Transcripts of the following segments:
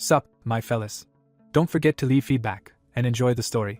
Sup, my fellas. Don't forget to leave feedback, and enjoy the story.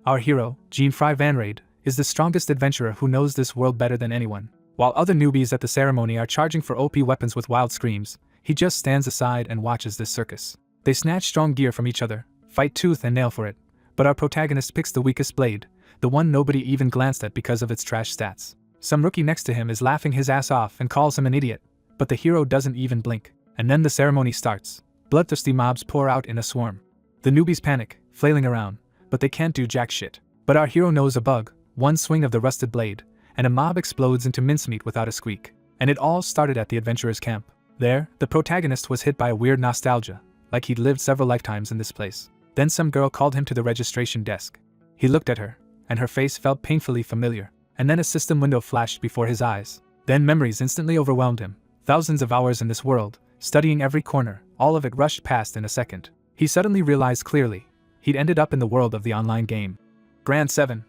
Our hero, Jean-Fry Vanrade, is the strongest adventurer who knows this world better than anyone. While other newbies at the ceremony are charging for OP weapons with wild screams, he just stands aside and watches this circus. They snatch strong gear from each other, fight tooth and nail for it, but our protagonist picks the weakest blade, the one nobody even glanced at because of its trash stats. Some rookie next to him is laughing his ass off and calls him an idiot, but the hero doesn't even blink. And then the ceremony starts. Bloodthirsty mobs pour out in a swarm. The newbies panic, flailing around, but they can't do jack shit. But our hero knows a bug, one swing of the rusted blade, and a mob explodes into mincemeat without a squeak. And it all started at the adventurer's camp. There, the protagonist was hit by a weird nostalgia, like he'd lived several lifetimes in this place. Then some girl called him to the registration desk. He looked at her, and her face felt painfully familiar. And then a system window flashed before his eyes. Then memories instantly overwhelmed him. Thousands of hours in this world, studying every corner, all of it rushed past in a second. He suddenly realized clearly, he'd ended up in the world of the online game. Grand 7.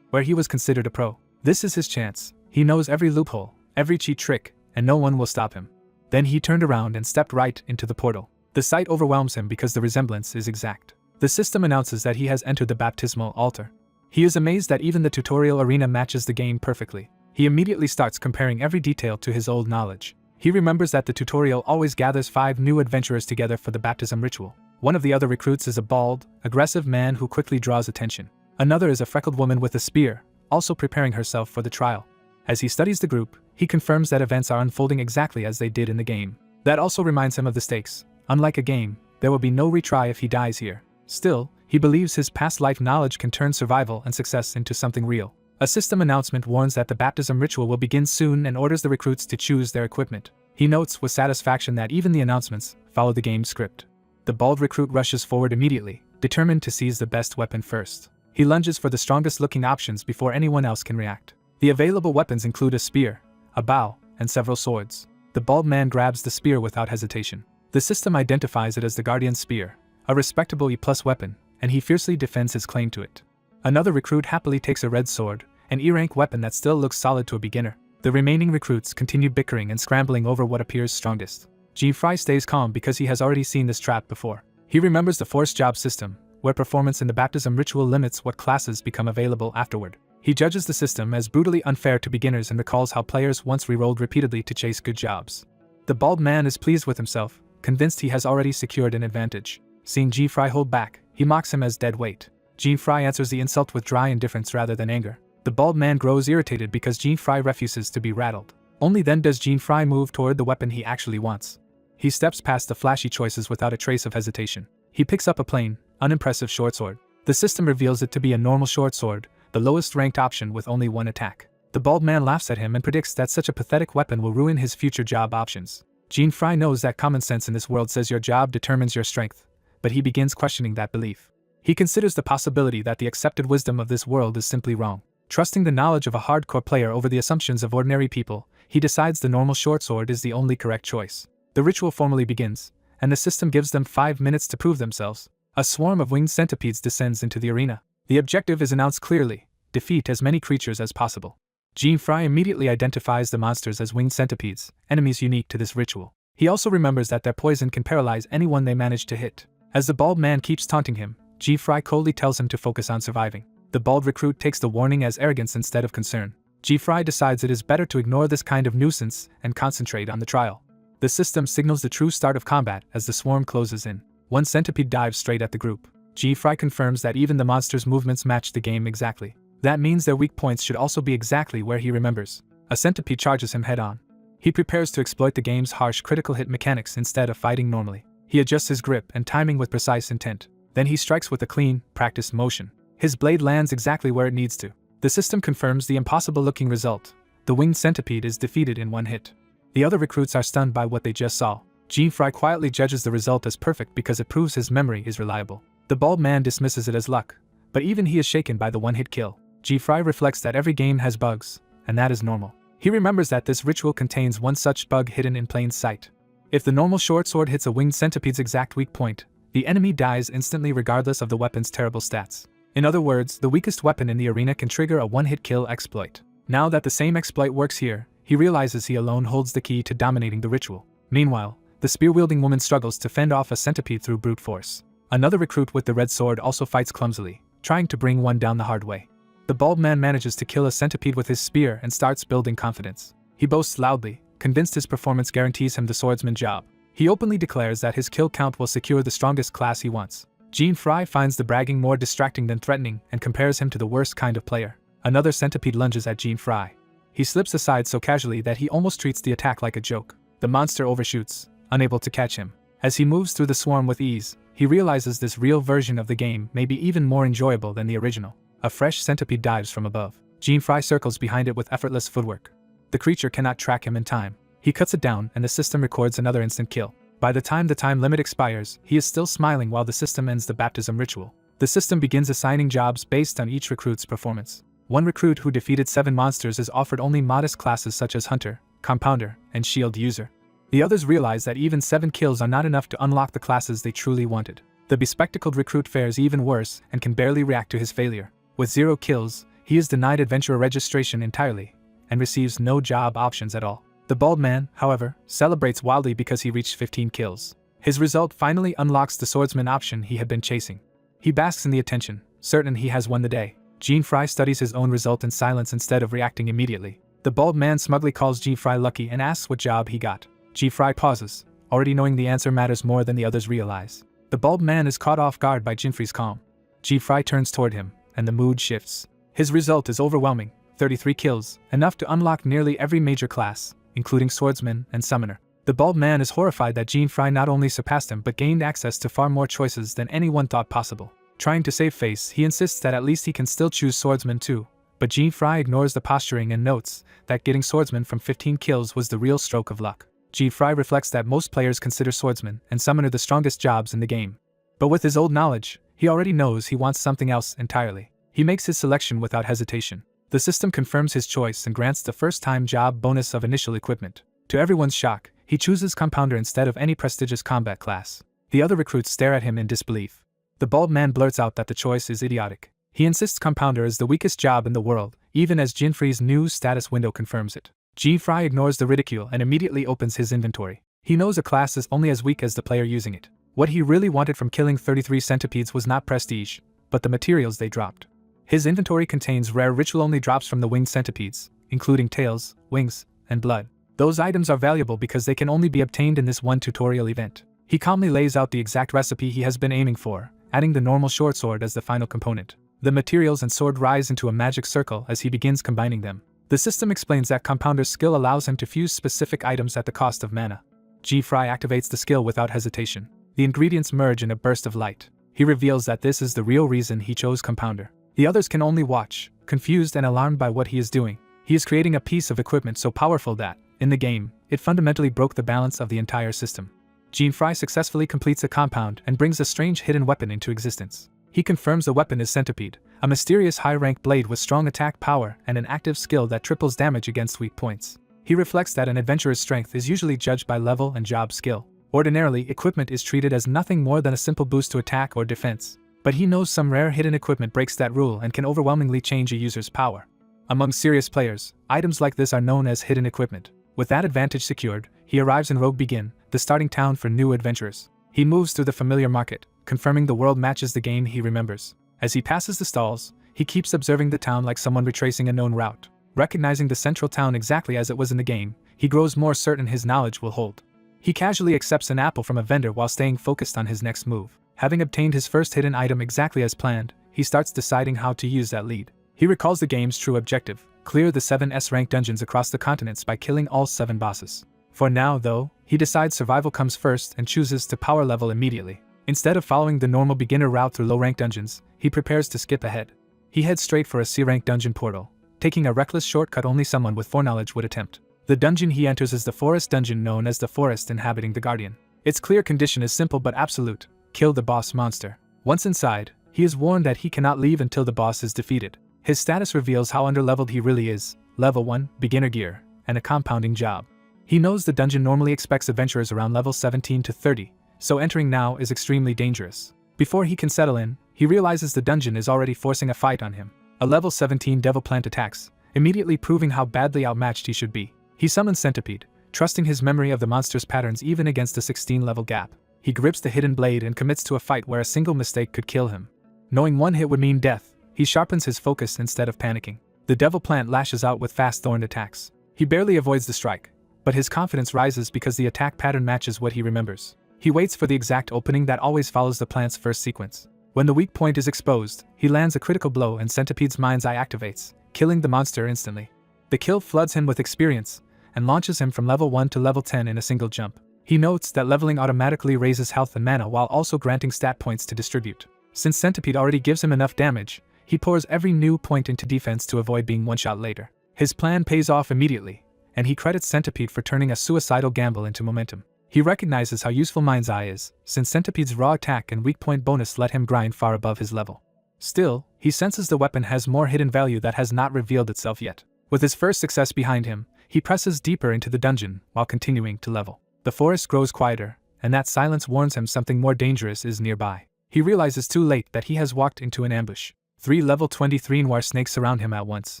Where he was considered a pro. This is his chance. He knows every loophole, every cheat trick, and no one will stop him. Then he turned around and stepped right into the portal. The sight overwhelms him because the resemblance is exact. The system announces that he has entered the baptismal altar. He is amazed that even the tutorial arena matches the game perfectly. He immediately starts comparing every detail to his old knowledge. He remembers that the tutorial always gathers 5 new adventurers together for the baptism ritual. One of the other recruits is a bald, aggressive man who quickly draws attention. Another is a freckled woman with a spear, also preparing herself for the trial. As he studies the group, he confirms that events are unfolding exactly as they did in the game. That also reminds him of the stakes. Unlike a game, there will be no retry if he dies here. Still, he believes his past life knowledge can turn survival and success into something real. A system announcement warns that the baptism ritual will begin soon and orders the recruits to choose their equipment. He notes with satisfaction that even the announcements follow the game's script. The bald recruit rushes forward immediately, determined to seize the best weapon first. He lunges for the strongest looking options before anyone else can react. The available weapons include a spear, a bow, and several swords. The bald man grabs the spear without hesitation. The system identifies it as the Guardian's Spear, a respectable E+ weapon, and he fiercely defends his claim to it. Another recruit happily takes a red sword, an E-rank weapon that still looks solid to a beginner. The remaining recruits continue bickering and scrambling over what appears strongest. Jean-Fry stays calm because he has already seen this trap before. He remembers the forced job system, where performance in the baptism ritual limits what classes become available afterward. He judges the system as brutally unfair to beginners and recalls how players once re-rolled repeatedly to chase good jobs. The bald man is pleased with himself, convinced he has already secured an advantage. Seeing Jean-Fry hold back, he mocks him as dead weight. Jean-Fry answers the insult with dry indifference rather than anger. The bald man grows irritated because Jean-Fry refuses to be rattled. Only then does Jean-Fry move toward the weapon he actually wants. He steps past the flashy choices without a trace of hesitation. He picks up a plain, unimpressive short sword. The system reveals it to be a normal short sword, the lowest ranked option with only one attack. The bald man laughs at him and predicts that such a pathetic weapon will ruin his future job options. Jean-Fry knows that common sense in this world says your job determines your strength, but he begins questioning that belief. He considers the possibility that the accepted wisdom of this world is simply wrong. Trusting the knowledge of a hardcore player over the assumptions of ordinary people, he decides the normal short sword is the only correct choice. The ritual formally begins, and the system gives them 5 minutes to prove themselves. A swarm of winged centipedes descends into the arena. The objective is announced clearly: defeat as many creatures as possible. Jean-Fry immediately identifies the monsters as winged centipedes, enemies unique to this ritual. He also remembers that their poison can paralyze anyone they manage to hit. As the bald man keeps taunting him, Jean-Fry coldly tells him to focus on surviving. The bald recruit takes the warning as arrogance instead of concern. Jean-Fry decides it is better to ignore this kind of nuisance and concentrate on the trial. The system signals the true start of combat as the swarm closes in. One centipede dives straight at the group. Jean-Fry confirms that even the monster's movements match the game exactly. That means their weak points should also be exactly where he remembers. A centipede charges him head-on. He prepares to exploit the game's harsh critical hit mechanics instead of fighting normally. He adjusts his grip and timing with precise intent. Then he strikes with a clean, practiced motion. His blade lands exactly where it needs to. The system confirms the impossible-looking result. The winged centipede is defeated in one hit. The other recruits are stunned by what they just saw. Jean-Fry quietly judges the result as perfect because it proves his memory is reliable. The bald man dismisses it as luck, but even he is shaken by the one-hit kill. Jean-Fry reflects that every game has bugs, and that is normal. He remembers that this ritual contains one such bug hidden in plain sight. If the normal short sword hits a winged centipede's exact weak point, the enemy dies instantly regardless of the weapon's terrible stats. In other words, the weakest weapon in the arena can trigger a one-hit kill exploit. Now that the same exploit works here, he realizes he alone holds the key to dominating the ritual. Meanwhile, the The spear-wielding woman struggles to fend off a centipede through brute force. Another recruit with the red sword also fights clumsily, trying to bring one down the hard way. The bald man manages to kill a centipede with his spear and starts building confidence. He boasts loudly, convinced his performance guarantees him the swordsman job. He openly declares that his kill count will secure the strongest class he wants. Jean Fry finds the bragging more distracting than threatening and compares him to the worst kind of player. Another centipede lunges at Jean Fry. He slips aside so casually that he almost treats the attack like a joke. The monster overshoots, unable to catch him. As he moves through the swarm with ease, he realizes this real version of the game may be even more enjoyable than the original. A fresh centipede dives from above. Jean Fry circles behind it with effortless footwork. The creature cannot track him in time. He cuts it down and the system records another instant kill. By the time the time limit expires, he is still smiling while the system ends the baptism ritual. The system begins assigning jobs based on each recruit's performance. One recruit who defeated 7 monsters is offered only modest classes such as Hunter, Compounder, and Shield User. The others realize that even 7 kills are not enough to unlock the classes they truly wanted. The bespectacled recruit fares even worse and can barely react to his failure. With 0 kills, he is denied adventurer registration entirely, and receives no job options at all. The bald man, however, celebrates wildly because he reached 15 kills. His result finally unlocks the swordsman option he had been chasing. He basks in the attention, certain he has won the day. Jean Fry studies his own result in silence instead of reacting immediately. The bald man smugly calls Jean Fry lucky and asks what job he got. Jean Fry pauses, already knowing the answer matters more than the others realize. The bald man is caught off guard by Jean Fry's calm. Jean Fry turns toward him, and the mood shifts. His result is overwhelming, 33 kills, enough to unlock nearly every major class, including swordsman and summoner. The bald man is horrified that Jean Fry not only surpassed him but gained access to far more choices than anyone thought possible. Trying to save face, he insists that at least he can still choose swordsman too, but Jean Fry ignores the posturing and notes that getting swordsman from 15 kills was the real stroke of luck. Jean Fry reflects that most players consider swordsman and summoner the strongest jobs in the game. But with his old knowledge, he already knows he wants something else entirely. He makes his selection without hesitation. The system confirms his choice and grants the first-time job bonus of initial equipment. To everyone's shock, he chooses Compounder instead of any prestigious combat class. The other recruits stare at him in disbelief. The bald man blurts out that the choice is idiotic. He insists Compounder is the weakest job in the world, even as Jean Fry's new status window confirms it. Jean Fry ignores the ridicule and immediately opens his inventory. He knows a class is only as weak as the player using it. What he really wanted from killing 33 centipedes was not prestige, but the materials they dropped. His inventory contains rare ritual-only drops from the winged centipedes, including tails, wings, and blood. Those items are valuable because they can only be obtained in this one tutorial event. He calmly lays out the exact recipe he has been aiming for, adding the normal short sword as the final component. The materials and sword rise into a magic circle as he begins combining them. The system explains that Compounder's skill allows him to fuse specific items at the cost of mana. Jean Fry activates the skill without hesitation. The ingredients merge in a burst of light. He reveals that this is the real reason he chose Compounder. The others can only watch, confused and alarmed by what he is doing. He is creating a piece of equipment so powerful that, in the game, it fundamentally broke the balance of the entire system. Jean Fry successfully completes a compound and brings a strange hidden weapon into existence. He confirms the weapon is Centipede, a mysterious high-rank blade with strong attack power and an active skill that triples damage against weak points. He reflects that an adventurer's strength is usually judged by level and job skill. Ordinarily, equipment is treated as nothing more than a simple boost to attack or defense. But he knows some rare hidden equipment breaks that rule and can overwhelmingly change a user's power. Among serious players, items like this are known as hidden equipment. With that advantage secured, he arrives in Rogue Begin, the starting town for new adventurers. He moves through the familiar market, confirming the world matches the game he remembers. As he passes the stalls, he keeps observing the town like someone retracing a known route. Recognizing the central town exactly as it was in the game, he grows more certain his knowledge will hold. He casually accepts an apple from a vendor while staying focused on his next move. Having obtained his first hidden item exactly as planned, he starts deciding how to use that lead. He recalls the game's true objective: clear the 7 S-rank dungeons across the continents by killing all 7 bosses. For now, though, he decides survival comes first and chooses to power level immediately. Instead of following the normal beginner route through low-rank dungeons, he prepares to skip ahead. He heads straight for a C-rank dungeon portal, taking a reckless shortcut only someone with foreknowledge would attempt. The dungeon he enters is the forest dungeon known as the forest inhabiting the guardian. Its clear condition is simple but absolute: kill the boss monster. Once inside, he is warned that he cannot leave until the boss is defeated. His status reveals how underleveled he really is: level 1, beginner gear, and a compounding job. He knows the dungeon normally expects adventurers around level 17 to 30, so entering now is extremely dangerous. Before he can settle in, he realizes the dungeon is already forcing a fight on him. A level 17 devil plant attacks, immediately proving how badly outmatched he should be. He summons Centipede, trusting his memory of the monster's patterns even against a 16-level gap. He grips the hidden blade and commits to a fight where a single mistake could kill him. Knowing one hit would mean death, he sharpens his focus instead of panicking. The devil plant lashes out with fast thorned attacks. He barely avoids the strike, but his confidence rises because the attack pattern matches what he remembers. He waits for the exact opening that always follows the plant's first sequence. When the weak point is exposed, he lands a critical blow and Centipede's mind's eye activates, killing the monster instantly. The kill floods him with experience and launches him from level 1 to level 10 in a single jump. He notes that leveling automatically raises health and mana while also granting stat points to distribute. Since Centipede already gives him enough damage, he pours every new point into defense to avoid being one-shot later. His plan pays off immediately, and he credits Centipede for turning a suicidal gamble into momentum. He recognizes how useful Mind's Eye is, since Centipede's raw attack and weak point bonus let him grind far above his level. Still, he senses the weapon has more hidden value that has not revealed itself yet. With his first success behind him, he presses deeper into the dungeon while continuing to level. The forest grows quieter, and that silence warns him something more dangerous is nearby. He realizes too late that he has walked into an ambush. 3 level 23 noir snakes surround him at once,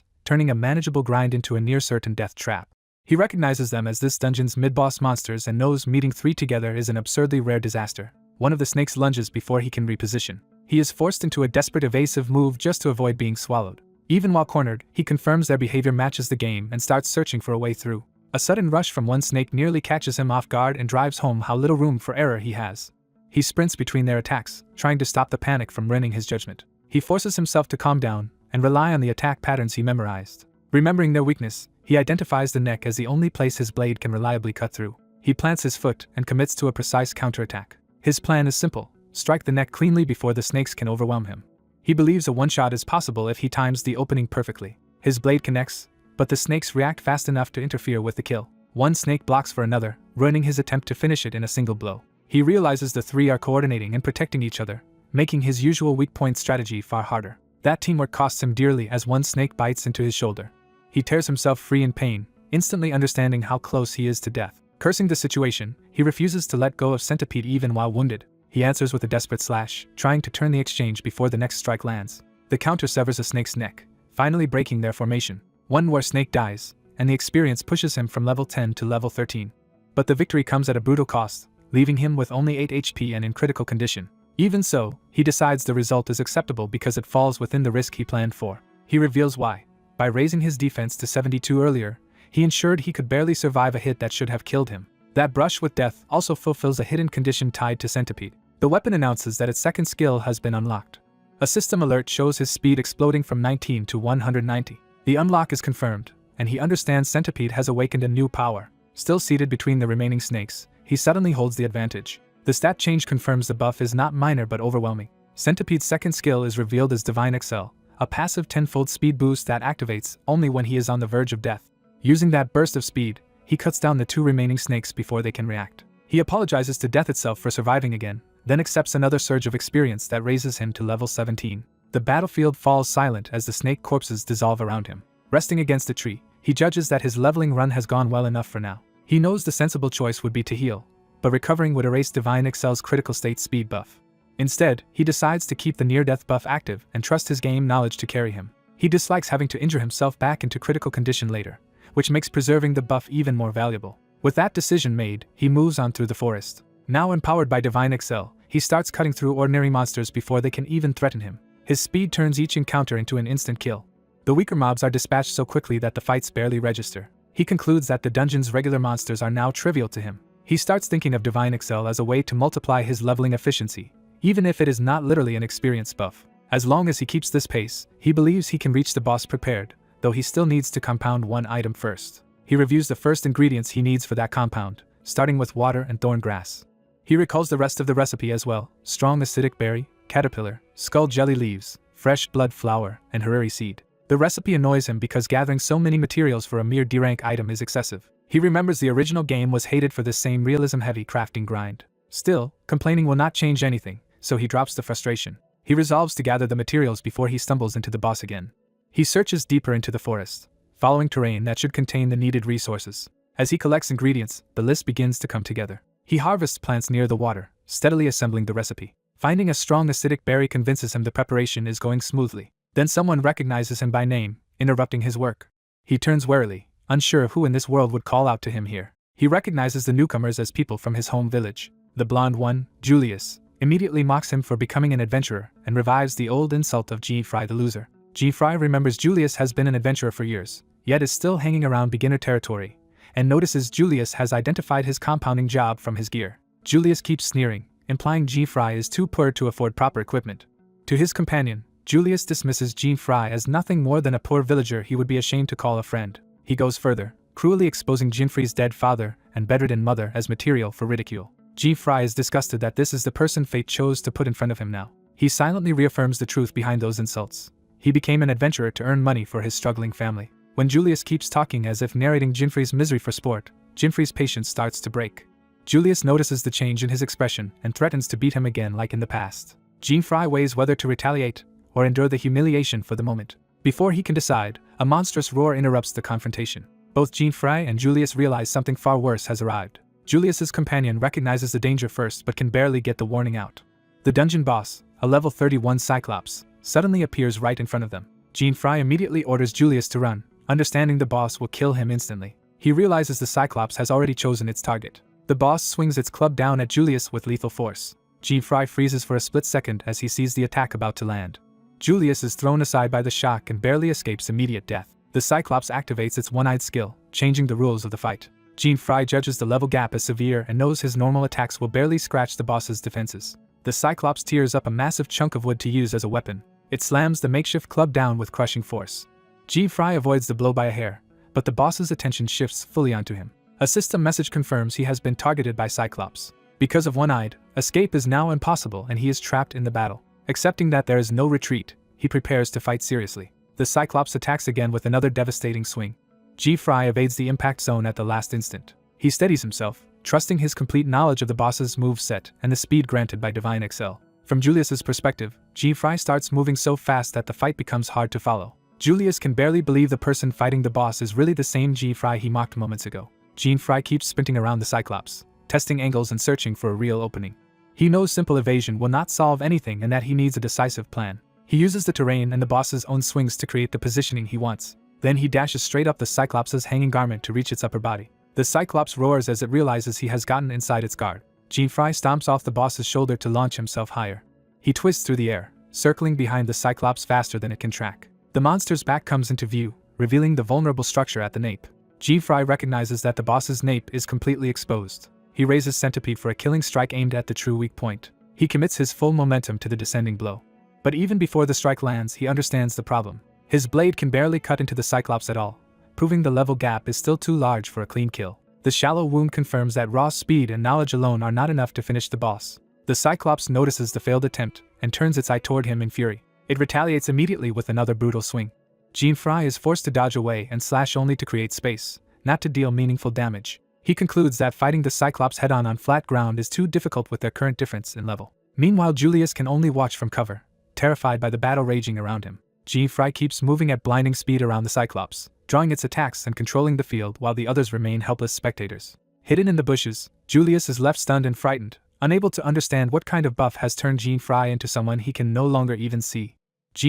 turning a manageable grind into a near-certain death trap. He recognizes them as this dungeon's mid-boss monsters and knows meeting 3 together is an absurdly rare disaster. One of the snakes lunges before he can reposition. He is forced into a desperate evasive move just to avoid being swallowed. Even while cornered, he confirms their behavior matches the game and starts searching for a way through. A sudden rush from one snake nearly catches him off guard and drives home how little room for error he has. He sprints between their attacks, trying to stop the panic from ruining his judgment. He forces himself to calm down and rely on the attack patterns he memorized. Remembering their weakness, he identifies the neck as the only place his blade can reliably cut through. He plants his foot and commits to a precise counterattack. His plan is simple: strike the neck cleanly before the snakes can overwhelm him. He believes a one-shot is possible if he times the opening perfectly. His blade connects, but the snakes react fast enough to interfere with the kill. One snake blocks for another, ruining his attempt to finish it in a single blow. He realizes the 3 are coordinating and protecting each other, making his usual weak point strategy far harder. That teamwork costs him dearly as one snake bites into his shoulder. He tears himself free in pain, instantly understanding how close he is to death. Cursing the situation, he refuses to let go of Centipede even while wounded. He answers with a desperate slash, trying to turn the exchange before the next strike lands. The counter severs a snake's neck, finally breaking their formation. One noir snake dies, and the experience pushes him from level 10 to level 13. But the victory comes at a brutal cost, leaving him with only 8 HP and in critical condition. Even so, he decides the result is acceptable because it falls within the risk he planned for. He reveals why. By raising his defense to 72 earlier, he ensured he could barely survive a hit that should have killed him. That brush with death also fulfills a hidden condition tied to Centipede. The weapon announces that its second skill has been unlocked. A system alert shows his speed exploding from 19 to 190. The unlock is confirmed, and he understands Centipede has awakened a new power. Still seated between the remaining snakes, he suddenly holds the advantage. The stat change confirms the buff is not minor but overwhelming. Centipede's second skill is revealed as Divine Excel, a passive 10-fold speed boost that activates only when he is on the verge of death. Using that burst of speed, he cuts down the 2 remaining snakes before they can react. He apologizes to death itself for surviving again, then accepts another surge of experience that raises him to level 17. The battlefield falls silent as the snake corpses dissolve around him. Resting against a tree, he judges that his leveling run has gone well enough for now. He knows the sensible choice would be to heal, but recovering would erase Divine Excel's critical state speed buff. Instead, he decides to keep the near-death buff active and trust his game knowledge to carry him. He dislikes having to injure himself back into critical condition later, which makes preserving the buff even more valuable. With that decision made, he moves on through the forest. Now empowered by Divine Excel, he starts cutting through ordinary monsters before they can even threaten him. His speed turns each encounter into an instant kill. The weaker mobs are dispatched so quickly that the fights barely register. He concludes that the dungeon's regular monsters are now trivial to him. He starts thinking of Divine Excel as a way to multiply his leveling efficiency, even if it is not literally an experience buff. As long as he keeps this pace, he believes he can reach the boss prepared, though he still needs to compound one item first. He reviews the first ingredients he needs for that compound, starting with water and thorn grass. He recalls the rest of the recipe as well: strong acidic berry, caterpillar, skull jelly leaves, fresh blood flower, and hariri seed. The recipe annoys him because gathering so many materials for a mere D-rank item is excessive. He remembers the original game was hated for this same realism-heavy crafting grind. Still, complaining will not change anything, so he drops the frustration. He resolves to gather the materials before he stumbles into the boss again. He searches deeper into the forest, following terrain that should contain the needed resources. As he collects ingredients, the list begins to come together. He harvests plants near the water, steadily assembling the recipe. Finding a strong acidic berry convinces him the preparation is going smoothly. Then someone recognizes him by name, interrupting his work. He turns warily, unsure of who in this world would call out to him here. He recognizes the newcomers as people from his home village. The blonde one, Julius, immediately mocks him for becoming an adventurer and revives the old insult of Fry the loser. Fry remembers Julius has been an adventurer for years, yet is still hanging around beginner territory, and notices Julius has identified his compounding job from his gear. Julius keeps sneering, implying Fry is too poor to afford proper equipment. To his companion, Julius dismisses Fry as nothing more than a poor villager he would be ashamed to call a friend. He goes further, cruelly exposing Fry's dead father and bedridden mother as material for ridicule. Fry is disgusted that this is the person fate chose to put in front of him now. He silently reaffirms the truth behind those insults. He became an adventurer to earn money for his struggling family. When Julius keeps talking as if narrating Fry's misery for sport, Fry's patience starts to break. Julius notices the change in his expression and threatens to beat him again like in the past. Fry weighs whether to retaliate or endure the humiliation for the moment. Before he can decide, a monstrous roar interrupts the confrontation. Both Fry and Julius realize something far worse has arrived. Julius's companion recognizes the danger first but can barely get the warning out. The dungeon boss, a level 31 Cyclops, suddenly appears right in front of them. Fry immediately orders Julius to run, understanding the boss will kill him instantly. He realizes the Cyclops has already chosen its target. The boss swings its club down at Julius with lethal force. Fry freezes for a split second as he sees the attack about to land. Julius is thrown aside by the shock and barely escapes immediate death. The Cyclops activates its one-eyed skill, changing the rules of the fight. Fry judges the level gap as severe and knows his normal attacks will barely scratch the boss's defenses. The Cyclops tears up a massive chunk of wood to use as a weapon. It slams the makeshift club down with crushing force. Fry avoids the blow by a hair, but the boss's attention shifts fully onto him. A system message confirms he has been targeted by Cyclops. Because of one-eyed, escape is now impossible and he is trapped in the battle. Accepting that there is no retreat, he prepares to fight seriously. The Cyclops attacks again with another devastating swing. Fry evades the impact zone at the last instant. He steadies himself, trusting his complete knowledge of the boss's moveset and the speed granted by Divine Excel. From Julius's perspective, Fry starts moving so fast that the fight becomes hard to follow. Julius can barely believe the person fighting the boss is really the same Fry he mocked moments ago. Fry keeps sprinting around the Cyclops, testing angles and searching for a real opening. He knows simple evasion will not solve anything and that he needs a decisive plan. He uses the terrain and the boss's own swings to create the positioning he wants. Then he dashes straight up the Cyclops' hanging garment to reach its upper body. The Cyclops roars as it realizes he has gotten inside its guard. Fry stomps off the boss's shoulder to launch himself higher. He twists through the air, circling behind the Cyclops faster than it can track. The monster's back comes into view, revealing the vulnerable structure at the nape. Fry recognizes that the boss's nape is completely exposed. He raises Centipede for a killing strike aimed at the true weak point. He commits his full momentum to the descending blow. But even before the strike lands, he understands the problem. His blade can barely cut into the Cyclops at all, proving the level gap is still too large for a clean kill. The shallow wound confirms that raw speed and knowledge alone are not enough to finish the boss. The Cyclops notices the failed attempt and turns its eye toward him in fury. It retaliates immediately with another brutal swing. Fry is forced to dodge away and slash only to create space, not to deal meaningful damage. He concludes that fighting the Cyclops head-on on flat ground is too difficult with their current difference in level. Meanwhile, Julius can only watch from cover, terrified by the battle raging around him. Fry keeps moving at blinding speed around the Cyclops, drawing its attacks and controlling the field while the others remain helpless spectators. Hidden in the bushes, Julius is left stunned and frightened, unable to understand what kind of buff has turned Fry into someone he can no longer even see.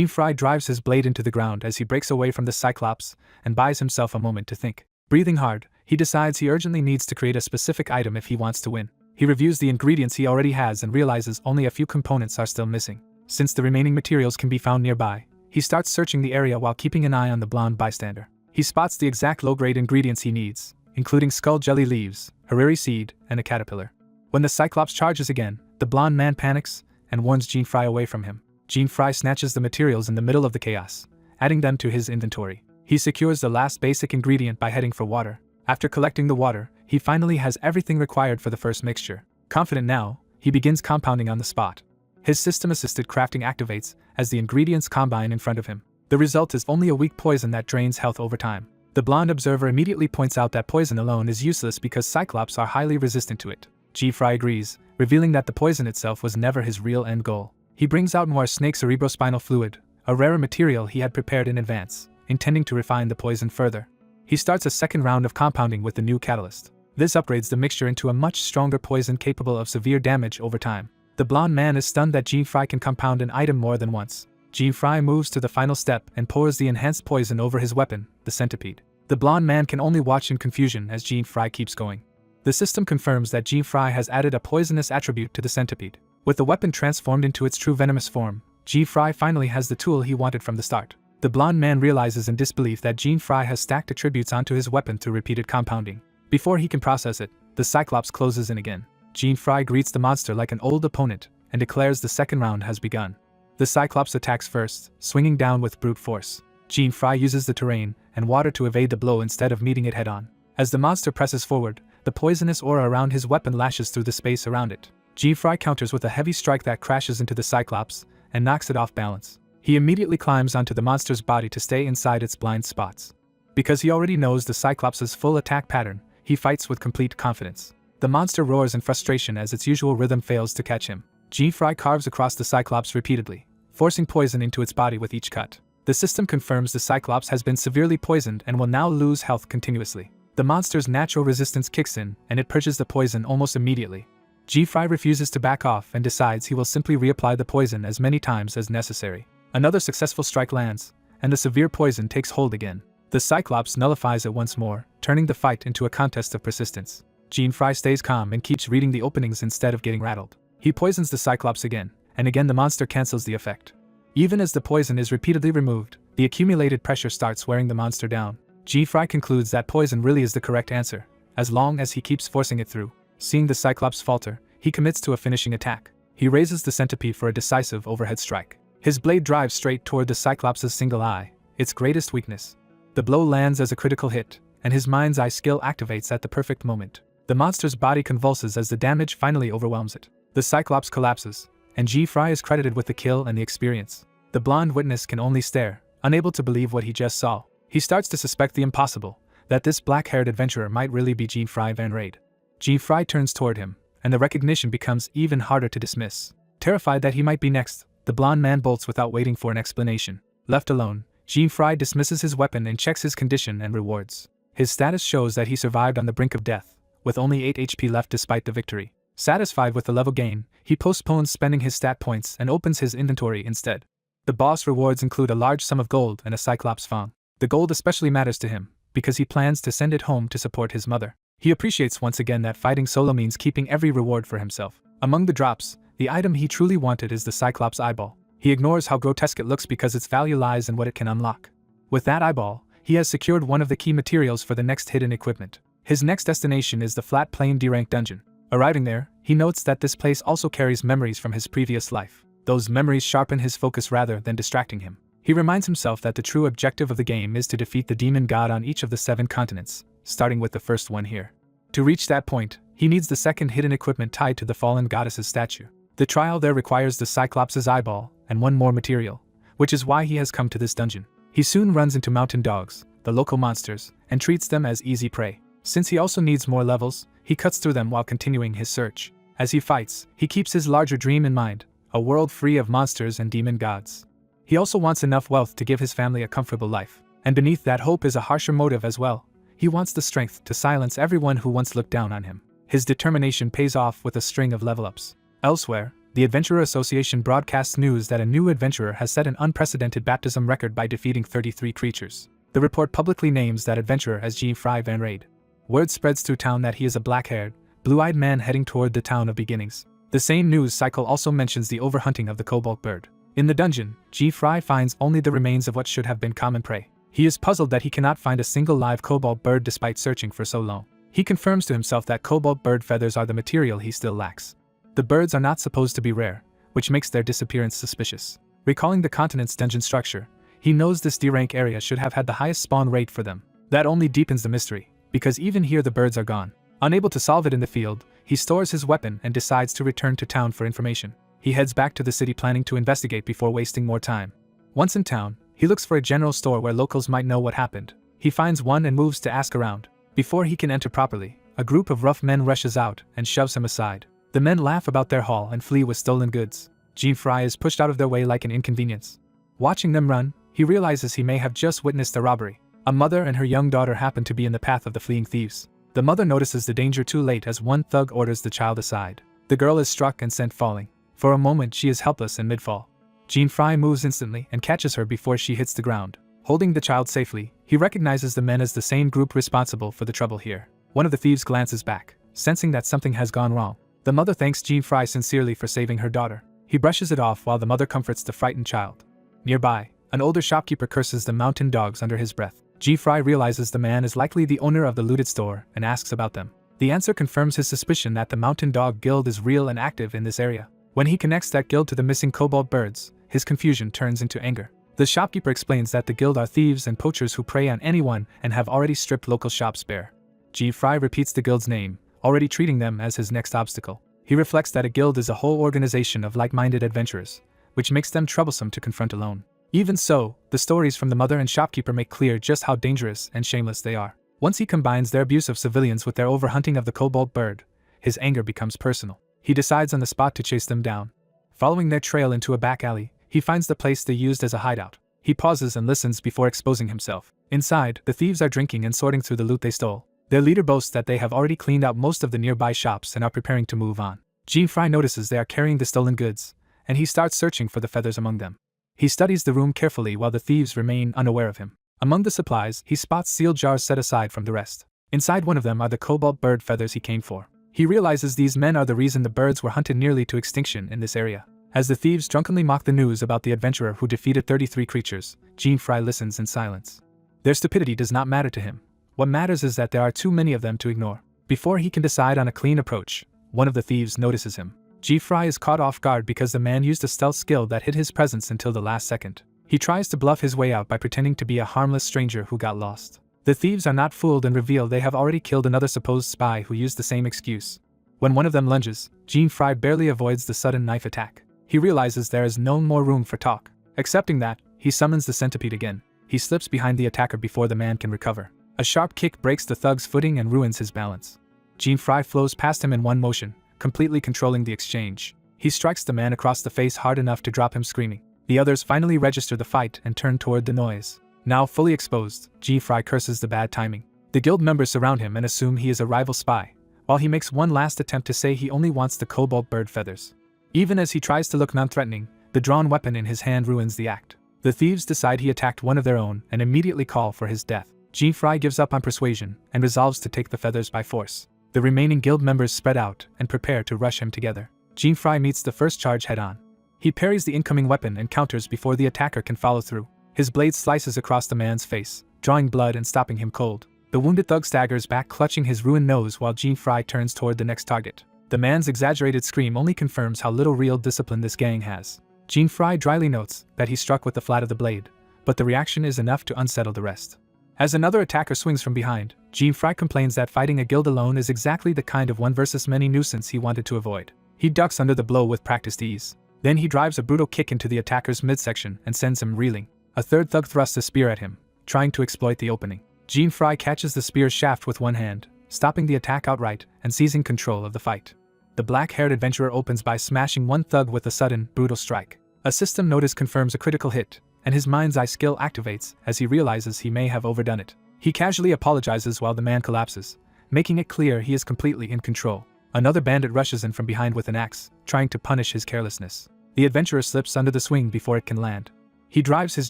Fry drives his blade into the ground as he breaks away from the Cyclops and buys himself a moment to think. Breathing hard, he decides he urgently needs to create a specific item if he wants to win. He reviews the ingredients he already has and realizes only a few components are still missing. Since the remaining materials can be found nearby, he starts searching the area while keeping an eye on the blonde bystander. He spots the exact low-grade ingredients he needs, including skull jelly leaves, hariri seed, and a caterpillar. When the Cyclops charges again, the blonde man panics and warns Fry away from him. Fry snatches the materials in the middle of the chaos, adding them to his inventory. He secures the last basic ingredient by heading for water. After collecting the water, he finally has everything required for the first mixture. Confident now, he begins compounding on the spot. His system-assisted crafting activates as the ingredients combine in front of him. The result is only a weak poison that drains health over time. The blonde observer immediately points out that poison alone is useless because Cyclops are highly resistant to it. Fry agrees, revealing that the poison itself was never his real end goal. He brings out more snake cerebrospinal fluid, a rarer material he had prepared in advance, intending to refine the poison further. He starts a second round of compounding with the new catalyst. This upgrades the mixture into a much stronger poison capable of severe damage over time. The blonde man is stunned that Fry can compound an item more than once. Fry moves to the final step and pours the enhanced poison over his weapon, the centipede. The blonde man can only watch in confusion as Fry keeps going. The system confirms that G-Fry has added a poisonous attribute to the centipede. With the weapon transformed into its true venomous form, G-Fry finally has the tool he wanted from the start. The blonde man realizes in disbelief that G-Fry has stacked attributes onto his weapon through repeated compounding. Before he can process it, the Cyclops closes in again. G-Fry greets the monster like an old opponent and declares the second round has begun. The Cyclops attacks first, swinging down with brute force. G-Fry uses the terrain and water to evade the blow instead of meeting it head-on. As the monster presses forward, the poisonous aura around his weapon lashes through the space around it. G-Fry counters with a heavy strike that crashes into the Cyclops and knocks it off balance. He immediately climbs onto the monster's body to stay inside its blind spots. Because he already knows the Cyclops' full attack pattern, he fights with complete confidence. The monster roars in frustration as its usual rhythm fails to catch him. G-Fry carves across the Cyclops repeatedly, forcing poison into its body with each cut. The system confirms the Cyclops has been severely poisoned and will now lose health continuously. The monster's natural resistance kicks in and it purges the poison almost immediately. G-Fry refuses to back off and decides he will simply reapply the poison as many times as necessary. Another successful strike lands, and the severe poison takes hold again. The Cyclops nullifies it once more, turning the fight into a contest of persistence. G-Fry stays calm and keeps reading the openings instead of getting rattled. He poisons the Cyclops again, and again the monster cancels the effect. Even as the poison is repeatedly removed, the accumulated pressure starts wearing the monster down. G-Fry concludes that poison really is the correct answer, as long as he keeps forcing it through. Seeing the Cyclops falter, he commits to a finishing attack. He raises the centipede for a decisive overhead strike. His blade drives straight toward the Cyclops' single eye, its greatest weakness. The blow lands as a critical hit, and his mind's eye skill activates at the perfect moment. The monster's body convulses as the damage finally overwhelms it. The Cyclops collapses, and G-Fry is credited with the kill and the experience. The blonde witness can only stare, unable to believe what he just saw. He starts to suspect the impossible, that this black-haired adventurer might really be G-Fry Van Raid. G-Fry turns toward him, and the recognition becomes even harder to dismiss. Terrified that he might be next, the blonde man bolts without waiting for an explanation. Left alone, G-Fry dismisses his weapon and checks his condition and rewards. His status shows that he survived on the brink of death, with only 8 HP left despite the victory. Satisfied with the level gain, he postpones spending his stat points and opens his inventory instead. The boss rewards include a large sum of gold and a Cyclops fang. The gold especially matters to him, because he plans to send it home to support his mother. He appreciates once again that fighting solo means keeping every reward for himself. Among the drops, the item he truly wanted is the Cyclops eyeball. He ignores how grotesque it looks because its value lies in what it can unlock. With that eyeball, he has secured one of the key materials for the next hidden equipment. His next destination is the flat plain D-rank dungeon. Arriving there, he notes that this place also carries memories from his previous life. Those memories sharpen his focus rather than distracting him. He reminds himself that the true objective of the game is to defeat the demon god on each of the 7 continents, starting with the first one here. To reach that point, he needs the second hidden equipment tied to the fallen goddess's statue. The trial there requires the Cyclops' eyeball and one more material, which is why he has come to this dungeon. He soon runs into mountain dogs, the local monsters, and treats them as easy prey. Since he also needs more levels, he cuts through them while continuing his search. As he fights, he keeps his larger dream in mind, a world free of monsters and demon gods. He also wants enough wealth to give his family a comfortable life. And beneath that hope is a harsher motive as well. He wants the strength to silence everyone who once looked down on him. His determination pays off with a string of level-ups. Elsewhere, the Adventurer Association broadcasts news that a new adventurer has set an unprecedented baptism record by defeating 33 creatures. The report publicly names that adventurer as G-Fry Van Raid. Word spreads through town that he is a black-haired, blue-eyed man heading toward the town of beginnings. The same news cycle also mentions the overhunting of the cobalt bird. In the dungeon, G-Fry finds only the remains of what should have been common prey. He is puzzled that he cannot find a single live cobalt bird despite searching for so long. He confirms to himself that cobalt bird feathers are the material he still lacks. The birds are not supposed to be rare, which makes their disappearance suspicious. Recalling the continent's dungeon structure, he knows this D-rank area should have had the highest spawn rate for them. That only deepens the mystery, because even here the birds are gone. Unable to solve it in the field, he stores his weapon and decides to return to town for information. He heads back to the city planning to investigate before wasting more time. Once in town, he looks for a general store where locals might know what happened. He finds one and moves to ask around. Before he can enter properly, a group of rough men rushes out and shoves him aside. The men laugh about their haul and flee with stolen goods. G-Fry is pushed out of their way like an inconvenience. Watching them run, he realizes he may have just witnessed a robbery. A mother and her young daughter happen to be in the path of the fleeing thieves. The mother notices the danger too late as one thug orders the child aside. The girl is struck and sent falling. For a moment she is helpless in mid-fall. G-Fry moves instantly and catches her before she hits the ground. Holding the child safely, he recognizes the men as the same group responsible for the trouble here. One of the thieves glances back, sensing that something has gone wrong. The mother thanks Jean Fry sincerely for saving her daughter. He brushes it off while the mother comforts the frightened child. Nearby, an older shopkeeper curses the mountain dogs under his breath. Jean Fry realizes the man is likely the owner of the looted store and asks about them. The answer confirms his suspicion that the Mountain Dog Guild is real and active in this area. When he connects that guild to the missing cobalt birds, his confusion turns into anger. The shopkeeper explains that the guild are thieves and poachers who prey on anyone and have already stripped local shops bare. Jean Fry repeats the guild's name, already treating them as his next obstacle. He reflects that a guild is a whole organization of like-minded adventurers, which makes them troublesome to confront alone. Even so, the stories from the mother and shopkeeper make clear just how dangerous and shameless they are. Once he combines their abuse of civilians with their overhunting of the cobalt bird, his anger becomes personal. He decides on the spot to chase them down. Following their trail into a back alley, he finds the place they used as a hideout. He pauses and listens before exposing himself. Inside, the thieves are drinking and sorting through the loot they stole. Their leader boasts that they have already cleaned out most of the nearby shops and are preparing to move on. Jean Fry notices they are carrying the stolen goods, and he starts searching for the feathers among them. He studies the room carefully while the thieves remain unaware of him. Among the supplies, he spots sealed jars set aside from the rest. Inside one of them are the cobalt bird feathers he came for. He realizes these men are the reason the birds were hunted nearly to extinction in this area. As the thieves drunkenly mock the news about the adventurer who defeated 33 creatures, Jean Fry listens in silence. Their stupidity does not matter to him. What matters is that there are too many of them to ignore. Before he can decide on a clean approach, one of the thieves notices him. Jean Fry is caught off guard because the man used a stealth skill that hid his presence until the last second. He tries to bluff his way out by pretending to be a harmless stranger who got lost. The thieves are not fooled and reveal they have already killed another supposed spy who used the same excuse. When one of them lunges, Jean Fry barely avoids the sudden knife attack. He realizes there is no more room for talk. Accepting that, he summons the centipede again. He slips behind the attacker before the man can recover. A sharp kick breaks the thug's footing and ruins his balance. Jean Fry flows past him in one motion, completely controlling the exchange. He strikes the man across the face hard enough to drop him screaming. The others finally register the fight and turn toward the noise. Now fully exposed, Jean Fry curses the bad timing. The guild members surround him and assume he is a rival spy, while he makes one last attempt to say he only wants the cobalt bird feathers. Even as he tries to look non-threatening, the drawn weapon in his hand ruins the act. The thieves decide he attacked one of their own and immediately call for his death. Jean Fry gives up on persuasion and resolves to take the feathers by force. The remaining guild members spread out and prepare to rush him together. Jean Fry meets the first charge head-on. He parries the incoming weapon and counters before the attacker can follow through. His blade slices across the man's face, drawing blood and stopping him cold. The wounded thug staggers back, clutching his ruined nose while Jean Fry turns toward the next target. The man's exaggerated scream only confirms how little real discipline this gang has. Jean Fry dryly notes that he struck with the flat of the blade, but the reaction is enough to unsettle the rest. As another attacker swings from behind, Jean Fry complains that fighting a guild alone is exactly the kind of one versus many nuisance he wanted to avoid. He ducks under the blow with practiced ease. Then he drives a brutal kick into the attacker's midsection and sends him reeling. A third thug thrusts a spear at him, trying to exploit the opening. Jean Fry catches the spear's shaft with one hand, stopping the attack outright and seizing control of the fight. The black-haired adventurer opens by smashing one thug with a sudden, brutal strike. A system notice confirms a critical hit, and his mind's eye skill activates as he realizes he may have overdone it. He casually apologizes while the man collapses, making it clear he is completely in control. Another bandit rushes in from behind with an axe, trying to punish his carelessness. The adventurer slips under the swing before it can land. He drives his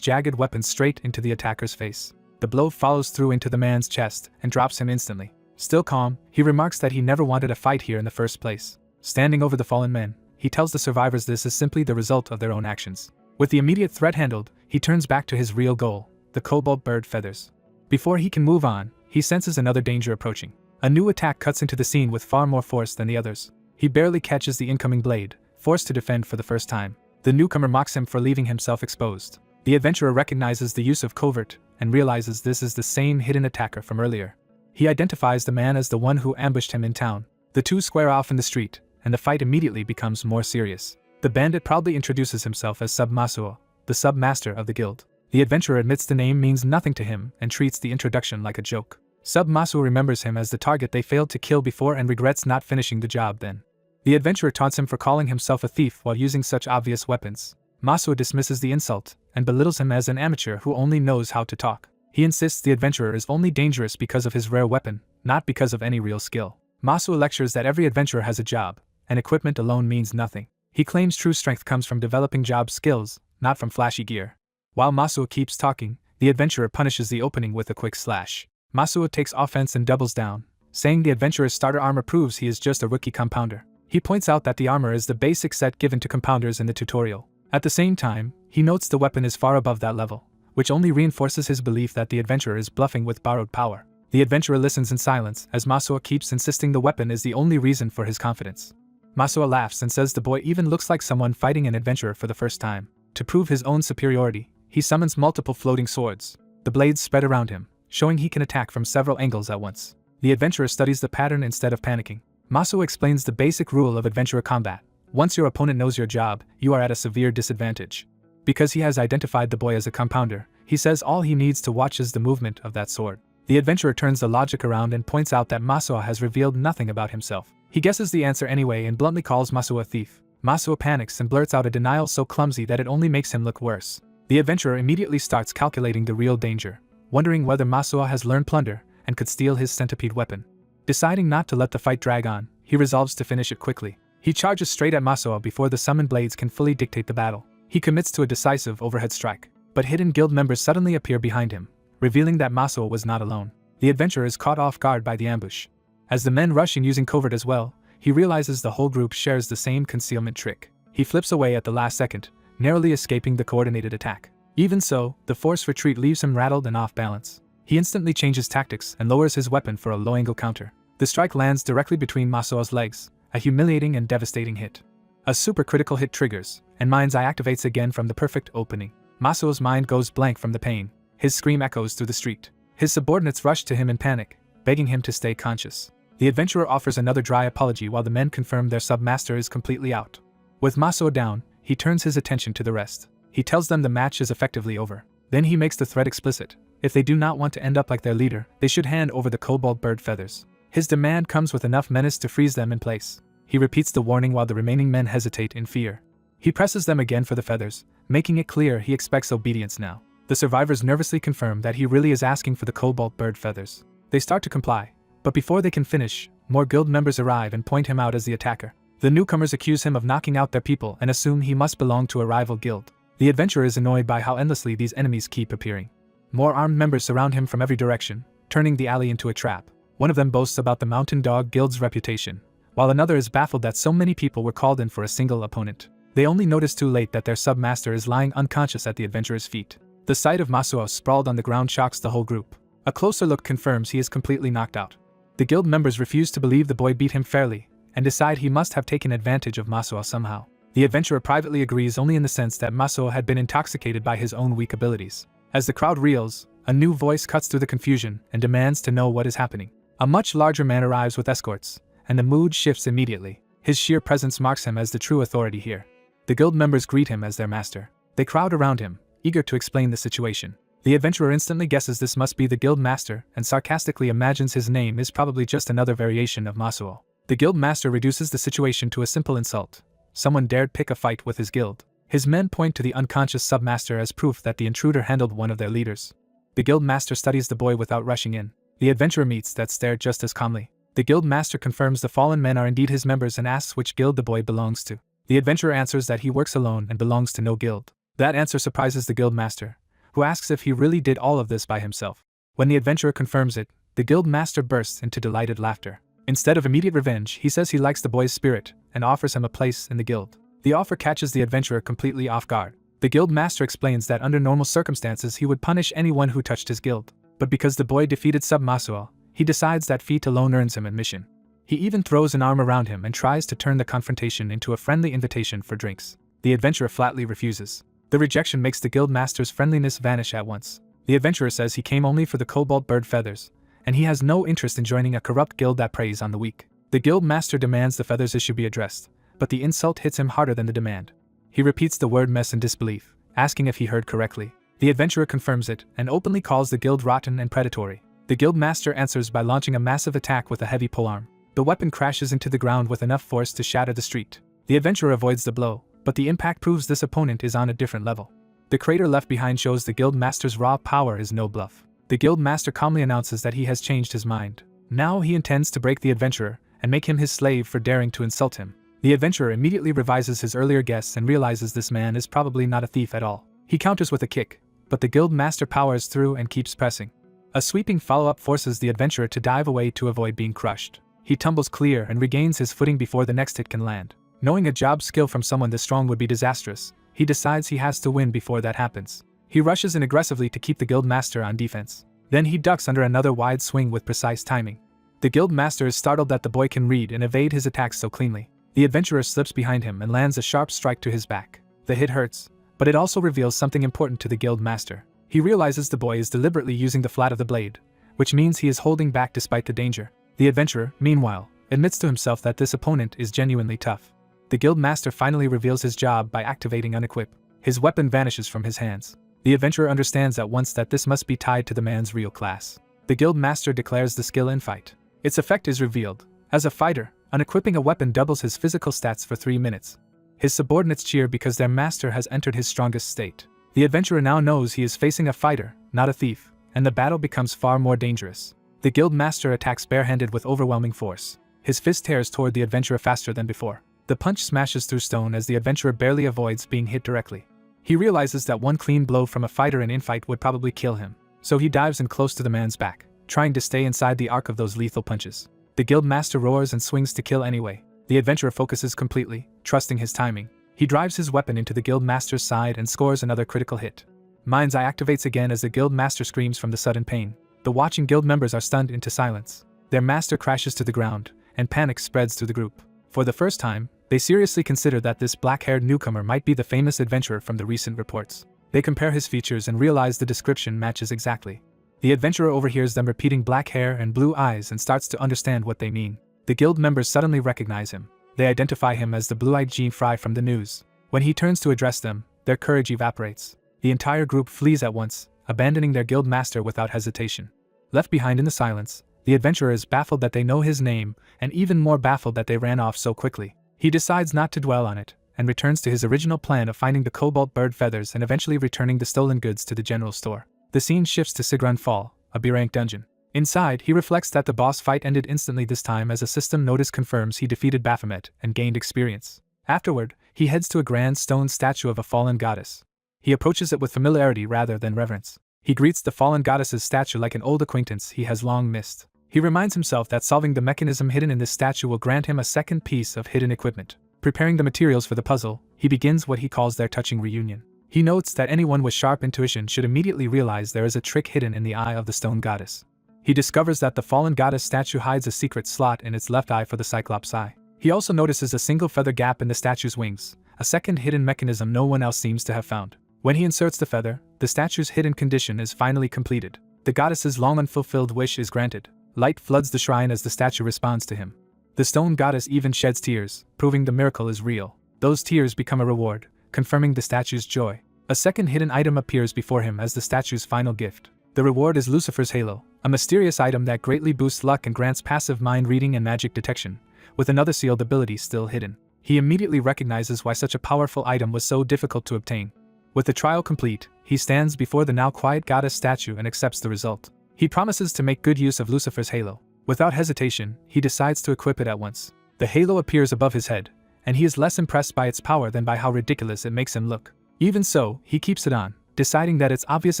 jagged weapon straight into the attacker's face. The blow follows through into the man's chest and drops him instantly. Still calm, he remarks that he never wanted a fight here in the first place. Standing over the fallen men, he tells the survivors this is simply the result of their own actions. With the immediate threat handled, he turns back to his real goal, the cobalt bird feathers. Before he can move on, he senses another danger approaching. A new attack cuts into the scene with far more force than the others. He barely catches the incoming blade, forced to defend for the first time. The newcomer mocks him for leaving himself exposed. The adventurer recognizes the use of covert and realizes this is the same hidden attacker from earlier. He identifies the man as the one who ambushed him in town. The two square off in the street, and the fight immediately becomes more serious. The bandit proudly introduces himself as Sub Masuo, the sub-master of the guild. The adventurer admits the name means nothing to him and treats the introduction like a joke. Sub Masuo remembers him as the target they failed to kill before and regrets not finishing the job then. The adventurer taunts him for calling himself a thief while using such obvious weapons. Masuo dismisses the insult and belittles him as an amateur who only knows how to talk. He insists the adventurer is only dangerous because of his rare weapon, not because of any real skill. Masuo lectures that every adventurer has a job, and equipment alone means nothing. He claims true strength comes from developing job skills, not from flashy gear. While Masuo keeps talking, the adventurer punishes the opening with a quick slash. Masuo takes offense and doubles down, saying the adventurer's starter armor proves he is just a rookie compounder. He points out that the armor is the basic set given to compounders in the tutorial. At the same time, he notes the weapon is far above that level, which only reinforces his belief that the adventurer is bluffing with borrowed power. The adventurer listens in silence as Manhwa keeps insisting the weapon is the only reason for his confidence. Manhwa laughs and says the boy even looks like someone fighting an adventurer for the first time. To prove his own superiority, he summons multiple floating swords. The blades spread around him, showing he can attack from several angles at once. The adventurer studies the pattern instead of panicking. Manhwa explains the basic rule of adventurer combat. Once your opponent knows your job, you are at a severe disadvantage. Because he has identified the boy as a compounder, he says all he needs to watch is the movement of that sword. The adventurer turns the logic around and points out that Manhwa has revealed nothing about himself. He guesses the answer anyway and bluntly calls Manhwa a thief. Manhwa panics and blurts out a denial so clumsy that it only makes him look worse. The adventurer immediately starts calculating the real danger, wondering whether Manhwa has learned plunder and could steal his centipede weapon. Deciding not to let the fight drag on, he resolves to finish it quickly. He charges straight at Manhwa before the summoned blades can fully dictate the battle. He commits to a decisive overhead strike, but hidden guild members suddenly appear behind him, revealing that Manhwa was not alone. The adventurer is caught off guard by the ambush. As the men rush in using covert as well, he realizes the whole group shares the same concealment trick. He flips away at the last second, narrowly escaping the coordinated attack. Even so, the forced retreat leaves him rattled and off balance. He instantly changes tactics and lowers his weapon for a low-angle counter. The strike lands directly between Manhwa's legs, a humiliating and devastating hit. A super-critical hit triggers, and Mind's Eye activates again from the perfect opening. Manhwa's mind goes blank from the pain. His scream echoes through the street. His subordinates rush to him in panic, begging him to stay conscious. The adventurer offers another dry apology while the men confirm their submaster is completely out. With Manhwa down, he turns his attention to the rest. He tells them the match is effectively over. Then he makes the threat explicit. If they do not want to end up like their leader, they should hand over the cobalt bird feathers. His demand comes with enough menace to freeze them in place. He repeats the warning while the remaining men hesitate in fear. He presses them again for the feathers, making it clear he expects obedience now. The survivors nervously confirm that he really is asking for the cobalt bird feathers. They start to comply, but before they can finish, more guild members arrive and point him out as the attacker. The newcomers accuse him of knocking out their people and assume he must belong to a rival guild. The adventurer is annoyed by how endlessly these enemies keep appearing. More armed members surround him from every direction, turning the alley into a trap. One of them boasts about the Mountain Dog Guild's reputation, while another is baffled that so many people were called in for a single opponent. They only notice too late that their submaster is lying unconscious at the adventurer's feet. The sight of Manhwa sprawled on the ground shocks the whole group. A closer look confirms he is completely knocked out. The guild members refuse to believe the boy beat him fairly, and decide he must have taken advantage of Manhwa somehow. The adventurer privately agrees only in the sense that Manhwa had been intoxicated by his own weak abilities. As the crowd reels, a new voice cuts through the confusion and demands to know what is happening. A much larger man arrives with escorts, and the mood shifts immediately. His sheer presence marks him as the true authority here. The guild members greet him as their master. They crowd around him, eager to explain the situation. The adventurer instantly guesses this must be the guild master and sarcastically imagines his name is probably just another variation of Manhwa. The guild master reduces the situation to a simple insult. Someone dared pick a fight with his guild. His men point to the unconscious submaster as proof that the intruder handled one of their leaders. The guild master studies the boy without rushing in. The adventurer meets that stare just as calmly. The guild master confirms the fallen men are indeed his members and asks which guild the boy belongs to. The adventurer answers that he works alone and belongs to no guild. That answer surprises the guild master, who asks if he really did all of this by himself. When the adventurer confirms it, the guild master bursts into delighted laughter. Instead of immediate revenge, he says he likes the boy's spirit and offers him a place in the guild. The offer catches the adventurer completely off guard. The guild master explains that under normal circumstances he would punish anyone who touched his guild, but because the boy defeated Manhwa, he decides that feat alone earns him admission. He even throws an arm around him and tries to turn the confrontation into a friendly invitation for drinks. The adventurer flatly refuses. The rejection makes the guild master's friendliness vanish at once. The adventurer says he came only for the cobalt bird feathers, and he has no interest in joining a corrupt guild that preys on the weak. The guild master demands the feathers issue be addressed, but the insult hits him harder than the demand. He repeats the word mess in disbelief, asking if he heard correctly. The adventurer confirms it and openly calls the guild rotten and predatory. The guild master answers by launching a massive attack with a heavy polearm. The weapon crashes into the ground with enough force to shatter the street. The adventurer avoids the blow, but the impact proves this opponent is on a different level. The crater left behind shows the guild master's raw power is no bluff. The guild master calmly announces that he has changed his mind. Now he intends to break the adventurer and make him his slave for daring to insult him. The adventurer immediately revises his earlier guess and realizes this man is probably not a thief at all. He counters with a kick, but the guild master powers through and keeps pressing. A sweeping follow-up forces the adventurer to dive away to avoid being crushed. He tumbles clear and regains his footing before the next hit can land. Knowing a job skill from someone this strong would be disastrous, he decides he has to win before that happens. He rushes in aggressively to keep the guild master on defense. Then he ducks under another wide swing with precise timing. The guild master is startled that the boy can read and evade his attacks so cleanly. The adventurer slips behind him and lands a sharp strike to his back. The hit hurts, but it also reveals something important to the guild master. He realizes the boy is deliberately using the flat of the blade, which means he is holding back despite the danger. The adventurer, meanwhile, admits to himself that this opponent is genuinely tough. The guild master finally reveals his job by activating unequip. His weapon vanishes from his hands. The adventurer understands at once that this must be tied to the man's real class. The guild master declares the skill in fight. Its effect is revealed. As a fighter, unequipping a weapon doubles his physical stats for 3 minutes. His subordinates cheer because their master has entered his strongest state. The adventurer now knows he is facing a fighter, not a thief, and the battle becomes far more dangerous. The guild master attacks barehanded with overwhelming force. His fist tears toward the adventurer faster than before. The punch smashes through stone as the adventurer barely avoids being hit directly. He realizes that one clean blow from a fighter in infight would probably kill him, so he dives in close to the man's back, trying to stay inside the arc of those lethal punches. The guild master roars and swings to kill anyway. The adventurer focuses completely, trusting his timing. He drives his weapon into the guild master's side and scores another critical hit. Mind's Eye activates again as the guild master screams from the sudden pain. The watching guild members are stunned into silence. Their master crashes to the ground, and panic spreads through the group. For the first time, they seriously consider that this black-haired newcomer might be the famous adventurer from the recent reports. They compare his features and realize the description matches exactly. The adventurer overhears them repeating black hair and blue eyes and starts to understand what they mean. The guild members suddenly recognize him. They identify him as the blue-eyed Gene Fry from the news. When he turns to address them, their courage evaporates. The entire group flees at once, abandoning their guild master without hesitation. Left behind in the silence, the adventurer is baffled that they know his name, and even more baffled that they ran off so quickly. He decides not to dwell on it, and returns to his original plan of finding the cobalt bird feathers and eventually returning the stolen goods to the general store. The scene shifts to Sigrun Fall, a B-rank dungeon. Inside, he reflects that the boss fight ended instantly this time as a system notice confirms he defeated Baphomet and gained experience. Afterward, he heads to a grand stone statue of a fallen goddess. He approaches it with familiarity rather than reverence. He greets the fallen goddess's statue like an old acquaintance he has long missed. He reminds himself that solving the mechanism hidden in this statue will grant him a second piece of hidden equipment. Preparing the materials for the puzzle, he begins what he calls their touching reunion. He notes that anyone with sharp intuition should immediately realize there is a trick hidden in the eye of the stone goddess. He discovers that the fallen goddess statue hides a secret slot in its left eye for the Cyclops eye. He also notices a single feather gap in the statue's wings, a second hidden mechanism no one else seems to have found. When he inserts the feather, the statue's hidden condition is finally completed. The goddess's long unfulfilled wish is granted. Light floods the shrine as the statue responds to him. The stone goddess even sheds tears, proving the miracle is real. Those tears become a reward, confirming the statue's joy. A second hidden item appears before him as the statue's final gift. The reward is Lucifer's Halo, a mysterious item that greatly boosts luck and grants passive mind reading and magic detection, with another sealed ability still hidden. He immediately recognizes why such a powerful item was so difficult to obtain. With the trial complete, he stands before the now quiet goddess statue and accepts the result. He promises to make good use of Lucifer's halo. Without hesitation, he decides to equip it at once. The halo appears above his head, and he is less impressed by its power than by how ridiculous it makes him look. Even so, he keeps it on, deciding that its obvious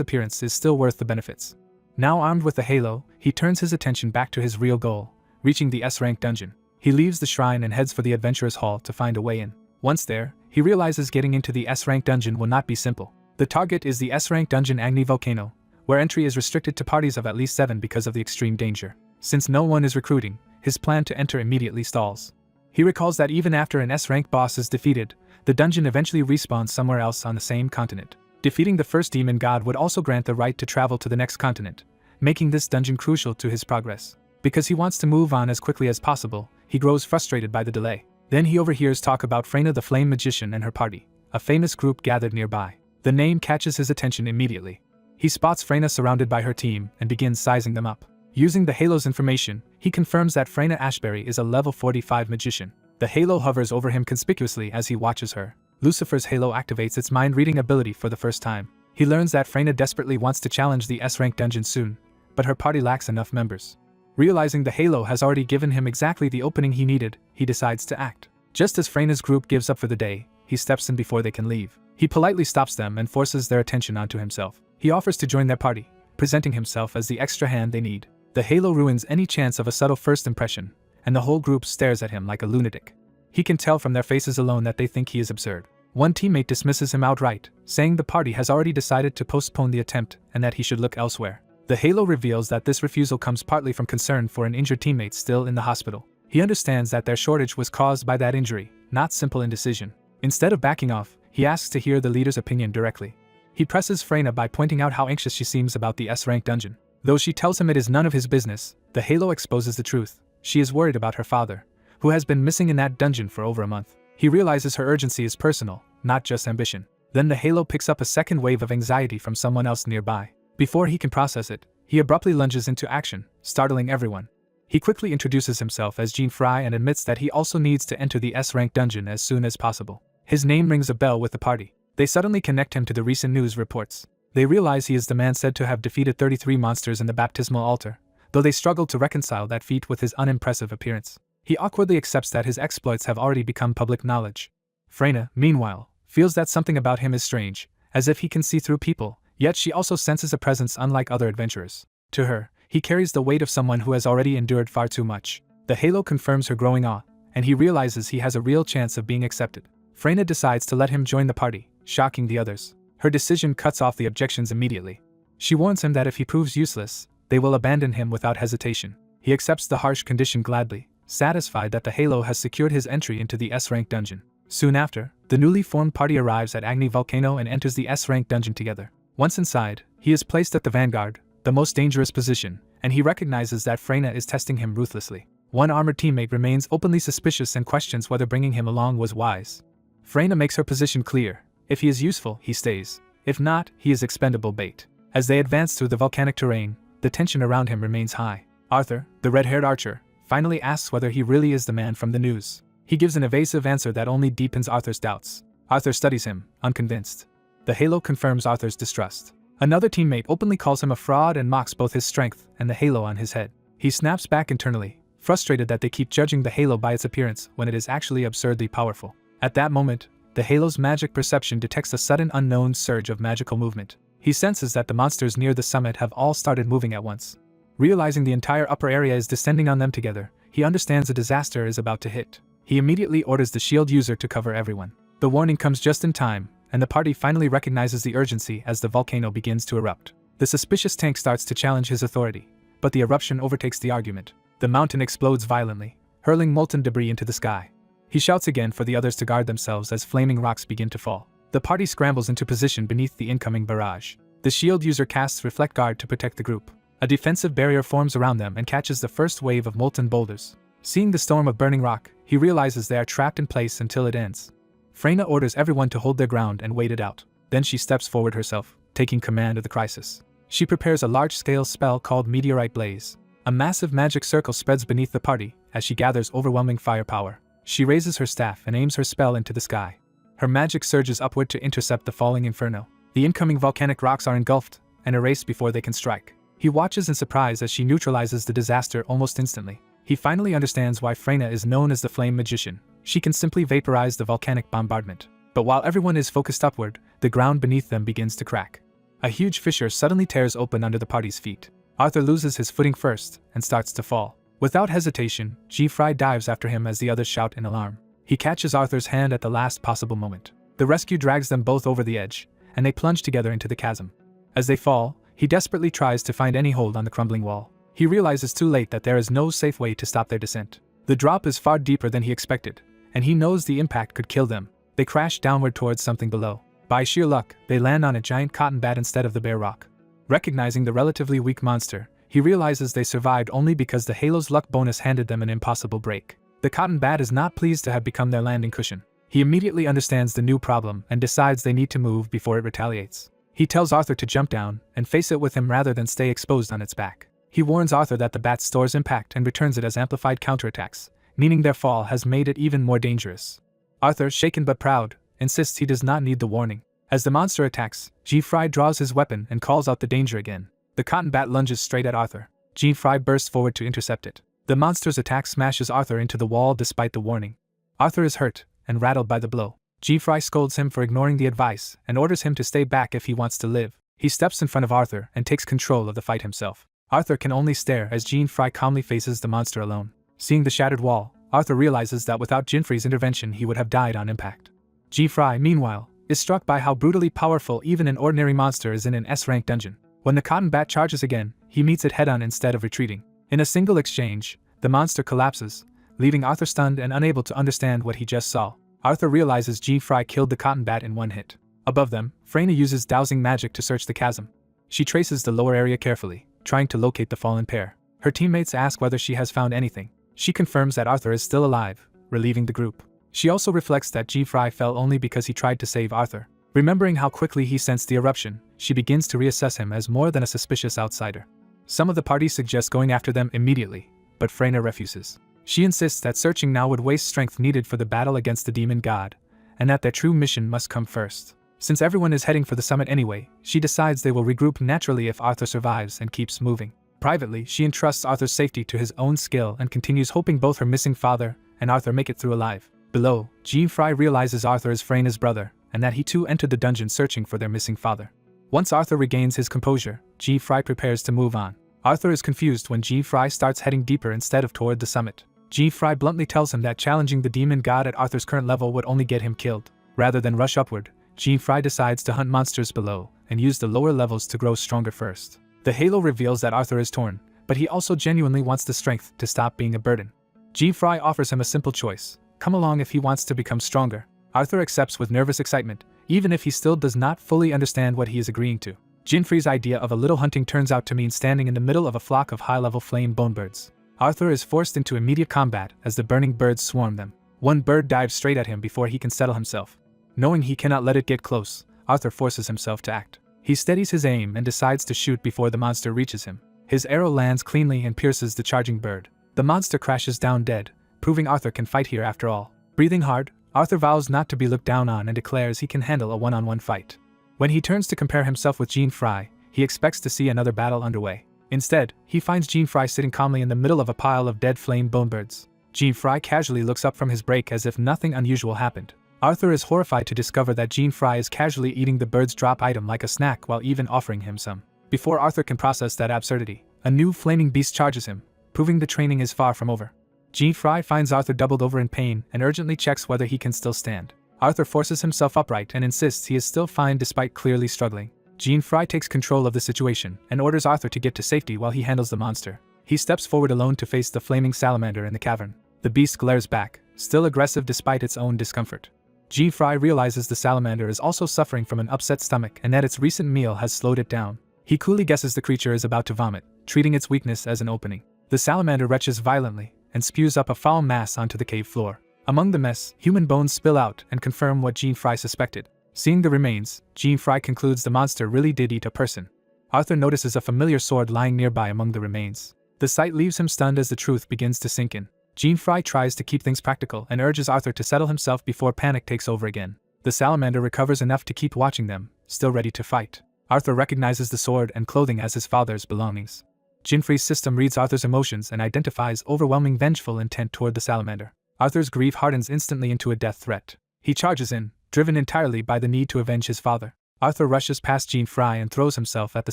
appearance is still worth the benefits. Now armed with the halo, he turns his attention back to his real goal, reaching the S-rank dungeon. He leaves the shrine and heads for the adventurer's hall to find a way in. Once there, he realizes getting into the S-rank dungeon will not be simple. The target is the S-rank dungeon Agni Volcano, where entry is restricted to parties of at least 7 because of the extreme danger. Since no one is recruiting, his plan to enter immediately stalls. He recalls that even after an S-rank boss is defeated, the dungeon eventually respawns somewhere else on the same continent. Defeating the first demon god would also grant the right to travel to the next continent, making this dungeon crucial to his progress. Because he wants to move on as quickly as possible, he grows frustrated by the delay. Then he overhears talk about Freyna the Flame Magician and her party, a famous group gathered nearby. The name catches his attention immediately. He spots Freyna surrounded by her team and begins sizing them up. Using the Halo's information, he confirms that Freyna Ashbury is a level 45 magician. The Halo hovers over him conspicuously as he watches her. Lucifer's Halo activates its mind-reading ability for the first time. He learns that Freyna desperately wants to challenge the S-rank dungeon soon, but her party lacks enough members. Realizing the Halo has already given him exactly the opening he needed, he decides to act. Just as Freyna's group gives up for the day, he steps in before they can leave. He politely stops them and forces their attention onto himself. He offers to join their party, presenting himself as the extra hand they need. The halo ruins any chance of a subtle first impression, and the whole group stares at him like a lunatic. He can tell from their faces alone that they think he is absurd. One teammate dismisses him outright, saying the party has already decided to postpone the attempt and that he should look elsewhere. The halo reveals that this refusal comes partly from concern for an injured teammate still in the hospital. He understands that their shortage was caused by that injury, not simple indecision. Instead of backing off, he asks to hear the leader's opinion directly. He presses Freyna by pointing out how anxious she seems about the S-rank dungeon. Though she tells him it is none of his business, the halo exposes the truth. She is worried about her father, who has been missing in that dungeon for over a month. He realizes her urgency is personal, not just ambition. Then the halo picks up a second wave of anxiety from someone else nearby. Before he can process it, he abruptly lunges into action, startling everyone. He quickly introduces himself as Jean Fry and admits that he also needs to enter the S-rank dungeon as soon as possible. His name rings a bell with the party. They suddenly connect him to the recent news reports. They realize he is the man said to have defeated 33 monsters in the baptismal altar, though they struggle to reconcile that feat with his unimpressive appearance. He awkwardly accepts that his exploits have already become public knowledge. Freyna, meanwhile, feels that something about him is strange, as if he can see through people, yet she also senses a presence unlike other adventurers. To her, he carries the weight of someone who has already endured far too much. The halo confirms her growing awe, and he realizes he has a real chance of being accepted. Freyna decides to let him join the party, shocking the others. Her decision cuts off the objections immediately. She warns him that if he proves useless, they will abandon him without hesitation. He accepts the harsh condition gladly, satisfied that the halo has secured his entry into the S-rank dungeon. Soon after, the newly formed party arrives at Agni Volcano and enters the S-rank dungeon together. Once inside, he is placed at the vanguard, the most dangerous position, and he recognizes that Freyna is testing him ruthlessly. One armored teammate remains openly suspicious and questions whether bringing him along was wise. Freyna makes her position clear. If he is useful, he stays. If not, he is expendable bait. As they advance through the volcanic terrain, the tension around him remains high. Arthur, the red-haired archer, finally asks whether he really is the man from the news. He gives an evasive answer that only deepens Arthur's doubts. Arthur studies him, unconvinced. The halo confirms Arthur's distrust. Another teammate openly calls him a fraud and mocks both his strength and the halo on his head. He snaps back internally, frustrated that they keep judging the halo by its appearance when it is actually absurdly powerful. At that moment, the halo's magic perception detects a sudden unknown surge of magical movement. He senses that the monsters near the summit have all started moving at once. Realizing the entire upper area is descending on them together, he understands a disaster is about to hit. He immediately orders the shield user to cover everyone. The warning comes just in time, and the party finally recognizes the urgency as the volcano begins to erupt. The suspicious tank starts to challenge his authority, but the eruption overtakes the argument. The mountain explodes violently, hurling molten debris into the sky. He shouts again for the others to guard themselves as flaming rocks begin to fall. The party scrambles into position beneath the incoming barrage. The shield user casts Reflect Guard to protect the group. A defensive barrier forms around them and catches the first wave of molten boulders. Seeing the storm of burning rock, he realizes they are trapped in place until it ends. Freyna orders everyone to hold their ground and wait it out. Then she steps forward herself, taking command of the crisis. She prepares a large-scale spell called Meteorite Blaze. A massive magic circle spreads beneath the party as she gathers overwhelming firepower. She raises her staff and aims her spell into the sky. Her magic surges upward to intercept the falling inferno. The incoming volcanic rocks are engulfed and erased before they can strike. He watches in surprise as she neutralizes the disaster almost instantly. He finally understands why Freyna is known as the Flame Magician. She can simply vaporize the volcanic bombardment. But while everyone is focused upward, the ground beneath them begins to crack. A huge fissure suddenly tears open under the party's feet. Arthur loses his footing first and starts to fall. Without hesitation, G-Fry dives after him as the others shout in alarm. He catches Arthur's hand at the last possible moment. The rescue drags them both over the edge, and they plunge together into the chasm. As they fall, he desperately tries to find any hold on the crumbling wall. He realizes too late that there is no safe way to stop their descent. The drop is far deeper than he expected, and he knows the impact could kill them. They crash downward towards something below. By sheer luck, they land on a giant cotton bat instead of the bare rock. Recognizing the relatively weak monster, he realizes they survived only because the Halo's luck bonus handed them an impossible break. The cotton bat is not pleased to have become their landing cushion. He immediately understands the new problem and decides they need to move before it retaliates. He tells Arthur to jump down and face it with him rather than stay exposed on its back. He warns Arthur that the bat stores impact and returns it as amplified counterattacks, meaning their fall has made it even more dangerous. Arthur, shaken but proud, insists he does not need the warning. As the monster attacks, G-Fry draws his weapon and calls out the danger again. The cotton bat lunges straight at Arthur. G-Fry bursts forward to intercept it. The monster's attack smashes Arthur into the wall despite the warning. Arthur is hurt and rattled by the blow. G-Fry scolds him for ignoring the advice and orders him to stay back if he wants to live. He steps in front of Arthur and takes control of the fight himself. Arthur can only stare as Jean-Fry calmly faces the monster alone. Seeing the shattered wall, Arthur realizes that without Jean-Fry's intervention he would have died on impact. Jean-Fry, meanwhile, is struck by how brutally powerful even an ordinary monster is in an S-rank dungeon. When the cotton bat charges again, he meets it head-on instead of retreating. In a single exchange, the monster collapses, leaving Arthur stunned and unable to understand what he just saw. Arthur realizes Jean-Fry killed the cotton bat in one hit. Above them, Freyna uses dowsing magic to search the chasm. She traces the lower area carefully, trying to locate the fallen pair. Her teammates ask whether she has found anything. She confirms that Arthur is still alive, relieving the group. She also reflects that Jean-Fry fell only because he tried to save Arthur. Remembering how quickly he sensed the eruption, she begins to reassess him as more than a suspicious outsider. Some of the party suggest going after them immediately, but Freyna refuses. She insists that searching now would waste strength needed for the battle against the demon god, and that their true mission must come first. Since everyone is heading for the summit anyway, she decides they will regroup naturally if Arthur survives and keeps moving. Privately, she entrusts Arthur's safety to his own skill and continues hoping both her missing father and Arthur make it through alive. Below, Jean-Fry realizes Arthur is Freyna's brother, and that he too entered the dungeon searching for their missing father. Once Arthur regains his composure, Jean-Fry prepares to move on. Arthur is confused when Jean-Fry starts heading deeper instead of toward the summit. Jean-Fry bluntly tells him that challenging the demon god at Arthur's current level would only get him killed. Rather than rush upward, Jean-Fry decides to hunt monsters below and use the lower levels to grow stronger first. The halo reveals that Arthur is torn, but he also genuinely wants the strength to stop being a burden. Jean-Fry offers him a simple choice: come along if he wants to become stronger. Arthur accepts with nervous excitement, even if he still does not fully understand what he is agreeing to. Jean-Fry's idea of a little hunting turns out to mean standing in the middle of a flock of high-level flame bonebirds. Arthur is forced into immediate combat as the burning birds swarm them. One bird dives straight at him before he can settle himself. Knowing he cannot let it get close, Arthur forces himself to act. He steadies his aim and decides to shoot before the monster reaches him. His arrow lands cleanly and pierces the charging bird. The monster crashes down dead, proving Arthur can fight here after all. Breathing hard, Arthur vows not to be looked down on and declares he can handle a one-on-one fight. When he turns to compare himself with Jean-Fry, he expects to see another battle underway. Instead, he finds Jean-Fry sitting calmly in the middle of a pile of dead flame bonebirds. Jean-Fry casually looks up from his break as if nothing unusual happened. Arthur is horrified to discover that Jean-Fry is casually eating the bird's drop item like a snack while even offering him some. Before Arthur can process that absurdity, a new flaming beast charges him, proving the training is far from over. Jean-Fry finds Arthur doubled over in pain and urgently checks whether he can still stand. Arthur forces himself upright and insists he is still fine despite clearly struggling. Jean-Fry takes control of the situation and orders Arthur to get to safety while he handles the monster. He steps forward alone to face the flaming salamander in the cavern. The beast glares back, still aggressive despite its own discomfort. Jean-Fry realizes the salamander is also suffering from an upset stomach and that its recent meal has slowed it down. He coolly guesses the creature is about to vomit, treating its weakness as an opening. The salamander retches violently and spews up a foul mass onto the cave floor. Among the mess, human bones spill out and confirm what Jean-Fry suspected. Seeing the remains, Jean-Fry concludes the monster really did eat a person. Arthur notices a familiar sword lying nearby among the remains. The sight leaves him stunned as the truth begins to sink in. Jean-Fry tries to keep things practical and urges Arthur to settle himself before panic takes over again. The salamander recovers enough to keep watching them, still ready to fight. Arthur recognizes the sword and clothing as his father's belongings. Jean-Fry's system reads Arthur's emotions and identifies overwhelming vengeful intent toward the salamander. Arthur's grief hardens instantly into a death threat. He charges in, driven entirely by the need to avenge his father. Arthur rushes past Jean-Fry and throws himself at the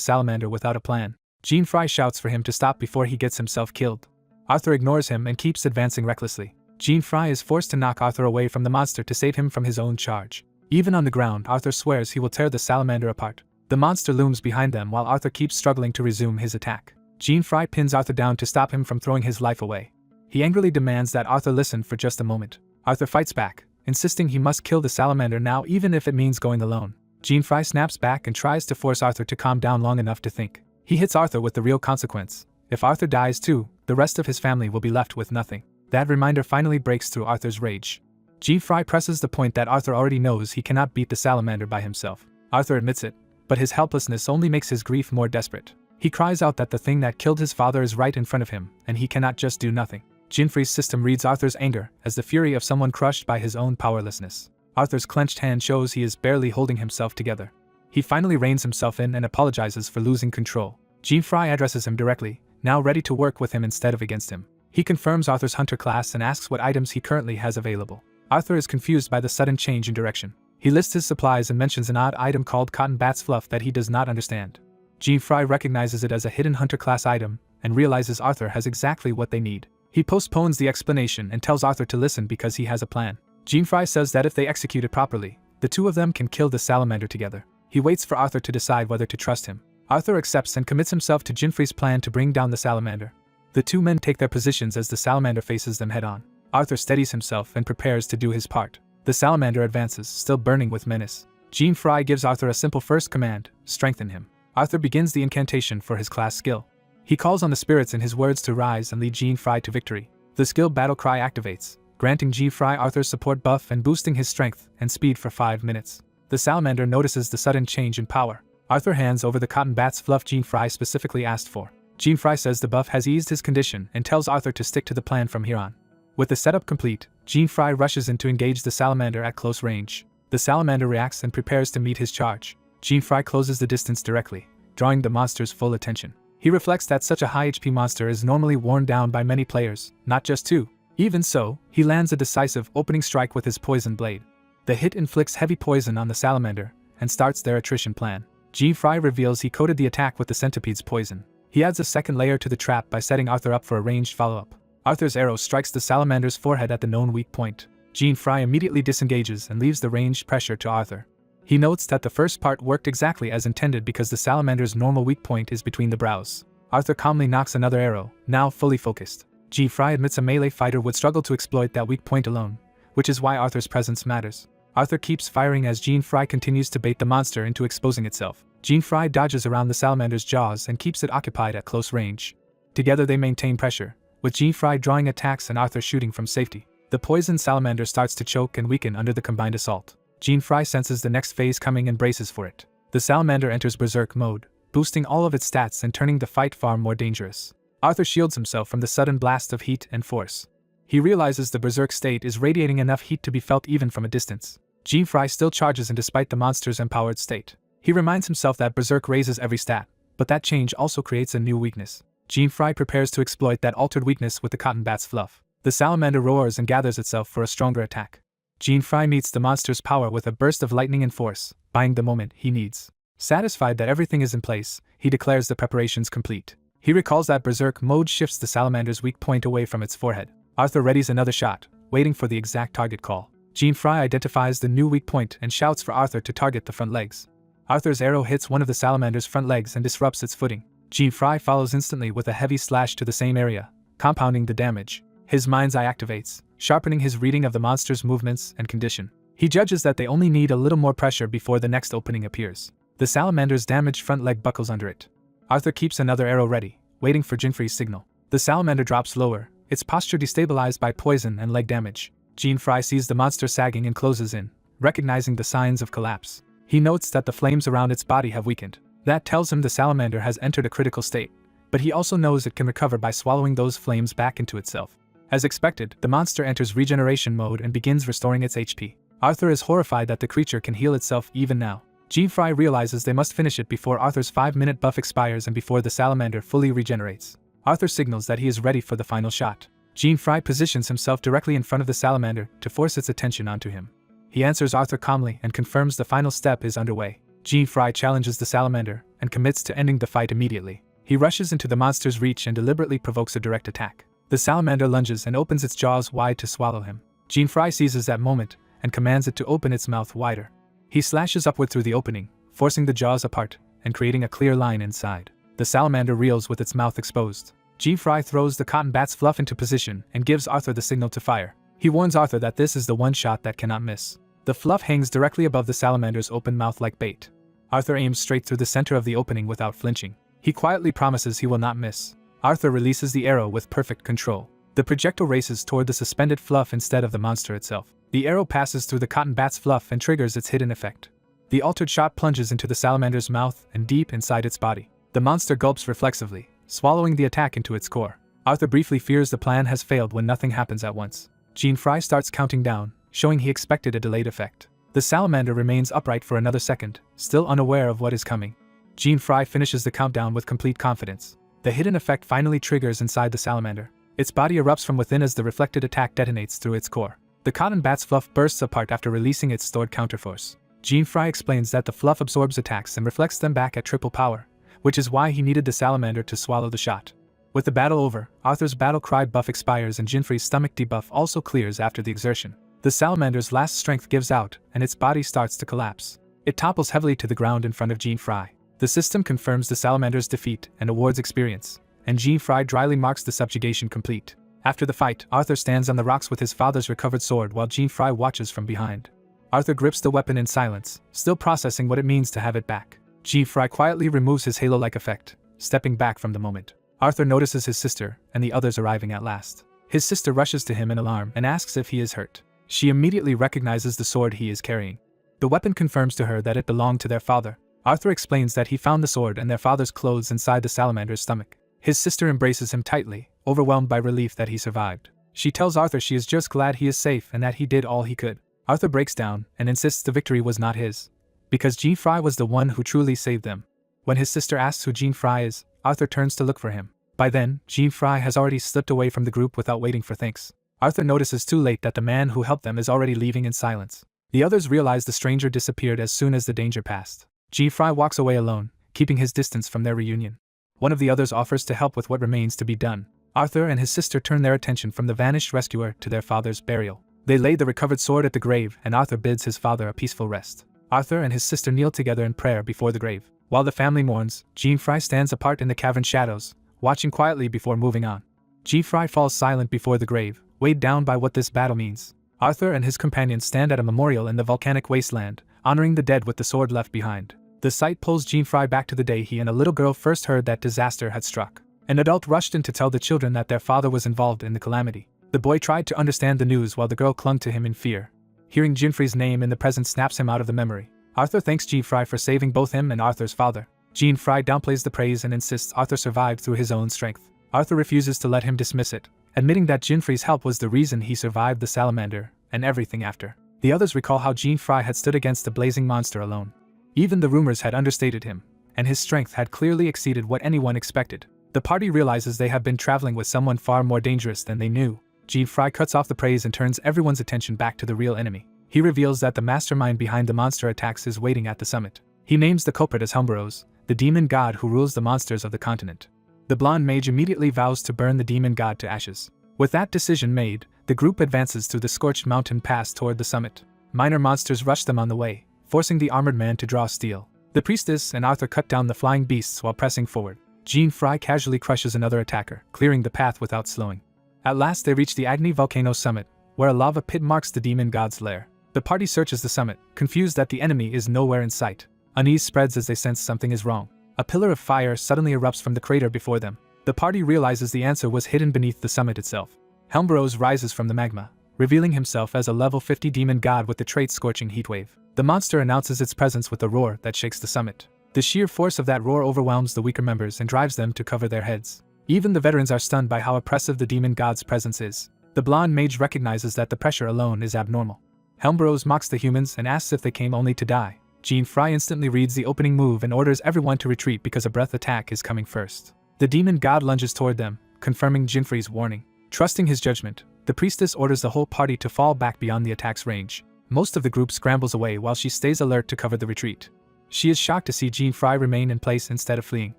salamander without a plan. Jean-Fry shouts for him to stop before he gets himself killed. Arthur ignores him and keeps advancing recklessly. Jean-Fry is forced to knock Arthur away from the monster to save him from his own charge. Even on the ground, Arthur swears he will tear the salamander apart. The monster looms behind them while Arthur keeps struggling to resume his attack. Jean-Fry pins Arthur down to stop him from throwing his life away. He angrily demands that Arthur listen for just a moment. Arthur fights back, insisting he must kill the salamander now even if it means going alone. Jean-Fry snaps back and tries to force Arthur to calm down long enough to think. He hits Arthur with the real consequence. If Arthur dies too, the rest of his family will be left with nothing. That reminder finally breaks through Arthur's rage. Jean-Fry presses the point that Arthur already knows he cannot beat the salamander by himself. Arthur admits it, but his helplessness only makes his grief more desperate. He cries out that the thing that killed his father is right in front of him, and he cannot just do nothing. Jean-Fry's system reads Arthur's anger as the fury of someone crushed by his own powerlessness. Arthur's clenched hand shows he is barely holding himself together. He finally reins himself in and apologizes for losing control. Jean-Fry addresses him directly, now ready to work with him instead of against him. He confirms Arthur's hunter class and asks what items he currently has available. Arthur is confused by the sudden change in direction. He lists his supplies and mentions an odd item called cotton bat's fluff that he does not understand. Jean-Fry recognizes it as a hidden hunter class item and realizes Arthur has exactly what they need. He postpones the explanation and tells Arthur to listen because he has a plan. Jean-Fry says that if they execute it properly, the two of them can kill the salamander together. He waits for Arthur to decide whether to trust him. Arthur accepts and commits himself to Jean-Fry's plan to bring down the salamander. The two men take their positions as the salamander faces them head-on. Arthur steadies himself and prepares to do his part. The salamander advances, still burning with menace. Jean-Fry gives Arthur a simple first command: strengthen him. Arthur begins the incantation for his class skill. He calls on the spirits in his words to rise and lead Jean-Fry to victory. The skill battle cry activates, granting Jean-Fry Arthur's support buff and boosting his strength and speed for 5 minutes. The salamander notices the sudden change in power. Arthur hands over the cotton bat's fluff Jean-Fry specifically asked for. Jean-Fry says the buff has eased his condition and tells Arthur to stick to the plan from here on. With the setup complete, Jean-Fry rushes in to engage the salamander at close range. The salamander reacts and prepares to meet his charge. Jean-Fry closes the distance directly, drawing the monster's full attention. He reflects that such a high HP monster is normally worn down by many players, not just 2. Even so, he lands a decisive opening strike with his poison blade. The hit inflicts heavy poison on the salamander and starts their attrition plan. Jean-Fry reveals he coded the attack with the centipede's poison. He adds a second layer to the trap by setting Arthur up for a ranged follow-up. Arthur's arrow strikes the salamander's forehead at the known weak point. Jean-Fry immediately disengages and leaves the ranged pressure to Arthur. He notes that the first part worked exactly as intended because the salamander's normal weak point is between the brows. Arthur calmly knocks another arrow, now fully focused. Jean-Fry admits a melee fighter would struggle to exploit that weak point alone, which is why Arthur's presence matters. Arthur keeps firing as Jean-Fry continues to bait the monster into exposing itself. Jean-Fry dodges around the salamander's jaws and keeps it occupied at close range. Together they maintain pressure, with Jean-Fry drawing attacks and Arthur shooting from safety. The poisoned salamander starts to choke and weaken under the combined assault. Jean-Fry senses the next phase coming and braces for it. The salamander enters berserk mode, boosting all of its stats and turning the fight far more dangerous. Arthur shields himself from the sudden blast of heat and force. He realizes the berserk state is radiating enough heat to be felt even from a distance. Jean-Fry still charges in despite the monster's empowered state. He reminds himself that berserk raises every stat, but that change also creates a new weakness. Jean-Fry prepares to exploit that altered weakness with the cotton bat's fluff. The salamander roars and gathers itself for a stronger attack. Jean-Fry meets the monster's power with a burst of lightning and force, buying the moment he needs. Satisfied that everything is in place, he declares the preparations complete. He recalls that berserk mode shifts the salamander's weak point away from its forehead. Arthur readies another shot, waiting for the exact target call. Jean-Fry identifies the new weak point and shouts for Arthur to target the front legs. Arthur's arrow hits one of the salamander's front legs and disrupts its footing. Jean-Fry follows instantly with a heavy slash to the same area, compounding the damage. His mind's eye activates, sharpening his reading of the monster's movements and condition. He judges that they only need a little more pressure before the next opening appears. The salamander's damaged front leg buckles under it. Arthur keeps another arrow ready, waiting for Jean-Fry's signal. The salamander drops lower, its posture destabilized by poison and leg damage. Jean-Fry sees the monster sagging and closes in, recognizing the signs of collapse. He notes that the flames around its body have weakened. That tells him the salamander has entered a critical state, but he also knows it can recover by swallowing those flames back into itself. As expected, the monster enters regeneration mode and begins restoring its HP. Arthur is horrified that the creature can heal itself even now. Jean-Fry realizes they must finish it before Arthur's 5-minute buff expires and before the salamander fully regenerates. Arthur signals that he is ready for the final shot. Jean-Fry positions himself directly in front of the salamander to force its attention onto him. He answers Arthur calmly and confirms the final step is underway. Jean-Fry challenges the salamander and commits to ending the fight immediately. He rushes into the monster's reach and deliberately provokes a direct attack. The salamander lunges and opens its jaws wide to swallow him. Jean-Fry seizes that moment and commands it to open its mouth wider. He slashes upward through the opening, forcing the jaws apart and creating a clear line inside. The salamander reels with its mouth exposed. Jean-Fry throws the cotton bat's fluff into position and gives Arthur the signal to fire. He warns Arthur that this is the one shot that cannot miss. The fluff hangs directly above the salamander's open mouth like bait. Arthur aims straight through the center of the opening without flinching. He quietly promises he will not miss. Arthur releases the arrow with perfect control. The projectile races toward the suspended fluff instead of the monster itself. The arrow passes through the cotton bat's fluff and triggers its hidden effect. The altered shot plunges into the salamander's mouth and deep inside its body. The monster gulps reflexively, swallowing the attack into its core. Arthur briefly fears the plan has failed when nothing happens at once. Jean-Fry starts counting down, showing he expected a delayed effect. The salamander remains upright for another second, still unaware of what is coming. Jean-Fry finishes the countdown with complete confidence. The hidden effect finally triggers inside the salamander. Its body erupts from within as the reflected attack detonates through its core. The cotton bat's fluff bursts apart after releasing its stored counterforce. Jean-Fry explains that the fluff absorbs attacks and reflects them back at triple power, which is why he needed the salamander to swallow the shot. With the battle over, Arthur's battle cry buff expires and Jean-Fry's stomach debuff also clears after the exertion. The salamander's last strength gives out, and its body starts to collapse. It topples heavily to the ground in front of Jean-Fry. The system confirms the salamander's defeat and awards experience, and Jean-Fry dryly marks the subjugation complete. After the fight, Arthur stands on the rocks with his father's recovered sword while Jean-Fry watches from behind. Arthur grips the weapon in silence, still processing what it means to have it back. Jean-Fry quietly removes his halo-like effect, stepping back from the moment. Arthur notices his sister and the others arriving at last. His sister rushes to him in alarm and asks if he is hurt. She immediately recognizes the sword he is carrying. The weapon confirms to her that it belonged to their father. Arthur explains that he found the sword and their father's clothes inside the salamander's stomach. His sister embraces him tightly, overwhelmed by relief that he survived. She tells Arthur she is just glad he is safe and that he did all he could. Arthur breaks down and insists the victory was not his, because Jean-Fry was the one who truly saved them. When his sister asks who Jean-Fry is, Arthur turns to look for him. By then, Jean-Fry has already slipped away from the group without waiting for thanks. Arthur notices too late that the man who helped them is already leaving in silence. The others realize the stranger disappeared as soon as the danger passed. Jean-Fry walks away alone, keeping his distance from their reunion. One of the others offers to help with what remains to be done. Arthur and his sister turn their attention from the vanished rescuer to their father's burial. They lay the recovered sword at the grave and Arthur bids his father a peaceful rest. Arthur and his sister kneel together in prayer before the grave. While the family mourns, Jean-Fry stands apart in the cavern shadows, watching quietly before moving on. Jean-Fry falls silent before the grave, weighed down by what this battle means. Arthur and his companions stand at a memorial in the volcanic wasteland, honoring the dead with the sword left behind. The sight pulls Jean-Fry back to the day he and a little girl first heard that disaster had struck. An adult rushed in to tell the children that their father was involved in the calamity. The boy tried to understand the news while the girl clung to him in fear. Hearing Jean-Fry's name in the present snaps him out of the memory. Arthur thanks Jean-Fry for saving both him and Arthur's father. Jean-Fry downplays the praise and insists Arthur survived through his own strength. Arthur refuses to let him dismiss it, admitting that Jean-Fry's help was the reason he survived the salamander, and everything after. The others recall how Jean-Fry had stood against the blazing monster alone. Even the rumors had understated him, and his strength had clearly exceeded what anyone expected. The party realizes they have been traveling with someone far more dangerous than they knew. Jean-Fry cuts off the praise and turns everyone's attention back to the real enemy. He reveals that the mastermind behind the monster attacks is waiting at the summit. He names the culprit as Helmboros, the demon god who rules the monsters of the continent. The blonde mage immediately vows to burn the demon god to ashes. With that decision made, the group advances through the scorched mountain pass toward the summit. Minor monsters rush them on the way, forcing the armored man to draw steel. The priestess and Arthur cut down the flying beasts while pressing forward. Jean-Fry casually crushes another attacker, clearing the path without slowing. At last they reach the Agni volcano summit, where a lava pit marks the demon god's lair. The party searches the summit, confused that the enemy is nowhere in sight. Unease spreads as they sense something is wrong. A pillar of fire suddenly erupts from the crater before them. The party realizes the answer was hidden beneath the summit itself. Helmboros rises from the magma, revealing himself as a level 50 demon god with the trait Scorching Heatwave. The monster announces its presence with a roar that shakes the summit. The sheer force of that roar overwhelms the weaker members and drives them to cover their heads. Even the veterans are stunned by how oppressive the demon god's presence is. The blonde mage recognizes that the pressure alone is abnormal. Helmboros mocks the humans and asks if they came only to die. Jean-Fry instantly reads the opening move and orders everyone to retreat because a breath attack is coming first. The demon god lunges toward them, confirming Jean-Fry's warning. Trusting his judgment, the priestess orders the whole party to fall back beyond the attack's range. Most of the group scrambles away while she stays alert to cover the retreat. She is shocked to see Jean-Fry remain in place instead of fleeing.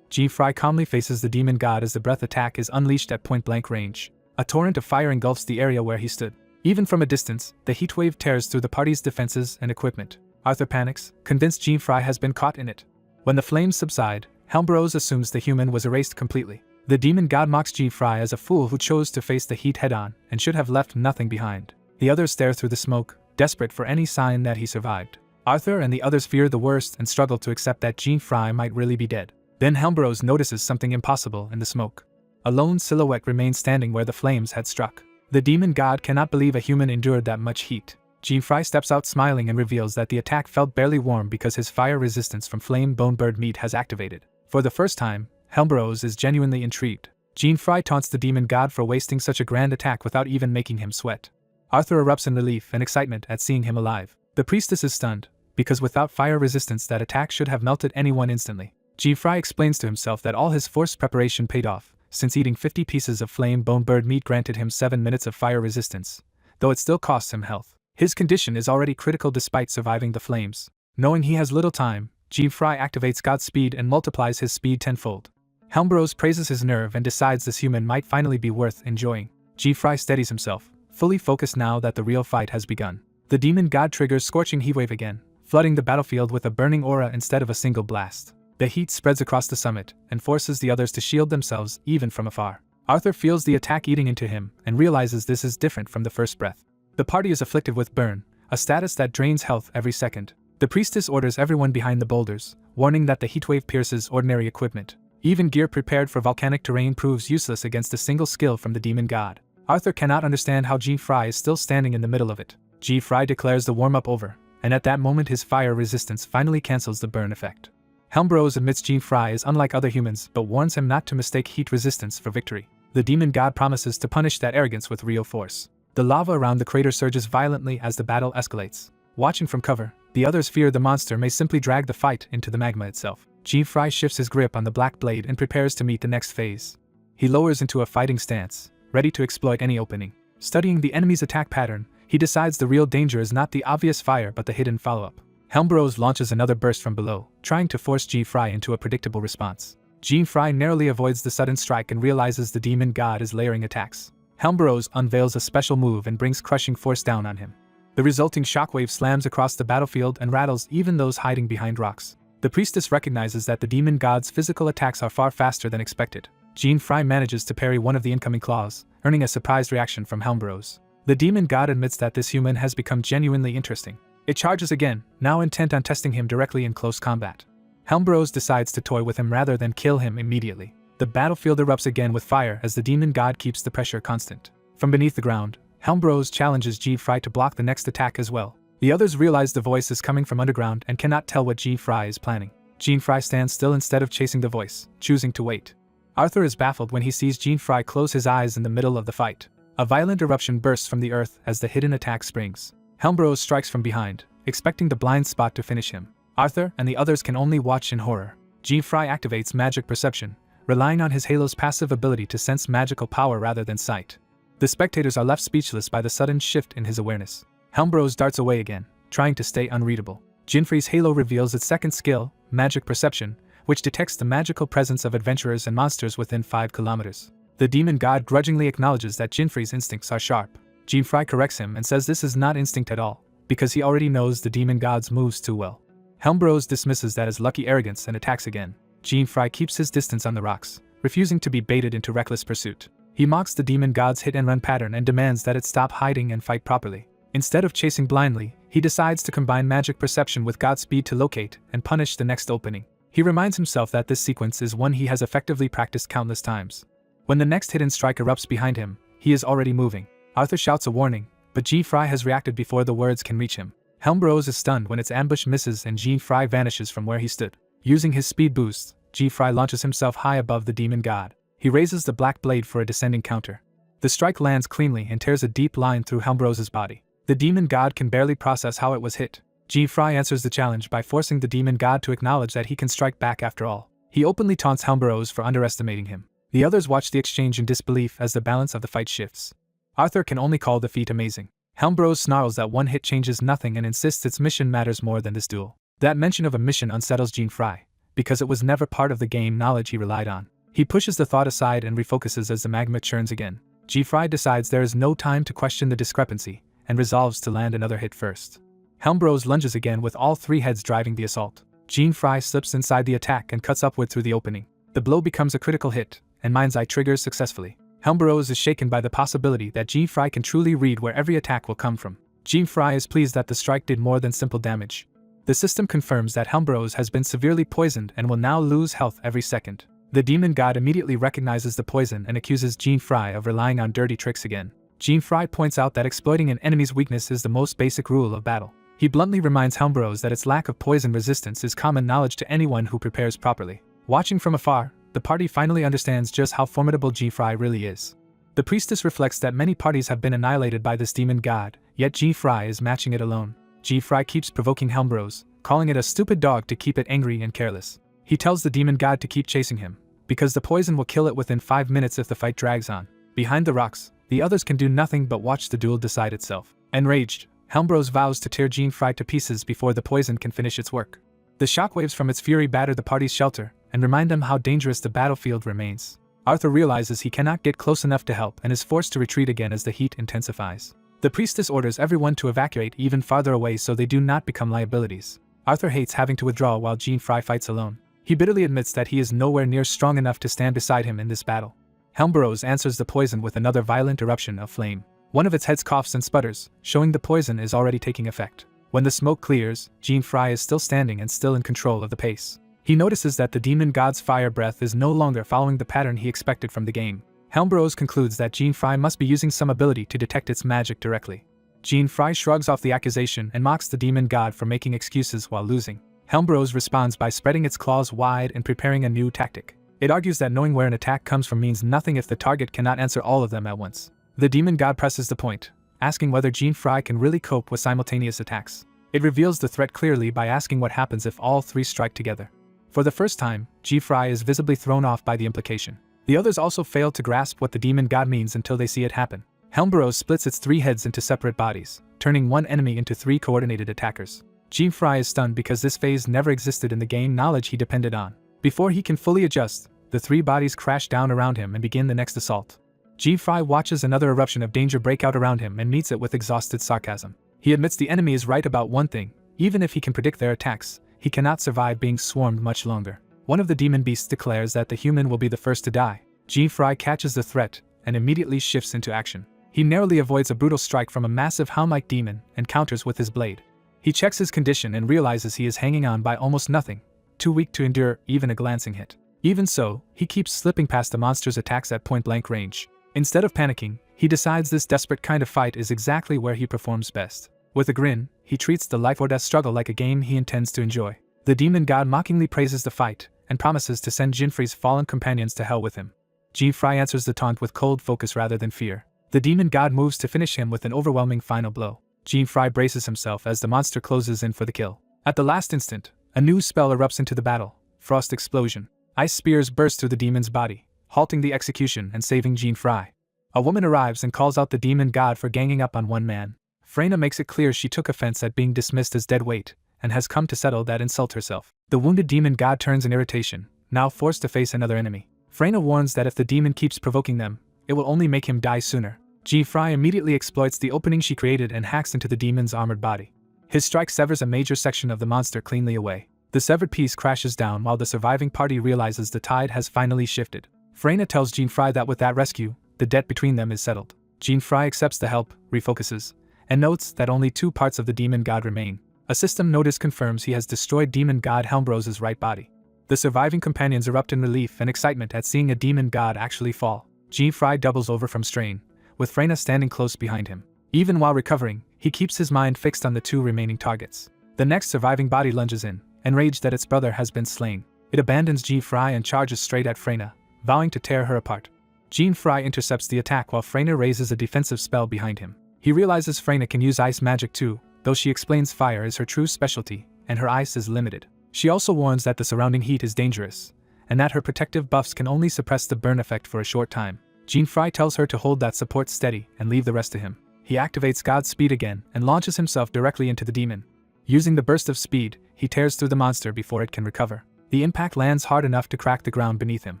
Jean-Fry calmly faces the demon god as the breath attack is unleashed at point-blank range. A torrent of fire engulfs the area where he stood. Even from a distance, the heatwave tears through the party's defenses and equipment. Arthur panics, convinced Jean-Fry has been caught in it. When the flames subside, Helmboros assumes the human was erased completely. The demon god mocks Jean-Fry as a fool who chose to face the heat head-on and should have left nothing behind. The others stare through the smoke, desperate for any sign that he survived. Arthur and the others fear the worst and struggle to accept that Jean-Fry might really be dead. Then Helmboros notices something impossible in the smoke. A lone silhouette remains standing where the flames had struck. The demon god cannot believe a human endured that much heat. Jean-Fry steps out smiling and reveals that the attack felt barely warm because his fire resistance from flame bone bird meat has activated. For the first time, Helmboros is genuinely intrigued. Jean-Fry taunts the demon god for wasting such a grand attack without even making him sweat. Arthur erupts in relief and excitement at seeing him alive. The priestess is stunned, because without fire resistance that attack should have melted anyone instantly. Jean-Fry explains to himself that all his forced preparation paid off, since eating 50 pieces of flame bone bird meat granted him 7 minutes of fire resistance, though it still costs him health. His condition is already critical despite surviving the flames. Knowing he has little time, Jean-Fry activates God's speed and multiplies his speed tenfold. Helmbros praises his nerve and decides this human might finally be worth enjoying. Jean-Fry steadies himself, fully focused now that the real fight has begun. The demon god triggers scorching heatwave again, flooding the battlefield with a burning aura instead of a single blast. The heat spreads across the summit and forces the others to shield themselves even from afar. Arthur feels the attack eating into him and realizes this is different from the first breath. The party is afflicted with burn, a status that drains health every second. The priestess orders everyone behind the boulders, warning that the heatwave pierces ordinary equipment. Even gear prepared for volcanic terrain proves useless against a single skill from the demon god. Arthur cannot understand how Jean-Fry is still standing in the middle of it. Jean-Fry declares the warm-up over, and at that moment his fire resistance finally cancels the burn effect. Helmbros admits Jean-Fry is unlike other humans but warns him not to mistake heat resistance for victory. The demon god promises to punish that arrogance with real force. The lava around the crater surges violently as the battle escalates. Watching from cover, the others fear the monster may simply drag the fight into the magma itself. Jean-Fry shifts his grip on the black blade and prepares to meet the next phase. He lowers into a fighting stance, ready to exploit any opening. Studying the enemy's attack pattern, he decides the real danger is not the obvious fire but the hidden follow-up. Helmbros launches another burst from below, trying to force Jean-Fry into a predictable response. Jean-Fry narrowly avoids the sudden strike and realizes the demon god is layering attacks. Helmbros unveils a special move and brings crushing force down on him. The resulting shockwave slams across the battlefield and rattles even those hiding behind rocks. The priestess recognizes that the demon god's physical attacks are far faster than expected. Jean-Fry manages to parry one of the incoming claws, earning a surprised reaction from Helmbros. The demon god admits that this human has become genuinely interesting. It charges again, now intent on testing him directly in close combat. Helmbros decides to toy with him rather than kill him immediately. The battlefield erupts again with fire as the demon god keeps the pressure constant. From beneath the ground, Helmbros challenges Jean-Fry to block the next attack as well. The others realize the voice is coming from underground and cannot tell what Jean-Fry is planning. Jean-Fry stands still instead of chasing the voice, choosing to wait. Arthur is baffled when he sees Jean-Fry close his eyes in the middle of the fight. A violent eruption bursts from the earth as the hidden attack springs. Helmbros strikes from behind, expecting the blind spot to finish him. Arthur and the others can only watch in horror. Jean-Fry activates magic perception, relying on his Halo's passive ability to sense magical power rather than sight. The spectators are left speechless by the sudden shift in his awareness. Helmbros darts away again, trying to stay unreadable. Jean-Fry's Halo reveals its second skill, magic perception, which detects the magical presence of adventurers and monsters within 5 kilometers. The demon god grudgingly acknowledges that Jean-Fry's instincts are sharp. Jean-Fry corrects him and says this is not instinct at all, because he already knows the demon god's moves too well. Helmbros dismisses that as lucky arrogance and attacks again. Jean-Fry keeps his distance on the rocks, refusing to be baited into reckless pursuit. He mocks the demon god's hit-and-run pattern and demands that it stop hiding and fight properly. Instead of chasing blindly, he decides to combine magic perception with God's speed to locate and punish the next opening. He reminds himself that this sequence is one he has effectively practiced countless times. When the next hidden strike erupts behind him, he is already moving. Arthur shouts a warning, but Jean-Fry has reacted before the words can reach him. Helmbros is stunned when its ambush misses and Jean-Fry vanishes from where he stood. Using his speed boost, Jean-Fry launches himself high above the demon god. He raises the black blade for a descending counter. The strike lands cleanly and tears a deep line through Helmbros' body. The demon god can barely process how it was hit. Jean-Fry answers the challenge by forcing the demon god to acknowledge that he can strike back after all. He openly taunts Helmbros for underestimating him. The others watch the exchange in disbelief as the balance of the fight shifts. Arthur can only call the feat amazing. Helmbros snarls that one hit changes nothing and insists its mission matters more than this duel. That mention of a mission unsettles Jean-Fry, because it was never part of the game knowledge he relied on. He pushes the thought aside and refocuses as the magma churns again. Jean-Fry decides there is no time to question the discrepancy, and resolves to land another hit first. Helmbros lunges again with all 3 heads driving the assault. Jean-Fry slips inside the attack and cuts upward through the opening. The blow becomes a critical hit, and Mind's Eye triggers successfully. Helmbros is shaken by the possibility that Jean-Fry can truly read where every attack will come from. Jean-Fry is pleased that the strike did more than simple damage. The system confirms that Helmbros has been severely poisoned and will now lose health every second. The demon god immediately recognizes the poison and accuses Jean-Fry of relying on dirty tricks again. Jean-Fry points out that exploiting an enemy's weakness is the most basic rule of battle. He bluntly reminds Helmbros that its lack of poison resistance is common knowledge to anyone who prepares properly. Watching from afar, the party finally understands just how formidable Jean-Fry really is. The priestess reflects that many parties have been annihilated by this demon god, yet Jean-Fry is matching it alone. Jean-Fry keeps provoking Helmbros, calling it a stupid dog to keep it angry and careless. He tells the demon god to keep chasing him, because the poison will kill it within 5 minutes if the fight drags on. Behind the rocks, the others can do nothing but watch the duel decide itself. Enraged, Helmbros vows to tear Jean Fry to pieces before the poison can finish its work. The shockwaves from its fury batter the party's shelter and remind them how dangerous the battlefield remains. Arthur realizes he cannot get close enough to help and is forced to retreat again as the heat intensifies. The priestess orders everyone to evacuate even farther away so they do not become liabilities. Arthur hates having to withdraw while Jean Fry fights alone. He bitterly admits that he is nowhere near strong enough to stand beside him in this battle. Helmbros answers the poison with another violent eruption of flame. One of its heads coughs and sputters, showing the poison is already taking effect. When the smoke clears, Jean Fry is still standing and still in control of the pace. He notices that the demon god's fire breath is no longer following the pattern he expected from the game. Helmbros concludes that Jean Fry must be using some ability to detect its magic directly. Jean Fry shrugs off the accusation and mocks the demon god for making excuses while losing. Helmbros responds by spreading its claws wide and preparing a new tactic. It argues that knowing where an attack comes from means nothing if the target cannot answer all of them at once. The demon god presses the point, asking whether Jean Fry can really cope with simultaneous attacks. It reveals the threat clearly by asking what happens if all three strike together. For the first time, Jean Fry is visibly thrown off by the implication. The others also fail to grasp what the demon god means until they see it happen. Helmbros splits its three heads into separate bodies, turning one enemy into three coordinated attackers. Jean Fry is stunned because this phase never existed in the game knowledge he depended on. Before he can fully adjust, the three bodies crash down around him and begin the next assault. Jean Fry watches another eruption of danger break out around him and meets it with exhausted sarcasm. He admits the enemy is right about one thing: even if he can predict their attacks, he cannot survive being swarmed much longer. One of the demon beasts declares that the human will be the first to die. Jean Fry catches the threat and immediately shifts into action. He narrowly avoids a brutal strike from a massive helm-like demon and counters with his blade. He checks his condition and realizes he is hanging on by almost nothing, too weak to endure even a glancing hit. Even so, he keeps slipping past the monster's attacks at point-blank range. Instead of panicking, he decides this desperate kind of fight is exactly where he performs best. With a grin, he treats the life-or-death struggle like a game he intends to enjoy. The demon god mockingly praises the fight and promises to send Jean Fry's fallen companions to hell with him. Jean Fry answers the taunt with cold focus rather than fear. The demon god moves to finish him with an overwhelming final blow. Jean Fry braces himself as the monster closes in for the kill. At the last instant, a new spell erupts into the battle: Frost Explosion. Ice spears burst through the demon's body, halting the execution and saving Jean Fry. A woman arrives and calls out the demon god for ganging up on one man. Freyna makes it clear she took offense at being dismissed as dead weight, and has come to settle that insult herself. The wounded demon god turns in irritation, now forced to face another enemy. Freyna warns that if the demon keeps provoking them, it will only make him die sooner. Jean Fry immediately exploits the opening she created and hacks into the demon's armored body. His strike severs a major section of the monster cleanly away. The severed piece crashes down while the surviving party realizes the tide has finally shifted. Freyna tells Jean Fry that with that rescue, the debt between them is settled. Jean Fry accepts the help, refocuses, and notes that only two parts of the demon god remain. A system notice confirms he has destroyed demon god Helmbros's right body. The surviving companions erupt in relief and excitement at seeing a demon god actually fall. Jean Fry doubles over from strain, with Freyna standing close behind him. Even while recovering, he keeps his mind fixed on the two remaining targets. The next surviving body lunges in, enraged that its brother has been slain. It abandons Jean Fry and charges straight at Freyna, vowing to tear her apart. Jean Fry intercepts the attack while Freyna raises a defensive spell behind him. He realizes Freyna can use ice magic too, though she explains fire is her true specialty, and her ice is limited. She also warns that the surrounding heat is dangerous, and that her protective buffs can only suppress the burn effect for a short time. Jean Fry tells her to hold that support steady and leave the rest to him. He activates God's speed again and launches himself directly into the demon. Using the burst of speed, he tears through the monster before it can recover. The impact lands hard enough to crack the ground beneath him.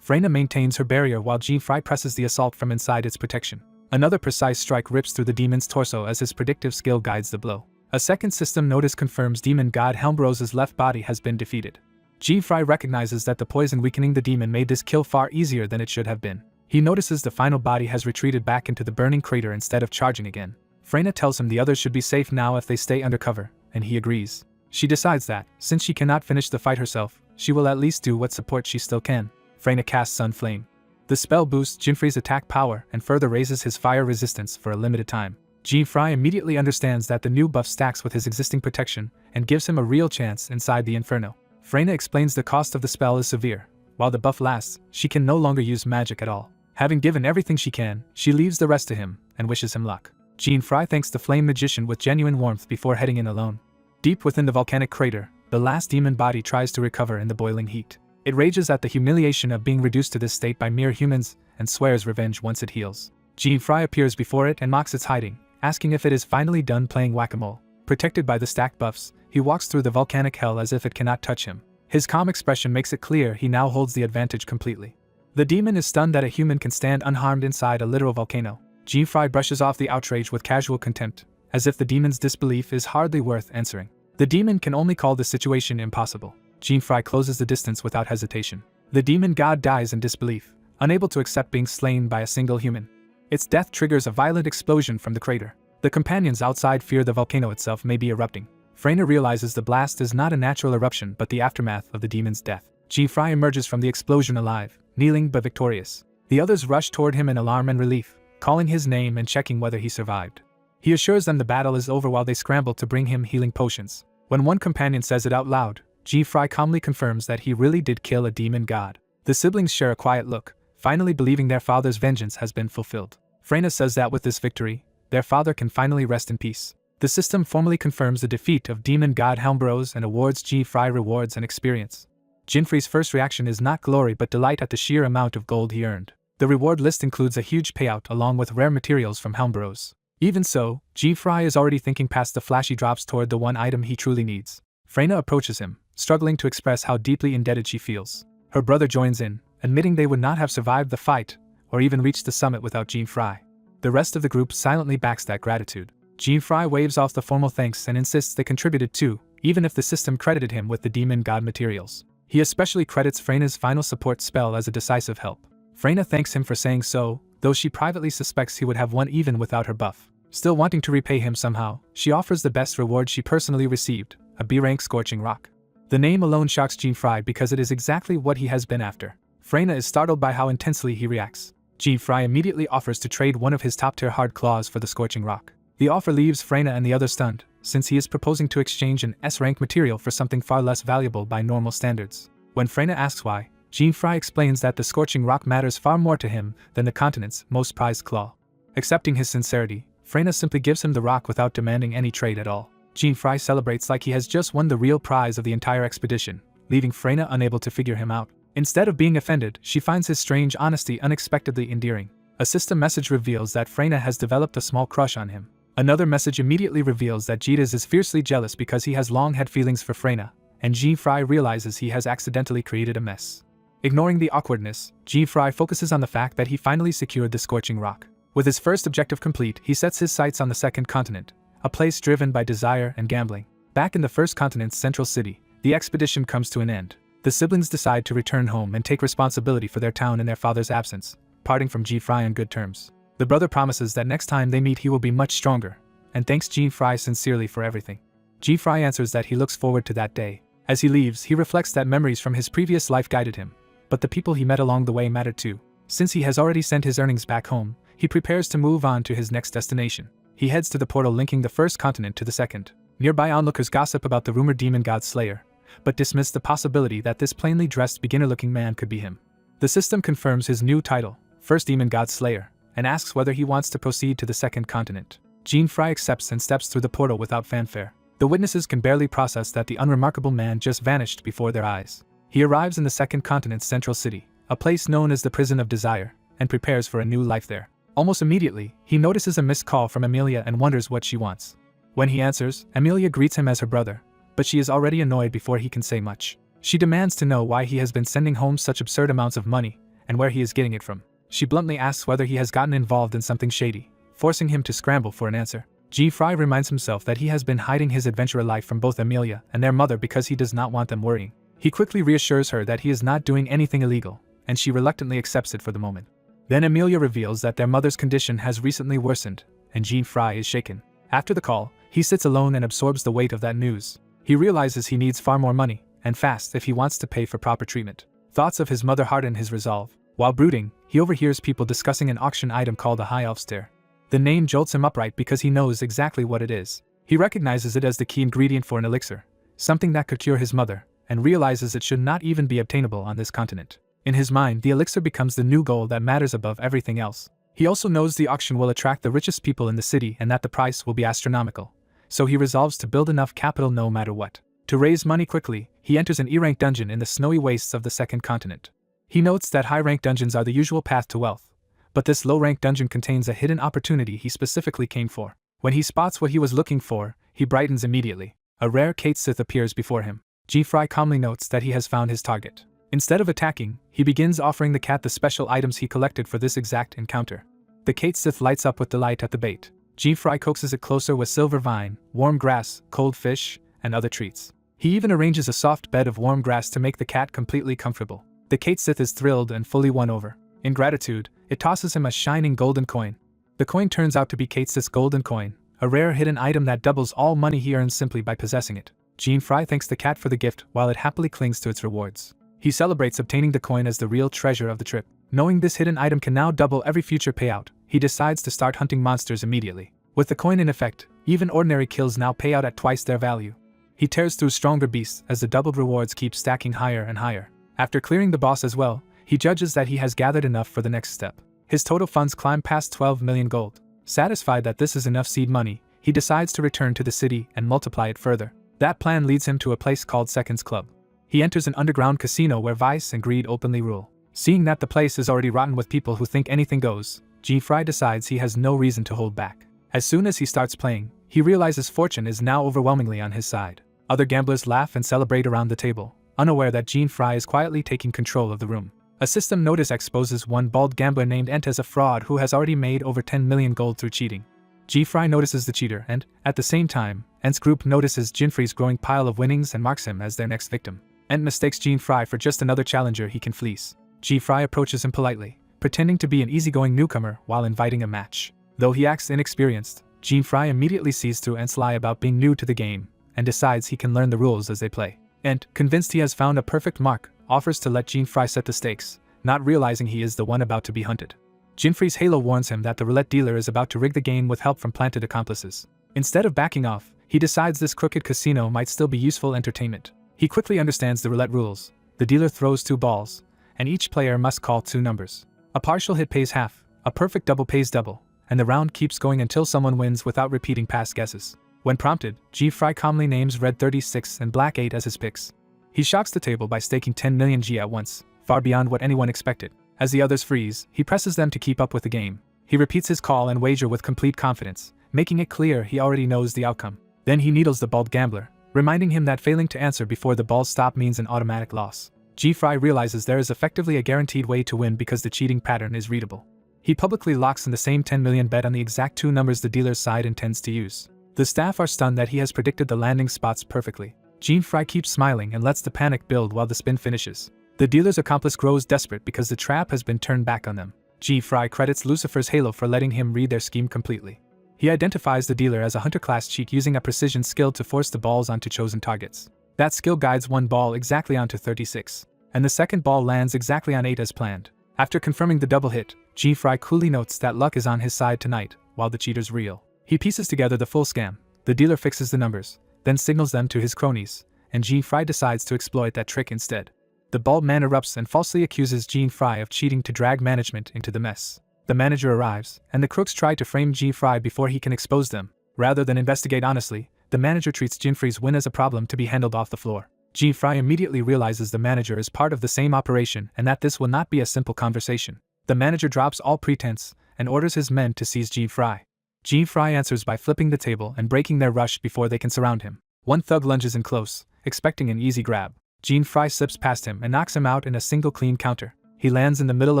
Freyna maintains her barrier while Jean Fry presses the assault from inside its protection. Another precise strike rips through the demon's torso as his predictive skill guides the blow. A second system notice confirms demon god Helmbros's left body has been defeated. Jean Fry recognizes that the poison weakening the demon made this kill far easier than it should have been. He notices the final body has retreated back into the burning crater instead of charging again. Freyna tells him the others should be safe now if they stay under cover, and he agrees. She decides that, since she cannot finish the fight herself, she will at least do what support she still can. Freyna casts Sun Flame. The spell boosts Jean Fry's attack power and further raises his fire resistance for a limited time. Jean Fry immediately understands that the new buff stacks with his existing protection and gives him a real chance inside the inferno. Freyna explains the cost of the spell is severe. While the buff lasts, she can no longer use magic at all. Having given everything she can, she leaves the rest to him and wishes him luck. Jean Fry thanks the flame magician with genuine warmth before heading in alone. Deep within the volcanic crater, the last demon body tries to recover in the boiling heat. It rages at the humiliation of being reduced to this state by mere humans and swears revenge once it heals. Jean-Fry appears before it and mocks its hiding, asking if it is finally done playing whack-a-mole. Protected by the stacked buffs, he walks through the volcanic hell as if it cannot touch him. His calm expression makes it clear he now holds the advantage completely. The demon is stunned that a human can stand unharmed inside a literal volcano. Jean-Fry brushes off the outrage with casual contempt, as if the demon's disbelief is hardly worth answering. The demon can only call the situation impossible. Jean-Fry closes the distance without hesitation. The demon god dies in disbelief, unable to accept being slain by a single human. Its death triggers a violent explosion from the crater. The companions outside fear the volcano itself may be erupting. Freyna realizes the blast is not a natural eruption but the aftermath of the demon's death. Jean-Fry emerges from the explosion alive, kneeling but victorious. The others rush toward him in alarm and relief, calling his name and checking whether he survived. He assures them the battle is over while they scramble to bring him healing potions. When one companion says it out loud, Jean-Fry calmly confirms that he really did kill a demon god. The siblings share a quiet look, finally believing their father's vengeance has been fulfilled. Freyna says that with this victory, their father can finally rest in peace. The system formally confirms the defeat of demon god Helmbros and awards Jean-Fry rewards and experience. Jean-Fry's first reaction is not glory but delight at the sheer amount of gold he earned. The reward list includes a huge payout along with rare materials from Helmbros. Even so, Jean-Fry is already thinking past the flashy drops toward the one item he truly needs. Freyna approaches him, struggling to express how deeply indebted she feels. Her brother joins in, admitting they would not have survived the fight, or even reached the summit without Jean-Fry. The rest of the group silently backs that gratitude. Jean-Fry waves off the formal thanks and insists they contributed too, even if the system credited him with the demon god materials. He especially credits Freyna's final support spell as a decisive help. Freyna thanks him for saying so, though she privately suspects he would have won even without her buff. Still wanting to repay him somehow, she offers the best reward she personally received, a B-rank scorching rock. The name alone shocks Jean-Fry because it is exactly what he has been after. Freyna is startled by how intensely he reacts. Jean-Fry immediately offers to trade one of his top-tier hard claws for the scorching rock. The offer leaves Freyna and the others stunned, since he is proposing to exchange an S-rank material for something far less valuable by normal standards. When Freyna asks why, Jean-Fry explains that the scorching rock matters far more to him than the continent's most prized claw. Accepting his sincerity, Freyna simply gives him the rock without demanding any trade at all. Jean-Fry celebrates like he has just won the real prize of the entire expedition, leaving Freyna unable to figure him out. Instead of being offended, she finds his strange honesty unexpectedly endearing. A system message reveals that Freyna has developed a small crush on him. Another message immediately reveals that Jitas is fiercely jealous because he has long had feelings for Freyna, and Jean-Fry realizes he has accidentally created a mess. Ignoring the awkwardness, Jean-Fry focuses on the fact that he finally secured the scorching rock. With his first objective complete, he sets his sights on the second continent, a place driven by desire and gambling. Back in the first continent's central city, the expedition comes to an end. The siblings decide to return home and take responsibility for their town in their father's absence, parting from Jean-Fry on good terms. The brother promises that next time they meet he will be much stronger, and thanks Jean-Fry sincerely for everything. Jean-Fry answers that he looks forward to that day. As he leaves, he reflects that memories from his previous life guided him, but the people he met along the way mattered too. Since he has already sent his earnings back home, he prepares to move on to his next destination. He heads to the portal linking the first continent to the second. Nearby onlookers gossip about the rumored demon god Slayer, but dismiss the possibility that this plainly dressed beginner-looking man could be him. The system confirms his new title, First Demon God Slayer, and asks whether he wants to proceed to the second continent. Jean-Fry accepts and steps through the portal without fanfare. The witnesses can barely process that the unremarkable man just vanished before their eyes. He arrives in the second continent's central city, a place known as the Prison of Desire, and prepares for a new life there. Almost immediately, he notices a missed call from Amelia and wonders what she wants. When he answers, Amelia greets him as her brother, but she is already annoyed before he can say much. She demands to know why he has been sending home such absurd amounts of money, and where he is getting it from. She bluntly asks whether he has gotten involved in something shady, forcing him to scramble for an answer. Jean-Fry reminds himself that he has been hiding his adventurer life from both Amelia and their mother because he does not want them worrying. He quickly reassures her that he is not doing anything illegal, and she reluctantly accepts it for the moment. Then Amelia reveals that their mother's condition has recently worsened, and Jean-Fry is shaken. After the call, he sits alone and absorbs the weight of that news. He realizes he needs far more money, and fast if he wants to pay for proper treatment. Thoughts of his mother harden his resolve. While brooding, he overhears people discussing an auction item called a High Elf Stare. The name jolts him upright because he knows exactly what it is. He recognizes it as the key ingredient for an elixir, something that could cure his mother, and realizes it should not even be obtainable on this continent. In his mind, the elixir becomes the new goal that matters above everything else. He also knows the auction will attract the richest people in the city and that the price will be astronomical, so he resolves to build enough capital no matter what. To raise money quickly, he enters an E-rank dungeon in the snowy wastes of the second continent. He notes that high-rank dungeons are the usual path to wealth, But this low-rank dungeon contains a hidden opportunity he specifically came for. When he spots what he was looking for, he brightens immediately. A rare Kate Sith appears before him. G-Fry calmly notes that he has found his target. Instead of attacking, he begins offering the cat the special items he collected for this exact encounter. The Kate Sith lights up with delight at the bait. G-Fry coaxes it closer with silver vine, warm grass, cold fish, and other treats. He even arranges a soft bed of warm grass to make the cat completely comfortable. The Kate Sith is thrilled and fully won over. In gratitude, it tosses him a shining golden coin. The coin turns out to be Kate Sith's golden coin, a rare hidden item that doubles all money he earns simply by possessing it. G-Fry thanks the cat for the gift while it happily clings to its rewards. He celebrates obtaining the coin as the real treasure of the trip. Knowing this hidden item can now double every future payout, he decides to start hunting monsters immediately. With the coin in effect, even ordinary kills now pay out at twice their value. He tears through stronger beasts as the doubled rewards keep stacking higher and higher. After clearing the boss as well, he judges that he has gathered enough for the next step. His total funds climb past 12 million gold. Satisfied that this is enough seed money, he decides to return to the city and multiply it further. That plan leads him to a place called Seconds Club. He enters an underground casino where vice and greed openly rule. Seeing that the place is already rotten with people who think anything goes, G-Fry decides he has no reason to hold back. As soon as he starts playing, he realizes fortune is now overwhelmingly on his side. Other gamblers laugh and celebrate around the table, unaware that G-Fry is quietly taking control of the room. A system notice exposes one bald gambler named Ent as a fraud who has already made over 10 million gold through cheating. G-Fry notices the cheater and, at the same time, Ent's group notices Jinfrei's growing pile of winnings and marks him as their next victim. Ent mistakes G-Fry for just another challenger he can fleece. G-Fry approaches him politely, pretending to be an easygoing newcomer while inviting a match. Though he acts inexperienced, G-Fry immediately sees through Ent's lie about being new to the game, and decides he can learn the rules as they play. Ent, convinced he has found a perfect mark, offers to let G-Fry set the stakes, not realizing he is the one about to be hunted. Jinfrei's halo warns him that the roulette dealer is about to rig the game with help from planted accomplices. Instead of backing off, he decides this crooked casino might still be useful entertainment. He quickly understands the roulette rules. The dealer throws 2 balls, and each player must call 2 numbers. A partial hit pays half, a perfect double pays double, and the round keeps going until someone wins without repeating past guesses. When prompted, G-Fry calmly names red 36 and black 8 as his picks. He shocks the table by staking 10 million G at once, far beyond what anyone expected. As the others freeze, he presses them to keep up with the game. He repeats his call and wager with complete confidence, making it clear he already knows the outcome. Then he needles the bald gambler, reminding him that failing to answer before the balls stop means an automatic loss. G-Fry realizes there is effectively a guaranteed way to win because the cheating pattern is readable. He publicly locks in the same 10 million bet on the exact 2 numbers the dealer's side intends to use. The staff are stunned that he has predicted the landing spots perfectly. G-Fry keeps smiling and lets the panic build while the spin finishes. The dealer's accomplice grows desperate because the trap has been turned back on them. G-Fry credits Lucifer's halo for letting him read their scheme completely. He identifies the dealer as a hunter-class cheat using a precision skill to force the balls onto chosen targets. That skill guides one ball exactly onto 36, and the second ball lands exactly on 8 as planned. After confirming the double hit, G-Fry coolly notes that luck is on his side tonight, while the cheater's real. He pieces together the full scam. The dealer fixes the numbers, then signals them to his cronies, and G-Fry decides to exploit that trick instead. The bald man erupts and falsely accuses G-Fry of cheating to drag management into the mess. The manager arrives, and the crooks try to frame G-Fry before he can expose them. Rather than investigate honestly, the manager treats Jinfrei's win as a problem to be handled off the floor. G-Fry immediately realizes the manager is part of the same operation and that this will not be a simple conversation. The manager drops all pretense and orders his men to seize G-Fry. G-Fry answers by flipping the table and breaking their rush before they can surround him. One thug lunges in close, expecting an easy grab. G-Fry slips past him and knocks him out in a single clean counter. He lands in the middle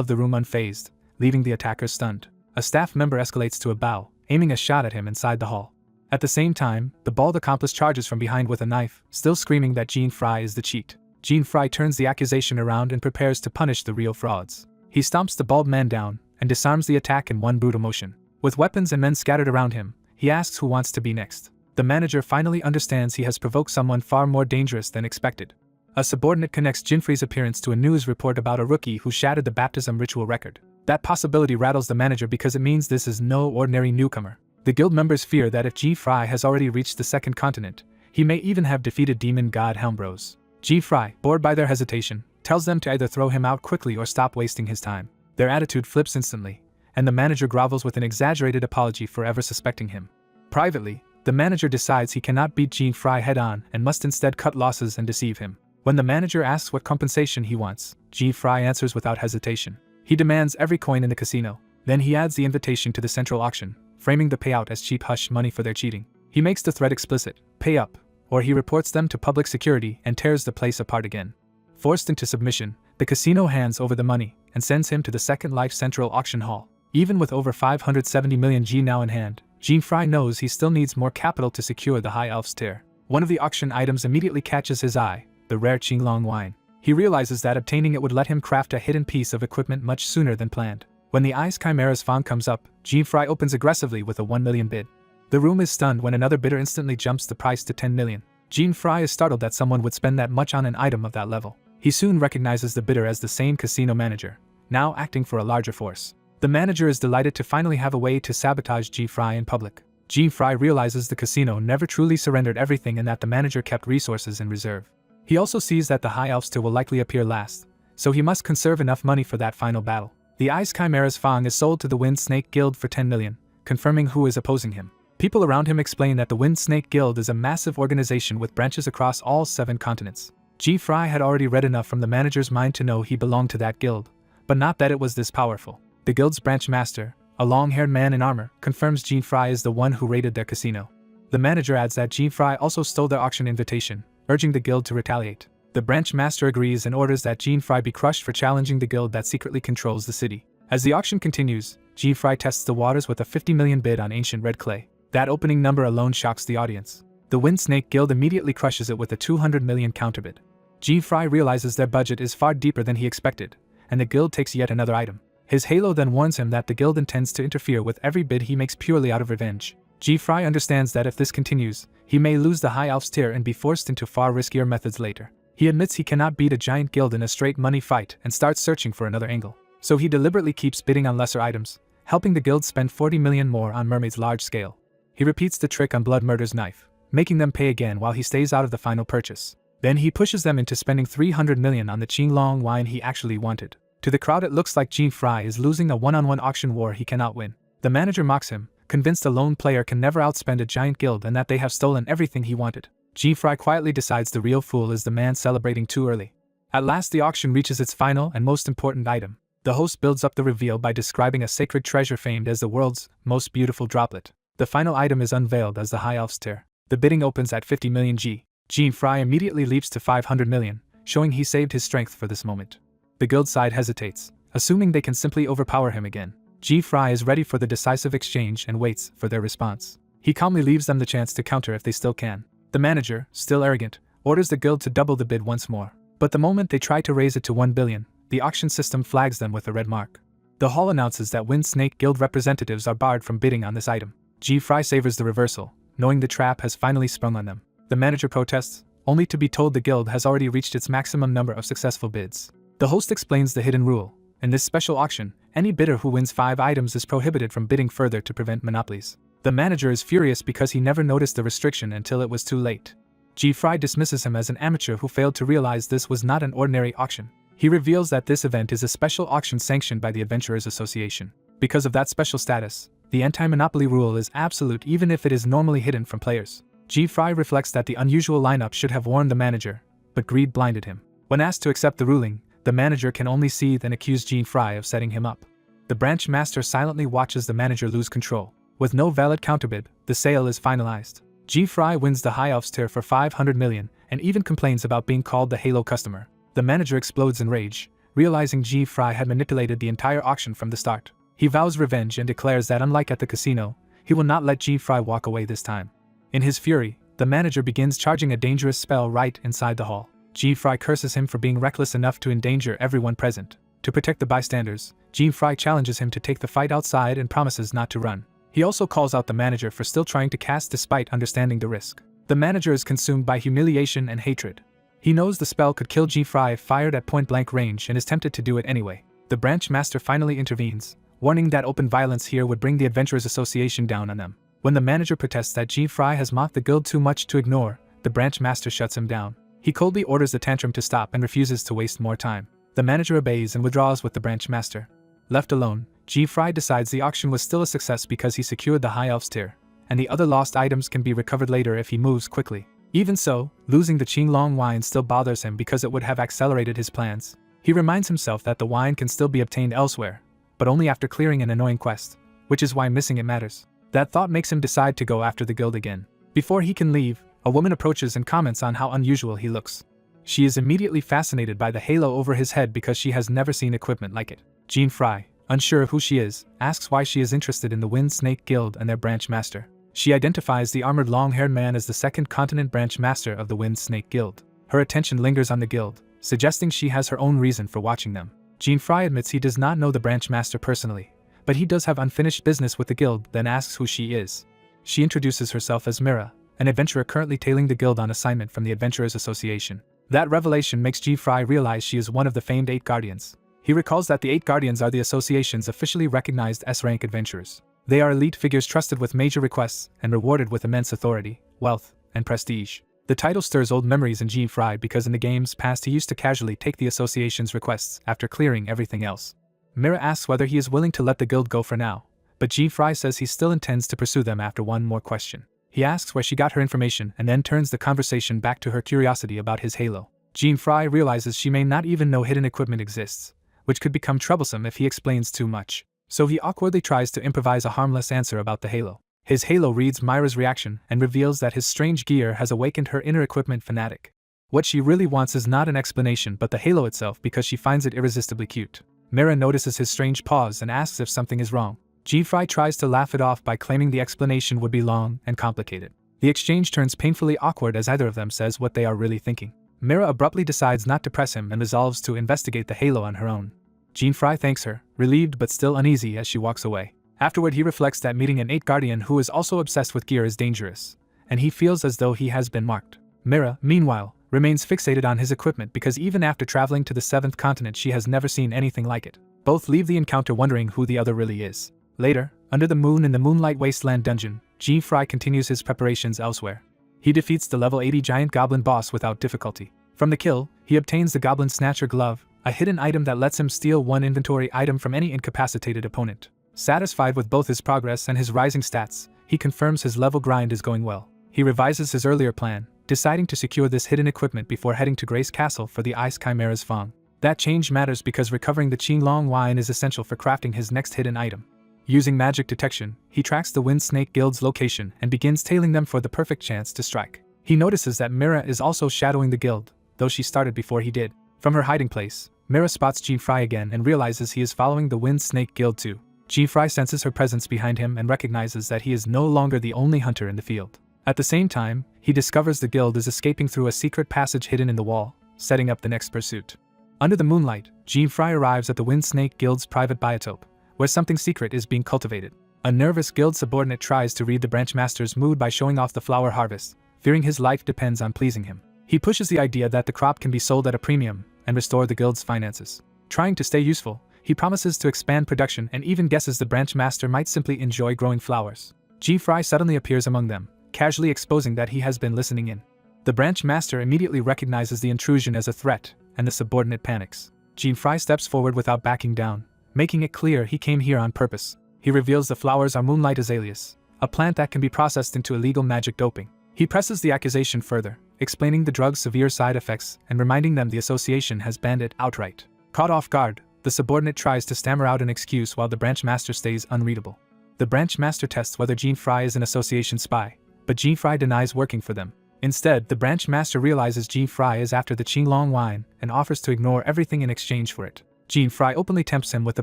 of the room unfazed, leaving the attacker stunned. A staff member escalates to a bow, aiming a shot at him inside the hall. At the same time, the bald accomplice charges from behind with a knife, still screaming that G-Fry is the cheat. G-Fry turns the accusation around and prepares to punish the real frauds. He stomps the bald man down and disarms the attack in one brutal motion. With weapons and men scattered around him, he asks who wants to be next. The manager finally understands he has provoked someone far more dangerous than expected. A subordinate connects Jinfrei's appearance to a news report about a rookie who shattered the baptism ritual record. That possibility rattles the manager because it means this is no ordinary newcomer. The guild members fear that if G-Fry has already reached the second continent, he may even have defeated demon god Helmbros. G-Fry, bored by their hesitation, tells them to either throw him out quickly or stop wasting his time. Their attitude flips instantly, and the manager grovels with an exaggerated apology for ever suspecting him. Privately, the manager decides he cannot beat G-Fry head-on and must instead cut losses and deceive him. When the manager asks what compensation he wants, G-Fry answers without hesitation. He demands every coin in the casino, Then he adds the invitation to the central auction, framing the payout as cheap hush money for their cheating. He makes the threat explicit: pay up, or he reports them to public security and tears the place apart again. Forced into submission, the casino hands over the money and sends him to the Second Life Central Auction Hall. Even with over 570 million G now in hand, Jean-Fry knows he still needs more capital to secure the High Elf's tier. One of the auction items immediately catches his eye, the rare Qinglong wine. He realizes that obtaining it would let him craft a hidden piece of equipment much sooner than planned. When the Ice Chimera's Fang comes up, Jean-Fry opens aggressively with a 1 million bid. The room is stunned when another bidder instantly jumps the price to 10 million. Jean-Fry is startled that someone would spend that much on an item of that level. He soon recognizes the bidder as the same casino manager, now acting for a larger force. The manager is delighted to finally have a way to sabotage Jean-Fry in public. Jean-Fry realizes the casino never truly surrendered everything and that the manager kept resources in reserve. He also sees that the High Elf's tier will likely appear last, so he must conserve enough money for that final battle. The Ice Chimera's Fang is sold to the Wind Snake Guild for 10 million, confirming who is opposing him. People around him explain that the Wind Snake Guild is a massive organization with branches across all 7 continents. Jean-Fry had already read enough from the manager's mind to know he belonged to that guild, but not that it was this powerful. The guild's branch master, a long-haired man in armor, confirms Jean-Fry is the one who raided their casino. The manager adds that Jean-Fry also stole their auction invitation, urging the guild to retaliate. The branch master agrees and orders that Jean-Fry be crushed for challenging the guild that secretly controls the city. As the auction continues, Jean-Fry tests the waters with a 50 million bid on ancient red clay. That opening number alone shocks the audience. The Wind Snake Guild immediately crushes it with a 200 million counterbid. Jean-Fry realizes their budget is far deeper than he expected, and the guild takes yet another item. His Yahello then warns him that the guild intends to interfere with every bid he makes purely out of revenge. Jean-Fry understands that if this continues, he may lose the High Elf's tier and be forced into far riskier methods later. He admits he cannot beat a giant guild in a straight money fight and starts searching for another angle. So he deliberately keeps bidding on lesser items, helping the guild spend 40 million more on Mermaid's large scale. He repeats the trick on Blood Murder's knife, making them pay again while he stays out of the final purchase. Then he pushes them into spending 300 million on the Qinglong wine he actually wanted. To the crowd it looks like Jean-Fry is losing a one-on-one auction war he cannot win. The manager mocks him, convinced a lone player can never outspend a giant guild and that they have stolen everything he wanted. Jean-Fry quietly decides the real fool is the man celebrating too early. At last the auction reaches its final and most important item. The host builds up the reveal by describing a sacred treasure famed as the world's most beautiful droplet. The final item is unveiled as the High Elf's tier. The bidding opens at 50 million G. Jean-Fry immediately leaps to 500 million, showing he saved his strength for this moment. The guild side hesitates, assuming they can simply overpower him again. Jean-Fry is ready for the decisive exchange and waits for their response. He calmly leaves them the chance to counter if they still can. The manager, still arrogant, orders the guild to double the bid once more. But the moment they try to raise it to 1 billion, the auction system flags them with a red mark. The hall announces that Wind Snake Guild representatives are barred from bidding on this item. Jean-Fry savors the reversal, knowing the trap has finally sprung on them. The manager protests, only to be told the guild has already reached its maximum number of successful bids. The host explains the hidden rule. In this special auction, any bidder who wins 5 items is prohibited from bidding further to prevent monopolies. The manager is furious because he never noticed the restriction until it was too late. Jean-Fry dismisses him as an amateur who failed to realize this was not an ordinary auction. He reveals that this event is a special auction sanctioned by the Adventurers Association. Because of that special status, the anti-monopoly rule is absolute even if it is normally hidden from players. Jean-Fry reflects that the unusual lineup should have warned the manager, but greed blinded him. When asked to accept the ruling, the manager can only seethe and accuse Jean-Fry of setting him up. The branch master silently watches the manager lose control. With no valid counterbid, the sale is finalized. Jean-Fry wins the High Elf's tier for 500 million and even complains about being called the Yahello customer. The manager explodes in rage, realizing Jean-Fry had manipulated the entire auction from the start. He vows revenge and declares that unlike at the casino, he will not let Jean-Fry walk away this time. In his fury, the manager begins charging a dangerous spell right inside the hall. Jean-Fry curses him for being reckless enough to endanger everyone present. To protect the bystanders, Jean-Fry challenges him to take the fight outside and promises not to run. He also calls out the manager for still trying to cast despite understanding the risk. The manager is consumed by humiliation and hatred. He knows the spell could kill Jean-Fry if fired at point-blank range and is tempted to do it anyway. The branch master finally intervenes, warning that open violence here would bring the Adventurers Association down on them. When the manager protests that Jean-Fry has mocked the guild too much to ignore, the branch master shuts him down. He coldly orders the tantrum to stop and refuses to waste more time. The manager obeys and withdraws with the branch master. Left alone, Jean-Fry decides the auction was still a success because he secured the High Elf's tier, and the other lost items can be recovered later if he moves quickly. Even so, losing the Qinglong wine still bothers him because it would have accelerated his plans. He reminds himself that the wine can still be obtained elsewhere, but only after clearing an annoying quest, which is why missing it matters. That thought makes him decide to go after the guild again. Before he can leave, a woman approaches and comments on how unusual he looks. She is immediately fascinated by the halo over his head because she has never seen equipment like it. Jean Fry, unsure of who she is, asks why she is interested in the Wind Snake Guild and their branch master. She identifies the armored long-haired man as the second continent branch master of the Wind Snake Guild. Her attention lingers on the guild, suggesting she has her own reason for watching them. Jean Fry admits he does not know the branch master personally, but he does have unfinished business with the guild, then asks who she is. She introduces herself as Mira, an adventurer currently tailing the guild on assignment from the Adventurers Association. That revelation makes Jean Fry realize she is one of the famed 8 Guardians. He recalls that the 8 Guardians are the association's officially recognized S-rank adventurers. They are elite figures trusted with major requests and rewarded with immense authority, wealth, and prestige. The title stirs old memories in Jean Fry because in the game's past he used to casually take the association's requests after clearing everything else. Mira asks whether he is willing to let the guild go for now, but Jean Fry says he still intends to pursue them after one more question. He asks where she got her information and then turns the conversation back to her curiosity about his halo. Jean Fry realizes she may not even know hidden equipment exists, which could become troublesome if he explains too much. So he awkwardly tries to improvise a harmless answer about the halo. His halo reads Myra's reaction and reveals that his strange gear has awakened her inner equipment fanatic. What she really wants is not an explanation but the halo itself because she finds it irresistibly cute. Mira notices his strange pause and asks if something is wrong. Jean Fry tries to laugh it off by claiming the explanation would be long and complicated. The exchange turns painfully awkward as either of them says what they are really thinking. Mira abruptly decides not to press him and resolves to investigate the halo on her own. Jean Fry thanks her, relieved but still uneasy as she walks away. Afterward he reflects that meeting an 8 Guardian who is also obsessed with gear is dangerous, and he feels as though he has been marked. Mira, meanwhile, remains fixated on his equipment because even after traveling to the 7th continent she has never seen anything like it. Both leave the encounter wondering who the other really is. Later, under the moon in the Moonlight Wasteland dungeon, Jean Fry continues his preparations elsewhere. He defeats the level 80 giant goblin boss without difficulty. From the kill, he obtains the Goblin Snatcher Glove, a hidden item that lets him steal one inventory item from any incapacitated opponent. Satisfied with both his progress and his rising stats, he confirms his level grind is going well. He revises his earlier plan, deciding to secure this hidden equipment before heading to Grace Castle for the Ice Chimera's Fong. That change matters because recovering the Qinglong wine is essential for crafting his next hidden item. Using magic detection, he tracks the Wind Snake Guild's location and begins tailing them for the perfect chance to strike. He notices that Mira is also shadowing the guild, though she started before he did. From her hiding place, Mira spots Jean Fry again and realizes he is following the Wind Snake Guild too. Jean Fry senses her presence behind him and recognizes that he is no longer the only hunter in the field. At the same time, he discovers the guild is escaping through a secret passage hidden in the wall, setting up the next pursuit. Under the moonlight, Jean Fry arrives at the Wind Snake Guild's private biotope, where something secret is being cultivated. A nervous guild subordinate tries to read the branch master's mood by showing off the flower harvest, fearing his life depends on pleasing him. He pushes the idea that the crop can be sold at a premium and restore the guild's finances. Trying to stay useful, he promises to expand production and even guesses the branch master might simply enjoy growing flowers. Jean Fry suddenly appears among them, casually exposing that he has been listening in. The branch master immediately recognizes the intrusion as a threat, and the subordinate panics. Jean Fry steps forward without backing down, making it clear he came here on purpose. He reveals the flowers are Moonlight Azaleas, a plant that can be processed into illegal magic doping. He presses the accusation further, explaining the drug's severe side effects and reminding them the association has banned it outright. Caught off guard, the subordinate tries to stammer out an excuse while the branch master stays unreadable. The branch master tests whether Jean Fry is an association spy, but Jean Fry denies working for them. Instead, the branch master realizes Jean Fry is after the Qinglong wine and offers to ignore everything in exchange for it. Jean Fry openly tempts him with the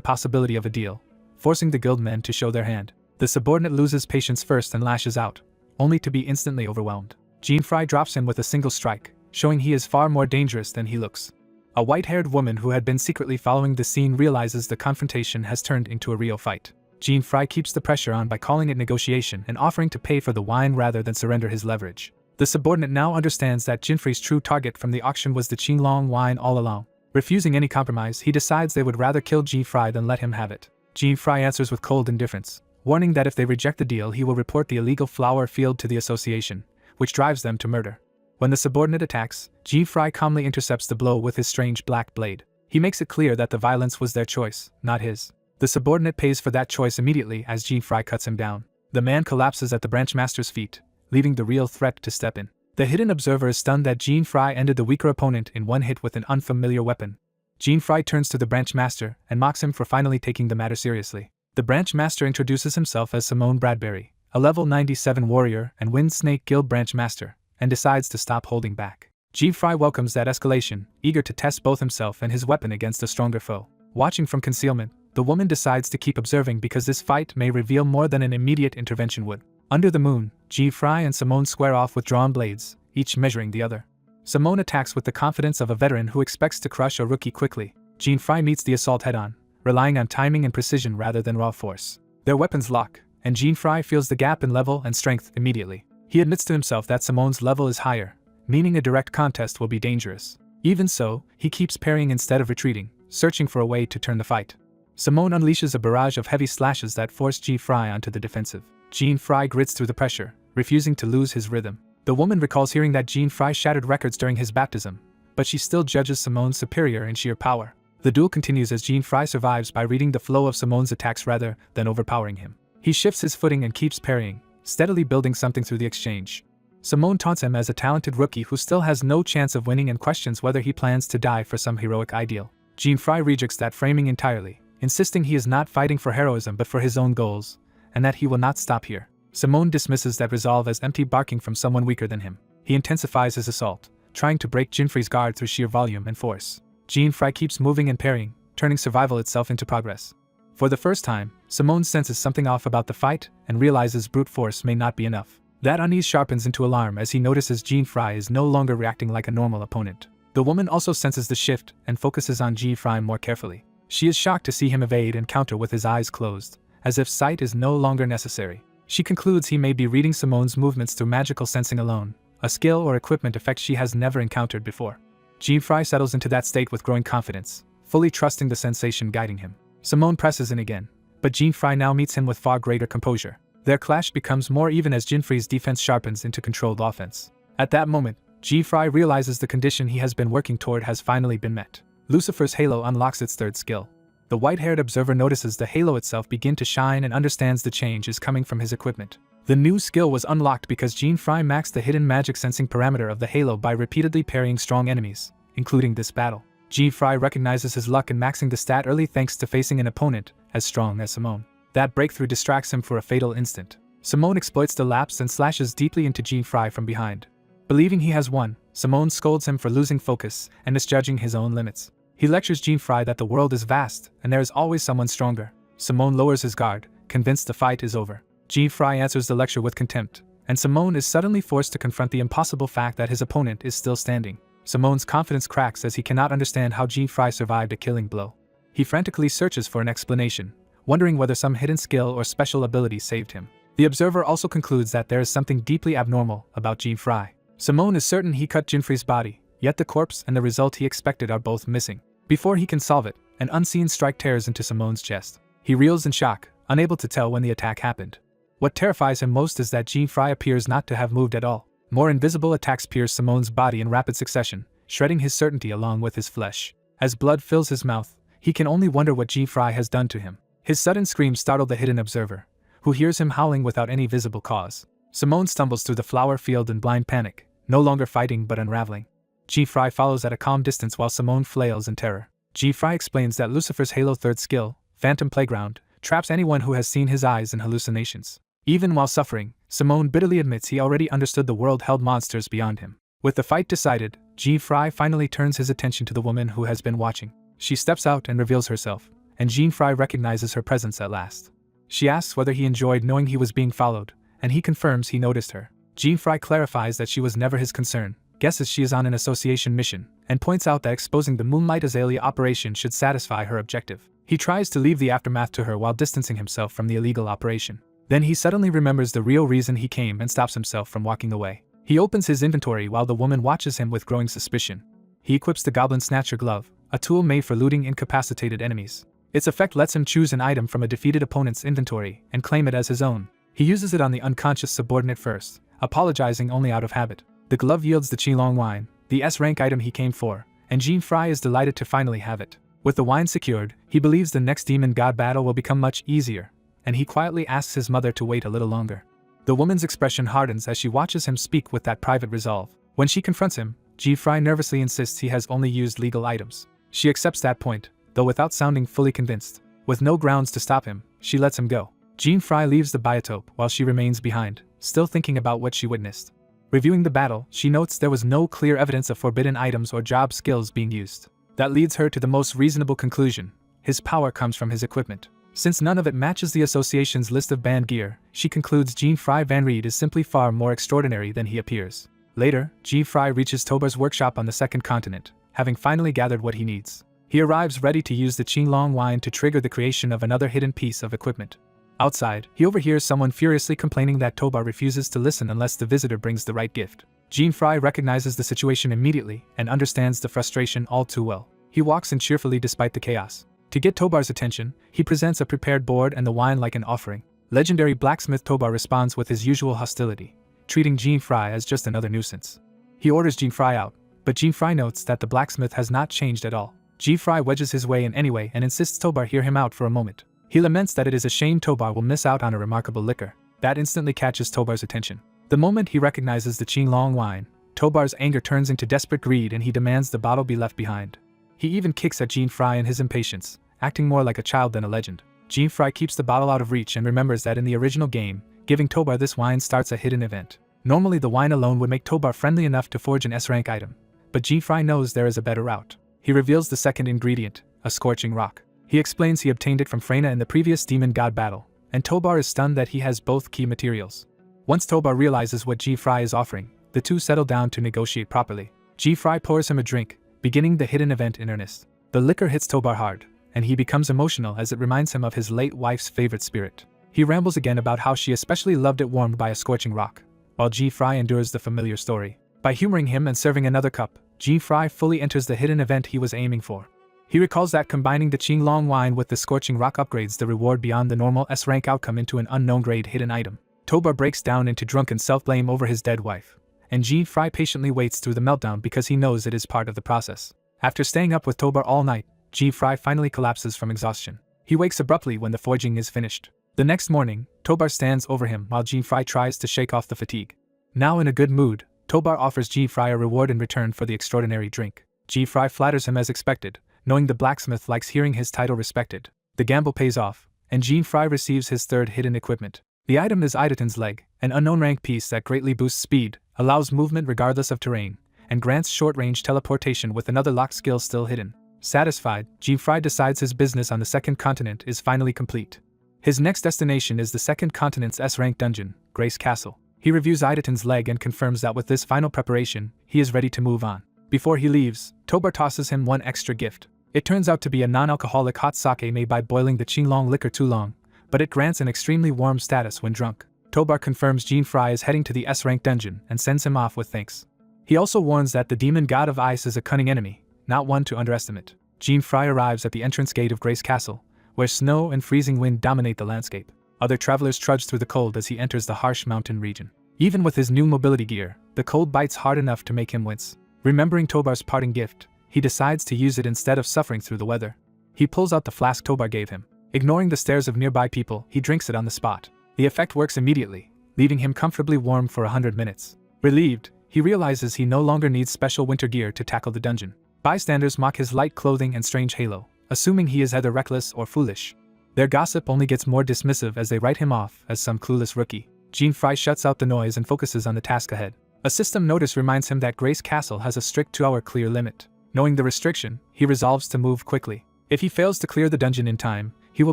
possibility of a deal, forcing the guild men to show their hand. The subordinate loses patience first and lashes out, only to be instantly overwhelmed. Jean Fry drops him with a single strike, showing he is far more dangerous than he looks. A white-haired woman who had been secretly following the scene realizes the confrontation has turned into a real fight. Jean Fry keeps the pressure on by calling it negotiation and offering to pay for the wine rather than surrender his leverage. The subordinate now understands that Jean Fry's true target from the auction was the Qinglong wine all along. Refusing any compromise, he decides they would rather kill Jean Fry than let him have it. Jean Fry answers with cold indifference, warning that if they reject the deal he will report the illegal flower field to the association, which drives them to murder. When the subordinate attacks, Jean Fry calmly intercepts the blow with his strange black blade. He makes it clear that the violence was their choice, not his. The subordinate pays for that choice immediately as Jean Fry cuts him down. The man collapses at the branch master's feet, leaving the real threat to step in. The hidden observer is stunned that Jean Fry ended the weaker opponent in one hit with an unfamiliar weapon. Jean Fry turns to the branch master and mocks him for finally taking the matter seriously. The branch master introduces himself as Simone Bradbury, a level 97 warrior and Wind Snake Guild branch master, and decides to stop holding back. Jean Fry welcomes that escalation, eager to test both himself and his weapon against a stronger foe. Watching from concealment, the woman decides to keep observing because this fight may reveal more than an immediate intervention would. Under the moon, Jean Fry and Simone square off with drawn blades, each measuring the other. Simone attacks with the confidence of a veteran who expects to crush a rookie quickly. Jean Fry meets the assault head-on, relying on timing and precision rather than raw force. Their weapons lock, and Jean Fry feels the gap in level and strength immediately. He admits to himself that Simone's level is higher, meaning a direct contest will be dangerous. Even so, he keeps parrying instead of retreating, searching for a way to turn the fight. Simone unleashes a barrage of heavy slashes that force Jean Fry onto the defensive. Jean Fry grits through the pressure, refusing to lose his rhythm. The woman recalls hearing that Jean Fry shattered records during his baptism, but she still judges Simone superior in sheer power. The duel continues as Jean Fry survives by reading the flow of Simone's attacks rather than overpowering him. He shifts his footing and keeps parrying, steadily building something through the exchange. Simone taunts him as a talented rookie who still has no chance of winning and questions whether he plans to die for some heroic ideal. Jean Fry rejects that framing entirely, insisting he is not fighting for heroism but for his own goals, and that he will not stop here. Simone dismisses that resolve as empty barking from someone weaker than him. He intensifies his assault, trying to break Jean Fry's guard through sheer volume and force. Jean Fry keeps moving and parrying, turning survival itself into progress. For the first time, Simone senses something off about the fight and realizes brute force may not be enough. That unease sharpens into alarm as he notices Jean Fry is no longer reacting like a normal opponent. The woman also senses the shift and focuses on Jean Fry more carefully. She is shocked to see him evade and counter with his eyes closed, as if sight is no longer necessary. She concludes he may be reading Simone's movements through magical sensing alone, a skill or equipment effect she has never encountered before. Jean Fry settles into that state with growing confidence, fully trusting the sensation guiding him. Simone presses in again, but Jean Fry now meets him with far greater composure. Their clash becomes more even as Jean Fry's defense sharpens into controlled offense. At that moment, Jean Fry realizes the condition he has been working toward has finally been met. Lucifer's halo unlocks its third skill. The white-haired observer notices the halo itself begin to shine and understands the change is coming from his equipment. The new skill was unlocked because Jean Fry maxed the hidden magic sensing parameter of the halo by repeatedly parrying strong enemies, including this battle. Jean Fry recognizes his luck in maxing the stat early thanks to facing an opponent as strong as Simone. That breakthrough distracts him for a fatal instant. Simone exploits the lapse and slashes deeply into Jean Fry from behind. Believing he has won, Simone scolds him for losing focus and misjudging his own limits. He lectures Jean Fry that the world is vast and there is always someone stronger. Simone lowers his guard, convinced the fight is over. Jean Fry answers the lecture with contempt, and Simone is suddenly forced to confront the impossible fact that his opponent is still standing. Simone's confidence cracks as he cannot understand how Jean Fry survived a killing blow. He frantically searches for an explanation, wondering whether some hidden skill or special ability saved him. The observer also concludes that there is something deeply abnormal about Jean Fry. Simone is certain he cut Jean Fry's body, yet the corpse and the result he expected are both missing. Before he can solve it, an unseen strike tears into Simone's chest. He reels in shock, unable to tell when the attack happened. What terrifies him most is that Jean Fry appears not to have moved at all. More invisible attacks pierce Simone's body in rapid succession, shredding his certainty along with his flesh. As blood fills his mouth, he can only wonder what Jean Fry has done to him. His sudden scream startled the hidden observer, who hears him howling without any visible cause. Simone stumbles through the flower field in blind panic, no longer fighting but unraveling. Jean Fry follows at a calm distance while Simone flails in terror. Jean Fry explains that Lucifer's Halo third skill, Phantom Playground, traps anyone who has seen his eyes in hallucinations. Even while suffering, Simone bitterly admits he already understood the world held monsters beyond him. With the fight decided, Jean Fry finally turns his attention to the woman who has been watching. She steps out and reveals herself, and Jean Fry recognizes her presence at last. She asks whether he enjoyed knowing he was being followed, and he confirms he noticed her. Jean Fry clarifies that she was never his concern, guesses she is on an association mission, and points out that exposing the Moonlight Azalea operation should satisfy her objective. He tries to leave the aftermath to her while distancing himself from the illegal operation. Then he suddenly remembers the real reason he came and stops himself from walking away. He opens his inventory while the woman watches him with growing suspicion. He equips the Goblin Snatcher Glove, a tool made for looting incapacitated enemies. Its effect lets him choose an item from a defeated opponent's inventory and claim it as his own. He uses it on the unconscious subordinate first, apologizing only out of habit. The glove yields the Qilong wine, the S-rank item he came for, and Jean Fry is delighted to finally have it. With the wine secured, he believes the next demon god battle will become much easier, and he quietly asks his mother to wait a little longer. The woman's expression hardens as she watches him speak with that private resolve. When she confronts him, Jean Fry nervously insists he has only used legal items. She accepts that point, though without sounding fully convinced. With no grounds to stop him, she lets him go. Jean Fry leaves the biotope while she remains behind, still thinking about what she witnessed. Reviewing the battle, she notes there was no clear evidence of forbidden items or job skills being used. That leads her to the most reasonable conclusion: his power comes from his equipment. Since none of it matches the association's list of banned gear, she concludes Jean Fry Van Reed is simply far more extraordinary than he appears. Later, Jean Fry reaches Tobar's workshop on the second continent, having finally gathered what he needs. He arrives ready to use the Qinglong wine to trigger the creation of another hidden piece of equipment. Outside, he overhears someone furiously complaining that Tobar refuses to listen unless the visitor brings the right gift. Jean Fry recognizes the situation immediately and understands the frustration all too well. He walks in cheerfully despite the chaos. To get Tobar's attention, he presents a prepared board and the wine like an offering. Legendary blacksmith Tobar responds with his usual hostility, treating Jean Fry as just another nuisance. He orders Jean Fry out, but Jean Fry notes that the blacksmith has not changed at all. Jean Fry wedges his way in anyway and insists Tobar hear him out for a moment. He laments that it is a shame Tobar will miss out on a remarkable liquor. That instantly catches Tobar's attention. The moment he recognizes the Qinglong wine, Tobar's anger turns into desperate greed and he demands the bottle be left behind. He even kicks at Jean Fry in his impatience, acting more like a child than a legend. Jean Fry keeps the bottle out of reach and remembers that in the original game, giving Tobar this wine starts a hidden event. Normally the wine alone would make Tobar friendly enough to forge an S-rank item, but Jean Fry knows there is a better route. He reveals the second ingredient, a scorching rock. He explains he obtained it from Freyna in the previous demon god battle, and Tobar is stunned that he has both key materials. Once Tobar realizes what Jean Fry is offering, the two settle down to negotiate properly. Jean Fry pours him a drink, beginning the hidden event in earnest. The liquor hits Tobar hard, and he becomes emotional as it reminds him of his late wife's favorite spirit. He rambles again about how she especially loved it warmed by a scorching rock, while Jean Fry endures the familiar story. By humoring him and serving another cup, Jean Fry fully enters the hidden event he was aiming for. He recalls that combining the Qinglong wine with the scorching rock upgrades the reward beyond the normal S-rank outcome into an unknown grade hidden item. Tobar breaks down into drunken self-blame over his dead wife, and Jean Fry patiently waits through the meltdown because he knows it is part of the process. After staying up with Tobar all night, Jean Fry finally collapses from exhaustion. He wakes abruptly when the forging is finished. The next morning, Tobar stands over him while Jean Fry tries to shake off the fatigue. Now in a good mood, Tobar offers Jean Fry a reward in return for the extraordinary drink. Jean Fry flatters him as expected, knowing the blacksmith likes hearing his title respected. The gamble pays off, and Jean Fry receives his third hidden equipment. The item is Idaten's leg, an unknown rank piece that greatly boosts speed, allows movement regardless of terrain, and grants short-range teleportation with another locked skill still hidden. Satisfied, Jean Fry decides his business on the second continent is finally complete. His next destination is the second continent's S-rank dungeon, Grace Castle. He reviews Idaten's leg and confirms that with this final preparation, he is ready to move on. Before he leaves, Tobar tosses him one extra gift. It turns out to be a non-alcoholic hot sake made by boiling the Qinglong liquor too long, but it grants an extremely warm status when drunk. Tobar confirms Jean Fry is heading to the S-rank dungeon and sends him off with thanks. He also warns that the demon god of ice is a cunning enemy, not one to underestimate. Jean Fry arrives at the entrance gate of Grace Castle, where snow and freezing wind dominate the landscape. Other travelers trudge through the cold as he enters the harsh mountain region. Even with his new mobility gear, the cold bites hard enough to make him wince. Remembering Tobar's parting gift, he decides to use it instead of suffering through the weather. He pulls out the flask Tobar gave him. Ignoring the stares of nearby people, he drinks it on the spot. The effect works immediately, leaving him comfortably warm for 100 minutes. Relieved, he realizes he no longer needs special winter gear to tackle the dungeon. Bystanders mock his light clothing and strange halo, assuming he is either reckless or foolish. Their gossip only gets more dismissive as they write him off as some clueless rookie. Jean Fry shuts out the noise and focuses on the task ahead. A system notice reminds him that Grace Castle has a strict 2-hour clear limit. Knowing the restriction, he resolves to move quickly. If he fails to clear the dungeon in time, he will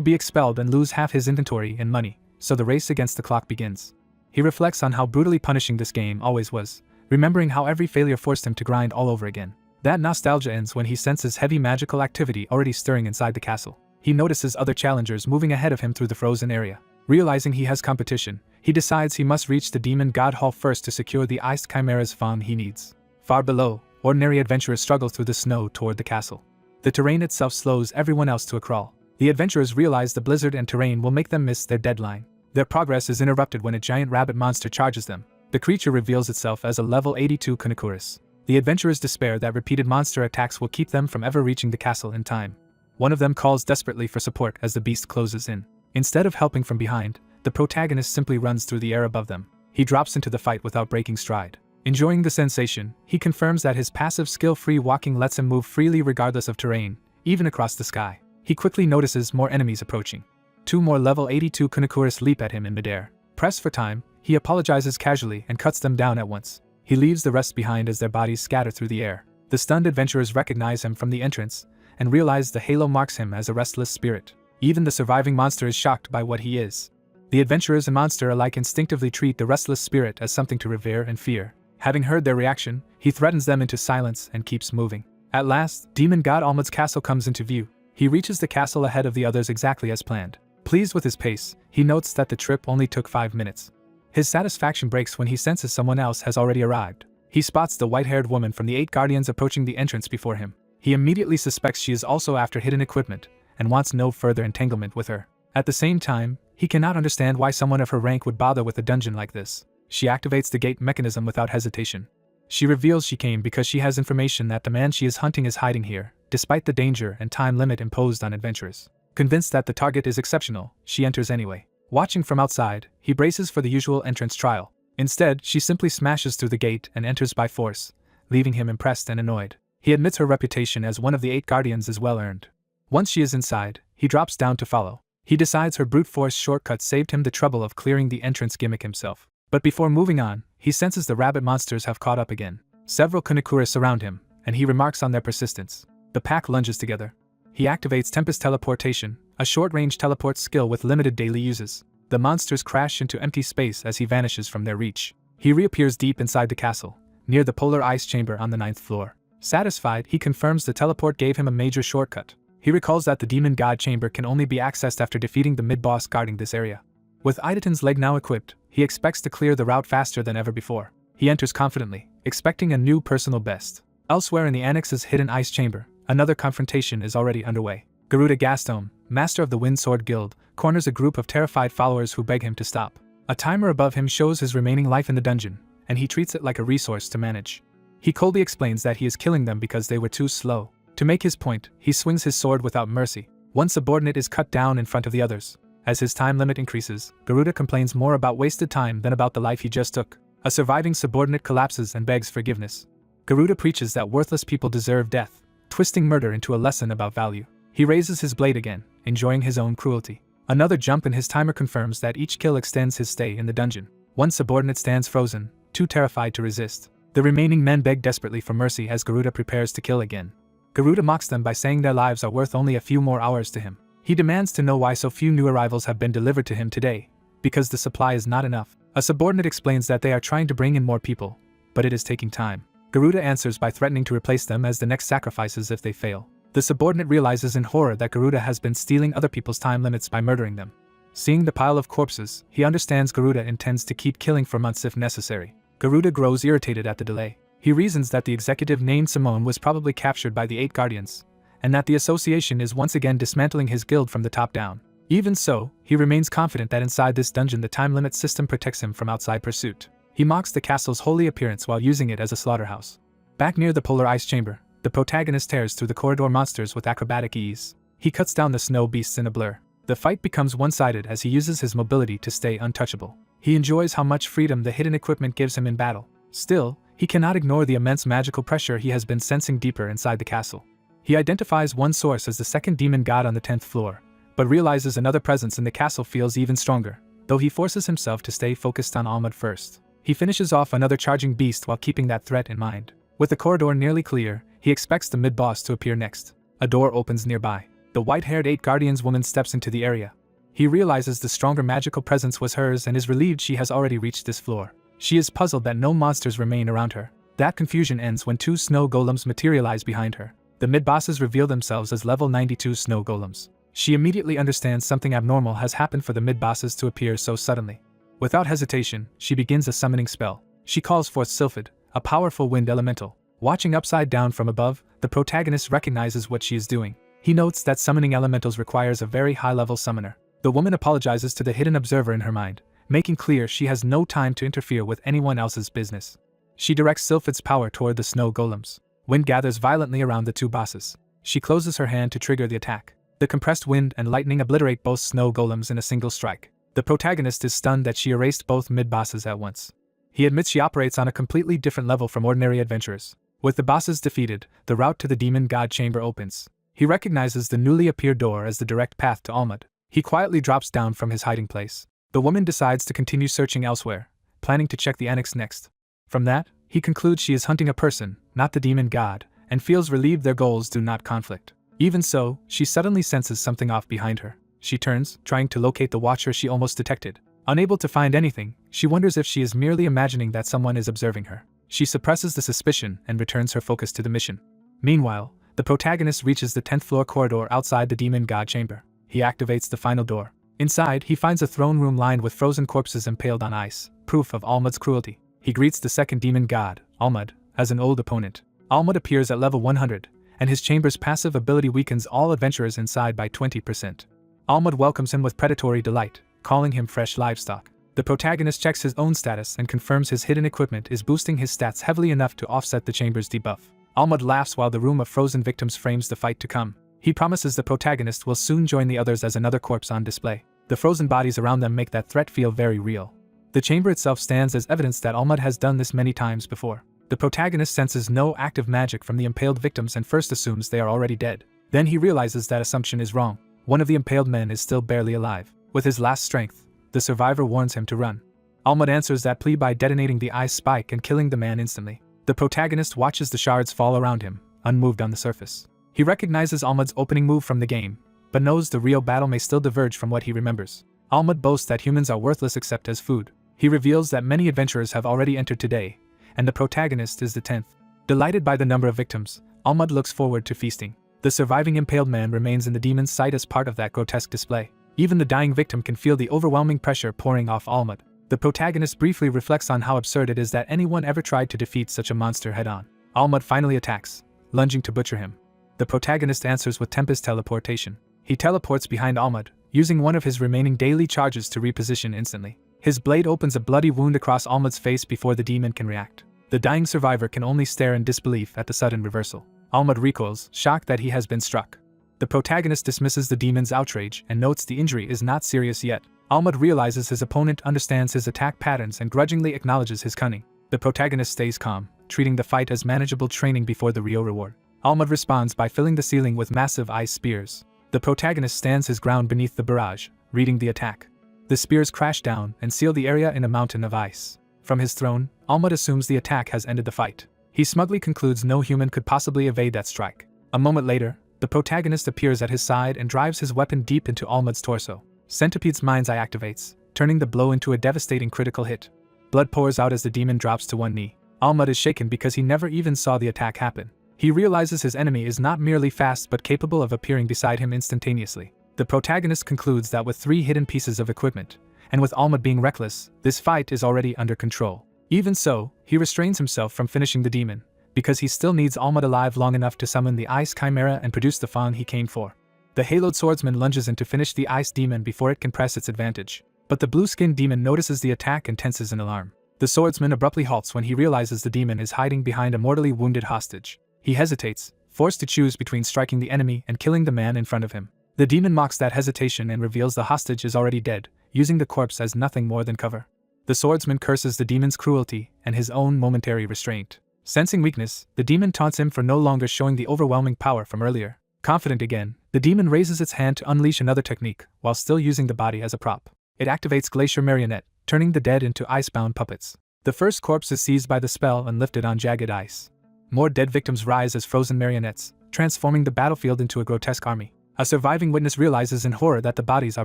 be expelled and lose half his inventory and money, so the race against the clock begins. He reflects on how brutally punishing this game always was, remembering how every failure forced him to grind all over again. That nostalgia ends when he senses heavy magical activity already stirring inside the castle. He notices other challengers moving ahead of him through the frozen area. Realizing he has competition, he decides he must reach the Demon God Hall first to secure the iced chimera's fawn he needs. Far below, ordinary adventurers struggle through the snow toward the castle. The terrain itself slows everyone else to a crawl. The adventurers realize the blizzard and terrain will make them miss their deadline. Their progress is interrupted when a giant rabbit monster charges them. The creature reveals itself as a level 82 Kunikuris. The adventurers despair that repeated monster attacks will keep them from ever reaching the castle in time. One of them calls desperately for support as the beast closes in. Instead of helping from behind, the protagonist simply runs through the air above them. He drops into the fight without breaking stride. Enjoying the sensation, he confirms that his passive skill-free walking lets him move freely regardless of terrain, even across the sky. He quickly notices more enemies approaching. 2 more level 82 Kunokuris leap at him in midair. Pressed for time, he apologizes casually and cuts them down at once. He leaves the rest behind as their bodies scatter through the air. The stunned adventurers recognize him from the entrance and realize the halo marks him as a restless spirit. Even the surviving monster is shocked by what he is. The adventurers and monster alike instinctively treat the restless spirit as something to revere and fear. Having heard their reaction, he threatens them into silence and keeps moving. At last, demon god Almud's castle comes into view. He reaches the castle ahead of the others exactly as planned. Pleased with his pace, he notes that the trip only took 5 minutes. His satisfaction breaks when he senses someone else has already arrived. He spots the white-haired woman from the 8 guardians approaching the entrance before him. He immediately suspects she is also after hidden equipment and wants no further entanglement with her. At the same time, he cannot understand why someone of her rank would bother with a dungeon like this. She activates the gate mechanism without hesitation. She reveals she came because she has information that the man she is hunting is hiding here, despite the danger and time limit imposed on adventurers. Convinced that the target is exceptional, she enters anyway. Watching from outside, he braces for the usual entrance trial. Instead, she simply smashes through the gate and enters by force, leaving him impressed and annoyed. He admits her reputation as one of the 8 guardians is well earned. Once she is inside, he drops down to follow. He decides her brute force shortcut saved him the trouble of clearing the entrance gimmick himself. But before moving on, he senses the rabbit monsters have caught up again. Several Kunokuris surround him, and he remarks on their persistence. The pack lunges together. He activates Tempest Teleportation, a short-range teleport skill with limited daily uses. The monsters crash into empty space as he vanishes from their reach. He reappears deep inside the castle, near the polar ice chamber on the 9th floor. Satisfied, he confirms the teleport gave him a major shortcut. He recalls that the demon god chamber can only be accessed after defeating the mid-boss guarding this area. With Idaten's leg now equipped, he expects to clear the route faster than ever before. He enters confidently, expecting a new personal best. Elsewhere in the Annex's hidden ice chamber, another confrontation is already underway. Garuda Gaston, master of the Wind Sword Guild, corners a group of terrified followers who beg him to stop. A timer above him shows his remaining life in the dungeon, and he treats it like a resource to manage. He coldly explains that he is killing them because they were too slow. To make his point, he swings his sword without mercy. One subordinate is cut down in front of the others. As his time limit increases, Garuda complains more about wasted time than about the life he just took. A surviving subordinate collapses and begs forgiveness. Garuda preaches that worthless people deserve death, twisting murder into a lesson about value. He raises his blade again, enjoying his own cruelty. Another jump in his timer confirms that each kill extends his stay in the dungeon. One subordinate stands frozen, too terrified to resist. The remaining men beg desperately for mercy as Garuda prepares to kill again. Garuda mocks them by saying their lives are worth only a few more hours to him. He demands to know why so few new arrivals have been delivered to him today, because the supply is not enough. A subordinate explains that they are trying to bring in more people, but it is taking time. Garuda answers by threatening to replace them as the next sacrifices if they fail. The subordinate realizes in horror that Garuda has been stealing other people's time limits by murdering them. Seeing the pile of corpses, he understands Garuda intends to keep killing for months if necessary. Garuda grows irritated at the delay. He reasons that the executive named Simone was probably captured by the 8 guardians, and that the association is once again dismantling his guild from the top down. Even so, he remains confident that inside this dungeon the time limit system protects him from outside pursuit. He mocks the castle's holy appearance while using it as a slaughterhouse. Back near the polar ice chamber, the protagonist tears through the corridor monsters with acrobatic ease. He cuts down the snow beasts in a blur. The fight becomes one-sided as he uses his mobility to stay untouchable. He enjoys how much freedom the hidden equipment gives him in battle. Still, he cannot ignore the immense magical pressure he has been sensing deeper inside the castle. He identifies one source as the second demon god on the 10th floor, but realizes another presence in the castle feels even stronger, though he forces himself to stay focused on Almud first. He finishes off another charging beast while keeping that threat in mind. With the corridor nearly clear, he expects the mid-boss to appear next. A door opens nearby. The white-haired 8 guardians woman steps into the area. He realizes the stronger magical presence was hers and is relieved she has already reached this floor. She is puzzled that no monsters remain around her. That confusion ends when 2 snow golems materialize behind her. The mid-bosses reveal themselves as level 92 snow golems. She immediately understands something abnormal has happened for the mid-bosses to appear so suddenly. Without hesitation, she begins a summoning spell. She calls forth Sylphid, a powerful wind elemental. Watching upside down from above, the protagonist recognizes what she is doing. He notes that summoning elementals requires a very high-level summoner. The woman apologizes to the hidden observer in her mind, making clear she has no time to interfere with anyone else's business. She directs Sylphid's power toward the snow golems. Wind gathers violently around the 2 bosses. She closes her hand to trigger the attack. The compressed wind and lightning obliterate both snow golems in a single strike. The protagonist is stunned that she erased both mid-bosses at once. He admits she operates on a completely different level from ordinary adventurers. With the bosses defeated, the route to the demon god chamber opens. He recognizes the newly appeared door as the direct path to Almud. He quietly drops down from his hiding place. The woman decides to continue searching elsewhere, planning to check the annex next. From that, he concludes she is hunting a person, not the demon god, and feels relieved their goals do not conflict. Even so, she suddenly senses something off behind her. She turns, trying to locate the watcher she almost detected. Unable to find anything, she wonders if she is merely imagining that someone is observing her. She suppresses the suspicion and returns her focus to the mission. Meanwhile, the protagonist reaches the 10th floor corridor outside the demon god chamber. He activates the final door. Inside, he finds a throne room lined with frozen corpses impaled on ice, proof of Almud's cruelty. He greets the second demon god, Almud, as an old opponent. Almud appears at level 100, and his chamber's passive ability weakens all adventurers inside by 20%. Almud welcomes him with predatory delight, calling him fresh livestock. The protagonist checks his own status and confirms his hidden equipment is boosting his stats heavily enough to offset the chamber's debuff. Almud laughs while the room of frozen victims frames the fight to come. He promises the protagonist will soon join the others as another corpse on display. The frozen bodies around them make that threat feel very real. The chamber itself stands as evidence that Almud has done this many times before. The protagonist senses no active magic from the impaled victims and first assumes they are already dead. Then he realizes that assumption is wrong. One of the impaled men is still barely alive. With his last strength, the survivor warns him to run. Almud answers that plea by detonating the ice spike and killing the man instantly. The protagonist watches the shards fall around him, unmoved on the surface. He recognizes Almud's opening move from the game, but knows the real battle may still diverge from what he remembers. Almud boasts that humans are worthless except as food. He reveals that many adventurers have already entered today, and the protagonist is the 10th. Delighted by the number of victims, Almud looks forward to feasting. The surviving impaled man remains in the demon's sight as part of that grotesque display. Even the dying victim can feel the overwhelming pressure pouring off Almud. The protagonist briefly reflects on how absurd it is that anyone ever tried to defeat such a monster head-on. Almud finally attacks, lunging to butcher him. The protagonist answers with Tempest teleportation. He teleports behind Almud, using one of his remaining daily charges to reposition instantly. His blade opens a bloody wound across Almud's face before the demon can react. The dying survivor can only stare in disbelief at the sudden reversal. Almud recoils, shocked that he has been struck. The protagonist dismisses the demon's outrage and notes the injury is not serious yet. Almud realizes his opponent understands his attack patterns and grudgingly acknowledges his cunning. The protagonist stays calm, treating the fight as manageable training before the real reward. Almud responds by filling the ceiling with massive ice spears. The protagonist stands his ground beneath the barrage, reading the attack. The spears crash down and seal the area in a mountain of ice. From his throne, Almud assumes the attack has ended the fight. He smugly concludes no human could possibly evade that strike. A moment later, the protagonist appears at his side and drives his weapon deep into Almud's torso. Centipede's mind's eye activates, turning the blow into a devastating critical hit. Blood pours out as the demon drops to one knee. Almud is shaken because he never even saw the attack happen. He realizes his enemy is not merely fast but capable of appearing beside him instantaneously. The protagonist concludes that with 3 hidden pieces of equipment, and with Almud being reckless, this fight is already under control. Even so, he restrains himself from finishing the demon, because he still needs Almud alive long enough to summon the Ice Chimera and produce the Fang he came for. The haloed swordsman lunges in to finish the Ice Demon before it can press its advantage. But the blue-skinned demon notices the attack and tenses in alarm. The swordsman abruptly halts when he realizes the demon is hiding behind a mortally wounded hostage. He hesitates, forced to choose between striking the enemy and killing the man in front of him. The demon mocks that hesitation and reveals the hostage is already dead, using the corpse as nothing more than cover. The swordsman curses the demon's cruelty and his own momentary restraint. Sensing weakness, the demon taunts him for no longer showing the overwhelming power from earlier. Confident again, the demon raises its hand to unleash another technique, while still using the body as a prop. It activates Glacier Marionette, turning the dead into icebound puppets. The first corpse is seized by the spell and lifted on jagged ice. More dead victims rise as frozen marionettes, transforming the battlefield into a grotesque army. A surviving witness realizes in horror that the bodies are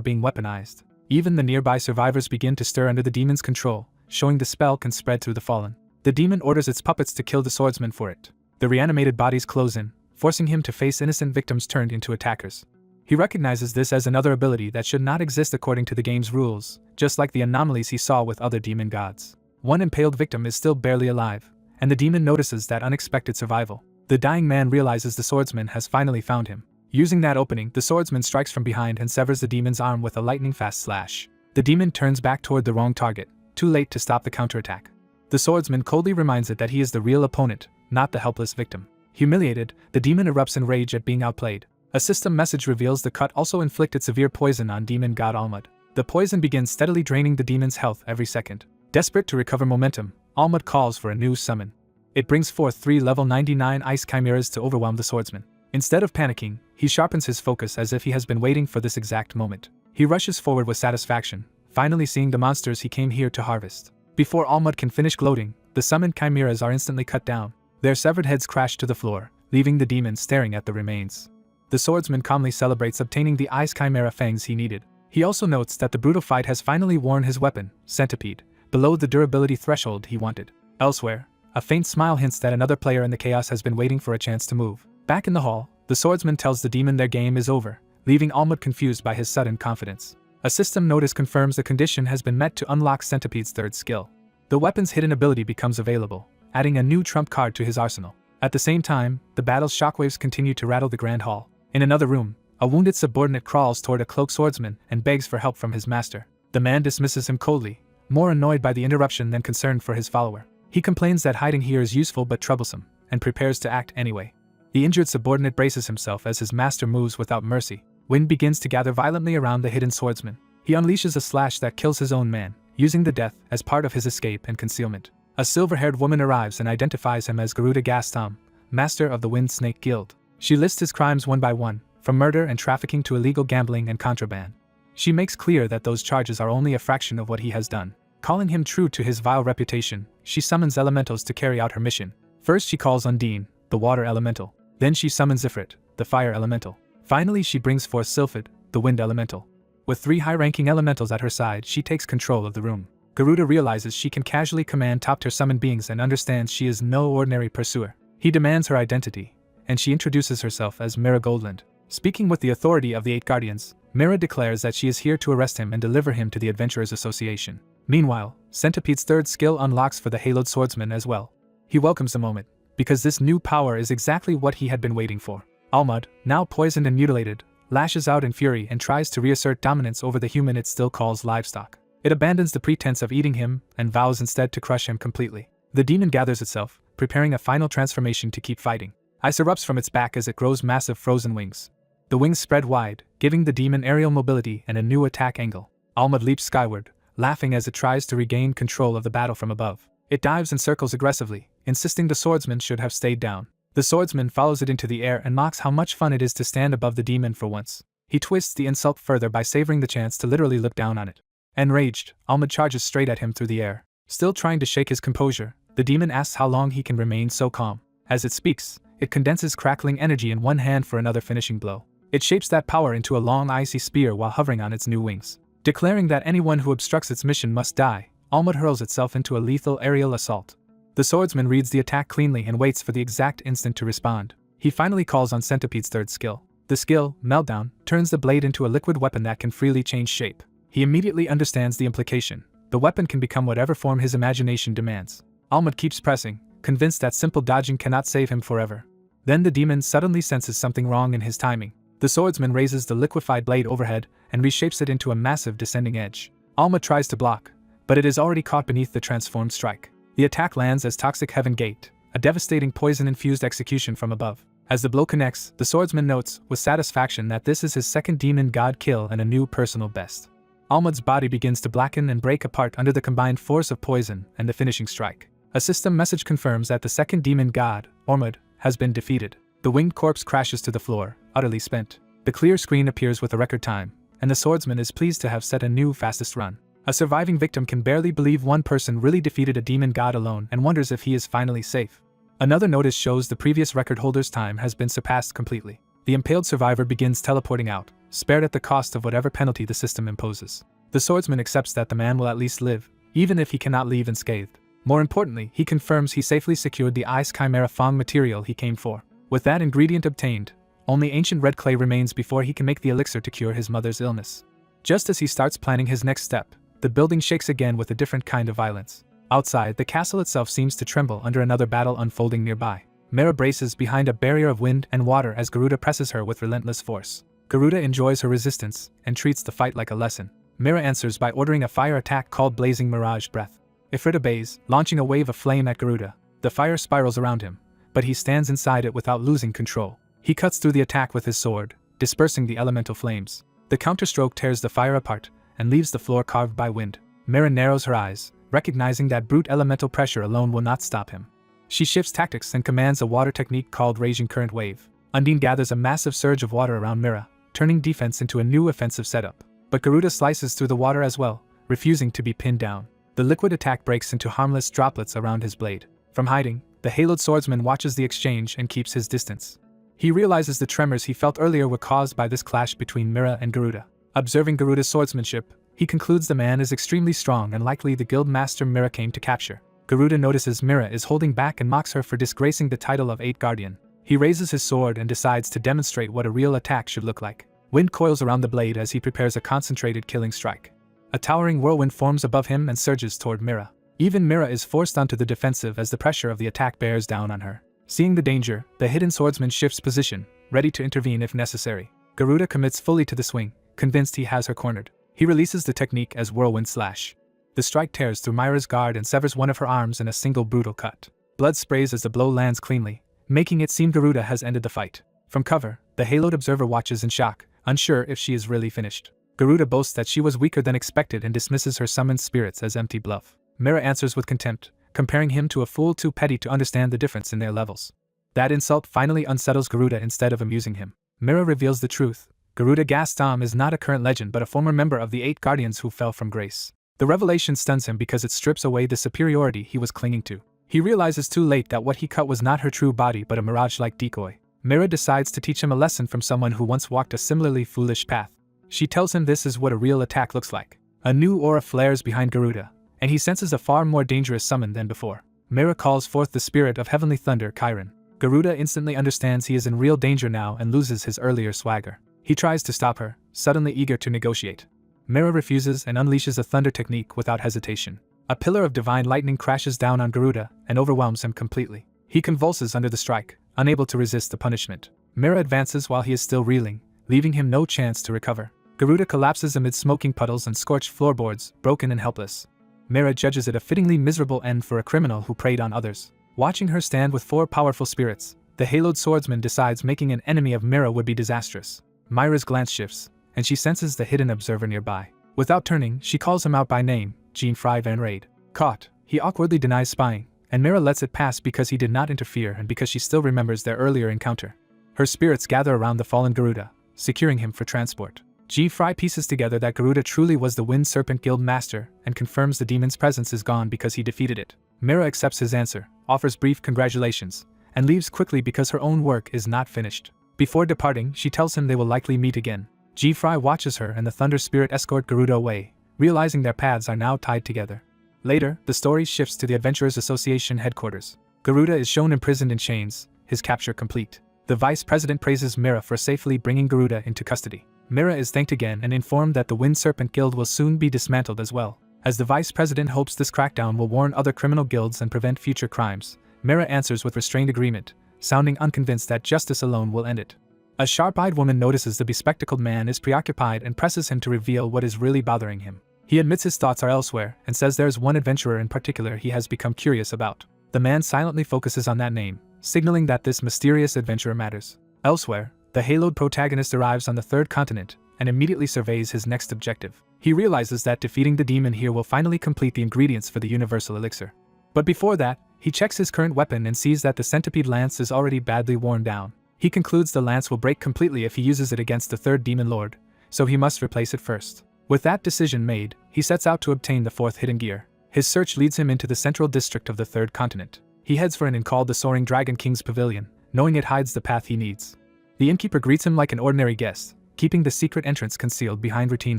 being weaponized. Even the nearby survivors begin to stir under the demon's control, showing the spell can spread through the fallen. The demon orders its puppets to kill the swordsman for it. The reanimated bodies close in, forcing him to face innocent victims turned into attackers. He recognizes this as another ability that should not exist according to the game's rules, just like the anomalies he saw with other demon gods. One impaled victim is still barely alive, and the demon notices that unexpected survival. The dying man realizes the swordsman has finally found him. Using that opening, the swordsman strikes from behind and severs the demon's arm with a lightning-fast slash. The demon turns back toward the wrong target, too late to stop the counterattack. The swordsman coldly reminds it that he is the real opponent, not the helpless victim. Humiliated, the demon erupts in rage at being outplayed. A system message reveals the cut also inflicted severe poison on demon god Almud. The poison begins steadily draining the demon's health every second. Desperate to recover momentum, Almud calls for a new summon. It brings forth 3 level 99 ice chimeras to overwhelm the swordsman. Instead of panicking, he sharpens his focus as if he has been waiting for this exact moment. He rushes forward with satisfaction, finally seeing the monsters he came here to harvest. Before Almud can finish gloating, the summoned chimeras are instantly cut down. Their severed heads crash to the floor, leaving the demon staring at the remains. The swordsman calmly celebrates obtaining the ice chimera fangs he needed. He also notes that the brutal fight has finally worn his weapon, Centipede, below the durability threshold he wanted. Elsewhere, a faint smile hints that another player in the chaos has been waiting for a chance to move. Back in the hall, the swordsman tells the demon their game is over, leaving Almud confused by his sudden confidence. A system notice confirms the condition has been met to unlock Centipede's third skill. The weapon's hidden ability becomes available, adding a new trump card to his arsenal. At the same time, the battle's shockwaves continue to rattle the grand hall. In another room, a wounded subordinate crawls toward a cloaked swordsman and begs for help from his master. The man dismisses him coldly, more annoyed by the interruption than concerned for his follower. He complains that hiding here is useful but troublesome, and prepares to act anyway. The injured subordinate braces himself as his master moves without mercy. Wind begins to gather violently around the hidden swordsman. He unleashes a slash that kills his own man, using the death as part of his escape and concealment. A silver-haired woman arrives and identifies him as Garuda Gastam, master of the Wind Snake Guild. She lists his crimes one by one, from murder and trafficking to illegal gambling and contraband. She makes clear that those charges are only a fraction of what he has done. Calling him true to his vile reputation, she summons elementals to carry out her mission. First she calls Undine, the water elemental. Then she summons Ifrit, the fire elemental. Finally she brings forth Sylphid, the wind elemental. With 3 high-ranking elementals at her side, she takes control of the room. Garuda realizes she can casually command top-tier summoned beings and understands she is no ordinary pursuer. He demands her identity, and she introduces herself as Mira Goldland. Speaking with the authority of the 8 Guardians, Mira declares that she is here to arrest him and deliver him to the Adventurers Association. Meanwhile, Centipede's third skill unlocks for the haloed swordsman as well. He welcomes the moment, because this new power is exactly what he had been waiting for. Almud, now poisoned and mutilated, lashes out in fury and tries to reassert dominance over the human it still calls livestock. It abandons the pretense of eating him and vows instead to crush him completely. The demon gathers itself, preparing a final transformation to keep fighting. Ice erupts from its back as it grows massive frozen wings. The wings spread wide, giving the demon aerial mobility and a new attack angle. Almud leaps skyward, laughing as it tries to regain control of the battle from above. It dives and circles aggressively, insisting the swordsman should have stayed down. The swordsman follows it into the air and mocks how much fun it is to stand above the demon for once. He twists the insult further by savoring the chance to literally look down on it. Enraged, Almud charges straight at him through the air. Still trying to shake his composure, the demon asks how long he can remain so calm. As it speaks, it condenses crackling energy in one hand for another finishing blow. It shapes that power into a long icy spear while hovering on its new wings. Declaring that anyone who obstructs its mission must die, Almud hurls itself into a lethal aerial assault. The swordsman reads the attack cleanly and waits for the exact instant to respond. He finally calls on Centipede's third skill. The skill, Meltdown, turns the blade into a liquid weapon that can freely change shape. He immediately understands the implication. The weapon can become whatever form his imagination demands. Almud keeps pressing, convinced that simple dodging cannot save him forever. Then the demon suddenly senses something wrong in his timing. The swordsman raises the liquefied blade overhead and reshapes it into a massive descending edge. Almud tries to block, but it is already caught beneath the transformed strike. The attack lands as Toxic Heaven Gate, a devastating poison-infused execution from above. As the blow connects, the swordsman notes with satisfaction that this is his second demon god kill and a new personal best. Almud's body begins to blacken and break apart under the combined force of poison and the finishing strike. A system message confirms that the second demon god, Ormud, has been defeated. The winged corpse crashes to the floor, utterly spent. The clear screen appears with a record time, and the swordsman is pleased to have set a new fastest run. A surviving victim can barely believe one person really defeated a demon god alone and wonders if he is finally safe. Another notice shows the previous record holder's time has been surpassed completely. The impaled survivor begins teleporting out, spared at the cost of whatever penalty the system imposes. The swordsman accepts that the man will at least live, even if he cannot leave unscathed. More importantly, he confirms he safely secured the Ice Chimera Fong material he came for. With that ingredient obtained, only ancient red clay remains before he can make the elixir to cure his mother's illness. Just as he starts planning his next step, the building shakes again with a different kind of violence. Outside, the castle itself seems to tremble under another battle unfolding nearby. Mira braces behind a barrier of wind and water as Garuda presses her with relentless force. Garuda enjoys her resistance and treats the fight like a lesson. Mira answers by ordering a fire attack called Blazing Mirage Breath. Ifrit obeys, launching a wave of flame at Garuda. The fire spirals around him, but he stands inside it without losing control. He cuts through the attack with his sword, dispersing the elemental flames. The counterstroke tears the fire apart and leaves the floor carved by wind. Mira narrows her eyes, recognizing that brute elemental pressure alone will not stop him. She shifts tactics and commands a water technique called Raging Current Wave. Undine gathers a massive surge of water around Mira, turning defense into a new offensive setup. But Garuda slices through the water as well, refusing to be pinned down. The liquid attack breaks into harmless droplets around his blade. From hiding, the haloed swordsman watches the exchange and keeps his distance. He realizes the tremors he felt earlier were caused by this clash between Mira and Garuda. Observing Garuda's swordsmanship, he concludes the man is extremely strong and likely the guild master Mira came to capture. Garuda notices Mira is holding back and mocks her for disgracing the title of 8th Guardian. He raises his sword and decides to demonstrate what a real attack should look like. Wind coils around the blade as he prepares a concentrated killing strike. A towering whirlwind forms above him and surges toward Mira. Even Mira is forced onto the defensive as the pressure of the attack bears down on her. Seeing the danger, the hidden swordsman shifts position, ready to intervene if necessary. Garuda commits fully to the swing, convinced he has her cornered. He releases the technique as Whirlwind Slash. The strike tears through Mira's guard and severs one of her arms in a single brutal cut. Blood sprays as the blow lands cleanly, making it seem Garuda has ended the fight. From cover, the haloed observer watches in shock, unsure if she is really finished. Garuda boasts that she was weaker than expected and dismisses her summoned spirits as empty bluff. Mira answers with contempt, comparing him to a fool too petty to understand the difference in their levels. That insult finally unsettles Garuda instead of amusing him. Mira reveals the truth. Garuda Gaston is not a current legend but a former member of the 8 Guardians who fell from grace. The revelation stuns him because it strips away the superiority he was clinging to. He realizes too late that what he cut was not her true body but a mirage-like decoy. Mira decides to teach him a lesson from someone who once walked a similarly foolish path. She tells him this is what a real attack looks like. A new aura flares behind Garuda, and he senses a far more dangerous summon than before. Mira calls forth the spirit of heavenly thunder, Chiron. Garuda instantly understands he is in real danger now and loses his earlier swagger. He tries to stop her, suddenly eager to negotiate. Mira refuses and unleashes a thunder technique without hesitation. A pillar of divine lightning crashes down on Garuda and overwhelms him completely. He convulses under the strike, unable to resist the punishment. Mira advances while he is still reeling, leaving him no chance to recover. Garuda collapses amid smoking puddles and scorched floorboards, broken and helpless. Mira judges it a fittingly miserable end for a criminal who preyed on others. Watching her stand with 4 powerful spirits, the haloed swordsman decides making an enemy of Mira would be disastrous. Mira's glance shifts, and she senses the hidden observer nearby. Without turning, she calls him out by name, Jean-Fry Van Raid. Caught, he awkwardly denies spying, and Mira lets it pass because he did not interfere and because she still remembers their earlier encounter. Her spirits gather around the fallen Garuda, securing him for transport. G-Fry pieces together that Garuda truly was the Wind Serpent Guild Master and confirms the demon's presence is gone because he defeated it. Mira accepts his answer, offers brief congratulations, and leaves quickly because her own work is not finished. Before departing, she tells him they will likely meet again. G-Fry watches her and the Thunder Spirit escort Garuda away, realizing their paths are now tied together. Later, the story shifts to the Adventurers Association headquarters. Garuda is shown imprisoned in chains, his capture complete. The Vice President praises Mira for safely bringing Garuda into custody. Mira is thanked again and informed that the Wind Serpent Guild will soon be dismantled as well. As the Vice President hopes this crackdown will warn other criminal guilds and prevent future crimes, Mira answers with restrained agreement, sounding unconvinced that justice alone will end it. A sharp-eyed woman notices the bespectacled man is preoccupied and presses him to reveal what is really bothering him. He admits his thoughts are elsewhere and says there's one adventurer in particular he has become curious about. The man silently focuses on that name, signaling that this mysterious adventurer matters. Elsewhere, the haloed protagonist arrives on the 3rd continent and immediately surveys his next objective. He realizes that defeating the demon here will finally complete the ingredients for the universal elixir. But before that, he checks his current weapon and sees that the centipede lance is already badly worn down. He concludes the lance will break completely if he uses it against the 3rd demon lord, so he must replace it first. With that decision made, he sets out to obtain the 4th hidden gear. His search leads him into the central district of the 3rd continent. He heads for an inn called the Soaring Dragon King's Pavilion, knowing it hides the path he needs. The innkeeper greets him like an ordinary guest, keeping the secret entrance concealed behind routine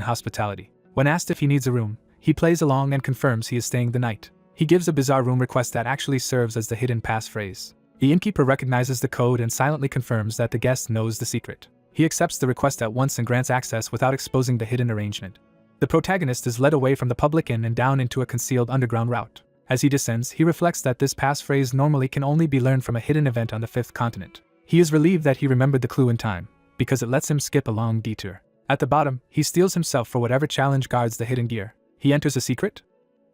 hospitality. When asked if he needs a room, he plays along and confirms he is staying the night. He gives a bizarre room request that actually serves as the hidden passphrase. The innkeeper recognizes the code and silently confirms that the guest knows the secret. He accepts the request at once and grants access without exposing the hidden arrangement. The protagonist is led away from the public inn and down into a concealed underground route. As he descends, he reflects that this passphrase normally can only be learned from a hidden event on the 5th continent. He is relieved that he remembered the clue in time, because it lets him skip a long detour. At the bottom, he steels himself for whatever challenge guards the hidden gear. He enters a secret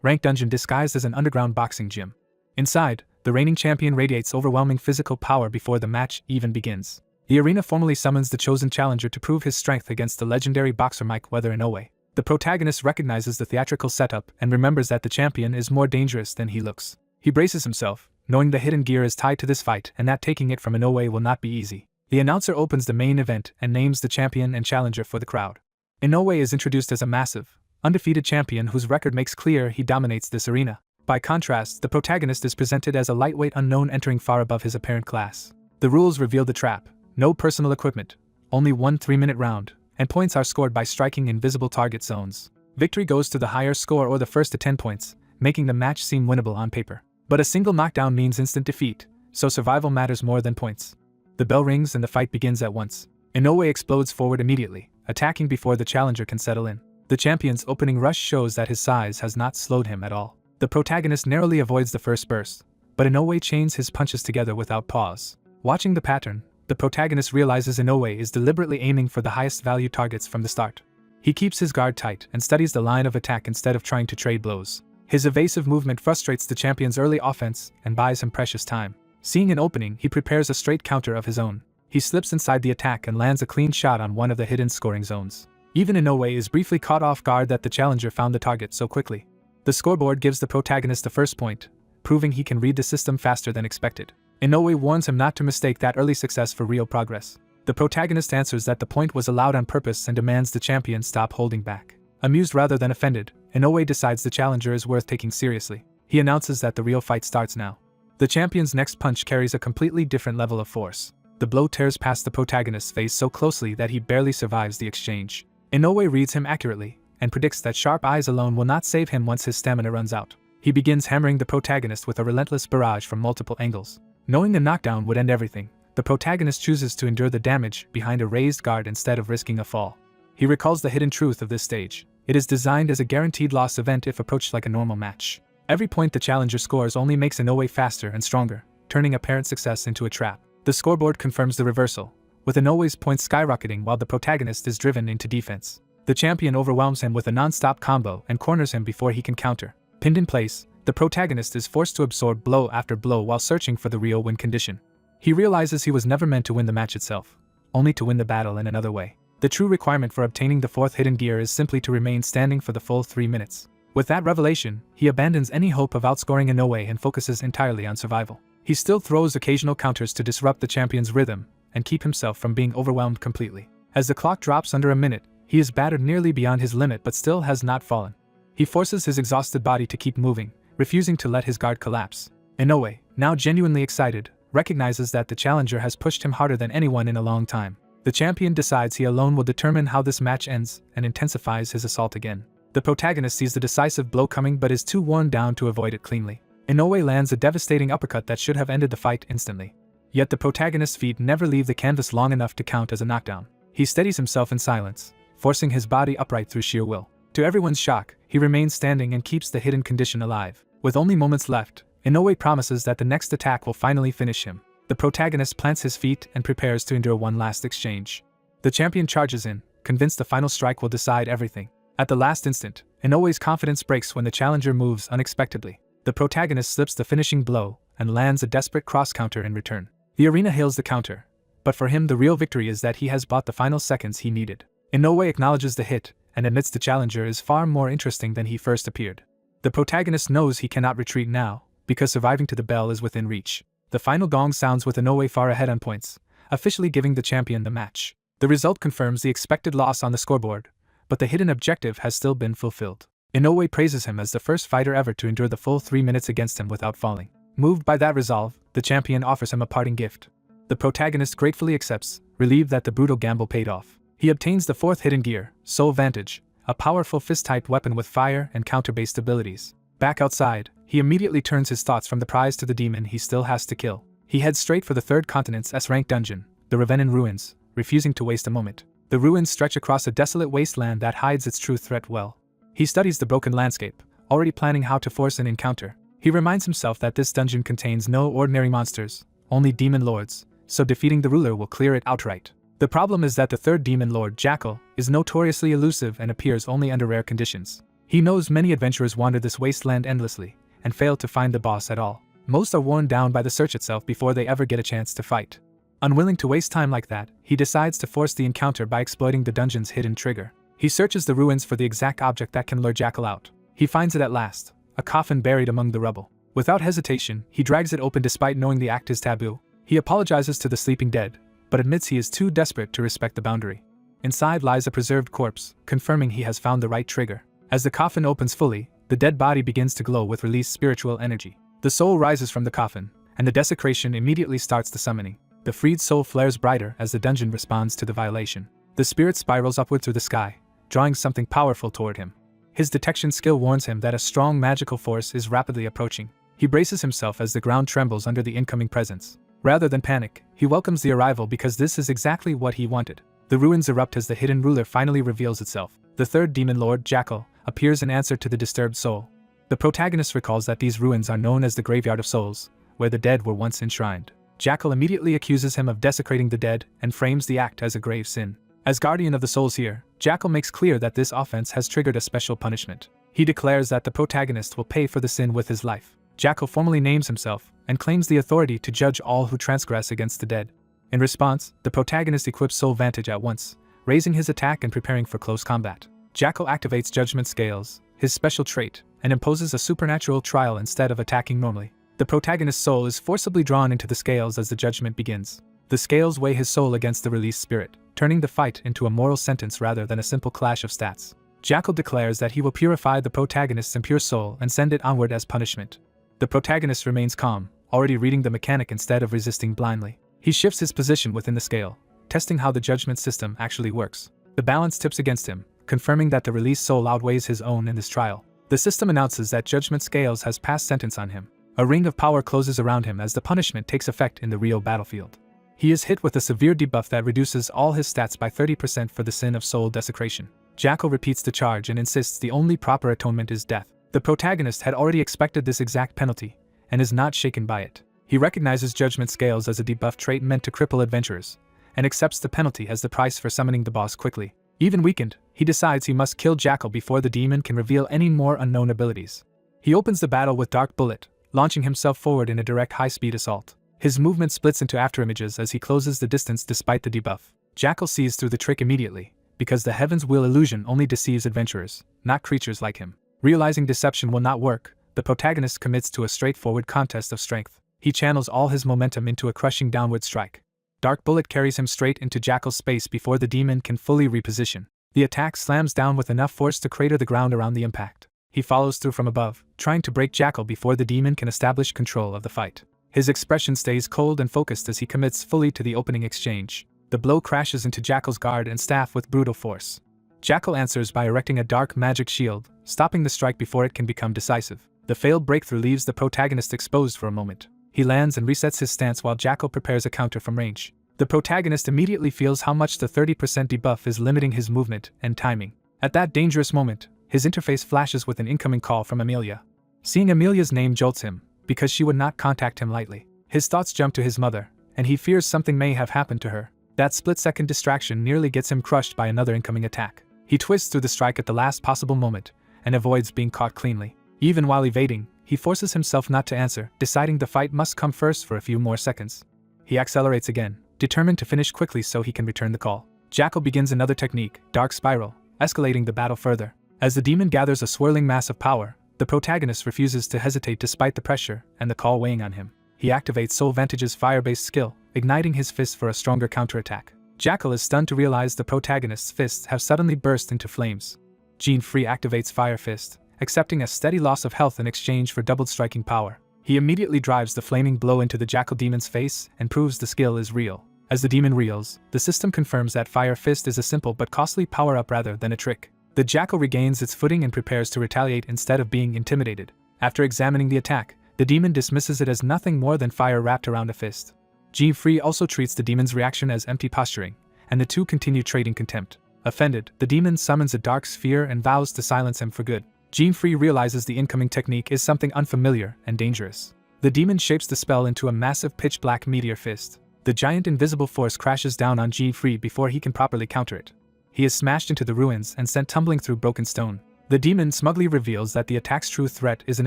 rank dungeon disguised as an underground boxing gym. Inside, the reigning champion radiates overwhelming physical power before the match even begins. The arena formally summons the chosen challenger to prove his strength against the legendary boxer Mike Weather Inoue. The protagonist recognizes the theatrical setup and remembers that the champion is more dangerous than he looks. He braces himself, knowing the hidden gear is tied to this fight and that taking it from Inoue will not be easy. The announcer opens the main event and names the champion and challenger for the crowd. Inoue is introduced as a massive, undefeated champion whose record makes clear he dominates this arena. By contrast, the protagonist is presented as a lightweight unknown entering far above his apparent class. The rules reveal the trap: no personal equipment, only one 3-minute round, and points are scored by striking invisible target zones. Victory goes to the higher score or the first to 10 points, making the match seem winnable on paper. But a single knockdown means instant defeat, so survival matters more than points. The bell rings and the fight begins at once. Inoue explodes forward immediately, attacking before the challenger can settle in. The champion's opening rush shows that his size has not slowed him at all. The protagonist narrowly avoids the first burst, but Inoue chains his punches together without pause. Watching the pattern, the protagonist realizes Inoue is deliberately aiming for the highest value targets from the start. He keeps his guard tight and studies the line of attack instead of trying to trade blows. His evasive movement frustrates the champion's early offense and buys him precious time. Seeing an opening, he prepares a straight counter of his own. He slips inside the attack and lands a clean shot on one of the hidden scoring zones. Even Inoue is briefly caught off guard that the challenger found the target so quickly. The scoreboard gives the protagonist the first point, proving he can read the system faster than expected. Inoue warns him not to mistake that early success for real progress. The protagonist answers that the point was allowed on purpose and demands the champion stop holding back. Amused rather than offended, Inoue decides the challenger is worth taking seriously. He announces that the real fight starts now. The champion's next punch carries a completely different level of force. The blow tears past the protagonist's face so closely that he barely survives the exchange. Inoue reads him accurately, and predicts that sharp eyes alone will not save him once his stamina runs out. He begins hammering the protagonist with a relentless barrage from multiple angles. Knowing the knockdown would end everything, the protagonist chooses to endure the damage behind a raised guard instead of risking a fall. He recalls the hidden truth of this stage: it is designed as a guaranteed loss event if approached like a normal match. Every point the challenger scores only makes Inoue faster and stronger, turning apparent success into a trap. The scoreboard confirms the reversal, with Inoue's points skyrocketing while the protagonist is driven into defense. The champion overwhelms him with a non-stop combo and corners him before he can counter. Pinned in place, the protagonist is forced to absorb blow after blow while searching for the real win condition. He realizes he was never meant to win the match itself, only to win the battle in another way. The true requirement for obtaining the fourth hidden gear is simply to remain standing for the full 3 minutes. With that revelation, he abandons any hope of outscoring Inoue and focuses entirely on survival. He still throws occasional counters to disrupt the champion's rhythm and keep himself from being overwhelmed completely. As the clock drops under a minute, he is battered nearly beyond his limit but still has not fallen. He forces his exhausted body to keep moving, refusing to let his guard collapse. Inoue, now genuinely excited, recognizes that the challenger has pushed him harder than anyone in a long time. The champion decides he alone will determine how this match ends and intensifies his assault again. The protagonist sees the decisive blow coming but is too worn down to avoid it cleanly. Inoue lands a devastating uppercut that should have ended the fight instantly. Yet the protagonist's feet never leave the canvas long enough to count as a knockdown. He steadies himself in silence, forcing his body upright through sheer will. To everyone's shock, he remains standing and keeps the hidden condition alive. With only moments left, Inoue promises that the next attack will finally finish him. The protagonist plants his feet and prepares to endure one last exchange. The champion charges in, convinced the final strike will decide everything. At the last instant, Inoue's confidence breaks when the challenger moves unexpectedly. The protagonist slips the finishing blow and lands a desperate cross-counter in return. The arena hails the counter, but for him the real victory is that he has bought the final seconds he needed. Inoue acknowledges the hit and admits the challenger is far more interesting than he first appeared. The protagonist knows he cannot retreat now, because surviving to the bell is within reach. The final gong sounds with Inoue far ahead on points, officially giving the champion the match. The result confirms the expected loss on the scoreboard, but the hidden objective has still been fulfilled. Inoue praises him as the first fighter ever to endure the full 3 minutes against him without falling. Moved by that resolve, the champion offers him a parting gift. The protagonist gratefully accepts, relieved that the brutal gamble paid off. He obtains the fourth hidden gear, Soul Vantage, a powerful fist-type weapon with fire and counter-based abilities. Back outside, he immediately turns his thoughts from the prize to the demon he still has to kill. He heads straight for the third continent's S-rank dungeon, the Ravenin Ruins, refusing to waste a moment. The ruins stretch across a desolate wasteland that hides its true threat well. He studies the broken landscape, already planning how to force an encounter. He reminds himself that this dungeon contains no ordinary monsters, only demon lords, so defeating the ruler will clear it outright. The problem is that the third demon lord, Jackal, is notoriously elusive and appears only under rare conditions. He knows many adventurers wander this wasteland endlessly, and fail to find the boss at all. Most are worn down by the search itself before they ever get a chance to fight. Unwilling to waste time like that, he decides to force the encounter by exploiting the dungeon's hidden trigger. He searches the ruins for the exact object that can lure Jackal out. He finds it at last, a coffin buried among the rubble. Without hesitation, he drags it open despite knowing the act is taboo. He apologizes to the sleeping dead, but admits he is too desperate to respect the boundary. Inside lies a preserved corpse, confirming he has found the right trigger. As the coffin opens fully, the dead body begins to glow with released spiritual energy. The soul rises from the coffin, and the desecration immediately starts the summoning. The freed soul flares brighter as the dungeon responds to the violation. The spirit spirals upward through the sky, drawing something powerful toward him. His detection skill warns him that a strong magical force is rapidly approaching. He braces himself as the ground trembles under the incoming presence. Rather than panic, he welcomes the arrival because this is exactly what he wanted. The ruins erupt as the hidden ruler finally reveals itself. The third demon lord, Jackal, appears in answer to the disturbed soul. The protagonist recalls that these ruins are known as the Graveyard of Souls, where the dead were once enshrined. Jackal immediately accuses him of desecrating the dead and frames the act as a grave sin. As guardian of the souls here, Jackal makes clear that this offense has triggered a special punishment. He declares that the protagonist will pay for the sin with his life. Jackal formally names himself and claims the authority to judge all who transgress against the dead. In response, the protagonist equips Soul Vantage at once, raising his attack and preparing for close combat. Jackal activates Judgment Scales, his special trait, and imposes a supernatural trial instead of attacking normally. The protagonist's soul is forcibly drawn into the scales as the judgment begins. The scales weigh his soul against the released spirit, turning the fight into a moral sentence rather than a simple clash of stats. Jackal declares that he will purify the protagonist's impure soul and send it onward as punishment. The protagonist remains calm, already reading the mechanic instead of resisting blindly. He shifts his position within the scale, testing how the judgment system actually works. The balance tips against him, confirming that the released soul outweighs his own in this trial. The system announces that Judgment Scales has passed sentence on him. A ring of power closes around him as the punishment takes effect in the real battlefield. He is hit with a severe debuff that reduces all his stats by 30% for the sin of soul desecration. Jackal repeats the charge and insists the only proper atonement is death. The protagonist had already expected this exact penalty, and is not shaken by it. He recognizes Judgment Scales as a debuff trait meant to cripple adventurers, and accepts the penalty as the price for summoning the boss quickly. Even weakened, he decides he must kill Jackal before the demon can reveal any more unknown abilities. He opens the battle with Dark Bullet, launching himself forward in a direct high-speed assault. His movement splits into afterimages as he closes the distance despite the debuff. Jackal sees through the trick immediately, because the Heaven's Will illusion only deceives adventurers, not creatures like him. Realizing deception will not work, the protagonist commits to a straightforward contest of strength. He channels all his momentum into a crushing downward strike. Dark Bullet carries him straight into Jackal's space before the demon can fully reposition. The attack slams down with enough force to crater the ground around the impact. He follows through from above, trying to break Jackal before the demon can establish control of the fight. His expression stays cold and focused as he commits fully to the opening exchange. The blow crashes into Jackal's guard and staff with brutal force. Jackal answers by erecting a dark magic shield, stopping the strike before it can become decisive. The failed breakthrough leaves the protagonist exposed for a moment. He lands and resets his stance while Jackal prepares a counter from range. The protagonist immediately feels how much the 30% debuff is limiting his movement and timing. At that dangerous moment, his interface flashes with an incoming call from Amelia. Seeing Amelia's name jolts him, because she would not contact him lightly. His thoughts jump to his mother, and he fears something may have happened to her. That split-second distraction nearly gets him crushed by another incoming attack. He twists through the strike at the last possible moment, and avoids being caught cleanly. Even while evading, he forces himself not to answer, deciding the fight must come first for a few more seconds. He accelerates again, determined to finish quickly so he can return the call. Jackal begins another technique, Dark Spiral, escalating the battle further. As the demon gathers a swirling mass of power, the protagonist refuses to hesitate despite the pressure and the call weighing on him. He activates Soul Vantage's fire-based skill, igniting his fists for a stronger counterattack. Jackal is stunned to realize the protagonist's fists have suddenly burst into flames. Gene Free activates Fire Fist, accepting a steady loss of health in exchange for doubled striking power. He immediately drives the flaming blow into the Jackal demon's face and proves the skill is real. As the demon reels, the system confirms that Fire Fist is a simple but costly power-up rather than a trick. The Jackal regains its footing and prepares to retaliate instead of being intimidated. After examining the attack, the demon dismisses it as nothing more than fire wrapped around a fist. G-Free also treats the demon's reaction as empty posturing, and the two continue trading contempt. Offended, the demon summons a dark sphere and vows to silence him for good. G-Free realizes the incoming technique is something unfamiliar and dangerous. The demon shapes the spell into a massive pitch-black meteor fist. The giant invisible force crashes down on G-Free before he can properly counter it. He is smashed into the ruins and sent tumbling through broken stone. The demon smugly reveals that the attack's true threat is an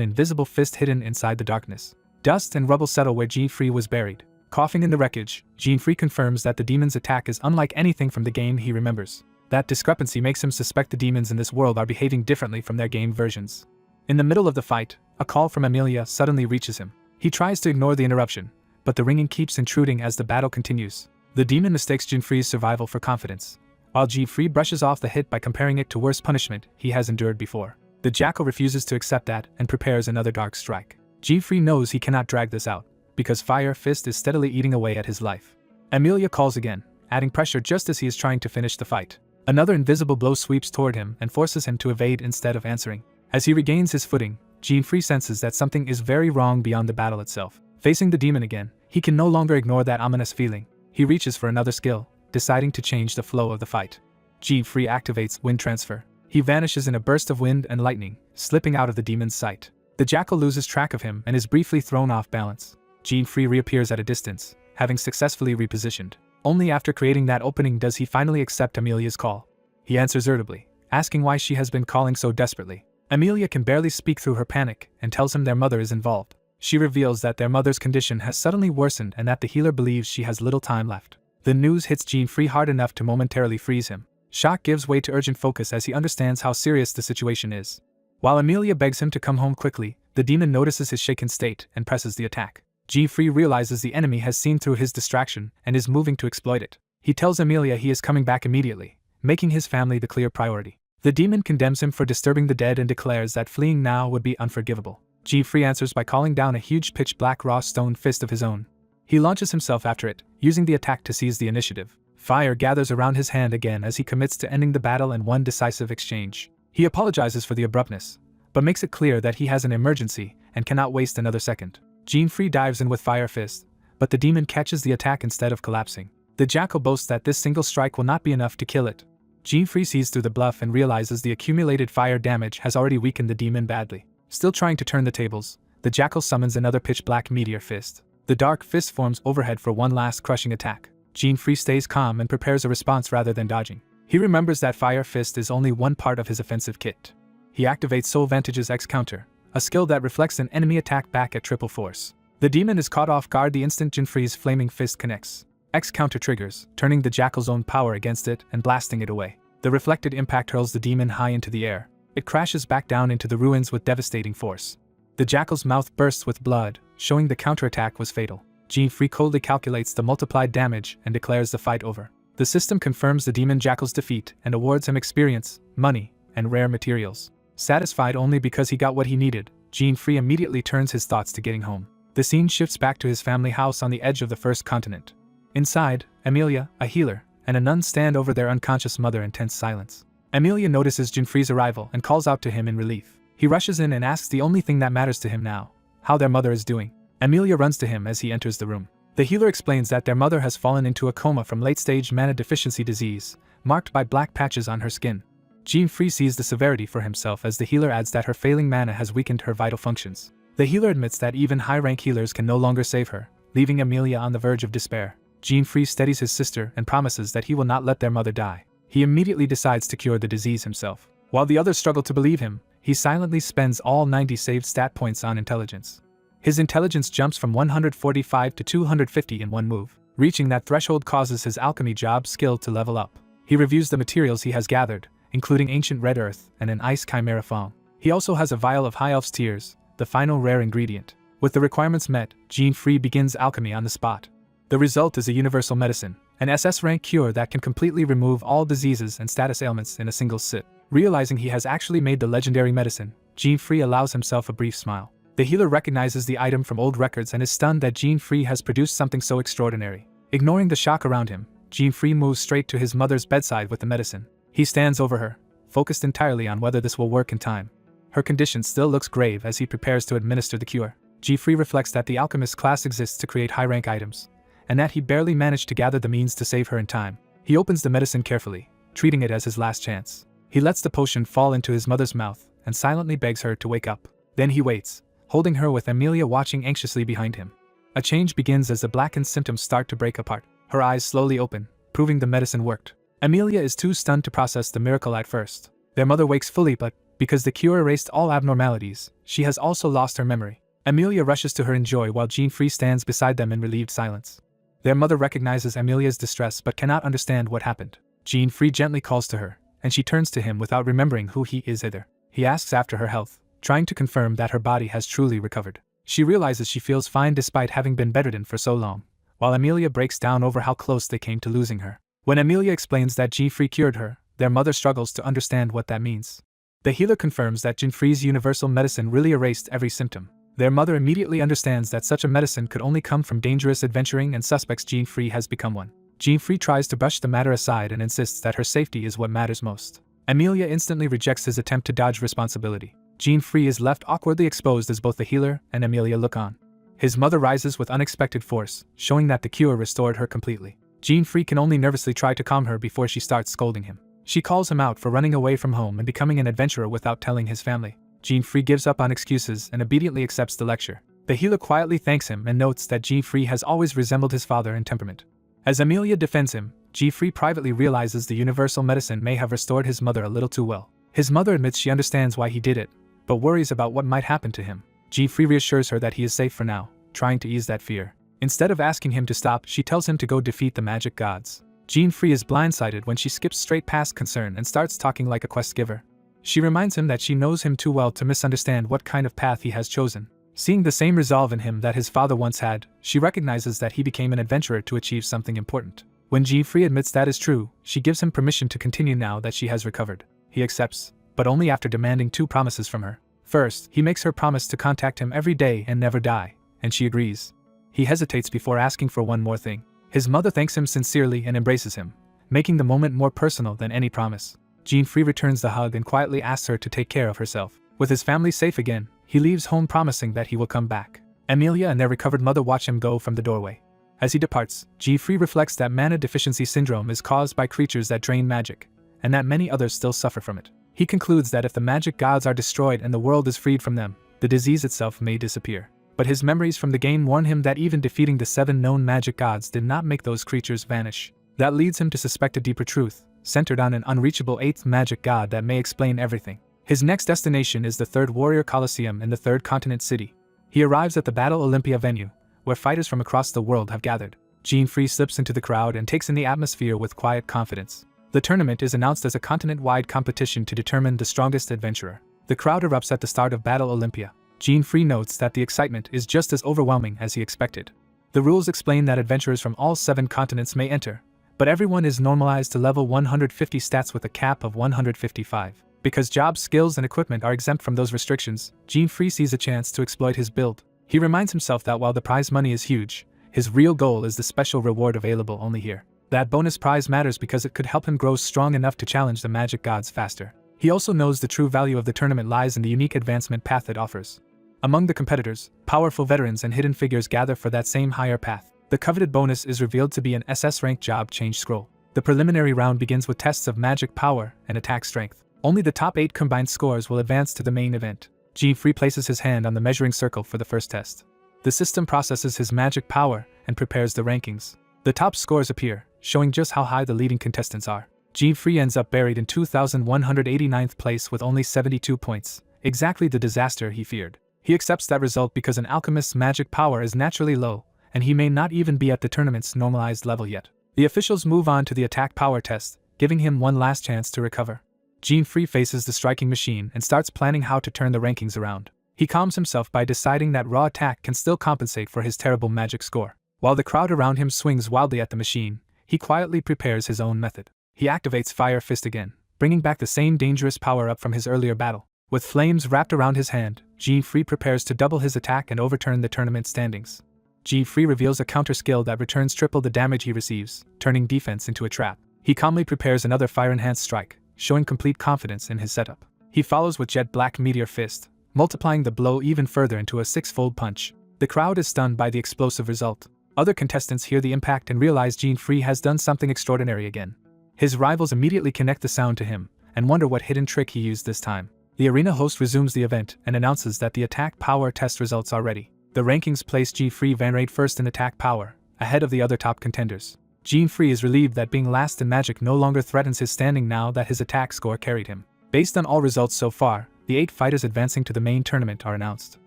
invisible fist hidden inside the darkness. Dust and rubble settle where G-Free was buried. Coughing in the wreckage, G-Free confirms that the demon's attack is unlike anything from the game he remembers. That discrepancy makes him suspect the demons in this world are behaving differently from their game versions. In the middle of the fight, a call from Amelia suddenly reaches him. He tries to ignore the interruption, but the ringing keeps intruding as the battle continues. The demon mistakes Jinfree's survival for confidence, while Jinfree brushes off the hit by comparing it to worse punishment he has endured before. The jackal refuses to accept that and prepares another dark strike. Jinfree knows he cannot drag this out, because Fire Fist is steadily eating away at his life. Amelia calls again, adding pressure just as he is trying to finish the fight. Another invisible blow sweeps toward him and forces him to evade instead of answering. As he regains his footing, Jinfree senses that something is very wrong beyond the battle itself. Facing the demon again, he can no longer ignore that ominous feeling. He reaches for another skill, deciding to change the flow of the fight. Jinfree activates Wind Transfer. He vanishes in a burst of wind and lightning, slipping out of the demon's sight. The jackal loses track of him and is briefly thrown off balance. Jinfree reappears at a distance, having successfully repositioned. Only after creating that opening does he finally accept Amelia's call. He answers irritably, asking why she has been calling so desperately. Amelia can barely speak through her panic and tells him their mother is involved. She reveals that their mother's condition has suddenly worsened and that the healer believes she has little time left. The news hits Jinfree hard enough to momentarily freeze him. Shock gives way to urgent focus as he understands how serious the situation is. While Amelia begs him to come home quickly, the demon notices his shaken state and presses the attack. Jinfree realizes the enemy has seen through his distraction and is moving to exploit it. He tells Amelia he is coming back immediately, making his family the clear priority. The demon condemns him for disturbing the dead and declares that fleeing now would be unforgivable. Jinfree answers by calling down a huge pitch-black raw stone fist of his own. He launches himself after it, using the attack to seize the initiative. Fire gathers around his hand again as he commits to ending the battle in one decisive exchange. He apologizes for the abruptness, but makes it clear that he has an emergency and cannot waste another second. Jinfree dives in with Fire Fist, but the demon catches the attack instead of collapsing. The jackal boasts that this single strike will not be enough to kill it. Jinfree sees through the bluff and realizes the accumulated fire damage has already weakened the demon badly. Still trying to turn the tables, the jackal summons another pitch-black meteor fist. The dark fist forms overhead for one last crushing attack. Jinfree stays calm and prepares a response rather than dodging. He remembers that Fire Fist is only one part of his offensive kit. He activates Soul Vantage's X Counter, a skill that reflects an enemy attack back at triple force. The demon is caught off guard the instant Jinfree's flaming fist connects. X Counter triggers, turning the jackal's own power against it and blasting it away. The reflected impact hurls the demon high into the air. It crashes back down into the ruins with devastating force. The jackal's mouth bursts with blood, showing the counterattack was fatal. Jinfree coldly calculates the multiplied damage and declares the fight over. The system confirms the demon jackal's defeat and awards him experience, money, and rare materials. Satisfied only because he got what he needed, Jinfree immediately turns his thoughts to getting home. The scene shifts back to his family house on the edge of the first continent. Inside, Amelia, a healer, and a nun stand over their unconscious mother in tense silence. Amelia notices Jinfree's arrival and calls out to him in relief. He rushes in and asks the only thing that matters to him now, how their mother is doing. Amelia runs to him as he enters the room. The healer explains that their mother has fallen into a coma from late-stage mana deficiency disease, marked by black patches on her skin. Jinfree sees the severity for himself as the healer adds that her failing mana has weakened her vital functions. The healer admits that even high-rank healers can no longer save her, leaving Amelia on the verge of despair. Jinfree steadies his sister and promises that he will not let their mother die. He immediately decides to cure the disease himself. While the others struggle to believe him, he silently spends all 90 saved stat points on intelligence. His intelligence jumps from 145 to 250 in one move. Reaching that threshold causes his alchemy job skill to level up. He reviews the materials he has gathered, including ancient red earth and an ice chimera fong. He also has a vial of High Elf's Tears, the final rare ingredient. With the requirements met, Jinfree begins alchemy on the spot. The result is a universal medicine, an SS-rank cure that can completely remove all diseases and status ailments in a single sip. Realizing he has actually made the legendary medicine, Jinfree allows himself a brief smile. The healer recognizes the item from old records and is stunned that Jinfree has produced something so extraordinary. Ignoring the shock around him, Jinfree moves straight to his mother's bedside with the medicine. He stands over her, focused entirely on whether this will work in time. Her condition still looks grave as he prepares to administer the cure. Jinfree reflects that the alchemist class exists to create high-rank items, and that he barely managed to gather the means to save her in time. He opens the medicine carefully, treating it as his last chance. He lets the potion fall into his mother's mouth and silently begs her to wake up. Then he waits, holding her with Amelia watching anxiously behind him. A change begins as the blackened symptoms start to break apart. Her eyes slowly open, proving the medicine worked. Amelia is too stunned to process the miracle at first. Their mother wakes fully, but because the cure erased all abnormalities, she has also lost her memory. Amelia rushes to her in joy while Jinfree stands beside them in relieved silence. Their mother recognizes Amelia's distress but cannot understand what happened. Jean-Free gently calls to her, and she turns to him without remembering who he is either. He asks after her health, trying to confirm that her body has truly recovered. She realizes she feels fine despite having been bedridden for so long, while Amelia breaks down over how close they came to losing her. When Amelia explains that Jean-Free cured her, their mother struggles to understand what that means. The healer confirms that Jean-Free's universal medicine really erased every symptom. Their mother immediately understands that such a medicine could only come from dangerous adventuring and suspects Jean-Free has become one. Jean-Free tries to brush the matter aside and insists that her safety is what matters most. Amelia instantly rejects his attempt to dodge responsibility. Jean-Free is left awkwardly exposed as both the healer and Amelia look on. His mother rises with unexpected force, showing that the cure restored her completely. Jean-Free can only nervously try to calm her before she starts scolding him. She calls him out for running away from home and becoming an adventurer without telling his family. Jean-Free gives up on excuses and obediently accepts the lecture. The healer quietly thanks him and notes that Jean-Free has always resembled his father in temperament. As Amelia defends him, Jean-Free privately realizes the universal medicine may have restored his mother a little too well. His mother admits she understands why he did it, but worries about what might happen to him. Jean-Free reassures her that he is safe for now, trying to ease that fear. Instead of asking him to stop, she tells him to go defeat the magic gods. Jean-Free is blindsided when she skips straight past concern and starts talking like a quest giver. She reminds him that she knows him too well to misunderstand what kind of path he has chosen. Seeing the same resolve in him that his father once had, she recognizes that he became an adventurer to achieve something important. When Jean-Free admits that is true, she gives him permission to continue now that she has recovered. He accepts, but only after demanding 2 promises from her. First, he makes her promise to contact him every day and never die, and she agrees. He hesitates before asking for one more thing. His mother thanks him sincerely and embraces him, making the moment more personal than any promise. Jean-Free returns the hug and quietly asks her to take care of herself. With his family safe again, he leaves home promising that he will come back. Amelia and their recovered mother watch him go from the doorway. As he departs, Jean-Free reflects that mana deficiency syndrome is caused by creatures that drain magic, and that many others still suffer from it. He concludes that if the magic gods are destroyed and the world is freed from them, the disease itself may disappear. But his memories from the game warn him that even defeating the 7 known magic gods did not make those creatures vanish. That leads him to suspect a deeper truth, centered on an unreachable 8th magic god that may explain everything. His next destination is the 3rd Warrior Coliseum in the 3rd Continent City. He arrives at the Battle Olympia venue, where fighters from across the world have gathered. Jean-Free slips into the crowd and takes in the atmosphere with quiet confidence. The tournament is announced as a continent-wide competition to determine the strongest adventurer. The crowd erupts at the start of Battle Olympia. Jean-Free notes that the excitement is just as overwhelming as he expected. The rules explain that adventurers from all 7 continents may enter, but everyone is normalized to level 150 stats with a cap of 155. Because jobs, skills, and equipment are exempt from those restrictions, Jean-Free sees a chance to exploit his build. He reminds himself that while the prize money is huge, his real goal is the special reward available only here. That bonus prize matters because it could help him grow strong enough to challenge the magic gods faster. He also knows the true value of the tournament lies in the unique advancement path it offers. Among the competitors, powerful veterans and hidden figures gather for that same higher path. The coveted bonus is revealed to be an SS-rank job change scroll. The preliminary round begins with tests of magic power and attack strength. Only the top 8 combined scores will advance to the main event. Jean-Free places his hand on the measuring circle for the first test. The system processes his magic power and prepares the rankings. The top scores appear, showing just how high the leading contestants are. Jean-Free ends up buried in 2,189th place with only 72 points, exactly the disaster he feared. He accepts that result because an alchemist's magic power is naturally low, and he may not even be at the tournament's normalized level yet. The officials move on to the attack power test, giving him one last chance to recover. Jean-Free faces the striking machine and starts planning how to turn the rankings around. He calms himself by deciding that raw attack can still compensate for his terrible magic score. While the crowd around him swings wildly at the machine, he quietly prepares his own method. He activates Fire Fist again, bringing back the same dangerous power-up from his earlier battle. With flames wrapped around his hand, Jean-Free prepares to double his attack and overturn the tournament standings. Jean-Free reveals a counter skill that returns triple the damage he receives, turning defense into a trap. He calmly prepares another fire-enhanced strike, showing complete confidence in his setup. He follows with Jet Black Meteor Fist, multiplying the blow even further into a 6-fold punch. The crowd is stunned by the explosive result. Other contestants hear the impact and realize Jean-Free has done something extraordinary again. His rivals immediately connect the sound to him, and wonder what hidden trick he used this time. The arena host resumes the event and announces that the attack power test results are ready. The rankings place Jean-Free Vanrade first in attack power, ahead of the other top contenders. Jean-Free is relieved that being last in magic no longer threatens his standing now that his attack score carried him. Based on all results so far, the 8 fighters advancing to the main tournament are announced.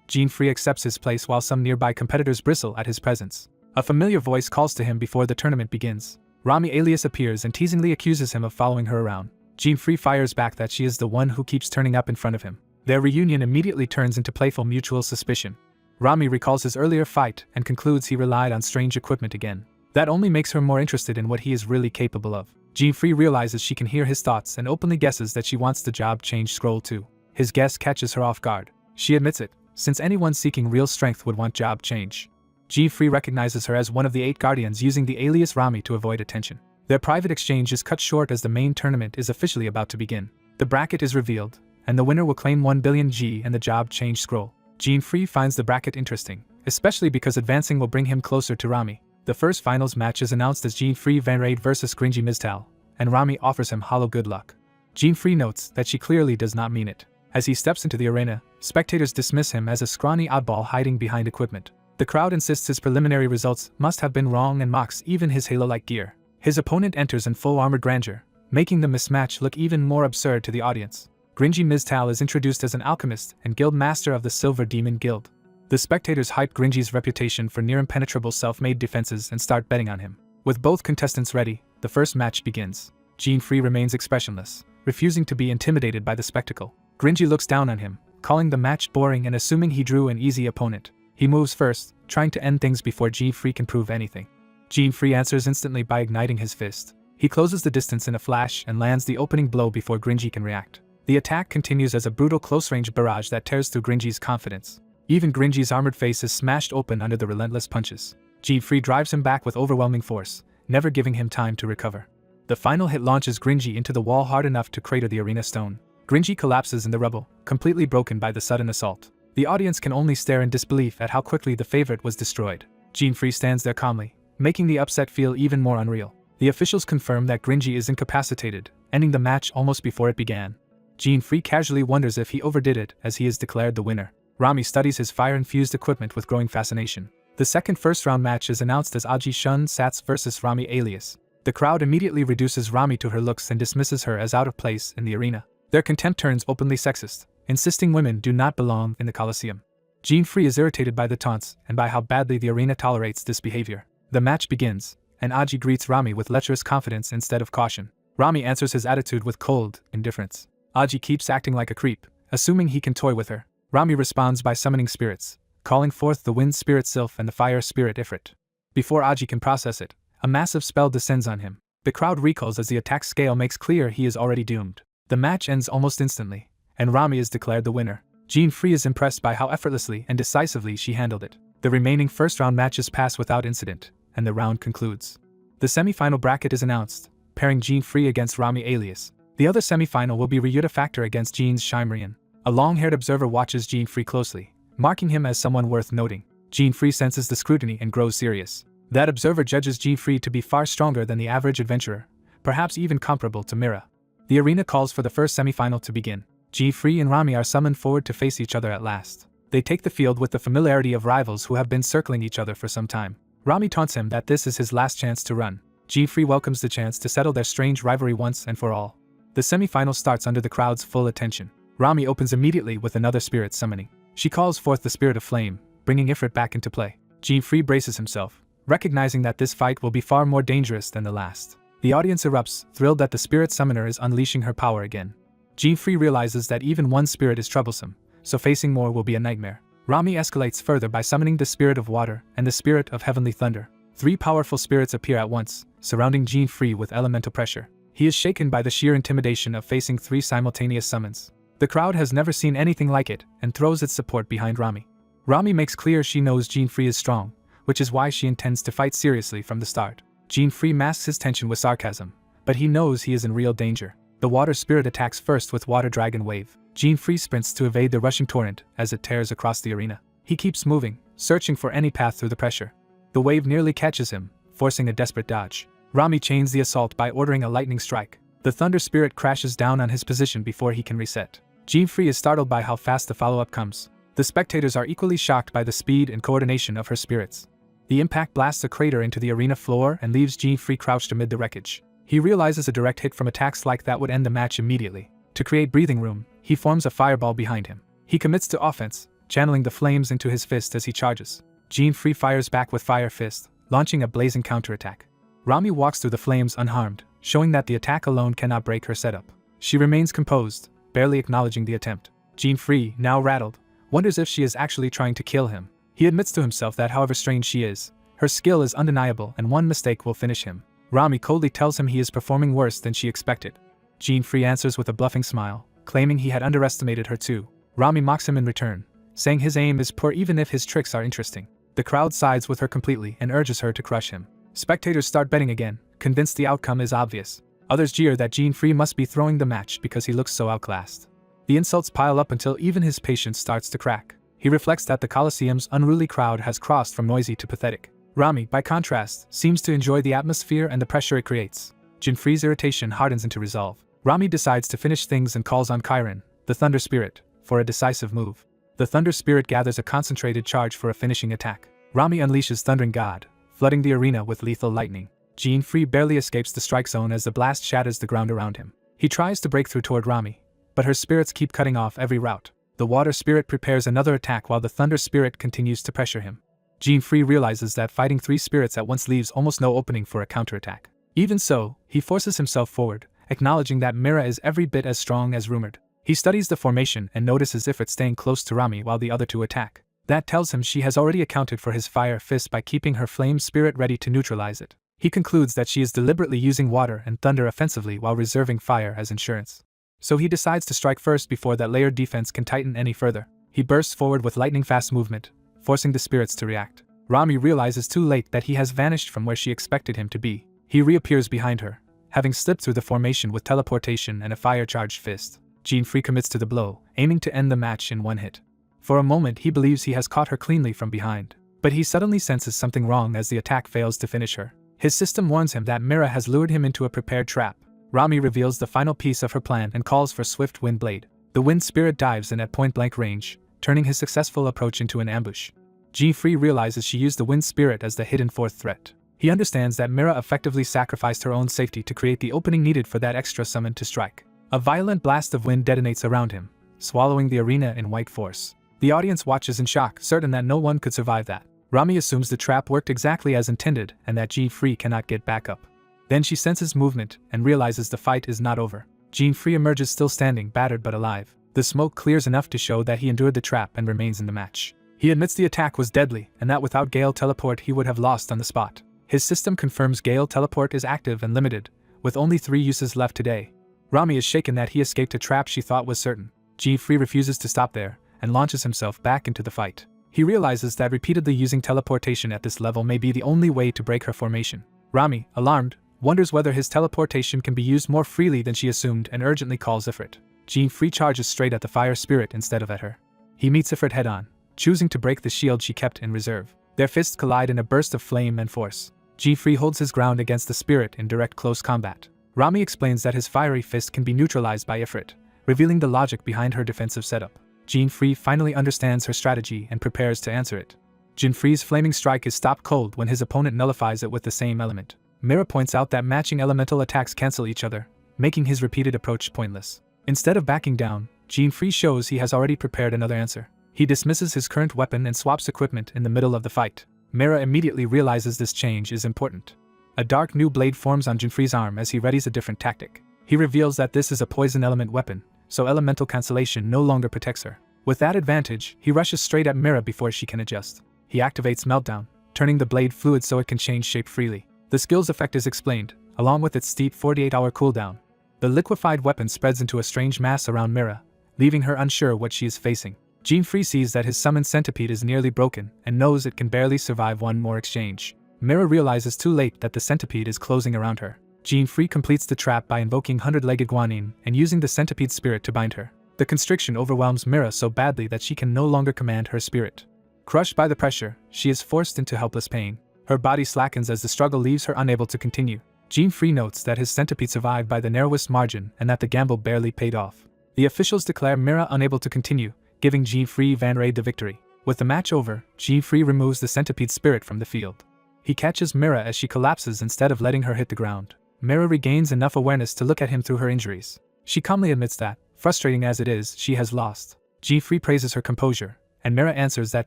Jean-Free accepts his place while some nearby competitors bristle at his presence. A familiar voice calls to him before the tournament begins. Rami alias appears and teasingly accuses him of following her around. Jean-Free fires back that she is the one who keeps turning up in front of him. Their reunion immediately turns into playful mutual suspicion. Rami recalls his earlier fight and concludes he relied on strange equipment again. That only makes her more interested in what he is really capable of. Jean-Free realizes she can hear his thoughts and openly guesses that she wants the job change scroll too. His guess catches her off guard. She admits it, since anyone seeking real strength would want job change. Jean-Free recognizes her as one of the 8 guardians using the alias Rami to avoid attention. Their private exchange is cut short as the main tournament is officially about to begin. The bracket is revealed, and the winner will claim 1 billion G and the job change scroll. Jean-Free finds the bracket interesting, especially because advancing will bring him closer to Rami. The first finals match is announced as Jean-Free Vanrade vs Gringy Miztal, and Rami offers him hollow good luck. Jean-Free notes that she clearly does not mean it. As he steps into the arena, spectators dismiss him as a scrawny oddball hiding behind equipment. The crowd insists his preliminary results must have been wrong and mocks even his Halo-like gear. His opponent enters in full armored grandeur, making the mismatch look even more absurd to the audience. Gringy Miztal is introduced as an alchemist and guild master of the Silver Demon Guild. The spectators hype Gringy's reputation for near-impenetrable self-made defenses and start betting on him. With both contestants ready, the first match begins. Jean-Free remains expressionless, refusing to be intimidated by the spectacle. Gringy looks down on him, calling the match boring and assuming he drew an easy opponent. He moves first, trying to end things before Jean-Free can prove anything. Jean-Free answers instantly by igniting his fist. He closes the distance in a flash and lands the opening blow before Gringy can react. The attack continues as a brutal close-range barrage that tears through Gringy's confidence. Even Gringy's armored face is smashed open under the relentless punches. Jean-Free drives him back with overwhelming force, never giving him time to recover. The final hit launches Gringy into the wall hard enough to crater the arena stone. Gringy collapses in the rubble, completely broken by the sudden assault. The audience can only stare in disbelief at how quickly the favorite was destroyed. Jean-Free stands there calmly, making the upset feel even more unreal. The officials confirm that Gringy is incapacitated, ending the match almost before it began. Jean-Free casually wonders if he overdid it as he is declared the winner. Rami studies his fire-infused equipment with growing fascination. The second first-round match is announced as Aji Shun Sats vs Rami alias. The crowd immediately reduces Rami to her looks and dismisses her as out of place in the arena. Their contempt turns openly sexist, insisting women do not belong in the Colosseum. Jean-Free is irritated by the taunts and by how badly the arena tolerates this behavior. The match begins, and Aji greets Rami with lecherous confidence instead of caution. Rami answers his attitude with cold indifference. Aji keeps acting like a creep, assuming he can toy with her. Rami responds by summoning spirits, calling forth the wind spirit Sylph and the fire spirit Ifrit. Before Aji can process it, a massive spell descends on him. The crowd recoils as the attack scale makes clear he is already doomed. The match ends almost instantly, and Rami is declared the winner. Jean-Free is impressed by how effortlessly and decisively she handled it. The remaining first-round matches pass without incident, and the round concludes. The semi-final bracket is announced, pairing Jean-Free against Rami alias. The other semi-final will be Ryuta Factor against Jean's Shimerian. A long-haired observer watches Jean-Free closely, marking him as someone worth noting. Jean-Free senses the scrutiny and grows serious. That observer judges Jean-Free to be far stronger than the average adventurer, perhaps even comparable to Mira. The arena calls for the first semi-final to begin. Jean-Free and Rami are summoned forward to face each other at last. They take the field with the familiarity of rivals who have been circling each other for some time. Rami taunts him that this is his last chance to run. Jean-Free welcomes the chance to settle their strange rivalry once and for all. The semi-final starts under the crowd's full attention. Rami opens immediately with another spirit summoning. She calls forth the spirit of flame, bringing Ifrit back into play. Jean-Free braces himself, recognizing that this fight will be far more dangerous than the last. The audience erupts, thrilled that the spirit summoner is unleashing her power again. Jean-Free realizes that even one spirit is troublesome, so facing more will be a nightmare. Rami escalates further by summoning the spirit of water and the spirit of heavenly thunder. 3 powerful spirits appear at once, surrounding Jean-Free with elemental pressure. He is shaken by the sheer intimidation of facing 3 simultaneous summons. The crowd has never seen anything like it and throws its support behind Rami. Rami makes clear she knows Jean-Free is strong, which is why she intends to fight seriously from the start. Jean-Free masks his tension with sarcasm, but he knows he is in real danger. The water spirit attacks first with Water Dragon Wave. Jean-Free sprints to evade the rushing torrent as it tears across the arena. He keeps moving, searching for any path through the pressure. The wave nearly catches him, forcing a desperate dodge. Rami chains the assault by ordering a lightning strike. The thunder spirit crashes down on his position before he can reset. Jean-Free is startled by how fast the follow-up comes. The spectators are equally shocked by the speed and coordination of her spirits. The impact blasts a crater into the arena floor and leaves Jean-Free crouched amid the wreckage. He realizes a direct hit from attacks like that would end the match immediately. To create breathing room, he forms a fireball behind him. He commits to offense, channeling the flames into his fist as he charges. Jean-Free fires back with Fire Fist, launching a blazing counterattack. Rami walks through the flames unharmed, showing that the attack alone cannot break her setup. She remains composed, barely acknowledging the attempt. Jean-Free, now rattled, wonders if she is actually trying to kill him. He admits to himself that however strange she is, her skill is undeniable and one mistake will finish him. Rami coldly tells him he is performing worse than she expected. Jean-Free answers with a bluffing smile, claiming he had underestimated her too. Rami mocks him in return, saying his aim is poor even if his tricks are interesting. The crowd sides with her completely and urges her to crush him. Spectators start betting again, convinced the outcome is obvious. Others jeer that Jean-Free must be throwing the match because he looks so outclassed. The insults pile up until even his patience starts to crack. He reflects that the Colosseum's unruly crowd has crossed from noisy to pathetic. Rami, by contrast, seems to enjoy the atmosphere and the pressure it creates. Jean-Free's irritation hardens into resolve. Rami decides to finish things and calls on Chiron, the Thunder Spirit, for a decisive move. The Thunder Spirit gathers a concentrated charge for a finishing attack. Rami unleashes Thundering God, flooding the arena with lethal lightning. Jean-Free barely escapes the strike zone as the blast shatters the ground around him. He tries to break through toward Rami, but her spirits keep cutting off every route. The Water Spirit prepares another attack while the Thunder Spirit continues to pressure him. Jean-Free realizes that fighting three spirits at once leaves almost no opening for a counterattack. Even so, he forces himself forward, acknowledging that Mira is every bit as strong as rumored. He studies the formation and notices Ifrit staying close to Rami while the other two attack. That tells him she has already accounted for his fire fist by keeping her flame spirit ready to neutralize it. He concludes that she is deliberately using water and thunder offensively while reserving fire as insurance. So he decides to strike first before that layered defense can tighten any further. He bursts forward with lightning-fast movement, forcing the spirits to react. Rami realizes too late that he has vanished from where she expected him to be. He reappears behind her, having slipped through the formation with teleportation and a fire-charged fist. Jean-Free commits to the blow, aiming to end the match in one hit. For a moment he believes he has caught her cleanly from behind, but he suddenly senses something wrong as the attack fails to finish her. His system warns him that Mira has lured him into a prepared trap. Rami reveals the final piece of her plan and calls for swift wind blade. The wind spirit dives in at point-blank range, turning his successful approach into an ambush. Jean-Free realizes she used the wind spirit as the hidden fourth threat. He understands that Mira effectively sacrificed her own safety to create the opening needed for that extra summon to strike. A violent blast of wind detonates around him, swallowing the arena in white force. The audience watches in shock, certain that no one could survive that. Rami assumes the trap worked exactly as intended and that Jean-Free cannot get back up. Then she senses movement and realizes the fight is not over. Jean-Free emerges still standing, battered but alive. The smoke clears enough to show that he endured the trap and remains in the match. He admits the attack was deadly and that without Gale Teleport he would have lost on the spot. His system confirms Gale Teleport is active and limited, with only 3 uses left today. Rami is shaken that he escaped a trap she thought was certain. Jean-Free refuses to stop there and launches himself back into the fight. He realizes that repeatedly using teleportation at this level may be the only way to break her formation. Rami, alarmed, wonders whether his teleportation can be used more freely than she assumed and urgently calls Ifrit. Jean-Free charges straight at the fire spirit instead of at her. He meets Ifrit head-on, choosing to break the shield she kept in reserve. Their fists collide in a burst of flame and force. Jean-Free holds his ground against the spirit in direct close combat. Rami explains that his fiery fist can be neutralized by Ifrit, revealing the logic behind her defensive setup. Jean-Free finally understands her strategy and prepares to answer it. Jean-Free's flaming strike is stopped cold when his opponent nullifies it with the same element. Mira points out that matching elemental attacks cancel each other, making his repeated approach pointless. Instead of backing down, Jean-Free shows he has already prepared another answer. He dismisses his current weapon and swaps equipment in the middle of the fight. Mira immediately realizes this change is important. A dark new blade forms on Jean-Free's arm as he readies a different tactic. He reveals that this is a poison element weapon, so elemental cancellation no longer protects her. With that advantage, he rushes straight at Mira before she can adjust. He activates Meltdown, turning the blade fluid so it can change shape freely. The skill's effect is explained, along with its steep 48-hour cooldown. The liquefied weapon spreads into a strange mass around Mira, leaving her unsure what she is facing. Jean-Free sees that his summoned centipede is nearly broken and knows it can barely survive one more exchange. Mira realizes too late that the centipede is closing around her. Jean-Free completes the trap by invoking Hundred-Legged Guanine and using the centipede spirit to bind her. The constriction overwhelms Mira so badly that she can no longer command her spirit. Crushed by the pressure, she is forced into helpless pain. Her body slackens as the struggle leaves her unable to continue. Jean-Free notes that his centipede survived by the narrowest margin and that the gamble barely paid off. The officials declare Mira unable to continue, giving Jean-Free Van Raid the victory. With the match over, Jean-Free removes the centipede spirit from the field. He catches Mira as she collapses instead of letting her hit the ground. Mira regains enough awareness to look at him through her injuries. She calmly admits that, frustrating as it is, she has lost. Jean-Free praises her composure, and Mira answers that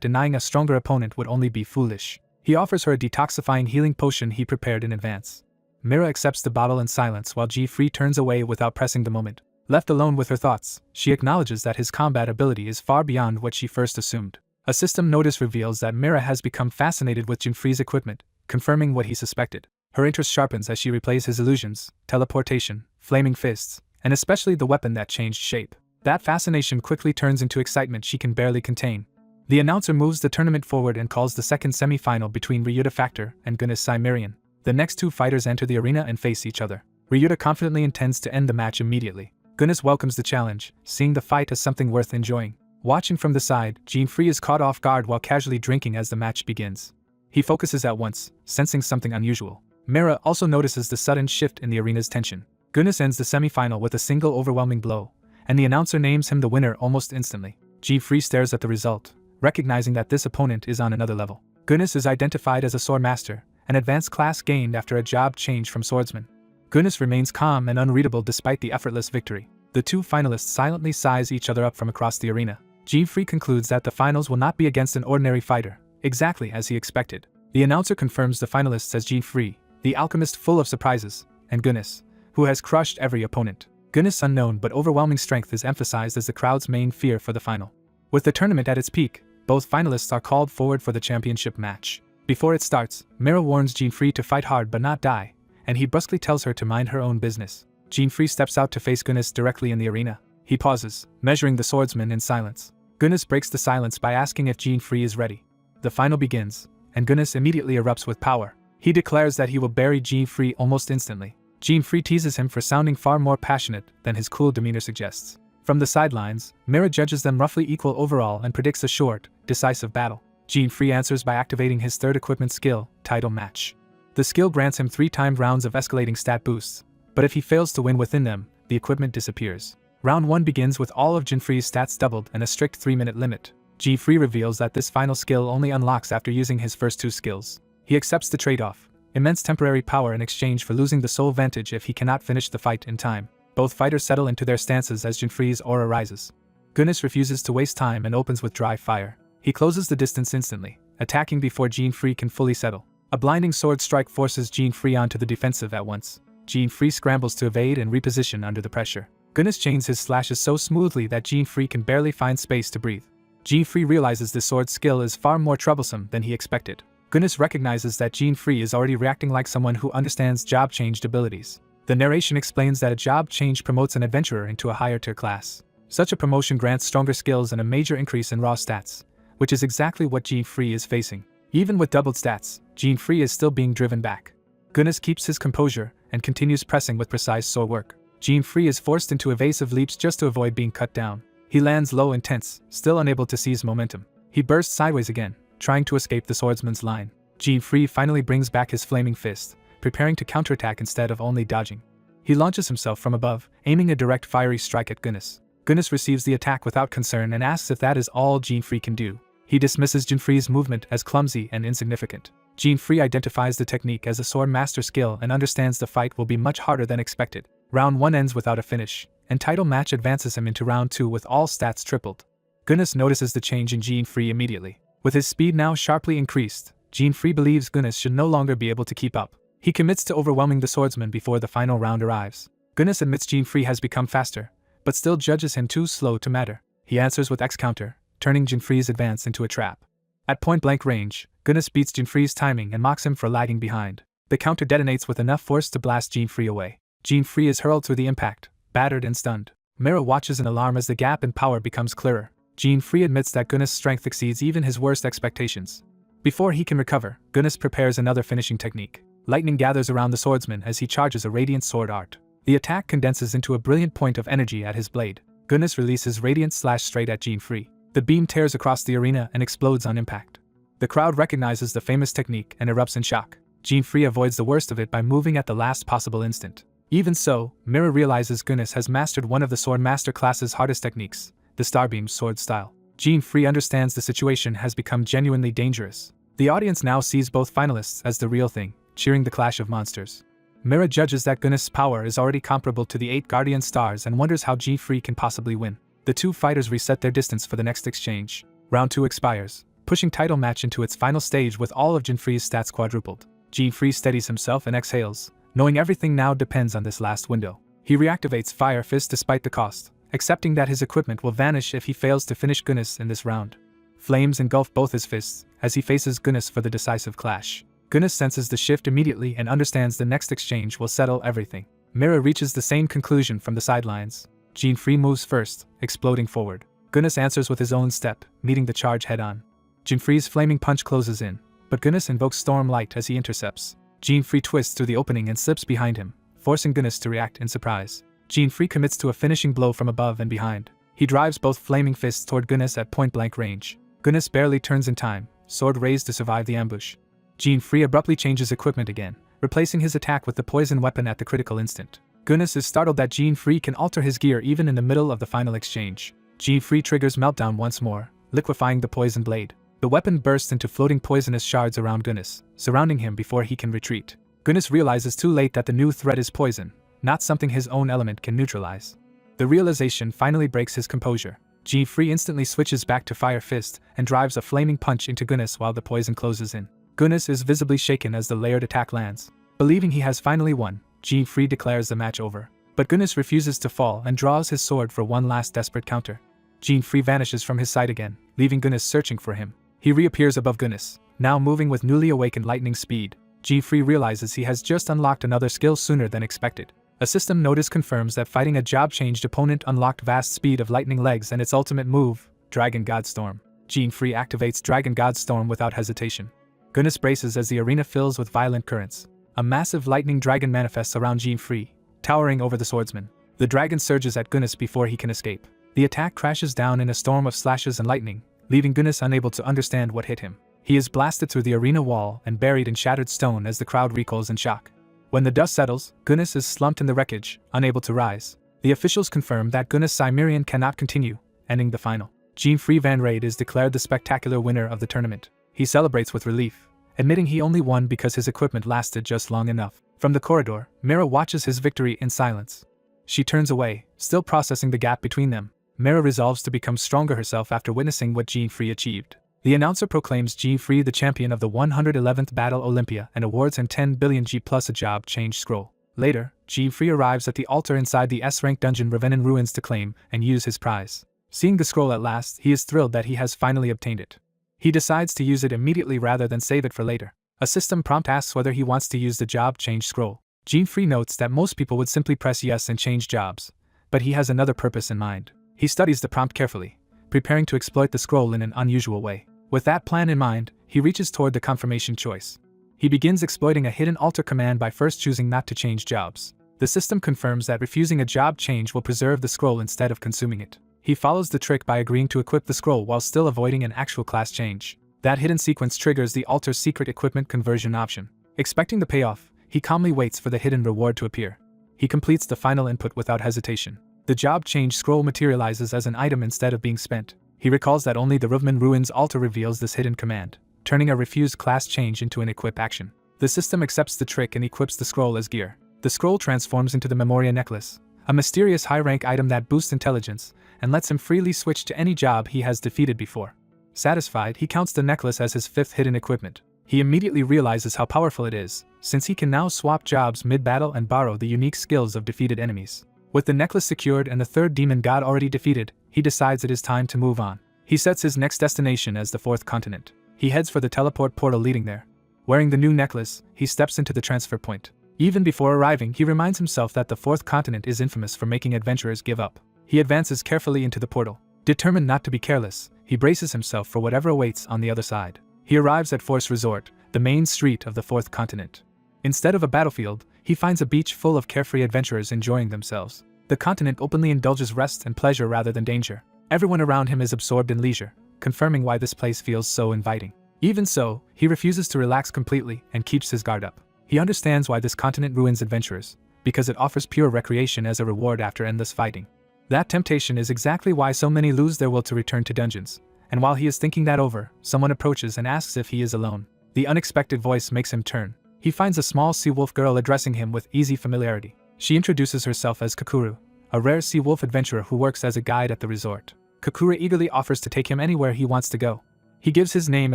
denying a stronger opponent would only be foolish. He offers her a detoxifying healing potion he prepared in advance. Mira accepts the bottle in silence while G-Free turns away without pressing the moment. Left alone with her thoughts, she acknowledges that his combat ability is far beyond what she first assumed. A system notice reveals that Mira has become fascinated with G-Free's equipment, confirming what he suspected. Her interest sharpens as she replays his illusions, teleportation, flaming fists, and especially the weapon that changed shape. That fascination quickly turns into excitement she can barely contain. The announcer moves the tournament forward and calls the second semi-final between Ryuta Factor and Gunness Cimmerian. The next two fighters enter the arena and face each other. Ryuta confidently intends to end the match immediately. Gunness welcomes the challenge, seeing the fight as something worth enjoying. Watching from the side, G-Free is caught off guard while casually drinking as the match begins. He focuses at once, sensing something unusual. Mira also notices the sudden shift in the arena's tension. Gunness ends the semi-final with a single overwhelming blow, and the announcer names him the winner almost instantly. G-Free stares at the result, recognizing that this opponent is on another level. Gunness is identified as a sword master, an advanced class gained after a job change from swordsman. Gunness remains calm and unreadable despite the effortless victory. The two finalists silently size each other up from across the arena. G-Free concludes that the finals will not be against an ordinary fighter, exactly as he expected. The announcer confirms the finalists as G-Free, the alchemist full of surprises, and Gunness, who has crushed every opponent. Gunness' unknown but overwhelming strength is emphasized as the crowd's main fear for the final. With the tournament at its peak, both finalists are called forward for the championship match. Before it starts, Mira warns G-Free to fight hard but not die, and he brusquely tells her to mind her own business. G-Free steps out to face Gunness directly in the arena. He pauses, measuring the swordsman in silence. Gunness breaks the silence by asking if G-Free is ready. The final begins, and Gunness immediately erupts with power. He declares that he will bury G-Free almost instantly. G-Free teases him for sounding far more passionate than his cool demeanor suggests. From the sidelines, Mira judges them roughly equal overall and predicts a short, decisive battle. G-Free answers by activating his third equipment skill, Title Match. The skill grants him 3 timed rounds of escalating stat boosts, but if he fails to win within them, the equipment disappears. Round 1 begins with all of G-Free's stats doubled and a strict 3-minute limit. G-Free reveals that this final skill only unlocks after using his first 2 skills. He accepts the trade-off, immense temporary power in exchange for losing the soul vantage if he cannot finish the fight in time. Both fighters settle into their stances as G-Free's aura rises. Gunness refuses to waste time and opens with dry fire. He closes the distance instantly, attacking before G-Free can fully settle. A blinding sword strike forces G-Free onto the defensive at once. G-Free scrambles to evade and reposition under the pressure. Gunness chains his slashes so smoothly that G-Free can barely find space to breathe. G-Free realizes the sword skill is far more troublesome than he expected. Gunness recognizes that G-Free is already reacting like someone who understands job-changed abilities. The narration explains that a job change promotes an adventurer into a higher tier class. Such a promotion grants stronger skills and a major increase in raw stats, which is exactly what G-Free is facing. Even with doubled stats, G-Free is still being driven back. Gunness keeps his composure and continues pressing with precise sword work. G-Free is forced into evasive leaps just to avoid being cut down. He lands low and tense, still unable to seize momentum. He bursts sideways again, trying to escape the swordsman's line. G-Free finally brings back his flaming fist, preparing to counterattack instead of only dodging. He launches himself from above, aiming a direct fiery strike at Gunness. Gunness receives the attack without concern and asks if that is all G-Free can do. He dismisses G-Free's movement as clumsy and insignificant. G-Free identifies the technique as a sword master skill and understands the fight will be much harder than expected. Round 1 ends without a finish, and Title Match advances him into Round 2 with all stats tripled. Gunness notices the change in G-Free immediately. With his speed now sharply increased, G-Free believes Gunness should no longer be able to keep up. He commits to overwhelming the swordsman before the final round arrives. Gunness admits G-Free has become faster, but still judges him too slow to matter. He answers with X-counter, turning G-Free's advance into a trap. At point-blank range, Gunness beats G-Free's timing and mocks him for lagging behind. The counter detonates with enough force to blast G-Free away. G-Free is hurled through the impact, battered and stunned. Mira watches in alarm as the gap in power becomes clearer. G-Free admits that Gunness' strength exceeds even his worst expectations. Before he can recover, Gunness prepares another finishing technique. Lightning gathers around the swordsman as he charges a radiant sword art. The attack condenses into a brilliant point of energy at his blade. Gunness releases radiant slash straight at G-Free. The beam tears across the arena and explodes on impact. The crowd recognizes the famous technique and erupts in shock. G-Free avoids the worst of it by moving at the last possible instant. Even so, Mira realizes Gunness has mastered one of the Sword Master class's hardest techniques, the Starbeam sword style. G-Free understands the situation has become genuinely dangerous. The audience now sees both finalists as the real thing, cheering the clash of monsters. Mira judges that Gunness' power is already comparable to the 8 Guardian Stars and wonders how G-Free can possibly win. The two fighters reset their distance for the next exchange. Round 2 expires, pushing Title Match into its final stage with all of G-Free's stats quadrupled. G-Free steadies himself and exhales, knowing everything now depends on this last window. He reactivates Fire Fist despite the cost, accepting that his equipment will vanish if he fails to finish Gunness in this round. Flames engulf both his fists as he faces Gunness for the decisive clash. Gunness senses the shift immediately and understands the next exchange will settle everything. Mira reaches the same conclusion from the sidelines. Jinfree moves first, exploding forward. Gunness answers with his own step, meeting the charge head-on. Jinfree's flaming punch closes in, but Gunness invokes Storm Light as he intercepts. Jinfree twists through the opening and slips behind him, forcing Gunness to react in surprise. Jinfree commits to a finishing blow from above and behind. He drives both flaming fists toward Gunness at point-blank range. Gunness barely turns in time, sword raised to survive the ambush. Jinfree abruptly changes equipment again, replacing his attack with the poison weapon at the critical instant. Gunness is startled that Jinfree can alter his gear even in the middle of the final exchange. Jinfree triggers Meltdown once more, liquefying the poison blade. The weapon bursts into floating poisonous shards around Gunness, surrounding him before he can retreat. Gunness realizes too late that the new threat is poison, not something his own element can neutralize. The realization finally breaks his composure. Jinfree instantly switches back to Fire Fist and drives a flaming punch into Gunness while the poison closes in. Gunness is visibly shaken as the layered attack lands. Believing he has finally won, Jinfree declares the match over. But Gunness refuses to fall and draws his sword for one last desperate counter. Jinfree vanishes from his sight again, leaving Gunness searching for him. He reappears above Gunness, now moving with newly awakened lightning speed. Jinfree realizes he has just unlocked another skill sooner than expected. A system notice confirms that fighting a job-changed opponent unlocked vast speed of lightning legs and its ultimate move, Dragon God Storm. Jinfree activates Dragon God Storm without hesitation. Gunness braces as the arena fills with violent currents. A massive lightning dragon manifests around Jinfree, towering over the swordsman. The dragon surges at Gunness before he can escape. The attack crashes down in a storm of slashes and lightning, leaving Gunness unable to understand what hit him. He is blasted through the arena wall and buried in shattered stone as the crowd recoils in shock. When the dust settles, Gunness is slumped in the wreckage, unable to rise. The officials confirm that Gunness Cimmerian cannot continue, ending the final. Jinfree Van Raid is declared the spectacular winner of the tournament. He celebrates with relief, admitting he only won because his equipment lasted just long enough. From the corridor, Mira watches his victory in silence. She turns away, still processing the gap between them. Mira resolves to become stronger herself after witnessing what Jinfree achieved. The announcer proclaims Jinfree the champion of the 111th Battle Olympia and awards him 10 billion G plus a job change scroll. Later, Jinfree arrives at the altar inside the S-rank dungeon Ravenin Ruins to claim and use his prize. Seeing the scroll at last, he is thrilled that he has finally obtained it. He decides to use it immediately rather than save it for later. A system prompt asks whether he wants to use the job change scroll. Jinfree notes that most people would simply press yes and change jobs, but he has another purpose in mind. He studies the prompt carefully, preparing to exploit the scroll in an unusual way. With that plan in mind, he reaches toward the confirmation choice. He begins exploiting a hidden alter command by first choosing not to change jobs. The system confirms that refusing a job change will preserve the scroll instead of consuming it. He follows the trick by agreeing to equip the scroll while still avoiding an actual class change. That hidden sequence triggers the alter's secret equipment conversion option. Expecting the payoff, he calmly waits for the hidden reward to appear. He completes the final input without hesitation. The job change scroll materializes as an item instead of being spent. He recalls that only the Ravenin Ruins altar reveals this hidden command, turning a refused class change into an equip action. The system accepts the trick and equips the scroll as gear. The scroll transforms into the Memoria Necklace, a mysterious high-rank item that boosts intelligence and lets him freely switch to any job he has defeated before. Satisfied, he counts the necklace as his fifth hidden equipment. He immediately realizes how powerful it is, since he can now swap jobs mid-battle and borrow the unique skills of defeated enemies. With the necklace secured and the third demon god already defeated, he decides it is time to move on. He sets his next destination as the fourth continent. He heads for the teleport portal leading there. Wearing the new necklace, he steps into the transfer point. Even before arriving, he reminds himself that the fourth continent is infamous for making adventurers give up. He advances carefully into the portal. Determined not to be careless, he braces himself for whatever awaits on the other side. He arrives at Force Resort, the main street of the fourth continent. Instead of a battlefield, he finds a beach full of carefree adventurers enjoying themselves. The continent openly indulges rest and pleasure rather than danger. Everyone around him is absorbed in leisure, confirming why this place feels so inviting. Even so, he refuses to relax completely and keeps his guard up. He understands why this continent ruins adventurers, because it offers pure recreation as a reward after endless fighting. That temptation is exactly why so many lose their will to return to dungeons, and while he is thinking that over, someone approaches and asks if he is alone. The unexpected voice makes him turn. He finds a small sea wolf girl addressing him with easy familiarity. She introduces herself as Kakuru, a rare sea wolf adventurer who works as a guide at the resort. Kakuru eagerly offers to take him anywhere he wants to go. He gives his name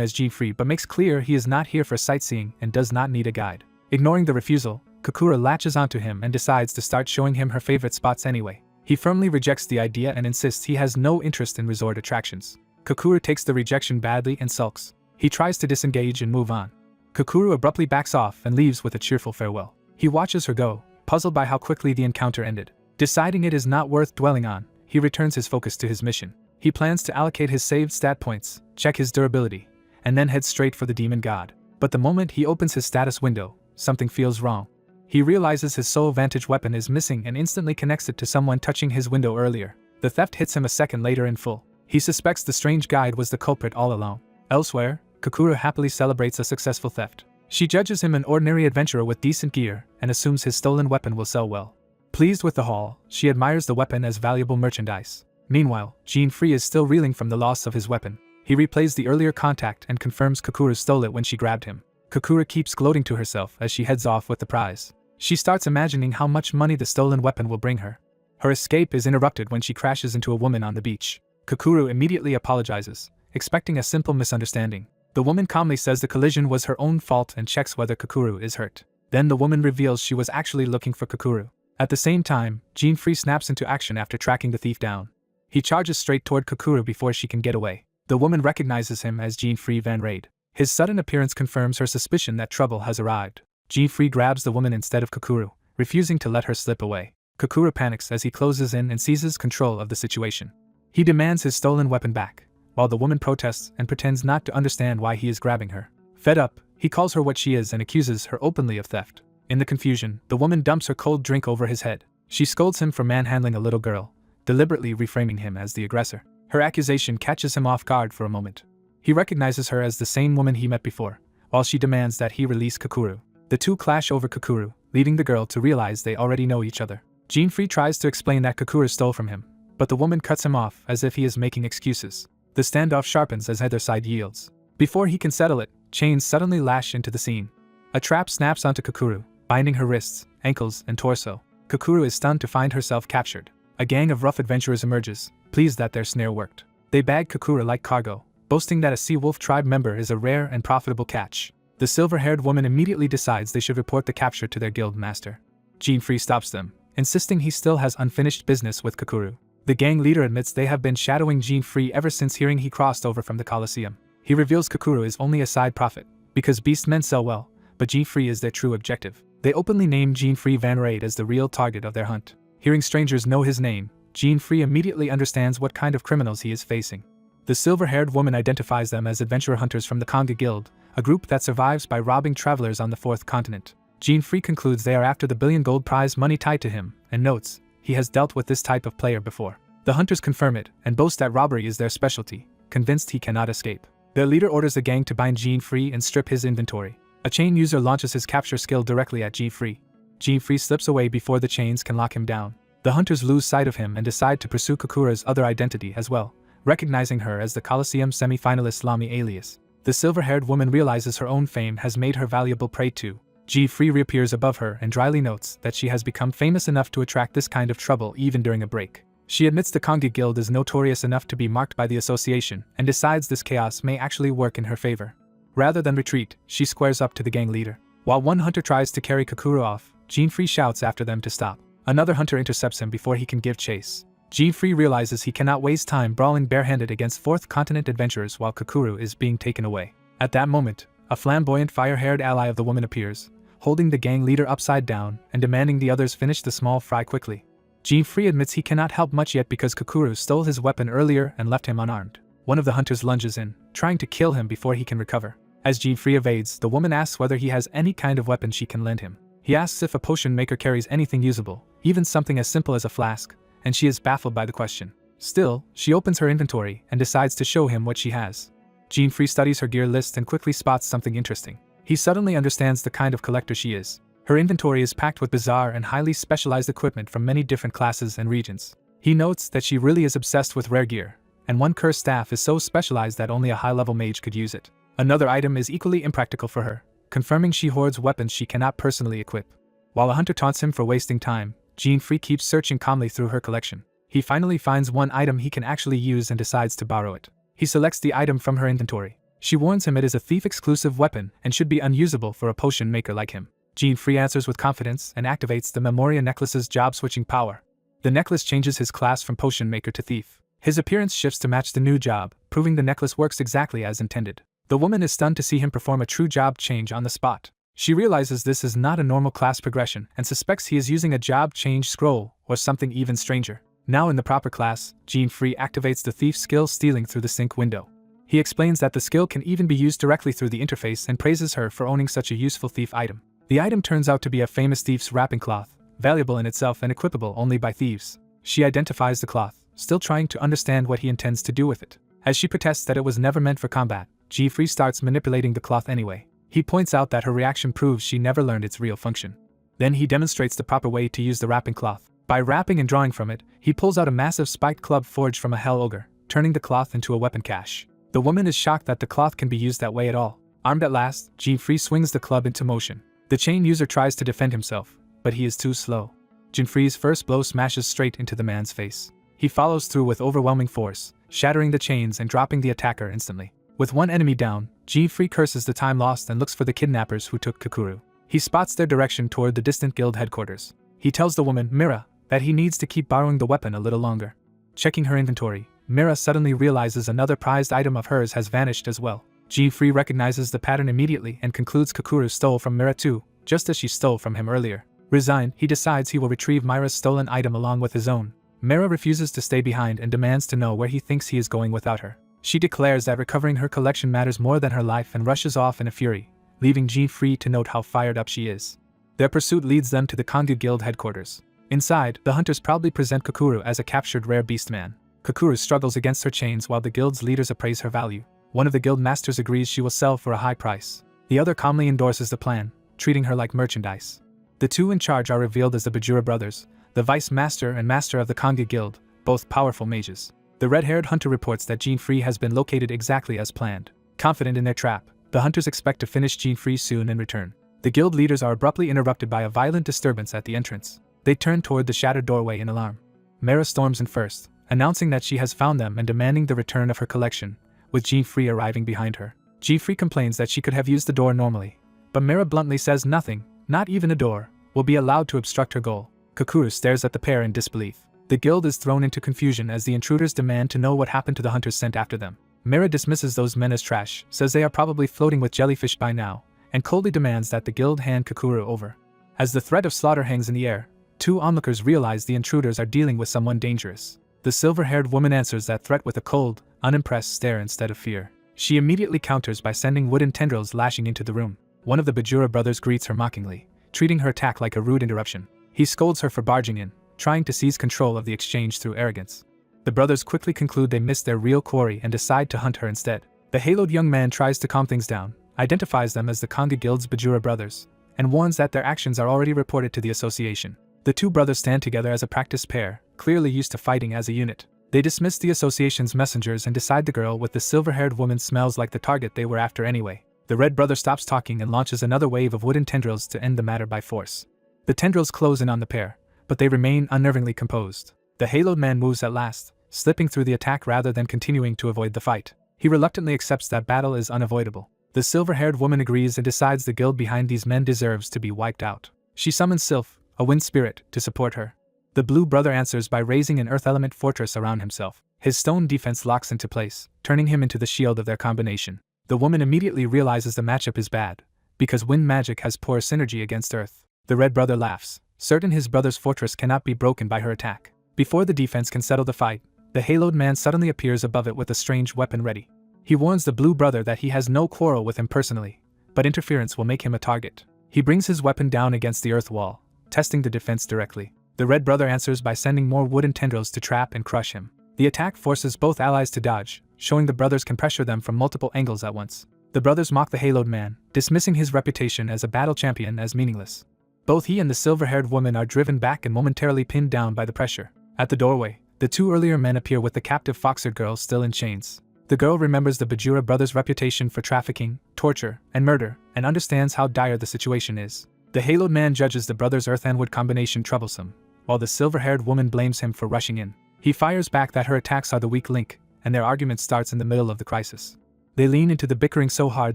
as Jinfree but makes clear he is not here for sightseeing and does not need a guide. Ignoring the refusal, Kakura latches onto him and decides to start showing him her favorite spots anyway. He firmly rejects the idea and insists he has no interest in resort attractions. Kakura takes the rejection badly and sulks. He tries to disengage and move on. Kakura abruptly backs off and leaves with a cheerful farewell. He watches her go, puzzled by how quickly the encounter ended. Deciding it is not worth dwelling on, he returns his focus to his mission. He plans to allocate his saved stat points, check his durability, and then head straight for the demon god. But the moment he opens his status window, something feels wrong. He realizes his soul vantage weapon is missing and instantly connects it to someone touching his window earlier. The theft hits him a second later in full. He suspects the strange guide was the culprit all along. Elsewhere, Kakura happily celebrates a successful theft. She judges him an ordinary adventurer with decent gear and assumes his stolen weapon will sell well. Pleased with the haul, she admires the weapon as valuable merchandise. Meanwhile, Jean-Free is still reeling from the loss of his weapon. He replays the earlier contact and confirms Kakura stole it when she grabbed him. Kakura keeps gloating to herself as she heads off with the prize. She starts imagining how much money the stolen weapon will bring her. Her escape is interrupted when she crashes into a woman on the beach. Kakura immediately apologizes, expecting a simple misunderstanding. The woman calmly says the collision was her own fault and checks whether Kakura is hurt. Then the woman reveals she was actually looking for Kakura. At the same time, Jean-Free snaps into action after tracking the thief down. He charges straight toward Kakura before she can get away. The woman recognizes him as Jean-Free Van Raid. His sudden appearance confirms her suspicion that trouble has arrived. Jean-Free grabs the woman instead of Kakura, refusing to let her slip away. Kakura panics as he closes in and seizes control of the situation. He demands his stolen weapon back, while the woman protests and pretends not to understand why he is grabbing her. Fed up, he calls her what she is and accuses her openly of theft. In the confusion, the woman dumps her cold drink over his head. She scolds him for manhandling a little girl, deliberately reframing him as the aggressor. Her accusation catches him off guard for a moment. He recognizes her as the same woman he met before, while she demands that he release Kakura. The two clash over Kakura, leading the girl to realize they already know each other. Jean-Free tries to explain that Kakura stole from him, but the woman cuts him off as if he is making excuses. The standoff sharpens as either side yields. Before he can settle it, chains suddenly lash into the scene. A trap snaps onto Kakura, binding her wrists, ankles, and torso. Kakura is stunned to find herself captured. A gang of rough adventurers emerges, pleased that their snare worked. They bag Kakura like cargo, boasting that a Sea Wolf tribe member is a rare and profitable catch. The silver-haired woman immediately decides they should report the capture to their guild master. Jean-Free stops them, insisting he still has unfinished business with Kakura. The gang leader admits they have been shadowing Jean-Free ever since hearing he crossed over from the Colosseum. He reveals Kakura is only a side profit, because beastmen sell well, but Jean-Free is their true objective. They openly name Jean-Free Van Raid as the real target of their hunt. Hearing strangers know his name, Jean-Free immediately understands what kind of criminals he is facing. The silver-haired woman identifies them as adventurer hunters from the Conga Guild, a group that survives by robbing travelers on the fourth continent. Jean-Free concludes they are after the billion gold prize money tied to him, and notes he has dealt with this type of player before. The hunters confirm it, and boast that robbery is their specialty, convinced he cannot escape. Their leader orders the gang to bind Jean-Free and strip his inventory. A chain user launches his capture skill directly at Jean-Free. Jean-Free slips away before the chains can lock him down. The hunters lose sight of him and decide to pursue Kakura's other identity as well, recognizing her as the Colosseum semi-finalist Lami alias. The silver-haired woman realizes her own fame has made her valuable prey too. Jean-Free reappears above her and dryly notes that she has become famous enough to attract this kind of trouble even during a break. She admits the Conga Guild is notorious enough to be marked by the association and decides this chaos may actually work in her favor. Rather than retreat, she squares up to the gang leader. While one hunter tries to carry Kakura off, Jean-Free shouts after them to stop. Another hunter intercepts him before he can give chase. Jean-Free realizes he cannot waste time brawling barehanded against fourth continent adventurers while Kakura is being taken away. At that moment, a flamboyant fire-haired ally of the woman appears, holding the gang leader upside down and demanding the others finish the small fry quickly. Jean-Free admits he cannot help much yet because Kakura stole his weapon earlier and left him unarmed. One of the hunters lunges in, trying to kill him before he can recover. As Jean-Free evades, the woman asks whether he has any kind of weapon she can lend him. He asks if a potion maker carries anything usable, even something as simple as a flask, and she is baffled by the question. Still, she opens her inventory and decides to show him what she has. Jean-Free studies her gear list and quickly spots something interesting. He suddenly understands the kind of collector she is. Her inventory is packed with bizarre and highly specialized equipment from many different classes and regions. He notes that she really is obsessed with rare gear, and one cursed staff is so specialized that only a high-level mage could use it. Another item is equally impractical for her, confirming she hoards weapons she cannot personally equip. While a hunter taunts him for wasting time, Jean-Free keeps searching calmly through her collection. He finally finds one item he can actually use and decides to borrow it. He selects the item from her inventory. She warns him it is a thief-exclusive weapon and should be unusable for a potion maker like him. Jean-Free answers with confidence and activates the Memoria necklace's job-switching power. The necklace changes his class from potion maker to thief. His appearance shifts to match the new job, proving the necklace works exactly as intended. The woman is stunned to see him perform a true job change on the spot. She realizes this is not a normal class progression and suspects he is using a job change scroll or something even stranger. Now in the proper class, Jean-Free activates the thief skill stealing through the sync window. He explains that the skill can even be used directly through the interface and praises her for owning such a useful thief item. The item turns out to be a famous thief's wrapping cloth, valuable in itself and equipable only by thieves. She identifies the cloth, still trying to understand what he intends to do with it. As she protests that it was never meant for combat, Jean-Free starts manipulating the cloth anyway. He points out that her reaction proves she never learned its real function. Then he demonstrates the proper way to use the wrapping cloth. By wrapping and drawing from it, he pulls out a massive spiked club forged from a hell ogre, turning the cloth into a weapon cache. The woman is shocked that the cloth can be used that way at all. Armed at last, Jean-Free swings the club into motion. The chain user tries to defend himself, but he is too slow. Jean-Free's first blow smashes straight into the man's face. He follows through with overwhelming force, shattering the chains and dropping the attacker instantly. With one enemy down, Jean-Free curses the time lost and looks for the kidnappers who took Kakuru. He spots their direction toward the distant guild headquarters. He tells the woman, Mira, that he needs to keep borrowing the weapon a little longer. Checking her inventory, Mira suddenly realizes another prized item of hers has vanished as well. Jean-Free recognizes the pattern immediately and concludes Kakuru stole from Mira too, just as she stole from him earlier. Resigned, he decides he will retrieve Mira's stolen item along with his own. Mira refuses to stay behind and demands to know where he thinks he is going without her. She declares that recovering her collection matters more than her life and rushes off in a fury, leaving Jean-Free to note how fired up she is. Their pursuit leads them to the Kangyu Guild headquarters. Inside, the hunters proudly present Kakuru as a captured rare beast man. Kakuru struggles against her chains while the guild's leaders appraise her value. One of the guild masters agrees she will sell for a high price. The other calmly endorses the plan, treating her like merchandise. The two in charge are revealed as the Bajura brothers, the vice master and master of the Kangyu Guild, both powerful mages. The red-haired hunter reports that Jean-Free has been located exactly as planned. Confident in their trap, the hunters expect to finish Jean-Free soon and return. The guild leaders are abruptly interrupted by a violent disturbance at the entrance. They turn toward the shattered doorway in alarm. Mira storms in first, announcing that she has found them and demanding the return of her collection, with Jean-Free arriving behind her. Jean-Free complains that she could have used the door normally, but Mira bluntly says nothing, not even a door, will be allowed to obstruct her goal. Kakuru stares at the pair in disbelief. The guild is thrown into confusion as the intruders demand to know what happened to the hunters sent after them. Mira dismisses those men as trash, says they are probably floating with jellyfish by now, and coldly demands that the guild hand Kakuru over. As the threat of slaughter hangs in the air, two onlookers realize the intruders are dealing with someone dangerous. The silver-haired woman answers that threat with a cold, unimpressed stare instead of fear. She immediately counters by sending wooden tendrils lashing into the room. One of the Bajura brothers greets her mockingly, treating her attack like a rude interruption. He scolds her for barging in, trying to seize control of the exchange through arrogance. The brothers quickly conclude they missed their real quarry and decide to hunt her instead. The haloed young man tries to calm things down, identifies them as the Kangyu Guild's Bajura brothers, and warns that their actions are already reported to the association. The two brothers stand together as a practiced pair, clearly used to fighting as a unit. They dismiss the association's messengers and decide the girl with the silver-haired woman smells like the target they were after anyway. The red brother stops talking and launches another wave of wooden tendrils to end the matter by force. The tendrils close in on the pair, but they remain unnervingly composed. The haloed man moves at last, slipping through the attack rather than continuing to avoid the fight. He reluctantly accepts that battle is unavoidable. The silver-haired woman agrees and decides the guild behind these men deserves to be wiped out. She summons Sylph, a wind spirit, to support her. The blue brother answers by raising an earth element fortress around himself. His stone defense locks into place, turning him into the shield of their combination. The woman immediately realizes the matchup is bad, because wind magic has poor synergy against earth. The red brother laughs, certain his brother's fortress cannot be broken by her attack. Before the defense can settle the fight, the haloed man suddenly appears above it with a strange weapon ready. He warns the blue brother that he has no quarrel with him personally, but interference will make him a target. He brings his weapon down against the earth wall, testing the defense directly. The red brother answers by sending more wooden tendrils to trap and crush him. The attack forces both allies to dodge, showing the brothers can pressure them from multiple angles at once. The brothers mock the haloed man, dismissing his reputation as a battle champion as meaningless. Both he and the silver-haired woman are driven back and momentarily pinned down by the pressure. At the doorway, the two earlier men appear with the captive fox-haired girl still in chains. The girl remembers the Bajura brothers' reputation for trafficking, torture, and murder, and understands how dire the situation is. The haloed man judges the brothers' earth and wood combination troublesome, while the silver-haired woman blames him for rushing in. He fires back that her attacks are the weak link, and their argument starts in the middle of the crisis. They lean into the bickering so hard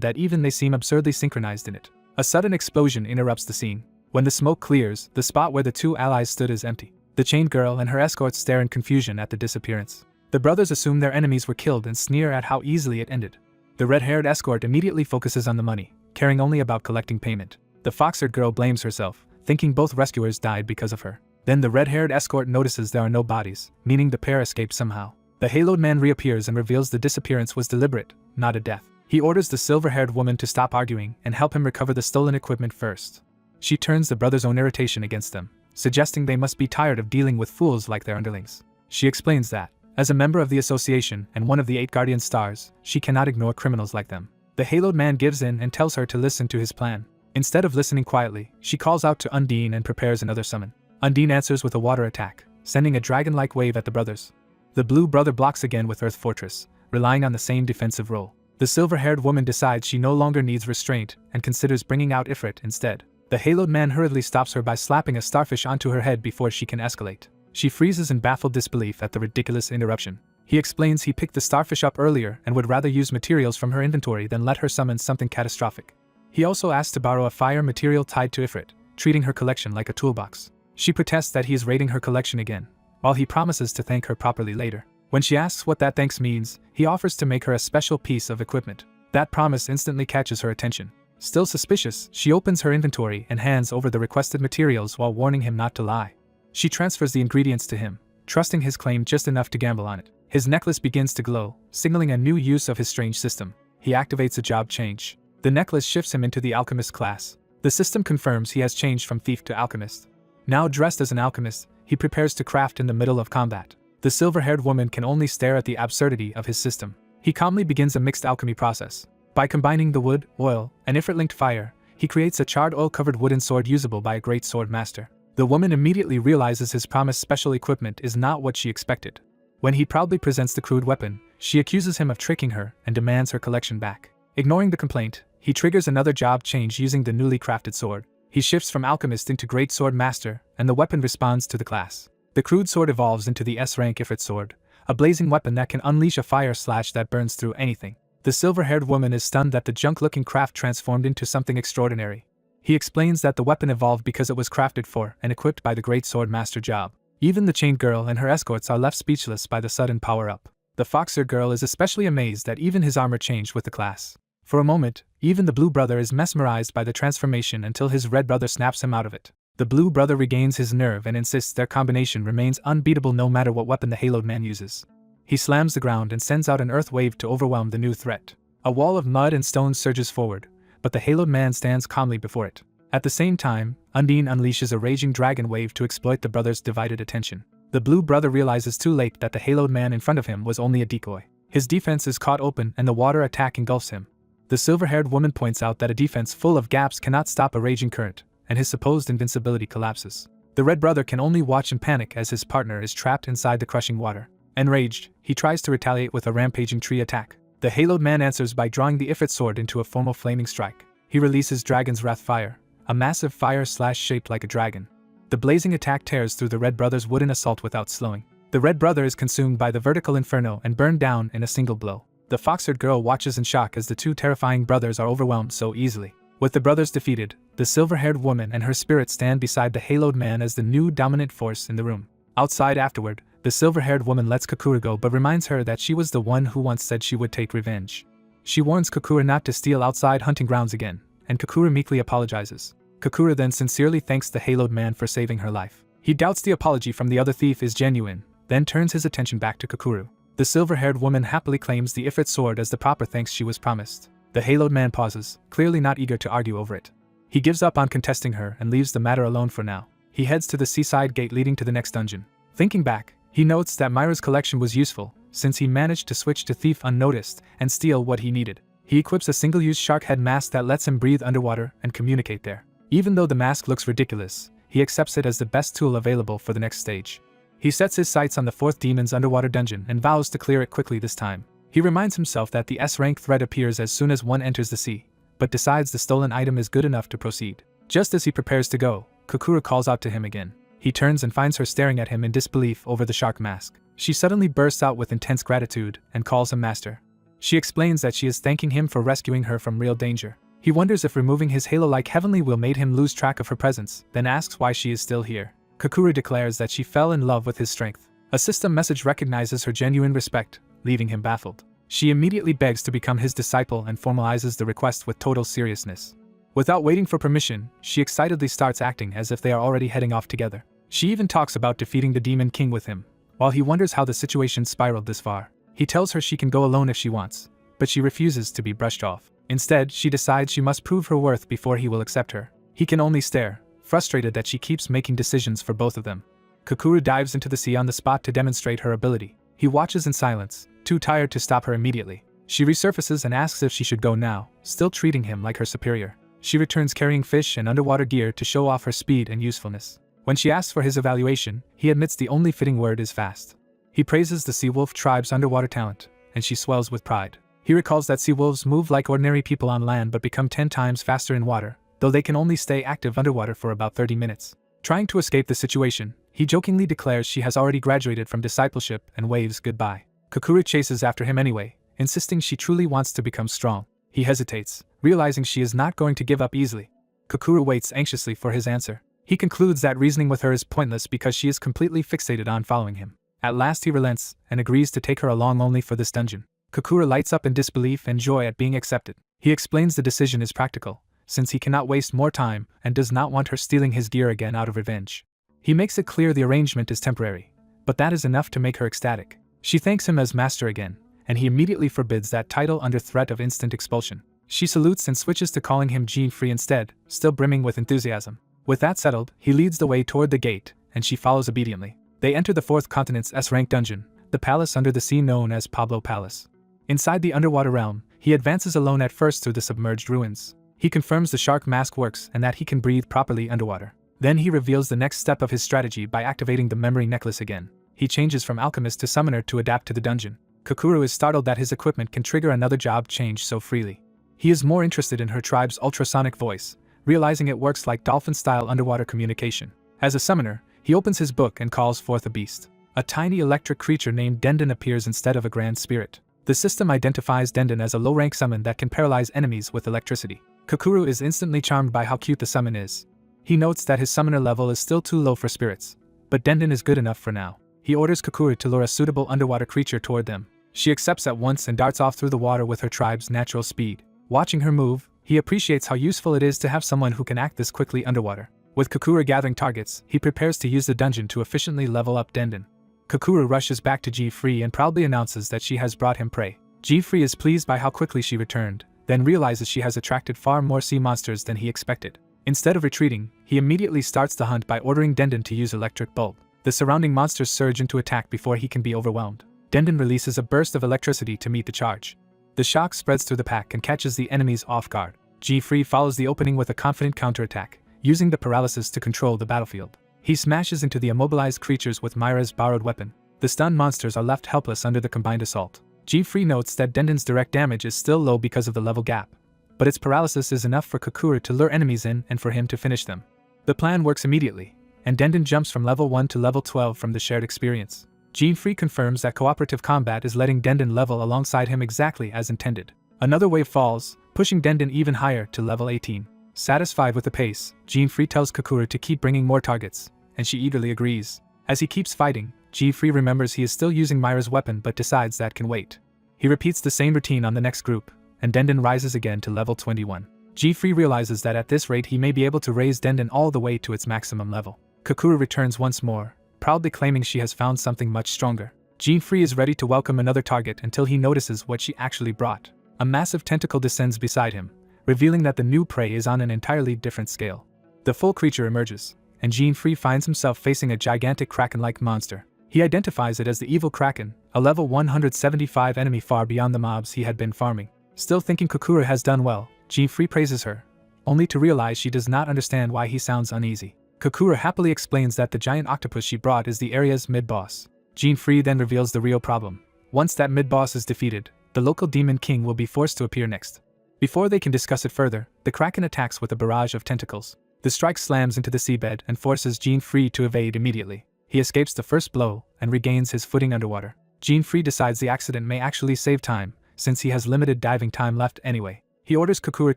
that even they seem absurdly synchronized in it. A sudden explosion interrupts the scene. When the smoke clears, the spot where the two allies stood is empty. The chained girl and her escorts stare in confusion at the disappearance. The brothers assume their enemies were killed and sneer at how easily it ended. The red-haired escort immediately focuses on the money, caring only about collecting payment. The fox-haired girl blames herself, thinking both rescuers died because of her. Then the red-haired escort notices there are no bodies, meaning the pair escaped somehow. The haloed man reappears and reveals the disappearance was deliberate, not a death. He orders the silver-haired woman to stop arguing and help him recover the stolen equipment first. She turns the brothers' own irritation against them, suggesting they must be tired of dealing with fools like their underlings. She explains that, as a member of the association and one of the 8 guardian stars, she cannot ignore criminals like them. The haloed man gives in and tells her to listen to his plan. Instead of listening quietly, she calls out to Undine and prepares another summon. Undine answers with a water attack, sending a dragon-like wave at the brothers. The blue brother blocks again with Earth Fortress, relying on the same defensive role. The silver-haired woman decides she no longer needs restraint and considers bringing out Ifrit instead. The haloed man hurriedly stops her by slapping a starfish onto her head before she can escalate. She freezes in baffled disbelief at the ridiculous interruption. He explains he picked the starfish up earlier and would rather use materials from her inventory than let her summon something catastrophic. He also asks to borrow a fire material tied to Ifrit, treating her collection like a toolbox. She protests that he is raiding her collection again, while he promises to thank her properly later. When she asks what that thanks means, he offers to make her a special piece of equipment. That promise instantly catches her attention. Still suspicious, she opens her inventory and hands over the requested materials while warning him not to lie. She transfers the ingredients to him, trusting his claim just enough to gamble on it. His necklace begins to glow, signaling a new use of his strange system. He activates a job change. The necklace shifts him into the alchemist class. The system confirms he has changed from thief to alchemist. Now dressed as an alchemist, he prepares to craft in the middle of combat. The silver-haired woman can only stare at the absurdity of his system. He calmly begins a mixed alchemy process. By combining the wood, oil, and Ifrit-linked fire, he creates a charred oil-covered wooden sword usable by a great sword master. The woman immediately realizes his promised special equipment is not what she expected. When he proudly presents the crude weapon, she accuses him of tricking her and demands her collection back. Ignoring the complaint, he triggers another job change using the newly crafted sword. He shifts from alchemist into great sword master, and the weapon responds to the class. The crude sword evolves into the S-rank Ifrit sword, a blazing weapon that can unleash a fire slash that burns through anything. The silver-haired woman is stunned that the junk-looking craft transformed into something extraordinary. He explains that the weapon evolved because it was crafted for and equipped by the great sword master job. Even the chained girl and her escorts are left speechless by the sudden power-up. The fox-haired girl is especially amazed that even his armor changed with the class. For a moment, even the blue brother is mesmerized by the transformation until his red brother snaps him out of it. The blue brother regains his nerve and insists their combination remains unbeatable no matter what weapon the haloed man uses. He slams the ground and sends out an earth wave to overwhelm the new threat. A wall of mud and stones surges forward, but the haloed man stands calmly before it. At the same time, Undine unleashes a raging dragon wave to exploit the brothers' divided attention. The blue brother realizes too late that the haloed man in front of him was only a decoy. His defense is caught open and the water attack engulfs him. The silver-haired woman points out that a defense full of gaps cannot stop a raging current, and his supposed invincibility collapses. The red brother can only watch in panic as his partner is trapped inside the crushing water. Enraged, he tries to retaliate with a rampaging tree attack. The haloed man answers by drawing the Ifrit sword into a formal flaming strike. He releases Dragon's Wrath Fire, a massive fire slash shaped like a dragon. The blazing attack tears through the red brother's wooden assault without slowing. The red brother is consumed by the vertical inferno and burned down in a single blow. The fox-haired girl watches in shock as the two terrifying brothers are overwhelmed so easily. With the brothers defeated, the silver-haired woman and her spirit stand beside the haloed man as the new dominant force in the room. Outside afterward, the silver-haired woman lets Kakura go but reminds her that she was the one who once said she would take revenge. She warns Kakura not to steal outside hunting grounds again, and Kakura meekly apologizes. Kakura then sincerely thanks the haloed man for saving her life. He doubts the apology from the other thief is genuine, then turns his attention back to Kakura. The silver-haired woman happily claims the Ifrit sword as the proper thanks she was promised. The haloed man pauses, clearly not eager to argue over it. He gives up on contesting her and leaves the matter alone for now. He heads to the seaside gate leading to the next dungeon. Thinking back, he notes that Myra's collection was useful, since he managed to switch to thief unnoticed and steal what he needed. He equips a single-use shark head mask that lets him breathe underwater and communicate there. Even though the mask looks ridiculous, he accepts it as the best tool available for the next stage. He sets his sights on the 4th demon's underwater dungeon and vows to clear it quickly this time. He reminds himself that the S-rank threat appears as soon as one enters the sea, but decides the stolen item is good enough to proceed. Just as he prepares to go, Kakura calls out to him again. He turns and finds her staring at him in disbelief over the shark mask. She suddenly bursts out with intense gratitude and calls him master. She explains that she is thanking him for rescuing her from real danger. He wonders if removing his halo-like heavenly will made him lose track of her presence, then asks why she is still here. Kakura declares that she fell in love with his strength. A system message recognizes her genuine respect, leaving him baffled. She immediately begs to become his disciple and formalizes the request with total seriousness. Without waiting for permission, she excitedly starts acting as if they are already heading off together. She even talks about defeating the Demon King with him. While he wonders how the situation spiraled this far, he tells her she can go alone if she wants, but she refuses to be brushed off. Instead, she decides she must prove her worth before he will accept her. He can only stare, frustrated that she keeps making decisions for both of them. Kakura dives into the sea on the spot to demonstrate her ability. He watches in silence, too tired to stop her immediately. She resurfaces and asks if she should go now, still treating him like her superior. She returns carrying fish and underwater gear to show off her speed and usefulness. When she asks for his evaluation, he admits the only fitting word is fast. He praises the sea wolf tribe's underwater talent, and she swells with pride. He recalls that sea wolves move like ordinary people on land but become 10 times faster in water, though they can only stay active underwater for about 30 minutes. Trying to escape the situation, he jokingly declares she has already graduated from discipleship and waves goodbye. Kakura chases after him anyway, insisting she truly wants to become strong. He hesitates, realizing she is not going to give up easily. Kakura waits anxiously for his answer. He concludes that reasoning with her is pointless because she is completely fixated on following him. At last he relents and agrees to take her along only for this dungeon. Kakura lights up in disbelief and joy at being accepted. He explains the decision is practical, since he cannot waste more time and does not want her stealing his gear again out of revenge. He makes it clear the arrangement is temporary, but that is enough to make her ecstatic. She thanks him as master again, and he immediately forbids that title under threat of instant expulsion. She salutes and switches to calling him Jean-Free instead, still brimming with enthusiasm. With that settled, he leads the way toward the gate, and she follows obediently. They enter the 4th continent's S-rank dungeon, the palace under the sea known as Pablo Palace. Inside the underwater realm, he advances alone at first through the submerged ruins. He confirms the shark mask works and that he can breathe properly underwater. Then he reveals the next step of his strategy by activating the memory necklace again. He changes from alchemist to summoner to adapt to the dungeon. Kakura is startled that his equipment can trigger another job change so freely. He is more interested in her tribe's ultrasonic voice, realizing it works like dolphin-style underwater communication. As a summoner, he opens his book and calls forth a beast. A tiny electric creature named Dendon appears instead of a grand spirit. The system identifies Dendon as a low-rank summon that can paralyze enemies with electricity. Kakura is instantly charmed by how cute the summon is. He notes that his summoner level is still too low for spirits, but Dendon is good enough for now. He orders Kakura to lure a suitable underwater creature toward them. She accepts at once and darts off through the water with her tribe's natural speed. Watching her move, he appreciates how useful it is to have someone who can act this quickly underwater. With Kakura gathering targets, he prepares to use the dungeon to efficiently level up Dendon. Kakura rushes back to G-Free and proudly announces that she has brought him prey. G-Free is pleased by how quickly she returned, then realizes she has attracted far more sea monsters than he expected. Instead of retreating, he immediately starts the hunt by ordering Dendon to use electric bulb. The surrounding monsters surge into attack before he can be overwhelmed. Dendon releases a burst of electricity to meet the charge. The shock spreads through the pack and catches the enemies off guard. G-Free follows the opening with a confident counterattack, using the paralysis to control the battlefield. He smashes into the immobilized creatures with Myra's borrowed weapon. The stunned monsters are left helpless under the combined assault. G-Free notes that Dendon's direct damage is still low because of the level gap, but its paralysis is enough for Kakura to lure enemies in and for him to finish them. The plan works immediately, and Dendon jumps from level 1 to level 12 from the shared experience. G-Free confirms that cooperative combat is letting Dendon level alongside him exactly as intended. Another wave falls, pushing Dendon even higher to level 18. Satisfied with the pace, G-Free tells Kakura to keep bringing more targets, and she eagerly agrees. As he keeps fighting, G-Free remembers he is still using Myra's weapon but decides that can wait. He repeats the same routine on the next group, and Dendon rises again to level 21. G-Free realizes that at this rate he may be able to raise Dendon all the way to its maximum level. Kakura returns once more, proudly claiming she has found something much stronger. G-Free is ready to welcome another target until he notices what she actually brought. A massive tentacle descends beside him, revealing that the new prey is on an entirely different scale. The full creature emerges, and G-Free finds himself facing a gigantic kraken-like monster. He identifies it as the evil Kraken, a level 175 enemy far beyond the mobs he had been farming. Still thinking Kakura has done well, G-Free praises her, only to realize she does not understand why he sounds uneasy. Kakura happily explains that the giant octopus she brought is the area's mid-boss. G-Free then reveals the real problem. Once that mid-boss is defeated, the local demon king will be forced to appear next. Before they can discuss it further, the Kraken attacks with a barrage of tentacles. The strike slams into the seabed and forces G-Free to evade immediately. He escapes the first blow and regains his footing underwater. G-Free decides the accident may actually save time, since he has limited diving time left anyway. He orders Kakuru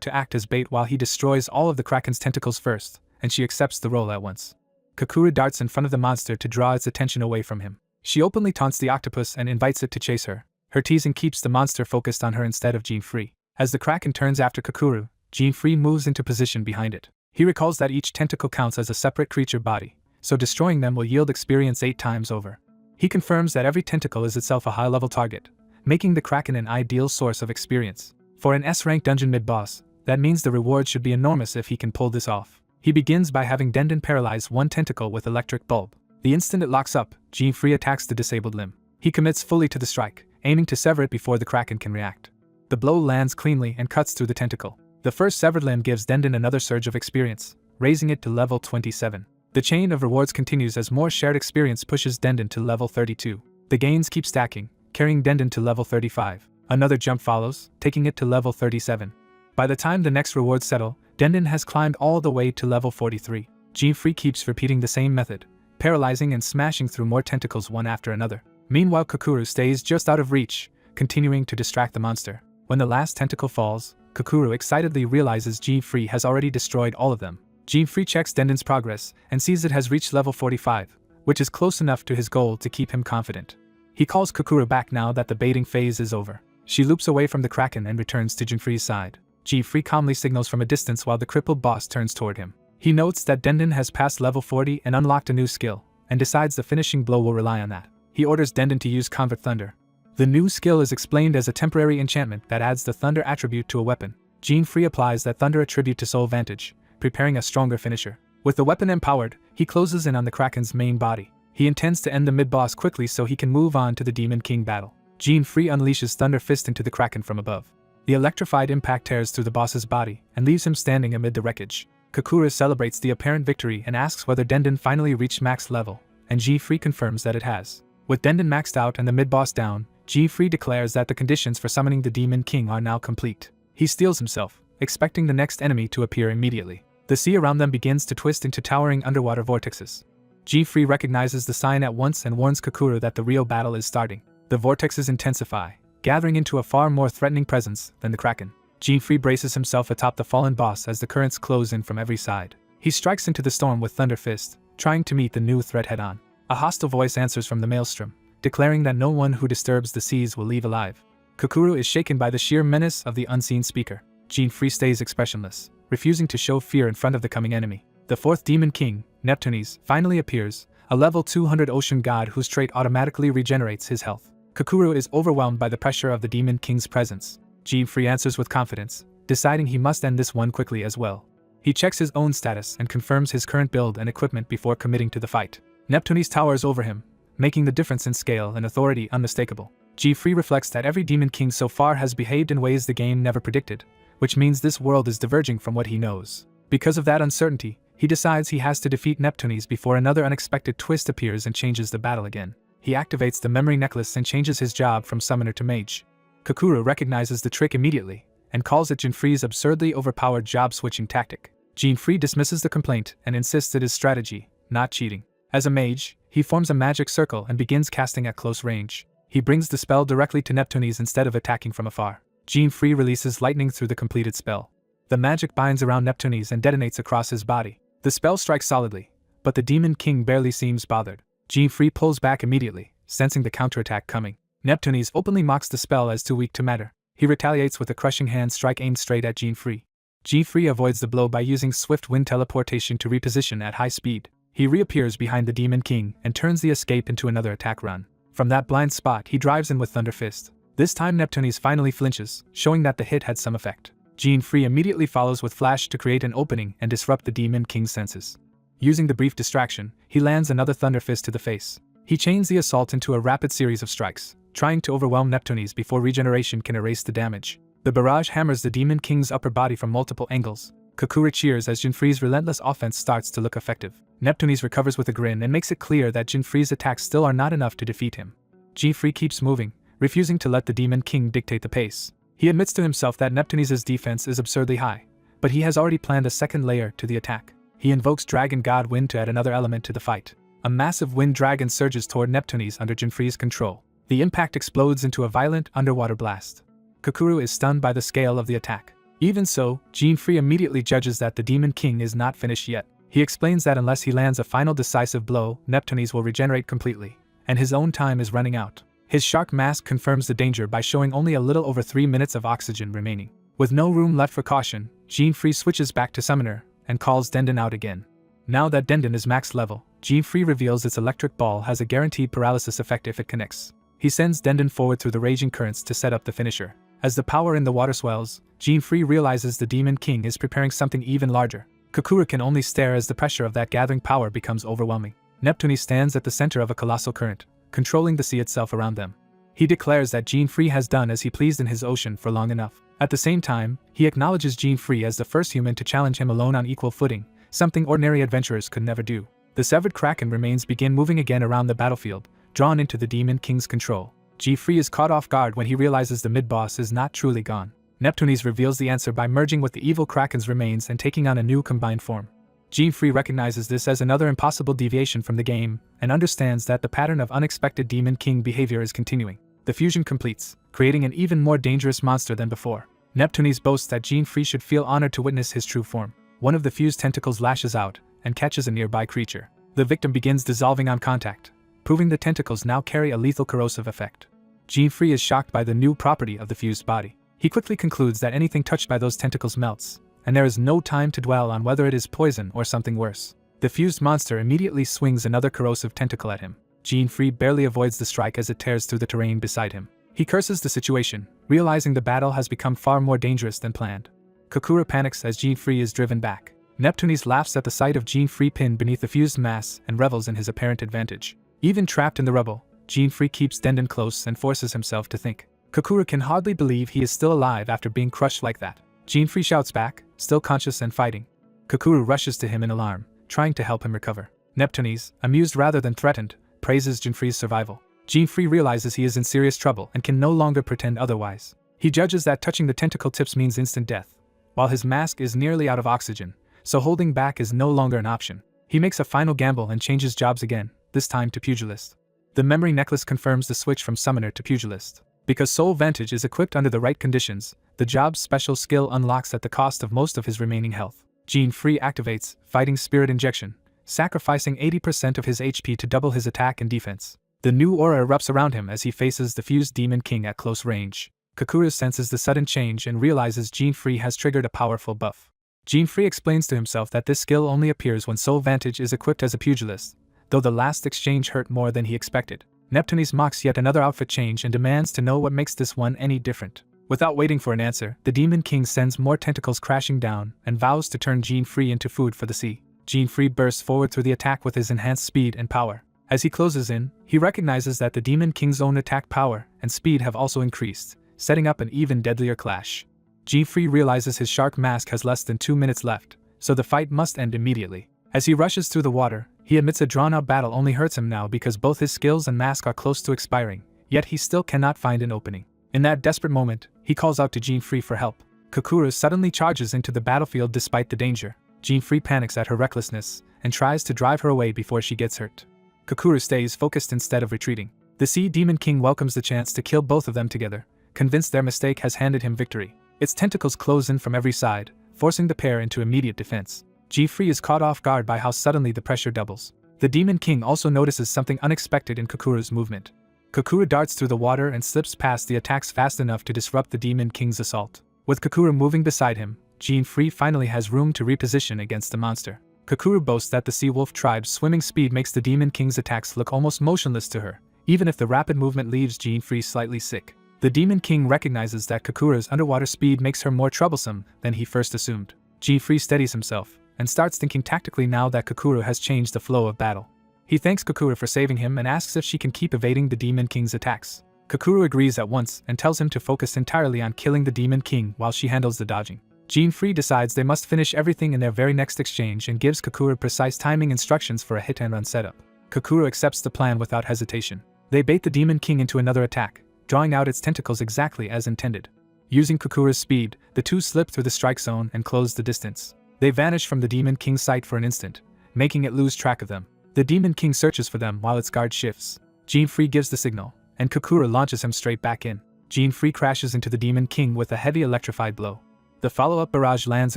to act as bait while he destroys all of the Kraken's tentacles first, and she accepts the role at once. Kakuru darts in front of the monster to draw its attention away from him. She openly taunts the octopus and invites it to chase her. Her teasing keeps the monster focused on her instead of Jean-Free. As the Kraken turns after Kakuru, Jean-Free moves into position behind it. He recalls that each tentacle counts as a separate creature body, so destroying them will yield experience 8 times over. He confirms that every tentacle is itself a high-level target, making the Kraken an ideal source of experience. For an S-rank dungeon mid-boss, that means the reward should be enormous if he can pull this off. He begins by having Denden paralyze one tentacle with electric bulb. The instant it locks up, Jean-Free attacks the disabled limb. He commits fully to the strike, aiming to sever it before the Kraken can react. The blow lands cleanly and cuts through the tentacle. The first severed limb gives Denden another surge of experience, raising it to level 27. The chain of rewards continues as more shared experience pushes Denden to level 32. The gains keep stacking, carrying Denden to level 35. Another jump follows, taking it to level 37. By the time the next rewards settle, Denden has climbed all the way to level 43. Jean-Free keeps repeating the same method, paralyzing and smashing through more tentacles one after another. Meanwhile, Kakuru stays just out of reach, continuing to distract the monster. When the last tentacle falls, Kakuru excitedly realizes Jean-Free has already destroyed all of them. Jean-Free checks Denden's progress and sees it has reached level 45, which is close enough to his goal to keep him confident. He calls Kakuru back now that the baiting phase is over. She loops away from the Kraken and returns to Jean-Free's side. Jean-Free calmly signals from a distance while the crippled boss turns toward him. He notes that Denden has passed level 40 and unlocked a new skill, and decides the finishing blow will rely on that. He orders Denden to use Convert Thunder. The new skill is explained as a temporary enchantment that adds the Thunder attribute to a weapon. Jean-Free applies that Thunder attribute to Soul Vantage, preparing a stronger finisher. With the weapon empowered, he closes in on the Kraken's main body. He intends to end the mid-boss quickly so he can move on to the Demon King battle. Jean-Free unleashes Thunder Fist into the Kraken from above. The electrified impact tears through the boss's body and leaves him standing amid the wreckage. Kakuru celebrates the apparent victory and asks whether Denden finally reached max level, and Jean-Free confirms that it has. With Denden maxed out and the mid-boss down, Jean-Free declares that the conditions for summoning the Demon King are now complete. He steels himself, expecting the next enemy to appear immediately. The sea around them begins to twist into towering underwater vortexes. Jean-Free recognizes the sign at once and warns Kakuru that the real battle is starting. The vortexes intensify, gathering into a far more threatening presence than the Kraken. Jean-Free braces himself atop the fallen boss as the currents close in from every side. He strikes into the storm with Thunder Fist, trying to meet the new threat head-on. A hostile voice answers from the maelstrom, declaring that no one who disturbs the seas will leave alive. Kakuru is shaken by the sheer menace of the unseen speaker. Jean-Free stays expressionless, refusing to show fear in front of the coming enemy. The fourth Demon King, Neptunes, finally appears, a level 200 ocean god whose trait automatically regenerates his health. Kakuru is overwhelmed by the pressure of the Demon King's presence. Jean-Free answers with confidence, deciding he must end this one quickly as well. He checks his own status and confirms his current build and equipment before committing to the fight. Neptunes towers over him, making the difference in scale and authority unmistakable. Jean-Free reflects that every Demon King so far has behaved in ways the game never predicted, which means this world is diverging from what he knows. Because of that uncertainty, he decides he has to defeat Neptunes before another unexpected twist appears and changes the battle again. He activates the memory necklace and changes his job from summoner to mage. Kakuru recognizes the trick immediately, and calls it Jean-Free's absurdly overpowered job-switching tactic. Jean-Free dismisses the complaint and insists it is strategy, not cheating. As a mage, he forms a magic circle and begins casting at close range. He brings the spell directly to Neptunes instead of attacking from afar. Jean-Free releases lightning through the completed spell. The magic binds around Neptunes and detonates across his body. The spell strikes solidly, but the Demon King barely seems bothered. Jean-Free pulls back immediately, sensing the counterattack coming. Neptunes openly mocks the spell as too weak to matter. He retaliates with a crushing hand strike aimed straight at Jean-Free. Jean-Free avoids the blow by using swift wind teleportation to reposition at high speed. He reappears behind the Demon King and turns the escape into another attack run. From that blind spot, he drives in with Thunder Fist. This time Neptunes finally flinches, showing that the hit had some effect. Jean-Free immediately follows with Flash to create an opening and disrupt the Demon King's senses. Using the brief distraction, he lands another Thunder Fist to the face. He chains the assault into a rapid series of strikes, trying to overwhelm Neptunes before regeneration can erase the damage. The barrage hammers the Demon King's upper body from multiple angles. Kakuru cheers as Jean-Free's relentless offense starts to look effective. Neptunes recovers with a grin and makes it clear that Jean-Free's attacks still are not enough to defeat him. Jean-Free keeps moving, refusing to let the Demon King dictate the pace. He admits to himself that Neptunes' defense is absurdly high, but he has already planned a second layer to the attack. He invokes Dragon God Wind to add another element to the fight. A massive wind dragon surges toward Neptunes under Jean-Free's control. The impact explodes into a violent underwater blast. Kakuru is stunned by the scale of the attack. Even so, Gene-Free immediately judges that the Demon King is not finished yet. He explains that unless he lands a final decisive blow, Neptunes will regenerate completely, and his own time is running out. His shark mask confirms the danger by showing only a little over 3 minutes of oxygen remaining. With no room left for caution, Gene-Free switches back to Summoner and calls Dendon out again. Now that Dendon is max level, Gene-Free reveals its electric ball has a guaranteed paralysis effect if it connects. He sends Dendon forward through the raging currents to set up the finisher. As the power in the water swells, Gene-Free realizes the Demon King is preparing something even larger. Kakura can only stare as the pressure of that gathering power becomes overwhelming. Neptune stands at the center of a colossal current, controlling the sea itself around them. He declares that Gene-Free has done as he pleased in his ocean for long enough. At the same time, he acknowledges Gene-Free as the first human to challenge him alone on equal footing, something ordinary adventurers could never do. The severed Kraken remains begin moving again around the battlefield, drawn into the Demon King's control. Gene-Free is caught off guard when he realizes the mid-boss is not truly gone. Neptunes reveals the answer by merging with the evil Kraken's remains and taking on a new combined form. Gene-Free recognizes this as another impossible deviation from the game, and understands that the pattern of unexpected Demon King behavior is continuing. The fusion completes, creating an even more dangerous monster than before. Neptunes boasts that Gene-Free should feel honored to witness his true form. One of the fused tentacles lashes out, and catches a nearby creature. The victim begins dissolving on contact, proving the tentacles now carry a lethal corrosive effect. Gene-Free is shocked by the new property of the fused body. He quickly concludes that anything touched by those tentacles melts, and there is no time to dwell on whether it is poison or something worse. The fused monster immediately swings another corrosive tentacle at him. Gene-Free barely avoids the strike as it tears through the terrain beside him. He curses the situation, realizing the battle has become far more dangerous than planned. Kakura panics as Gene-Free is driven back. Neptunes laughs at the sight of Gene-Free pinned beneath the fused mass and revels in his apparent advantage. Even trapped in the rubble, Gene-Free keeps Dendon close and forces himself to think. Kakura can hardly believe he is still alive after being crushed like that. Gene-Free shouts back, still conscious and fighting. Kakura rushes to him in alarm, trying to help him recover. Neptunes, amused rather than threatened, praises Gene-Free's survival. Gene-Free realizes he is in serious trouble and can no longer pretend otherwise. He judges that touching the tentacle tips means instant death, while his mask is nearly out of oxygen, so holding back is no longer an option. He makes a final gamble and changes jobs again, this time to Pugilist. The memory necklace confirms the switch from Summoner to Pugilist. Because Soul Vantage is equipped under the right conditions, the job's special skill unlocks at the cost of most of his remaining health. Gene-Free activates Fighting Spirit Injection, sacrificing 80% of his HP to double his attack and defense. The new aura erupts around him as he faces the fused Demon King at close range. Kakura senses the sudden change and realizes Gene-Free has triggered a powerful buff. Gene-Free explains to himself that this skill only appears when Soul Vantage is equipped as a pugilist, though the last exchange hurt more than he expected. Neptunes mocks yet another outfit change and demands to know what makes this one any different. Without waiting for an answer, the Demon King sends more tentacles crashing down and vows to turn Gene-Free into food for the sea. Gene-Free bursts forward through the attack with his enhanced speed and power. As he closes in, he recognizes that the Demon King's own attack power and speed have also increased, setting up an even deadlier clash. Gene-Free realizes his shark mask has less than 2 minutes left, so the fight must end immediately. As he rushes through the water, he admits a drawn-out battle only hurts him now because both his skills and mask are close to expiring, yet he still cannot find an opening. In that desperate moment, he calls out to Gene-Free for help. Kakura suddenly charges into the battlefield despite the danger. Gene-Free panics at her recklessness and tries to drive her away before she gets hurt. Kakura stays focused instead of retreating. The Sea Demon King welcomes the chance to kill both of them together, convinced their mistake has handed him victory. Its tentacles close in from every side, forcing the pair into immediate defense. Gene-Free is caught off guard by how suddenly the pressure doubles. The Demon King also notices something unexpected in Kakura's movement. Kakura darts through the water and slips past the attacks fast enough to disrupt the Demon King's assault. With Kakura moving beside him, Gene-Free finally has room to reposition against the monster. Kakura boasts that the Sea Wolf tribe's swimming speed makes the Demon King's attacks look almost motionless to her, even if the rapid movement leaves Gene-Free slightly sick. The Demon King recognizes that Kakura's underwater speed makes her more troublesome than he first assumed. Gene-Free steadies himself and starts thinking tactically now that Kakura has changed the flow of battle. He thanks Kakura for saving him and asks if she can keep evading the Demon King's attacks. Kakura agrees at once and tells him to focus entirely on killing the Demon King while she handles the dodging. Gene-Free decides they must finish everything in their very next exchange and gives Kakura precise timing instructions for a hit-and-run setup. Kakura accepts the plan without hesitation. They bait the Demon King into another attack, drawing out its tentacles exactly as intended. Using Kakura's speed, the two slip through the strike zone and close the distance. They vanish from the Demon King's sight for an instant, making it lose track of them. The Demon King searches for them while its guard shifts. Gene-Free gives the signal, and Kakura launches him straight back in. Gene-Free crashes into the Demon King with a heavy electrified blow. The follow-up barrage lands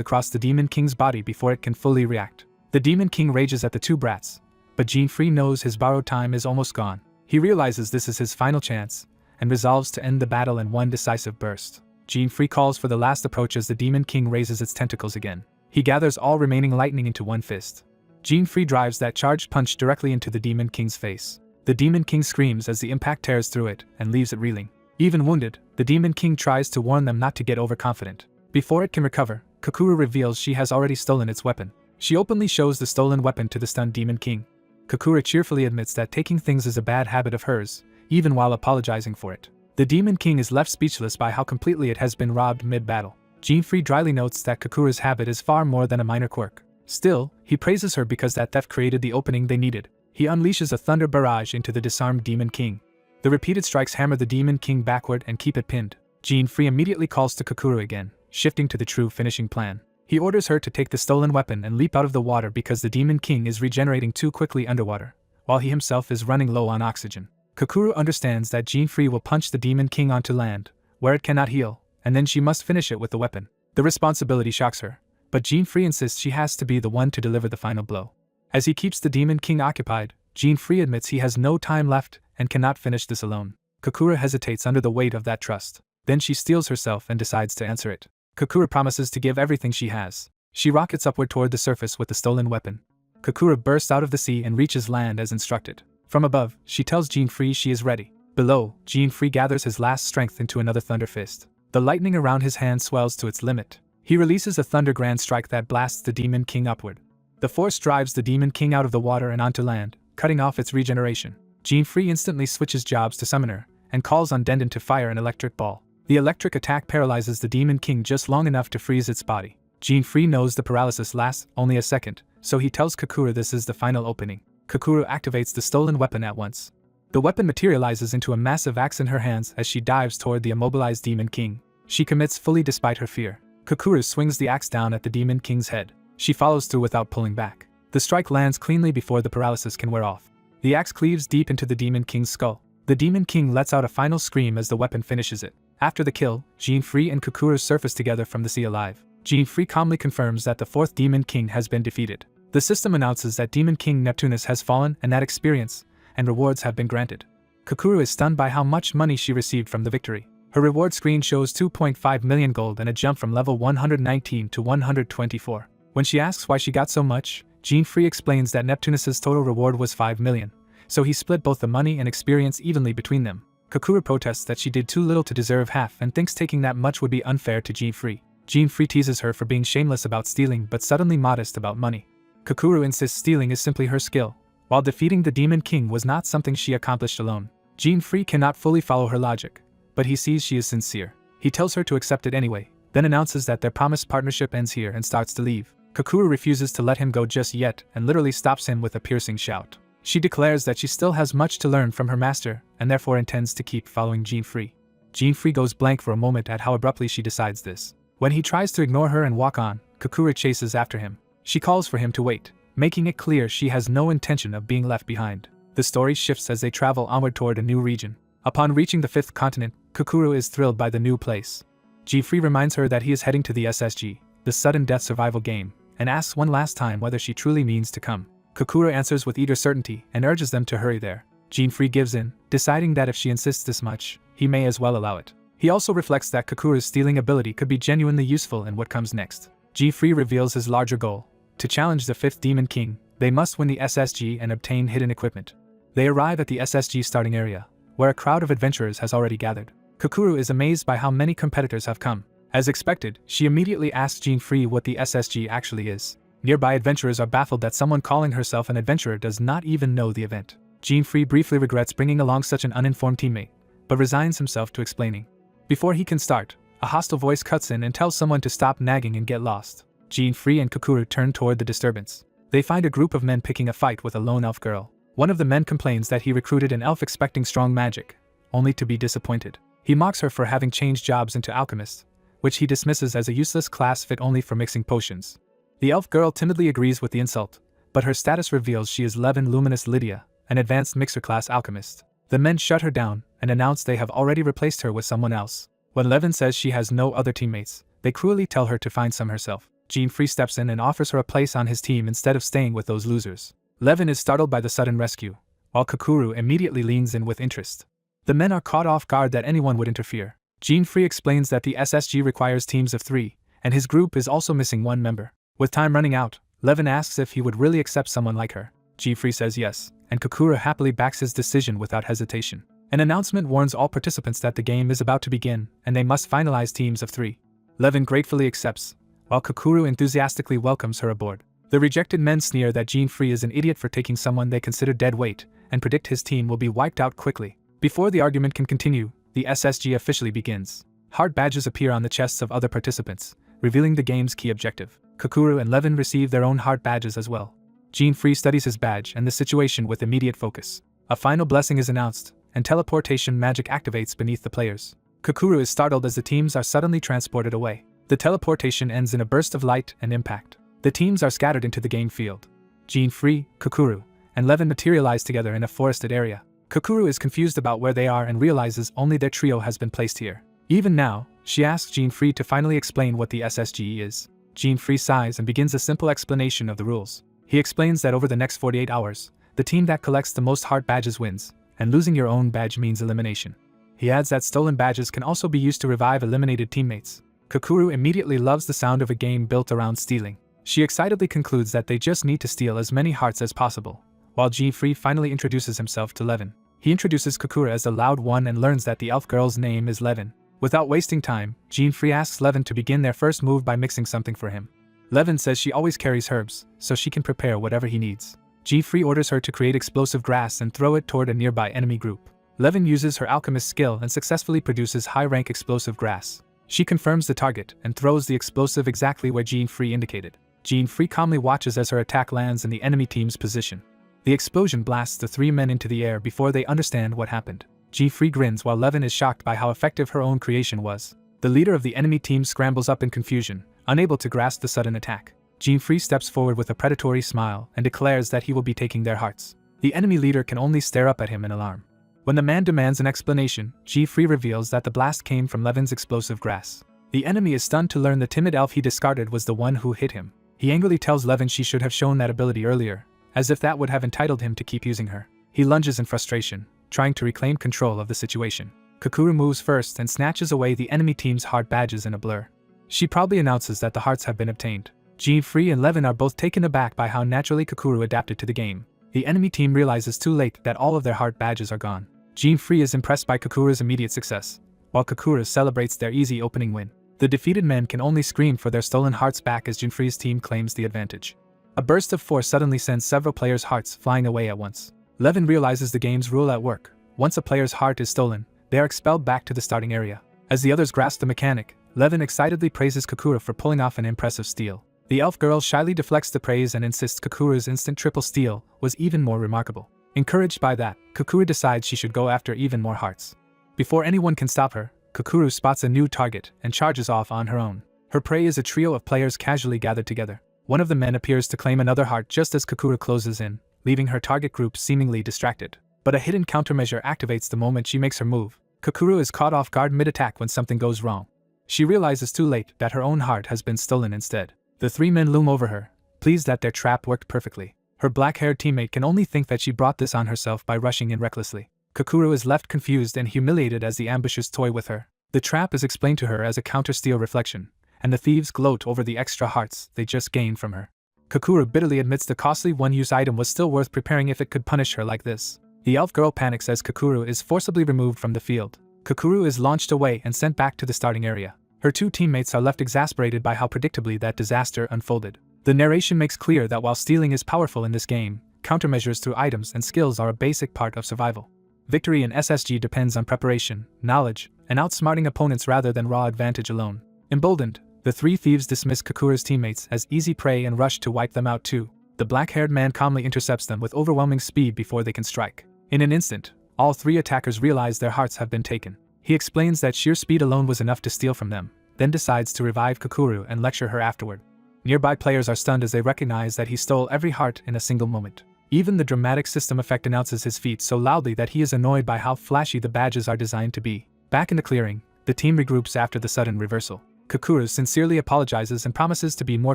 across the Demon King's body before it can fully react. The Demon King rages at the two brats, but Jean-Free knows his borrowed time is almost gone. He realizes this is his final chance, and resolves to end the battle in one decisive burst. Jean-Free calls for the last approach as the Demon King raises its tentacles again. He gathers all remaining lightning into one fist. Jean-Free drives that charged punch directly into the Demon King's face. The Demon King screams as the impact tears through it and leaves it reeling. Even wounded, the Demon King tries to warn them not to get overconfident. Before it can recover, Kokoro reveals she has already stolen its weapon. She openly shows the stolen weapon to the stunned Demon King. Kokoro cheerfully admits that taking things is a bad habit of hers, even while apologizing for it. The Demon King is left speechless by how completely it has been robbed mid-battle. Jean-Free dryly notes that Kokoro's habit is far more than a minor quirk. Still, he praises her because that theft created the opening they needed. He unleashes a thunder barrage into the disarmed Demon King. The repeated strikes hammer the Demon King backward and keep it pinned. Jean-Free immediately calls to Kokoro again, shifting to the true finishing plan. He orders her to take the stolen weapon and leap out of the water because the Demon King is regenerating too quickly underwater, while he himself is running low on oxygen. Kokoro understands that Jean-Free will punch the Demon King onto land, where it cannot heal, and then she must finish it with the weapon. The responsibility shocks her, but Jean-Free insists she has to be the one to deliver the final blow. As he keeps the Demon King occupied, Jean-Free admits he has no time left and cannot finish this alone. Kokoro hesitates under the weight of that trust. Then she steels herself and decides to answer it. Kokoro promises to give everything she has. She rockets upward toward the surface with the stolen weapon. Kokoro bursts out of the sea and reaches land as instructed. From above, she tells Jean-Free she is ready. Below, Jean-Free gathers his last strength into another thunder fist. The lightning around his hand swells to its limit. He releases a thunder grand strike that blasts the Demon King upward. The force drives the Demon King out of the water and onto land, cutting off its regeneration. Jean-Free instantly switches jobs to summoner, and calls on Dendon to fire an electric ball. The electric attack paralyzes the Demon King just long enough to freeze its body. Jean-Free knows the paralysis lasts only a second, so he tells Kokoro this is the final opening. Kokoro activates the stolen weapon at once. The weapon materializes into a massive axe in her hands as she dives toward the immobilized Demon King. She commits fully despite her fear. Kokoro swings the axe down at the Demon King's head. She follows through without pulling back. The strike lands cleanly before the paralysis can wear off. The axe cleaves deep into the Demon King's skull. The Demon King lets out a final scream as the weapon finishes it. After the kill, Jean-Free and Kokoro surface together from the sea alive. Jean-Free calmly confirms that the fourth Demon King has been defeated. The system announces that Demon King Neptunus has fallen and that experience and rewards have been granted. Kokoro is stunned by how much money she received from the victory. Her reward screen shows 2.5 million gold and a jump from level 119 to 124. When she asks why she got so much, Jean-Free explains that Neptunus's total reward was 5 million, so he split both the money and experience evenly between them. Kokoro protests that she did too little to deserve half and thinks taking that much would be unfair to Jean-Free. Jean-Free teases her for being shameless about stealing but suddenly modest about money. Kokoro insists stealing is simply her skill, while defeating the Demon King was not something she accomplished alone. Jean-Free cannot fully follow her logic, but he sees she is sincere. He tells her to accept it anyway, then announces that their promised partnership ends here and starts to leave. Kokoro refuses to let him go just yet and literally stops him with a piercing shout. She declares that she still has much to learn from her master and therefore intends to keep following Jean-Free. Jean-Free goes blank for a moment at how abruptly she decides this. When he tries to ignore her and walk on, Kokoro chases after him. She calls for him to wait, making it clear she has no intention of being left behind. The story shifts as they travel onward toward a new region. Upon reaching the fifth continent, Kokoro is thrilled by the new place. Jean-Free reminds her that he is heading to the SSG, the sudden death survival game, and asks one last time whether she truly means to come. Kokoro answers with eager certainty and urges them to hurry there. Jean-Free gives in, deciding that if she insists this much, he may as well allow it. He also reflects that Kokoro's stealing ability could be genuinely useful in what comes next. Jean-Free reveals his larger goal. To challenge the fifth Demon King, they must win the SSG and obtain hidden equipment. They arrive at the SSG starting area, where a crowd of adventurers has already gathered. Kokoro is amazed by how many competitors have come. As expected, she immediately asks Jean-Free what the SSG actually is. Nearby adventurers are baffled that someone calling herself an adventurer does not even know the event. Jean-Free briefly regrets bringing along such an uninformed teammate, but resigns himself to explaining. Before he can start, a hostile voice cuts in and tells someone to stop nagging and get lost. Jean-Free and Kokoro turn toward the disturbance. They find a group of men picking a fight with a lone elf girl. One of the men complains that he recruited an elf expecting strong magic, only to be disappointed. He mocks her for having changed jobs into alchemist, which he dismisses as a useless class fit only for mixing potions. The elf girl timidly agrees with the insult, but her status reveals she is Levin Luminous Lydia, an advanced mixer class alchemist. The men shut her down and announce they have already replaced her with someone else. When Levin says she has no other teammates, they cruelly tell her to find some herself. Jean Free steps in and offers her a place on his team instead of staying with those losers. Levin is startled by the sudden rescue, while Kokuru immediately leans in with interest. The men are caught off guard that anyone would interfere. Jean Free explains that the SSG requires teams of 3, and his group is also missing one member. With time running out, Levin asks if he would really accept someone like her. Jean Free says yes, and Kokuru happily backs his decision without hesitation. An announcement warns all participants that the game is about to begin, and they must finalize teams of 3. Levin gratefully accepts, while Kokuru enthusiastically welcomes her aboard. The rejected men sneer that Jean Free is an idiot for taking someone they consider dead weight, and predict his team will be wiped out quickly. Before the argument can continue, the SSG officially begins. Heart badges appear on the chests of other participants, revealing the game's key objective. Kokuru and Levin receive their own heart badges as well. Jean Free studies his badge and the situation with immediate focus. A final blessing is announced, and teleportation magic activates beneath the players. Kokuru is startled as the teams are suddenly transported away. The teleportation ends in a burst of light and impact. The teams are scattered into the game field. Jean Free, Kokuru, and Levin materialize together in a forested area. Kokuru is confused about where they are and realizes only their trio has been placed here. Even now, she asks Jean Free to finally explain what the SSG is. Jean Free sighs and begins a simple explanation of the rules. He explains that over the next 48 hours, the team that collects the most heart badges wins, and losing your own badge means elimination. He adds that stolen badges can also be used to revive eliminated teammates. Kokuru immediately loves the sound of a game built around stealing. She excitedly concludes that they just need to steal as many hearts as possible, while Jean Free finally introduces himself to Levin. He introduces Kokuru as the loud one and learns that the elf girl's name is Levin. Without wasting time, Jean Free asks Levin to begin their first move by mixing something for him. Levin says she always carries herbs, so she can prepare whatever he needs. Jean Free orders her to create explosive grass and throw it toward a nearby enemy group. Levin uses her alchemist skill and successfully produces high-rank explosive grass. She confirms the target and throws the explosive exactly where Jean Free indicated. Jean Free calmly watches as her attack lands in the enemy team's position. The explosion blasts the 3 men into the air before they understand what happened. Jean Free grins while Levin is shocked by how effective her own creation was. The leader of the enemy team scrambles up in confusion, unable to grasp the sudden attack. Jean Free steps forward with a predatory smile and declares that he will be taking their hearts. The enemy leader can only stare up at him in alarm. When the man demands an explanation, Jean Free reveals that the blast came from Levin's explosive grass. The enemy is stunned to learn the timid elf he discarded was the one who hit him. He angrily tells Levin she should have shown that ability earlier, as if that would have entitled him to keep using her. He lunges in frustration, trying to reclaim control of the situation. Kokuru moves first and snatches away the enemy team's heart badges in a blur. She proudly announces that the hearts have been obtained. Jean Free and Levin are both taken aback by how naturally Kokuru adapted to the game. The enemy team realizes too late that all of their heart badges are gone. Jean Free is impressed by Kokuru's immediate success, while Kokuru celebrates their easy opening win. The defeated men can only scream for their stolen hearts back as Jean Free's team claims the advantage. A burst of force suddenly sends several players' hearts flying away at once. Levin realizes the game's rule at work. Once a player's heart is stolen, they are expelled back to the starting area. As the others grasp the mechanic, Levin excitedly praises Kokuru for pulling off an impressive steal. The elf girl shyly deflects the praise and insists Kokuru's instant triple steal was even more remarkable. Encouraged by that, Kokuru decides she should go after even more hearts. Before anyone can stop her, Kokuru spots a new target and charges off on her own. Her prey is a trio of players casually gathered together. One of the men appears to claim another heart just as Kokuru closes in, leaving her target group seemingly distracted. But a hidden countermeasure activates the moment she makes her move. Kokuru is caught off guard mid-attack when something goes wrong. She realizes too late that her own heart has been stolen instead. The 3 men loom over her, pleased that their trap worked perfectly. Her black-haired teammate can only think that she brought this on herself by rushing in recklessly. Kokuru is left confused and humiliated as the ambushers toy with her. The trap is explained to her as a counter-steal reflection, and the thieves gloat over the extra hearts they just gained from her. Kokuru bitterly admits the costly one-use item was still worth preparing if it could punish her like this. The elf girl panics as Kokuru is forcibly removed from the field. Kokuru is launched away and sent back to the starting area. Her 2 teammates are left exasperated by how predictably that disaster unfolded. The narration makes clear that while stealing is powerful in this game, countermeasures through items and skills are a basic part of survival. Victory in SSG depends on preparation, knowledge, and outsmarting opponents rather than raw advantage alone. Emboldened, the 3 thieves dismiss Kokuru's teammates as easy prey and rush to wipe them out too. The black-haired man calmly intercepts them with overwhelming speed before they can strike. In an instant, all 3 attackers realize their hearts have been taken. He explains that sheer speed alone was enough to steal from them, then decides to revive Kokuru and lecture her afterward. Nearby players are stunned as they recognize that he stole every heart in a single moment. Even the dramatic system effect announces his feat so loudly that he is annoyed by how flashy the badges are designed to be. Back in the clearing, the team regroups after the sudden reversal. Kakuru sincerely apologizes and promises to be more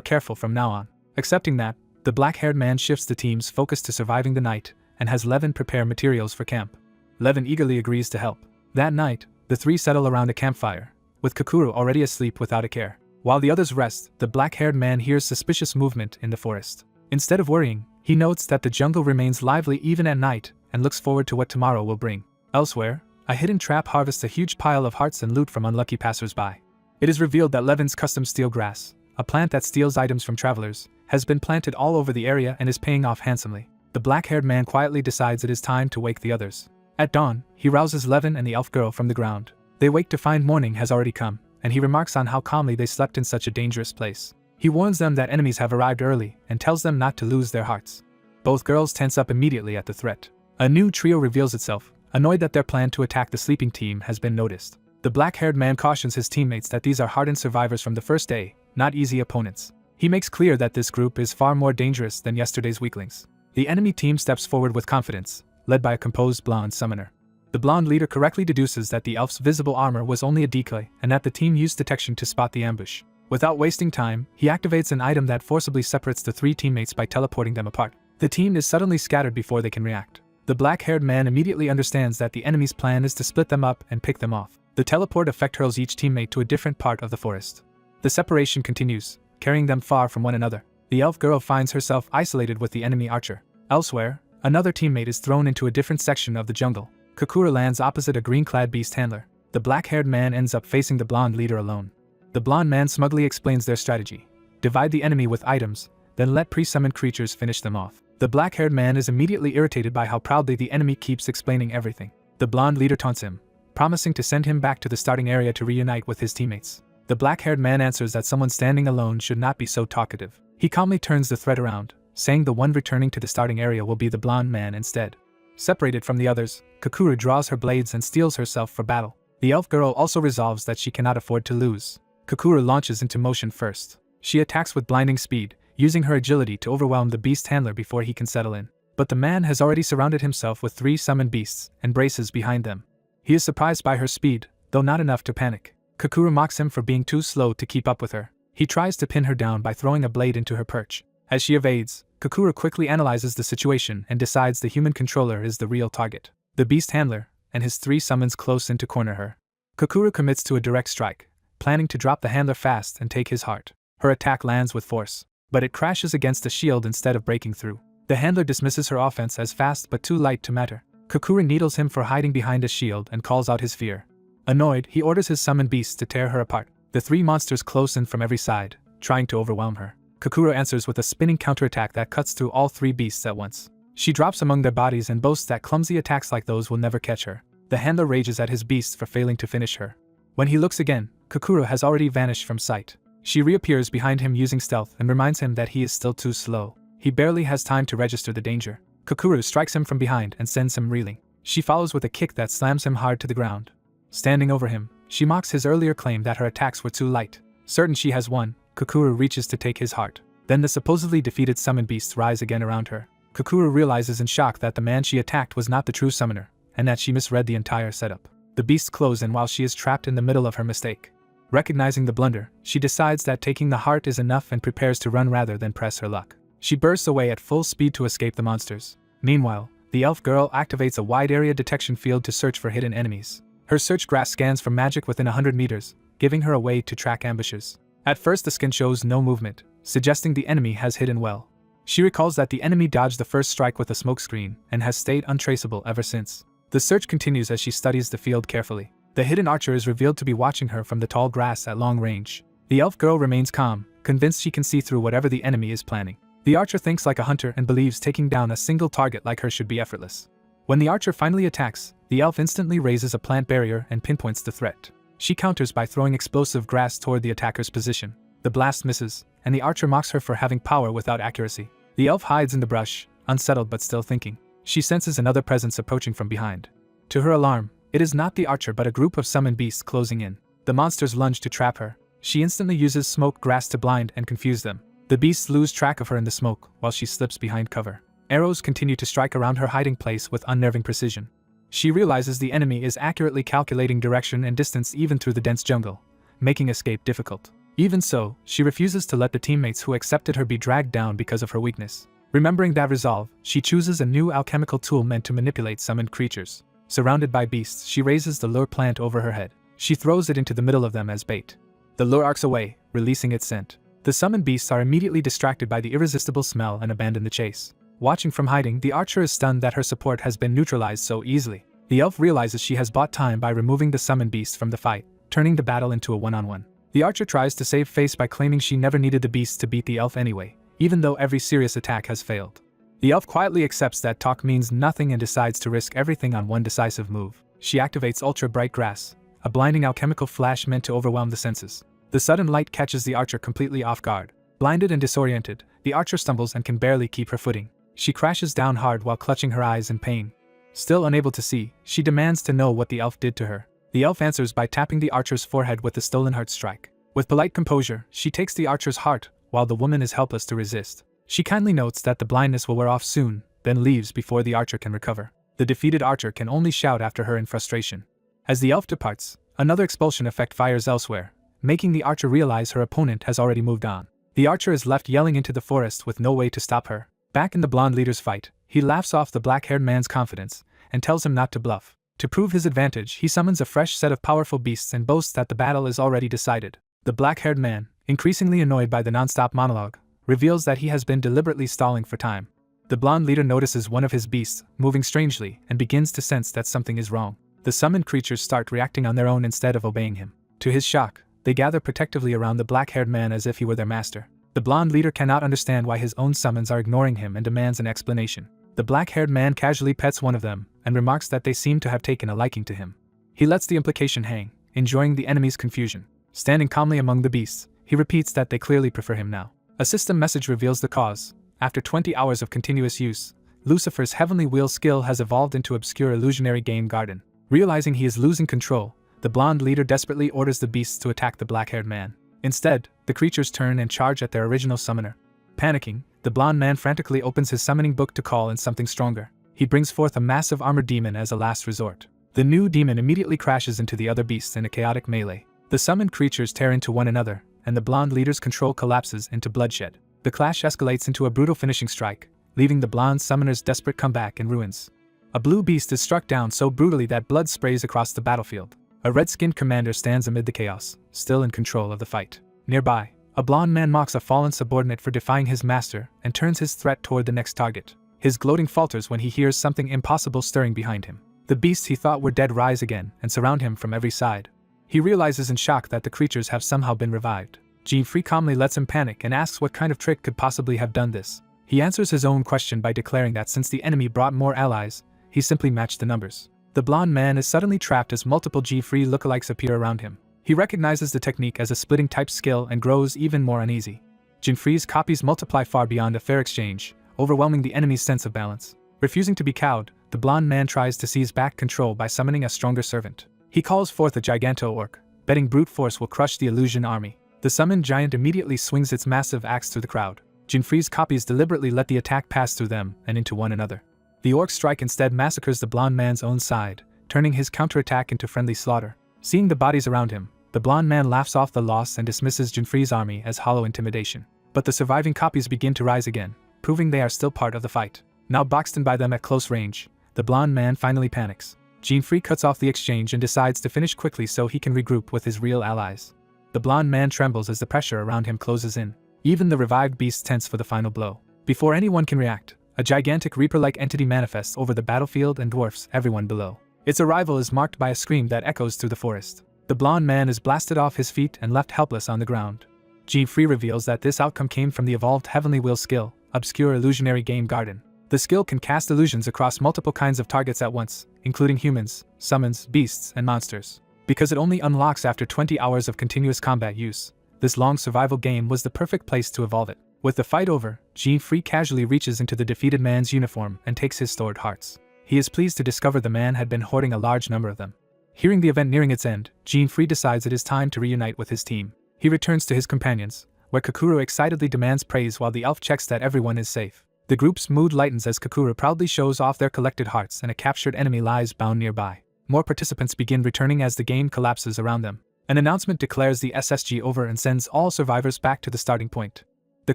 careful from now on. Accepting that, the black-haired man shifts the team's focus to surviving the night and has Levin prepare materials for camp. Levin eagerly agrees to help. That night, the three settle around a campfire, with Kakuru already asleep without a care. While the others rest, the black-haired man hears suspicious movement in the forest. Instead of worrying, he notes that the jungle remains lively even at night and looks forward to what tomorrow will bring. Elsewhere, a hidden trap harvests a huge pile of hearts and loot from unlucky passers-by. It is revealed that Levin's custom steel grass, a plant that steals items from travelers, has been planted all over the area and is paying off handsomely. The black-haired man quietly decides it is time to wake the others. At dawn, he rouses Levin and the elf girl from the ground. They wake to find morning has already come, and he remarks on how calmly they slept in such a dangerous place. He warns them that enemies have arrived early and tells them not to lose their hearts. Both girls tense up immediately at the threat. A new trio reveals itself, annoyed that their plan to attack the sleeping team has been noticed. The black-haired man cautions his teammates that these are hardened survivors from the first day, not easy opponents. He makes clear that this group is far more dangerous than yesterday's weaklings. The enemy team steps forward with confidence, led by a composed blonde summoner. The blonde leader correctly deduces that the elf's visible armor was only a decoy and that the team used detection to spot the ambush. Without wasting time, he activates an item that forcibly separates the three teammates by teleporting them apart. The team is suddenly scattered before they can react. The black-haired man immediately understands that the enemy's plan is to split them up and pick them off. The teleport effect hurls each teammate to a different part of the forest. The separation continues, carrying them far from one another. The elf girl finds herself isolated with the enemy archer. Elsewhere, another teammate is thrown into a different section of the jungle. Kakura lands opposite a green-clad beast handler. The black-haired man ends up facing the blonde leader alone. The blonde man smugly explains their strategy. Divide the enemy with items, then let pre-summoned creatures finish them off. The black-haired man is immediately irritated by how proudly the enemy keeps explaining everything. The blonde leader taunts him, promising to send him back to the starting area to reunite with his teammates. The black-haired man answers that someone standing alone should not be so talkative. He calmly turns the threat around, saying the one returning to the starting area will be the blonde man instead. Separated from the others, Kakuru draws her blades and steels herself for battle. The elf girl also resolves that she cannot afford to lose. Kakuru launches into motion first. She attacks with blinding speed, using her agility to overwhelm the beast handler before he can settle in. But the man has already surrounded himself with three summoned beasts and braces behind them. He is surprised by her speed, though not enough to panic. Kakuru mocks him for being too slow to keep up with her. He tries to pin her down by throwing a blade into her perch. As she evades, Kakuru quickly analyzes the situation and decides the human controller is the real target. The beast handler and his three summons close in to corner her. Kakuru commits to a direct strike, planning to drop the handler fast and take his heart. Her attack lands with force, but it crashes against the shield instead of breaking through. The handler dismisses her offense as fast but too light to matter. Kakuru needles him for hiding behind a shield and calls out his fear. Annoyed, he orders his summoned beasts to tear her apart. The three monsters close in from every side, trying to overwhelm her. Kakuru answers with a spinning counterattack that cuts through all three beasts at once. She drops among their bodies and boasts that clumsy attacks like those will never catch her. The handler rages at his beasts for failing to finish her. When he looks again, Kakuru has already vanished from sight. She reappears behind him using stealth and reminds him that he is still too slow. He barely has time to register the danger. Kakuru strikes him from behind and sends him reeling. She follows with a kick that slams him hard to the ground. Standing over him, she mocks his earlier claim that her attacks were too light. Certain she has won, Kakuru reaches to take his heart. Then the supposedly defeated summoned beasts rise again around her. Kakuru realizes in shock that the man she attacked was not the true summoner, and that she misread the entire setup. The beasts close in while she is trapped in the middle of her mistake. Recognizing the blunder, she decides that taking the heart is enough and prepares to run rather than press her luck. She bursts away at full speed to escape the monsters. Meanwhile, the elf girl activates a wide area detection field to search for hidden enemies. Her search grasp scans for magic within 100 meters, giving her a way to track ambushes. At first the skin shows no movement, suggesting the enemy has hidden well. She recalls that the enemy dodged the first strike with a smokescreen and has stayed untraceable ever since. The search continues as she studies the field carefully. The hidden archer is revealed to be watching her from the tall grass at long range. The elf girl remains calm, convinced she can see through whatever the enemy is planning. The archer thinks like a hunter and believes taking down a single target like her should be effortless. When the archer finally attacks, the elf instantly raises a plant barrier and pinpoints the threat. She counters by throwing explosive grass toward the attacker's position. The blast misses, and the archer mocks her for having power without accuracy. The elf hides in the brush, unsettled but still thinking. She senses another presence approaching from behind. To her alarm, it is not the archer but a group of summoned beasts closing in. The monsters lunge to trap her. She instantly uses smoke grass to blind and confuse them. The beasts lose track of her in the smoke while she slips behind cover. Arrows continue to strike around her hiding place with unnerving precision. She realizes the enemy is accurately calculating direction and distance even through the dense jungle, making escape difficult. Even so, she refuses to let the teammates who accepted her be dragged down because of her weakness. Remembering that resolve, she chooses a new alchemical tool meant to manipulate summoned creatures. Surrounded by beasts, she raises the lure plant over her head. She throws it into the middle of them as bait. The lure arcs away, releasing its scent. The summoned beasts are immediately distracted by the irresistible smell and abandon the chase. Watching from hiding, the archer is stunned that her support has been neutralized so easily. The elf realizes she has bought time by removing the summoned beast from the fight, turning the battle into a one-on-one. The archer tries to save face by claiming she never needed the beasts to beat the elf anyway, even though every serious attack has failed. The elf quietly accepts that talk means nothing and decides to risk everything on one decisive move. She activates Ultra Bright Grass, a blinding alchemical flash meant to overwhelm the senses. The sudden light catches the archer completely off guard. Blinded and disoriented, the archer stumbles and can barely keep her footing. She crashes down hard while clutching her eyes in pain. Still unable to see, she demands to know what the elf did to her. The elf answers by tapping the archer's forehead with the stolen heart strike. With polite composure, she takes the archer's heart, while the woman is helpless to resist. She kindly notes that the blindness will wear off soon, then leaves before the archer can recover. The defeated archer can only shout after her in frustration. As the elf departs, another expulsion effect fires elsewhere, making the archer realize her opponent has already moved on. The archer is left yelling into the forest with no way to stop her. Back in the blonde leader's fight, he laughs off the black-haired man's confidence and tells him not to bluff. To prove his advantage, he summons a fresh set of powerful beasts and boasts that the battle is already decided. The black-haired man, increasingly annoyed by the non-stop monologue, reveals that he has been deliberately stalling for time. The blonde leader notices one of his beasts moving strangely and begins to sense that something is wrong. The summoned creatures start reacting on their own instead of obeying him. To his shock, they gather protectively around the black-haired man as if he were their master. The blonde leader cannot understand why his own summons are ignoring him and demands an explanation. The black-haired man casually pets one of them and remarks that they seem to have taken a liking to him. He lets the implication hang, enjoying the enemy's confusion. Standing calmly among the beasts, he repeats that they clearly prefer him now. A system message reveals the cause. After 20 hours of continuous use, Lucifer's heavenly wheel skill has evolved into obscure illusionary game garden. Realizing he is losing control, the blonde leader desperately orders the beasts to attack the black-haired man. Instead, the creatures turn and charge at their original summoner. Panicking, the blonde man frantically opens his summoning book to call in something stronger. He brings forth a massive armored demon as a last resort. The new demon immediately crashes into the other beasts in a chaotic melee. The summoned creatures tear into one another, and the blonde leader's control collapses into bloodshed. The clash escalates into a brutal finishing strike, leaving the blonde summoner's desperate comeback in ruins. A blue beast is struck down so brutally that blood sprays across the battlefield. A red-skinned commander stands amid the chaos, still in control of the fight. Nearby, a blonde man mocks a fallen subordinate for defying his master and turns his threat toward the next target. His gloating falters when he hears something impossible stirring behind him. The beasts he thought were dead rise again and surround him from every side. He realizes in shock that the creatures have somehow been revived. Jean-Free calmly lets him panic and asks what kind of trick could possibly have done this. He answers his own question by declaring that since the enemy brought more allies, he simply matched the numbers. The blonde man is suddenly trapped as multiple G-Free lookalikes appear around him. He recognizes the technique as a splitting type skill and grows even more uneasy. Jean-Free's copies multiply far beyond a fair exchange, overwhelming the enemy's sense of balance. Refusing to be cowed, the blonde man tries to seize back control by summoning a stronger servant. He calls forth a giganto-orc, betting brute force will crush the illusion army. The summoned giant immediately swings its massive axe through the crowd. Jean-Free's copies deliberately let the attack pass through them and into one another. The orc strike instead massacres the blonde man's own side, turning his counterattack into friendly slaughter. Seeing the bodies around him, the blonde man laughs off the loss and dismisses Jean-Free's army as hollow intimidation. But the surviving copies begin to rise again, proving they are still part of the fight. Now boxed in by them at close range, the blonde man finally panics. Jean-Free cuts off the exchange and decides to finish quickly so he can regroup with his real allies. The blonde man trembles as the pressure around him closes in. Even the revived beasts tense for the final blow. Before anyone can react, a gigantic reaper-like entity manifests over the battlefield and dwarfs everyone below. Its arrival is marked by a scream that echoes through the forest. The blonde man is blasted off his feet and left helpless on the ground. Jean-Free reveals that this outcome came from the evolved Heavenly Will skill, Obscure Illusionary Game Garden. The skill can cast illusions across multiple kinds of targets at once, including humans, summons, beasts, and monsters. Because it only unlocks after 20 hours of continuous combat use, this long survival game was the perfect place to evolve it. With the fight over, Jean-Free casually reaches into the defeated man's uniform and takes his stored hearts. He is pleased to discover the man had been hoarding a large number of them. Hearing the event nearing its end, Jean-Free decides it is time to reunite with his team. He returns to his companions, where Kakuru excitedly demands praise while the elf checks that everyone is safe. The group's mood lightens as Kakuru proudly shows off their collected hearts and a captured enemy lies bound nearby. More participants begin returning as the game collapses around them. An announcement declares the SSG over and sends all survivors back to the starting point. The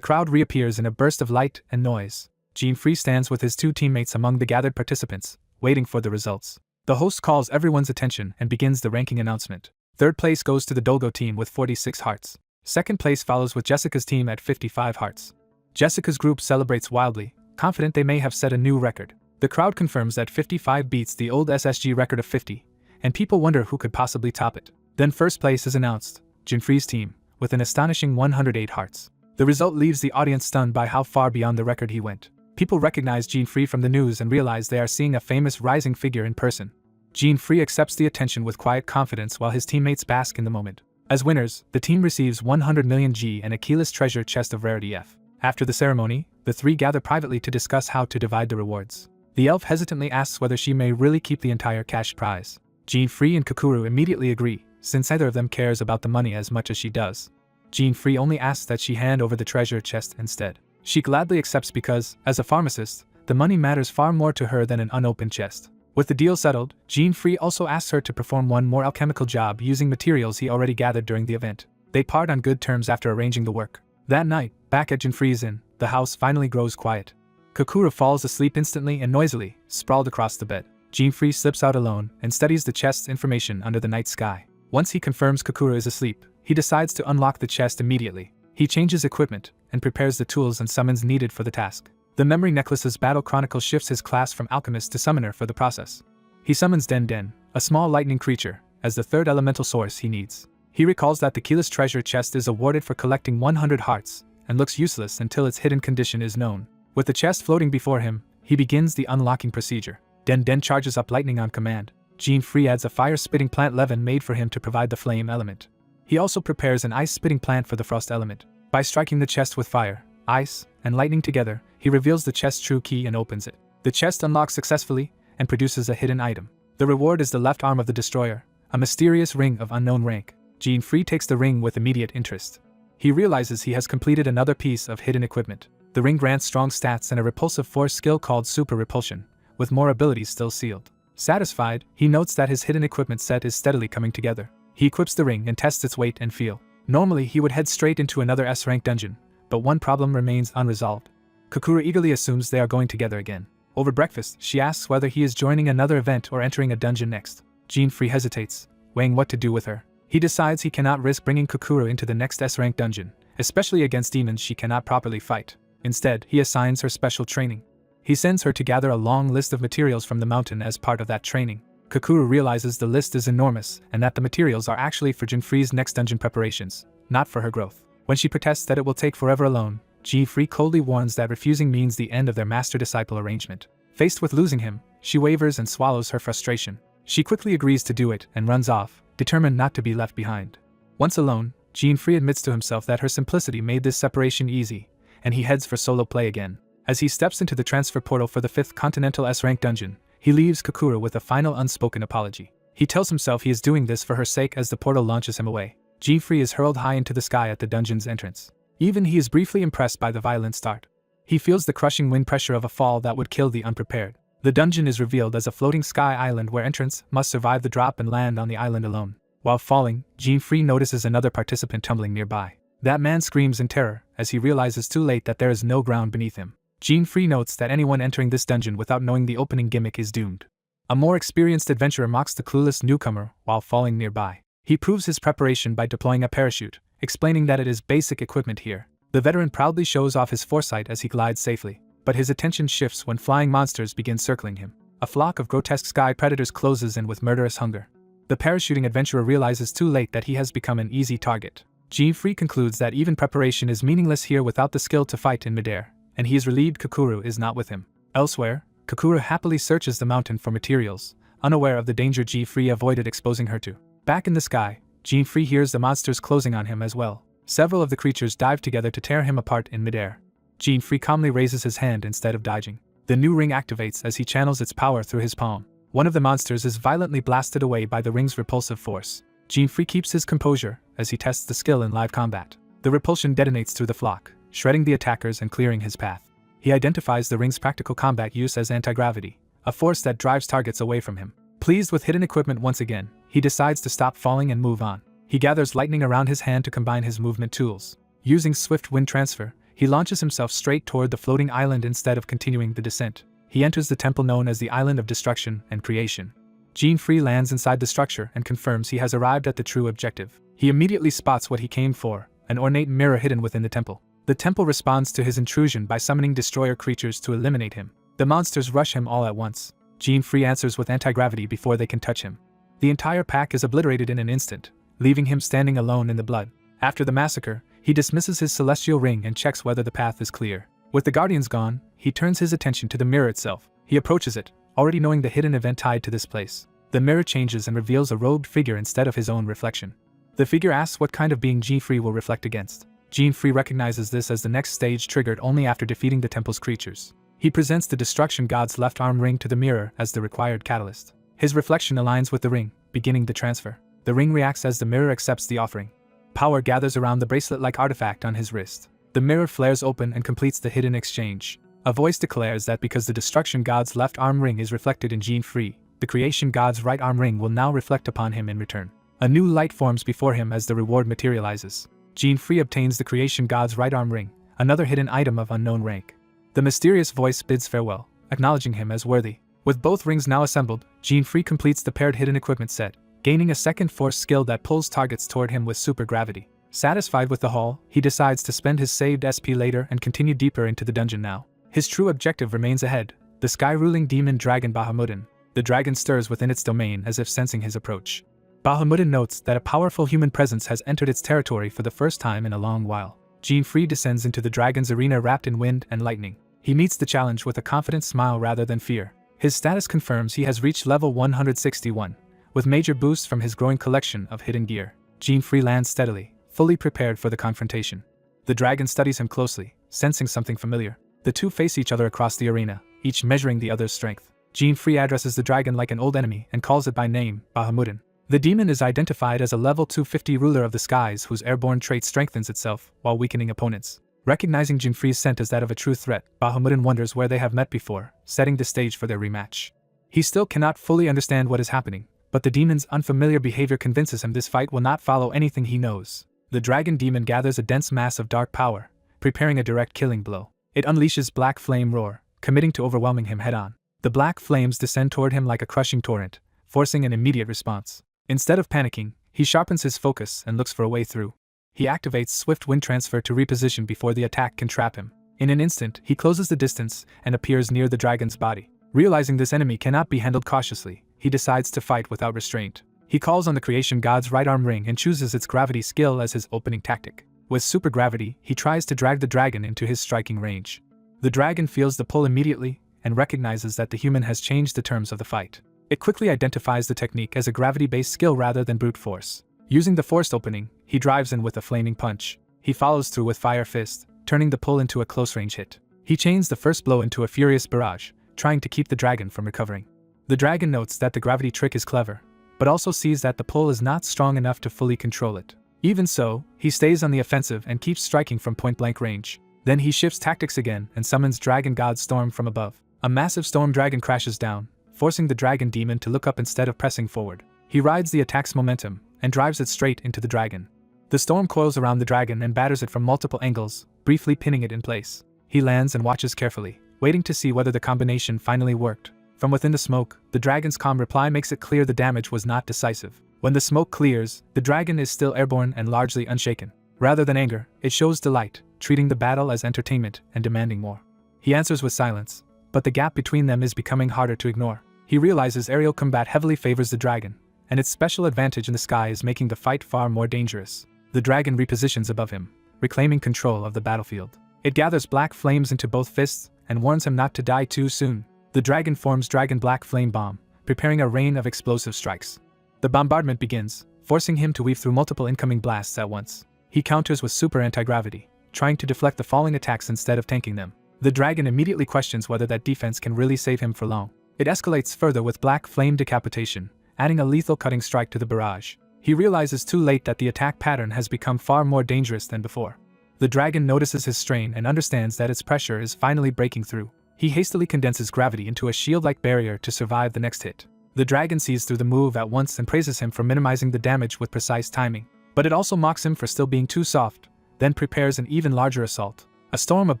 crowd reappears in a burst of light and noise. Jean-Free stands with his two teammates among the gathered participants, waiting for the results. The host calls everyone's attention and begins the ranking announcement. Third place goes to the Dolgo team with 46 hearts. Second place follows with Jessica's team at 55 hearts. Jessica's group celebrates wildly, confident they may have set a new record. The crowd confirms that 55 beats the old SSG record of 50, and people wonder who could possibly top it. Then first place is announced, Jean-Free's team, with an astonishing 108 hearts. The result leaves the audience stunned by how far beyond the record he went. People recognize Jean-Free from the news and realize they are seeing a famous rising figure in person. Jean-Free accepts the attention with quiet confidence while his teammates bask in the moment. As winners, the team receives 100 million G and a keyless treasure chest of rarity F. After the ceremony, the three gather privately to discuss how to divide the rewards. The elf hesitantly asks whether she may really keep the entire cash prize. Jean-Free and Kokuru immediately agree, since neither of them cares about the money as much as she does. Jean-Free only asks that she hand over the treasure chest instead. She gladly accepts because, as a pharmacist, the money matters far more to her than an unopened chest. With the deal settled, Jean-Free also asks her to perform one more alchemical job using materials he already gathered during the event. They part on good terms after arranging the work. That night, back at Jean-Free's inn, the house finally grows quiet. Kokuru falls asleep instantly and noisily, sprawled across the bed. Jean-Free slips out alone and studies the chest's information under the night sky. Once he confirms Kokuru is asleep, he decides to unlock the chest immediately. He changes equipment and prepares the tools and summons needed for the task. The memory necklace's battle chronicle shifts his class from alchemist to summoner for the process. He summons Den Den, a small lightning creature, as the third elemental source he needs. He recalls that the keyless treasure chest is awarded for collecting 100 hearts, and looks useless until its hidden condition is known. With the chest floating before him, he begins the unlocking procedure. Den Den charges up lightning on command. Jean-Free adds a fire-spitting plant leaven made for him to provide the flame element. He also prepares an ice-spitting plant for the frost element. By striking the chest with fire, ice, and lightning together, he reveals the chest's true key and opens it. The chest unlocks successfully and produces a hidden item. The reward is the left arm of the destroyer, a mysterious ring of unknown rank. Jean-Free takes the ring with immediate interest. He realizes he has completed another piece of hidden equipment. The ring grants strong stats and a repulsive force skill called Super Repulsion, with more abilities still sealed. Satisfied, he notes that his hidden equipment set is steadily coming together. He equips the ring and tests its weight and feel. Normally he would head straight into another S-rank dungeon, but one problem remains unresolved. Kokuru eagerly assumes they are going together again. Over breakfast, she asks whether he is joining another event or entering a dungeon next. Jean-Free hesitates, weighing what to do with her. He decides he cannot risk bringing Kokuru into the next S-rank dungeon, especially against demons she cannot properly fight. Instead, he assigns her special training. He sends her to gather a long list of materials from the mountain as part of that training. Kokuru realizes the list is enormous and that the materials are actually for Jean-Free's next dungeon preparations, not for her growth. When she protests that it will take forever alone, Jean-Free coldly warns that refusing means the end of their master-disciple arrangement. Faced with losing him, she wavers and swallows her frustration. She quickly agrees to do it and runs off, determined not to be left behind. Once alone, Jean-Free admits to himself that her simplicity made this separation easy, and he heads for solo play again. As he steps into the transfer portal for the 5th Continental S-rank dungeon, he leaves Kokuru with a final unspoken apology. He tells himself he is doing this for her sake as the portal launches him away. Jean-Free is hurled high into the sky at the dungeon's entrance. Even he is briefly impressed by the violent start. He feels the crushing wind pressure of a fall that would kill the unprepared. The dungeon is revealed as a floating sky island where entrants must survive the drop and land on the island alone. While falling, Jean-Free notices another participant tumbling nearby. That man screams in terror as he realizes too late that there is no ground beneath him. Jean-Free notes that anyone entering this dungeon without knowing the opening gimmick is doomed. A more experienced adventurer mocks the clueless newcomer while falling nearby. He proves his preparation by deploying a parachute, explaining that it is basic equipment here. The veteran proudly shows off his foresight as he glides safely, but his attention shifts when flying monsters begin circling him. A flock of grotesque sky predators closes in with murderous hunger. The parachuting adventurer realizes too late that he has become an easy target. Jean-Free concludes that even preparation is meaningless here without the skill to fight in midair, and he is relieved Kokuru is not with him. Elsewhere, Kokuru happily searches the mountain for materials, unaware of the danger Jean-Free avoided exposing her to. Back in the sky, Jean-Free hears the monsters closing on him as well. Several of the creatures dive together to tear him apart in midair. Jean-Free calmly raises his hand instead of dodging. The new ring activates as he channels its power through his palm. One of the monsters is violently blasted away by the ring's repulsive force. Jean-Free keeps his composure as he tests the skill in live combat. The repulsion detonates through the flock, shredding the attackers and clearing his path. He identifies the ring's practical combat use as anti-gravity, a force that drives targets away from him. Pleased with hidden equipment once again, he decides to stop falling and move on. He gathers lightning around his hand to combine his movement tools. Using swift wind transfer, he launches himself straight toward the floating island instead of continuing the descent. He enters the temple known as the Island of Destruction and Creation. Gene-Free lands inside the structure and confirms he has arrived at the true objective. He immediately spots what he came for, an ornate mirror hidden within the temple. The temple responds to his intrusion by summoning destroyer creatures to eliminate him. The monsters rush him all at once. Gene-Free answers with anti-gravity before they can touch him. The entire pack is obliterated in an instant, leaving him standing alone in the blood. After the massacre, he dismisses his celestial ring and checks whether the path is clear. With the guardians gone, he turns his attention to the mirror itself. He approaches it, already knowing the hidden event tied to this place. The mirror changes and reveals a robed figure instead of his own reflection. The figure asks what kind of being Gene-Free will reflect against. Gene-Free recognizes this as the next stage triggered only after defeating the temple's creatures. He presents the Destruction God's left arm ring to the mirror as the required catalyst. His reflection aligns with the ring, beginning the transfer. The ring reacts as the mirror accepts the offering. Power gathers around the bracelet-like artifact on his wrist. The mirror flares open and completes the hidden exchange. A voice declares that because the Destruction God's left arm ring is reflected in Gene-Free, the Creation God's right arm ring will now reflect upon him in return. A new light forms before him as the reward materializes. Gene-Free obtains the Creation God's right arm ring, another hidden item of unknown rank. The mysterious voice bids farewell, acknowledging him as worthy. With both rings now assembled, Gene-Free completes the paired hidden equipment set, gaining a second force skill that pulls targets toward him with super gravity. Satisfied with the haul, he decides to spend his saved SP later and continue deeper into the dungeon now. His true objective remains ahead, the sky-ruling demon dragon Bahamuten. The dragon stirs within its domain as if sensing his approach. Bahamuten notes that a powerful human presence has entered its territory for the first time in a long while. Gene-Free descends into the dragon's arena wrapped in wind and lightning. He meets the challenge with a confident smile rather than fear. His status confirms he has reached level 161, with major boosts from his growing collection of hidden gear. Gene-Free lands steadily, fully prepared for the confrontation. The dragon studies him closely, sensing something familiar. The two face each other across the arena, each measuring the other's strength. Gene-Free addresses the dragon like an old enemy and calls it by name, Bahamuten. The demon is identified as a level 250 ruler of the skies whose airborne trait strengthens itself while weakening opponents. Recognizing Gene-Free's scent as that of a true threat, Bahamuten wonders where they have met before, setting the stage for their rematch. He still cannot fully understand what is happening, but the demon's unfamiliar behavior convinces him this fight will not follow anything he knows. The dragon demon gathers a dense mass of dark power, preparing a direct killing blow. It unleashes Black Flame Roar, committing to overwhelming him head-on. The black flames descend toward him like a crushing torrent, forcing an immediate response. Instead of panicking, he sharpens his focus and looks for a way through. He activates swift wind transfer to reposition before the attack can trap him. In an instant, he closes the distance and appears near the dragon's body. Realizing this enemy cannot be handled cautiously, he decides to fight without restraint. He calls on the Creation God's right arm ring and chooses its gravity skill as his opening tactic. With super gravity, he tries to drag the dragon into his striking range. The dragon feels the pull immediately and recognizes that the human has changed the terms of the fight. It quickly identifies the technique as a gravity-based skill rather than brute force. Using the forced opening, he drives in with a flaming punch. He follows through with Fire Fist, turning the pull into a close-range hit. He chains the first blow into a furious barrage, trying to keep the dragon from recovering. The dragon notes that the gravity trick is clever, but also sees that the pull is not strong enough to fully control it. Even so, he stays on the offensive and keeps striking from point-blank range. Then he shifts tactics again and summons Dragon God Storm from above. A massive storm dragon crashes down, forcing the dragon demon to look up instead of pressing forward. He rides the attack's momentum and drives it straight into the dragon. The storm coils around the dragon and batters it from multiple angles, briefly pinning it in place. He lands and watches carefully, waiting to see whether the combination finally worked. From within the smoke, the dragon's calm reply makes it clear the damage was not decisive. When the smoke clears, the dragon is still airborne and largely unshaken. Rather than anger, it shows delight, treating the battle as entertainment and demanding more. He answers with silence, but the gap between them is becoming harder to ignore. He realizes aerial combat heavily favors the dragon, and its special advantage in the sky is making the fight far more dangerous. The dragon repositions above him, reclaiming control of the battlefield. It gathers black flames into both fists and warns him not to die too soon. The dragon forms Dragon Black Flame Bomb, preparing a rain of explosive strikes. The bombardment begins, forcing him to weave through multiple incoming blasts at once. He counters with super anti-gravity, trying to deflect the falling attacks instead of tanking them. The dragon immediately questions whether that defense can really save him for long. It escalates further with Black Flame Decapitation, adding a lethal cutting strike to the barrage. He realizes too late that the attack pattern has become far more dangerous than before. The dragon notices his strain and understands that its pressure is finally breaking through. He hastily condenses gravity into a shield-like barrier to survive the next hit. The dragon sees through the move at once and praises him for minimizing the damage with precise timing. But it also mocks him for still being too soft, then prepares an even larger assault. A storm of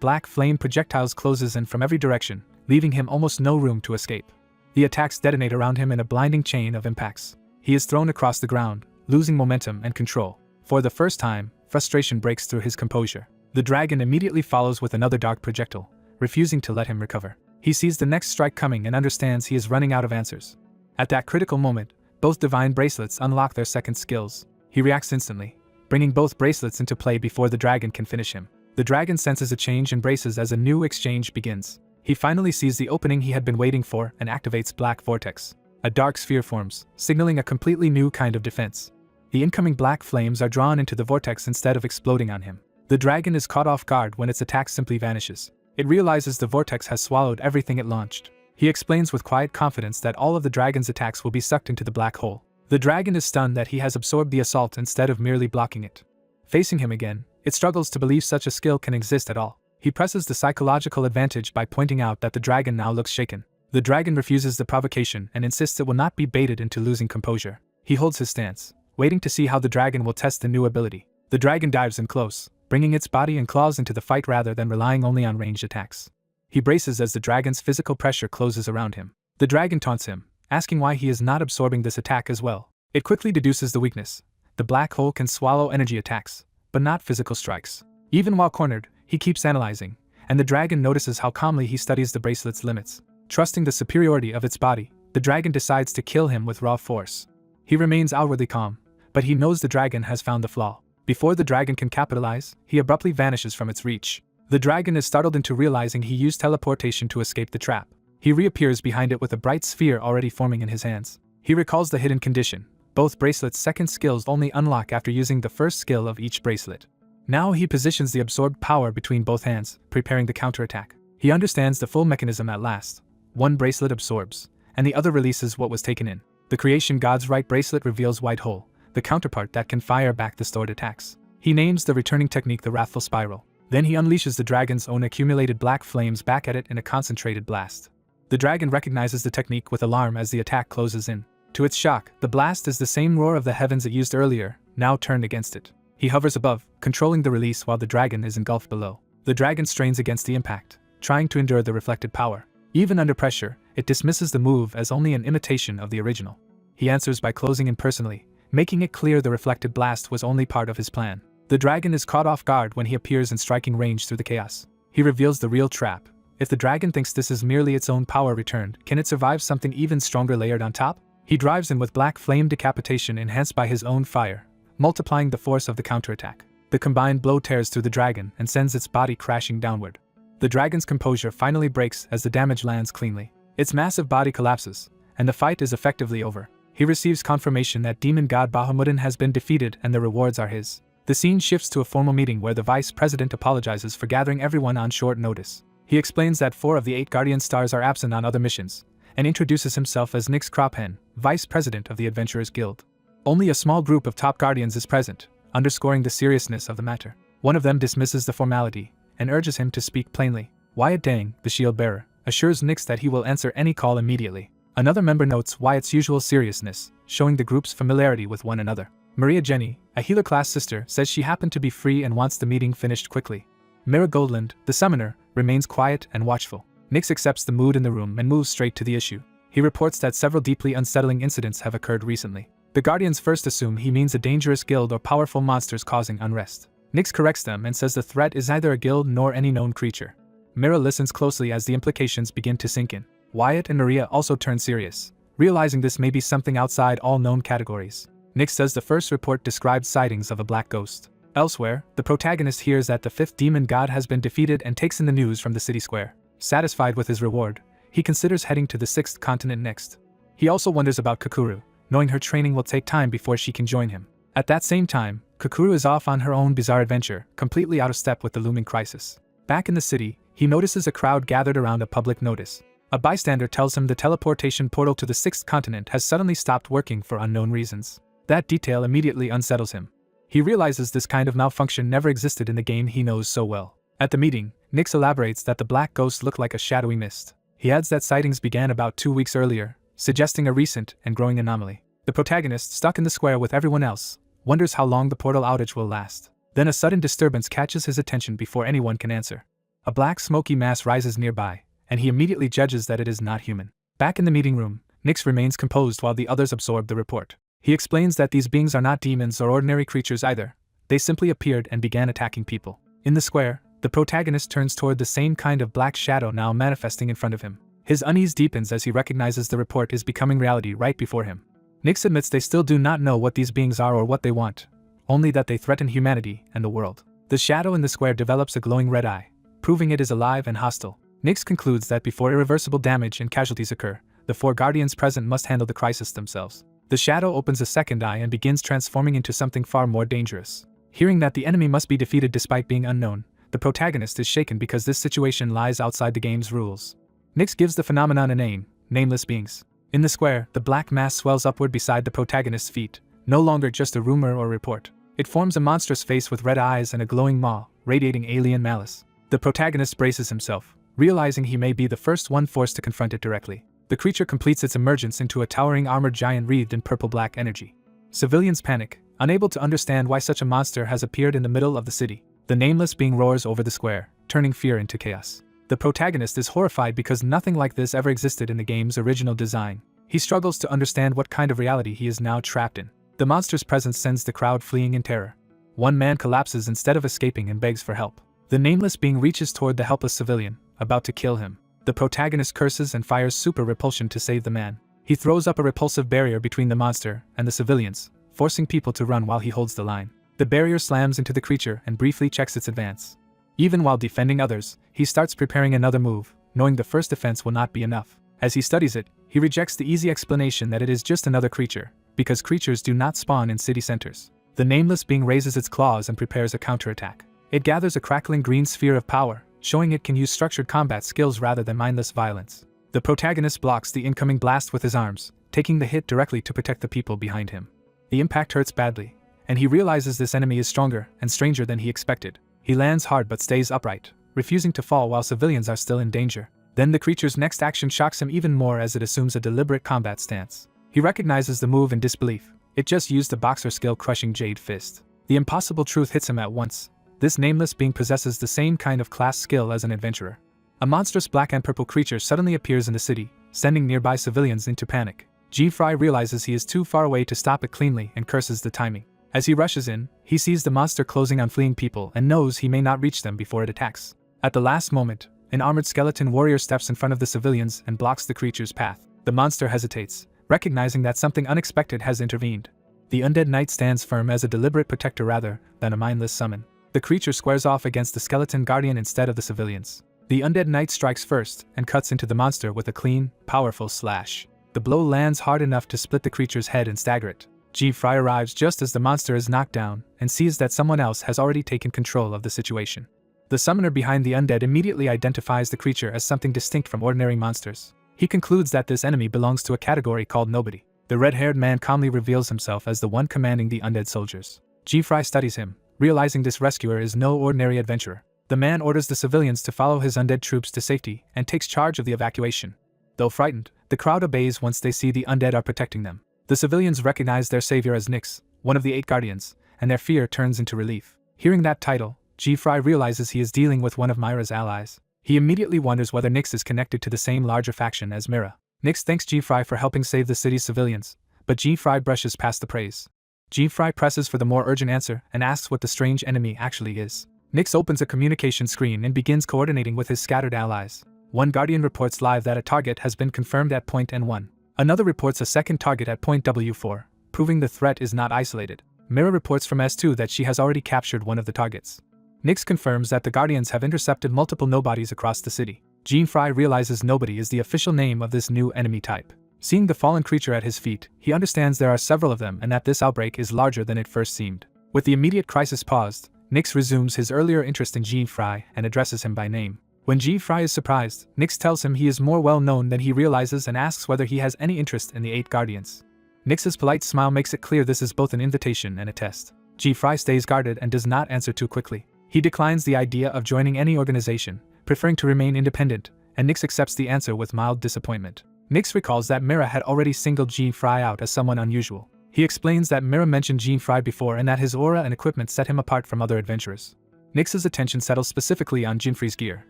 black flame projectiles closes in from every direction, leaving him almost no room to escape. The attacks detonate around him in a blinding chain of impacts. He is thrown across the ground, losing momentum and control. For the first time, frustration breaks through his composure. The dragon immediately follows with another dark projectile, refusing to let him recover. He sees the next strike coming and understands he is running out of answers. At that critical moment, both divine bracelets unlock their second skills. He reacts instantly, bringing both bracelets into play before the dragon can finish him. The dragon senses a change and braces as a new exchange begins. He finally sees the opening he had been waiting for and activates Black Vortex. A dark sphere forms, signaling a completely new kind of defense. The incoming black flames are drawn into the vortex instead of exploding on him. The dragon is caught off guard when its attack simply vanishes. It realizes the vortex has swallowed everything it launched. He explains with quiet confidence that all of the dragon's attacks will be sucked into the black hole. The dragon is stunned that he has absorbed the assault instead of merely blocking it. Facing him again, it struggles to believe such a skill can exist at all. He presses the psychological advantage by pointing out that the dragon now looks shaken. The dragon refuses the provocation and insists it will not be baited into losing composure. He holds his stance, waiting to see how the dragon will test the new ability. The dragon dives in close, bringing its body and claws into the fight rather than relying only on ranged attacks. He braces as the dragon's physical pressure closes around him. The dragon taunts him, asking why he is not absorbing this attack as well. It quickly deduces the weakness. The black hole can swallow energy attacks, but not physical strikes. Even while cornered, he keeps analyzing, and the dragon notices how calmly he studies the bracelet's limits. Trusting the superiority of its body, the dragon decides to kill him with raw force. He remains outwardly calm, but he knows the dragon has found the flaw. Before the dragon can capitalize, he abruptly vanishes from its reach. The dragon is startled into realizing he used teleportation to escape the trap. He reappears behind it with a bright sphere already forming in his hands. He recalls the hidden condition. Both bracelets' second skills only unlock after using the first skill of each bracelet. Now he positions the absorbed power between both hands, preparing the counterattack. He understands the full mechanism at last. One bracelet absorbs, and the other releases what was taken in. The creation god's right bracelet reveals White Hole, the counterpart that can fire back the stored attacks. He names the returning technique the Wrathful Spiral. Then he unleashes the dragon's own accumulated black flames back at it in a concentrated blast. The dragon recognizes the technique with alarm as the attack closes in. To its shock, the blast is the same roar of the heavens it used earlier, now turned against it. He hovers above, controlling the release while the dragon is engulfed below. The dragon strains against the impact, trying to endure the reflected power. Even under pressure, it dismisses the move as only an imitation of the original. He answers by closing in personally, making it clear the reflected blast was only part of his plan. The dragon is caught off guard when he appears in striking range through the chaos. He reveals the real trap. If the dragon thinks this is merely its own power returned, can it survive something even stronger layered on top? He drives in with black flame decapitation enhanced by his own fire, multiplying the force of the counterattack. The combined blow tears through the dragon and sends its body crashing downward. The dragon's composure finally breaks as the damage lands cleanly. Its massive body collapses, and the fight is effectively over. He receives confirmation that demon god Bahamudin has been defeated and the rewards are his. The scene shifts to a formal meeting where the vice president apologizes for gathering everyone on short notice. He explains that 4 of the 8 guardian stars are absent on other missions, and introduces himself as Nix Crophen, vice president of the Adventurers Guild. Only a small group of top guardians is present, underscoring the seriousness of the matter. One of them dismisses the formality, and urges him to speak plainly. Wyatt Dang, the shield bearer, assures Nix that he will answer any call immediately. Another member notes Wyatt's usual seriousness, showing the group's familiarity with one another. Maria Jenny, a healer-class sister, says she happened to be free and wants the meeting finished quickly. Mira Goldland, the summoner, remains quiet and watchful. Nix accepts the mood in the room and moves straight to the issue. He reports that several deeply unsettling incidents have occurred recently. The Guardians first assume he means a dangerous guild or powerful monsters causing unrest. Nix corrects them and says the threat is neither a guild nor any known creature. Mira listens closely as the implications begin to sink in. Wyatt and Maria also turn serious, realizing this may be something outside all known categories. Nix says the first report described sightings of a black ghost. Elsewhere, the protagonist hears that the 5th demon god has been defeated and takes in the news from the city square. Satisfied with his reward, he considers heading to the 6th continent next. He also wonders about Kakuru, knowing her training will take time before she can join him. At that same time, Kakuru is off on her own bizarre adventure, completely out of step with the looming crisis. Back in the city, he notices a crowd gathered around a public notice. A bystander tells him the teleportation portal to the 6th continent has suddenly stopped working for unknown reasons. That detail immediately unsettles him. He realizes this kind of malfunction never existed in the game he knows so well. At the meeting, Nix elaborates that the black ghost looked like a shadowy mist. He adds that sightings began about 2 weeks earlier, suggesting a recent and growing anomaly. The protagonist, stuck in the square with everyone else, wonders how long the portal outage will last. Then a sudden disturbance catches his attention before anyone can answer. A black smoky mass rises nearby, and he immediately judges that it is not human. Back in the meeting room, Nyx remains composed while the others absorb the report. He explains that these beings are not demons or ordinary creatures either. They simply appeared and began attacking people. In the square, the protagonist turns toward the same kind of black shadow now manifesting in front of him. His unease deepens as he recognizes the report is becoming reality right before him. Nyx admits they still do not know what these beings are or what they want, only that they threaten humanity and the world. The shadow in the square develops a glowing red eye, proving it is alive and hostile. Nyx concludes that before irreversible damage and casualties occur, the 4 guardians present must handle the crisis themselves. The shadow opens a second eye and begins transforming into something far more dangerous. Hearing that the enemy must be defeated despite being unknown, the protagonist is shaken because this situation lies outside the game's rules. Nyx gives the phenomenon a name, nameless beings. In the square, the black mass swells upward beside the protagonist's feet, no longer just a rumor or report. It forms a monstrous face with red eyes and a glowing maw, radiating alien malice. The protagonist braces himself, realizing he may be the first one forced to confront it directly. The creature completes its emergence into a towering armored giant wreathed in purple-black energy. Civilians panic, unable to understand why such a monster has appeared in the middle of the city. The nameless being roars over the square, turning fear into chaos. The protagonist is horrified because nothing like this ever existed in the game's original design. He struggles to understand what kind of reality he is now trapped in. The monster's presence sends the crowd fleeing in terror. One man collapses instead of escaping and begs for help. The nameless being reaches toward the helpless civilian, about to kill him. The protagonist curses and fires super repulsion to save the man. He throws up a repulsive barrier between the monster and the civilians, forcing people to run while he holds the line. The barrier slams into the creature and briefly checks its advance. Even while defending others, he starts preparing another move, knowing the first defense will not be enough. As he studies it, he rejects the easy explanation that it is just another creature, because creatures do not spawn in city centers. The nameless being raises its claws and prepares a counterattack. It gathers a crackling green sphere of power, showing it can use structured combat skills rather than mindless violence. The protagonist blocks the incoming blast with his arms, taking the hit directly to protect the people behind him. The impact hurts badly, and he realizes this enemy is stronger and stranger than he expected. He lands hard but stays upright, refusing to fall while civilians are still in danger. Then the creature's next action shocks him even more as it assumes a deliberate combat stance. He recognizes the move in disbelief. It just used a boxer skill crushing Jade Fist. The impossible truth hits him at once. This nameless being possesses the same kind of class skill as an adventurer. A monstrous black and purple creature suddenly appears in the city, sending nearby civilians into panic. G-Fry realizes he is too far away to stop it cleanly and curses the timing. As he rushes in, he sees the monster closing on fleeing people and knows he may not reach them before it attacks. At the last moment, an armored skeleton warrior steps in front of the civilians and blocks the creature's path. The monster hesitates, recognizing that something unexpected has intervened. The undead knight stands firm as a deliberate protector rather than a mindless summon. The creature squares off against the skeleton guardian instead of the civilians. The undead knight strikes first and cuts into the monster with a clean, powerful slash. The blow lands hard enough to split the creature's head and stagger it. G-Fry arrives just as the monster is knocked down and sees that someone else has already taken control of the situation. The summoner behind the undead immediately identifies the creature as something distinct from ordinary monsters. He concludes that this enemy belongs to a category called nobody. The red-haired man calmly reveals himself as the one commanding the undead soldiers. G-Fry studies him, realizing this rescuer is no ordinary adventurer. The man orders the civilians to follow his undead troops to safety and takes charge of the evacuation. Though frightened, the crowd obeys once they see the undead are protecting them. The civilians recognize their savior as Nyx, one of the 8 guardians, and their fear turns into relief. Hearing that title, G-Fry realizes he is dealing with one of Myra's allies. He immediately wonders whether Nyx is connected to the same larger faction as Myra. Nyx thanks G-Fry for helping save the city's civilians, but G-Fry brushes past the praise. G-Fry presses for the more urgent answer and asks what the strange enemy actually is. Nyx opens a communication screen and begins coordinating with his scattered allies. One guardian reports live that a target has been confirmed at point N1. Another reports a second target at point W4, proving the threat is not isolated. Myra reports from S2 that she has already captured one of the targets. Nyx confirms that the Guardians have intercepted multiple nobodies across the city. G-Fry realizes nobody is the official name of this new enemy type. Seeing the fallen creature at his feet, he understands there are several of them and that this outbreak is larger than it first seemed. With the immediate crisis paused, Nyx resumes his earlier interest in G-Fry and addresses him by name. When G-Fry is surprised, Nyx tells him he is more well known than he realizes and asks whether he has any interest in the 8 Guardians. Nyx's polite smile makes it clear this is both an invitation and a test. G-Fry stays guarded and does not answer too quickly. He declines the idea of joining any organization, preferring to remain independent, and Nyx accepts the answer with mild disappointment. Nyx recalls that Myra had already singled G-Fry out as someone unusual. He explains that Mira mentioned Jean Fry before and that his aura and equipment set him apart from other adventurers. Nix's attention settles specifically on Jinfrei's gear,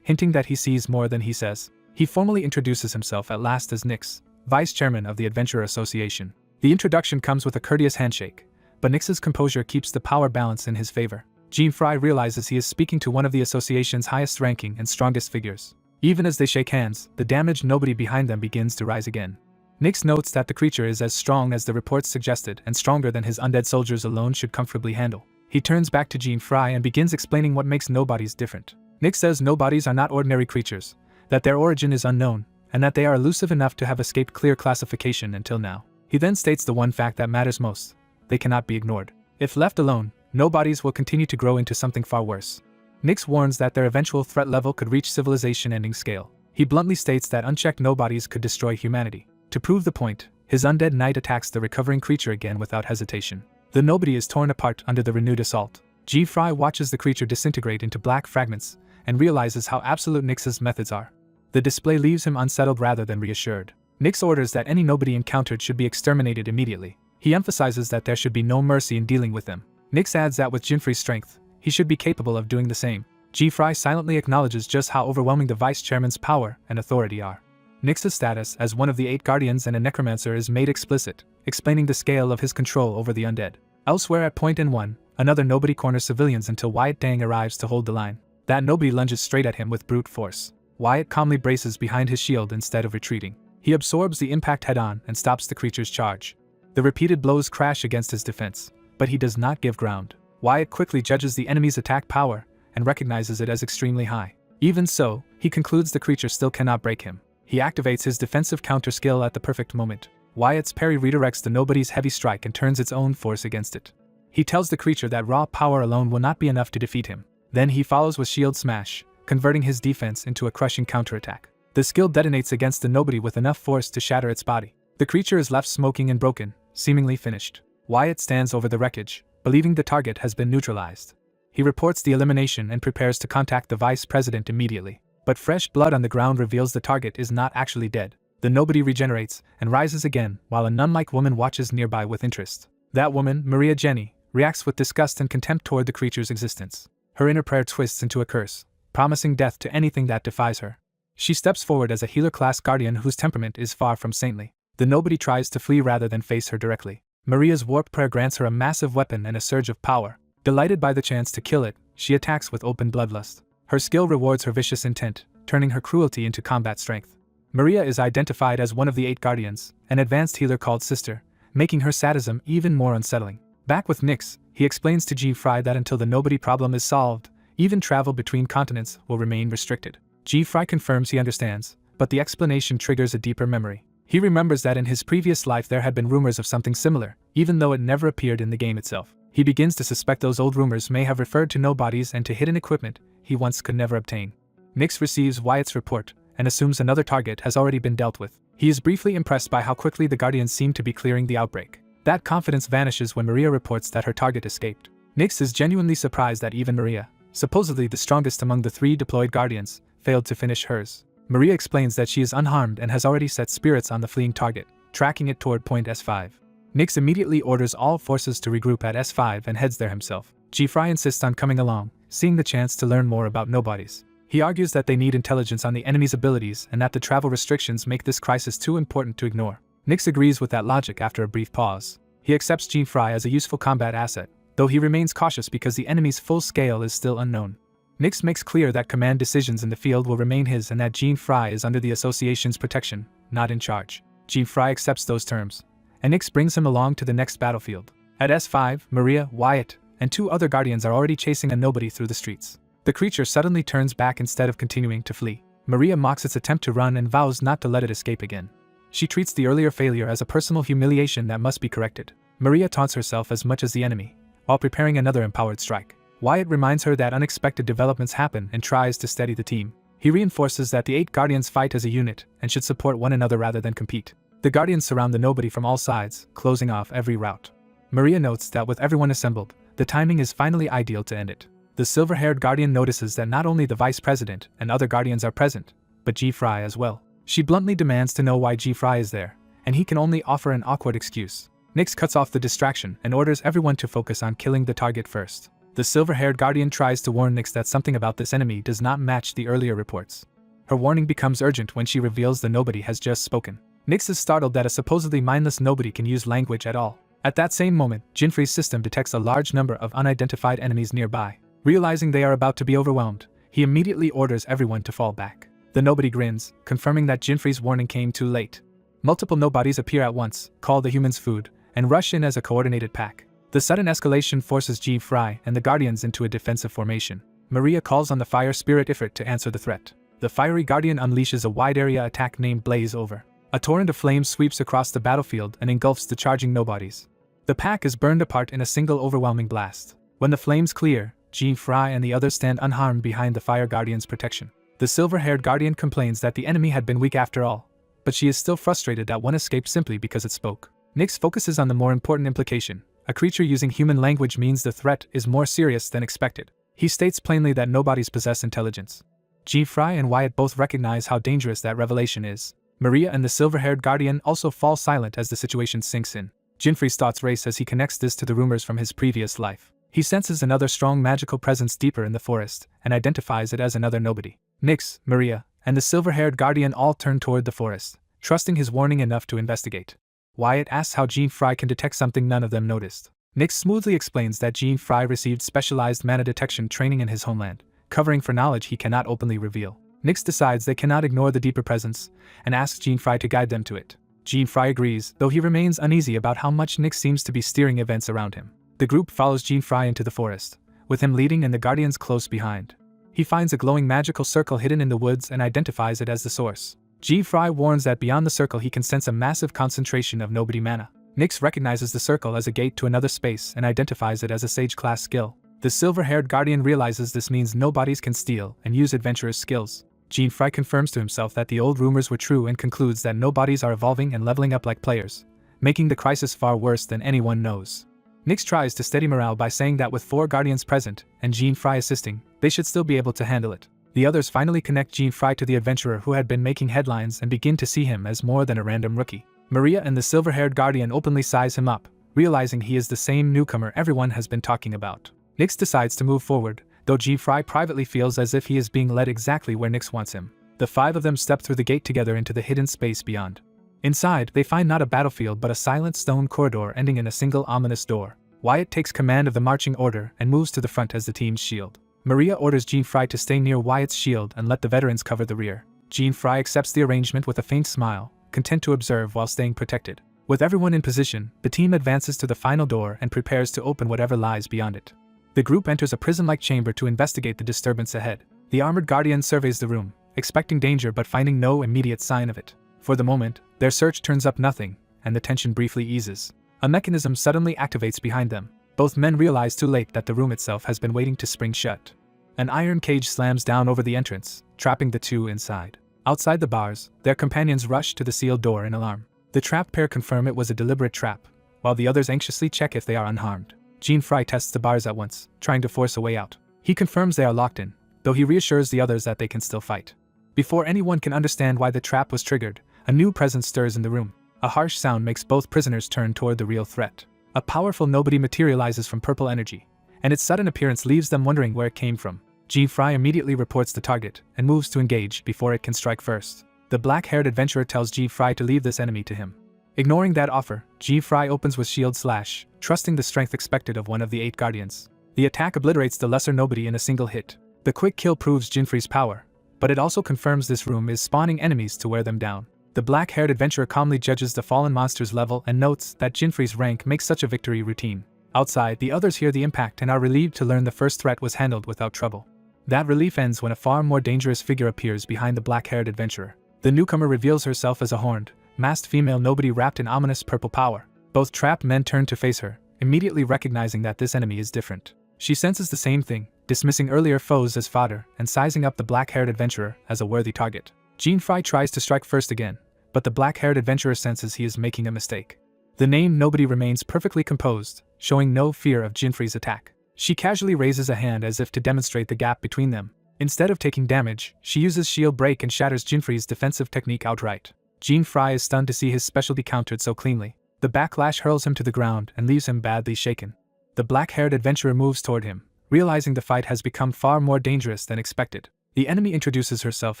hinting that he sees more than he says. He formally introduces himself at last as Nix, Vice Chairman of the Adventurer Association. The introduction comes with a courteous handshake, but Nix's composure keeps the power balance in his favor. Jean Fry realizes he is speaking to one of the association's highest ranking and strongest figures. Even as they shake hands, the damaged nobody behind them begins to rise again. Nix notes that the creature is as strong as the reports suggested and stronger than his undead soldiers alone should comfortably handle. He turns back to Jean Fry and begins explaining what makes nobodies different. Nix says nobodies are not ordinary creatures, that their origin is unknown, and that they are elusive enough to have escaped clear classification until now. He then states the one fact that matters most: they cannot be ignored. If left alone, nobodies will continue to grow into something far worse. Nix warns that their eventual threat level could reach civilization-ending scale. He bluntly states that unchecked nobodies could destroy humanity. To prove the point, his undead knight attacks the recovering creature again without hesitation. The nobody is torn apart under the renewed assault. Jean Fry watches the creature disintegrate into black fragments and realizes how absolute Nix's methods are. The display leaves him unsettled rather than reassured. Nix orders that any nobody encountered should be exterminated immediately. He emphasizes that there should be no mercy in dealing with them. Nix adds that with Jinfrei's strength, he should be capable of doing the same. Jean Fry silently acknowledges just how overwhelming the Vice Chairman's power and authority are. Nix's status as one of the 8 guardians and a necromancer is made explicit, explaining the scale of his control over the undead. Elsewhere at Point N1, another nobody corners civilians until Wyatt Dang arrives to hold the line. That nobody lunges straight at him with brute force. Wyatt calmly braces behind his shield instead of retreating. He absorbs the impact head-on and stops the creature's charge. The repeated blows crash against his defense, but he does not give ground. Wyatt quickly judges the enemy's attack power and recognizes it as extremely high. Even so, he concludes the creature still cannot break him. He activates his defensive counter skill at the perfect moment. Wyatt's parry redirects the nobody's heavy strike and turns its own force against it. He tells the creature that raw power alone will not be enough to defeat him. Then he follows with shield smash, converting his defense into a crushing counterattack. The skill detonates against the nobody with enough force to shatter its body. The creature is left smoking and broken, seemingly finished. Wyatt stands over the wreckage, believing the target has been neutralized. He reports the elimination and prepares to contact the vice president immediately. But fresh blood on the ground reveals the target is not actually dead. The nobody regenerates and rises again, while a nun-like woman watches nearby with interest. That woman, Maria Jenny, reacts with disgust and contempt toward the creature's existence. Her inner prayer twists into a curse, promising death to anything that defies her. She steps forward as a healer-class guardian whose temperament is far from saintly. The nobody tries to flee rather than face her directly. Maria's warped prayer grants her a massive weapon and a surge of power. Delighted by the chance to kill it, she attacks with open bloodlust. Her skill rewards her vicious intent, turning her cruelty into combat strength. Maria is identified as one of the 8 guardians, an advanced healer called Sister, making her sadism even more unsettling. Back with Nix, he explains to Jean Fry that until the nobody problem is solved, even travel between continents will remain restricted. Jean Fry confirms he understands, but the explanation triggers a deeper memory. He remembers that in his previous life there had been rumors of something similar, even though it never appeared in the game itself. He begins to suspect those old rumors may have referred to nobodies and to hidden equipment he once could never obtain. Nix receives Wyatt's report and assumes another target has already been dealt with. He is briefly impressed by how quickly the Guardians seem to be clearing the outbreak. That confidence vanishes when Maria reports that her target escaped. Nix is genuinely surprised that even Maria, supposedly the strongest among the 3 deployed Guardians, failed to finish hers. Maria explains that she is unharmed and has already set spirits on the fleeing target, tracking it toward point S5. Nix immediately orders all forces to regroup at S5 and heads there himself. Jean Fry insists on coming along, seeing the chance to learn more about nobodies. He argues that they need intelligence on the enemy's abilities and that the travel restrictions make this crisis too important to ignore. Nix agrees with that logic after a brief pause. He accepts Jean Fry as a useful combat asset, though he remains cautious because the enemy's full scale is still unknown. Nix makes clear that command decisions in the field will remain his and that Jean Fry is under the association's protection, not in charge. Jean Fry accepts those terms, and Nix brings him along to the next battlefield. At S5, Maria, Wyatt, and 2 other Guardians are already chasing a nobody through the streets. The creature suddenly turns back instead of continuing to flee. Maria mocks its attempt to run and vows not to let it escape again. She treats the earlier failure as a personal humiliation that must be corrected. Maria taunts herself as much as the enemy, while preparing another empowered strike. Wyatt reminds her that unexpected developments happen and tries to steady the team. He reinforces that the 8 Guardians fight as a unit and should support one another rather than compete. The Guardians surround the nobody from all sides, closing off every route. Maria notes that with everyone assembled, the timing is finally ideal to end it. The silver-haired Guardian notices that not only the Vice President and other Guardians are present, but Jean Fry as well. She bluntly demands to know why Jean Fry is there, and he can only offer an awkward excuse. Nyx cuts off the distraction and orders everyone to focus on killing the target first. The silver-haired guardian tries to warn Nyx that something about this enemy does not match the earlier reports. Her warning becomes urgent when she reveals the nobody has just spoken. Nyx is startled that a supposedly mindless nobody can use language at all. At that same moment, Jinfrei's system detects a large number of unidentified enemies nearby. Realizing they are about to be overwhelmed, he immediately orders everyone to fall back. The nobody grins, confirming that Jinfrei's warning came too late. Multiple nobodies appear at once, call the humans food, and rush in as a coordinated pack. The sudden escalation forces Jinfrei and the Guardians into a defensive formation. Maria calls on the Fire Spirit Ifrit to answer the threat. The Fiery Guardian unleashes a wide-area attack named Blaze Over. A torrent of flames sweeps across the battlefield and engulfs the charging nobodies. The pack is burned apart in a single overwhelming blast. When the flames clear, Jinfrei and the others stand unharmed behind the Fire Guardian's protection. The silver-haired Guardian complains that the enemy had been weak after all, but she is still frustrated that one escaped simply because it spoke. Nyx focuses on the more important implication. A creature using human language means the threat is more serious than expected. He states plainly that nobodies possess intelligence. Jinfrei and Wyatt both recognize how dangerous that revelation is. Maria and the silver-haired Guardian also fall silent as the situation sinks in. Jinfrei's thoughts race as he connects this to the rumors from his previous life. He senses another strong magical presence deeper in the forest, and identifies it as another nobody. Nyx, Maria, and the silver-haired Guardian all turn toward the forest, trusting his warning enough to investigate. Wyatt asks how Jinfrei can detect something none of them noticed. Nyx smoothly explains that Jinfrei received specialized mana detection training in his homeland, covering for knowledge he cannot openly reveal. Nyx decides they cannot ignore the deeper presence, and asks Jinfrei to guide them to it. Jinfrei agrees, though he remains uneasy about how much Nyx seems to be steering events around him. The group follows Jinfrei into the forest, with him leading and the Guardians close behind. He finds a glowing magical circle hidden in the woods and identifies it as the source. Jinfrei warns that beyond the circle he can sense a massive concentration of nobody mana. Nyx recognizes the circle as a gate to another space and identifies it as a sage-class skill. The silver-haired Guardian realizes this means nobodies can steal and use adventurers' skills. Jinfrei confirms to himself that the old rumors were true and concludes that nobodies are evolving and leveling up like players, making the crisis far worse than anyone knows. Nyx tries to steady morale by saying that with 4 Guardians present, and Jinfrei assisting, they should still be able to handle it. The others finally connect Jinfrei to the adventurer who had been making headlines and begin to see him as more than a random rookie. Maria and the silver-haired Guardian openly size him up, realizing he is the same newcomer everyone has been talking about. Nyx decides to move forward, though Jinfrei privately feels as if he is being led exactly where Nyx wants him. The 5 of them step through the gate together into the hidden space beyond. Inside, they find not a battlefield but a silent stone corridor ending in a single ominous door. Wyatt takes command of the marching order and moves to the front as the team's shield. Maria orders Jinfrei to stay near Wyatt's shield and let the veterans cover the rear. Jinfrei accepts the arrangement with a faint smile, content to observe while staying protected. With everyone in position, the team advances to the final door and prepares to open whatever lies beyond it. The group enters a prison-like chamber to investigate the disturbance ahead. The armored Guardian surveys the room, expecting danger but finding no immediate sign of it. For the moment, their search turns up nothing, and the tension briefly eases. A mechanism suddenly activates behind them. Both men realize too late that the room itself has been waiting to spring shut. An iron cage slams down over the entrance, trapping the two inside. Outside the bars, their companions rush to the sealed door in alarm. The trapped pair confirm it was a deliberate trap, while the others anxiously check if they are unharmed. Jinfrei tests the bars at once, trying to force a way out. He confirms they are locked in, though he reassures the others that they can still fight. Before anyone can understand why the trap was triggered, a new presence stirs in the room. A harsh sound makes both prisoners turn toward the real threat. A powerful nobody materializes from purple energy, and its sudden appearance leaves them wondering where it came from. Jinfrei immediately reports the target and moves to engage before it can strike first. The black-haired adventurer tells Jinfrei to leave this enemy to him. Ignoring that offer, Jinfrei opens with Shield Slash, trusting the strength expected of one of the 8 Guardians. The attack obliterates the lesser nobody in a single hit. The quick kill proves Jinfrei's power, but it also confirms this room is spawning enemies to wear them down. The black-haired adventurer calmly judges the fallen monster's level and notes that Jinfrei's rank makes such a victory routine. Outside, the others hear the impact and are relieved to learn the first threat was handled without trouble. That relief ends when a far more dangerous figure appears behind the black-haired adventurer. The newcomer reveals herself as a horned, masked female nobody wrapped in ominous purple power. Both trapped men turn to face her, immediately recognizing that this enemy is different. She senses the same thing, dismissing earlier foes as fodder and sizing up the black-haired adventurer as a worthy target. Jinfrei tries to strike first again, but the black-haired adventurer senses he is making a mistake. The named nobody remains perfectly composed, showing no fear of Jinfrei's attack. She casually raises a hand as if to demonstrate the gap between them. Instead of taking damage, she uses Shield Break and shatters Jinfrei's defensive technique outright. Jinfrei is stunned to see his specialty countered so cleanly. The backlash hurls him to the ground and leaves him badly shaken. The black-haired adventurer moves toward him, realizing the fight has become far more dangerous than expected. The enemy introduces herself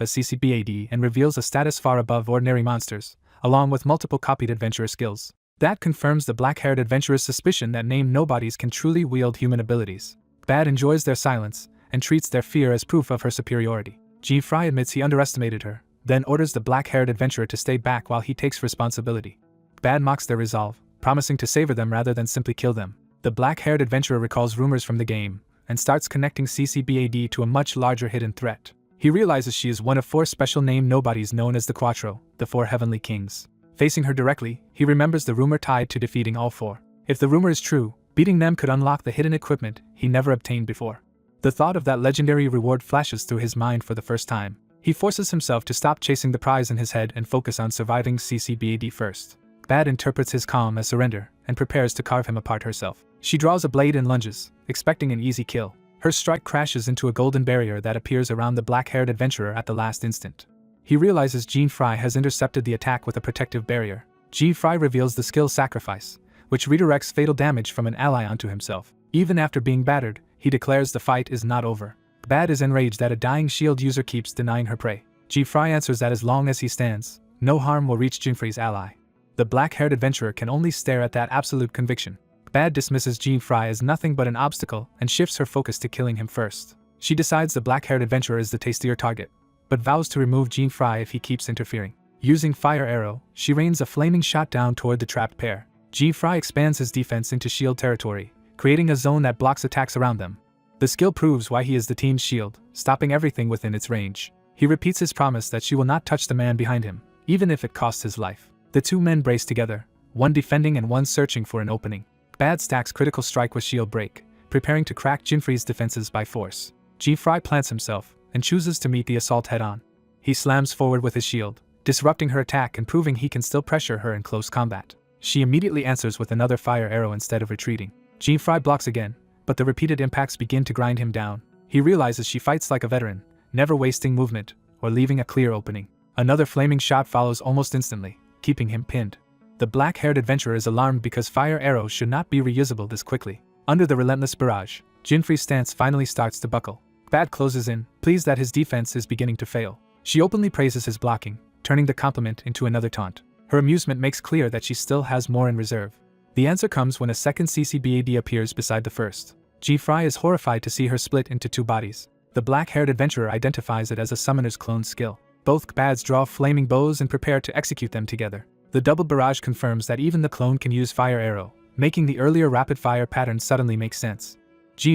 as CCBAD and reveals a status far above ordinary monsters, along with multiple copied adventurer skills. That confirms the black-haired adventurer's suspicion that named nobodies can truly wield human abilities. Bad enjoys their silence and treats their fear as proof of her superiority. Fry admits he underestimated her, then orders the black-haired adventurer to stay back while he takes responsibility. Bad mocks their resolve, promising to savor them rather than simply kill them. The black-haired adventurer recalls rumors from the game and starts connecting CCBAD to a much larger hidden threat. He realizes she is one of 4 special named nobodies known as the Quattro, the 4 Heavenly Kings. Facing her directly, he remembers the rumor tied to defeating all 4. If the rumor is true, beating them could unlock the hidden equipment he never obtained before. The thought of that legendary reward flashes through his mind for the first time. He forces himself to stop chasing the prize in his head and focus on surviving CCBAD first. Bad interprets his calm as surrender and prepares to carve him apart herself. She draws a blade and lunges, expecting an easy kill. Her strike crashes into a golden barrier that appears around the black-haired adventurer at the last instant. He realizes Fry has intercepted the attack with a protective barrier. Fry reveals the skill Sacrifice, which redirects fatal damage from an ally onto himself. Even after being battered, he declares the fight is not over. Bad is enraged that a dying shield user keeps denying her prey. Fry answers that as long as he stands, no harm will reach Fry's ally. The black-haired adventurer can only stare at that absolute conviction. Bad dismisses Fry as nothing but an obstacle and shifts her focus to killing him first. She decides the black-haired adventurer is the tastier target, but vows to remove Fry if he keeps interfering. Using Fire Arrow, she rains a flaming shot down toward the trapped pair. Fry expands his defense into shield territory, creating a zone that blocks attacks around them. The skill proves why he is the team's shield, stopping everything within its range. He repeats his promise that she will not touch the man behind him, even if it costs his life. The 2 men brace together, one defending and one searching for an opening. Bad stacks critical strike with shield break, preparing to crack Fry's defenses by force. Fry plants himself and chooses to meet the assault head-on. He slams forward with his shield, disrupting her attack and proving he can still pressure her in close combat. She immediately answers with another fire arrow instead of retreating. Fry blocks again, but the repeated impacts begin to grind him down. He realizes she fights like a veteran, never wasting movement or leaving a clear opening. Another flaming shot follows almost instantly, keeping him pinned. The black-haired adventurer is alarmed because fire arrows should not be reusable this quickly. Under the relentless barrage, Fry's stance finally starts to buckle. Bad closes in, pleased that his defense is beginning to fail. She openly praises his blocking, turning the compliment into another taunt. Her amusement makes clear that she still has more in reserve. The answer comes when a second CCBAD appears beside the first. Fry is horrified to see her split into 2 bodies. The black-haired adventurer identifies it as a summoner's clone skill. Both Bads draw flaming bows and prepare to execute them together. The double barrage confirms that even the clone can use fire arrow, making the earlier rapid-fire pattern suddenly make sense.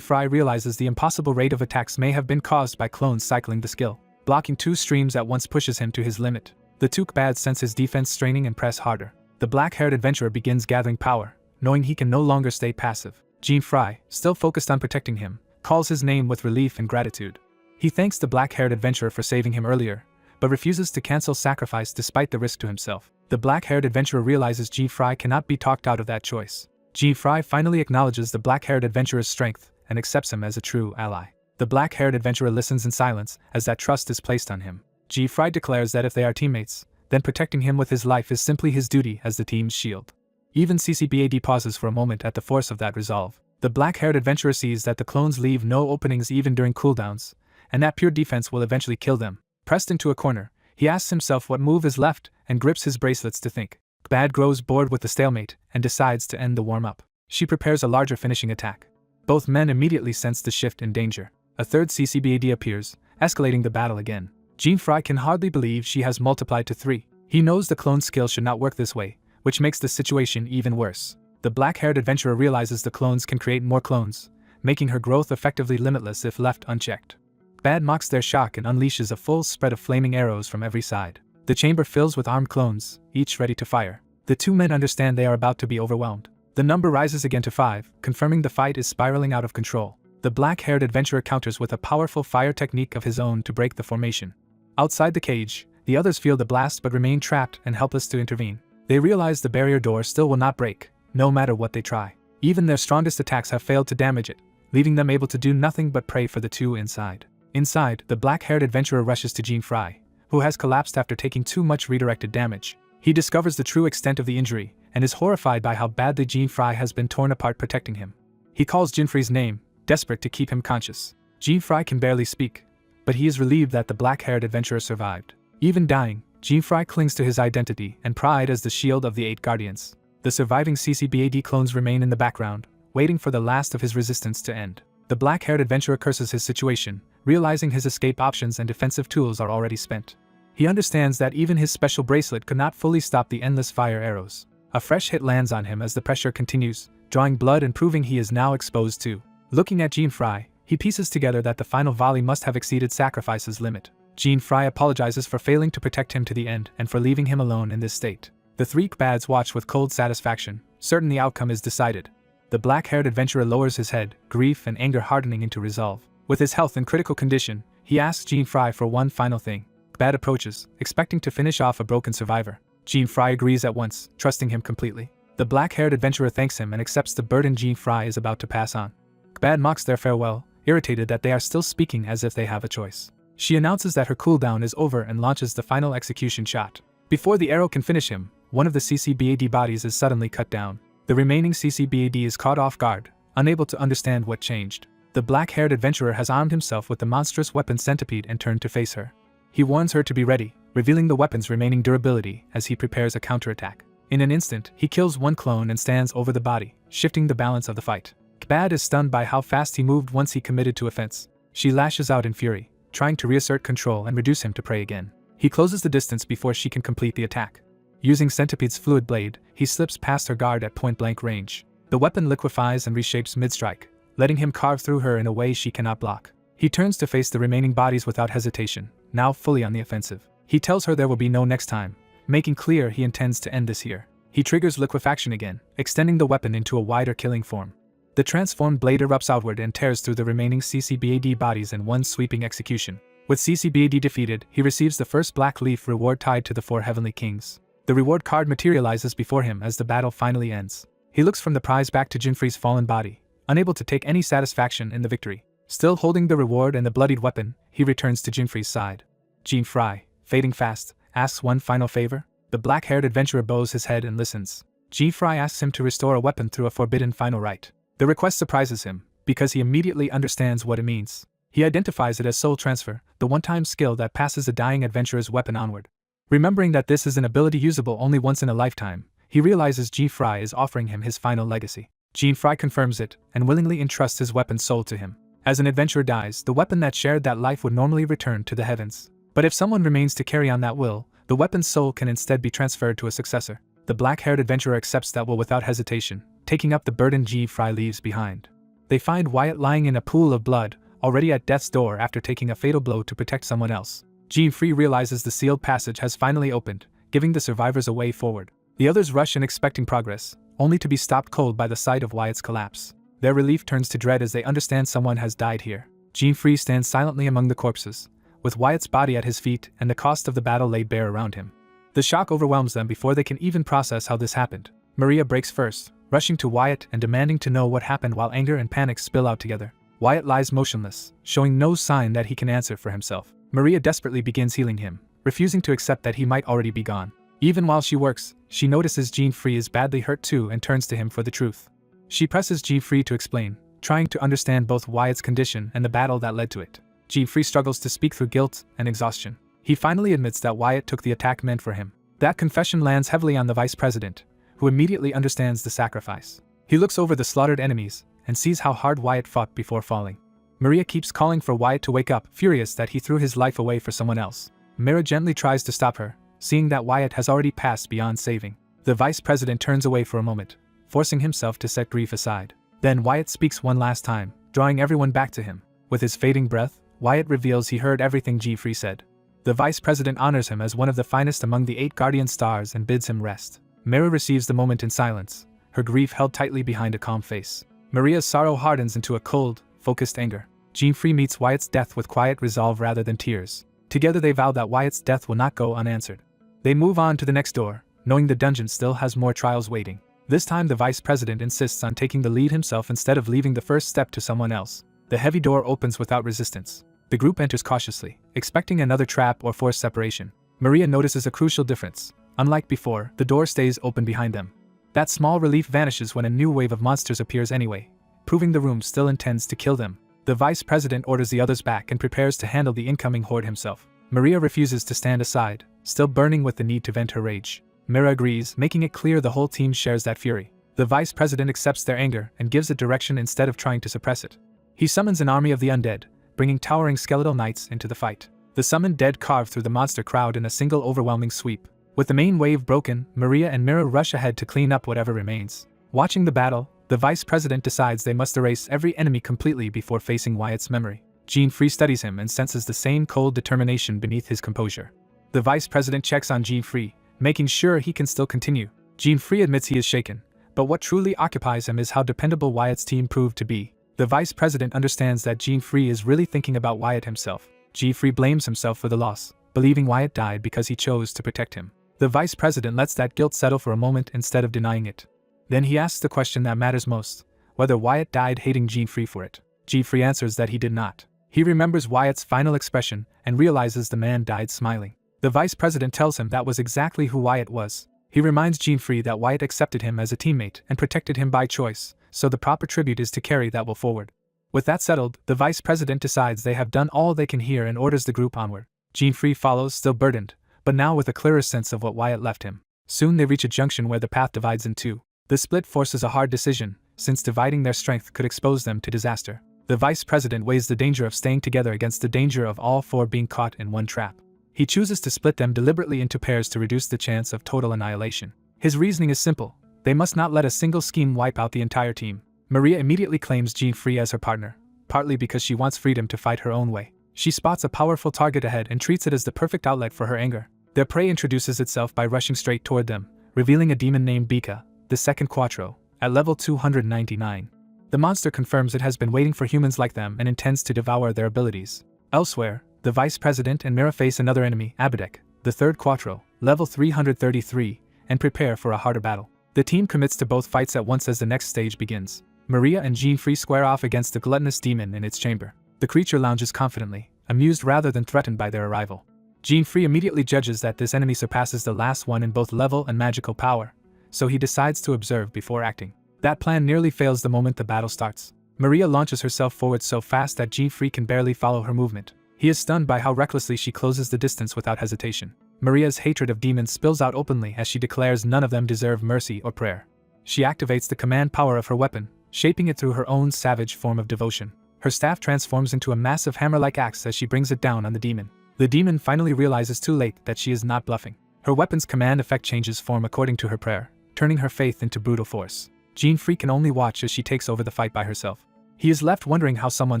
Fry realizes the impossible rate of attacks may have been caused by clones cycling the skill. Blocking 2 streams at once pushes him to his limit. The 2 Bads sense his defense straining and press harder. The black-haired adventurer begins gathering power, knowing he can no longer stay passive. Fry, still focused on protecting him, calls his name with relief and gratitude. He thanks the black-haired adventurer for saving him earlier, but refuses to cancel Sacrifice despite the risk to himself. The black-haired adventurer realizes Fry cannot be talked out of that choice. Fry finally acknowledges the black-haired adventurer's strength and accepts him as a true ally. The black-haired adventurer listens in silence as that trust is placed on him. Fry declares that if they are teammates, then protecting him with his life is simply his duty as the team's shield. Even CCBAD pauses for a moment at the force of that resolve. The black-haired adventurer sees that the clones leave no openings even during cooldowns, and that pure defense will eventually kill them. Pressed into a corner, he asks himself what move is left and grips his bracelets to think. Bad grows bored with the stalemate and decides to end the warm-up. She prepares a larger finishing attack. Both men immediately sense the shift in danger. A third CCBAD appears, escalating the battle again. Fry can hardly believe she has multiplied to 3. He knows the clone skill should not work this way, which makes the situation even worse. The black-haired adventurer realizes the clones can create more clones, making her growth effectively limitless if left unchecked. Bad mocks their shock and unleashes a full spread of flaming arrows from every side. The chamber fills with armed clones, each ready to fire. The 2 men understand they are about to be overwhelmed. The number rises again to 5, confirming the fight is spiraling out of control. The black-haired adventurer counters with a powerful fire technique of his own to break the formation. Outside the cage, the others feel the blast but remain trapped and helpless to intervene. They realize the barrier door still will not break, no matter what they try. Even their strongest attacks have failed to damage it, leaving them able to do nothing but pray for the 2 inside. Inside, the black-haired adventurer rushes to Fry, who has collapsed after taking too much redirected damage. He discovers the true extent of the injury and is horrified by how badly Jean-Fry has been torn apart protecting him. He calls Jean-Fry's name, desperate to keep him conscious. Jean-Fry can barely speak, but he is relieved that the black-haired adventurer survived. Even dying, Jean-Fry clings to his identity and pride as the shield of the 8 guardians. The surviving CCBAD clones remain in the background, waiting for the last of his resistance to end. The black-haired adventurer curses his situation, realizing his escape options and defensive tools are already spent. He understands that even his special bracelet could not fully stop the endless fire arrows. A fresh hit lands on him as the pressure continues, drawing blood and proving he is now exposed too. Looking at Jean-Fry, he pieces together that the final volley must have exceeded Sacrifice's limit. Jean-Fry apologizes for failing to protect him to the end and for leaving him alone in this state. The 3 Kbads watch with cold satisfaction, certain the outcome is decided. The black-haired adventurer lowers his head, grief and anger hardening into resolve. With his health in critical condition, he asks Jean-Fry for one final thing. Kbad approaches, expecting to finish off a broken survivor. Jean-Fry agrees at once, trusting him completely. The black-haired adventurer thanks him and accepts the burden Jean-Fry is about to pass on. Kbad mocks their farewell, irritated that they are still speaking as if they have a choice. She announces that her cooldown is over and launches the final execution shot. Before the arrow can finish him, one of the CCBAD bodies is suddenly cut down. The remaining CCBAD is caught off guard, unable to understand what changed. The black-haired adventurer has armed himself with the monstrous weapon Centipede and turned to face her. He warns her to be ready, revealing the weapon's remaining durability as he prepares a counterattack. In an instant, he kills one clone and stands over the body, shifting the balance of the fight. Kbad is stunned by how fast he moved once he committed to offense. She lashes out in fury, trying to reassert control and reduce him to prey again. He closes the distance before she can complete the attack. Using Centipede's fluid blade, he slips past her guard at point-blank range. The weapon liquefies and reshapes mid-strike, letting him carve through her in a way she cannot block. He turns to face the remaining bodies without hesitation, now fully on the offensive. He tells her there will be no next time, making clear he intends to end this here. He triggers liquefaction again, extending the weapon into a wider killing form. The transformed blade erupts outward and tears through the remaining CCBAD bodies in one sweeping execution. With CCBAD defeated, he receives the first Black Leaf reward tied to the 4 Heavenly Kings. The reward card materializes before him as the battle finally ends. He looks from the prize back to Jean-Fry's fallen body, unable to take any satisfaction in the victory. Still holding the reward and the bloodied weapon, he returns to Jean-Fry's side. Jean-Fry, fading fast, asks one final favor. The black-haired adventurer bows his head and listens. Jean-Fry asks him to restore a weapon through a forbidden final rite. The request surprises him, because he immediately understands what it means. He identifies it as soul transfer, the one-time skill that passes a dying adventurer's weapon onward. Remembering that this is an ability usable only once in a lifetime, he realizes Jean-Fry is offering him his final legacy. Jean-Fry confirms it, and willingly entrusts his weapon's soul to him. As an adventurer dies, the weapon that shared that life would normally return to the heavens. But if someone remains to carry on that will, the weapon's soul can instead be transferred to a successor. The black-haired adventurer accepts that will without hesitation, taking up the burden Jean-Fry leaves behind. They find Wyatt lying in a pool of blood, already at death's door after taking a fatal blow to protect someone else. Jean-Fry realizes the sealed passage has finally opened, giving the survivors a way forward. The others rush in expecting progress, only to be stopped cold by the sight of Wyatt's collapse. Their relief turns to dread as they understand someone has died here. Jean-Fry stands silently among the corpses, with Wyatt's body at his feet and the cost of the battle laid bare around him. The shock overwhelms them before they can even process how this happened. Maria breaks first, rushing to Wyatt and demanding to know what happened while anger and panic spill out together. Wyatt lies motionless, showing no sign that he can answer for himself. Maria desperately begins healing him, refusing to accept that he might already be gone. Even while she works, she notices Jean-Fry is badly hurt too and turns to him for the truth. She presses Jean-Fry to explain, trying to understand both Wyatt's condition and the battle that led to it. Jean-Fry struggles to speak through guilt and exhaustion. He finally admits that Wyatt took the attack meant for him. That confession lands heavily on the vice president, who immediately understands the sacrifice. He looks over the slaughtered enemies and sees how hard Wyatt fought before falling. Maria keeps calling for Wyatt to wake up, furious that he threw his life away for someone else. Mira gently tries to stop her, seeing that Wyatt has already passed beyond saving. The vice president turns away for a moment, forcing himself to set grief aside. Then Wyatt speaks one last time, drawing everyone back to him. With his fading breath, Wyatt reveals he heard everything Jean-Fry said. The vice president honors him as one of the finest among the 8 guardian stars and bids him rest. Mira receives the moment in silence, her grief held tightly behind a calm face. Maria's sorrow hardens into a cold, focused anger. Jean-Fry meets Wyatt's death with quiet resolve rather than tears. Together they vow that Wyatt's death will not go unanswered. They move on to the next door, knowing the dungeon still has more trials waiting. This time the vice president insists on taking the lead himself instead of leaving the first step to someone else. The heavy door opens without resistance. The group enters cautiously, expecting another trap or forced separation. Maria notices a crucial difference. Unlike before, the door stays open behind them. That small relief vanishes when a new wave of monsters appears anyway, proving the room still intends to kill them. The vice president orders the others back and prepares to handle the incoming horde himself. Maria refuses to stand aside, still burning with the need to vent her rage. Mira agrees, making it clear the whole team shares that fury. The vice president accepts their anger and gives it direction instead of trying to suppress it. He summons an army of the undead, bringing towering skeletal knights into the fight. The summoned dead carve through the monster crowd in a single overwhelming sweep. With the main wave broken, Maria and Mira rush ahead to clean up whatever remains. Watching the battle, the vice president decides they must erase every enemy completely before facing Wyatt's memory. Jean-Free studies him and senses the same cold determination beneath his composure. The vice president checks on Jean-Free, making sure he can still continue. Jean-Free admits he is shaken, but what truly occupies him is how dependable Wyatt's team proved to be. The vice president understands that Jean-Free is really thinking about Wyatt himself. Jean-Free blames himself for the loss, believing Wyatt died because he chose to protect him. The vice president lets that guilt settle for a moment instead of denying it. Then he asks the question that matters most, whether Wyatt died hating Jean-Free for it. Jean-Free answers that he did not. He remembers Wyatt's final expression and realizes the man died smiling. The vice president tells him that was exactly who Wyatt was. He reminds Jean-Free that Wyatt accepted him as a teammate and protected him by choice, so the proper tribute is to carry that will forward. With that settled, the vice president decides they have done all they can here and orders the group onward. Jean-Free follows, still burdened, but now with a clearer sense of what Wyatt left him. Soon they reach a junction where the path divides in two. The split forces a hard decision, since dividing their strength could expose them to disaster. The vice president weighs the danger of staying together against the danger of all four being caught in one trap. He chooses to split them deliberately into pairs to reduce the chance of total annihilation. His reasoning is simple: they must not let a single scheme wipe out the entire team. Maria immediately claims Jean-Free as her partner, partly because she wants freedom to fight her own way. She spots a powerful target ahead and treats it as the perfect outlet for her anger. Their prey introduces itself by rushing straight toward them, revealing a demon named Bika, the second Quattro, at level 299. The monster confirms it has been waiting for humans like them and intends to devour their abilities. Elsewhere, the vice president and Mira face another enemy, Abedek, the third Quattro, level 333, and prepare for a harder battle. The team commits to both fights at once as the next stage begins. Maria and Jean-Free square off against the gluttonous demon in its chamber. The creature lounges confidently, amused rather than threatened by their arrival. Jean-Free immediately judges that this enemy surpasses the last one in both level and magical power, so he decides to observe before acting. That plan nearly fails the moment the battle starts. Maria launches herself forward so fast that Jean-Free can barely follow her movement. He is stunned by how recklessly she closes the distance without hesitation. Maria's hatred of demons spills out openly as she declares none of them deserve mercy or prayer. She activates the command power of her weapon, shaping it through her own savage form of devotion. Her staff transforms into a massive hammer-like axe as she brings it down on the demon. The demon finally realizes too late that she is not bluffing. Her weapon's command effect changes form according to her prayer, turning her faith into brutal force. Jean-Free can only watch as she takes over the fight by herself. He is left wondering how someone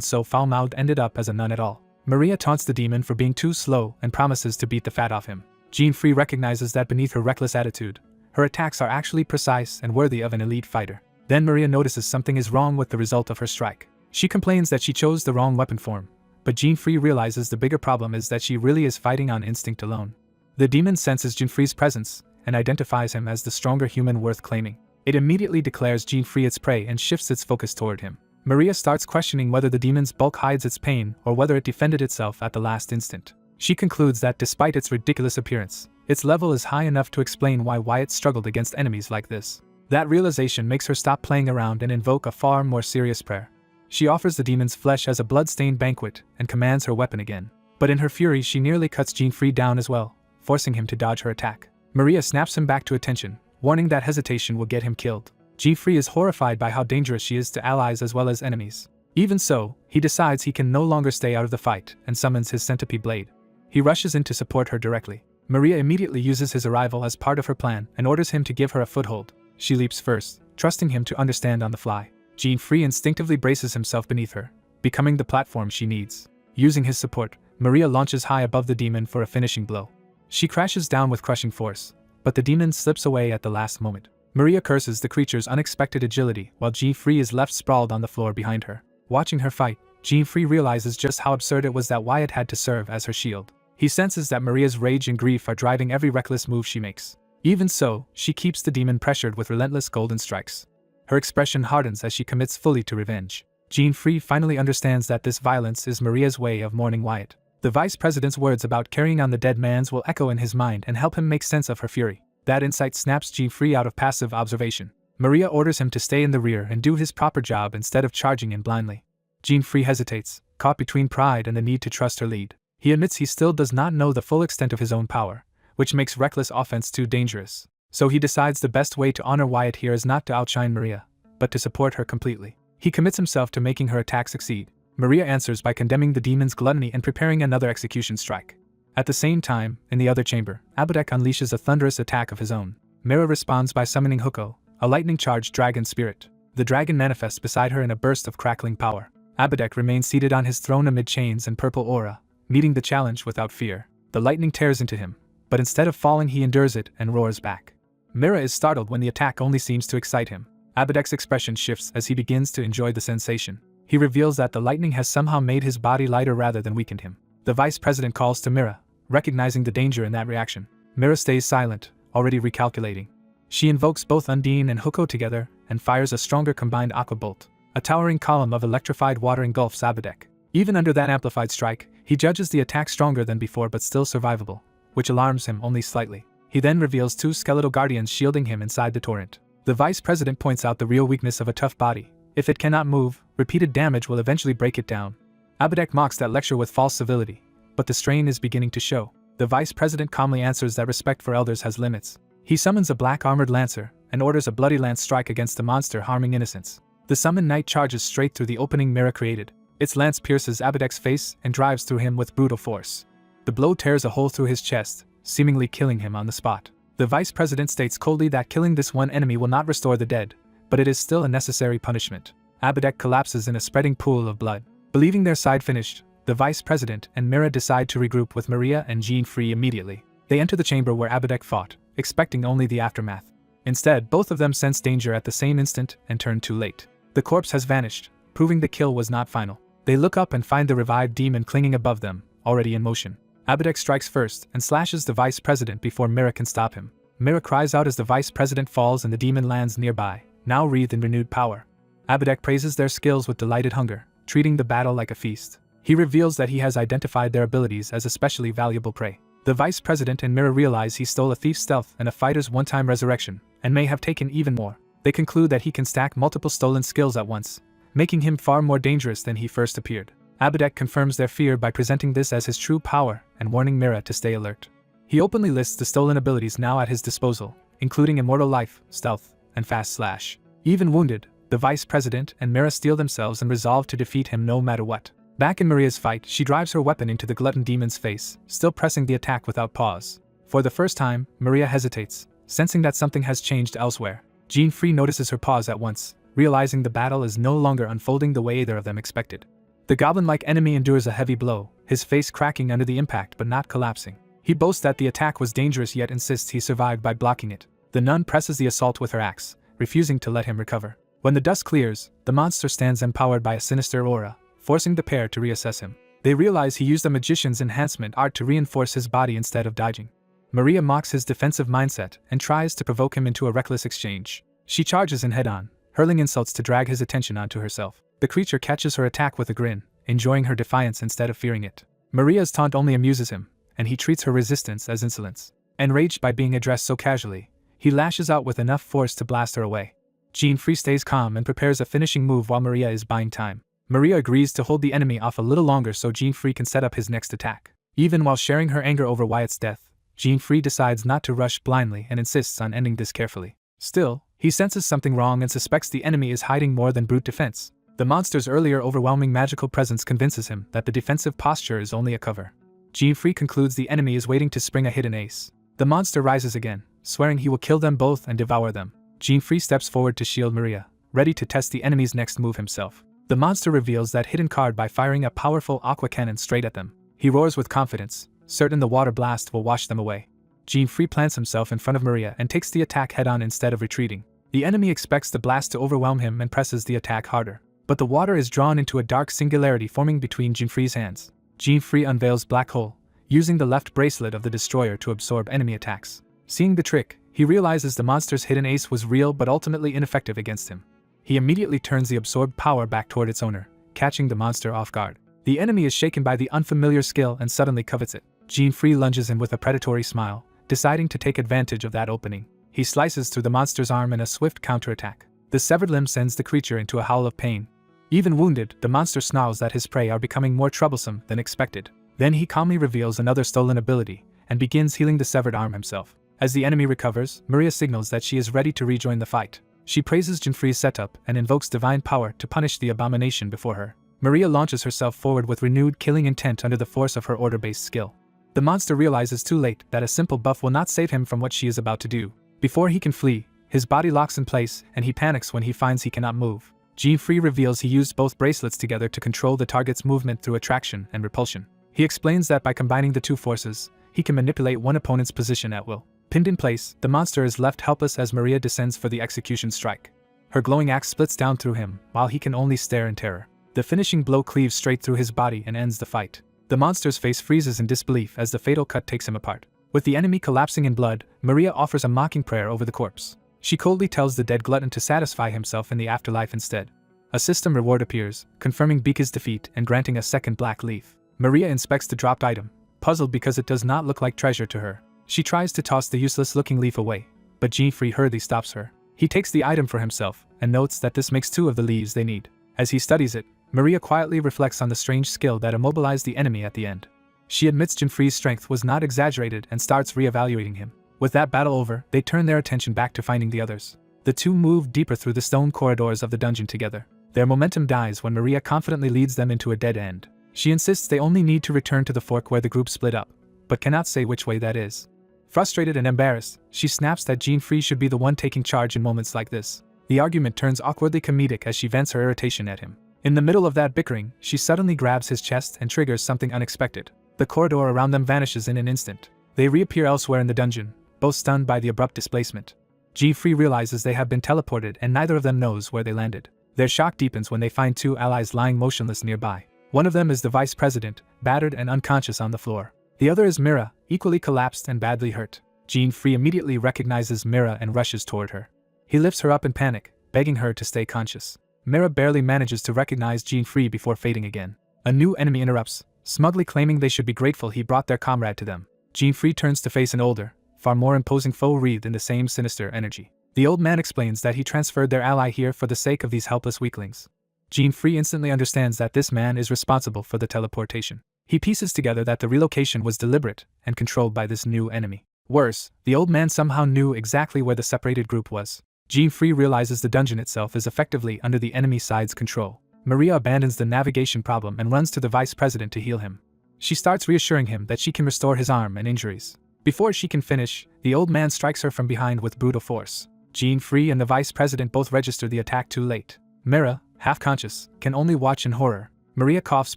so foul-mouthed ended up as a nun at all. Maria taunts the demon for being too slow and promises to beat the fat off him. Jean-Free recognizes that beneath her reckless attitude, her attacks are actually precise and worthy of an elite fighter. Then Maria notices something is wrong with the result of her strike. She complains that she chose the wrong weapon form, but Jean-Free realizes the bigger problem is that she really is fighting on instinct alone. The demon senses Jean-Free's presence and identifies him as the stronger human worth claiming. It immediately declares Jean-Free its prey and shifts its focus toward him. Maria starts questioning whether the demon's bulk hides its pain or whether it defended itself at the last instant. She concludes that despite its ridiculous appearance, its level is high enough to explain why Wyatt struggled against enemies like this. That realization makes her stop playing around and invoke a far more serious prayer. She offers the demon's flesh as a blood-stained banquet and commands her weapon again. But in her fury she nearly cuts Jean-Free down as well, forcing him to dodge her attack. Maria snaps him back to attention, warning that hesitation will get him killed. Jean-Free is horrified by how dangerous she is to allies as well as enemies. Even so, he decides he can no longer stay out of the fight and summons his centipede blade. He rushes in to support her directly. Maria immediately uses his arrival as part of her plan and orders him to give her a foothold. She leaps first, trusting him to understand on the fly. Jean-Free instinctively braces himself beneath her, becoming the platform she needs. Using his support, Maria launches high above the demon for a finishing blow. She crashes down with crushing force, but the demon slips away at the last moment. Maria curses the creature's unexpected agility while Jean-Free is left sprawled on the floor behind her. Watching her fight, Jean-Free realizes just how absurd it was that Wyatt had to serve as her shield. He senses that Maria's rage and grief are driving every reckless move she makes. Even so, she keeps the demon pressured with relentless golden strikes. Her expression hardens as she commits fully to revenge. Jean-Free finally understands that this violence is Maria's way of mourning Wyatt. The vice president's words about carrying on the dead man's will echo in his mind and help him make sense of her fury. That insight snaps Jean free out of passive observation. Maria orders him to stay in the rear and do his proper job instead of charging in blindly. Jean free hesitates, caught between pride and the need to trust her lead. He admits he still does not know the full extent of his own power, which makes reckless offense too dangerous. So he decides the best way to honor Wyatt here is not to outshine Maria, but to support her completely. He commits himself to making her attack succeed. Maria answers by condemning the demon's gluttony and preparing another execution strike. At the same time, in the other chamber, Abedek unleashes a thunderous attack of his own. Mira responds by summoning Huko, a lightning-charged dragon spirit. The dragon manifests beside her in a burst of crackling power. Abedek remains seated on his throne amid chains and purple aura, meeting the challenge without fear. The lightning tears into him, but instead of falling he endures it and roars back. Mira is startled when the attack only seems to excite him. Abedek's expression shifts as he begins to enjoy the sensation. He reveals that the lightning has somehow made his body lighter rather than weakened him. The vice president calls to Mira, recognizing the danger in that reaction. Mira stays silent, already recalculating. She invokes both Undine and Huko together and fires a stronger combined aqua bolt. A towering column of electrified water engulfs Abedek. Even under that amplified strike, he judges the attack stronger than before but still survivable, which alarms him only slightly. He then reveals two skeletal guardians shielding him inside the torrent. The vice president points out the real weakness of a tough body. If it cannot move, repeated damage will eventually break it down. Abedek mocks that lecture with false civility, but the strain is beginning to show. The vice president calmly answers that respect for elders has limits. He summons a black armored lancer and orders a bloody lance strike against the monster harming innocents. The summoned knight charges straight through the opening Mira created. Its lance pierces Abedek's face and drives through him with brutal force. The blow tears a hole through his chest, seemingly killing him on the spot. The vice president states coldly that killing this one enemy will not restore the dead, but it is still a necessary punishment. Abedek collapses in a spreading pool of blood. Believing their side finished, the vice president and Mira decide to regroup with Maria and Jean free immediately. They enter the chamber where Abedek fought, expecting only the aftermath. Instead, both of them sense danger at the same instant and turn too late. The corpse has vanished, proving the kill was not final. They look up and find the revived demon clinging above them, already in motion. Abedek strikes first and slashes the vice president before Mira can stop him. Mira cries out as the vice president falls and the demon lands nearby, now wreathed in renewed power. Abedek praises their skills with delighted hunger, treating the battle like a feast. He reveals that he has identified their abilities as especially valuable prey. The vice president and Mira realize he stole a thief's stealth and a fighter's one-time resurrection, and may have taken even more. They conclude that he can stack multiple stolen skills at once, making him far more dangerous than he first appeared. Abedek confirms their fear by presenting this as his true power and warning Mira to stay alert. He openly lists the stolen abilities now at his disposal, including Immortal Life, Stealth, and Fast Slash. Even wounded, the vice president and Mira steel themselves and resolve to defeat him no matter what. Back in Maria's fight, she drives her weapon into the glutton demon's face, still pressing the attack without pause. For the first time, Maria hesitates, sensing that something has changed elsewhere. Jean free notices her pause at once, realizing the battle is no longer unfolding the way either of them expected. The goblin-like enemy endures a heavy blow, his face cracking under the impact but not collapsing. He boasts that the attack was dangerous yet insists he survived by blocking it. The nun presses the assault with her axe, refusing to let him recover. When the dust clears, the monster stands empowered by a sinister aura, forcing the pair to reassess him. They realize he used a magician's enhancement art to reinforce his body instead of dodging. Maria mocks his defensive mindset and tries to provoke him into a reckless exchange. She charges in head-on, hurling insults to drag his attention onto herself. The creature catches her attack with a grin, enjoying her defiance instead of fearing it. Maria's taunt only amuses him, and he treats her resistance as insolence. Enraged by being addressed so casually, he lashes out with enough force to blast her away. Jean free stays calm and prepares a finishing move while Maria is buying time. Maria agrees to hold the enemy off a little longer so Jean free can set up his next attack. Even while sharing her anger over Wyatt's death, Jean free decides not to rush blindly and insists on ending this carefully. Still, he senses something wrong and suspects the enemy is hiding more than brute defense. The monster's earlier overwhelming magical presence convinces him that the defensive posture is only a cover. Jean free concludes the enemy is waiting to spring a hidden ace. The monster rises again, swearing he will kill them both and devour them. Jean free steps forward to shield Maria, ready to test the enemy's next move himself. The monster reveals that hidden card by firing a powerful aqua cannon straight at them. He roars with confidence, certain the water blast will wash them away. Jean free plants himself in front of Maria and takes the attack head-on instead of retreating. The enemy expects the blast to overwhelm him and presses the attack harder. But the water is drawn into a dark singularity forming between Jean free's hands. Jean free unveils Black Hole, using the left bracelet of the destroyer to absorb enemy attacks. Seeing the trick, he realizes the monster's hidden ace was real but ultimately ineffective against him. He immediately turns the absorbed power back toward its owner, catching the monster off guard. The enemy is shaken by the unfamiliar skill and suddenly covets it. Jean free lunges in with a predatory smile, deciding to take advantage of that opening. He slices through the monster's arm in a swift counterattack. The severed limb sends the creature into a howl of pain. Even wounded, the monster snarls that his prey are becoming more troublesome than expected. Then he calmly reveals another stolen ability and begins healing the severed arm himself. As the enemy recovers, Maria signals that she is ready to rejoin the fight. She praises Jinfree's setup and invokes divine power to punish the abomination before her. Maria launches herself forward with renewed killing intent under the force of her order-based skill. The monster realizes too late that a simple buff will not save him from what she is about to do. Before he can flee, his body locks in place and he panics when he finds he cannot move. Jinfree reveals he used both bracelets together to control the target's movement through attraction and repulsion. He explains that by combining the two forces, he can manipulate one opponent's position at will. Pinned in place, the monster is left helpless as Maria descends for the execution strike. Her glowing axe splits down through him, while he can only stare in terror. The finishing blow cleaves straight through his body and ends the fight. The monster's face freezes in disbelief as the fatal cut takes him apart. With the enemy collapsing in blood, Maria offers a mocking prayer over the corpse. She coldly tells the dead glutton to satisfy himself in the afterlife instead. A system reward appears, confirming Bika's defeat and granting a second black leaf. Maria inspects the dropped item, puzzled because it does not look like treasure to her. She tries to toss the useless-looking leaf away, but Jinfree hurriedly stops her. He takes the item for himself and notes that this makes 2 of the leaves they need. As he studies it, Maria quietly reflects on the strange skill that immobilized the enemy at the end. She admits Jinfree's strength was not exaggerated and starts re-evaluating him. With that battle over, they turn their attention back to finding the others. The two move deeper through the stone corridors of the dungeon together. Their momentum dies when Maria confidently leads them into a dead end. She insists they only need to return to the fork where the group split up, but cannot say which way that is. Frustrated and embarrassed, she snaps that Jinfree should be the one taking charge in moments like this. The argument turns awkwardly comedic as she vents her irritation at him. In the middle of that bickering, she suddenly grabs his chest and triggers something unexpected. The corridor around them vanishes in an instant. They reappear elsewhere in the dungeon, both stunned by the abrupt displacement. Jinfree realizes they have been teleported and neither of them knows where they landed. Their shock deepens when they find 2 allies lying motionless nearby. One of them is the vice president, battered and unconscious on the floor. The other is Mira, equally collapsed and badly hurt. Jinfree immediately recognizes Mira and rushes toward her. He lifts her up in panic, begging her to stay conscious. Mira barely manages to recognize Jinfree before fading again. A new enemy interrupts, smugly claiming they should be grateful he brought their comrade to them. Jinfree turns to face an older, far more imposing foe wreathed in the same sinister energy. The old man explains that he transferred their ally here for the sake of these helpless weaklings. Jinfree instantly understands that this man is responsible for the teleportation. He pieces together that the relocation was deliberate and controlled by this new enemy. Worse, the old man somehow knew exactly where the separated group was. Jinfree realizes the dungeon itself is effectively under the enemy side's control. Maria abandons the navigation problem and runs to the vice president to heal him. She starts reassuring him that she can restore his arm and injuries. Before she can finish, the old man strikes her from behind with brutal force. Jinfree and the vice president both register the attack too late. Mira, half-conscious, can only watch in horror. Maria coughs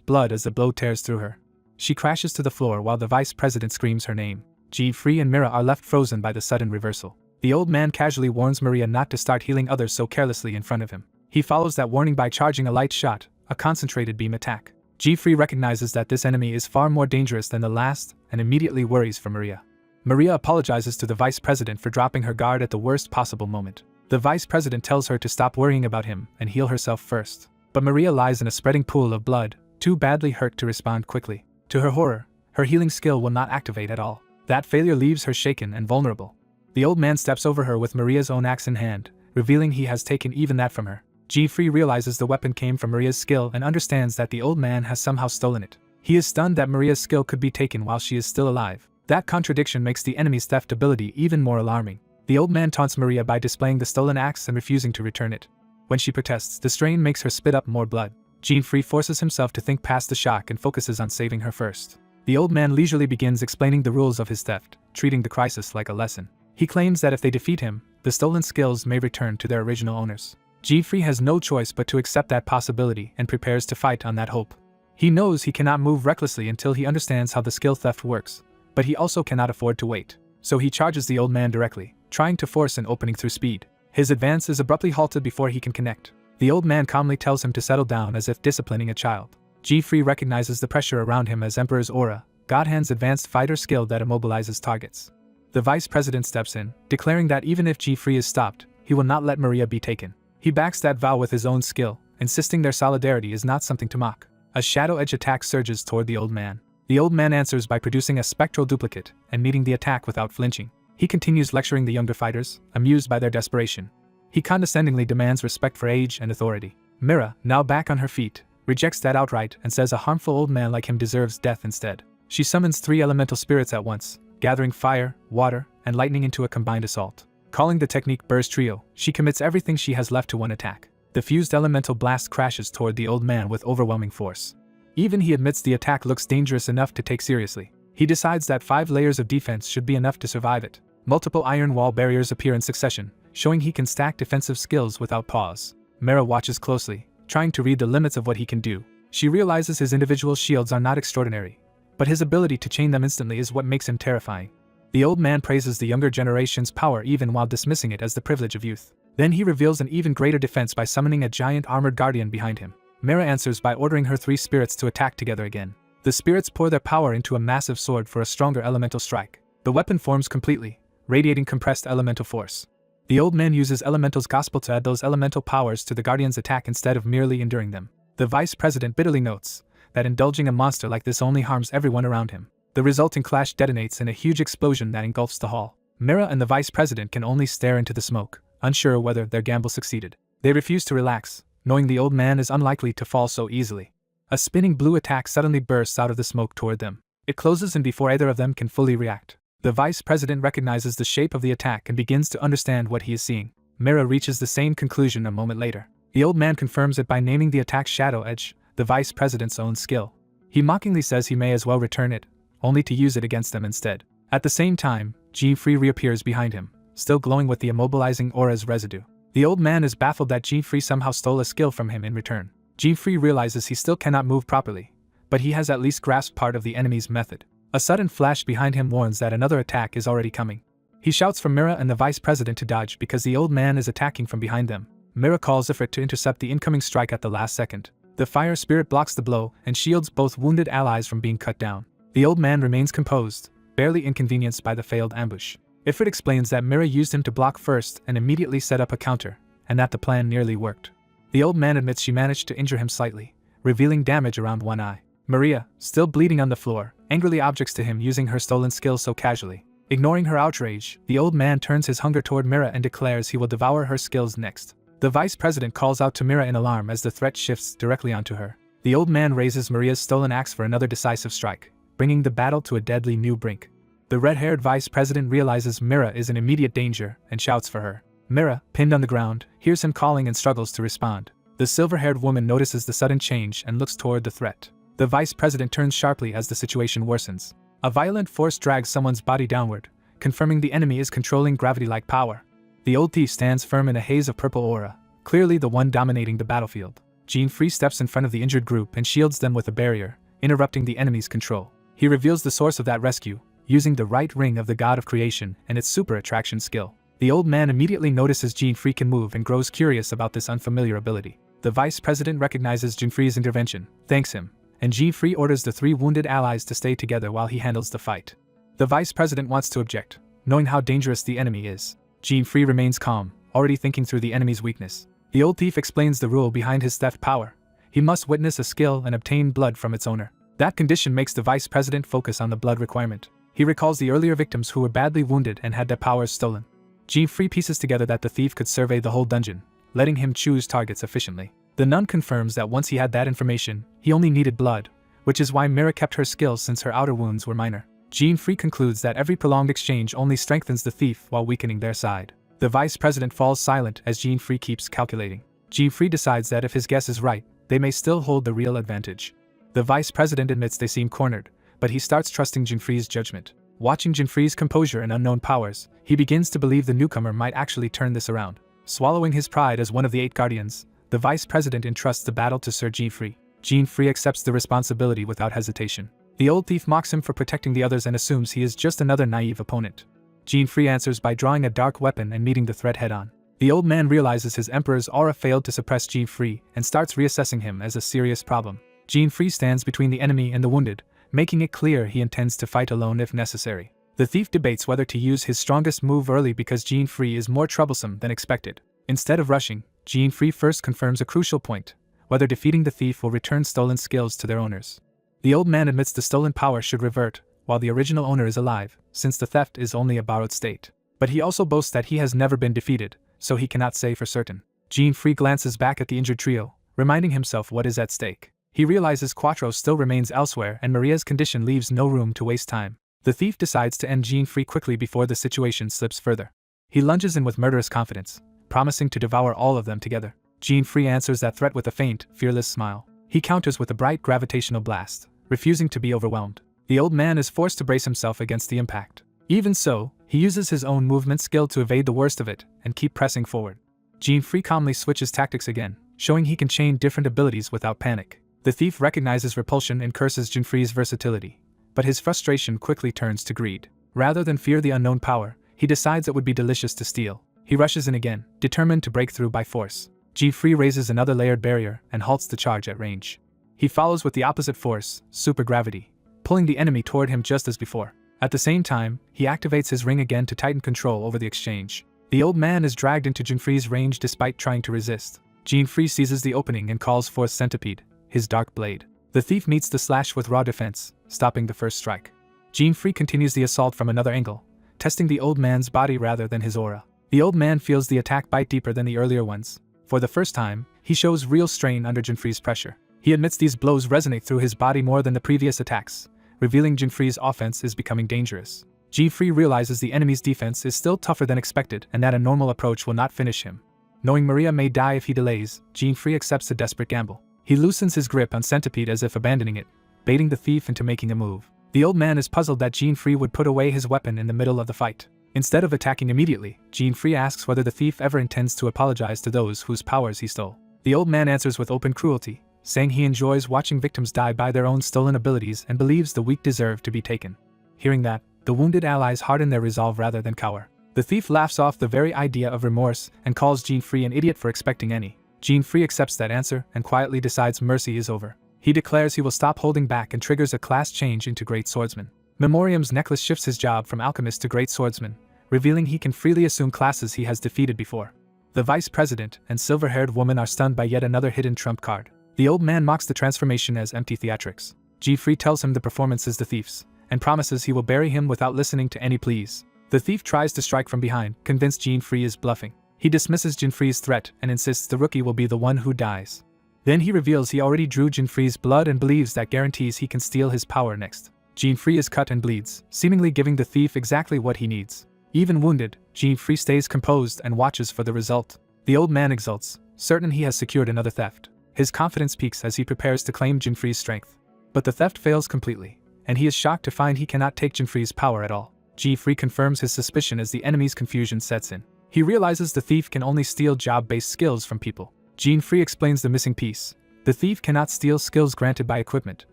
blood as the blow tears through her. She crashes to the floor while the vice president screams her name. Jinfree and Mira are left frozen by the sudden reversal. The old man casually warns Maria not to start healing others so carelessly in front of him. He follows that warning by charging a light shot, a concentrated beam attack. Jinfree recognizes that this enemy is far more dangerous than the last and immediately worries for Maria. Maria apologizes to the vice president for dropping her guard at the worst possible moment. The vice president tells her to stop worrying about him and heal herself first. But Maria lies in a spreading pool of blood, too badly hurt to respond quickly. To her horror, her healing skill will not activate at all. That failure leaves her shaken and vulnerable. The old man steps over her with Maria's own axe in hand, revealing he has taken even that from her. Jinfree realizes the weapon came from Maria's skill and understands that the old man has somehow stolen it. He is stunned that Maria's skill could be taken while she is still alive. That contradiction makes the enemy's theft ability even more alarming. The old man taunts Maria by displaying the stolen axe and refusing to return it. When she protests, the strain makes her spit up more blood. Jinfree forces himself to think past the shock and focuses on saving her first. The old man leisurely begins explaining the rules of his theft, treating the crisis like a lesson. He claims that if they defeat him, the stolen skills may return to their original owners. Jinfree has no choice but to accept that possibility and prepares to fight on that hope. He knows he cannot move recklessly until he understands how the skill theft works, but he also cannot afford to wait. So he charges the old man directly, trying to force an opening through speed. His advance is abruptly halted before he can connect. The old man calmly tells him to settle down as if disciplining a child. Jinfree recognizes the pressure around him as Emperor's Aura, Godhand's advanced fighter skill that immobilizes targets. The vice president steps in, declaring that even if Jinfree is stopped, he will not let Maria be taken. He backs that vow with his own skill, insisting their solidarity is not something to mock. A shadow edge attack surges toward the old man. The old man answers by producing a spectral duplicate and meeting the attack without flinching. He continues lecturing the younger fighters, amused by their desperation. He condescendingly demands respect for age and authority. Mira, now back on her feet, rejects that outright and says a harmful old man like him deserves death instead. She summons 3 elemental spirits at once, gathering fire, water, and lightning into a combined assault. Calling the technique Burst Trio, she commits everything she has left to one attack. The fused elemental blast crashes toward the old man with overwhelming force. Even he admits the attack looks dangerous enough to take seriously. He decides that 5 layers of defense should be enough to survive it. Multiple iron wall barriers appear in succession, showing he can stack defensive skills without pause. Mira watches closely, trying to read the limits of what he can do. She realizes his individual shields are not extraordinary, but his ability to chain them instantly is what makes him terrifying. The old man praises the younger generation's power even while dismissing it as the privilege of youth. Then he reveals an even greater defense by summoning a giant armored guardian behind him. Mira answers by ordering her 3 spirits to attack together again. The spirits pour their power into a massive sword for a stronger elemental strike. The weapon forms completely, radiating compressed elemental force. The old man uses Elemental's Gospel to add those elemental powers to the Guardian's attack instead of merely enduring them. The vice president bitterly notes that indulging a monster like this only harms everyone around him. The resulting clash detonates in a huge explosion that engulfs the hall. Mira and the vice president can only stare into the smoke, unsure whether their gamble succeeded. They refuse to relax, knowing the old man is unlikely to fall so easily. A spinning blue attack suddenly bursts out of the smoke toward them. It closes in before either of them can fully react. The vice president recognizes the shape of the attack and begins to understand what he is seeing. Mira reaches the same conclusion a moment later. The old man confirms it by naming the attack Shadow Edge, the vice president's own skill. He mockingly says he may as well return it, only to use it against them instead. At the same time, Jean-Free reappears behind him, still glowing with the immobilizing aura's residue. The old man is baffled that Jean-Free somehow stole a skill from him in return. Jean-Free realizes he still cannot move properly, but he has at least grasped part of the enemy's method. A sudden flash behind him warns that another attack is already coming. He shouts for Mira and the vice president to dodge because the old man is attacking from behind them. Mira calls Ifrit to intercept the incoming strike at the last second. The fire spirit blocks the blow and shields both wounded allies from being cut down. The old man remains composed, barely inconvenienced by the failed ambush. Ifrit explains that Mira used him to block first and immediately set up a counter, and that the plan nearly worked. The old man admits she managed to injure him slightly, revealing damage around one eye. Maria, still bleeding on the floor, angrily objects to him using her stolen skill so casually. Ignoring her outrage, the old man turns his hunger toward Mira and declares he will devour her skills next. The vice president calls out to Mira in alarm as the threat shifts directly onto her. The old man raises Maria's stolen axe for another decisive strike, bringing the battle to a deadly new brink. The red-haired vice president realizes Mira is in immediate danger and shouts for her. Mira, pinned on the ground, hears him calling and struggles to respond. The silver-haired woman notices the sudden change and looks toward the threat. The vice president turns sharply as the situation worsens. A violent force drags someone's body downward, confirming the enemy is controlling gravity-like power. The old thief stands firm in a haze of purple aura, clearly the one dominating the battlefield. Jean-Free steps in front of the injured group and shields them with a barrier, interrupting the enemy's control. He reveals the source of that rescue, using the right ring of the god of creation and its super attraction skill. The old man immediately notices Jean-Free can move and grows curious about this unfamiliar ability. The vice president recognizes Jean-Free's intervention, thanks him, and Jean-Free orders the 3 wounded allies to stay together while he handles the fight. The vice president wants to object, knowing how dangerous the enemy is. Jean-Free remains calm, already thinking through the enemy's weakness. The old thief explains the rule behind his theft power. He must witness a skill and obtain blood from its owner. That condition makes the vice president focus on the blood requirement. He recalls the earlier victims who were badly wounded and had their powers stolen. Jean-Free pieces together that the thief could survey the whole dungeon, letting him choose targets efficiently. The nun confirms that once he had that information, he only needed blood, which is why Mira kept her skills since her outer wounds were minor. Jean-Free concludes that every prolonged exchange only strengthens the thief while weakening their side. The vice president falls silent as Jean-Free keeps calculating. Jean-Free decides that if his guess is right, they may still hold the real advantage. The vice president admits they seem cornered, but he starts trusting Jean-Free's judgment. Watching Jean-Free's composure and unknown powers, he begins to believe the newcomer might actually turn this around. Swallowing his pride as one of the 8 guardians, the vice president entrusts the battle to Sir Jean-Free. Jean-Free accepts the responsibility without hesitation. The old thief mocks him for protecting the others and assumes he is just another naive opponent. Jean-Free answers by drawing a dark weapon and meeting the threat head-on. The old man realizes his emperor's aura failed to suppress Jean-Free and starts reassessing him as a serious problem. Jean-Free stands between the enemy and the wounded, making it clear he intends to fight alone if necessary. The thief debates whether to use his strongest move early because Jean-Free is more troublesome than expected. Instead of rushing, Jean-Free first confirms a crucial point, whether defeating the thief will return stolen skills to their owners. The old man admits the stolen power should revert, while the original owner is alive, since the theft is only a borrowed state. But he also boasts that he has never been defeated, so he cannot say for certain. Jean-Free glances back at the injured trio, reminding himself what is at stake. He realizes Quattro still remains elsewhere and Maria's condition leaves no room to waste time. The thief decides to end Jean-Free quickly before the situation slips further. He lunges in with murderous confidence, promising to devour all of them together. Jean-Free answers that threat with a faint, fearless smile. He counters with a bright gravitational blast, refusing to be overwhelmed. The old man is forced to brace himself against the impact. Even so, he uses his own movement skill to evade the worst of it and keep pressing forward. Jean-Free calmly switches tactics again, showing he can chain different abilities without panic. The thief recognizes repulsion and curses Jean-Free's versatility, but his frustration quickly turns to greed. Rather than fear the unknown power, he decides it would be delicious to steal. He rushes in again, determined to break through by force. Jean-Free raises another layered barrier and halts the charge at range. He follows with the opposite force, supergravity, pulling the enemy toward him just as before. At the same time, he activates his ring again to tighten control over the exchange. The old man is dragged into Jean-Free's range despite trying to resist. Jean-Free seizes the opening and calls forth Centipede, his dark blade. The thief meets the slash with raw defense, stopping the first strike. Jean-Free continues the assault from another angle, testing the old man's body rather than his aura. The old man feels the attack bite deeper than the earlier ones. For the first time, he shows real strain under Jean-Free's pressure. He admits these blows resonate through his body more than the previous attacks, revealing Jean-Free's offense is becoming dangerous. Jean-Free realizes the enemy's defense is still tougher than expected and that a normal approach will not finish him. Knowing Maria may die if he delays, Jean-Free accepts a desperate gamble. He loosens his grip on Centipede as if abandoning it, baiting the thief into making a move. The old man is puzzled that Jean-Free would put away his weapon in the middle of the fight. Instead of attacking immediately, Jean-Free asks whether the thief ever intends to apologize to those whose powers he stole. The old man answers with open cruelty, saying he enjoys watching victims die by their own stolen abilities and believes the weak deserve to be taken. Hearing that, the wounded allies harden their resolve rather than cower. The thief laughs off the very idea of remorse and calls Jean-Free an idiot for expecting any. Jean-Free accepts that answer and quietly decides mercy is over. He declares he will stop holding back and triggers a class change into Great Swordsman. Memoriam's necklace shifts his job from alchemist to Great Swordsman, revealing he can freely assume classes he has defeated before. The vice president and silver-haired woman are stunned by yet another hidden trump card. The old man mocks the transformation as empty theatrics. Jean-Free tells him the performance is the thief's, and promises he will bury him without listening to any pleas. The thief tries to strike from behind, convinced Jean-Free is bluffing. He dismisses Jean-Free's threat and insists the rookie will be the one who dies. Then he reveals he already drew Jean-Free's blood and believes that guarantees he can steal his power next. Jean-Free is cut and bleeds, seemingly giving the thief exactly what he needs. Even wounded, Jean-Free stays composed and watches for the result. The old man exults, certain he has secured another theft. His confidence peaks as he prepares to claim Jean-Free's strength. But the theft fails completely, and he is shocked to find he cannot take Jean-Free's power at all. Jean-Free confirms his suspicion as the enemy's confusion sets in. He realizes the thief can only steal job-based skills from people. Jean-Free explains the missing piece. The thief cannot steal skills granted by equipment,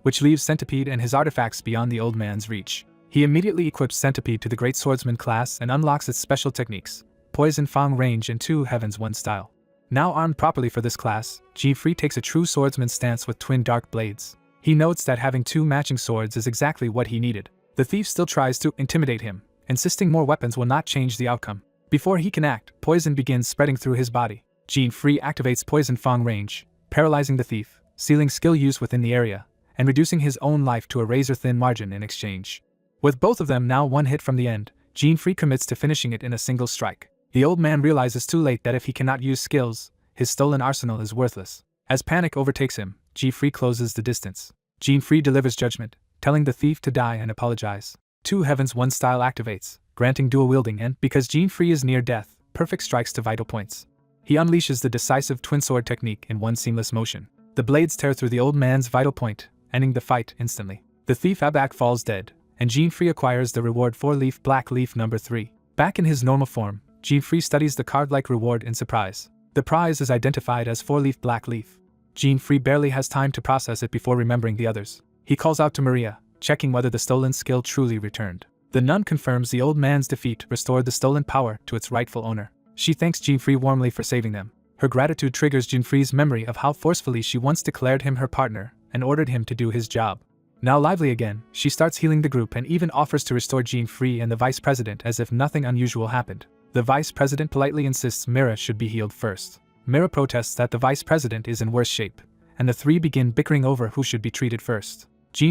which leaves Centipede and his artifacts beyond the old man's reach. He immediately equips Centipede to the Great Swordsman class and unlocks its special techniques, Poison Fang Range and 2 Heavens 1 style. Now armed properly for this class, Jean-Free takes a true swordsman stance with twin dark blades. He notes that having 2 matching swords is exactly what he needed. The thief still tries to intimidate him, insisting more weapons will not change the outcome. Before he can act, poison begins spreading through his body. Jean-Free activates Poison Fang Range, paralyzing the thief, sealing skill use within the area, and reducing his own life to a razor-thin margin in exchange. With both of them now one hit from the end, Jean-Free commits to finishing it in a single strike. The old man realizes too late that if he cannot use skills, his stolen arsenal is worthless. As panic overtakes him, Jean-Free closes the distance. Jean-Free delivers judgment, telling the thief to die and apologize. 2 Heavens 1 style activates, granting dual wielding and, because Jean-Free is near death, perfect strikes to vital points. He unleashes the decisive twin sword technique in one seamless motion. The blades tear through the old man's vital point, ending the fight instantly. The thief Abak falls dead, and Jean-Free acquires the reward 4-leaf black leaf number 3. Back in his normal form, Jean-Free studies the card-like reward in surprise. The prize is identified as 4-leaf black leaf. Jean-Free barely has time to process it before remembering the others. He calls out to Maria, checking whether the stolen skill truly returned. The nun confirms the old man's defeat restored the stolen power to its rightful owner. She thanks Jean-Free warmly for saving them. Her gratitude triggers Jean-Free's memory of how forcefully she once declared him her partner and ordered him to do his job. Now lively again, she starts healing the group and even offers to restore Jean-Free and the vice president as if nothing unusual happened. The vice president politely insists Mira should be healed first. Mira protests that the vice president is in worse shape, and the three begin bickering over who should be treated first.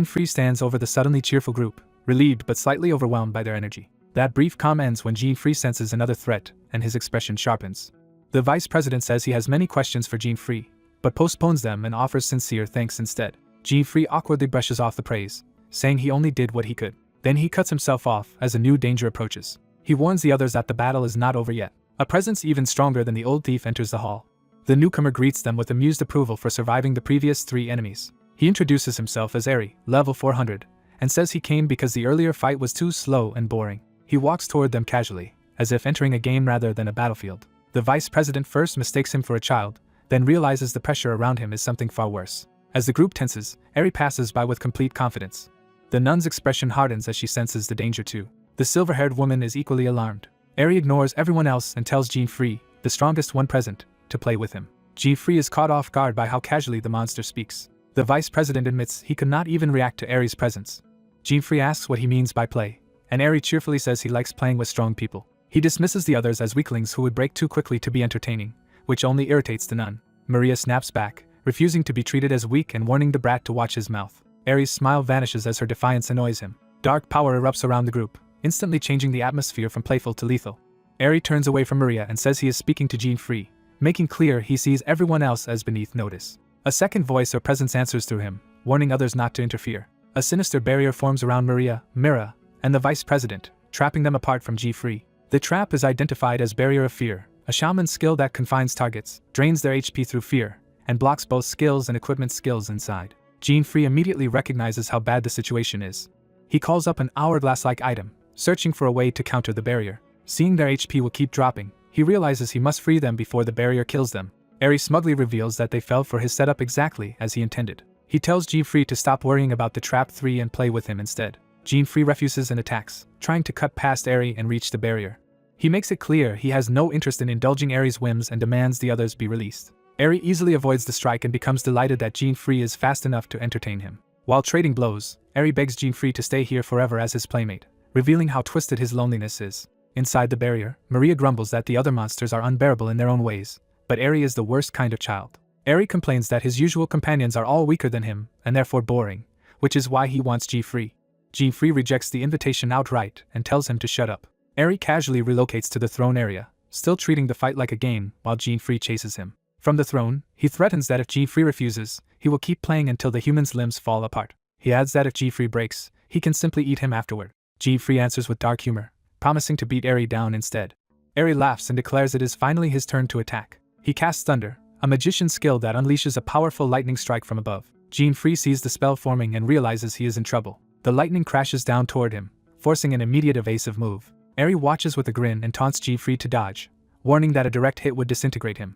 Free stands over the suddenly cheerful group, relieved but slightly overwhelmed by their energy. That brief calm ends when Free senses another threat, and his expression sharpens. The vice president says he has many questions for Free, but postpones them and offers sincere thanks instead. Free awkwardly brushes off the praise, saying he only did what he could. Then he cuts himself off as a new danger approaches. He warns the others that the battle is not over yet. A presence even stronger than the old thief enters the hall. The newcomer greets them with amused approval for surviving the previous 3 enemies. He introduces himself as Eri, level 400, and says he came because the earlier fight was too slow and boring. He walks toward them casually, as if entering a game rather than a battlefield. The vice president first mistakes him for a child, then realizes the pressure around him is something far worse. As the group tenses, Eri passes by with complete confidence. The nun's expression hardens as she senses the danger too. The silver-haired woman is equally alarmed. Eri ignores everyone else and tells Free, the strongest one present, to play with him. Free is caught off guard by how casually the monster speaks. The vice president admits he could not even react to Eri's presence. Free asks what he means by play, and Eri cheerfully says he likes playing with strong people. He dismisses the others as weaklings who would break too quickly to be entertaining, which only irritates the nun. Maria snaps back, refusing to be treated as weak and warning the brat to watch his mouth. Eri's smile vanishes as her defiance annoys him. Dark power erupts around the group, instantly changing the atmosphere from playful to lethal. Eri turns away from Maria and says he is speaking to Free, making clear he sees everyone else as beneath notice. A second voice or presence answers through him, warning others not to interfere. A sinister barrier forms around Maria, Mira, and the vice president, trapping them apart from Free. The trap is identified as Barrier of Fear, a shaman skill that confines targets, drains their HP through fear, and blocks both skills and equipment skills inside. Free immediately recognizes how bad the situation is. He calls up an hourglass-like item, searching for a way to counter the barrier. Seeing their HP will keep dropping, he realizes he must free them before the barrier kills them. Eri smugly reveals that they fell for his setup exactly as he intended. He tells Free to stop worrying about the Trap 3 and play with him instead. Free refuses and attacks, trying to cut past Eri and reach the barrier. He makes it clear he has no interest in indulging Eri's whims and demands the others be released. Eri easily avoids the strike and becomes delighted that Free is fast enough to entertain him. While trading blows, Eri begs Free to stay here forever as his playmate, revealing how twisted his loneliness is. Inside the barrier, Maria grumbles that the other monsters are unbearable in their own ways, but Eri is the worst kind of child. Eri complains that his usual companions are all weaker than him, and therefore boring, which is why he wants Free. Free rejects the invitation outright and tells him to shut up. Eri casually relocates to the throne area, still treating the fight like a game while Free chases him. From the throne, he threatens that if Free refuses, he will keep playing until the human's limbs fall apart. He adds that if Free breaks, he can simply eat him afterward. Free answers with dark humor, promising to beat Eri down instead. Eri laughs and declares it is finally his turn to attack. He casts Thunder, a magician skill that unleashes a powerful lightning strike from above. Free sees the spell forming and realizes he is in trouble. The lightning crashes down toward him, forcing an immediate evasive move. Eri watches with a grin and taunts Free to dodge, warning that a direct hit would disintegrate him.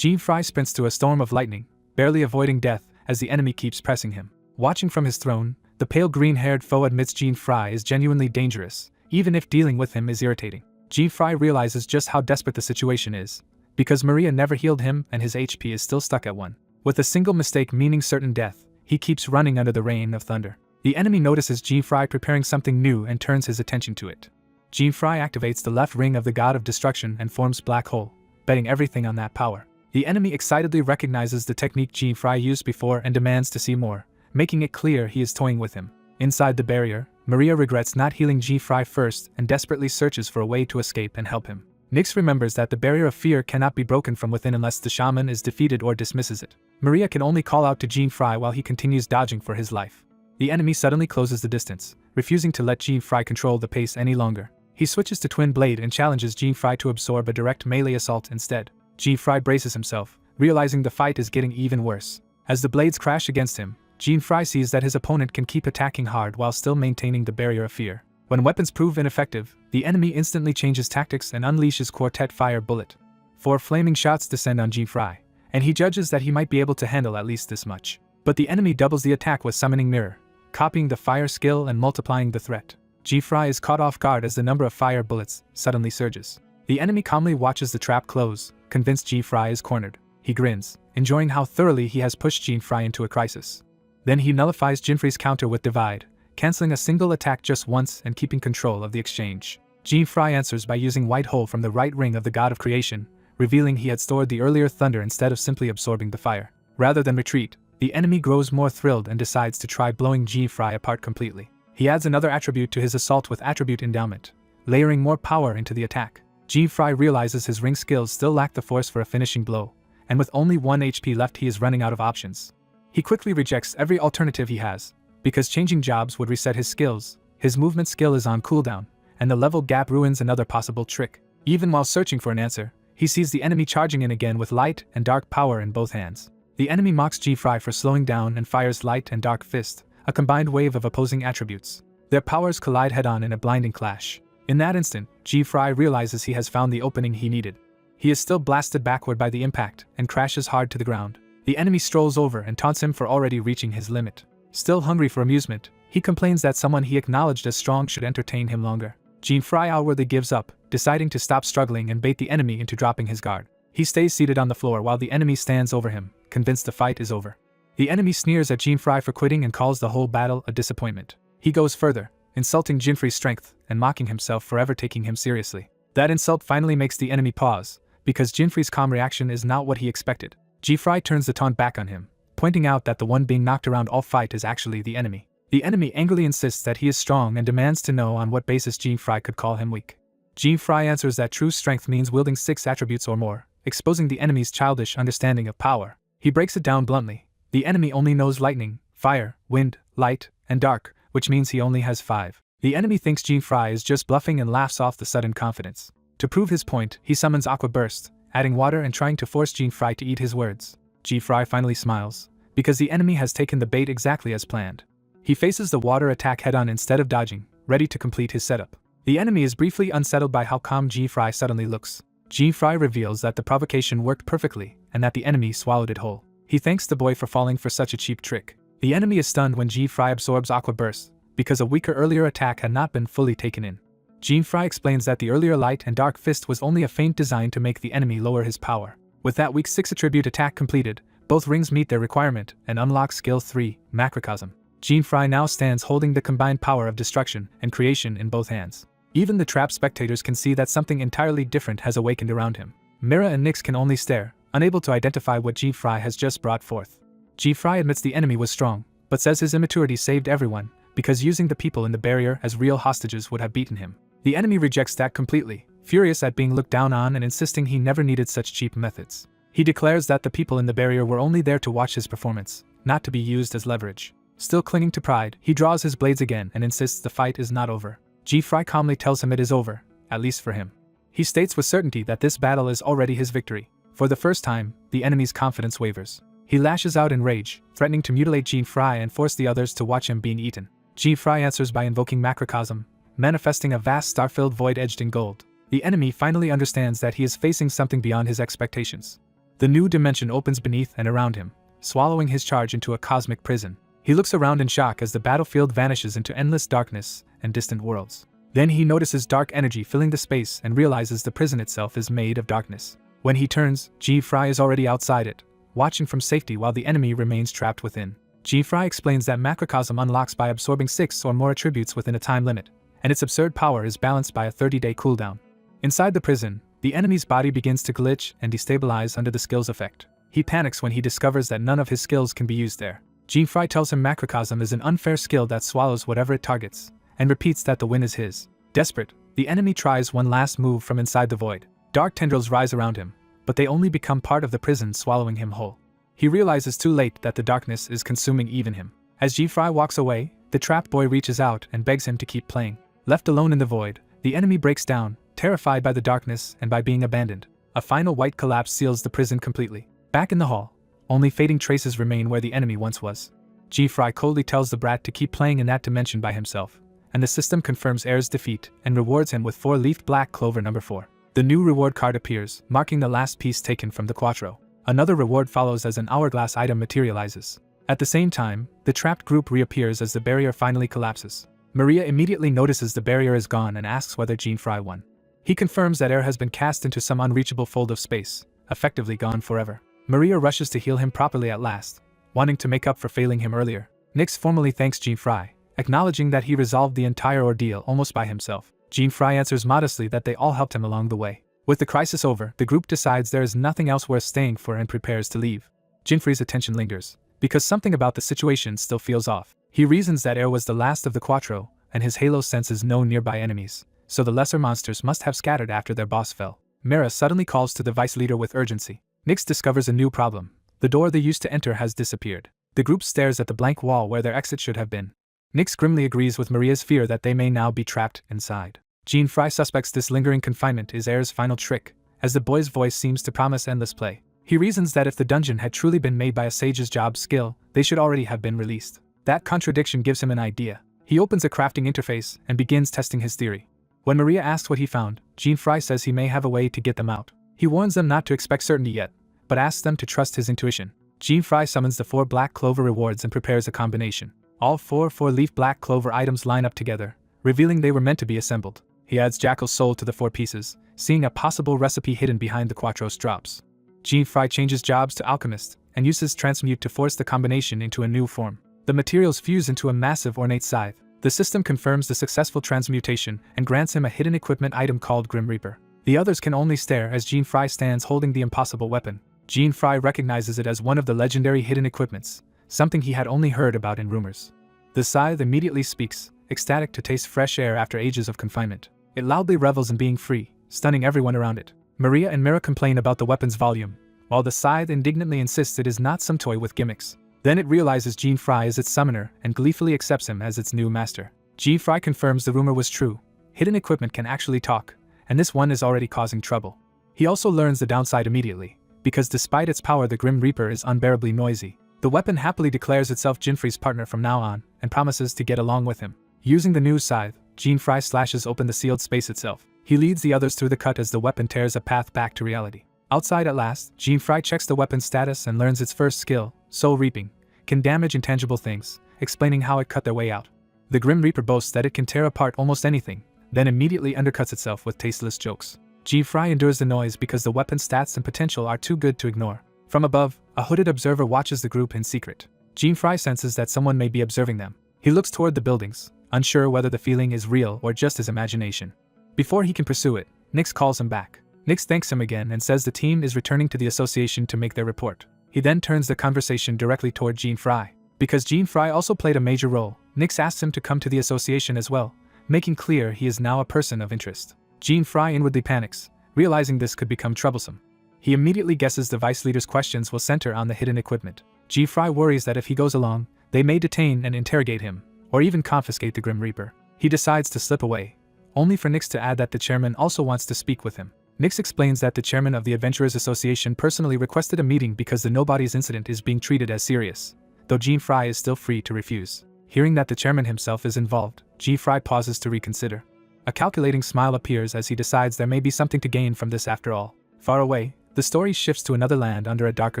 Free sprints through a storm of lightning, barely avoiding death as the enemy keeps pressing him. Watching from his throne, the pale green-haired foe admits Free is genuinely dangerous, even if dealing with him is irritating. Free realizes just how desperate the situation is, because Maria never healed him and his HP is still stuck at 1. With a single mistake meaning certain death, he keeps running under the rain of thunder. The enemy notices Free preparing something new and turns his attention to it. Free activates the left ring of the God of Destruction and forms Black Hole, betting everything on that power. The enemy excitedly recognizes the technique Free used before and demands to see more, making it clear he is toying with him. Inside the barrier, Maria regrets not healing Free first and desperately searches for a way to escape and help him. Nyx remembers that the barrier of fear cannot be broken from within unless the shaman is defeated or dismisses it. Maria can only call out to Free while he continues dodging for his life. The enemy suddenly closes the distance, refusing to let Free control the pace any longer. He switches to Twin Blade and challenges Free to absorb a direct melee assault instead. Free braces himself, realizing the fight is getting even worse. As the blades crash against him, Free sees that his opponent can keep attacking hard while still maintaining the barrier of fear. When weapons prove ineffective, the enemy instantly changes tactics and unleashes Quartet Fire Bullet. 4 flaming shots descend on Free, and he judges that he might be able to handle at least this much. But the enemy doubles the attack with Summoning Mirror, copying the fire skill and multiplying the threat. Free is caught off guard as the number of fire bullets suddenly surges. The enemy calmly watches the trap close, convinced Free is cornered. He grins, enjoying how thoroughly he has pushed Free into a crisis. Then he nullifies Free's counter with Divide, canceling a single attack just once and keeping control of the exchange. Free answers by using White Hole from the right ring of the God of Creation, revealing he had stored the earlier thunder instead of simply absorbing the fire. Rather than retreat, the enemy grows more thrilled and decides to try blowing G-Fry apart completely. He adds another attribute to his assault with attribute endowment, layering more power into the attack. G-Fry realizes his ring skills still lack the force for a finishing blow, and with only 1 HP left he is running out of options. He quickly rejects every alternative he has, because changing jobs would reset his skills, his movement skill is on cooldown, and the level gap ruins another possible trick. Even while searching for an answer, he sees the enemy charging in again with light and dark power in both hands. The enemy mocks G-Fry for slowing down and fires light and dark fist, a combined wave of opposing attributes. Their powers collide head-on in a blinding clash. In that instant, G-Fry realizes he has found the opening he needed. He is still blasted backward by the impact and crashes hard to the ground. The enemy strolls over and taunts him for already reaching his limit. Still hungry for amusement, he complains that someone he acknowledged as strong should entertain him longer. G-Fry outwardly gives up, deciding to stop struggling and bait the enemy into dropping his guard. He stays seated on the floor while the enemy stands over him, convinced the fight is over. The enemy sneers at G-Fry for quitting and calls the whole battle a disappointment. He goes further, insulting G-Fry's strength and mocking himself for ever taking him seriously. That insult finally makes the enemy pause, because G-Fry's calm reaction is not what he expected. G-Fry turns the taunt back on him, pointing out that the one being knocked around all fight is actually the enemy. The enemy angrily insists that he is strong and demands to know on what basis G-Fry could call him weak. G-Fry answers that true strength means wielding 6 attributes or more, exposing the enemy's childish understanding of power. He breaks it down bluntly. The enemy only knows lightning, fire, wind, light, and dark, which means he only has 5. The enemy thinks G-Fry is just bluffing and laughs off the sudden confidence. To prove his point, he summons Aqua Burst, adding water and trying to force G-Fry to eat his words. G-Fry finally smiles, because the enemy has taken the bait exactly as planned. He faces the water attack head-on instead of dodging, ready to complete his setup. The enemy is briefly unsettled by how calm G-Fry suddenly looks. G-Fry reveals that the provocation worked perfectly, and that the enemy swallowed it whole. He thanks the boy for falling for such a cheap trick. The enemy is stunned when G-Fry absorbs Aqua Burst, because a weaker earlier attack had not been fully taken in. G-Fry explains that the earlier light and dark fist was only a feint designed to make the enemy lower his power. With that weak 6 attribute attack completed, both rings meet their requirement and unlock skill 3, Macrocosm. G-Fry now stands holding the combined power of destruction and creation in both hands. Even the trapped spectators can see that something entirely different has awakened around him. Mira and Nyx can only stare, unable to identify what G-Fry has just brought forth. G-Fry admits the enemy was strong, but says his immaturity saved everyone, because using the people in the barrier as real hostages would have beaten him. The enemy rejects that completely, furious at being looked down on and insisting he never needed such cheap methods. He declares that the people in the barrier were only there to watch his performance, not to be used as leverage. Still clinging to pride, he draws his blades again and insists the fight is not over. G-Fry calmly tells him it is over, at least for him. He states with certainty that this battle is already his victory. For the first time, the enemy's confidence wavers. He lashes out in rage, threatening to mutilate G-Fry and force the others to watch him being eaten. G-Fry answers by invoking Macrocosm, manifesting a vast star-filled void edged in gold. The enemy finally understands that he is facing something beyond his expectations. The new dimension opens beneath and around him, swallowing his charge into a cosmic prison. He looks around in shock as the battlefield vanishes into endless darkness and distant worlds. Then he notices dark energy filling the space and realizes the prison itself is made of darkness. When he turns, G-Fry is already outside it, watching from safety while the enemy remains trapped within. G-Fry explains that Macrocosm unlocks by absorbing 6 or more attributes within a time limit, and its absurd power is balanced by a 30-day cooldown. Inside the prison, the enemy's body begins to glitch and destabilize under the skill's effect. He panics when he discovers that none of his skills can be used there. G-Fry tells him Macrocosm is an unfair skill that swallows whatever it targets, and repeats that the win is his. Desperate, the enemy tries one last move from inside the void. Dark tendrils rise around him, but they only become part of the prison, swallowing him whole. He realizes too late that the darkness is consuming even him. As G-Fry walks away, the trapped boy reaches out and begs him to keep playing. Left alone in the void, the enemy breaks down, terrified by the darkness and by being abandoned. A final white collapse seals the prison completely. Back in the hall, only fading traces remain where the enemy once was. G-Fry coldly tells the brat to keep playing in that dimension by himself, and the system confirms Air's defeat and rewards him with 4-leafed black clover number 4. The new reward card appears, marking the last piece taken from the Quattro. Another reward follows as an hourglass item materializes. At the same time, the trapped group reappears as the barrier finally collapses. Maria immediately notices the barrier is gone and asks whether G-Fry won. He confirms that Air has been cast into some unreachable fold of space, effectively gone forever. Maria rushes to heal him properly at last, wanting to make up for failing him earlier. Nyx formally thanks G-Fry, acknowledging that he resolved the entire ordeal almost by himself. G-Fry answers modestly that they all helped him along the way. With the crisis over, the group decides there is nothing else worth staying for and prepares to leave. Jinfrey's attention lingers, because something about the situation still feels off. He reasons that air was the last of the Quattro, and his halo senses no nearby enemies, so the lesser monsters must have scattered after their boss fell. Mira suddenly calls to the vice leader with urgency. Nyx discovers a new problem. The door they used to enter has disappeared. The group stares at the blank wall where their exit should have been. Nyx grimly agrees with Maria's fear that they may now be trapped inside. Jean Fry suspects this lingering confinement is Air's final trick, as the boy's voice seems to promise endless play. He reasons that if the dungeon had truly been made by a sage's job skill, they should already have been released. That contradiction gives him an idea. He opens a crafting interface and begins testing his theory. When Maria asks what he found, Jean Fry says he may have a way to get them out. He warns them not to expect certainty yet, but asks them to trust his intuition. Jean Fry summons the 4 black clover rewards and prepares a combination. All 4 4-leaf black clover items line up together, revealing they were meant to be assembled. He adds Jackal's soul to the 4 pieces, seeing a possible recipe hidden behind the Quattro's drops. Jean Fry changes jobs to alchemist and uses transmute to force the combination into a new form. The materials fuse into a massive ornate scythe. The system confirms the successful transmutation and grants him a hidden equipment item called Grim Reaper. The others can only stare as Jean Fry stands holding the impossible weapon. Jean Fry recognizes it as one of the legendary hidden equipments, something he had only heard about in rumors. The scythe immediately speaks, ecstatic to taste fresh air after ages of confinement. It loudly revels in being free, stunning everyone around it. Maria and Mira complain about the weapon's volume, while the scythe indignantly insists it is not some toy with gimmicks. Then it realizes Jean Fry is its summoner and gleefully accepts him as its new master. Jean Fry confirms the rumor was true. Hidden equipment can actually talk, and this one is already causing trouble. He also learns the downside immediately, because despite its power the Grim Reaper is unbearably noisy. The weapon happily declares itself Jean Fry's partner from now on, and promises to get along with him. Using the new scythe, Jean Fry slashes open the sealed space itself. He leads the others through the cut as the weapon tears a path back to reality. Outside at last, Jean Fry checks the weapon's status and learns its first skill, Soul Reaping, can damage intangible things, explaining how it cut their way out. The Grim Reaper boasts that it can tear apart almost anything, then immediately undercuts itself with tasteless jokes. Jean Fry endures the noise because the weapon's stats and potential are too good to ignore. From above, a hooded observer watches the group in secret. Jean Fry senses that someone may be observing them. He looks toward the buildings, unsure whether the feeling is real or just his imagination. Before he can pursue it, Nyx calls him back. Nyx thanks him again and says the team is returning to the association to make their report. He then turns the conversation directly toward Jean Fry. Because Jean Fry also played a major role, Nyx asks him to come to the association as well, making clear he is now a person of interest. Jean Fry inwardly panics, realizing this could become troublesome. He immediately guesses the vice leader's questions will center on the hidden equipment. Jean Fry worries that if he goes along, they may detain and interrogate him, or even confiscate the Grim Reaper. He decides to slip away, only for Nyx to add that the chairman also wants to speak with him. Nyx explains that the chairman of the Adventurers Association personally requested a meeting because the Nobodies incident is being treated as serious, though Jean Fry is still free to refuse. Hearing that the chairman himself is involved, Jean Fry pauses to reconsider. A calculating smile appears as he decides there may be something to gain from this after all. Far away, the story shifts to another land under a darker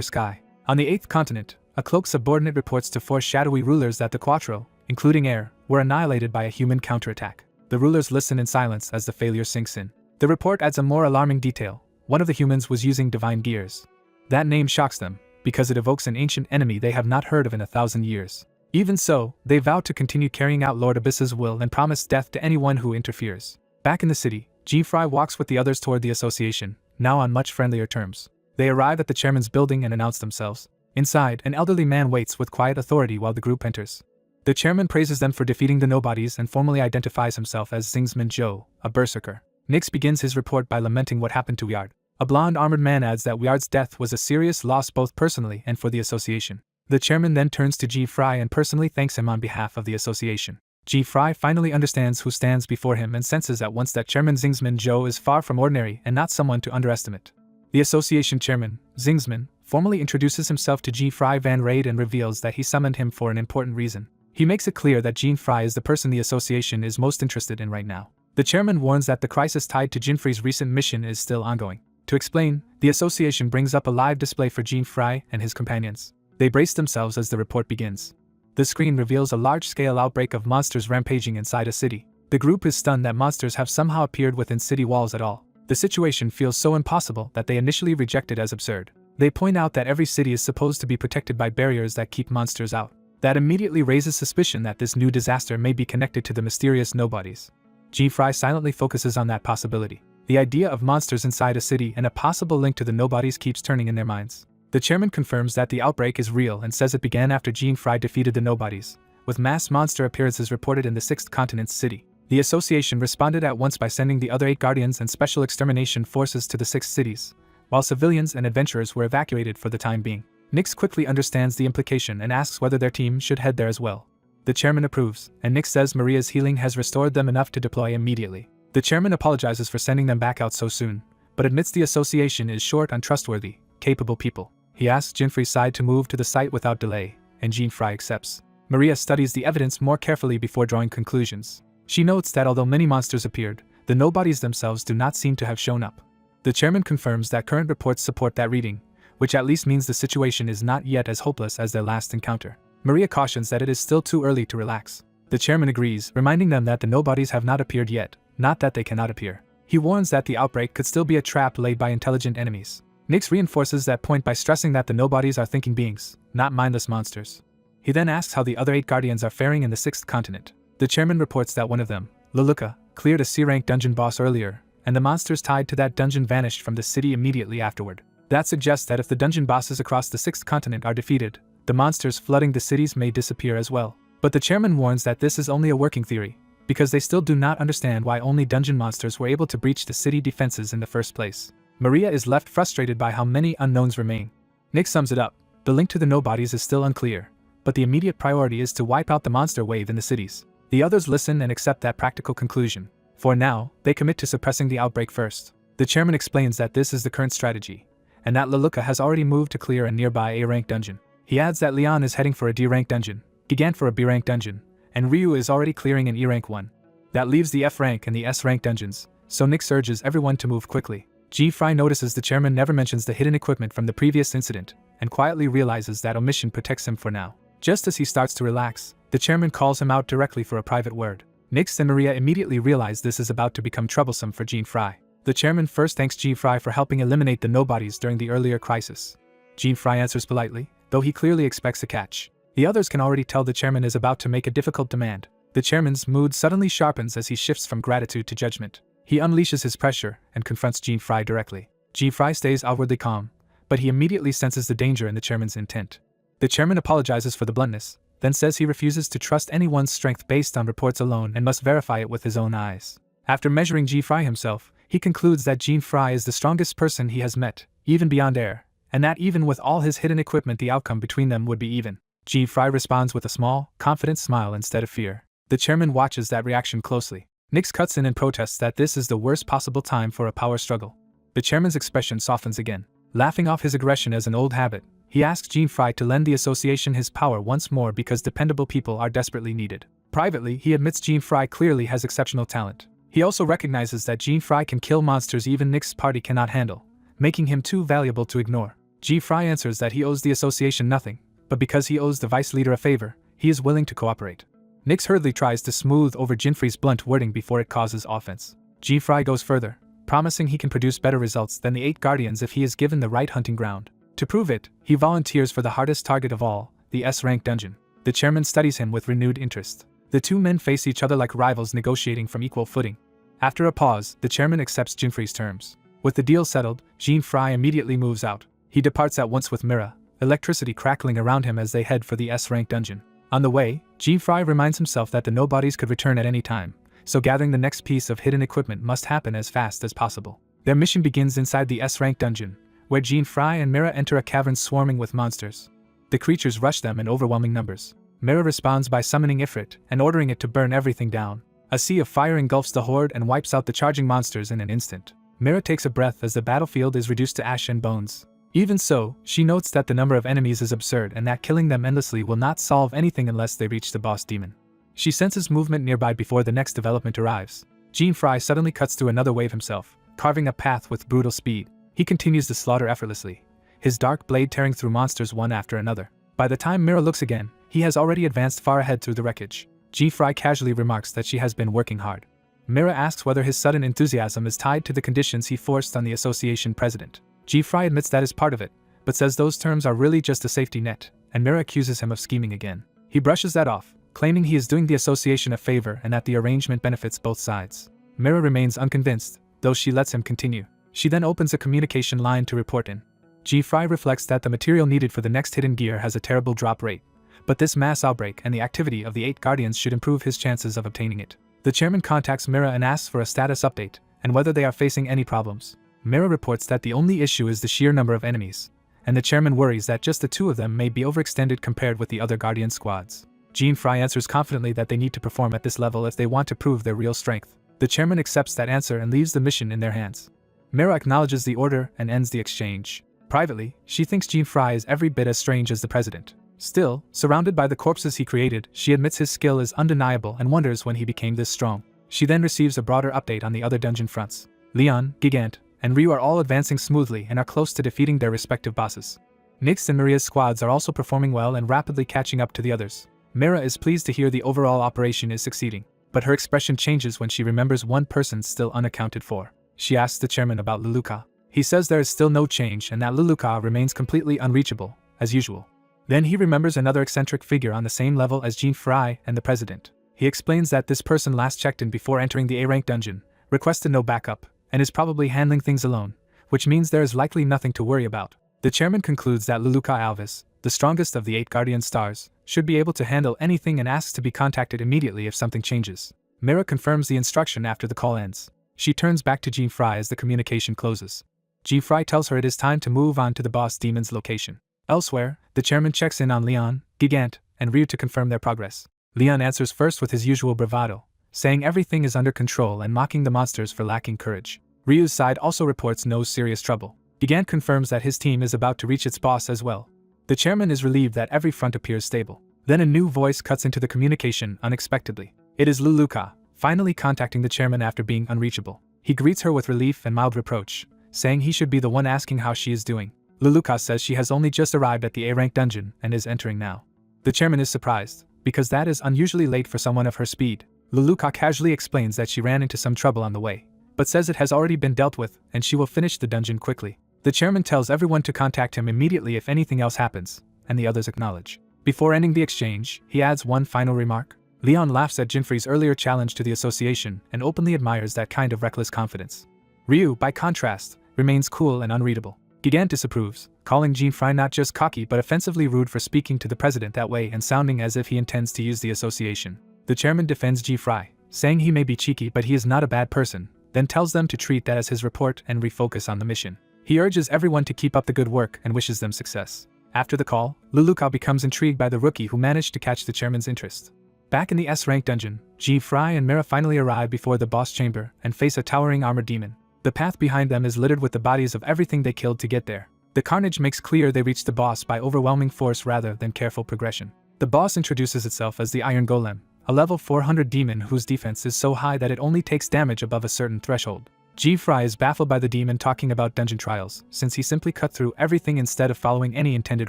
sky. On the 8th continent, a cloaked subordinate reports to 4 shadowy rulers that the Quattro, including Air, were annihilated by a human counterattack. The rulers listen in silence as the failure sinks in. The report adds a more alarming detail. One of the humans was using divine gears. That name shocks them, because it evokes an ancient enemy they have not heard of in 1,000 years. Even so, they vow to continue carrying out Lord Abyss's will and promise death to anyone who interferes. Back in the city, Jean Fry walks with the others toward the association, now on much friendlier terms. They arrive at the chairman's building and announce themselves. Inside, an elderly man waits with quiet authority while the group enters. The chairman praises them for defeating the Nobodies and formally identifies himself as Zingsman Joe, a berserker. Nyx begins his report by lamenting what happened to Weird. A blonde armored man adds that Weird's death was a serious loss both personally and for the association. The chairman then turns to Jean Fry and personally thanks him on behalf of the association. Jean Fry finally understands who stands before him and senses at once that Chairman Zingsman Joe is far from ordinary and not someone to underestimate. The association chairman, Zingsman, formally introduces himself to Jean Fry Van Raid and reveals that he summoned him for an important reason. He makes it clear that Jean Fry is the person the association is most interested in right now. The chairman warns that the crisis tied to Jean Fry's recent mission is still ongoing. To explain, the association brings up a live display for Jean Fry and his companions. They brace themselves as the report begins. The screen reveals a large-scale outbreak of monsters rampaging inside a city. The group is stunned that monsters have somehow appeared within city walls at all. The situation feels so impossible that they initially reject it as absurd. They point out that every city is supposed to be protected by barriers that keep monsters out. That immediately raises suspicion that this new disaster may be connected to the mysterious Nobodies. Jean Fry silently focuses on that possibility. The idea of monsters inside a city and a possible link to the Nobodies keeps turning in their minds. The chairman confirms that the outbreak is real and says it began after Jean Fry defeated the Nobodies, with mass monster appearances reported in the 6th continent's city. The association responded at once by sending the other 8 guardians and special extermination forces to the 6 cities, while civilians and adventurers were evacuated for the time being. Nix quickly understands the implication and asks whether their team should head there as well. The chairman approves, and Nix says Maria's healing has restored them enough to deploy immediately. The chairman apologizes for sending them back out so soon, but admits the association is short on trustworthy, capable people. He asks Jinfrei's side to move to the site without delay, and Jean Fry accepts. Maria studies the evidence more carefully before drawing conclusions. She notes that although many monsters appeared, the Nobodies themselves do not seem to have shown up. The chairman confirms that current reports support that reading, which at least means the situation is not yet as hopeless as their last encounter. Maria cautions that it is still too early to relax. The chairman agrees, reminding them that the Nobodies have not appeared yet, not that they cannot appear. He warns that the outbreak could still be a trap laid by intelligent enemies. Nix reinforces that point by stressing that the Nobodies are thinking beings, not mindless monsters. He then asks how the other 8 guardians are faring in the 6th continent. The chairman reports that one of them, Luluka, cleared a C-rank dungeon boss earlier, and the monsters tied to that dungeon vanished from the city immediately afterward. That suggests that if the dungeon bosses across the 6th continent are defeated, the monsters flooding the cities may disappear as well. But the chairman warns that this is only a working theory, because they still do not understand why only dungeon monsters were able to breach the city defenses in the first place. Maria is left frustrated by how many unknowns remain. Nick sums it up: the link to the Nobodies is still unclear, but the immediate priority is to wipe out the monster wave in the cities. The others listen and accept that practical conclusion. For now, they commit to suppressing the outbreak first. The chairman explains that this is the current strategy, and that Luluka has already moved to clear a nearby A-rank dungeon. He adds that Leon is heading for a D-rank dungeon, Gigant for a B-rank dungeon, and Ryu is already clearing an E-rank one. That leaves the F-rank and the S-rank dungeons, so Nick urges everyone to move quickly. G. Fry notices the chairman never mentions the hidden equipment from the previous incident, and quietly realizes that omission protects him for now. Just as he starts to relax, the chairman calls him out directly for a private word. Nix and Maria immediately realize this is about to become troublesome for Jean Fry. The chairman first thanks Jean Fry for helping eliminate the Nobodies during the earlier crisis. Jean Fry answers politely, though he clearly expects a catch. The others can already tell the chairman is about to make a difficult demand. The chairman's mood suddenly sharpens as he shifts from gratitude to judgment. He unleashes his pressure and confronts Jean Fry directly. Jean Fry stays outwardly calm, but he immediately senses the danger in the chairman's intent. The chairman apologizes for the bluntness, then says he refuses to trust anyone's strength based on reports alone and must verify it with his own eyes. After measuring Jean Fry himself, he concludes that Jean Fry is the strongest person he has met, even beyond air, and that even with all his hidden equipment the outcome between them would be even. Jean Fry responds with a small, confident smile instead of fear. The chairman watches that reaction closely. Nix cuts in and protests that this is the worst possible time for a power struggle. The chairman's expression softens again. Laughing off his aggression as an old habit, he asks Jean Fry to lend the association his power once more because dependable people are desperately needed. Privately, he admits Jean Fry clearly has exceptional talent. He also recognizes that Jean Fry can kill monsters even Nix's party cannot handle, making him too valuable to ignore. Jean Fry answers that he owes the association nothing, but because he owes the vice leader a favor, he is willing to cooperate. Nix hurriedly tries to smooth over Jinfrei's blunt wording before it causes offense. Jean Fry goes further, promising he can produce better results than the 8 guardians if he is given the right hunting ground. To prove it, he volunteers for the hardest target of all, the S-rank dungeon. The chairman studies him with renewed interest. The two men face each other like rivals negotiating from equal footing. After a pause, the chairman accepts Jinfrei's terms. With the deal settled, Jean Fry immediately moves out. He departs at once with Mira, electricity crackling around him as they head for the S-rank dungeon. On the way, Jean Fry reminds himself that the Nobodies could return at any time, so gathering the next piece of hidden equipment must happen as fast as possible. Their mission begins inside the S-rank dungeon, where Jean Fry and Mira enter a cavern swarming with monsters. The creatures rush them in overwhelming numbers. Mira responds by summoning Ifrit and ordering it to burn everything down. A sea of fire engulfs the horde and wipes out the charging monsters in an instant. Mira takes a breath as the battlefield is reduced to ash and bones. Even so, she notes that the number of enemies is absurd and that killing them endlessly will not solve anything unless they reach the boss demon. She senses movement nearby before the next development arrives. Jean Fry suddenly cuts through another wave himself, carving a path with brutal speed. He continues the slaughter effortlessly, his dark blade tearing through monsters one after another. By the time Mira looks again, he has already advanced far ahead through the wreckage. Jean Fry casually remarks that she has been working hard. Mira asks whether his sudden enthusiasm is tied to the conditions he forced on the association president. Jean Fry admits that is part of it, but says those terms are really just a safety net, and Mira accuses him of scheming again. He brushes that off, claiming he is doing the association a favor and that the arrangement benefits both sides. Mira remains unconvinced, though she lets him continue. She then opens a communication line to report in. G-Fry reflects that the material needed for the next hidden gear has a terrible drop rate, but this mass outbreak and the activity of the 8 Guardians should improve his chances of obtaining it. The chairman contacts Mira and asks for a status update, and whether they are facing any problems. Mira reports that the only issue is the sheer number of enemies, and the chairman worries that just the 2 of them may be overextended compared with the other Guardian squads. G-Fry answers confidently that they need to perform at this level if they want to prove their real strength. The chairman accepts that answer and leaves the mission in their hands. Mira acknowledges the order and ends the exchange. Privately, she thinks G-Fry is every bit as strange as the president. Still, surrounded by the corpses he created, she admits his skill is undeniable and wonders when he became this strong. She then receives a broader update on the other dungeon fronts. Leon, Gigant, and Ryu are all advancing smoothly and are close to defeating their respective bosses. Nyx and Maria's squads are also performing well and rapidly catching up to the others. Mira is pleased to hear the overall operation is succeeding, but her expression changes when she remembers one person still unaccounted for. She asks the chairman about Luluka. He says there is still no change and that Luluka remains completely unreachable, as usual. Then he remembers another eccentric figure on the same level as G-Fry and the president. He explains that this person last checked in before entering the A-rank dungeon, requested no backup, and is probably handling things alone, which means there is likely nothing to worry about. The chairman concludes that Luluka Alvis, the strongest of the 8 Guardian stars, should be able to handle anything and asks to be contacted immediately if something changes. Mira confirms the instruction after the call ends. She turns back to G-Fry as the communication closes. G-Fry tells her it is time to move on to the boss demon's location. Elsewhere, the chairman checks in on Leon, Gigant, and Ryu to confirm their progress. Leon answers first with his usual bravado, saying everything is under control and mocking the monsters for lacking courage. Ryu's side also reports no serious trouble. Gigant confirms that his team is about to reach its boss as well. The chairman is relieved that every front appears stable. Then a new voice cuts into the communication unexpectedly. It is Luluka, finally contacting the chairman after being unreachable. He greets her with relief and mild reproach, saying he should be the one asking how she is doing. Luluka says she has only just arrived at the A-rank dungeon and is entering now. The chairman is surprised, because that is unusually late for someone of her speed. Luluka casually explains that she ran into some trouble on the way, but says it has already been dealt with and she will finish the dungeon quickly. The chairman tells everyone to contact him immediately if anything else happens, and the others acknowledge. Before ending the exchange, he adds one final remark. Leon laughs at Jinfrey's earlier challenge to the association and openly admires that kind of reckless confidence. Ryu, by contrast, remains cool and unreadable. Gigant disapproves, calling Jinfrey not just cocky but offensively rude for speaking to the president that way and sounding as if he intends to use the association. The chairman defends Jinfrey, saying he may be cheeky but he is not a bad person, then tells them to treat that as his report and refocus on the mission. He urges everyone to keep up the good work and wishes them success. After the call, Luluka becomes intrigued by the rookie who managed to catch the chairman's interest. Back in the S-rank dungeon, G-Fry and Mira finally arrive before the boss chamber and face a towering armored demon. The path behind them is littered with the bodies of everything they killed to get there. The carnage makes clear they reached the boss by overwhelming force rather than careful progression. The boss introduces itself as the Iron Golem, a level 400 demon whose defense is so high that it only takes damage above a certain threshold. G-Fry is baffled by the demon talking about dungeon trials, since he simply cut through everything instead of following any intended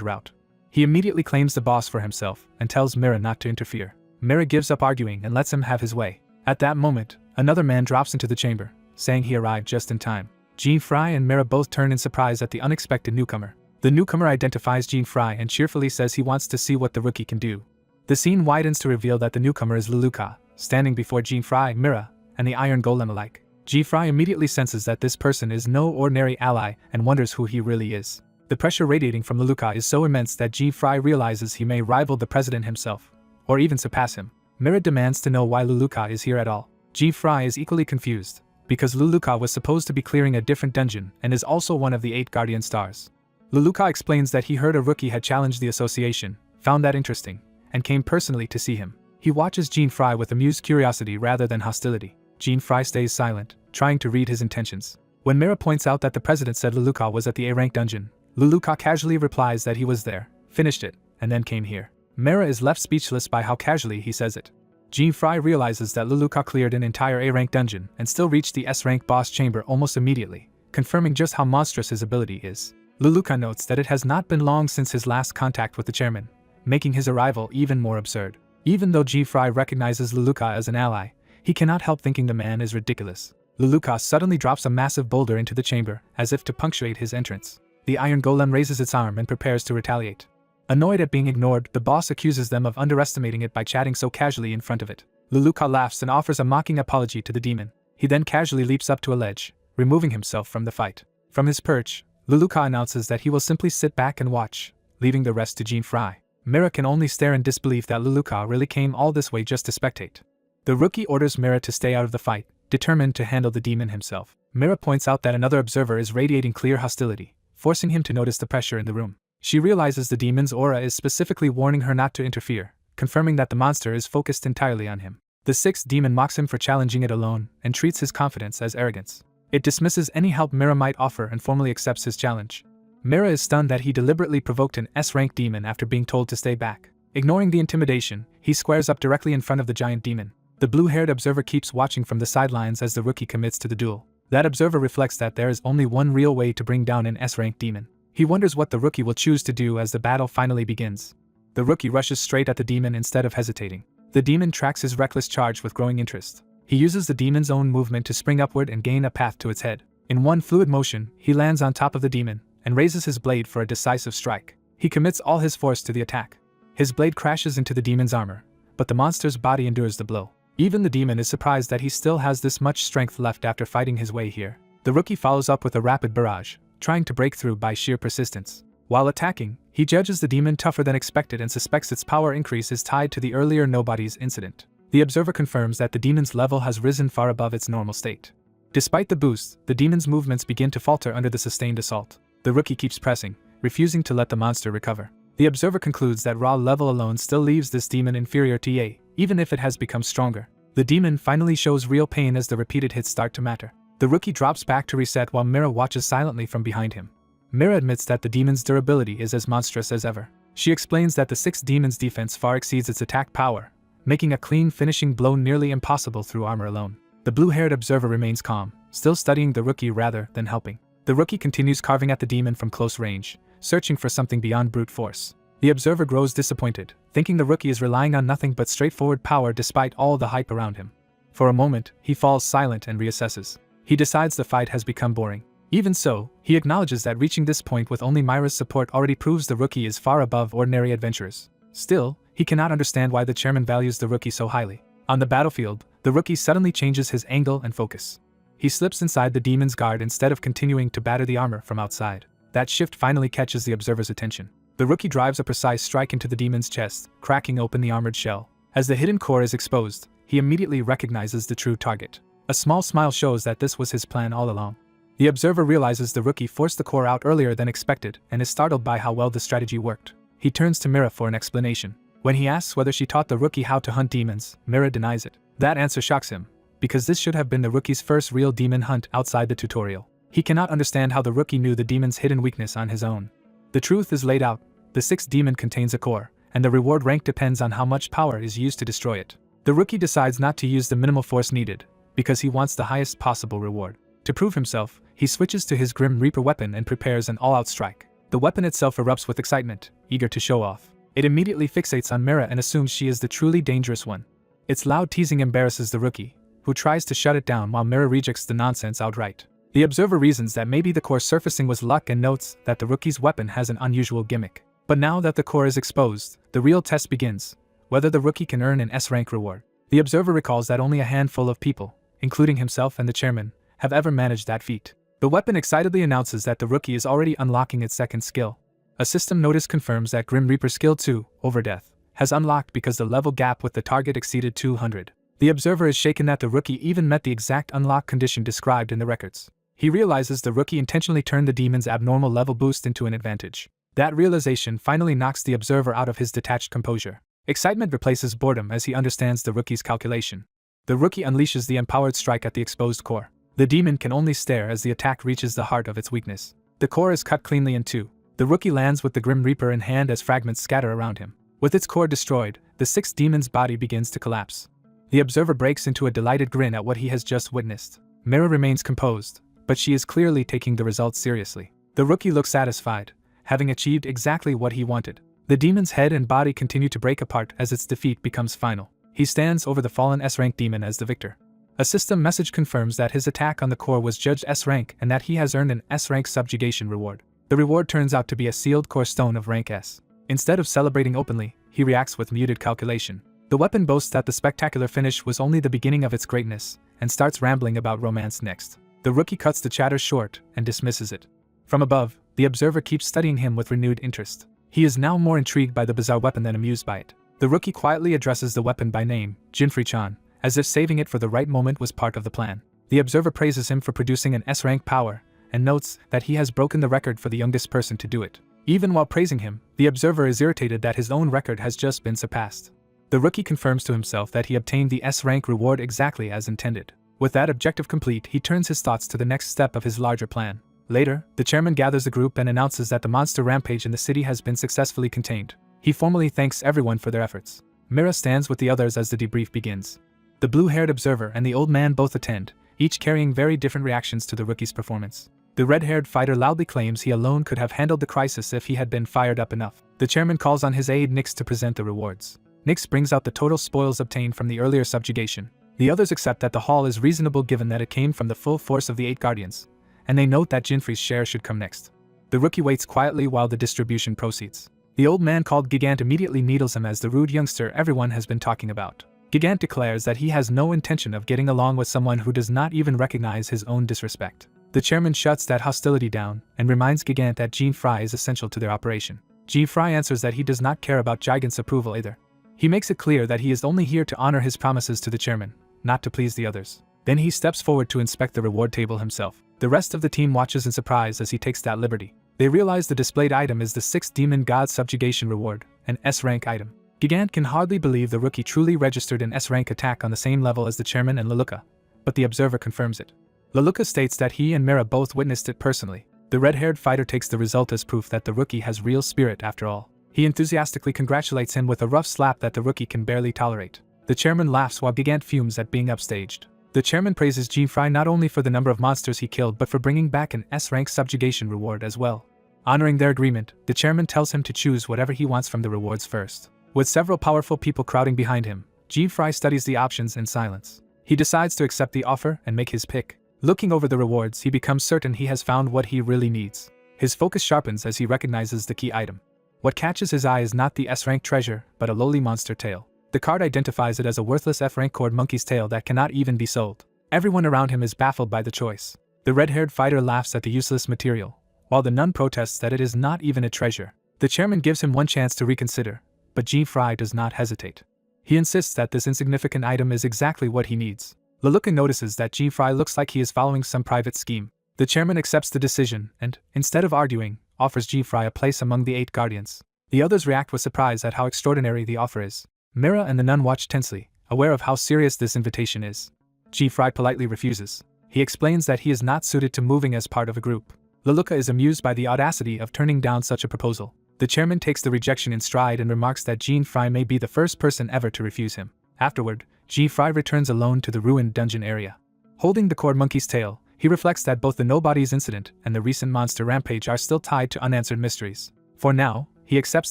route. He immediately claims the boss for himself and tells Mira not to interfere. Mira gives up arguing and lets him have his way. At that moment, another man drops into the chamber, saying he arrived just in time. G-Fry and Mira both turn in surprise at the unexpected newcomer. The newcomer identifies G-Fry and cheerfully says he wants to see what the rookie can do. The scene widens to reveal that the newcomer is Luluka, standing before G-Fry, Mira, and the Iron Golem alike. G-Fry immediately senses that this person is no ordinary ally and wonders who he really is. The pressure radiating from Luluka is so immense that G-Fry realizes he may rival the president himself, or even surpass him. Mira demands to know why Luluka is here at all. G-Fry is equally confused, because Luluka was supposed to be clearing a different dungeon and is also one of the 8 Guardian stars. Luluka explains that he heard a rookie had challenged the association, found that interesting, and came personally to see him. He watches G-Fry with amused curiosity rather than hostility. G-Fry stays silent, trying to read his intentions. When Mira points out that the president said Luluka was at the A-rank dungeon, Luluka casually replies that he was there, finished it, and then came here. Mira is left speechless by how casually he says it. G-Fry realizes that Luluka cleared an entire A-rank dungeon and still reached the S-rank boss chamber almost immediately, confirming just how monstrous his ability is. Luluka notes that it has not been long since his last contact with the chairman, making his arrival even more absurd. Even though G-Fry recognizes Luluka as an ally, he cannot help thinking the man is ridiculous. Luluka suddenly drops a massive boulder into the chamber, as if to punctuate his entrance. The Iron Golem raises its arm and prepares to retaliate. Annoyed at being ignored, the boss accuses them of underestimating it by chatting so casually in front of it. Luluka laughs and offers a mocking apology to the demon. He then casually leaps up to a ledge, removing himself from the fight. From his perch, Luluka announces that he will simply sit back and watch, leaving the rest to Jean Fry. Mira can only stare in disbelief that Luluka really came all this way just to spectate. The rookie orders Mira to stay out of the fight, determined to handle the demon himself. Mira points out that another observer is radiating clear hostility, forcing him to notice the pressure in the room. She realizes the demon's aura is specifically warning her not to interfere, confirming that the monster is focused entirely on him. The sixth demon mocks him for challenging it alone and treats his confidence as arrogance. It dismisses any help Mira might offer and formally accepts his challenge. Mira is stunned that he deliberately provoked an S-rank demon after being told to stay back. Ignoring the intimidation, he squares up directly in front of the giant demon. The blue-haired observer keeps watching from the sidelines as the rookie commits to the duel. That observer reflects that there is only one real way to bring down an S-rank demon. He wonders what the rookie will choose to do as the battle finally begins. The rookie rushes straight at the demon instead of hesitating. The demon tracks his reckless charge with growing interest. He uses the demon's own movement to spring upward and gain a path to its head. In one fluid motion, he lands on top of the demon and raises his blade for a decisive strike. He commits all his force to the attack. His blade crashes into the demon's armor, but the monster's body endures the blow. Even the demon is surprised that he still has this much strength left after fighting his way here. The rookie follows up with a rapid barrage, trying to break through by sheer persistence. While attacking, he judges the demon tougher than expected and suspects its power increase is tied to the earlier Nobody's incident. The observer confirms that the demon's level has risen far above its normal state. Despite the boost, the demon's movements begin to falter under the sustained assault. The rookie keeps pressing, refusing to let the monster recover. The observer concludes that raw level alone still leaves this demon inferior to A, even if it has become stronger. The demon finally shows real pain as the repeated hits start to matter. The rookie drops back to reset while Mira watches silently from behind him. Mira admits that the demon's durability is as monstrous as ever. She explains that the sixth demon's defense far exceeds its attack power, making a clean finishing blow nearly impossible through armor alone. The blue-haired observer remains calm, still studying the rookie rather than helping. The rookie continues carving at the demon from close range, searching for something beyond brute force. The observer grows disappointed, thinking the rookie is relying on nothing but straightforward power despite all the hype around him. For a moment, he falls silent and reassesses. He decides the fight has become boring. Even so, he acknowledges that reaching this point with only Myra's support already proves the rookie is far above ordinary adventurers. Still, he cannot understand why the chairman values the rookie so highly. On the battlefield, the rookie suddenly changes his angle and focus. He slips inside the demon's guard instead of continuing to batter the armor from outside. That shift finally catches the observer's attention. The rookie drives a precise strike into the demon's chest, cracking open the armored shell. As the hidden core is exposed, he immediately recognizes the true target. A small smile shows that this was his plan all along. The observer realizes the rookie forced the core out earlier than expected and is startled by how well the strategy worked. He turns to Mira for an explanation. When he asks whether she taught the rookie how to hunt demons, Mira denies it. That answer shocks him, because this should have been the rookie's first real demon hunt outside the tutorial. He cannot understand how the rookie knew the demon's hidden weakness on his own. The truth is laid out. The sixth demon contains a core, and the reward rank depends on how much power is used to destroy it. The rookie decides not to use the minimal force needed, because he wants the highest possible reward. To prove himself, he switches to his Grim Reaper weapon and prepares an all-out strike. The weapon itself erupts with excitement, eager to show off. It immediately fixates on Mira and assumes she is the truly dangerous one. Its loud teasing embarrasses the rookie, who tries to shut it down while Mira rejects the nonsense outright. The observer reasons that maybe the core surfacing was luck and notes that the rookie's weapon has an unusual gimmick. But now that the core is exposed, the real test begins, whether the rookie can earn an S-rank reward. The observer recalls that only a handful of people, including himself and the chairman, have ever managed that feat. The weapon excitedly announces that the rookie is already unlocking its second skill. A system notice confirms that Grim Reaper Skill 2, Over Death, has unlocked because the level gap with the target exceeded 200. The observer is shaken that the rookie even met the exact unlock condition described in the records. He realizes the rookie intentionally turned the demon's abnormal level boost into an advantage. That realization finally knocks the observer out of his detached composure. Excitement replaces boredom as he understands the rookie's calculation. The rookie unleashes the empowered strike at the exposed core. The demon can only stare as the attack reaches the heart of its weakness. The core is cut cleanly in two. The rookie lands with the Grim Reaper in hand as fragments scatter around him. With its core destroyed, the sixth demon's body begins to collapse. The observer breaks into a delighted grin at what he has just witnessed. Mira remains composed, but she is clearly taking the results seriously. The rookie looks satisfied, having achieved exactly what he wanted. The demon's head and body continue to break apart as its defeat becomes final. He stands over the fallen S-rank demon as the victor. A system message confirms that his attack on the core was judged S-rank and that he has earned an S-rank subjugation reward. The reward turns out to be a sealed core stone of rank S. Instead of celebrating openly, he reacts with muted calculation. The weapon boasts that the spectacular finish was only the beginning of its greatness, and starts rambling about romance next. The rookie cuts the chatter short and dismisses it. From above, the observer keeps studying him with renewed interest. He is now more intrigued by the bizarre weapon than amused by it. The rookie quietly addresses the weapon by name, Jinfree-chan, as if saving it for the right moment was part of the plan. The observer praises him for producing an S-rank power, and notes that he has broken the record for the youngest person to do it. Even while praising him, the observer is irritated that his own record has just been surpassed. The rookie confirms to himself that he obtained the S-rank reward exactly as intended. With that objective complete, he turns his thoughts to the next step of his larger plan. Later, the chairman gathers the group and announces that the monster rampage in the city has been successfully contained. He formally thanks everyone for their efforts. Mira stands with the others as the debrief begins. The blue-haired observer and the old man both attend, each carrying very different reactions to the rookie's performance. The red-haired fighter loudly claims he alone could have handled the crisis if he had been fired up enough. The chairman calls on his aide Nyx to present the rewards. Nyx brings out the total spoils obtained from the earlier subjugation. The others accept that the haul is reasonable given that it came from the full force of the 8 guardians, and they note that Jinfree's share should come next. The rookie waits quietly while the distribution proceeds. The old man called Gigant immediately needles him as the rude youngster everyone has been talking about. Gigant declares that he has no intention of getting along with someone who does not even recognize his own disrespect. The chairman shuts that hostility down and reminds Gigant that Jinfree is essential to their operation. Jinfree answers that he does not care about Gigant's approval either. He makes it clear that he is only here to honor his promises to the chairman, not to please the others. Then he steps forward to inspect the reward table himself. The rest of the team watches in surprise as he takes that liberty. They realize the displayed item is the 6th Demon God Subjugation Reward, an S-rank item. Gigant can hardly believe the rookie truly registered an S-rank attack on the same level as the chairman and Leluca, but the observer confirms it. Leluca states that he and Mira both witnessed it personally. The red-haired fighter takes the result as proof that the rookie has real spirit after all. He enthusiastically congratulates him with a rough slap that the rookie can barely tolerate. The chairman laughs while Gigant fumes at being upstaged. The chairman praises Jinfree not only for the number of monsters he killed but for bringing back an S-rank subjugation reward as well. Honoring their agreement, the chairman tells him to choose whatever he wants from the rewards first. With several powerful people crowding behind him, Jinfree studies the options in silence. He decides to accept the offer and make his pick. Looking over the rewards, he becomes certain he has found what he really needs. His focus sharpens as he recognizes the key item. What catches his eye is not the S-rank treasure, but a lowly monster tail. The card identifies it as a worthless F-rank cord monkey's tail that cannot even be sold. Everyone around him is baffled by the choice. The red-haired fighter laughs at the useless material, while the nun protests that it is not even a treasure. The chairman gives him one chance to reconsider, but Jinfree does not hesitate. He insists that this insignificant item is exactly what he needs. Leluca notices that Jinfree looks like he is following some private scheme. The chairman accepts the decision and, instead of arguing, offers Jinfree a place among the 8 guardians. The others react with surprise at how extraordinary the offer is. Mira and the nun watch tensely, aware of how serious this invitation is. Jinfree politely refuses. He explains that he is not suited to moving as part of a group. Leluca is amused by the audacity of turning down such a proposal. The chairman takes the rejection in stride and remarks that Jinfree may be the first person ever to refuse him. Afterward, Jinfree returns alone to the ruined dungeon area. Holding the cord monkey's tail, he reflects that both the Nobody's incident and the recent monster rampage are still tied to unanswered mysteries. For now, he accepts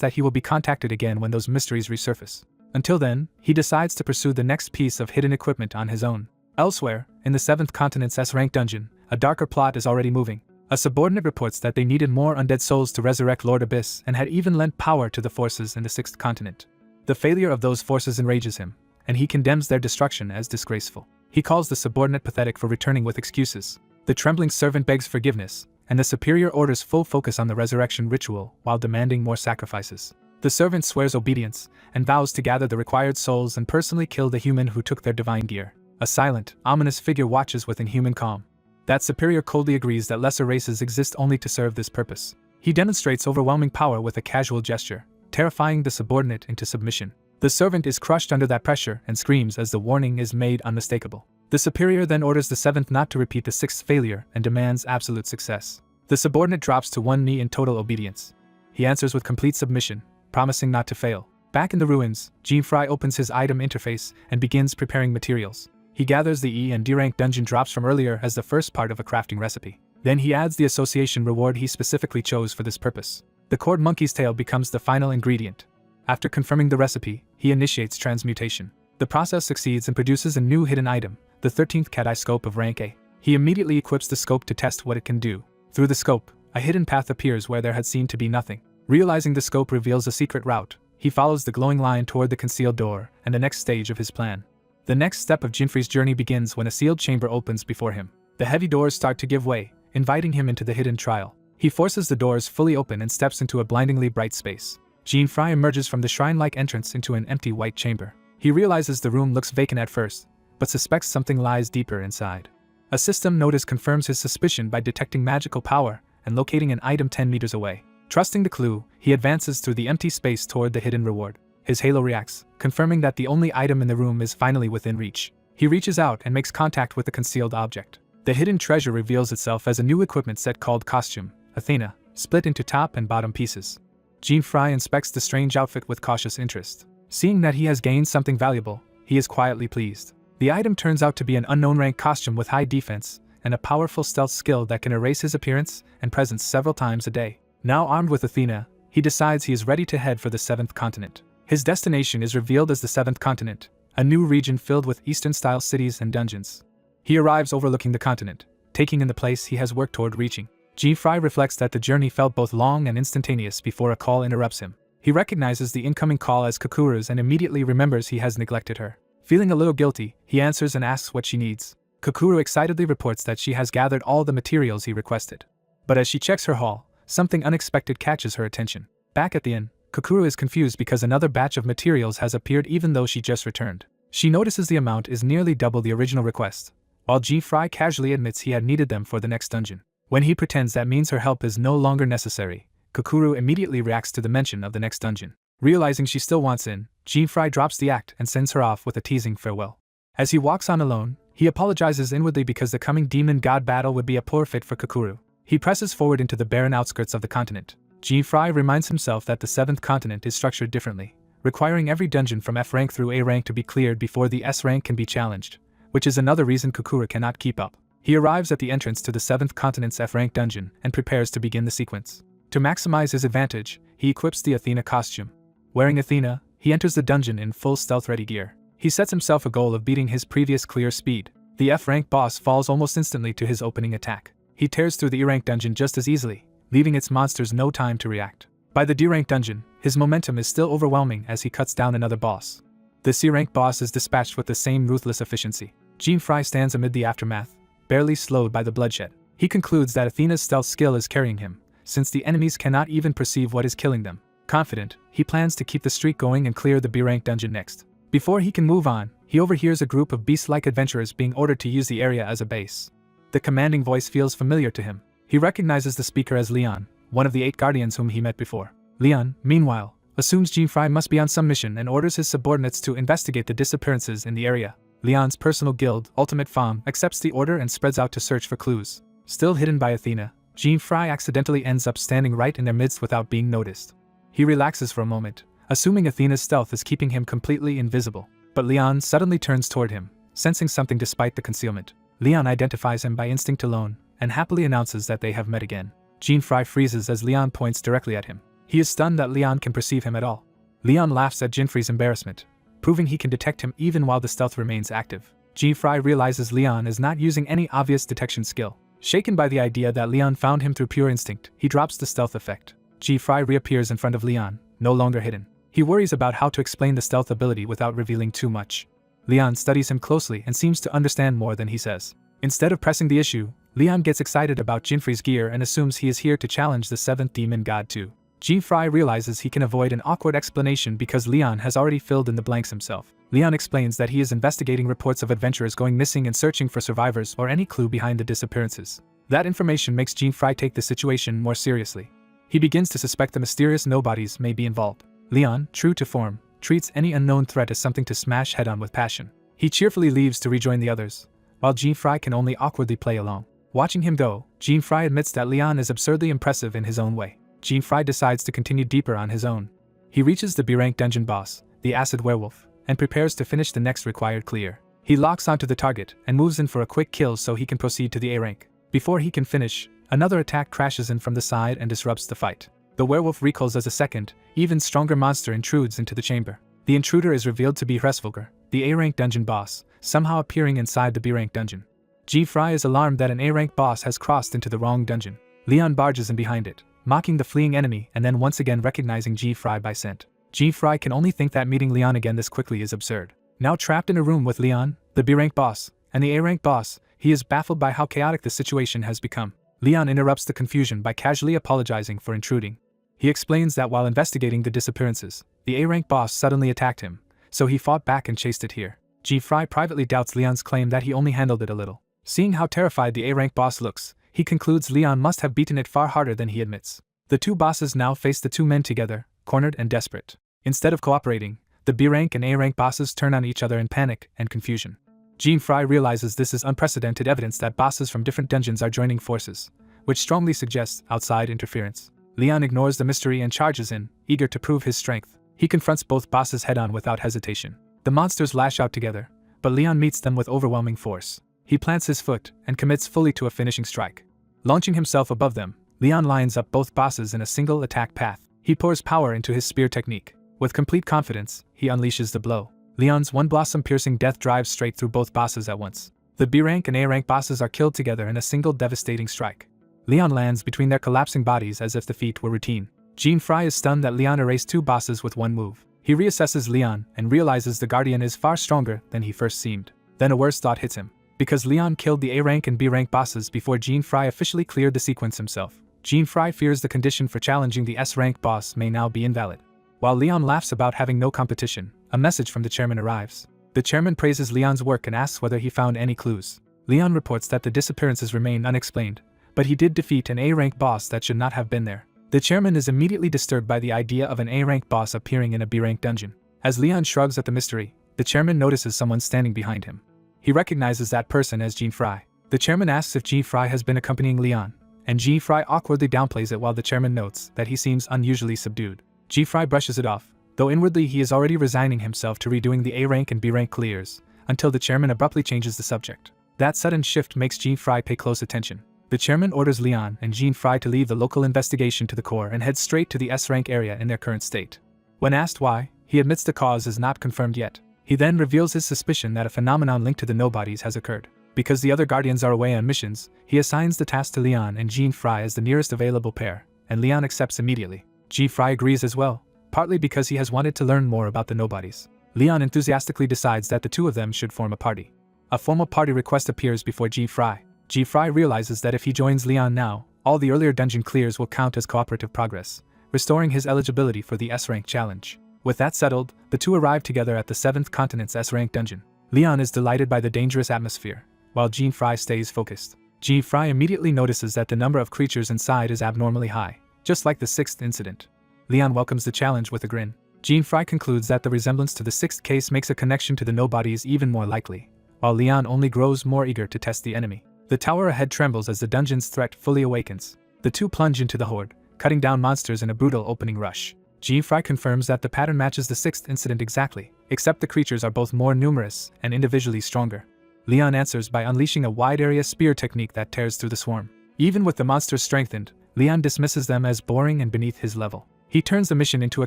that he will be contacted again when those mysteries resurface. Until then, he decides to pursue the next piece of hidden equipment on his own. Elsewhere, in the 7th Continent's S-rank dungeon, a darker plot is already moving. A subordinate reports that they needed more undead souls to resurrect Lord Abyss and had even lent power to the forces in the 6th Continent. The failure of those forces enrages him, and he condemns their destruction as disgraceful. He calls the subordinate pathetic for returning with excuses. The trembling servant begs forgiveness, and the superior orders full focus on the resurrection ritual while demanding more sacrifices. The servant swears obedience and vows to gather the required souls and personally kill the human who took their divine gear. A silent, ominous figure watches with inhuman calm. That superior coldly agrees that lesser races exist only to serve this purpose. He demonstrates overwhelming power with a casual gesture, terrifying the subordinate into submission. The servant is crushed under that pressure and screams as the warning is made unmistakable. The superior then orders the 7th not to repeat the 6th failure and demands absolute success. The subordinate drops to one knee in total obedience. He answers with complete submission, promising not to fail. Back in the ruins, Jinfree opens his item interface and begins preparing materials. He gathers the E and D rank dungeon drops from earlier as the first part of a crafting recipe. Then he adds the association reward he specifically chose for this purpose. The cord monkey's tail becomes the final ingredient. After confirming the recipe, he initiates transmutation. The process succeeds and produces a new hidden item, the 13th cat eye scope of rank A. He immediately equips the scope to test what it can do. Through the scope, a hidden path appears where there had seemed to be nothing. Realizing the scope reveals a secret route, he follows the glowing line toward the concealed door and the next stage of his plan. The next step of Jinfree's journey begins when a sealed chamber opens before him. The heavy doors start to give way, inviting him into the hidden trial. He forces the doors fully open and steps into a blindingly bright space. Jean-Fry emerges from the shrine-like entrance into an empty white chamber. He realizes the room looks vacant at first, but suspects something lies deeper inside. A system notice confirms his suspicion by detecting magical power and locating an item 10 meters away. Trusting the clue, he advances through the empty space toward the hidden reward. His halo reacts, confirming that the only item in the room is finally within reach. He reaches out and makes contact with the concealed object. The hidden treasure reveals itself as a new equipment set called Costume, Athena, split into top and bottom pieces. Jean-Fry inspects the strange outfit with cautious interest. Seeing that he has gained something valuable, he is quietly pleased. The item turns out to be an unknown rank costume with high defense and a powerful stealth skill that can erase his appearance and presence several times a day. Now armed with Athena, he decides he is ready to head for the 7th continent. His destination is revealed as the 7th continent, a new region filled with Eastern-style cities and dungeons. He arrives overlooking the continent, taking in the place he has worked toward reaching. Jean-Fry reflects that the journey felt both long and instantaneous before a call interrupts him. He recognizes the incoming call as Kakuru's and immediately remembers he has neglected her. Feeling a little guilty, he answers and asks what she needs. Kakuru excitedly reports that she has gathered all the materials he requested. But as she checks her haul, something unexpected catches her attention. Back at the inn, Kakuru is confused because another batch of materials has appeared even though she just returned. She notices the amount is nearly double the original request, while Jean-Fry casually admits he had needed them for the next dungeon. When he pretends that means her help is no longer necessary, Kakuru immediately reacts to the mention of the next dungeon. Realizing she still wants in, Jean-Fry drops the act and sends her off with a teasing farewell. As he walks on alone, he apologizes inwardly because the coming demon-god battle would be a poor fit for Kakuru. He presses forward into the barren outskirts of the continent. Jean-Fry reminds himself that the 7th continent is structured differently, requiring every dungeon from F rank through A rank to be cleared before the S rank can be challenged, which is another reason Kakuru cannot keep up. He arrives at the entrance to the 7th continent's F rank dungeon and prepares to begin the sequence. To maximize his advantage, he equips the Athena costume. Wearing Athena, he enters the dungeon in full stealth-ready gear. He sets himself a goal of beating his previous clear speed. The F rank boss falls almost instantly to his opening attack. He tears through the E rank dungeon just as easily, leaving its monsters no time to react. By the D rank dungeon, his momentum is still overwhelming as he cuts down another boss. The C rank boss is dispatched with the same ruthless efficiency. Jean-Fry stands amid the aftermath, barely slowed by the bloodshed. He concludes that Athena's stealth skill is carrying him, since the enemies cannot even perceive what is killing them. Confident, he plans to keep the streak going and clear the B rank dungeon next. Before he can move on, he overhears a group of beast-like adventurers being ordered to use the area as a base. The commanding voice feels familiar to him. He recognizes the speaker as Leon, one of the 8 guardians whom he met before. Leon, meanwhile, assumes Jean-Fry must be on some mission and orders his subordinates to investigate the disappearances in the area. Leon's personal guild, Ultimate Fam, accepts the order and spreads out to search for clues. Still hidden by Athena, Jean-Fry accidentally ends up standing right in their midst without being noticed. He relaxes for a moment, assuming Athena's stealth is keeping him completely invisible. But Leon suddenly turns toward him, sensing something despite the concealment. Leon identifies him by instinct alone, and happily announces that they have met again. Jean-Fry freezes as Leon points directly at him. He is stunned that Leon can perceive him at all. Leon laughs at Jean-Fry's embarrassment, proving he can detect him even while the stealth remains active. Jean-Fry realizes Leon is not using any obvious detection skill. Shaken by the idea that Leon found him through pure instinct, he drops the stealth effect. Jean-Fry reappears in front of Leon, no longer hidden. He worries about how to explain the stealth ability without revealing too much. Leon studies him closely and seems to understand more than he says. Instead of pressing the issue, Leon gets excited about Jean-Fry's gear and assumes he is here to challenge the 7th demon god too. Jean-Fry realizes he can avoid an awkward explanation because Leon has already filled in the blanks himself. Leon explains that he is investigating reports of adventurers going missing and searching for survivors or any clue behind the disappearances. That information makes Jean-Fry take the situation more seriously. He begins to suspect the mysterious nobodies may be involved. Leon, true to form, treats any unknown threat as something to smash head-on with passion. He cheerfully leaves to rejoin the others, while Jean-Fry can only awkwardly play along. Watching him go, Jean-Fry admits that Leon is absurdly impressive in his own way. Jean-Fry decides to continue deeper on his own. He reaches the B-rank dungeon boss, the acid werewolf, and prepares to finish the next required clear. He locks onto the target and moves in for a quick kill so he can proceed to the A rank. Before he can finish, another attack crashes in from the side and disrupts the fight. The werewolf recoils as a second, even stronger monster intrudes into the chamber. The intruder is revealed to be Hresvolger, the A-rank dungeon boss, somehow appearing inside the B-rank dungeon. Jean-Fry is alarmed that an A-rank boss has crossed into the wrong dungeon. Leon barges in behind it, mocking the fleeing enemy and then once again recognizing Jean-Fry by scent. Jean-Fry can only think that meeting Leon again this quickly is absurd. Now trapped in a room with Leon, the B-rank boss, and the A-rank boss, he is baffled by how chaotic the situation has become. Leon interrupts the confusion by casually apologizing for intruding. He explains that while investigating the disappearances, the A-rank boss suddenly attacked him, so he fought back and chased it here. G-Fry privately doubts Leon's claim that he only handled it a little. Seeing how terrified the A-rank boss looks, he concludes Leon must have beaten it far harder than he admits. The two bosses now face the two men together, cornered and desperate. Instead of cooperating, the B-rank and A-rank bosses turn on each other in panic and confusion. G-Fry realizes this is unprecedented evidence that bosses from different dungeons are joining forces, which strongly suggests outside interference. Leon ignores the mystery and charges in, eager to prove his strength. He confronts both bosses head-on without hesitation. The monsters lash out together, but Leon meets them with overwhelming force. He plants his foot and commits fully to a finishing strike. Launching himself above them, Leon lines up both bosses in a single attack path. He pours power into his spear technique. With complete confidence, he unleashes the blow. Leon's one blossom-piercing death drives straight through both bosses at once. The B-rank and A-rank bosses are killed together in a single devastating strike. Leon lands between their collapsing bodies as if the feat were routine. G-Fry is stunned that Leon erased two bosses with one move. He reassesses Leon and realizes the Guardian is far stronger than he first seemed. Then a worse thought hits him. Because Leon killed the A-rank and B-rank bosses before G-Fry officially cleared the sequence himself, G-Fry fears the condition for challenging the S-rank boss may now be invalid. While Leon laughs about having no competition, a message from the chairman arrives. The chairman praises Leon's work and asks whether he found any clues. Leon reports that the disappearances remain unexplained, but he did defeat an A-rank boss that should not have been there. The chairman is immediately disturbed by the idea of an A-rank boss appearing in a B-rank dungeon. As Leon shrugs at the mystery, the chairman notices someone standing behind him. He recognizes that person as G-Fry. The chairman asks if G-Fry has been accompanying Leon, and G-Fry awkwardly downplays it while the chairman notes that he seems unusually subdued. G-Fry brushes it off, though inwardly he is already resigning himself to redoing the A-rank and B-rank clears, until the chairman abruptly changes the subject. That sudden shift makes G-Fry pay close attention. The chairman orders Leon and G-Fry to leave the local investigation to the core and head straight to the S-rank area in their current state. When asked why, he admits the cause is not confirmed yet. He then reveals his suspicion that a phenomenon linked to the nobodies has occurred. Because the other guardians are away on missions, he assigns the task to Leon and G-Fry as the nearest available pair, and Leon accepts immediately. G-Fry agrees as well, partly because he has wanted to learn more about the nobodies. Leon enthusiastically decides that the two of them should form a party. A formal party request appears before G-Fry. G-Fry realizes that if he joins Leon now, all the earlier dungeon clears will count as cooperative progress, restoring his eligibility for the S-rank challenge. With that settled, the two arrive together at the 7th Continent's S-rank dungeon. Leon is delighted by the dangerous atmosphere, while G-Fry stays focused. G-Fry immediately notices that the number of creatures inside is abnormally high, just like the 6th incident. Leon welcomes the challenge with a grin. G-Fry concludes that the resemblance to the 6th case makes a connection to the nobodies even more likely, while Leon only grows more eager to test the enemy. The tower ahead trembles as the dungeon's threat fully awakens. The two plunge into the horde, cutting down monsters in a brutal opening rush. G-Fry confirms that the pattern matches the 6th incident exactly, except the creatures are both more numerous and individually stronger. Leon answers by unleashing a wide-area spear technique that tears through the swarm. Even with the monsters strengthened, Leon dismisses them as boring and beneath his level. He turns the mission into a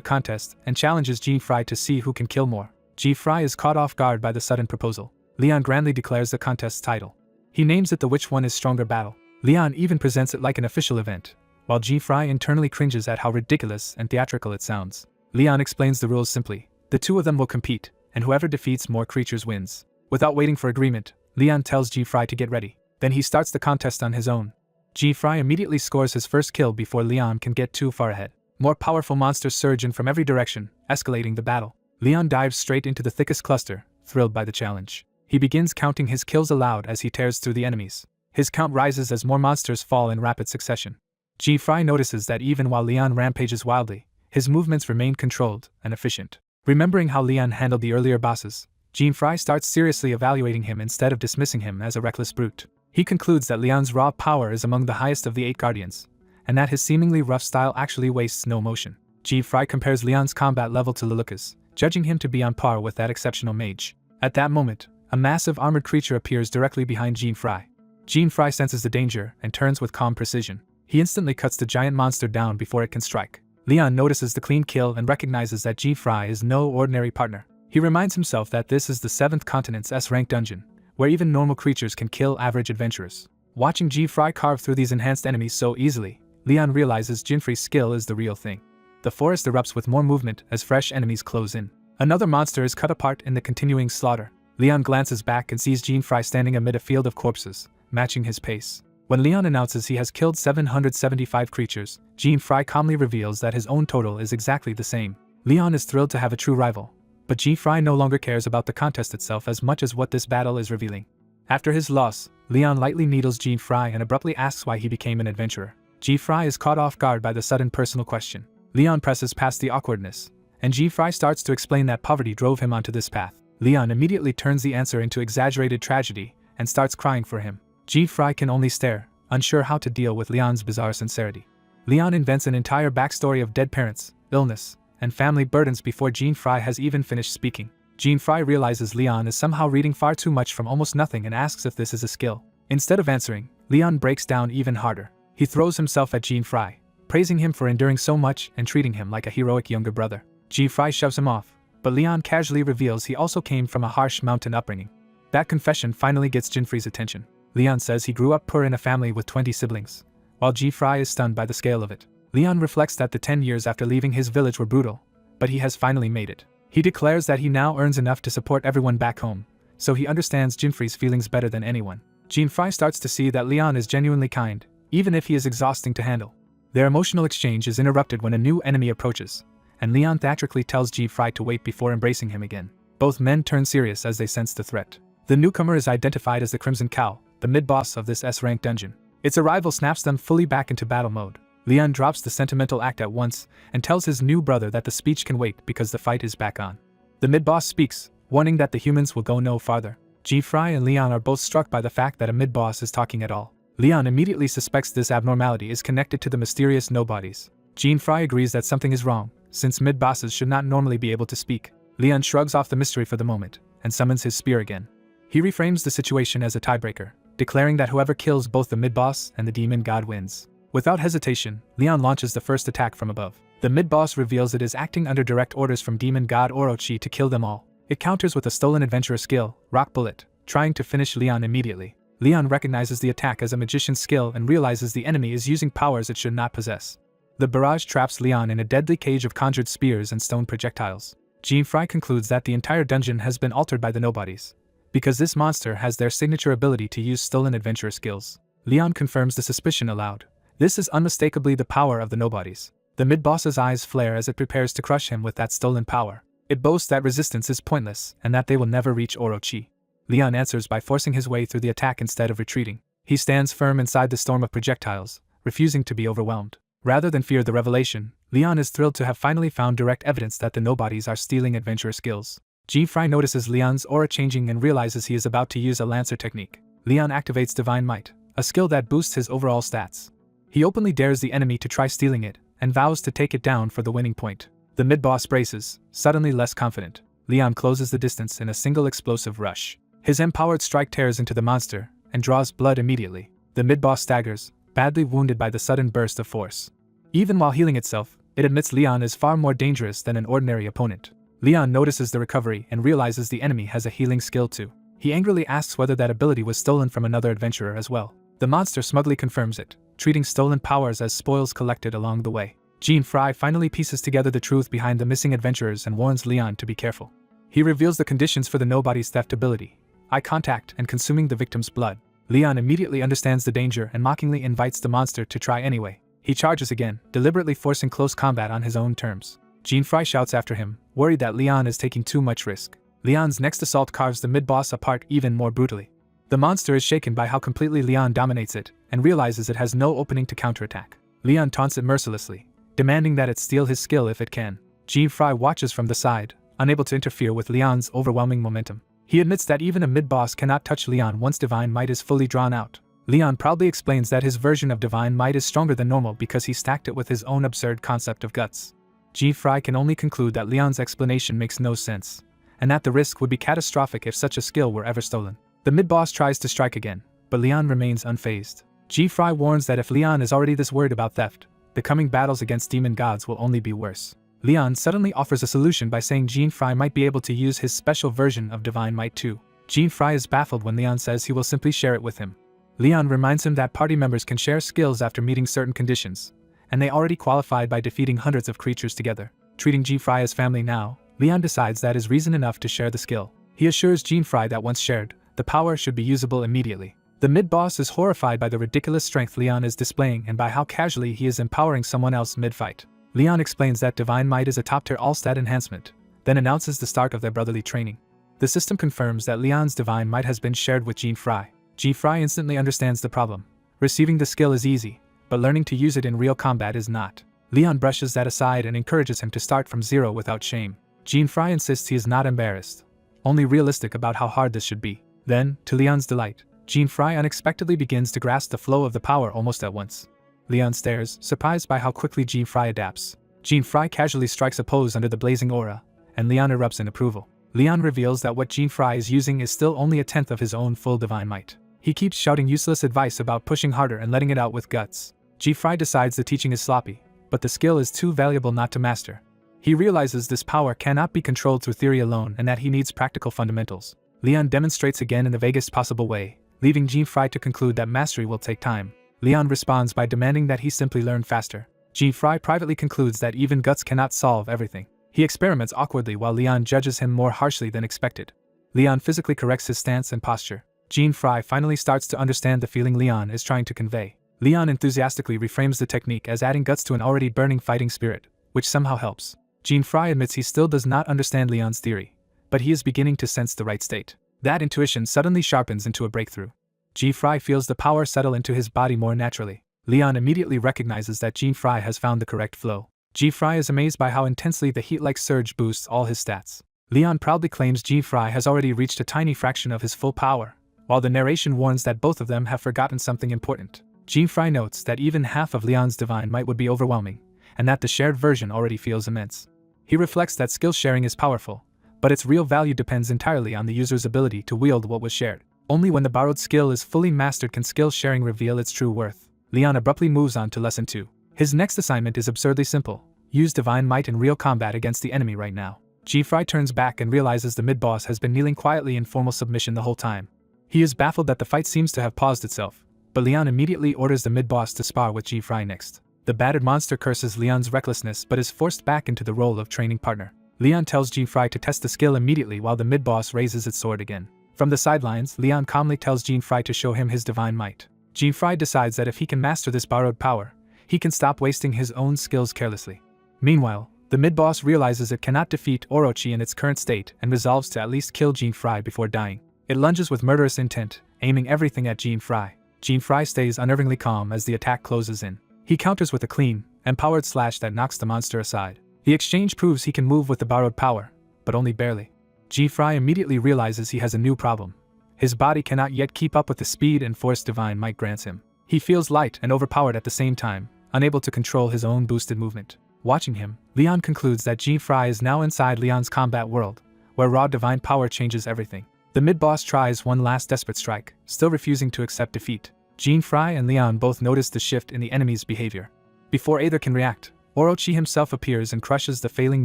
contest and challenges G-Fry to see who can kill more. G-Fry is caught off guard by the sudden proposal. Leon grandly declares the contest's title. He names it the Which One Is Stronger battle. Leon even presents it like an official event, while G-Fry internally cringes at how ridiculous and theatrical it sounds. Leon explains the rules simply. The two of them will compete, and whoever defeats more creatures wins. Without waiting for agreement, Leon tells G-Fry to get ready. Then he starts the contest on his own. G-Fry immediately scores his first kill before Leon can get too far ahead. More powerful monsters surge in from every direction, escalating the battle. Leon dives straight into the thickest cluster, thrilled by the challenge. He begins counting his kills aloud as he tears through the enemies. His count rises as more monsters fall in rapid succession. G-Fry notices that even while Leon rampages wildly, his movements remain controlled and efficient. Remembering how Leon handled the earlier bosses, G-Fry starts seriously evaluating him instead of dismissing him as a reckless brute. He concludes that Leon's raw power is among the highest of the 8 guardians, and that his seemingly rough style actually wastes no motion. G-Fry compares Leon's combat level to Lelouch's, judging him to be on par with that exceptional mage. At that moment, a massive armored creature appears directly behind G-Fry. G-Fry senses the danger and turns with calm precision. He instantly cuts the giant monster down before it can strike. Leon notices the clean kill and recognizes that G-Fry is no ordinary partner. He reminds himself that this is the 7th Continent's S-rank dungeon, where even normal creatures can kill average adventurers. Watching G-Fry carve through these enhanced enemies so easily, Leon realizes G-Fry's skill is the real thing. The forest erupts with more movement as fresh enemies close in. Another monster is cut apart in the continuing slaughter. Leon glances back and sees G-Fry standing amid a field of corpses, matching his pace. When Leon announces he has killed 775 creatures, Jean Fry calmly reveals that his own total is exactly the same. Leon is thrilled to have a true rival, but Jean Fry no longer cares about the contest itself as much as what this battle is revealing. After his loss, Leon lightly needles Jean Fry and abruptly asks why he became an adventurer. Jean Fry is caught off guard by the sudden personal question. Leon presses past the awkwardness, and Jean Fry starts to explain that poverty drove him onto this path. Leon immediately turns the answer into exaggerated tragedy and starts crying for him. Jean Fry can only stare, unsure how to deal with Leon's bizarre sincerity. Leon invents an entire backstory of dead parents, illness, and family burdens before Jean Fry has even finished speaking. Jean Fry realizes Leon is somehow reading far too much from almost nothing and asks if this is a skill. Instead of answering, Leon breaks down even harder. He throws himself at Jean Fry, praising him for enduring so much and treating him like a heroic younger brother. Jean Fry shoves him off, but Leon casually reveals he also came from a harsh mountain upbringing. That confession finally gets Jean Fry's attention. Leon says he grew up poor in a family with 20 siblings, while Jean Fry is stunned by the scale of it. Leon reflects that the 10 years after leaving his village were brutal, but he has finally made it. He declares that he now earns enough to support everyone back home, so he understands Jean Fry's feelings better than anyone. Jean Fry starts to see that Leon is genuinely kind, even if he is exhausting to handle. Their emotional exchange is interrupted when a new enemy approaches, and Leon theatrically tells Jean Fry to wait before embracing him again. Both men turn serious as they sense the threat. The newcomer is identified as the Crimson Cow, the mid-boss of this S-rank dungeon. Its arrival snaps them fully back into battle mode. Leon drops the sentimental act at once and tells his new brother that the speech can wait because the fight is back on. The mid-boss speaks, warning that the humans will go no farther. Jean Fry and Leon are both struck by the fact that a mid-boss is talking at all. Leon immediately suspects this abnormality is connected to the mysterious nobodies. Jean Fry agrees that something is wrong, since mid-bosses should not normally be able to speak. Leon shrugs off the mystery for the moment and summons his spear again. He reframes the situation as a tiebreaker, declaring that whoever kills both the mid-boss and the demon god wins. Without hesitation, Leon launches the first attack from above. The mid-boss reveals it is acting under direct orders from demon god Orochi to kill them all. It counters with a stolen adventurer skill, Rock Bullet, trying to finish Leon immediately. Leon recognizes the attack as a magician's skill and realizes the enemy is using powers it should not possess. The barrage traps Leon in a deadly cage of conjured spears and stone projectiles. Jean Fry concludes that the entire dungeon has been altered by the nobodies, because this monster has their signature ability to use stolen adventurer skills. Leon confirms the suspicion aloud. This is unmistakably the power of the nobodies. The mid-boss's eyes flare as it prepares to crush him with that stolen power. It boasts that resistance is pointless and that they will never reach Orochi. Leon answers by forcing his way through the attack instead of retreating. He stands firm inside the storm of projectiles, refusing to be overwhelmed. Rather than fear the revelation, Leon is thrilled to have finally found direct evidence that the nobodies are stealing adventurer skills. Jean Fry notices Leon's aura changing and realizes he is about to use a Lancer technique. Leon activates Divine Might, a skill that boosts his overall stats. He openly dares the enemy to try stealing it, and vows to take it down for the winning point. The mid-boss braces, suddenly less confident. Leon closes the distance in a single explosive rush. His empowered strike tears into the monster, and draws blood immediately. The mid-boss staggers, badly wounded by the sudden burst of force. Even while healing itself, it admits Leon is far more dangerous than an ordinary opponent. Leon notices the recovery and realizes the enemy has a healing skill too. He angrily asks whether that ability was stolen from another adventurer as well. The monster smugly confirms it, treating stolen powers as spoils collected along the way. Jean Fry finally pieces together the truth behind the missing adventurers and warns Leon to be careful. He reveals the conditions for the nobody's theft ability: eye contact and consuming the victim's blood. Leon immediately understands the danger and mockingly invites the monster to try anyway. He charges again, deliberately forcing close combat on his own terms. Jean Fry shouts after him, worried that Leon is taking too much risk. Leon's next assault carves the mid-boss apart even more brutally. The monster is shaken by how completely Leon dominates it, and realizes it has no opening to counterattack. Leon taunts it mercilessly, demanding that it steal his skill if it can. Jean Fry watches from the side, unable to interfere with Leon's overwhelming momentum. He admits that even a mid-boss cannot touch Leon once Divine Might is fully drawn out. Leon proudly explains that his version of Divine Might is stronger than normal because he stacked it with his own absurd concept of guts. Jean Fry can only conclude that Leon's explanation makes no sense, and that the risk would be catastrophic if such a skill were ever stolen. The mid-boss tries to strike again, but Leon remains unfazed. Jean Fry warns that if Leon is already this worried about theft, the coming battles against demon gods will only be worse. Leon suddenly offers a solution by saying Jean Fry might be able to use his special version of Divine Might too. Jean Fry is baffled when Leon says he will simply share it with him. Leon reminds him that party members can share skills after meeting certain conditions, and they already qualified by defeating hundreds of creatures together. Treating Jean Fry as family now, Leon decides that is reason enough to share the skill. He assures Jean Fry that once shared, the power should be usable immediately. The mid-boss is horrified by the ridiculous strength Leon is displaying and by how casually he is empowering someone else mid-fight. Leon explains that Divine Might is a top-tier all-stat enhancement, then announces the start of their brotherly training. The system confirms that Leon's Divine Might has been shared with Jean Fry. Jean Fry instantly understands the problem. Receiving the skill is easy, but learning to use it in real combat is not. Leon brushes that aside and encourages him to start from zero without shame. Jean Fry insists he is not embarrassed, only realistic about how hard this should be. Then, to Leon's delight, Jean Fry unexpectedly begins to grasp the flow of the power almost at once. Leon stares, surprised by how quickly Jean Fry adapts. Jean Fry casually strikes a pose under the blazing aura, and Leon erupts in approval. Leon reveals that what Jean Fry is using is still only a tenth of his own full Divine Might. He keeps shouting useless advice about pushing harder and letting it out with guts. Jean Fry decides the teaching is sloppy, but the skill is too valuable not to master. He realizes this power cannot be controlled through theory alone and that he needs practical fundamentals. Leon demonstrates again in the vaguest possible way, leaving Jean Fry to conclude that mastery will take time. Leon responds by demanding that he simply learn faster. Jean Fry privately concludes that even guts cannot solve everything. He experiments awkwardly while Leon judges him more harshly than expected. Leon physically corrects his stance and posture. Jean Fry finally starts to understand the feeling Leon is trying to convey. Leon enthusiastically reframes the technique as adding guts to an already burning fighting spirit, which somehow helps. Jean Fry admits he still does not understand Leon's theory, but he is beginning to sense the right state. That intuition suddenly sharpens into a breakthrough. Jean Fry feels the power settle into his body more naturally. Leon immediately recognizes that Jean Fry has found the correct flow. Jean Fry is amazed by how intensely the heat-like surge boosts all his stats. Leon proudly claims Jean Fry has already reached a tiny fraction of his full power, while the narration warns that both of them have forgotten something important. Jean Fry notes that even half of Leon's Divine Might would be overwhelming, and that the shared version already feels immense. He reflects that skill sharing is powerful, but its real value depends entirely on the user's ability to wield what was shared. Only when the borrowed skill is fully mastered can skill sharing reveal its true worth. Leon abruptly moves on to Lesson 2. His next assignment is absurdly simple: use Divine Might in real combat against the enemy right now. Jean Fry turns back and realizes the mid-boss has been kneeling quietly in formal submission the whole time. He is baffled that the fight seems to have paused itself, but Leon immediately orders the mid-boss to spar with Jean Fry next. The battered monster curses Leon's recklessness but is forced back into the role of training partner. Leon tells Jean Fry to test the skill immediately while the mid-boss raises its sword again. From the sidelines, Leon calmly tells Jean Fry to show him his Divine Might. Jean Fry decides that if he can master this borrowed power, he can stop wasting his own skills carelessly. Meanwhile, the mid-boss realizes it cannot defeat Orochi in its current state and resolves to at least kill Jean Fry before dying. It lunges with murderous intent, aiming everything at Jean Fry. Jean Fry stays unnervingly calm as the attack closes in. He counters with a clean, empowered slash that knocks the monster aside. The exchange proves he can move with the borrowed power, but only barely. Jean Fry immediately realizes he has a new problem. His body cannot yet keep up with the speed and force Divine Might grants him. He feels light and overpowered at the same time, unable to control his own boosted movement. Watching him, Leon concludes that Jean Fry is now inside Leon's combat world, where raw divine power changes everything. The mid-boss tries one last desperate strike, still refusing to accept defeat. Jean Fry and Leon both notice the shift in the enemy's behavior. Before either can react, Orochi himself appears and crushes the failing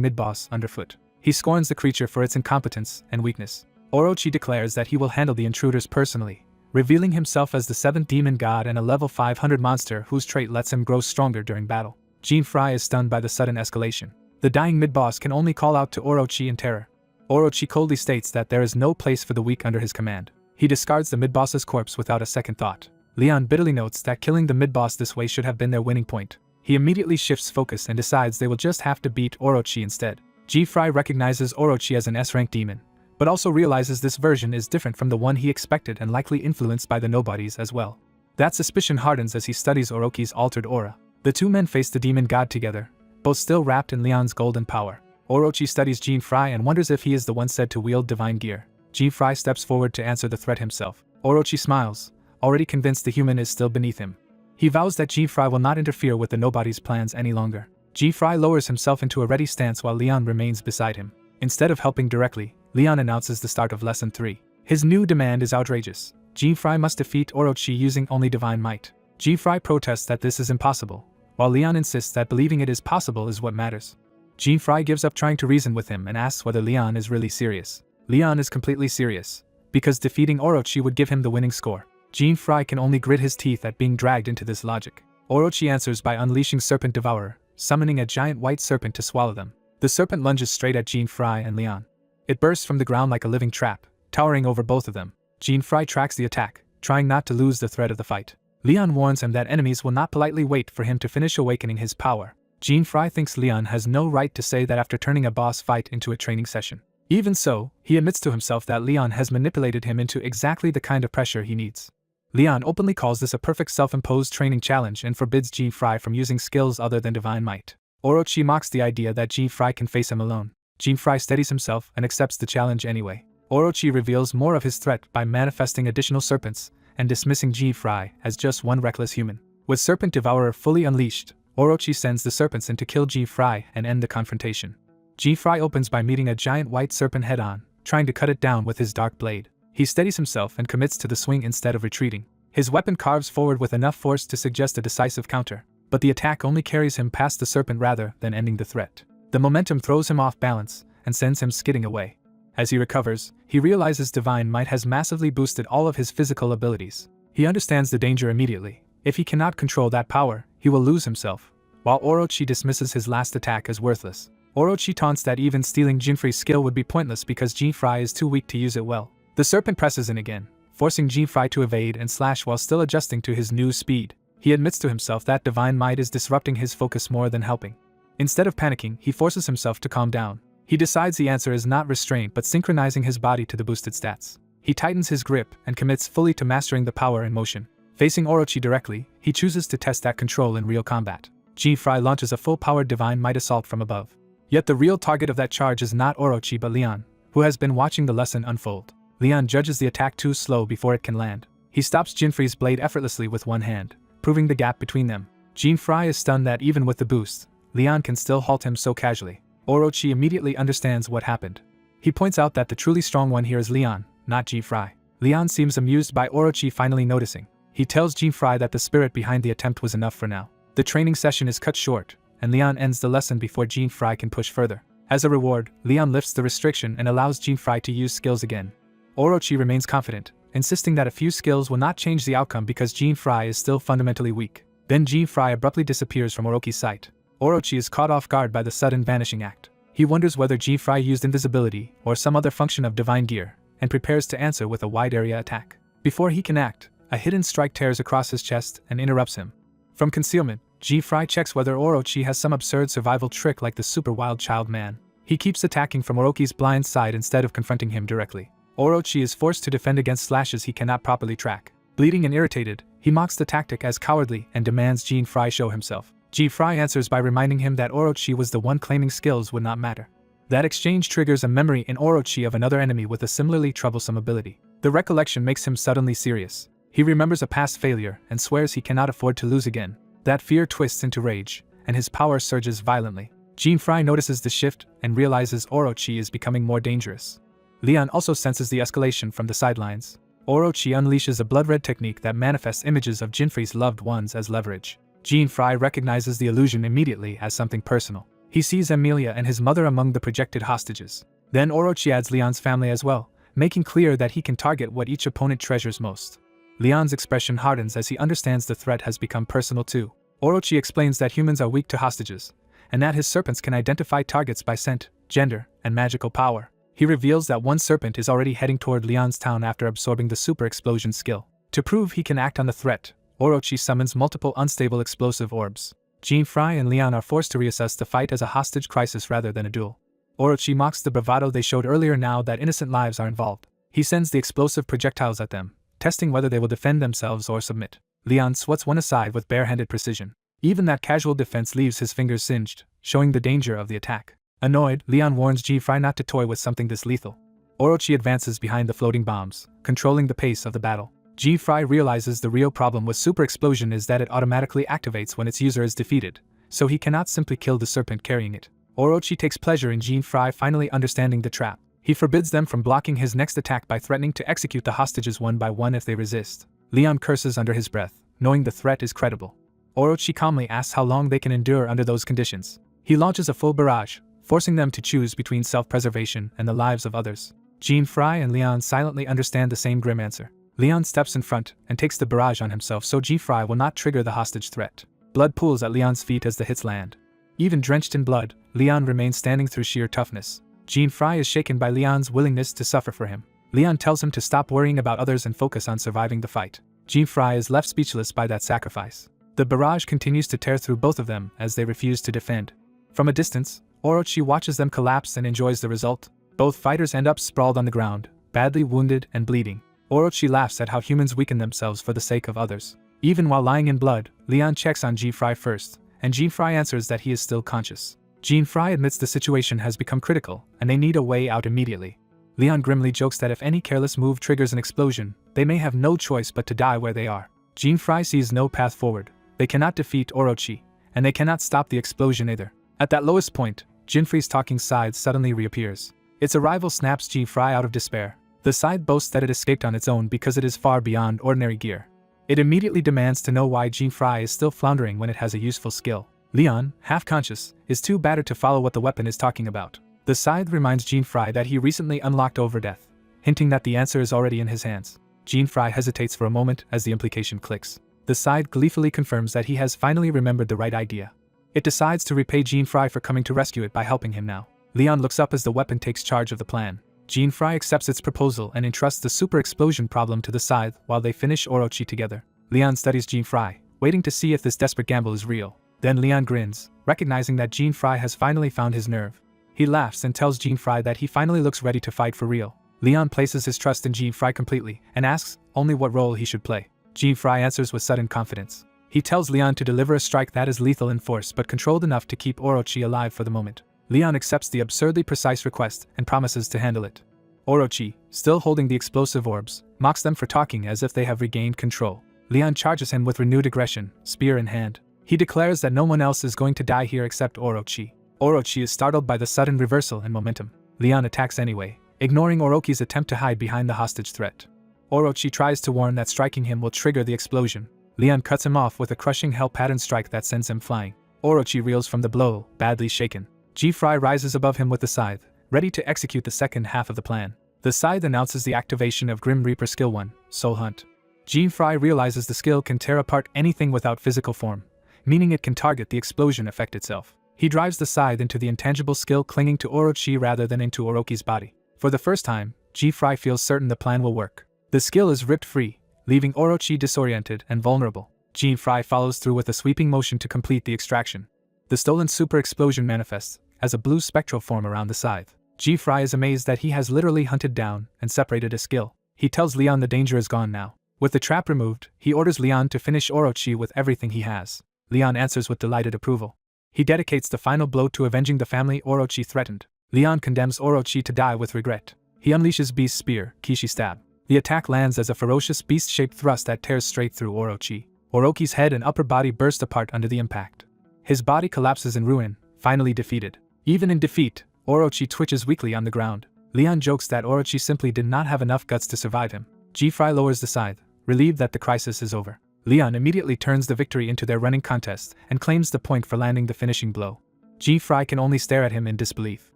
mid-boss underfoot. He scorns the creature for its incompetence and weakness. Orochi declares that he will handle the intruders personally, revealing himself as the 7th demon god and a level 500 monster whose trait lets him grow stronger during battle. Jean Fry is stunned by the sudden escalation. The dying mid-boss can only call out to Orochi in terror. Orochi coldly states that there is no place for the weak under his command. He discards the mid-boss's corpse without a second thought. Leon bitterly notes that killing the mid-boss this way should have been their winning point. He immediately shifts focus and decides they will just have to beat Orochi instead. Jean Fry recognizes Orochi as an S-rank demon, but also realizes this version is different from the one he expected and likely influenced by the nobodies as well. That suspicion hardens as he studies Orochi's altered aura. The two men face the demon god together, both still wrapped in Leon's golden power. Orochi studies Jean Fry and wonders if he is the one said to wield divine gear. Jean Fry steps forward to answer the threat himself. Orochi smiles, already convinced the human is still beneath him. He vows that Jean Fry will not interfere with the nobody's plans any longer. Jean Fry lowers himself into a ready stance while Leon remains beside him. Instead of helping directly, Leon announces the start of Lesson 3. His new demand is outrageous. Jean Fry must defeat Orochi using only Divine Might. Jean Fry protests that this is impossible, while Leon insists that believing it is possible is what matters. Jean Fry gives up trying to reason with him and asks whether Leon is really serious. Leon is completely serious, because defeating Orochi would give him the winning score. Jean Fry can only grit his teeth at being dragged into this logic. Orochi answers by unleashing Serpent Devourer, summoning a giant white serpent to swallow them. The serpent lunges straight at Jean Fry and Leon. It bursts from the ground like a living trap, towering over both of them. Jean Fry tracks the attack, trying not to lose the thread of the fight. Leon warns him that enemies will not politely wait for him to finish awakening his power. Jean-Fry thinks Leon has no right to say that after turning a boss fight into a training session. Even so, he admits to himself that Leon has manipulated him into exactly the kind of pressure he needs. Leon openly calls this a perfect self-imposed training challenge and forbids Jean-Fry from using skills other than divine might. Orochi mocks the idea that Jean-Fry can face him alone. Jean-Fry steadies himself and accepts the challenge anyway. Orochi reveals more of his threat by manifesting additional serpents and dismissing Jean-Fry as just one reckless human. With Serpent Devourer fully unleashed, Orochi sends the serpents in to kill Jean-Fry and end the confrontation. Jean-Fry opens by meeting a giant white serpent head-on, trying to cut it down with his dark blade. He steadies himself and commits to the swing instead of retreating. His weapon carves forward with enough force to suggest a decisive counter, but the attack only carries him past the serpent rather than ending the threat. The momentum throws him off balance and sends him skidding away. As he recovers, he realizes Divine Might has massively boosted all of his physical abilities. He understands the danger immediately. If he cannot control that power, he will lose himself. While Orochi dismisses his last attack as worthless, Orochi taunts that even stealing Jean-Fry's skill would be pointless because Jean-Fry is too weak to use it well. The serpent presses in again, forcing Jean-Fry to evade and slash while still adjusting to his new speed. He admits to himself that Divine Might is disrupting his focus more than helping. Instead of panicking, he forces himself to calm down. He decides the answer is not restraint but synchronizing his body to the boosted stats. He tightens his grip and commits fully to mastering the power in motion. Facing Orochi directly, he chooses to test that control in real combat. Jean-Fry launches a full-powered Divine Might assault from above. Yet the real target of that charge is not Orochi but Leon, who has been watching the lesson unfold. Leon judges the attack too slow before it can land. He stops Jean-Fry's blade effortlessly with one hand, proving the gap between them. Jean-Fry is stunned that even with the boost, Leon can still halt him so casually. Orochi immediately understands what happened. He points out that the truly strong one here is Leon, not Jean-Fry. Leon seems amused by Orochi finally noticing. He tells Jean-Fry that the spirit behind the attempt was enough for now. The training session is cut short, and Leon ends the lesson before Jean-Fry can push further. As a reward, Leon lifts the restriction and allows Jean-Fry to use skills again. Orochi remains confident, insisting that a few skills will not change the outcome because Jean-Fry is still fundamentally weak. Then Jean-Fry abruptly disappears from Orochi's sight. Orochi is caught off guard by the sudden vanishing act. He wonders whether Jean-Fry used invisibility or some other function of divine gear, and prepares to answer with a wide-area attack. Before he can act, a hidden strike tears across his chest and interrupts him. From concealment, Jean-Fry checks whether Orochi has some absurd survival trick like the super wild child man. He keeps attacking from Orochi's blind side instead of confronting him directly. Orochi is forced to defend against slashes he cannot properly track. Bleeding and irritated, he mocks the tactic as cowardly and demands Jean-Fry show himself. Jean-Fry answers by reminding him that Orochi was the one claiming skills would not matter. That exchange triggers a memory in Orochi of another enemy with a similarly troublesome ability. The recollection makes him suddenly serious. He remembers a past failure and swears he cannot afford to lose again. That fear twists into rage, and his power surges violently. Jean-Fry notices the shift and realizes Orochi is becoming more dangerous. Leon also senses the escalation from the sidelines. Orochi unleashes a blood-red technique that manifests images of Jean-Fry's loved ones as leverage. Jean-Fry recognizes the illusion immediately as something personal. He sees Emilia and his mother among the projected hostages. Then Orochi adds Leon's family as well, making clear that he can target what each opponent treasures most. Leon's expression hardens as he understands the threat has become personal too. Orochi explains that humans are weak to hostages, and that his serpents can identify targets by scent, gender, and magical power. He reveals that one serpent is already heading toward Leon's town after absorbing the super explosion skill. To prove he can act on the threat, Orochi summons multiple unstable explosive orbs. Jean-Fry and Leon are forced to reassess the fight as a hostage crisis rather than a duel. Orochi mocks the bravado they showed earlier now that innocent lives are involved. He sends the explosive projectiles at them, testing whether they will defend themselves or submit. Leon swats one aside with barehanded precision. Even that casual defense leaves his fingers singed, showing the danger of the attack. Annoyed, Leon warns Jean-Fry not to toy with something this lethal. Orochi advances behind the floating bombs, controlling the pace of the battle. Jean-Fry realizes the real problem with super explosion is that it automatically activates when its user is defeated, so he cannot simply kill the serpent carrying it. Orochi takes pleasure in Jean-Fry finally understanding the trap. He forbids them from blocking his next attack by threatening to execute the hostages one by one if they resist. Leon curses under his breath, knowing the threat is credible. Orochi calmly asks how long they can endure under those conditions. He launches a full barrage, forcing them to choose between self-preservation and the lives of others. Jean-Fry and Leon silently understand the same grim answer. Leon steps in front and takes the barrage on himself so Jean-Fry will not trigger the hostage threat. Blood pools at Leon's feet as the hits land. Even drenched in blood, Leon remains standing through sheer toughness. Jean-Fry is shaken by Leon's willingness to suffer for him. Leon tells him to stop worrying about others and focus on surviving the fight. Jean-Fry is left speechless by that sacrifice. The barrage continues to tear through both of them as they refuse to defend. From a distance, Orochi watches them collapse and enjoys the result. Both fighters end up sprawled on the ground, badly wounded and bleeding. Orochi laughs at how humans weaken themselves for the sake of others. Even while lying in blood, Leon checks on Jean-Fry first, and Jean-Fry answers that he is still conscious. Jean-Fry admits the situation has become critical, and they need a way out immediately. Leon grimly jokes that if any careless move triggers an explosion, they may have no choice but to die where they are. Jean-Fry sees no path forward. They cannot defeat Orochi, and they cannot stop the explosion either. At that lowest point, Jean-Fry's talking scythe suddenly reappears. Its arrival snaps Jean-Fry out of despair. The scythe boasts that it escaped on its own because it is far beyond ordinary gear. It immediately demands to know why Jean-Fry is still floundering when it has a useful skill. Leon, half-conscious, is too battered to follow what the weapon is talking about. The scythe reminds Jean-Fry that he recently unlocked Overdeath, hinting that the answer is already in his hands. Jean-Fry hesitates for a moment as the implication clicks. The scythe gleefully confirms that he has finally remembered the right idea. It decides to repay Jean-Fry for coming to rescue it by helping him now. Leon looks up as the weapon takes charge of the plan. Jean-Fry accepts its proposal and entrusts the super explosion problem to the scythe while they finish Orochi together. Leon studies Jean-Fry, waiting to see if this desperate gamble is real. Then Leon grins, recognizing that Jean-Fry has finally found his nerve. He laughs and tells Jean-Fry that he finally looks ready to fight for real. Leon places his trust in Jean-Fry completely and asks only what role he should play. Jean-Fry answers with sudden confidence. He tells Leon to deliver a strike that is lethal in force but controlled enough to keep Orochi alive for the moment. Leon accepts the absurdly precise request and promises to handle it. Orochi, still holding the explosive orbs, mocks them for talking as if they have regained control. Leon charges him with renewed aggression, spear in hand. He declares that no one else is going to die here except Orochi. Orochi is startled by the sudden reversal in momentum. Leon attacks anyway, ignoring Orochi's attempt to hide behind the hostage threat. Orochi tries to warn that striking him will trigger the explosion. Leon cuts him off with a crushing hell pattern strike that sends him flying. Orochi reels from the blow, badly shaken. Jean-Fry rises above him with the scythe, ready to execute the second half of the plan. The scythe announces the activation of Grim Reaper Skill 1, Soul Hunt. Jean-Fry realizes the skill can tear apart anything without physical form, meaning it can target the explosion effect itself. He drives the scythe into the intangible skill clinging to Orochi rather than into Orochi's body. For the first time, Jean-Fry feels certain the plan will work. The skill is ripped free, leaving Orochi disoriented and vulnerable. Jean-Fry follows through with a sweeping motion to complete the extraction. The stolen super explosion manifests as a blue spectral form around the scythe. Jean-Fry is amazed that he has literally hunted down and separated a skill. He tells Leon the danger is gone now. With the trap removed, he orders Leon to finish Orochi with everything he has. Leon answers with delighted approval. He dedicates the final blow to avenging the family Orochi threatened. Leon condemns Orochi to die with regret. He unleashes Beast Spear, Kishi Stab. The attack lands as a ferocious beast-shaped thrust that tears straight through Orochi. Orochi's head and upper body burst apart under the impact. His body collapses in ruin, finally defeated. Even in defeat, Orochi twitches weakly on the ground. Leon jokes that Orochi simply did not have enough guts to survive him. Jean-Fry lowers the scythe, relieved that the crisis is over. Leon immediately turns the victory into their running contest and claims the point for landing the finishing blow. Jean-Fry can only stare at him in disbelief.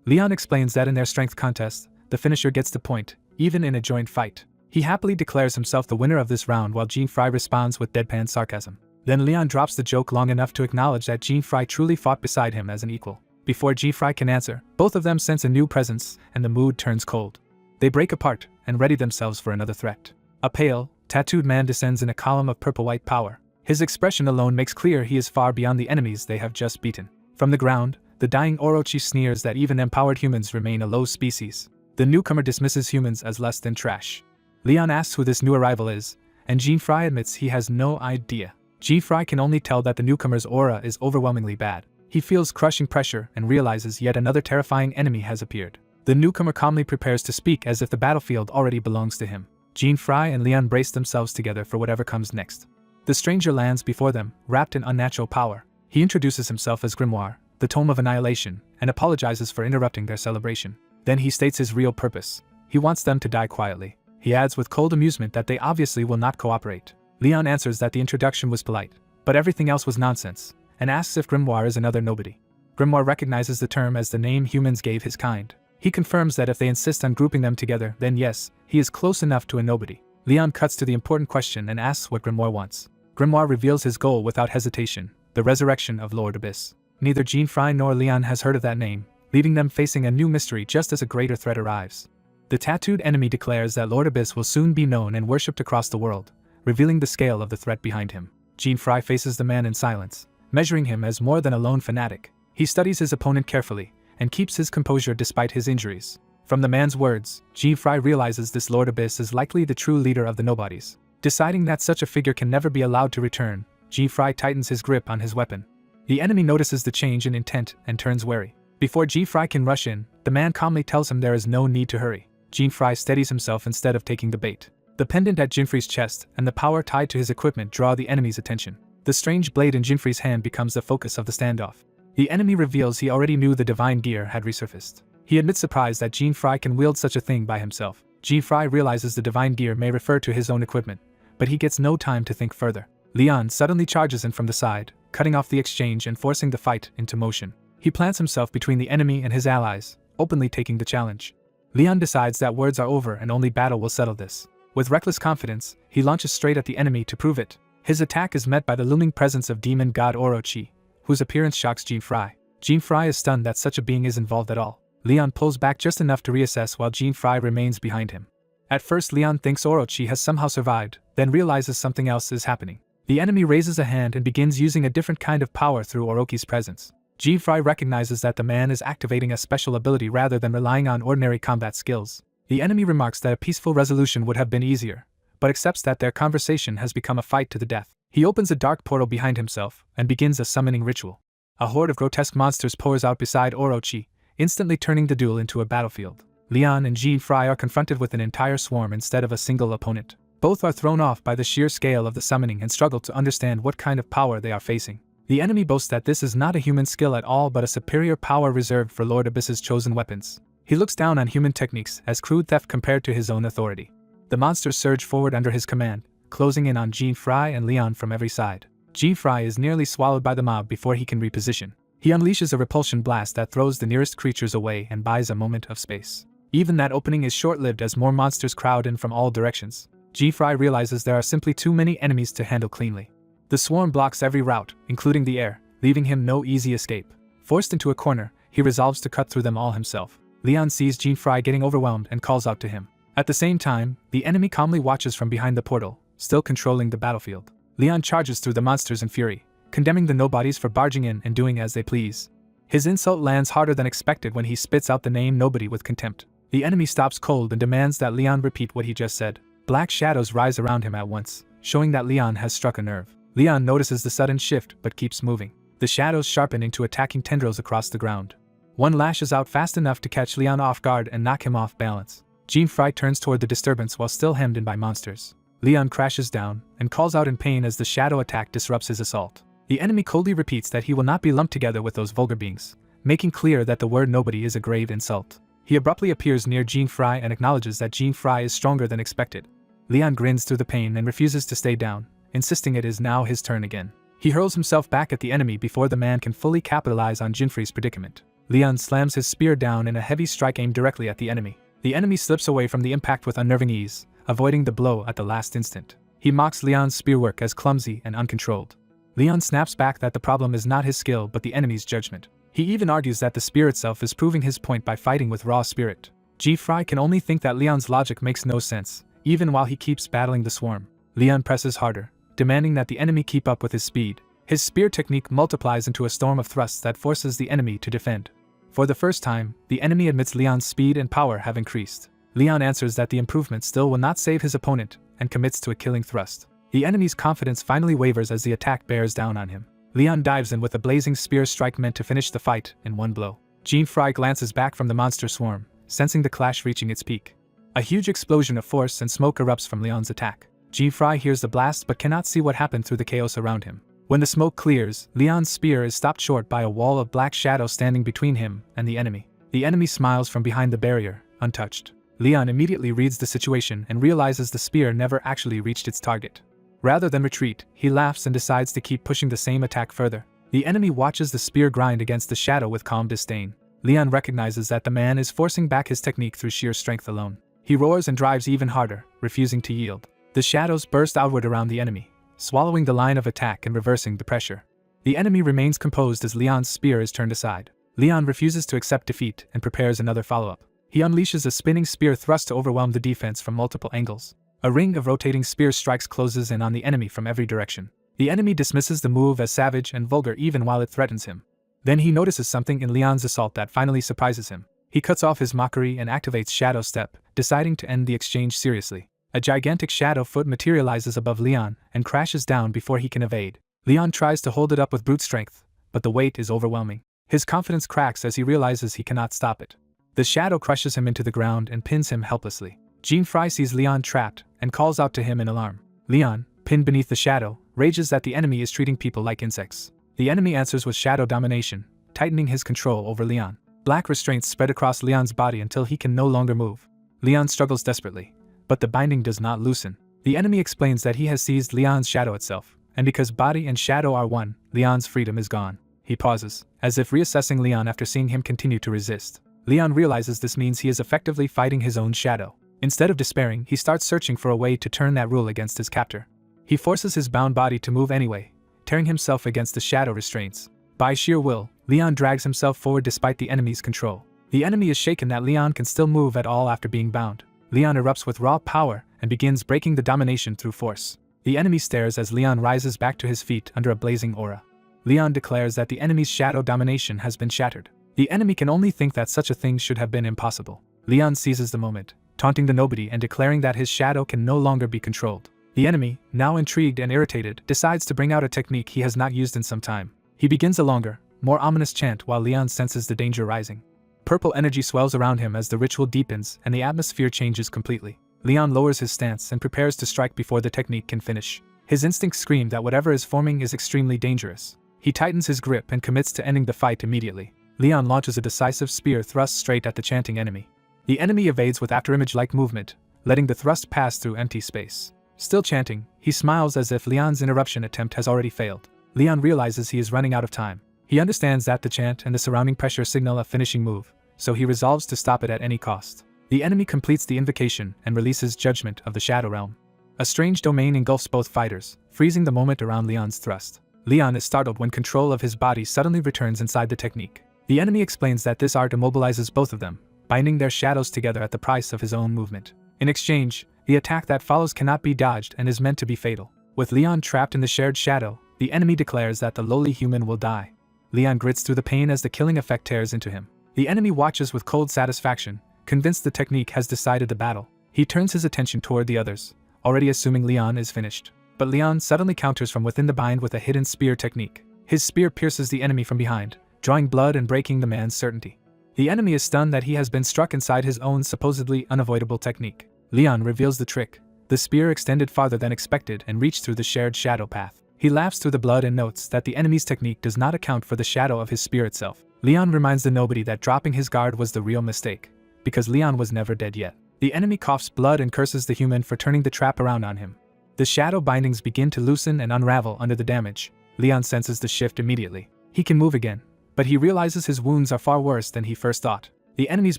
Leon explains that in their strength contest, the finisher gets the point, even in a joint fight. He happily declares himself the winner of this round while Jean-Fry responds with deadpan sarcasm. Then Leon drops the joke long enough to acknowledge that Jean-Fry truly fought beside him as an equal. Before Jean-Fry can answer, both of them sense a new presence and the mood turns cold. They break apart and ready themselves for another threat. A pale, tattooed man descends in a column of purple-white power. His expression alone makes clear he is far beyond the enemies they have just beaten. From the ground, the dying Orochi sneers that even empowered humans remain a low species. The newcomer dismisses humans as less than trash. Leon asks who this new arrival is, and Jean-Fry admits he has no idea. Jean-Fry can only tell that the newcomer's aura is overwhelmingly bad. He feels crushing pressure and realizes yet another terrifying enemy has appeared. The newcomer calmly prepares to speak as if the battlefield already belongs to him. Jean-Fry and Leon brace themselves together for whatever comes next. The stranger lands before them, wrapped in unnatural power. He introduces himself as Grimoire, the Tome of Annihilation, and apologizes for interrupting their celebration. Then he states his real purpose. He wants them to die quietly. He adds with cold amusement that they obviously will not cooperate. Leon answers that the introduction was polite, but everything else was nonsense, and asks if Grimoire is another nobody. Grimoire recognizes the term as the name humans gave his kind. He confirms that if they insist on grouping them together, then yes, he is close enough to a nobody. Leon cuts to the important question and asks what Grimoire wants. Grimoire reveals his goal without hesitation, the resurrection of Lord Abyss. Neither Jean-Fry nor Leon has heard of that name, leaving them facing a new mystery just as a greater threat arrives. The tattooed enemy declares that Lord Abyss will soon be known and worshipped across the world, revealing the scale of the threat behind him. Jean-Fry faces the man in silence, measuring him as more than a lone fanatic. He studies his opponent carefully, and keeps his composure despite his injuries. From the man's words, Jean-Fry realizes this Lord Abyss is likely the true leader of the nobodies. Deciding that such a figure can never be allowed to return, Jean-Fry tightens his grip on his weapon. The enemy notices the change in intent and turns wary. Before Jean-Fry can rush in, the man calmly tells him there is no need to hurry. Jean-Fry steadies himself instead of taking the bait. The pendant at Jean-Fry's chest and the power tied to his equipment draw the enemy's attention. The strange blade in Jean-Fry's hand becomes the focus of the standoff. The enemy reveals he already knew the divine gear had resurfaced. He admits surprised that Jean-Fry can wield such a thing by himself. Jean-Fry realizes the divine gear may refer to his own equipment, but he gets no time to think further. Leon suddenly charges in from the side, cutting off the exchange and forcing the fight into motion. He plants himself between the enemy and his allies, openly taking the challenge. Leon decides that words are over and only battle will settle this. With reckless confidence, he launches straight at the enemy to prove it. His attack is met by the looming presence of demon god Orochi, whose appearance shocks Jean-Fry. Jean-Fry is stunned that such a being is involved at all. Leon pulls back just enough to reassess while Jean-Fry remains behind him. At first Leon thinks Orochi has somehow survived, then realizes something else is happening. The enemy raises a hand and begins using a different kind of power through Orochi's presence. Jean-Fry recognizes that the man is activating a special ability rather than relying on ordinary combat skills. The enemy remarks that a peaceful resolution would have been easier, but accepts that their conversation has become a fight to the death. He opens a dark portal behind himself and begins a summoning ritual. A horde of grotesque monsters pours out beside Orochi, instantly turning the duel into a battlefield. Leon and Jean-Fry are confronted with an entire swarm instead of a single opponent. Both are thrown off by the sheer scale of the summoning and struggle to understand what kind of power they are facing. The enemy boasts that this is not a human skill at all but a superior power reserved for Lord Abyss's chosen weapons. He looks down on human techniques as crude theft compared to his own authority. The monsters surge forward under his command, closing in on Jean-Fry and Leon from every side. Jean-Fry is nearly swallowed by the mob before he can reposition. He unleashes a repulsion blast that throws the nearest creatures away and buys a moment of space. Even that opening is short-lived as more monsters crowd in from all directions. Jean-Fry realizes there are simply too many enemies to handle cleanly. The swarm blocks every route, including the air, leaving him no easy escape. Forced into a corner, he resolves to cut through them all himself. Leon sees Jean-Fry getting overwhelmed and calls out to him. At the same time, the enemy calmly watches from behind the portal, still controlling the battlefield. Leon charges through the monsters in fury, condemning the nobodies for barging in and doing as they please. His insult lands harder than expected when he spits out the name Nobody with contempt. The enemy stops cold and demands that Leon repeat what he just said. Black shadows rise around him at once, showing that Leon has struck a nerve. Leon notices the sudden shift but keeps moving. The shadows sharpen into attacking tendrils across the ground. One lashes out fast enough to catch Leon off guard and knock him off balance. Jean-Fry turns toward the disturbance while still hemmed in by monsters. Leon crashes down and calls out in pain as the shadow attack disrupts his assault. The enemy coldly repeats that he will not be lumped together with those vulgar beings, making clear that the word nobody is a grave insult. He abruptly appears near Jean-Fry and acknowledges that Jean-Fry is stronger than expected. Leon grins through the pain and refuses to stay down, insisting it is now his turn again. He hurls himself back at the enemy before the man can fully capitalize on Jean-Fry's predicament. Leon slams his spear down in a heavy strike aimed directly at the enemy. The enemy slips away from the impact with unnerving ease, avoiding the blow at the last instant. He mocks Leon's spearwork as clumsy and uncontrolled. Leon snaps back that the problem is not his skill but the enemy's judgment. He even argues that the spear itself is proving his point by fighting with raw spirit. Jean-Fry can only think that Leon's logic makes no sense, even while he keeps battling the swarm. Leon presses harder, demanding that the enemy keep up with his speed. His spear technique multiplies into a storm of thrusts that forces the enemy to defend. For the first time, the enemy admits Leon's speed and power have increased. Leon answers that the improvement still will not save his opponent, and commits to a killing thrust. The enemy's confidence finally wavers as the attack bears down on him. Leon dives in with a blazing spear strike meant to finish the fight in one blow. Jean-Fry glances back from the monster swarm, sensing the clash reaching its peak. A huge explosion of force and smoke erupts from Leon's attack. Jean-Fry hears the blast but cannot see what happened through the chaos around him. When the smoke clears, Leon's spear is stopped short by a wall of black shadow standing between him and the enemy. The enemy smiles from behind the barrier, untouched. Leon immediately reads the situation and realizes the spear never actually reached its target. Rather than retreat, he laughs and decides to keep pushing the same attack further. The enemy watches the spear grind against the shadow with calm disdain. Leon recognizes that the man is forcing back his technique through sheer strength alone. He roars and drives even harder, refusing to yield. The shadows burst outward around the enemy, swallowing the line of attack and reversing the pressure. The enemy remains composed as Leon's spear is turned aside. Leon refuses to accept defeat and prepares another follow-up. He unleashes a spinning spear thrust to overwhelm the defense from multiple angles. A ring of rotating spear strikes closes in on the enemy from every direction. The enemy dismisses the move as savage and vulgar even while it threatens him. Then he notices something in Leon's assault that finally surprises him. He cuts off his mockery and activates Shadow Step, deciding to end the exchange seriously. A gigantic shadow foot materializes above Leon and crashes down before he can evade. Leon tries to hold it up with brute strength, but the weight is overwhelming. His confidence cracks as he realizes he cannot stop it. The shadow crushes him into the ground and pins him helplessly. Jean Fry sees Leon trapped and calls out to him in alarm. Leon, pinned beneath the shadow, rages that the enemy is treating people like insects. The enemy answers with shadow domination, tightening his control over Leon. Black restraints spread across Leon's body until he can no longer move. Leon struggles desperately, but the binding does not loosen. The enemy explains that he has seized Leon's shadow itself, and because body and shadow are one, Leon's freedom is gone. He pauses, as if reassessing Leon after seeing him continue to resist. Leon realizes this means he is effectively fighting his own shadow. Instead of despairing, he starts searching for a way to turn that rule against his captor. He forces his bound body to move anyway, tearing himself against the shadow restraints. By sheer will, Leon drags himself forward despite the enemy's control. The enemy is shaken that Leon can still move at all after being bound. Leon erupts with raw power and begins breaking the domination through force. The enemy stares as Leon rises back to his feet under a blazing aura. Leon declares that the enemy's shadow domination has been shattered. The enemy can only think that such a thing should have been impossible. Leon seizes the moment, taunting the nobody and declaring that his shadow can no longer be controlled. The enemy, now intrigued and irritated, decides to bring out a technique he has not used in some time. He begins a longer, more ominous chant while Leon senses the danger rising. Purple energy swells around him as the ritual deepens and the atmosphere changes completely. Leon lowers his stance and prepares to strike before the technique can finish. His instincts scream that whatever is forming is extremely dangerous. He tightens his grip and commits to ending the fight immediately. Leon launches a decisive spear thrust straight at the chanting enemy. The enemy evades with afterimage-like movement, letting the thrust pass through empty space. Still chanting, he smiles as if Leon's interruption attempt has already failed. Leon realizes he is running out of time. He understands that the chant and the surrounding pressure signal a finishing move, so he resolves to stop it at any cost. The enemy completes the invocation and releases Judgment of the Shadow Realm. A strange domain engulfs both fighters, freezing the moment around Leon's thrust. Leon is startled when control of his body suddenly returns inside the technique. The enemy explains that this art immobilizes both of them, binding their shadows together at the price of his own movement. In exchange, the attack that follows cannot be dodged and is meant to be fatal. With Leon trapped in the shared shadow, the enemy declares that the lowly human will die. Leon grits through the pain as the killing effect tears into him. The enemy watches with cold satisfaction, convinced the technique has decided the battle. He turns his attention toward the others, already assuming Leon is finished. But Leon suddenly counters from within the bind with a hidden spear technique. His spear pierces the enemy from behind, drawing blood and breaking the man's certainty. The enemy is stunned that he has been struck inside his own supposedly unavoidable technique. Leon reveals the trick. The spear extended farther than expected and reached through the shared shadow path. He laughs through the blood and notes that the enemy's technique does not account for the shadow of his spear itself. Leon reminds the nobody that dropping his guard was the real mistake, because Leon was never dead yet. The enemy coughs blood and curses the human for turning the trap around on him. The shadow bindings begin to loosen and unravel under the damage. Leon senses the shift immediately. He can move again, but he realizes his wounds are far worse than he first thought. The enemy's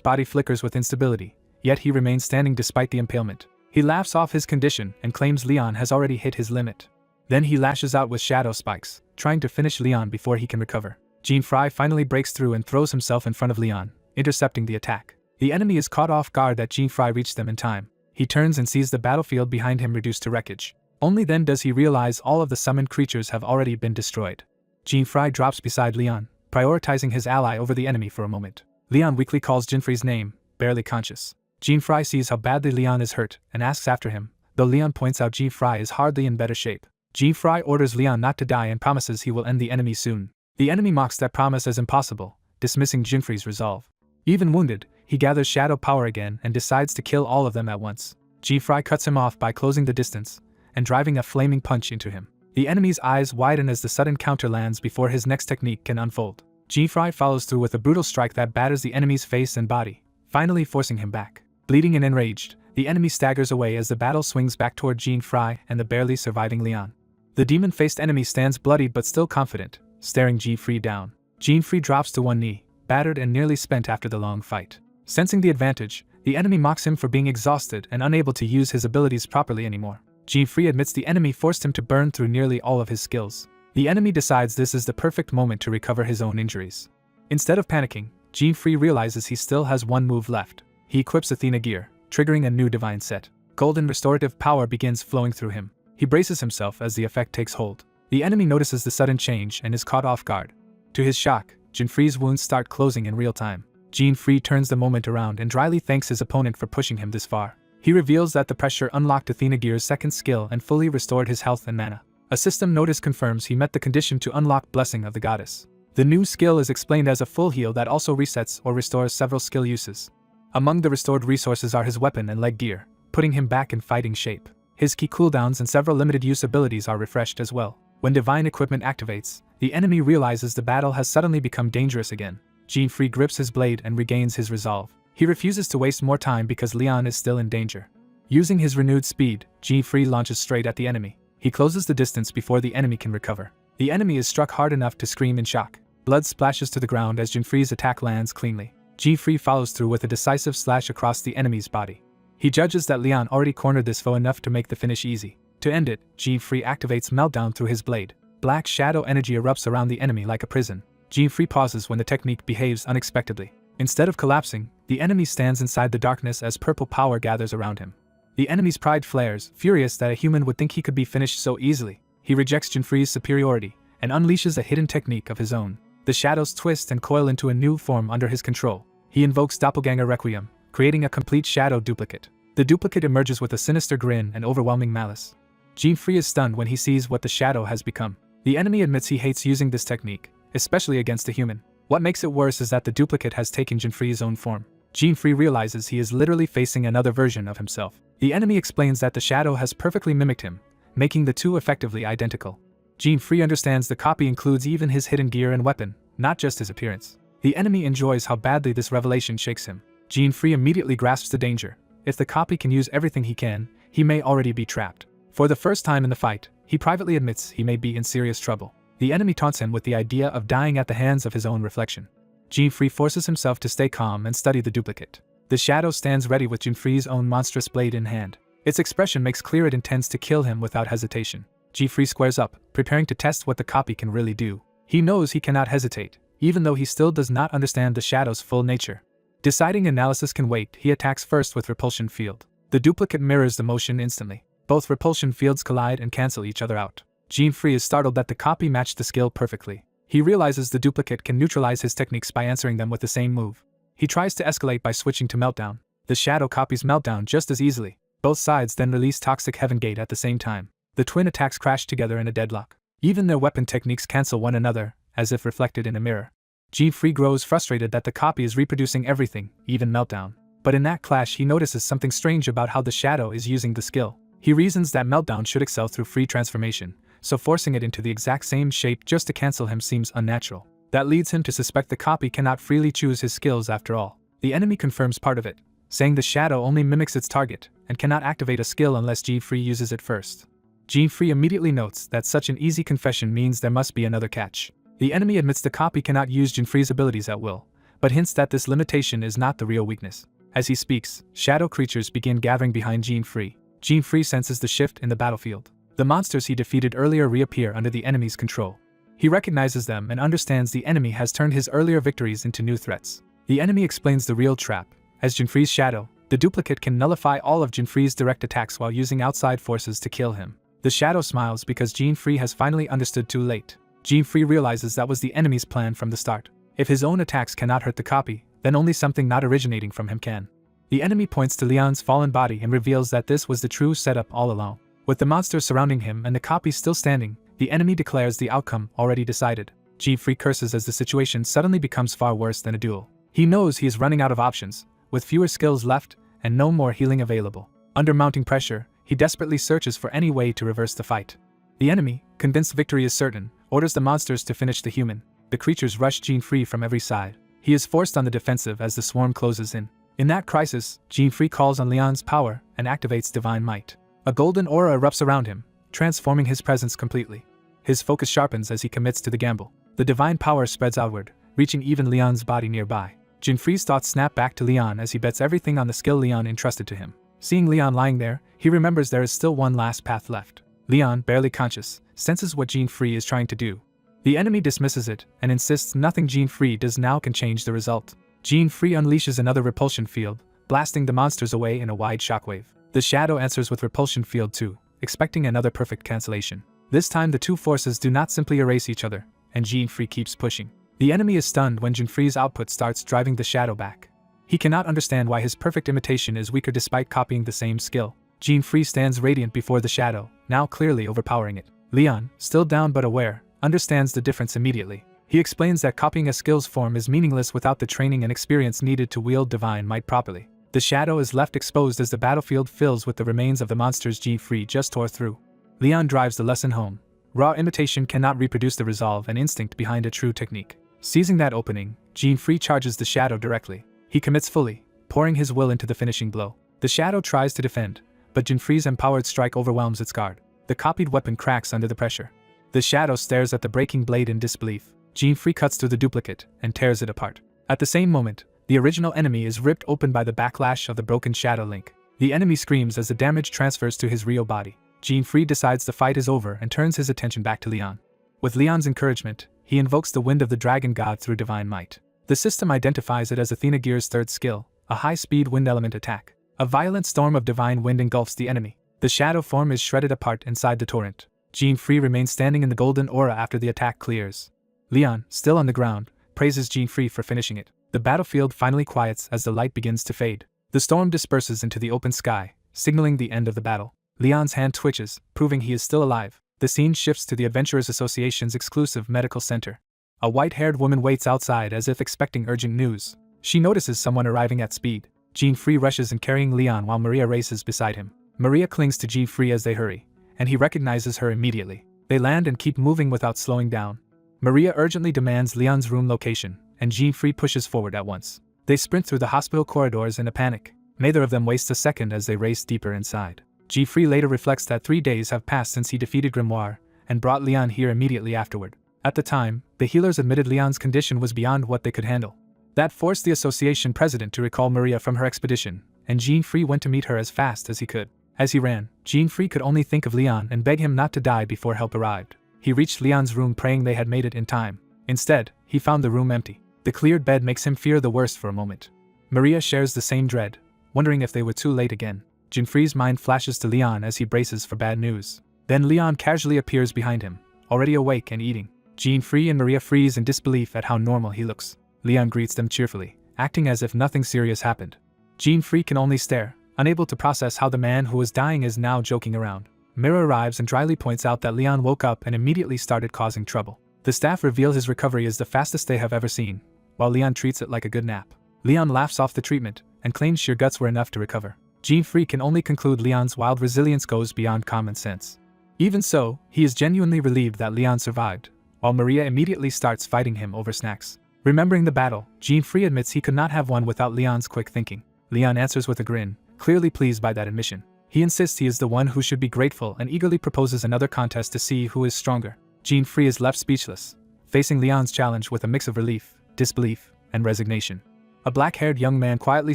body flickers with instability, yet he remains standing despite the impalement. He laughs off his condition and claims Leon has already hit his limit. Then he lashes out with shadow spikes, trying to finish Leon before he can recover. Jean Fry finally breaks through and throws himself in front of Leon, intercepting the attack. The enemy is caught off guard that Jean Fry reached them in time. He turns and sees the battlefield behind him reduced to wreckage. Only then does he realize all of the summoned creatures have already been destroyed. Jean Fry drops beside Leon, prioritizing his ally over the enemy for a moment. Leon weakly calls Jinfrei's name, barely conscious. Jean Fry sees how badly Leon is hurt and asks after him, though Leon points out Jean Fry is hardly in better shape. Jean Fry orders Leon not to die and promises he will end the enemy soon. The enemy mocks that promise as impossible, dismissing Jinfrei's resolve. Even wounded, he gathers shadow power again and decides to kill all of them at once. Jean Fry cuts him off by closing the distance and driving a flaming punch into him. The enemy's eyes widen as the sudden counter lands before his next technique can unfold. Jean Fry follows through with a brutal strike that batters the enemy's face and body, finally forcing him back. Bleeding and enraged, the enemy staggers away as the battle swings back toward Jean Fry and the barely surviving Leon. The demon-faced enemy stands bloodied but still confident, staring Jean Fry down. Jean Fry drops to one knee, battered and nearly spent after the long fight. Sensing the advantage, the enemy mocks him for being exhausted and unable to use his abilities properly anymore. Jean Fry admits the enemy forced him to burn through nearly all of his skills. The enemy decides this is the perfect moment to recover his own injuries. Instead of panicking, Jean Fry realizes he still has one move left. He equips Athena gear, triggering a new divine set. Golden restorative power begins flowing through him. He braces himself as the effect takes hold. The enemy notices the sudden change and is caught off guard. To his shock, Jinfree's wounds start closing in real time. Jinfree turns the moment around and dryly thanks his opponent for pushing him this far. He reveals that the pressure unlocked Athena gear's second skill and fully restored his health and mana. A system notice confirms he met the condition to unlock Blessing of the Goddess. The new skill is explained as a full heal that also resets or restores several skill uses. Among the restored resources are his weapon and leg gear, putting him back in fighting shape. His key cooldowns and several limited use abilities are refreshed as well. When divine equipment activates, the enemy realizes the battle has suddenly become dangerous again. Jinfree grips his blade and regains his resolve. He refuses to waste more time because Leon is still in danger. Using his renewed speed, Jinfree launches straight at the enemy. He closes the distance before the enemy can recover. The enemy is struck hard enough to scream in shock. Blood splashes to the ground as Jinfree's attack lands cleanly. Jinfree follows through with a decisive slash across the enemy's body. He judges that Leon already cornered this foe enough to make the finish easy. To end it, Jinfree activates Meltdown through his blade. Black shadow energy erupts around the enemy like a prison. Jinfree pauses when the technique behaves unexpectedly. Instead of collapsing, the enemy stands inside the darkness as purple power gathers around him. The enemy's pride flares, furious that a human would think he could be finished so easily. He rejects Jinfree's superiority and unleashes a hidden technique of his own. The shadows twist and coil into a new form under his control. He invokes Doppelganger Requiem, creating a complete shadow duplicate. The duplicate emerges with a sinister grin and overwhelming malice. Jinfree is stunned when he sees what the shadow has become. The enemy admits he hates using this technique, especially against a human. What makes it worse is that the duplicate has taken Jinfree's own form. Jinfree realizes he is literally facing another version of himself. The enemy explains that the shadow has perfectly mimicked him, making the two effectively identical. Jinfree understands the copy includes even his hidden gear and weapon, not just his appearance. The enemy enjoys how badly this revelation shakes him. Jinfree immediately grasps the danger. If the copy can use everything he may already be trapped. For the first time in the fight, he privately admits he may be in serious trouble. The enemy taunts him with the idea of dying at the hands of his own reflection. Jinfree forces himself to stay calm and study the duplicate. The shadow stands ready with Jinfree's own monstrous blade in hand. Its expression makes clear it intends to kill him without hesitation. Jinfree squares up, preparing to test what the copy can really do. He knows he cannot hesitate, even though he still does not understand the shadow's full nature. Deciding analysis can wait, he attacks first with Repulsion Field. The duplicate mirrors the motion instantly. Both repulsion fields collide and cancel each other out. Jinfree is startled that the copy matched the skill perfectly. He realizes the duplicate can neutralize his techniques by answering them with the same move. He tries to escalate by switching to Meltdown. The shadow copies Meltdown just as easily. Both sides then release Toxic Heaven Gate at the same time. The twin attacks crash together in a deadlock. Even their weapon techniques cancel one another, as if reflected in a mirror. Jinfree grows frustrated that the copy is reproducing everything, even Meltdown. But in that clash he notices something strange about how the shadow is using the skill. He reasons that Meltdown should excel through free transformation, so forcing it into the exact same shape just to cancel him seems unnatural. That leads him to suspect the copy cannot freely choose his skills after all. The enemy confirms part of it, saying the shadow only mimics its target and cannot activate a skill unless Jinfree uses it first. Jinfree immediately notes that such an easy confession means there must be another catch. The enemy admits the copy cannot use Jinfree's abilities at will, but hints that this limitation is not the real weakness. As he speaks, shadow creatures begin gathering behind Jinfree. Jinfree senses the shift in the battlefield. The monsters he defeated earlier reappear under the enemy's control. He recognizes them and understands the enemy has turned his earlier victories into new threats. The enemy explains the real trap. As Jinfree's shadow, the duplicate can nullify all of Jinfree's direct attacks while using outside forces to kill him. The shadow smiles because Jinfree has finally understood too late. Jinfree realizes that was the enemy's plan from the start. If his own attacks cannot hurt the copy, then only something not originating from him can. The enemy points to Leon's fallen body and reveals that this was the true setup all along. With the monsters surrounding him and the copy still standing, the enemy declares the outcome already decided. Jinfree curses as the situation suddenly becomes far worse than a duel. He knows he is running out of options, with fewer skills left and no more healing available. Under mounting pressure, he desperately searches for any way to reverse the fight. The enemy, convinced victory is certain, orders the monsters to finish the human. The creatures rush Jinfree from every side. He is forced on the defensive as the swarm closes in. In that crisis, Jinfree calls on Leon's power and activates Divine Might. A golden aura erupts around him, transforming his presence completely. His focus sharpens as he commits to the gamble. The divine power spreads outward, reaching even Leon's body nearby. Jinfree's thoughts snap back to Leon as he bets everything on the skill Leon entrusted to him. Seeing Leon lying there, he remembers there is still one last path left. Leon, barely conscious, senses what Jinfree is trying to do. The enemy dismisses it and insists nothing Jinfree does now can change the result. Jinfree unleashes another repulsion field, blasting the monsters away in a wide shockwave. The shadow answers with Repulsion Field 2, expecting another perfect cancellation. This time the two forces do not simply erase each other, and Jinfree keeps pushing. The enemy is stunned when Jinfree's output starts driving the shadow back. He cannot understand why his perfect imitation is weaker despite copying the same skill. Jinfree stands radiant before the shadow, now clearly overpowering it. Leon, still down but aware, understands the difference immediately. He explains that copying a skill's form is meaningless without the training and experience needed to wield divine might properly. The shadow is left exposed as the battlefield fills with the remains of the monsters Jinfree just tore through. Leon drives the lesson home. Raw imitation cannot reproduce the resolve and instinct behind a true technique. Seizing that opening, Jinfree charges the shadow directly. He commits fully, pouring his will into the finishing blow. The shadow tries to defend, but Jinfree's empowered strike overwhelms its guard. The copied weapon cracks under the pressure. The shadow stares at the breaking blade in disbelief. Jinfree cuts through the duplicate and tears it apart. At the same moment, the original enemy is ripped open by the backlash of the broken shadow link. The enemy screams as the damage transfers to his real body. Jinfree decides the fight is over and turns his attention back to Leon. With Leon's encouragement, he invokes the Wind of the Dragon God through divine might. The system identifies it as Athena Gear's third skill, a high-speed wind element attack. A violent storm of divine wind engulfs the enemy. The shadow form is shredded apart inside the torrent. Jinfree remains standing in the golden aura after the attack clears. Leon, still on the ground, praises Jinfree for finishing it. The battlefield finally quiets as the light begins to fade. The storm disperses into the open sky, signaling the end of the battle. Leon's hand twitches, proving he is still alive. The scene shifts to the Adventurers Association's exclusive medical center. A white-haired woman waits outside as if expecting urgent news. She notices someone arriving at speed. Jinfree rushes in carrying Leon while Maria races beside him. Maria clings to Jinfree as they hurry, and he recognizes her immediately. They land and keep moving without slowing down. Maria urgently demands Leon's room location, and Jinfree pushes forward at once. They sprint through the hospital corridors in a panic. Neither of them wastes a second as they race deeper inside. Jinfree later reflects that 3 days have passed since he defeated Grimoire, and brought Leon here immediately afterward. At the time, the healers admitted Leon's condition was beyond what they could handle. That forced the association president to recall Maria from her expedition, and Jinfree went to meet her as fast as he could. As he ran, Jinfree could only think of Leon and beg him not to die before help arrived. He reached Leon's room praying they had made it in time. Instead, he found the room empty. The cleared bed makes him fear the worst for a moment. Maria shares the same dread, wondering if they were too late again. Jinfree's mind flashes to Leon as he braces for bad news. Then Leon casually appears behind him, already awake and eating. Jinfree and Maria freeze in disbelief at how normal he looks. Leon greets them cheerfully, acting as if nothing serious happened. Jinfree can only stare, unable to process how the man who was dying is now joking around. Mira arrives and dryly points out that Leon woke up and immediately started causing trouble. The staff reveal his recovery is the fastest they have ever seen, while Leon treats it like a good nap. Leon laughs off the treatment and claims sheer guts were enough to recover. Jinfree can only conclude Leon's wild resilience goes beyond common sense. Even so, he is genuinely relieved that Leon survived, while Maria immediately starts fighting him over snacks. Remembering the battle, Jinfree admits he could not have won without Leon's quick thinking. Leon answers with a grin, clearly pleased by that admission. He insists he is the one who should be grateful and eagerly proposes another contest to see who is stronger. Jinfree is left speechless, facing Leon's challenge with a mix of relief, disbelief, and resignation. A black-haired young man quietly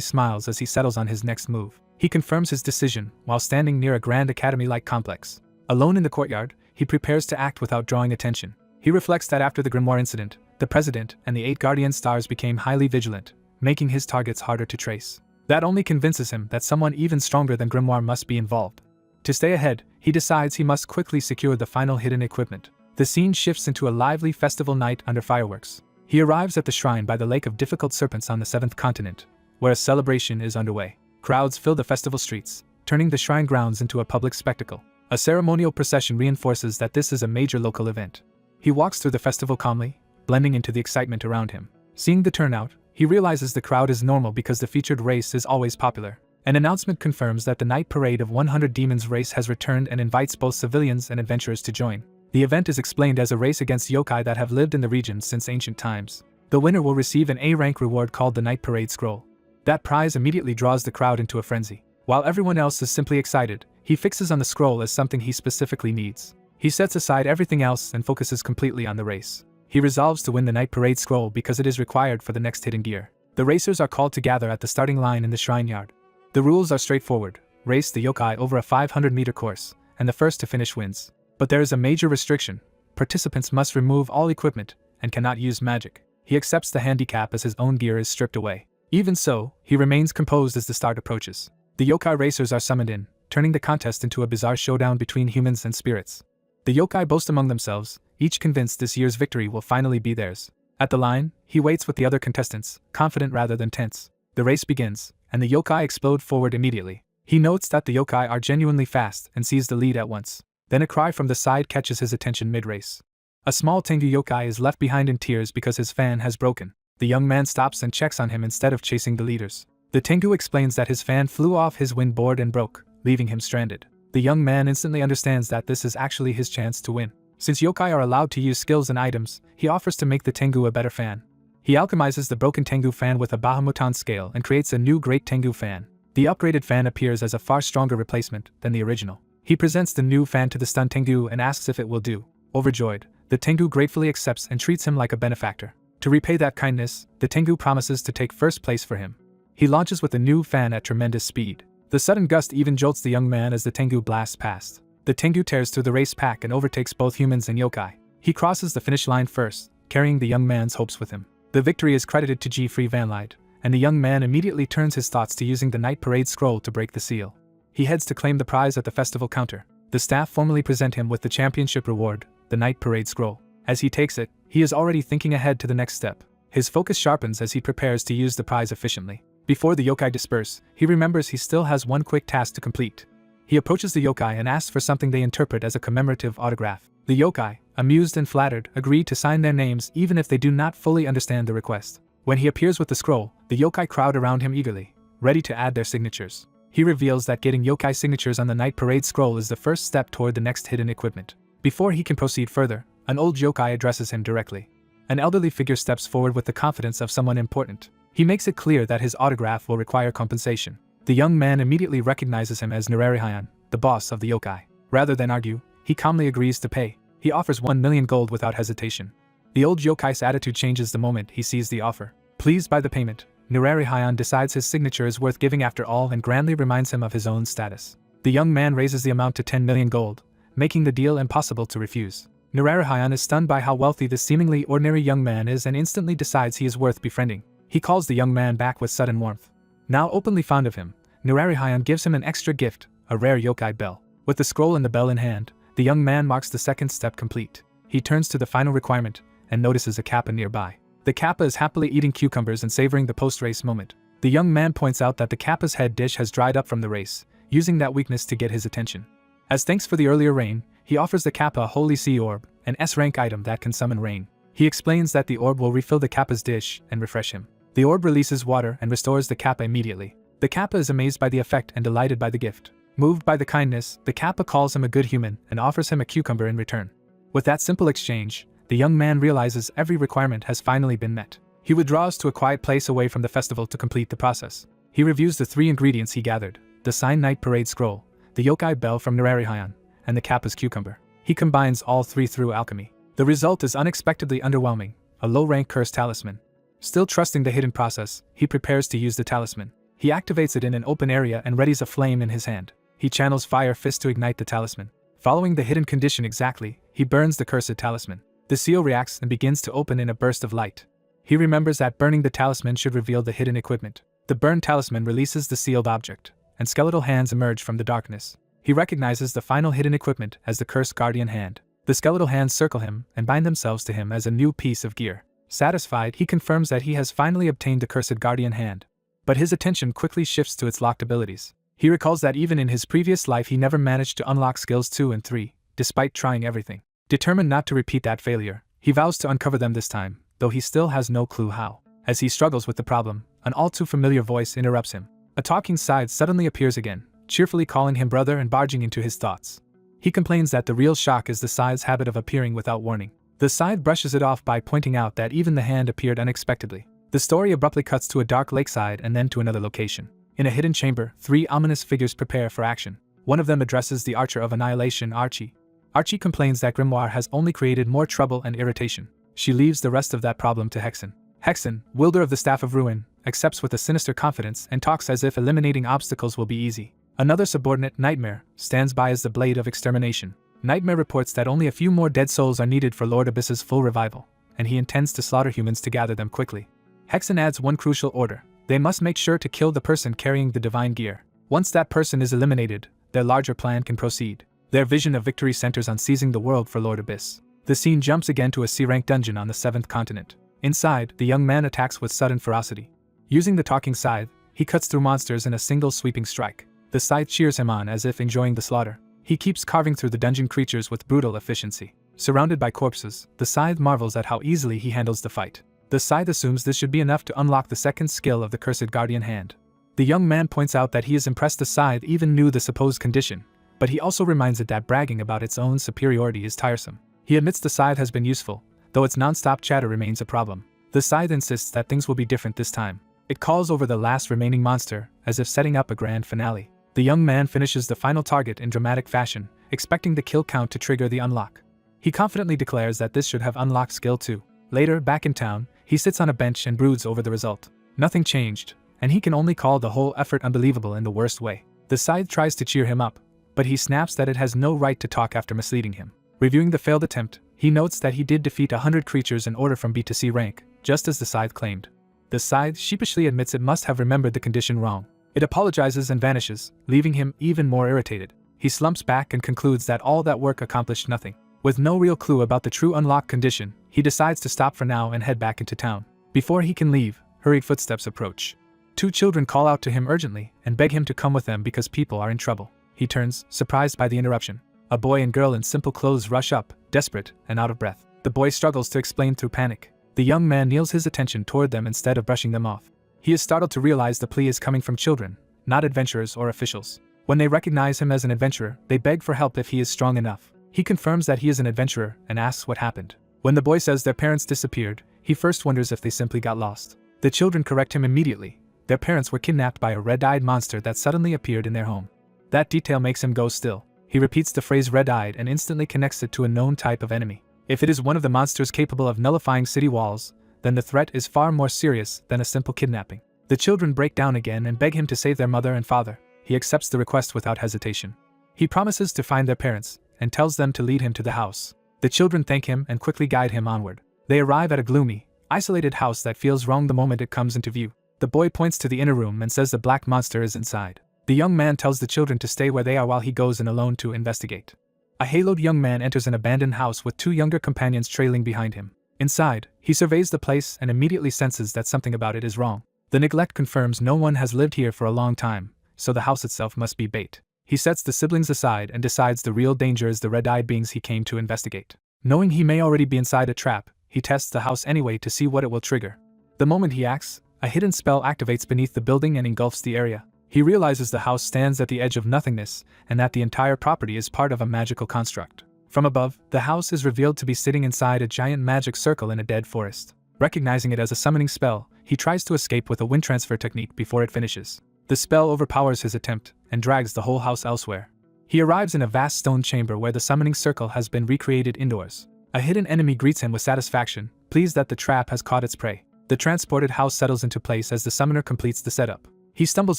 smiles as he settles on his next move. He confirms his decision while standing near a grand academy-like complex. Alone in the courtyard, he prepares to act without drawing attention. He reflects that after the Grimoire incident, the President and the 8 Guardian Stars became highly vigilant, making his targets harder to trace. That only convinces him that someone even stronger than Grimoire must be involved. To stay ahead, he decides he must quickly secure the final hidden equipment. The scene shifts into a lively festival night under fireworks. He arrives at the shrine by the Lake of Difficult Serpents on the 7th continent, where a celebration is underway. Crowds fill the festival streets, turning the shrine grounds into a public spectacle. A ceremonial procession reinforces that this is a major local event. He walks through the festival calmly, blending into the excitement around him. Seeing the turnout, he realizes the crowd is normal because the featured race is always popular. An announcement confirms that the night parade of 100 Demons race has returned and invites both civilians and adventurers to join. The event is explained as a race against yokai that have lived in the region since ancient times. The winner will receive an A-rank reward called the Night Parade Scroll. That prize immediately draws the crowd into a frenzy. While everyone else is simply excited, he fixes on the scroll as something he specifically needs. He sets aside everything else and focuses completely on the race. He resolves to win the Night Parade Scroll because it is required for the next hidden gear. The racers are called to gather at the starting line in the shrine yard. The rules are straightforward: race the yokai over a 500-meter course, and the first to finish wins. But there is a major restriction: participants must remove all equipment and cannot use magic. He accepts the handicap as his own gear is stripped away. Even so, he remains composed as the start approaches. The yokai racers are summoned in, turning the contest into a bizarre showdown between humans and spirits. The yokai boast among themselves, each convinced this year's victory will finally be theirs. At the line, he waits with the other contestants, confident rather than tense. The race begins, and the yokai explode forward immediately. He notes that the yokai are genuinely fast and sees the lead at once. Then a cry from the side catches his attention mid-race. A small Tengu yokai is left behind in tears because his fan has broken. The young man stops and checks on him instead of chasing the leaders. The Tengu explains that his fan flew off his wind board and broke, leaving him stranded. The young man instantly understands that this is actually his chance to win. Since yokai are allowed to use skills and items, he offers to make the Tengu a better fan. He alchemizes the broken Tengu fan with a Bahamutan scale and creates a new Great Tengu fan. The upgraded fan appears as a far stronger replacement than the original. He presents the new fan to the stunned Tengu and asks if it will do. Overjoyed, the Tengu gratefully accepts and treats him like a benefactor. To repay that kindness, the Tengu promises to take first place for him. He launches with the new fan at tremendous speed. The sudden gust even jolts the young man as the Tengu blasts past. The Tengu tears through the race pack and overtakes both humans and yokai. He crosses the finish line first, carrying the young man's hopes with him. The victory is credited to G-Free Vanlight, and the young man immediately turns his thoughts to using the Night Parade scroll to break the seal. He heads to claim the prize at the festival counter. The staff formally present him with the championship reward, the Night Parade scroll. As he takes it, he is already thinking ahead to the next step. His focus sharpens as he prepares to use the prize efficiently. Before the yokai disperse, he remembers he still has one quick task to complete. He approaches the yokai and asks for something they interpret as a commemorative autograph. The yokai, amused and flattered, agree to sign their names even if they do not fully understand the request. When he appears with the scroll, the yokai crowd around him eagerly, ready to add their signatures. He reveals that getting yokai signatures on the Night Parade scroll is the first step toward the next hidden equipment. Before he can proceed further, an old yokai addresses him directly. An elderly figure steps forward with the confidence of someone important. He makes it clear that his autograph will require compensation. The young man immediately recognizes him as Nerarihayan, the boss of the yokai. Rather than argue, he calmly agrees to pay. He offers 1 million gold without hesitation. The old yokai's attitude changes the moment he sees the offer. Pleased by the payment, Nerarihayan decides his signature is worth giving after all and grandly reminds him of his own status. The young man raises the amount to 10 million gold, making the deal impossible to refuse. Nerarihayan is stunned by how wealthy this seemingly ordinary young man is and instantly decides he is worth befriending. He calls the young man back with sudden warmth. Now openly fond of him, Nerarihayan gives him an extra gift, a rare yokai bell. With the scroll and the bell in hand, the young man marks the second step complete. He turns to the final requirement and notices a kappa nearby. The kappa is happily eating cucumbers and savoring the post-race moment. The young man points out that the kappa's head dish has dried up from the race, using that weakness to get his attention. As thanks for the earlier rain, he offers the kappa a Holy Sea Orb, an S-rank item that can summon rain. He explains that the orb will refill the kappa's dish and refresh him. The orb releases water and restores the kappa immediately. The kappa is amazed by the effect and delighted by the gift. Moved by the kindness, the kappa calls him a good human and offers him a cucumber in return. With that simple exchange, the young man realizes every requirement has finally been met. He withdraws to a quiet place away from the festival to complete the process. He reviews the 3 ingredients he gathered: the signed Night Parade scroll, the yokai bell from Nerarihayan, and the kappa's cucumber. He combines all 3 through alchemy. The result is unexpectedly underwhelming, a low-rank curse talisman. Still trusting the hidden process, he prepares to use the talisman. He activates it in an open area and readies a flame in his hand. He channels Fire Fist to ignite the talisman. Following the hidden condition exactly, he burns the cursed talisman. The seal reacts and begins to open in a burst of light. He remembers that burning the talisman should reveal the hidden equipment. The burned talisman releases the sealed object, and skeletal hands emerge from the darkness. He recognizes the final hidden equipment as the cursed guardian hand. The skeletal hands circle him and bind themselves to him as a new piece of gear. Satisfied, he confirms that he has finally obtained the cursed guardian hand. But his attention quickly shifts to its locked abilities. He recalls that even in his previous life he never managed to unlock skills 2 and 3, despite trying everything. Determined not to repeat that failure, he vows to uncover them this time, though he still has no clue how. As he struggles with the problem, an all-too-familiar voice interrupts him. A talking side suddenly appears again, cheerfully calling him brother and barging into his thoughts. He complains that the real shock is the side's habit of appearing without warning. The side brushes it off by pointing out that even the hand appeared unexpectedly. The story abruptly cuts to a dark lakeside and then to another location. In a hidden chamber, 3 ominous figures prepare for action. One of them addresses the Archer of Annihilation, Archie. Archie complains that Grimoire has only created more trouble and irritation. She leaves the rest of that problem to Hexen. Hexen, wielder of the Staff of Ruin, accepts with a sinister confidence and talks as if eliminating obstacles will be easy. Another subordinate, Nightmare, stands by as the blade of extermination. Nightmare reports that only a few more dead souls are needed for Lord Abyss's full revival, and he intends to slaughter humans to gather them quickly. Hexen adds one crucial order: They must make sure to kill the person carrying the divine gear. Once that person is eliminated, their larger plan can proceed. Their vision of victory centers on seizing the world for Lord Abyss. The scene jumps again to a C-rank dungeon on the 7th continent. Inside, the young man attacks with sudden ferocity. Using the talking scythe, he cuts through monsters in a single sweeping strike. The scythe cheers him on as if enjoying the slaughter. He keeps carving through the dungeon creatures with brutal efficiency. Surrounded by corpses, the scythe marvels at how easily he handles the fight. The scythe assumes this should be enough to unlock the second skill of the cursed guardian hand. The young man points out that he is impressed the scythe even knew the supposed condition, but he also reminds it that bragging about its own superiority is tiresome. He admits the scythe has been useful, though its non-stop chatter remains a problem. The scythe insists that things will be different this time. It calls over the last remaining monster, as if setting up a grand finale. The young man finishes the final target in dramatic fashion, expecting the kill count to trigger the unlock. He confidently declares that this should have unlocked skill 2. Later, back in town, he sits on a bench and broods over the result. Nothing changed, and he can only call the whole effort unbelievable in the worst way. The scythe tries to cheer him up, but he snaps that it has no right to talk after misleading him. Reviewing the failed attempt, he notes that he did defeat 100 creatures in order from B to C rank, just as the scythe claimed. The scythe sheepishly admits it must have remembered the condition wrong. It apologizes and vanishes, leaving him even more irritated. He slumps back and concludes that all that work accomplished nothing. With no real clue about the true unlock condition, he decides to stop for now and head back into town. Before he can leave, hurried footsteps approach. 2 children call out to him urgently and beg him to come with them because people are in trouble. He turns, surprised by the interruption. A boy and girl in simple clothes rush up, desperate and out of breath. The boy struggles to explain through panic. The young man kneels his attention toward them instead of brushing them off. He is startled to realize the plea is coming from children, not adventurers or officials. When they recognize him as an adventurer, they beg for help if he is strong enough. He confirms that he is an adventurer and asks what happened. When the boy says their parents disappeared, he first wonders if they simply got lost. The children correct him immediately. Their parents were kidnapped by a red-eyed monster that suddenly appeared in their home. That detail makes him go still. He repeats the phrase red-eyed and instantly connects it to a known type of enemy. If it is one of the monsters capable of nullifying city walls, then the threat is far more serious than a simple kidnapping. The children break down again and beg him to save their mother and father. He accepts the request without hesitation. He promises to find their parents and tells them to lead him to the house. The children thank him and quickly guide him onward. They arrive at a gloomy, isolated house that feels wrong the moment it comes into view. The boy points to the inner room and says the black monster is inside. The young man tells the children to stay where they are while he goes in alone to investigate. A haloed young man enters an abandoned house with 2 younger companions trailing behind him. Inside, he surveys the place and immediately senses that something about it is wrong. The neglect confirms no one has lived here for a long time, so the house itself must be bait. He sets the siblings aside and decides the real danger is the red-eyed beings he came to investigate. Knowing he may already be inside a trap, he tests the house anyway to see what it will trigger. The moment he acts, a hidden spell activates beneath the building and engulfs the area. He realizes the house stands at the edge of nothingness and that the entire property is part of a magical construct. From above, the house is revealed to be sitting inside a giant magic circle in a dead forest. Recognizing it as a summoning spell, he tries to escape with a wind transfer technique before it finishes. The spell overpowers his attempt and drags the whole house elsewhere. He arrives in a vast stone chamber where the summoning circle has been recreated indoors. A hidden enemy greets him with satisfaction, pleased that the trap has caught its prey. The transported house settles into place as the summoner completes the setup. He stumbles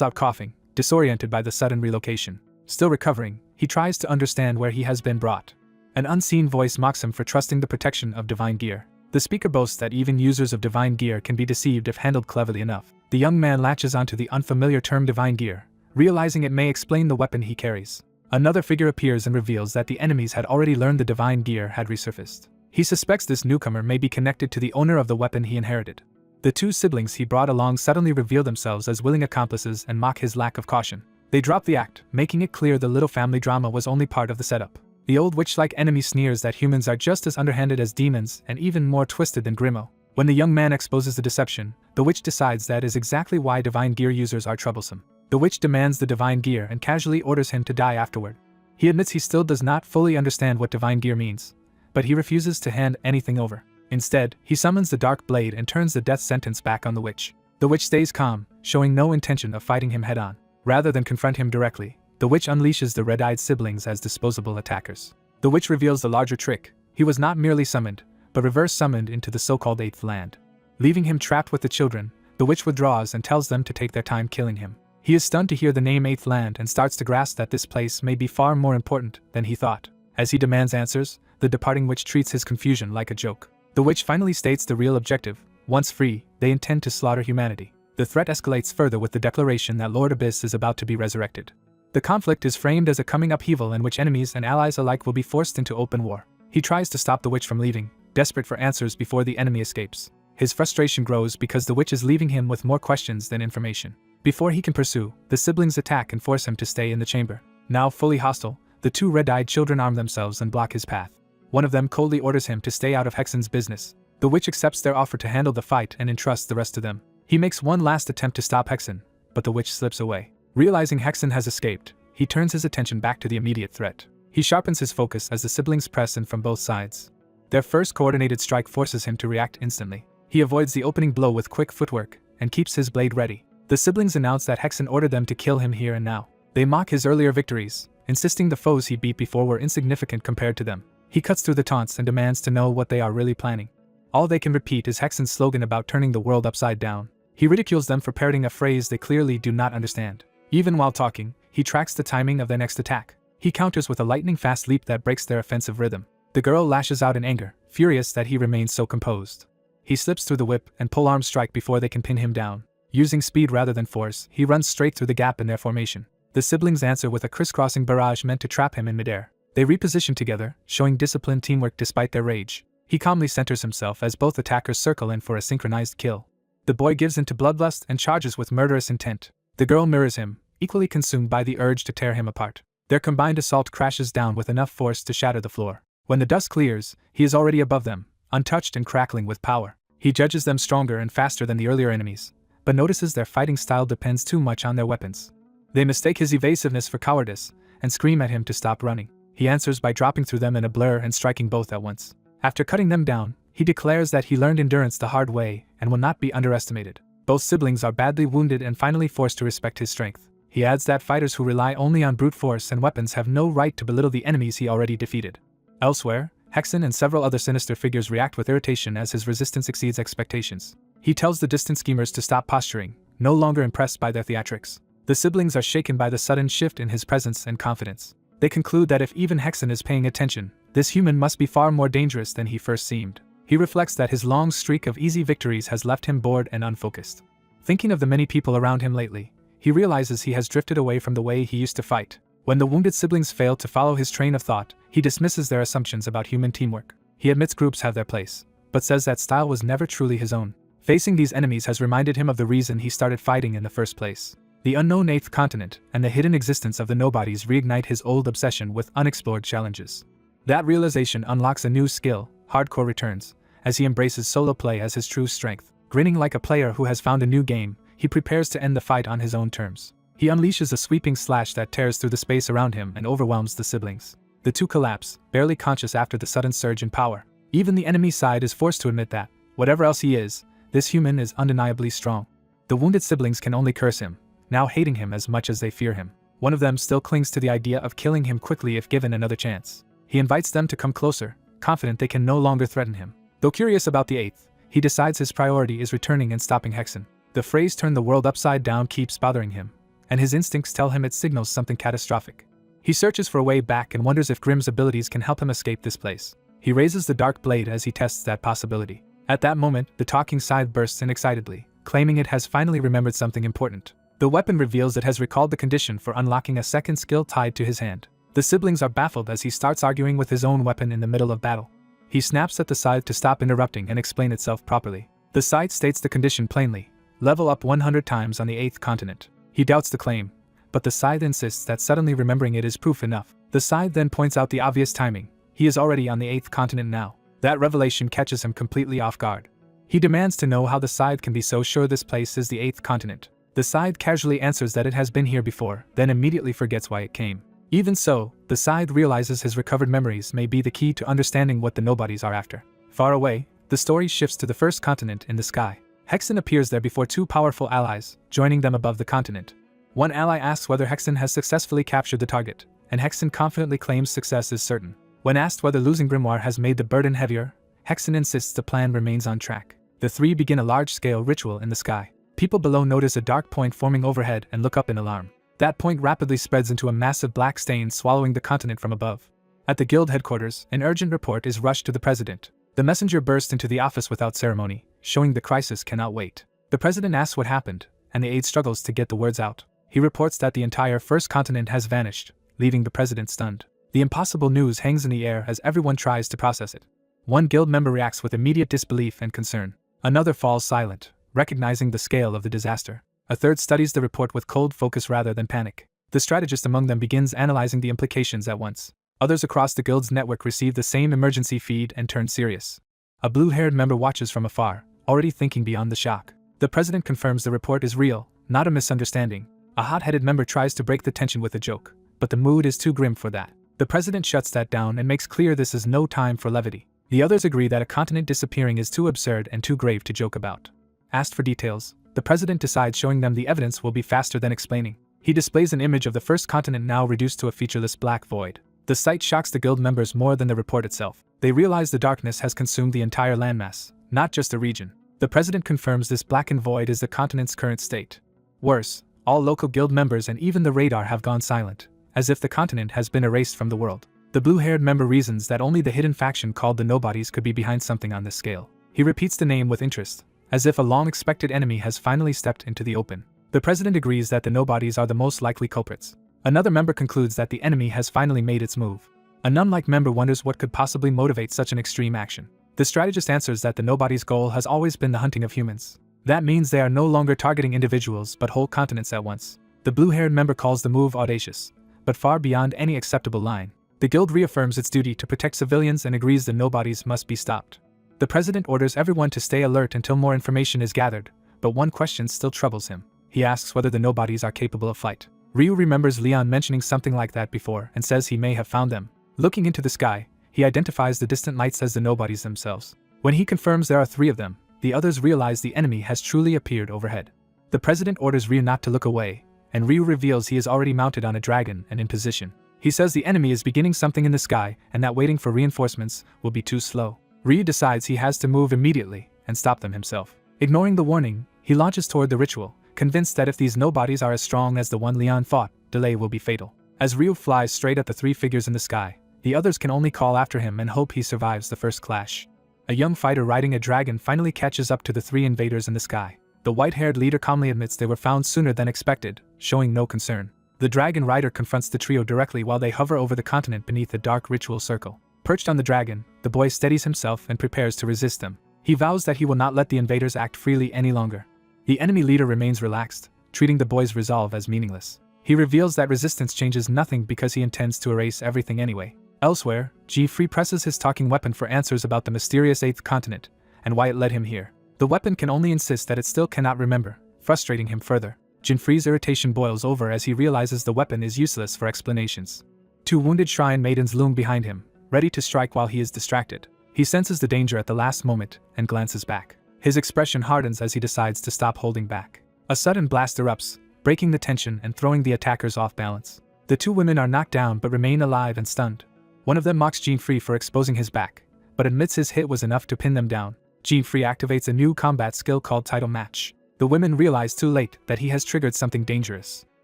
out coughing, disoriented by the sudden relocation. Still recovering, he tries to understand where he has been brought. An unseen voice mocks him for trusting the protection of divine gear. The speaker boasts that even users of divine gear can be deceived if handled cleverly enough. The young man latches onto the unfamiliar term divine gear, realizing it may explain the weapon he carries. Another figure appears and reveals that the enemies had already learned the divine gear had resurfaced. He suspects this newcomer may be connected to the owner of the weapon he inherited. The 2 siblings he brought along suddenly reveal themselves as willing accomplices and mock his lack of caution. They drop the act, making it clear the little family drama was only part of the setup. The old witch-like enemy sneers that humans are just as underhanded as demons and even more twisted than Grimo. When the young man exposes the deception, the witch decides that is exactly why divine gear users are troublesome. The witch demands the divine gear and casually orders him to die afterward. He admits he still does not fully understand what divine gear means, but he refuses to hand anything over. Instead, he summons the dark blade and turns the death sentence back on the witch. The witch stays calm, showing no intention of fighting him head-on. Rather than confront him directly, the witch unleashes the red-eyed siblings as disposable attackers. The witch reveals the larger trick. He was not merely summoned, but reverse summoned into the so-called 8th land. Leaving him trapped with the children, the witch withdraws and tells them to take their time killing him. He is stunned to hear the name 8th land and starts to grasp that this place may be far more important than he thought. As he demands answers, the departing witch treats his confusion like a joke. The witch finally states the real objective. Once free, they intend to slaughter humanity. The threat escalates further with the declaration that Lord Abyss is about to be resurrected. The conflict is framed as a coming upheaval in which enemies and allies alike will be forced into open war. He tries to stop the witch from leaving, desperate for answers before the enemy escapes. His frustration grows because the witch is leaving him with more questions than information. Before he can pursue, the siblings attack and force him to stay in the chamber. Now fully hostile, the two red-eyed children arm themselves and block his path. One of them coldly orders him to stay out of Hexen's business. The witch accepts their offer to handle the fight and entrusts the rest to them. He makes one last attempt to stop Hexen, but the witch slips away. Realizing Hexen has escaped, he turns his attention back to the immediate threat. He sharpens his focus as the siblings press in from both sides. Their first coordinated strike forces him to react instantly. He avoids the opening blow with quick footwork and keeps his blade ready. The siblings announce that Hexen ordered them to kill him here and now. They mock his earlier victories, insisting the foes he beat before were insignificant compared to them. He cuts through the taunts and demands to know what they are really planning. All they can repeat is Hexen's slogan about turning the world upside down. He ridicules them for parroting a phrase they clearly do not understand. Even while talking, he tracks the timing of their next attack. He counters with a lightning-fast leap that breaks their offensive rhythm. The girl lashes out in anger, furious that he remains so composed. He slips through the whip and polearm strike before they can pin him down. Using speed rather than force, he runs straight through the gap in their formation. The siblings answer with a crisscrossing barrage meant to trap him in midair. They reposition together, showing disciplined teamwork despite their rage. He calmly centers himself as both attackers circle in for a synchronized kill. The boy gives in to bloodlust and charges with murderous intent. The girl mirrors him, equally consumed by the urge to tear him apart. Their combined assault crashes down with enough force to shatter the floor. When the dust clears, he is already above them, untouched and crackling with power. He judges them stronger and faster than the earlier enemies, but notices their fighting style depends too much on their weapons. They mistake his evasiveness for cowardice, and scream at him to stop running. He answers by dropping through them in a blur and striking both at once. After cutting them down, he declares that he learned endurance the hard way and will not be underestimated. Both siblings are badly wounded and finally forced to respect his strength. He adds that fighters who rely only on brute force and weapons have no right to belittle the enemies he already defeated. Elsewhere, Hexen and several other sinister figures react with irritation as his resistance exceeds expectations. He tells the distant schemers to stop posturing, no longer impressed by their theatrics. The siblings are shaken by the sudden shift in his presence and confidence. They conclude that if even Hexen is paying attention, this human must be far more dangerous than he first seemed. He reflects that his long streak of easy victories has left him bored and unfocused. Thinking of the many people around him lately, he realizes he has drifted away from the way he used to fight. When the wounded siblings fail to follow his train of thought, he dismisses their assumptions about human teamwork. He admits groups have their place, but says that style was never truly his own. Facing these enemies has reminded him of the reason he started fighting in the first place. The unknown eighth continent and the hidden existence of the nobodies reignite his old obsession with unexplored challenges. That realization unlocks a new skill, hardcore returns, as he embraces solo play as his true strength. Grinning like a player who has found a new game, he prepares to end the fight on his own terms. He unleashes a sweeping slash that tears through the space around him and overwhelms the siblings. The two collapse, barely conscious after the sudden surge in power. Even the enemy side is forced to admit that, whatever else he is, this human is undeniably strong. The wounded siblings can only curse him, now hating him as much as they fear him. One of them still clings to the idea of killing him quickly if given another chance. He invites them to come closer, confident they can no longer threaten him. Though curious about the eighth, he decides his priority is returning and stopping Hexen. The phrase "turn the world upside down" keeps bothering him, and his instincts tell him it signals something catastrophic. He searches for a way back and wonders if Grimm's abilities can help him escape this place. He raises the dark blade as he tests that possibility. At that moment, the talking scythe bursts in excitedly, claiming it has finally remembered something important. The weapon reveals it has recalled the condition for unlocking a second skill tied to his hand. The siblings are baffled as he starts arguing with his own weapon in the middle of battle. He snaps at the scythe to stop interrupting and explain itself properly. The scythe states the condition plainly: level up 100 times on the 8th continent. He doubts the claim, but the scythe insists that suddenly remembering it is proof enough. The scythe then points out the obvious timing: he is already on the 8th continent now. That revelation catches him completely off guard. He demands to know how the scythe can be so sure this place is the 8th continent. The scythe casually answers that it has been here before, then immediately forgets why it came. Even so, the scythe realizes his recovered memories may be the key to understanding what the nobodies are after. Far away, the story shifts to the first continent in the sky. Hexen appears there before two powerful allies, joining them above the continent. One ally asks whether Hexen has successfully captured the target, and Hexen confidently claims success is certain. When asked whether losing Grimoire has made the burden heavier, Hexen insists the plan remains on track. The three begin a large-scale ritual in the sky. People below notice a dark point forming overhead and look up in alarm. That point rapidly spreads into a massive black stain swallowing the continent from above. At the guild headquarters, an urgent report is rushed to the president. The messenger bursts into the office without ceremony, showing the crisis cannot wait. The president asks what happened, and the aide struggles to get the words out. He reports that the entire first continent has vanished, leaving the president stunned. The impossible news hangs in the air as everyone tries to process it. One guild member reacts with immediate disbelief and concern. Another falls silent, recognizing the scale of the disaster. A third studies the report with cold focus rather than panic. The strategist among them begins analyzing the implications at once. Others across the guild's network receive the same emergency feed and turn serious. A blue-haired member watches from afar, already thinking beyond the shock. The president confirms the report is real, not a misunderstanding. A hot-headed member tries to break the tension with a joke, but the mood is too grim for that. The president shuts that down and makes clear this is no time for levity. The others agree that a continent disappearing is too absurd and too grave to joke about. Asked for details, the president decides showing them the evidence will be faster than explaining. He displays an image of the first continent now reduced to a featureless black void. The sight shocks the guild members more than the report itself. They realize the darkness has consumed the entire landmass, not just a region. The president confirms this blackened void is the continent's current state. Worse, all local guild members and even the radar have gone silent, as if the continent has been erased from the world. The blue-haired member reasons that only the hidden faction called the Nobodies could be behind something on this scale. He repeats the name with interest, as if a long-expected enemy has finally stepped into the open. The president agrees that the Nobodies are the most likely culprits. Another member concludes that the enemy has finally made its move. A nun-like member wonders what could possibly motivate such an extreme action. The strategist answers that the Nobodies' goal has always been the hunting of humans. That means they are no longer targeting individuals but whole continents at once. The blue-haired member calls the move audacious, but far beyond any acceptable line. The guild reaffirms its duty to protect civilians and agrees the Nobodies must be stopped. The president orders everyone to stay alert until more information is gathered, but one question still troubles him. He asks whether the Nobodies are capable of flight. Ryu remembers Leon mentioning something like that before and says he may have found them. Looking into the sky, he identifies the distant lights as the Nobodies themselves. When he confirms there are 3 of them, the others realize the enemy has truly appeared overhead. The president orders Ryu not to look away, and Ryu reveals he is already mounted on a dragon and in position. He says the enemy is beginning something in the sky and that waiting for reinforcements will be too slow. Ryu decides he has to move immediately and stop them himself. Ignoring the warning, he launches toward the ritual, convinced that if these Nobodies are as strong as the one Leon fought, delay will be fatal. As Ryu flies straight at the 3 figures in the sky, the others can only call after him and hope he survives the first clash. A young fighter riding a dragon finally catches up to the 3 invaders in the sky. The white-haired leader calmly admits they were found sooner than expected, showing no concern. The dragon rider confronts the trio directly while they hover over the continent beneath a dark ritual circle. Perched on the dragon, the boy steadies himself and prepares to resist them. He vows that he will not let the invaders act freely any longer. The enemy leader remains relaxed, treating the boy's resolve as meaningless. He reveals that resistance changes nothing because he intends to erase everything anyway. Elsewhere, G-Free presses his talking weapon for answers about the mysterious 8th continent, and why it led him here. The weapon can only insist that it still cannot remember, frustrating him further. Jinfree's irritation boils over as he realizes the weapon is useless for explanations. 2 wounded shrine maidens loom behind him, ready to strike while he is distracted. He senses the danger at the last moment and glances back. His expression hardens as he decides to stop holding back. A sudden blast erupts, breaking the tension and throwing the attackers off balance. The 2 women are knocked down but remain alive and stunned. One of them mocks Jinfree for exposing his back, but admits his hit was enough to pin them down. Jinfree activates a new combat skill called Title Match. The women realize too late that he has triggered something dangerous.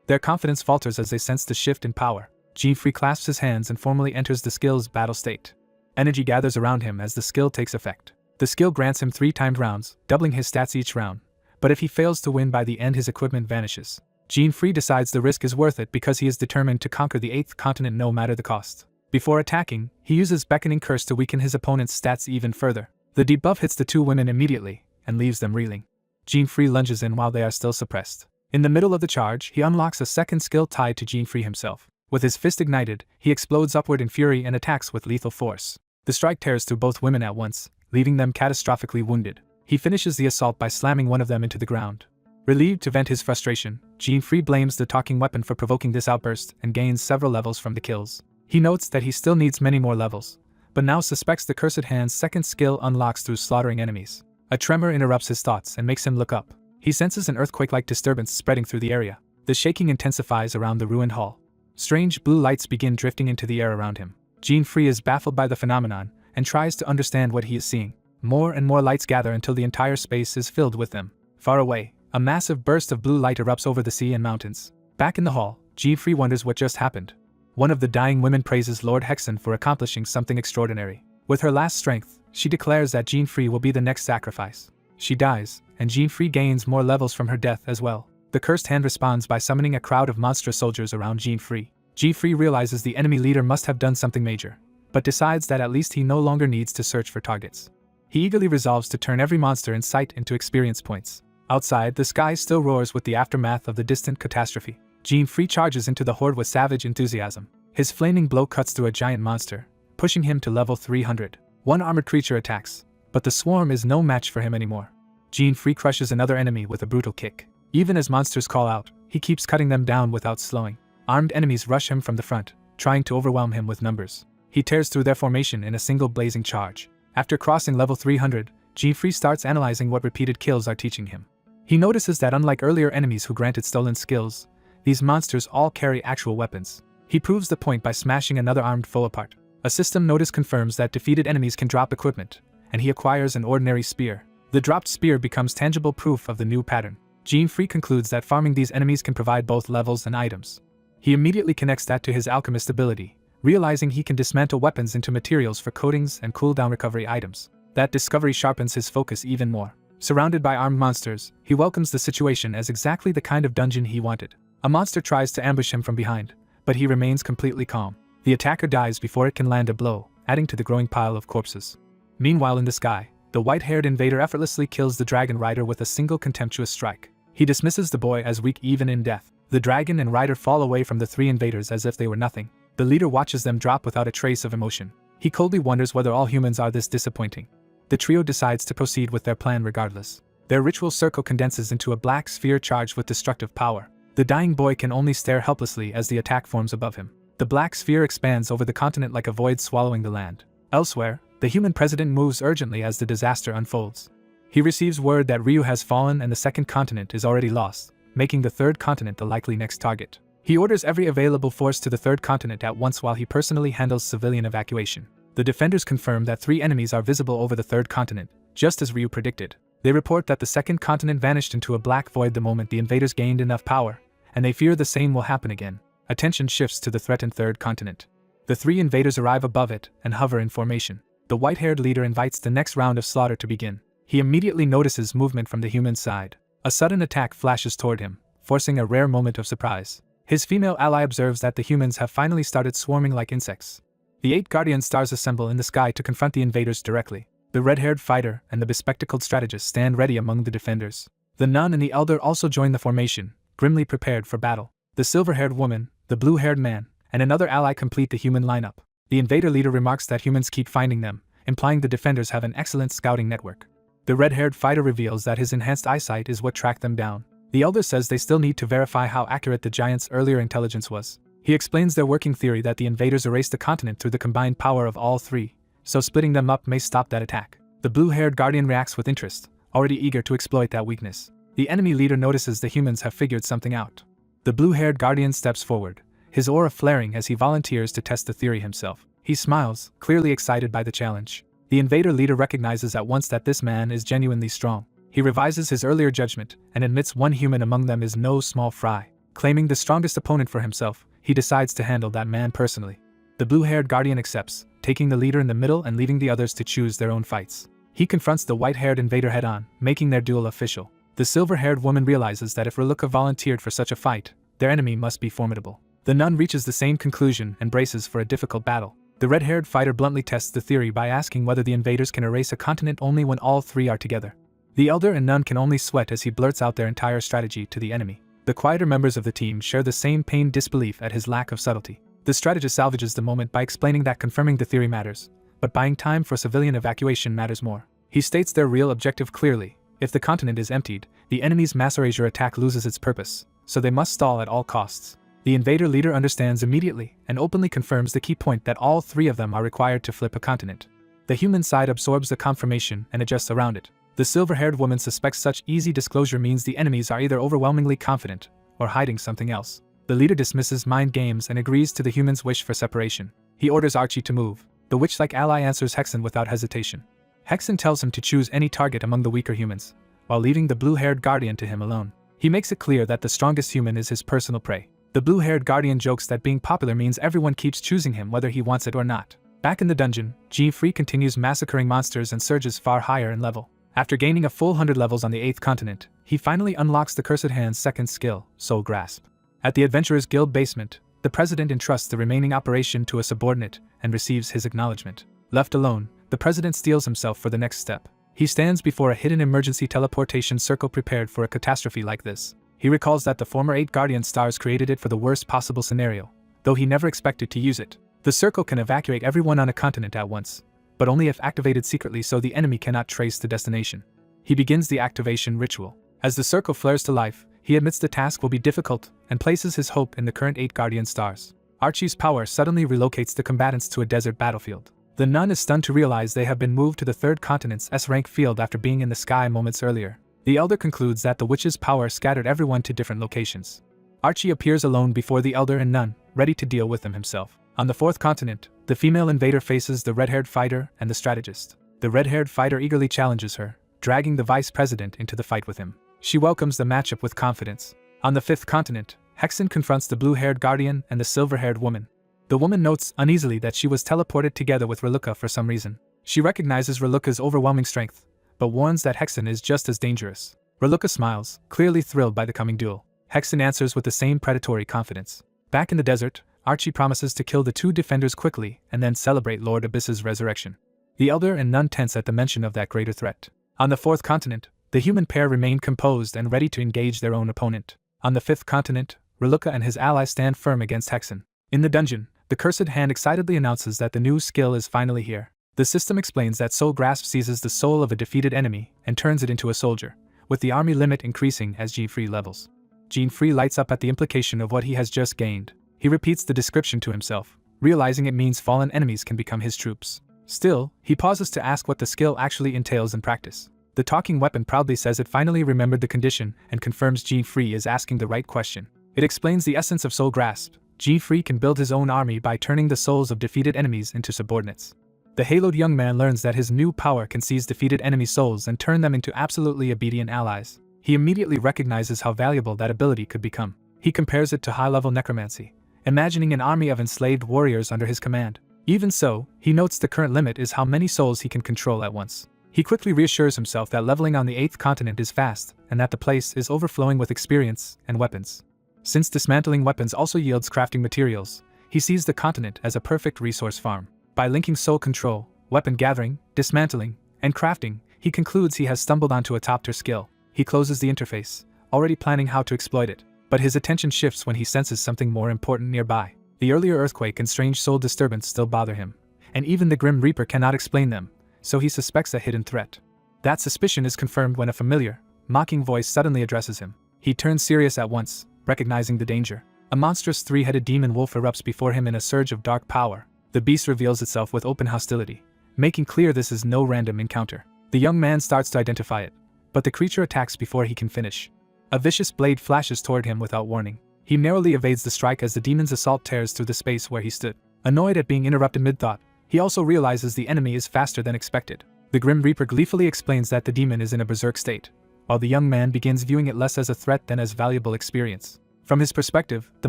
Their confidence falters as they sense the shift in power. Jinfree clasps his hands and formally enters the skill's battle state. Energy gathers around him as the skill takes effect. The skill grants him 3 timed rounds, doubling his stats each round, but if he fails to win by the end his equipment vanishes. Jinfree decides the risk is worth it because he is determined to conquer the 8th continent no matter the cost. Before attacking, he uses Beckoning Curse to weaken his opponent's stats even further. The debuff hits the 2 women immediately, and leaves them reeling. Jinfree lunges in while they are still suppressed. In the middle of the charge, he unlocks a second skill tied to Jinfree himself. With his fist ignited, he explodes upward in fury and attacks with lethal force. The strike tears through both women at once, leaving them catastrophically wounded. He finishes the assault by slamming one of them into the ground. Relieved to vent his frustration, Jinfree blames the talking weapon for provoking this outburst and gains several levels from the kills. He notes that he still needs many more levels, but now suspects the Cursed Hand's second skill unlocks through slaughtering enemies. A tremor interrupts his thoughts and makes him look up. He senses an earthquake-like disturbance spreading through the area. The shaking intensifies around the ruined hall. Strange blue lights begin drifting into the air around him. Jinfree is baffled by the phenomenon and tries to understand what he is seeing. More and more lights gather until the entire space is filled with them. Far away, a massive burst of blue light erupts over the sea and mountains. Back in the hall, Jinfree wonders what just happened. One of the dying women praises Lord Hexen for accomplishing something extraordinary. With her last strength, she declares that Jinfree will be the next sacrifice. She dies, and Jean-Free gains more levels from her death as well. The cursed hand responds by summoning a crowd of monstrous soldiers around Jean-Free. Jean-Free realizes the enemy leader must have done something major, but decides that at least he no longer needs to search for targets. He eagerly resolves to turn every monster in sight into experience points. Outside, the sky still roars with the aftermath of the distant catastrophe. Jean-Free charges into the horde with savage enthusiasm. His flaming blow cuts through a giant monster, pushing him to level 300. One armored creature attacks, but the swarm is no match for him anymore. Jean-Free crushes another enemy with a brutal kick. Even as monsters call out, he keeps cutting them down without slowing. Armed enemies rush him from the front, trying to overwhelm him with numbers. He tears through their formation in a single blazing charge. After crossing level 300, Jean-Free starts analyzing what repeated kills are teaching him. He notices that unlike earlier enemies who granted stolen skills, these monsters all carry actual weapons. He proves the point by smashing another armed foe apart. A system notice confirms that defeated enemies can drop equipment, and he acquires an ordinary spear. The dropped spear becomes tangible proof of the new pattern. Jean-Free concludes that farming these enemies can provide both levels and items. He immediately connects that to his alchemist ability, realizing he can dismantle weapons into materials for coatings and cooldown recovery items. That discovery sharpens his focus even more. Surrounded by armed monsters, he welcomes the situation as exactly the kind of dungeon he wanted. A monster tries to ambush him from behind, but he remains completely calm. The attacker dies before it can land a blow, adding to the growing pile of corpses. Meanwhile in the sky, the white-haired invader effortlessly kills the dragon rider with a single contemptuous strike. He dismisses the boy as weak even in death. The dragon and rider fall away from the three invaders as if they were nothing. The leader watches them drop without a trace of emotion. He coldly wonders whether all humans are this disappointing. The trio decides to proceed with their plan regardless. Their ritual circle condenses into a black sphere charged with destructive power. The dying boy can only stare helplessly as the attack forms above him. The black sphere expands over the continent like a void swallowing the land. Elsewhere, the human president moves urgently as the disaster unfolds. He receives word that Ryu has fallen and the second continent is already lost, making the third continent the likely next target. He orders every available force to the third continent at once while he personally handles civilian evacuation. The defenders confirm that 3 enemies are visible over the third continent, just as Ryu predicted. They report that the second continent vanished into a black void the moment the invaders gained enough power, and they fear the same will happen again. Attention shifts to the threatened third continent. The 3 invaders arrive above it and hover in formation. The white-haired leader invites the next round of slaughter to begin. He immediately notices movement from the human side. A sudden attack flashes toward him, forcing a rare moment of surprise. His female ally observes that the humans have finally started swarming like insects. The 8 guardian stars assemble in the sky to confront the invaders directly. The red-haired fighter and the bespectacled strategist stand ready among the defenders. The nun and the elder also join the formation, grimly prepared for battle. The silver-haired woman, the blue-haired man, and another ally complete the human lineup. The invader leader remarks that humans keep finding them, implying the defenders have an excellent scouting network. The red-haired fighter reveals that his enhanced eyesight is what tracked them down. The elder says they still need to verify how accurate the giant's earlier intelligence was. He explains their working theory that the invaders erased the continent through the combined power of all 3, so splitting them up may stop that attack. The blue-haired guardian reacts with interest, already eager to exploit that weakness. The enemy leader notices the humans have figured something out. The blue-haired guardian steps forward, his aura flaring as he volunteers to test the theory himself. He smiles, clearly excited by the challenge. The invader leader recognizes at once that this man is genuinely strong. He revises his earlier judgment and admits one human among them is no small fry. Claiming the strongest opponent for himself, he decides to handle that man personally. The blue-haired guardian accepts, taking the leader in the middle and leaving the others to choose their own fights. He confronts the white-haired invader head-on, making their duel official. The silver-haired woman realizes that if Reluca volunteered for such a fight, their enemy must be formidable. The nun reaches the same conclusion and braces for a difficult battle. The red-haired fighter bluntly tests the theory by asking whether the invaders can erase a continent only when all 3 are together. The elder and nun can only sweat as he blurts out their entire strategy to the enemy. The quieter members of the team share the same pained disbelief at his lack of subtlety. The strategist salvages the moment by explaining that confirming the theory matters, but buying time for civilian evacuation matters more. He states their real objective clearly: if the continent is emptied, the enemy's mass erasure attack loses its purpose, so they must stall at all costs. The invader leader understands immediately and openly confirms the key point that all 3 of them are required to flip a continent. The human side absorbs the confirmation and adjusts around it. The silver-haired woman suspects such easy disclosure means the enemies are either overwhelmingly confident or hiding something else. The leader dismisses mind games and agrees to the human's wish for separation. He orders Archie to move. The witch-like ally answers Hexen without hesitation. Hexen tells him to choose any target among the weaker humans, while leaving the blue-haired guardian to him alone. He makes it clear that the strongest human is his personal prey. The blue-haired guardian jokes that being popular means everyone keeps choosing him whether he wants it or not. Back in the dungeon, Jean-Free continues massacring monsters and surges far higher in level. After gaining a full 100 levels on the 8th continent, he finally unlocks the Cursed Hand's second skill, Soul Grasp. At the Adventurers Guild basement, the president entrusts the remaining operation to a subordinate and receives his acknowledgement. Left alone, the president steels himself for the next step. He stands before a hidden emergency teleportation circle prepared for a catastrophe like this. He recalls that the former 8 Guardian Stars created it for the worst possible scenario, though he never expected to use it. The circle can evacuate everyone on a continent at once, but only if activated secretly so the enemy cannot trace the destination. He begins the activation ritual. As the circle flares to life, he admits the task will be difficult and places his hope in the current 8 Guardian Stars. Archie's power suddenly relocates the combatants to a desert battlefield. The nun is stunned to realize they have been moved to the 3rd continent's S-rank field after being in the sky moments earlier. The elder concludes that the witch's power scattered everyone to different locations. Archie appears alone before the elder and nun, ready to deal with them himself. On the 4th continent, the female invader faces the red-haired fighter and the strategist. The red-haired fighter eagerly challenges her, dragging the vice president into the fight with him. She welcomes the matchup with confidence. On the 5th continent, Hexen confronts the blue-haired guardian and the silver-haired woman. The woman notes uneasily that she was teleported together with Reluca for some reason. She recognizes Reluca's overwhelming strength, but warns that Hexen is just as dangerous. Reluca smiles, clearly thrilled by the coming duel. Hexen answers with the same predatory confidence. Back in the desert, Archie promises to kill the 2 defenders quickly and then celebrate Lord Abyss's resurrection. The elder and nun tense at the mention of that greater threat. On the 4th continent, the human pair remain composed and ready to engage their own opponent. On the 5th continent, Reluca and his allies stand firm against Hexen. In the dungeon, the Cursed Hand excitedly announces that the new skill is finally here. The system explains that Soul Grasp seizes the soul of a defeated enemy and turns it into a soldier, with the army limit increasing as Gene-Free levels. Gene-Free lights up at the implication of what he has just gained. He repeats the description to himself, realizing it means fallen enemies can become his troops. Still, he pauses to ask what the skill actually entails in practice. The talking weapon proudly says it finally remembered the condition and confirms Gene-Free is asking the right question. It explains the essence of Soul Grasp. Gene-Free can build his own army by turning the souls of defeated enemies into subordinates. The haloed young man learns that his new power can seize defeated enemy souls and turn them into absolutely obedient allies. He immediately recognizes how valuable that ability could become. He compares it to high-level necromancy, imagining an army of enslaved warriors under his command. Even so, he notes the current limit is how many souls he can control at once. He quickly reassures himself that leveling on the 8th continent is fast and that the place is overflowing with experience and weapons. Since dismantling weapons also yields crafting materials, he sees the continent as a perfect resource farm. By linking soul control, weapon gathering, dismantling, and crafting, he concludes he has stumbled onto a top-tier skill. He closes the interface, already planning how to exploit it, but his attention shifts when he senses something more important nearby. The earlier earthquake and strange soul disturbance still bother him, and even the Grim Reaper cannot explain them, so he suspects a hidden threat. That suspicion is confirmed when a familiar, mocking voice suddenly addresses him. He turns serious at once, recognizing the danger. A monstrous 3-headed demon wolf erupts before him in a surge of dark power. The beast reveals itself with open hostility, making clear this is no random encounter. The young man starts to identify it, but the creature attacks before he can finish. A vicious blade flashes toward him without warning. He narrowly evades the strike as the demon's assault tears through the space where he stood. Annoyed at being interrupted mid-thought, he also realizes the enemy is faster than expected. The Grim Reaper gleefully explains that the demon is in a berserk state, while the young man begins viewing it less as a threat than as valuable experience. From his perspective, the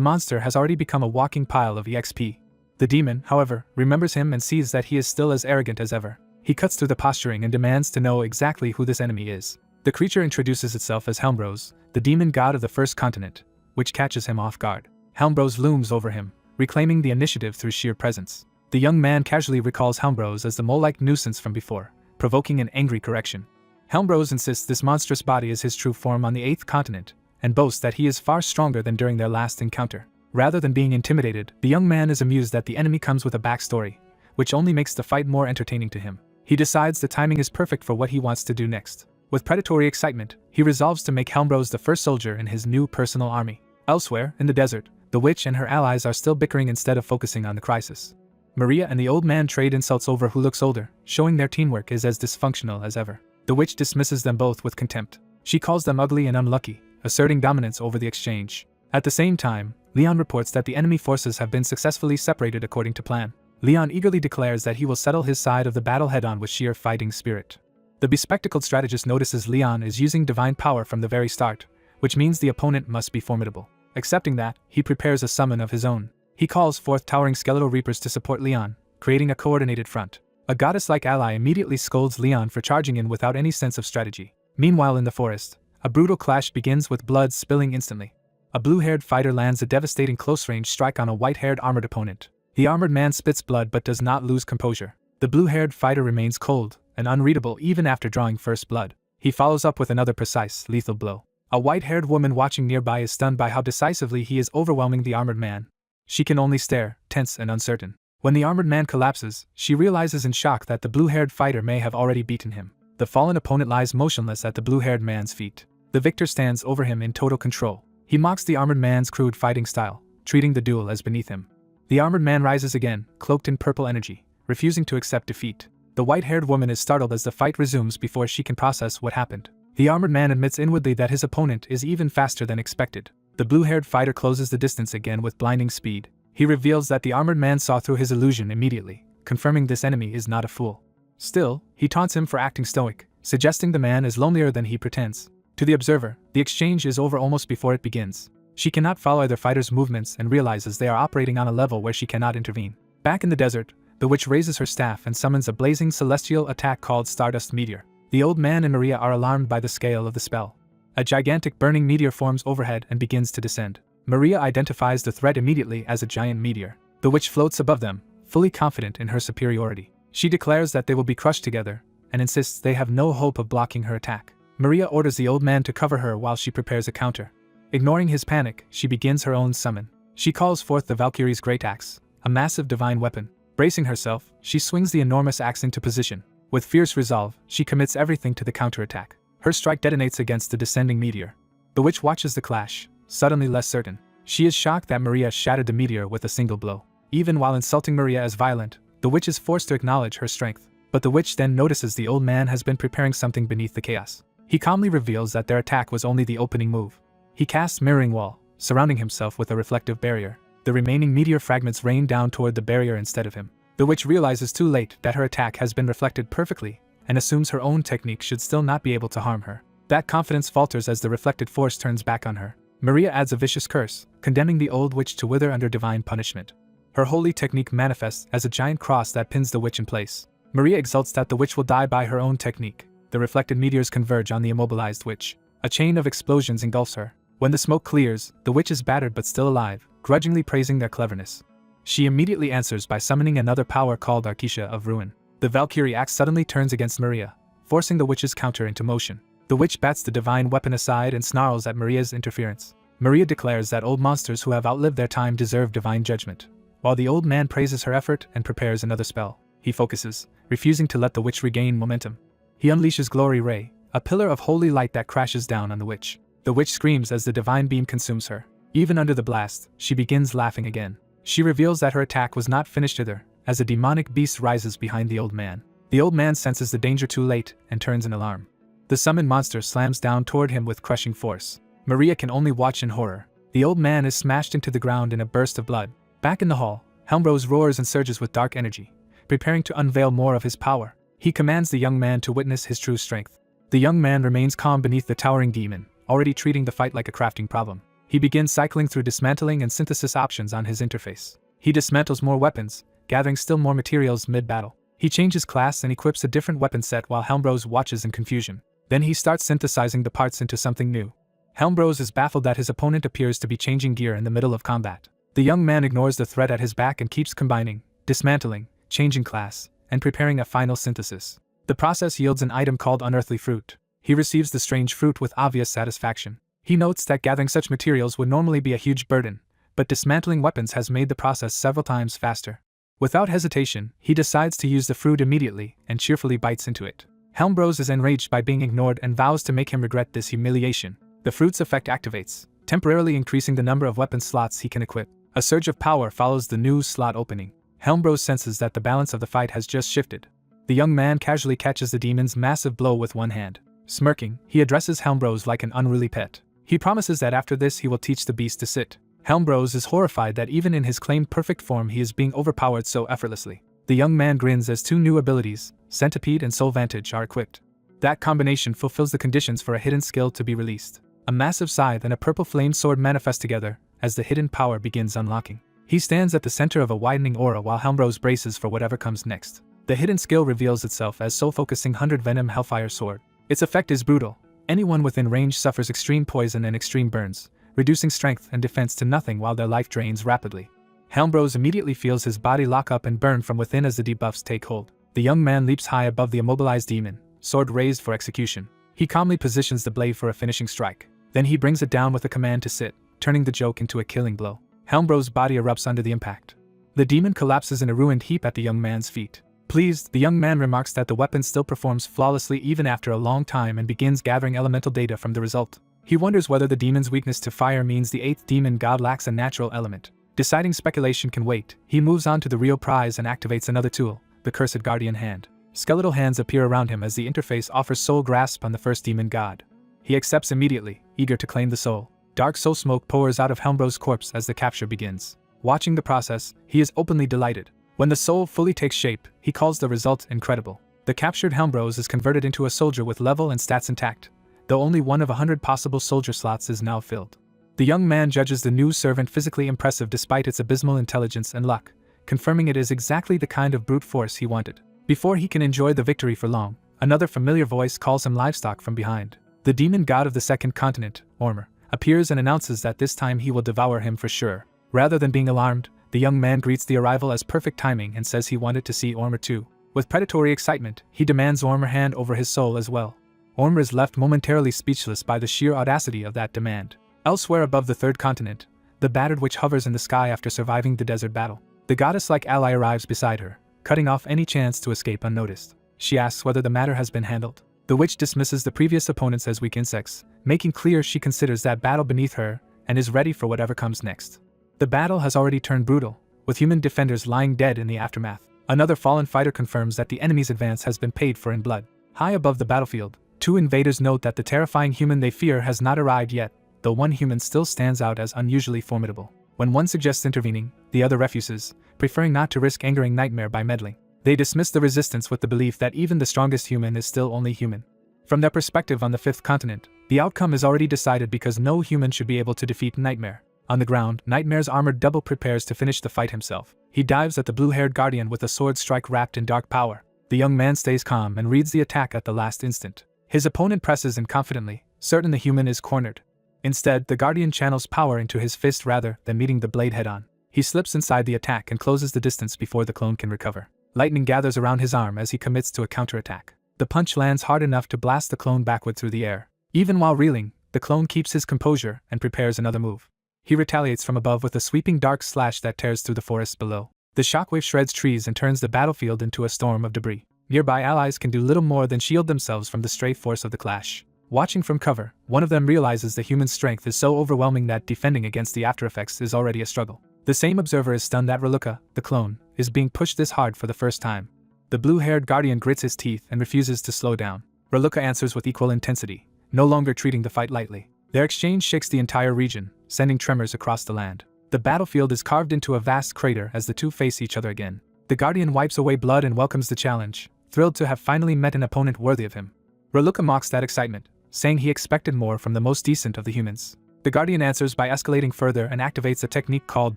monster has already become a walking pile of EXP. The demon, however, remembers him and sees that he is still as arrogant as ever. He cuts through the posturing and demands to know exactly who this enemy is. The creature introduces itself as Helmrose, the demon god of the 1st continent, which catches him off guard. Helmrose looms over him, reclaiming the initiative through sheer presence. The young man casually recalls Helmrose as the mole-like nuisance from before, provoking an angry correction. Helmrose insists this monstrous body is his true form on the 8th continent, and boasts that he is far stronger than during their last encounter. Rather than being intimidated, the young man is amused that the enemy comes with a backstory, which only makes the fight more entertaining to him. He decides the timing is perfect for what he wants to do next. With predatory excitement, he resolves to make Helmrose the first soldier in his new personal army. Elsewhere, in the desert, the witch and her allies are still bickering instead of focusing on the crisis. Maria and the old man trade insults over who looks older, showing their teamwork is as dysfunctional as ever. The witch dismisses them both with contempt. She calls them ugly and unlucky, asserting dominance over the exchange. At the same time, Leon reports that the enemy forces have been successfully separated according to plan. Leon eagerly declares that he will settle his side of the battle head-on with sheer fighting spirit. The bespectacled strategist notices Leon is using divine power from the very start, which means the opponent must be formidable. Accepting that, he prepares a summon of his own. He calls forth towering skeletal reapers to support Leon, creating a coordinated front. A goddess-like ally immediately scolds Leon for charging in without any sense of strategy. Meanwhile in the forest, a brutal clash begins with blood spilling instantly. A blue-haired fighter lands a devastating close-range strike on a white-haired armored opponent. The armored man spits blood but does not lose composure. The blue-haired fighter remains cold and unreadable even after drawing first blood. He follows up with another precise, lethal blow. A white-haired woman watching nearby is stunned by how decisively he is overwhelming the armored man. She can only stare, tense and uncertain. When the armored man collapses, she realizes in shock that the blue-haired fighter may have already beaten him. The fallen opponent lies motionless at the blue-haired man's feet. The victor stands over him in total control. He mocks the armored man's crude fighting style, treating the duel as beneath him. The armored man rises again, cloaked in purple energy, refusing to accept defeat. The white-haired woman is startled as the fight resumes before she can process what happened. The armored man admits inwardly that his opponent is even faster than expected. The blue-haired fighter closes the distance again with blinding speed. He reveals that the armored man saw through his illusion immediately, confirming this enemy is not a fool. Still, he taunts him for acting stoic, suggesting the man is lonelier than he pretends. To the observer, the exchange is over almost before it begins. She cannot follow the fighter's movements and realizes they are operating on a level where she cannot intervene. Back in the desert, the witch raises her staff and summons a blazing celestial attack called Stardust Meteor. The old man and Maria are alarmed by the scale of the spell. A gigantic burning meteor forms overhead and begins to descend. Maria identifies the threat immediately as a giant meteor. The witch floats above them, fully confident in her superiority. She declares that they will be crushed together, and insists they have no hope of blocking her attack. Maria orders the old man to cover her while she prepares a counter. Ignoring his panic, she begins her own summon. She calls forth the Valkyrie's great axe, a massive divine weapon. Bracing herself, she swings the enormous axe into position. With fierce resolve, she commits everything to the counterattack. Her strike detonates against the descending meteor. The witch watches the clash, suddenly less certain. She is shocked that Maria shattered the meteor with a single blow. Even while insulting Maria as violent, the witch is forced to acknowledge her strength. But the witch then notices the old man has been preparing something beneath the chaos. He calmly reveals that their attack was only the opening move. He casts Mirroring Wall, surrounding himself with a reflective barrier. The remaining meteor fragments rain down toward the barrier instead of him. The witch realizes too late that her attack has been reflected perfectly, and assumes her own technique should still not be able to harm her. That confidence falters as the reflected force turns back on her. Maria adds a vicious curse, condemning the old witch to wither under divine punishment. Her holy technique manifests as a giant cross that pins the witch in place. Maria exults that the witch will die by her own technique. The reflected meteors converge on the immobilized witch. A chain of explosions engulfs her. When the smoke clears, the witch is battered but still alive, grudgingly praising their cleverness. She immediately answers by summoning another power called Arkesha of Ruin. The Valkyrie axe suddenly turns against Maria, forcing the witch's counter into motion. The witch bats the divine weapon aside and snarls at Maria's interference. Maria declares that old monsters who have outlived their time deserve divine judgment. While the old man praises her effort and prepares another spell, he focuses, refusing to let the witch regain momentum. He unleashes Glory Ray, a pillar of holy light that crashes down on the witch. The witch screams as the divine beam consumes her. Even under the blast, she begins laughing again. She reveals that her attack was not finished either, as a demonic beast rises behind the old man. The old man senses the danger too late and turns in alarm. The summoned monster slams down toward him with crushing force. Maria can only watch in horror. The old man is smashed into the ground in a burst of blood. Back in the hall, Helmrose roars and surges with dark energy, preparing to unveil more of his power. He commands the young man to witness his true strength. The young man remains calm beneath the towering demon, already treating the fight like a crafting problem. He begins cycling through dismantling and synthesis options on his interface. He dismantles more weapons, gathering still more materials mid-battle. He changes class and equips a different weapon set while Helmrose watches in confusion. Then he starts synthesizing the parts into something new. Helmrose is baffled that his opponent appears to be changing gear in the middle of combat. The young man ignores the threat at his back and keeps combining, dismantling, changing class, and preparing a final synthesis. The process yields an item called Unearthly Fruit. He receives the strange fruit with obvious satisfaction. He notes that gathering such materials would normally be a huge burden, but dismantling weapons has made the process several times faster. Without hesitation, he decides to use the fruit immediately and cheerfully bites into it. Helmrose is enraged by being ignored and vows to make him regret this humiliation. The fruit's effect activates, temporarily increasing the number of weapon slots he can equip. A surge of power follows the new slot opening. Helmrose senses that the balance of the fight has just shifted. The young man casually catches the demon's massive blow with one hand. Smirking, he addresses Helmrose like an unruly pet. He promises that after this he will teach the beast to sit. Helmrose is horrified that even in his claimed perfect form he is being overpowered so effortlessly. The young man grins as two new abilities, Centipede and Soul Vantage, are equipped. That combination fulfills the conditions for a hidden skill to be released. A massive scythe and a purple flame sword manifest together as the hidden power begins unlocking. He stands at the center of a widening aura while Helmrose braces for whatever comes next. The hidden skill reveals itself as soul-focusing 100 Venom Hellfire Sword. Its effect is brutal. Anyone within range suffers extreme poison and extreme burns, reducing strength and defense to nothing while their life drains rapidly. Helmbros immediately feels his body lock up and burn from within as the debuffs take hold. The young man leaps high above the immobilized demon, sword raised for execution. He calmly positions the blade for a finishing strike. Then he brings it down with a command to sit, turning the joke into a killing blow. Helmbros' body erupts under the impact. The demon collapses in a ruined heap at the young man's feet. Pleased, the young man remarks that the weapon still performs flawlessly even after a long time and begins gathering elemental data from the result. He wonders whether the demon's weakness to fire means the 8th demon god lacks a natural element. Deciding speculation can wait, he moves on to the real prize and activates another tool, the Cursed Guardian Hand. Skeletal hands appear around him as the interface offers soul grasp on the first demon god. He accepts immediately, eager to claim the soul. Dark soul smoke pours out of Helmbros' corpse as the capture begins. Watching the process, he is openly delighted. When the soul fully takes shape, he calls the result incredible. The captured Helmbros is converted into a soldier with level and stats intact, though only one of 100 possible soldier slots is now filled. The young man judges the new servant physically impressive despite its abysmal intelligence and luck, confirming it is exactly the kind of brute force he wanted. Before he can enjoy the victory for long, another familiar voice calls him livestock from behind. The demon god of the second continent, Ormer, appears and announces that this time he will devour him for sure. Rather than being alarmed, the young man greets the arrival as perfect timing and says he wanted to see Ormer too. With predatory excitement, he demands Ormer hand over his soul as well. Ormer is left momentarily speechless by the sheer audacity of that demand. Elsewhere above the third continent, the battered witch hovers in the sky after surviving the desert battle. The goddess-like ally arrives beside her, cutting off any chance to escape unnoticed. She asks whether the matter has been handled. The witch dismisses the previous opponents as weak insects, making clear she considers that battle beneath her and is ready for whatever comes next. The battle has already turned brutal, with human defenders lying dead in the aftermath. Another fallen fighter confirms that the enemy's advance has been paid for in blood. High above the battlefield, two invaders note that the terrifying human they fear has not arrived yet, though one human still stands out as unusually formidable. When one suggests intervening, the other refuses, preferring not to risk angering Nightmare by meddling. They dismiss the resistance with the belief that even the strongest human is still only human. From their perspective on the fifth continent, the outcome is already decided because no human should be able to defeat Nightmare. On the ground, Nightmare's armored double prepares to finish the fight himself. He dives at the blue-haired guardian with a sword strike wrapped in dark power. The young man stays calm and reads the attack at the last instant. His opponent presses in confidently, certain the human is cornered. Instead, the guardian channels power into his fist rather than meeting the blade head-on. He slips inside the attack and closes the distance before the clone can recover. Lightning gathers around his arm as he commits to a counterattack. The punch lands hard enough to blast the clone backward through the air. Even while reeling, the clone keeps his composure and prepares another move. He retaliates from above with a sweeping dark slash that tears through the forest below. The shockwave shreds trees and turns the battlefield into a storm of debris. Nearby allies can do little more than shield themselves from the stray force of the clash. Watching from cover, one of them realizes the human strength is so overwhelming that defending against the aftereffects is already a struggle. The same observer is stunned that Reluca, the clone, is being pushed this hard for the first time. The blue-haired guardian grits his teeth and refuses to slow down. Reluca answers with equal intensity, no longer treating the fight lightly. Their exchange shakes the entire region, sending tremors across the land. The battlefield is carved into a vast crater as the two face each other again. The guardian wipes away blood and welcomes the challenge, thrilled to have finally met an opponent worthy of him. Reluca mocks that excitement, saying he expected more from the most decent of the humans. The guardian answers by escalating further and activates a technique called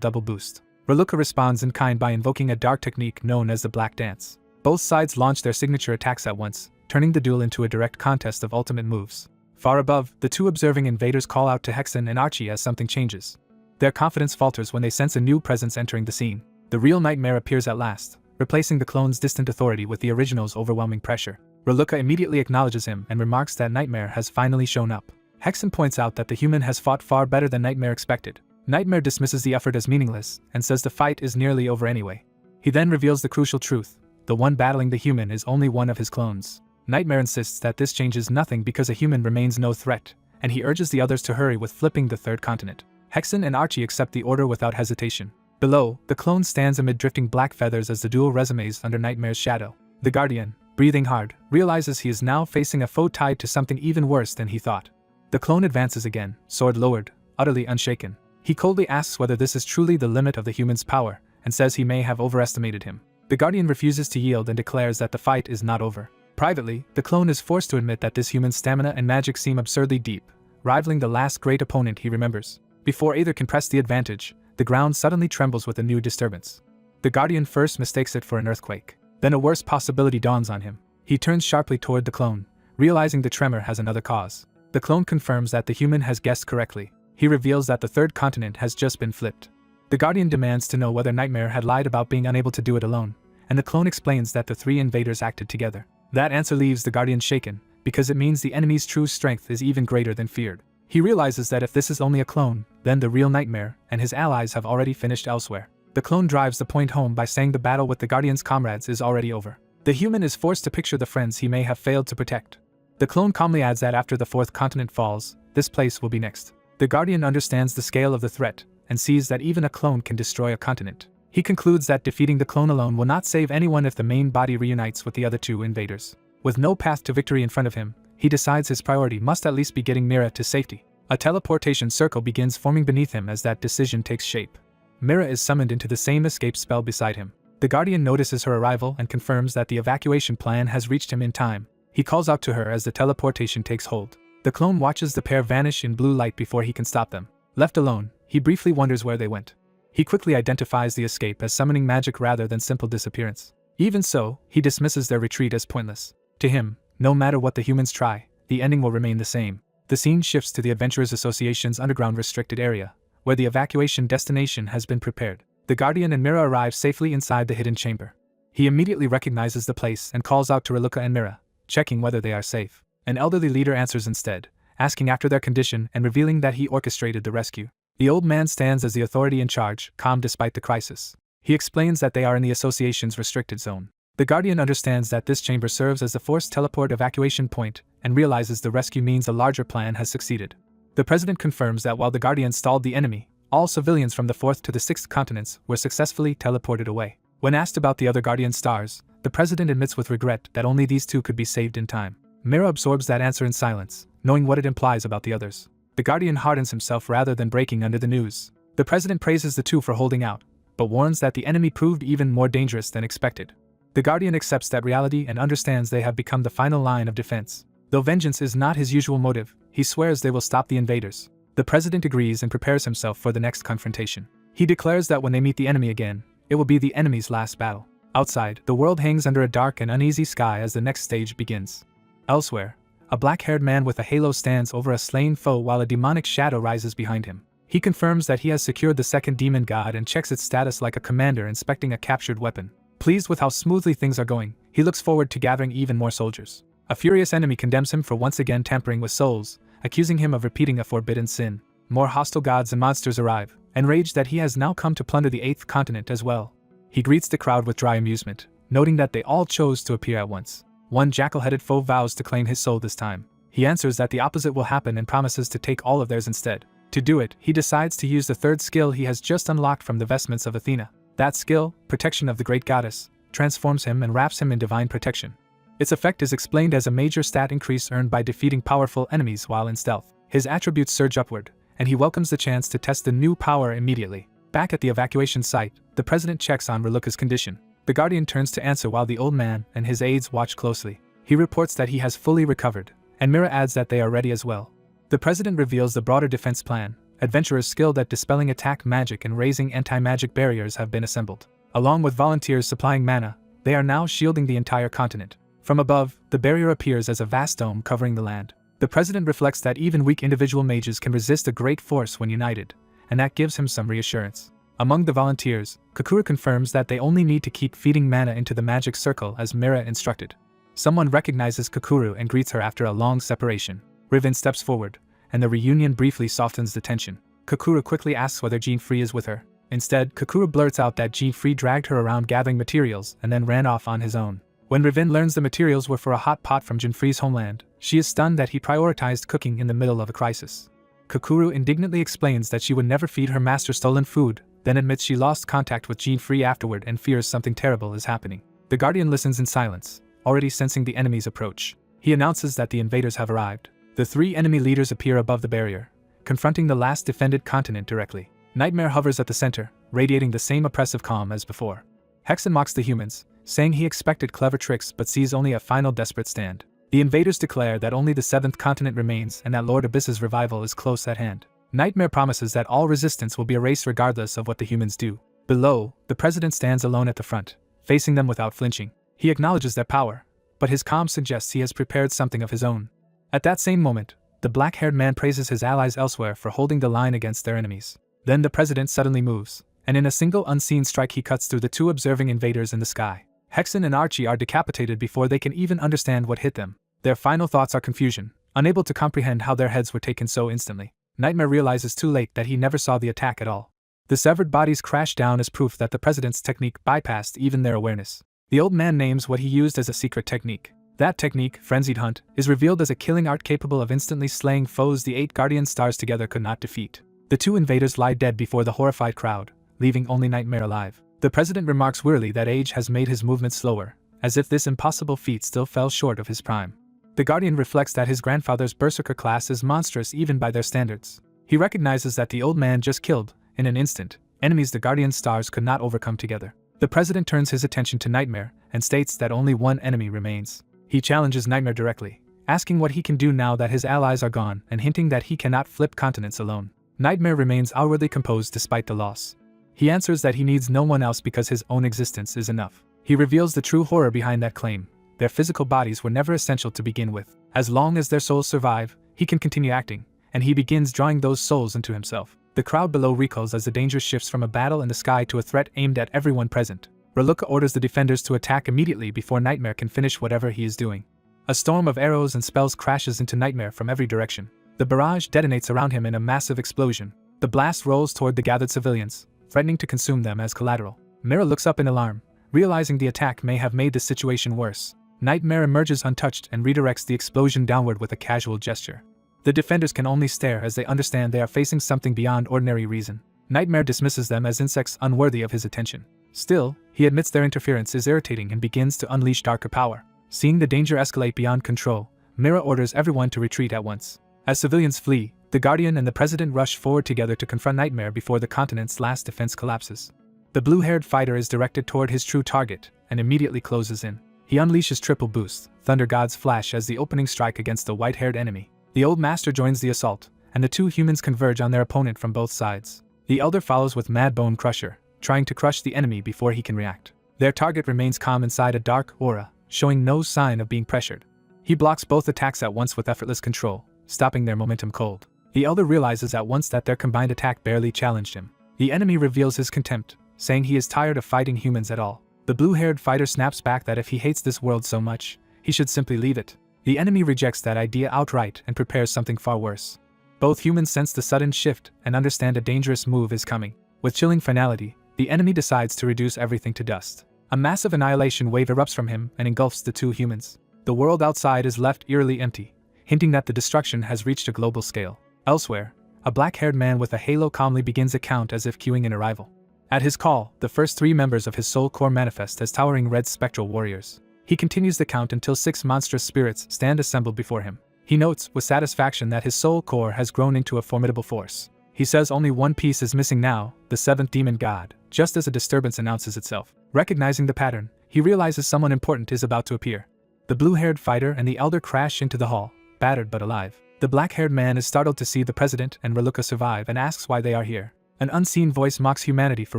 Double Boost. Reluca responds in kind by invoking a dark technique known as the Black Dance. Both sides launch their signature attacks at once, turning the duel into a direct contest of ultimate moves. Far above, the two observing invaders call out to Hexen and Archie as something changes. Their confidence falters when they sense a new presence entering the scene. The real Nightmare appears at last, replacing the clone's distant authority with the original's overwhelming pressure. Reluca immediately acknowledges him and remarks that Nightmare has finally shown up. Hexen points out that the human has fought far better than Nightmare expected. Nightmare dismisses the effort as meaningless and says the fight is nearly over anyway. He then reveals the crucial truth: the one battling the human is only one of his clones. Nightmare insists that this changes nothing because a human remains no threat, and he urges the others to hurry with flipping the third continent. Hexen and Archie accept the order without hesitation. Below, the clone stands amid drifting black feathers as the duel resumes under Nightmare's shadow. The Guardian, breathing hard, realizes he is now facing a foe tied to something even worse than he thought. The clone advances again, sword lowered, utterly unshaken. He coldly asks whether this is truly the limit of the human's power, and says he may have overestimated him. The Guardian refuses to yield and declares that the fight is not over. Privately, the clone is forced to admit that this human's stamina and magic seem absurdly deep, rivaling the last great opponent he remembers. Before either can press the advantage, the ground suddenly trembles with a new disturbance. The Guardian first mistakes it for an earthquake. Then a worse possibility dawns on him. He turns sharply toward the clone, realizing the tremor has another cause. The clone confirms that the human has guessed correctly. He reveals that the third continent has just been flipped. The Guardian demands to know whether Nightmare had lied about being unable to do it alone, and the clone explains that the three invaders acted together. That answer leaves the Guardian shaken, because it means the enemy's true strength is even greater than feared. He realizes that if this is only a clone, then the real Nightmare and his allies have already finished elsewhere. The clone drives the point home by saying the battle with the Guardian's comrades is already over. The human is forced to picture the friends he may have failed to protect. The clone calmly adds that after the fourth continent falls, this place will be next. The Guardian understands the scale of the threat, and sees that even a clone can destroy a continent. He concludes that defeating the clone alone will not save anyone if the main body reunites with the other two invaders. With no path to victory in front of him, he decides his priority must at least be getting Mira to safety. A teleportation circle begins forming beneath him as that decision takes shape. Mira is summoned into the same escape spell beside him. The Guardian notices her arrival and confirms that the evacuation plan has reached him in time. He calls out to her as the teleportation takes hold. The clone watches the pair vanish in blue light before he can stop them. Left alone, he briefly wonders where they went. He quickly identifies the escape as summoning magic rather than simple disappearance. Even so, he dismisses their retreat as pointless. To him, no matter what the humans try, the ending will remain the same. The scene shifts to the Adventurers Association's underground restricted area, where the evacuation destination has been prepared. The Guardian and Mira arrive safely inside the hidden chamber. He immediately recognizes the place and calls out to Reluka and Mira, checking whether they are safe. An elderly leader answers instead, asking after their condition and revealing that he orchestrated the rescue. The old man stands as the authority in charge, calm despite the crisis. He explains that they are in the association's restricted zone. The Guardian understands that this chamber serves as the forced teleport evacuation point and realizes the rescue means a larger plan has succeeded. The President confirms that while the Guardian stalled the enemy, all civilians from the 4th to the 6th continents were successfully teleported away. When asked about the other Guardian stars, the President admits with regret that only these two could be saved in time. Mira absorbs that answer in silence, knowing what it implies about the others. The Guardian hardens himself rather than breaking under the news. The President praises the two for holding out, but warns that the enemy proved even more dangerous than expected. The Guardian accepts that reality and understands they have become the final line of defense. Though vengeance is not his usual motive, he swears they will stop the invaders. The President agrees and prepares himself for the next confrontation. He declares that when they meet the enemy again, it will be the enemy's last battle. Outside, the world hangs under a dark and uneasy sky as the next stage begins. Elsewhere, a black-haired man with a halo stands over a slain foe while a demonic shadow rises behind him. He confirms that he has secured the second demon god and checks its status like a commander inspecting a captured weapon. Pleased with how smoothly things are going, he looks forward to gathering even more soldiers. A furious enemy condemns him for once again tampering with souls, accusing him of repeating a forbidden sin. More hostile gods and monsters arrive, enraged that he has now come to plunder the 8th continent as well. He greets the crowd with dry amusement, noting that they all chose to appear at once. One jackal-headed foe vows to claim his soul this time. He answers that the opposite will happen and promises to take all of theirs instead. To do it, he decides to use the third skill he has just unlocked from the vestments of Athena. That skill, Protection of the Great Goddess, transforms him and wraps him in divine protection. Its effect is explained as a major stat increase earned by defeating powerful enemies while in stealth. His attributes surge upward, and he welcomes the chance to test the new power immediately. Back at the evacuation site, the President checks on Reluka's condition. The Guardian turns to answer while the old man and his aides watch closely. He reports that he has fully recovered, and Mira adds that they are ready as well. The President reveals the broader defense plan. Adventurers skilled at dispelling attack magic and raising anti-magic barriers have been assembled. Along with volunteers supplying mana, they are now shielding the entire continent. From above, the barrier appears as a vast dome covering the land. The President reflects that even weak individual mages can resist a great force when united, and that gives him some reassurance. Among the volunteers, Kakura confirms that they only need to keep feeding mana into the magic circle as Mira instructed. Someone recognizes Kakuru and greets her after a long separation. Riven steps forward, and the reunion briefly softens the tension. Kakura quickly asks whether Jean-Free is with her. Instead, Kakura blurts out that Jean-Free dragged her around gathering materials and then ran off on his own. When Riven learns the materials were for a hot pot from Jean-Free's homeland, she is stunned that he prioritized cooking in the middle of a crisis. Kakuru indignantly explains that she would never feed her master stolen food, then admits she lost contact with Jean-Free afterward and fears something terrible is happening. The Guardian listens in silence, already sensing the enemy's approach. He announces that the invaders have arrived. The three enemy leaders appear above the barrier, confronting the last defended continent directly. Nightmare hovers at the center, radiating the same oppressive calm as before. Hexen mocks the humans, saying he expected clever tricks but sees only a final desperate stand. The invaders declare that only the 7th continent remains and that Lord Abyss's revival is close at hand. Nightmare promises that all resistance will be erased regardless of what the humans do. Below, the President stands alone at the front, facing them without flinching. He acknowledges their power, but his calm suggests he has prepared something of his own. At that same moment, the black-haired man praises his allies elsewhere for holding the line against their enemies. Then the president suddenly moves, and in a single unseen strike he cuts through the two observing invaders in the sky. Hexen and Archie are decapitated before they can even understand what hit them. Their final thoughts are confusion, unable to comprehend how their heads were taken so instantly. Nightmare realizes too late that he never saw the attack at all. The severed bodies crash down as proof that the president's technique bypassed even their awareness. The old man names what he used as a secret technique. That technique, Frenzied Hunt, is revealed as a killing art capable of instantly slaying foes the 8 guardian stars together could not defeat. The 2 invaders lie dead before the horrified crowd, leaving only Nightmare alive. The president remarks wearily that age has made his movements slower, as if this impossible feat still fell short of his prime. The guardian reflects that his grandfather's berserker class is monstrous even by their standards. He recognizes that the old man just killed, in an instant, enemies the guardian stars could not overcome together. The president turns his attention to Nightmare and states that only one enemy remains. He challenges Nightmare directly, asking what he can do now that his allies are gone and hinting that he cannot flip continents alone. Nightmare remains outwardly composed despite the loss. He answers that he needs no one else because his own existence is enough. He reveals the true horror behind that claim. Their physical bodies were never essential to begin with. As long as their souls survive, he can continue acting, and he begins drawing those souls into himself. The crowd below recoils as the danger shifts from a battle in the sky to a threat aimed at everyone present. Reluca orders the defenders to attack immediately before Nightmare can finish whatever he is doing. A storm of arrows and spells crashes into Nightmare from every direction. The barrage detonates around him in a massive explosion. The blast rolls toward the gathered civilians, threatening to consume them as collateral. Mira looks up in alarm, realizing the attack may have made the situation worse. Nightmare emerges untouched and redirects the explosion downward with a casual gesture. The defenders can only stare as they understand they are facing something beyond ordinary reason. Nightmare dismisses them as insects unworthy of his attention. Still, he admits their interference is irritating and begins to unleash darker power. Seeing the danger escalate beyond control, Mira orders everyone to retreat at once. As civilians flee, the Guardian and the President rush forward together to confront Nightmare before the continent's last defense collapses. The blue-haired fighter is directed toward his true target and immediately closes in. He unleashes triple boost, Thunder God's Flash as the opening strike against the white-haired enemy. The Old Master joins the assault, and the 2 humans converge on their opponent from both sides. The Elder follows with Mad Bone Crusher, trying to crush the enemy before he can react. Their target remains calm inside a dark aura, showing no sign of being pressured. He blocks both attacks at once with effortless control, stopping their momentum cold. The Elder realizes at once that their combined attack barely challenged him. The enemy reveals his contempt, saying he is tired of fighting humans at all. The blue-haired fighter snaps back that if he hates this world so much, he should simply leave it. The enemy rejects that idea outright and prepares something far worse. Both humans sense the sudden shift and understand a dangerous move is coming. With chilling finality, the enemy decides to reduce everything to dust. A massive annihilation wave erupts from him and engulfs the 2 humans. The world outside is left eerily empty, hinting that the destruction has reached a global scale. Elsewhere, a black-haired man with a halo calmly begins a count as if queuing an arrival. At his call, the first 3 members of his soul core manifest as towering red spectral warriors. He continues the count until 6 monstrous spirits stand assembled before him. He notes with satisfaction that his soul core has grown into a formidable force. He says only one piece is missing now, the 7th demon god, just as a disturbance announces itself. Recognizing the pattern, he realizes someone important is about to appear. The blue-haired fighter and the Elder crash into the hall, battered but alive. The black-haired man is startled to see the President and Reluca survive and asks why they are here. An unseen voice mocks humanity for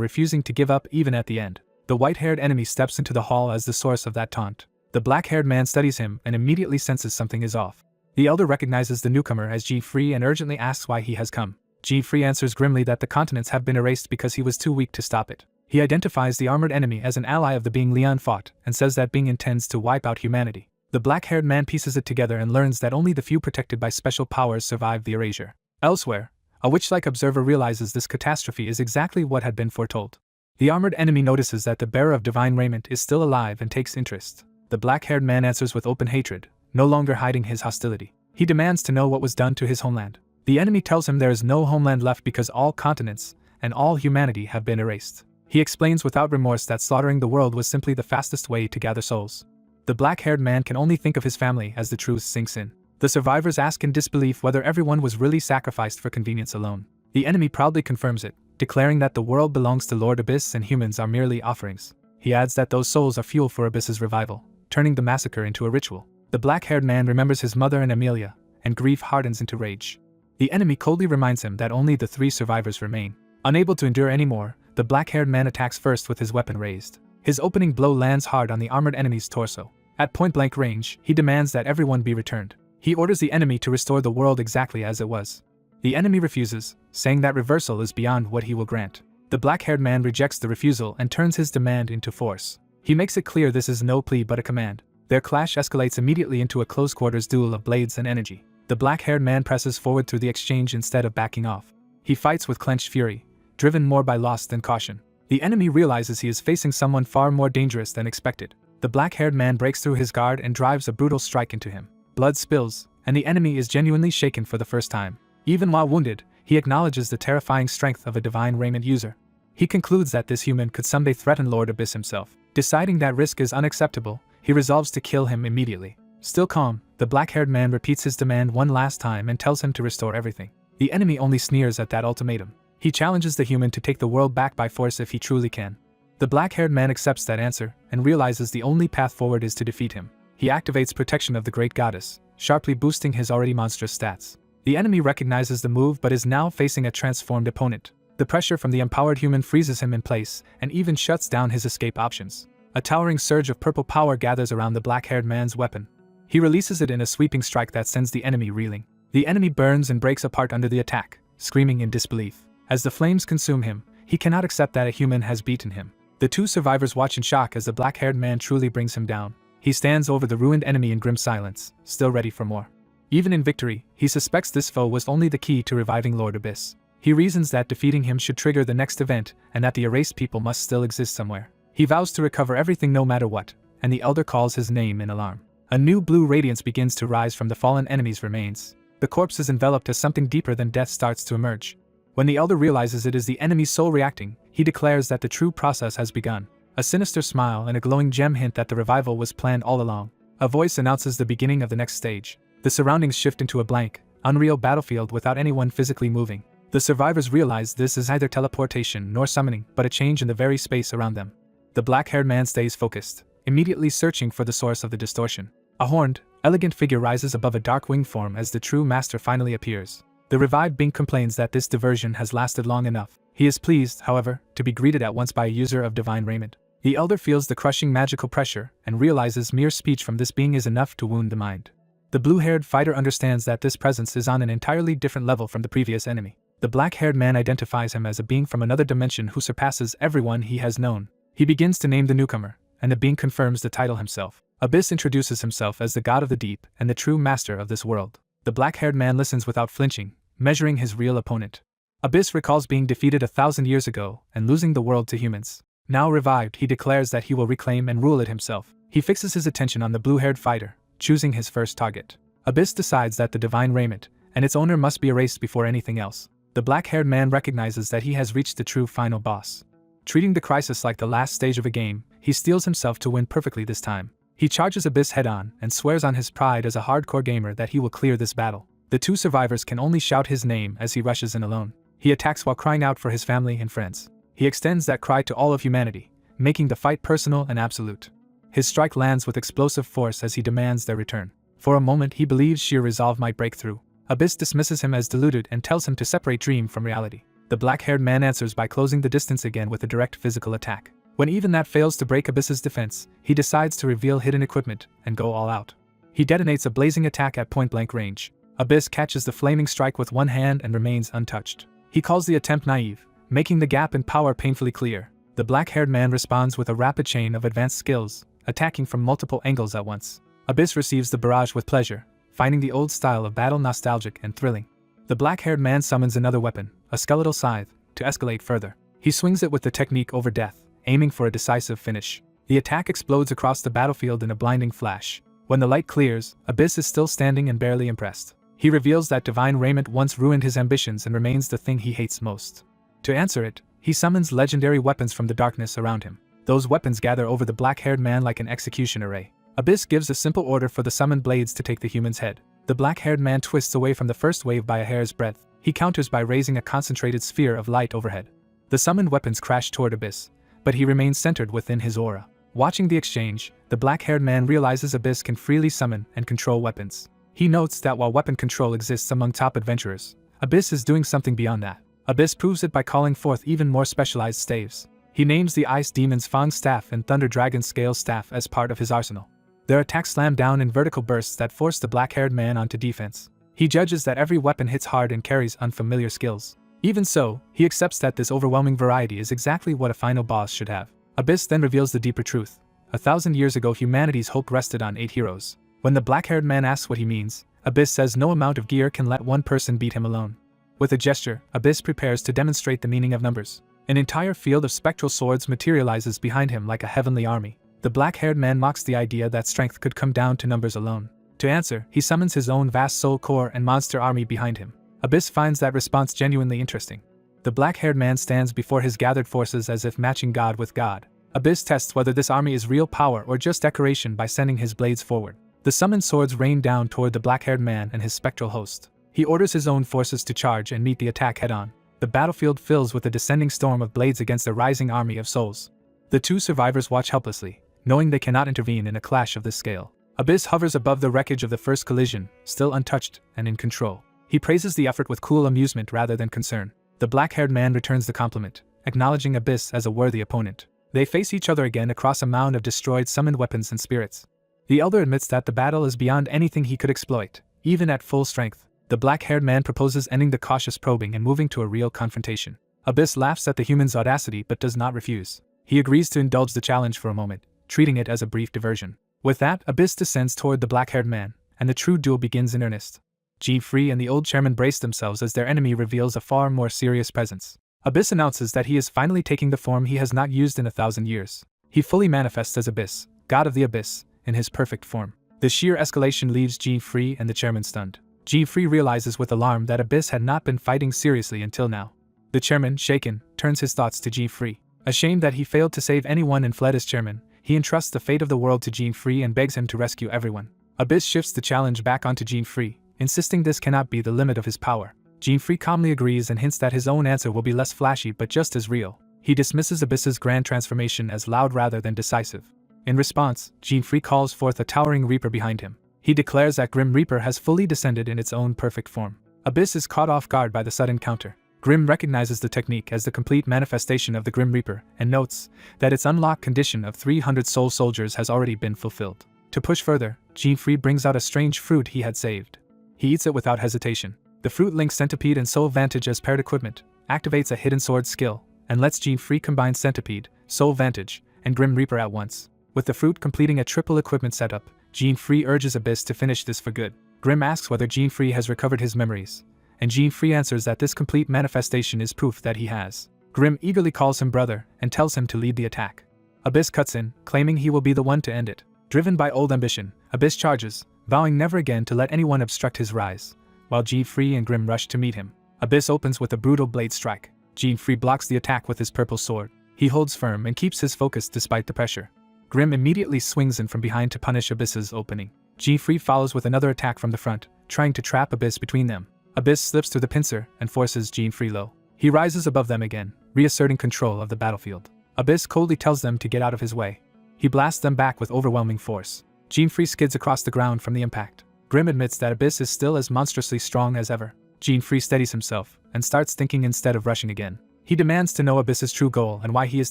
refusing to give up even at the end. The white-haired enemy steps into the hall as the source of that taunt. The black-haired man studies him and immediately senses something is off. The Elder recognizes the newcomer as G-Free and urgently asks why he has come. G-Free answers grimly that the continents have been erased because he was too weak to stop it. He identifies the armored enemy as an ally of the being Leon fought and says that being intends to wipe out humanity. The black-haired man pieces it together and learns that only the few protected by special powers survive the erasure. Elsewhere, a witch-like observer realizes this catastrophe is exactly what had been foretold. The armored enemy notices that the bearer of divine raiment is still alive and takes interest. The black-haired man answers with open hatred, no longer hiding his hostility. He demands to know what was done to his homeland. The enemy tells him there is no homeland left because all continents and all humanity have been erased. He explains without remorse that slaughtering the world was simply the fastest way to gather souls. The black-haired man can only think of his family as the truth sinks in. The survivors ask in disbelief whether everyone was really sacrificed for convenience alone. The enemy proudly confirms it, declaring that the world belongs to Lord Abyss and humans are merely offerings. He adds that those souls are fuel for Abyss's revival, turning the massacre into a ritual. The black-haired man remembers his mother and Amelia, and grief hardens into rage. The enemy coldly reminds him that only the 3 survivors remain. Unable to endure anymore, the black-haired man attacks first with his weapon raised. His opening blow lands hard on the armored enemy's torso. At point-blank range, he demands that everyone be returned. He orders the enemy to restore the world exactly as it was. The enemy refuses, saying that reversal is beyond what he will grant. The black-haired man rejects the refusal and turns his demand into force. He makes it clear this is no plea but a command. Their clash escalates immediately into a close-quarters duel of blades and energy. The black-haired man presses forward through the exchange instead of backing off. He fights with clenched fury, driven more by loss than caution. The enemy realizes he is facing someone far more dangerous than expected. The black-haired man breaks through his guard and drives a brutal strike into him. Blood spills, and the enemy is genuinely shaken for the first time. Even while wounded, he acknowledges the terrifying strength of a divine raiment user. He concludes that this human could someday threaten Lord Abyss himself. Deciding that risk is unacceptable, he resolves to kill him immediately. Still calm, the black-haired man repeats his demand one last time and tells him to restore everything. The enemy only sneers at that ultimatum. He challenges the human to take the world back by force if he truly can. The black-haired man accepts that answer and realizes the only path forward is to defeat him. He activates Protection of the Great Goddess, sharply boosting his already monstrous stats. The enemy recognizes the move but is now facing a transformed opponent. The pressure from the empowered human freezes him in place and even shuts down his escape options. A towering surge of purple power gathers around the black-haired man's weapon. He releases it in a sweeping strike that sends the enemy reeling. The enemy burns and breaks apart under the attack, screaming in disbelief. As the flames consume him, he cannot accept that a human has beaten him. The two survivors watch in shock as the black-haired man truly brings him down. He stands over the ruined enemy in grim silence, still ready for more. Even in victory, he suspects this foe was only the key to reviving Lord Abyss. He reasons that defeating him should trigger the next event and that the erased people must still exist somewhere. He vows to recover everything no matter what, and the elder calls his name in alarm. A new blue radiance begins to rise from the fallen enemy's remains. The corpse is enveloped as something deeper than death starts to emerge. When the elder realizes it is the enemy's soul reacting, he declares that the true process has begun. A sinister smile and a glowing gem hint that the revival was planned all along. A voice announces the beginning of the next stage. The surroundings shift into a blank, unreal battlefield without anyone physically moving. The survivors realize this is neither teleportation nor summoning, but a change in the very space around them. The black-haired man stays focused, immediately searching for the source of the distortion. A horned, elegant figure rises above a dark winged form as the true master finally appears. The revived being complains that this diversion has lasted long enough. He is pleased, however, to be greeted at once by a user of divine raiment. The elder feels the crushing magical pressure and realizes mere speech from this being is enough to wound the mind. The blue-haired fighter understands that this presence is on an entirely different level from the previous enemy. The black-haired man identifies him as a being from another dimension who surpasses everyone he has known. He begins to name the newcomer, and the being confirms the title himself. Abyss introduces himself as the god of the deep and the true master of this world. The black-haired man listens without flinching, measuring his real opponent. Abyss recalls being defeated 1,000 years ago and losing the world to humans. Now revived, he declares that he will reclaim and rule it himself. He fixes his attention on the blue-haired fighter, choosing his first target. Abyss decides that the divine raiment and its owner must be erased before anything else. The black-haired man recognizes that he has reached the true final boss. Treating the crisis like the last stage of a game, he steels himself to win perfectly this time. He charges Abyss head-on and swears on his pride as a hardcore gamer that he will clear this battle. The two survivors can only shout his name as he rushes in alone. He attacks while crying out for his family and friends. He extends that cry to all of humanity, making the fight personal and absolute. His strike lands with explosive force as he demands their return. For a moment he believes sheer resolve might break through. Abyss dismisses him as deluded and tells him to separate dream from reality. The black-haired man answers by closing the distance again with a direct physical attack. When even that fails to break Abyss's defense, he decides to reveal hidden equipment and go all out. He detonates a blazing attack at point-blank range. Abyss catches the flaming strike with one hand and remains untouched. He calls the attempt naive, making the gap in power painfully clear. The black-haired man responds with a rapid chain of advanced skills, attacking from multiple angles at once. Abyss receives the barrage with pleasure, finding the old style of battle nostalgic and thrilling. The black-haired man summons another weapon, a skeletal scythe, to escalate further. He swings it with the technique over death, aiming for a decisive finish. The attack explodes across the battlefield in a blinding flash. When the light clears, Abyss is still standing and barely impressed. He reveals that divine raiment once ruined his ambitions and remains the thing he hates most. To answer it, he summons legendary weapons from the darkness around him. Those weapons gather over the black-haired man like an execution array. Abyss gives a simple order for the summoned blades to take the human's head. The black-haired man twists away from the first wave by a hair's breadth. He counters by raising a concentrated sphere of light overhead. The summoned weapons crash toward Abyss, but he remains centered within his aura. Watching the exchange, the black-haired man realizes Abyss can freely summon and control weapons. He notes that while weapon control exists among top adventurers, Abyss is doing something beyond that. Abyss proves it by calling forth even more specialized staves. He names the Ice Demon's Fang Staff and Thunder Dragon's Scale Staff as part of his arsenal. Their attacks slam down in vertical bursts that force the black-haired man onto defense. He judges that every weapon hits hard and carries unfamiliar skills. Even so, he accepts that this overwhelming variety is exactly what a final boss should have. Abyss then reveals the deeper truth. 1,000 years ago, humanity's hope rested on 8 heroes. When the black-haired man asks what he means, Abyss says no amount of gear can let one person beat him alone. With a gesture, Abyss prepares to demonstrate the meaning of numbers. An entire field of spectral swords materializes behind him like a heavenly army. The black-haired man mocks the idea that strength could come down to numbers alone. To answer, he summons his own vast soul core and monster army behind him. Abyss finds that response genuinely interesting. The black-haired man stands before his gathered forces as if matching God with God. Abyss tests whether this army is real power or just decoration by sending his blades forward. The summoned swords rain down toward the black-haired man and his spectral host. He orders his own forces to charge and meet the attack head-on. The battlefield fills with a descending storm of blades against a rising army of souls. The two survivors watch helplessly, knowing they cannot intervene in a clash of this scale. Abyss hovers above the wreckage of the first collision, still untouched and in control. He praises the effort with cool amusement rather than concern. The black-haired man returns the compliment, acknowledging Abyss as a worthy opponent. They face each other again across a mound of destroyed summoned weapons and spirits. The elder admits that the battle is beyond anything he could exploit, even at full strength. The black-haired man proposes ending the cautious probing and moving to a real confrontation. Abyss laughs at the human's audacity but does not refuse. He agrees to indulge the challenge for a moment, treating it as a brief diversion. With that, Abyss descends toward the black-haired man, and the true duel begins in earnest. G-Free and the old chairman brace themselves as their enemy reveals a far more serious presence. Abyss announces that he is finally taking the form he has not used in 1,000 years. He fully manifests as Abyss, God of the Abyss, in his perfect form. The sheer escalation leaves G-Free and the chairman stunned. G-Free realizes with alarm that Abyss had not been fighting seriously until now. The chairman, shaken, turns his thoughts to G-Free. Ashamed that he failed to save anyone and fled as chairman, he entrusts the fate of the world to G-Free and begs him to rescue everyone. Abyss shifts the challenge back onto G-Free, insisting this cannot be the limit of his power. G-Free calmly agrees and hints that his own answer will be less flashy but just as real. He dismisses Abyss's grand transformation as loud rather than decisive. In response, G-Free calls forth a towering Reaper behind him. He declares that Grim Reaper has fully descended in its own perfect form. Abyss is caught off guard by the sudden counter. Grim recognizes the technique as the complete manifestation of the Grim Reaper and notes that its unlocked condition of 300 soul soldiers has already been fulfilled. To push further, G-Free brings out a strange fruit he had saved. He eats it without hesitation. The fruit links Centipede and Soul Vantage as paired equipment, activates a hidden sword skill, and lets G-Free combine Centipede, Soul Vantage, and Grim Reaper at once. With the fruit completing a triple equipment setup, G-Free urges Abyss to finish this for good. Grim asks whether G-Free has recovered his memories, and G-Free answers that this complete manifestation is proof that he has. Grim eagerly calls him brother and tells him to lead the attack. Abyss cuts in, claiming he will be the one to end it. Driven by old ambition, Abyss charges, vowing never again to let anyone obstruct his rise, while G-Free and Grim rush to meet him. Abyss opens with a brutal blade strike. G-Free blocks the attack with his purple sword. He holds firm and keeps his focus despite the pressure. Grim immediately swings in from behind to punish Abyss's opening. G-Free follows with another attack from the front, trying to trap Abyss between them. Abyss slips through the pincer and forces G-Free low. He rises above them again, reasserting control of the battlefield. Abyss coldly tells them to get out of his way. He blasts them back with overwhelming force. G-Free skids across the ground from the impact. Grim admits that Abyss is still as monstrously strong as ever. G-Free steadies himself and starts thinking instead of rushing again. He demands to know Abyss's true goal and why he is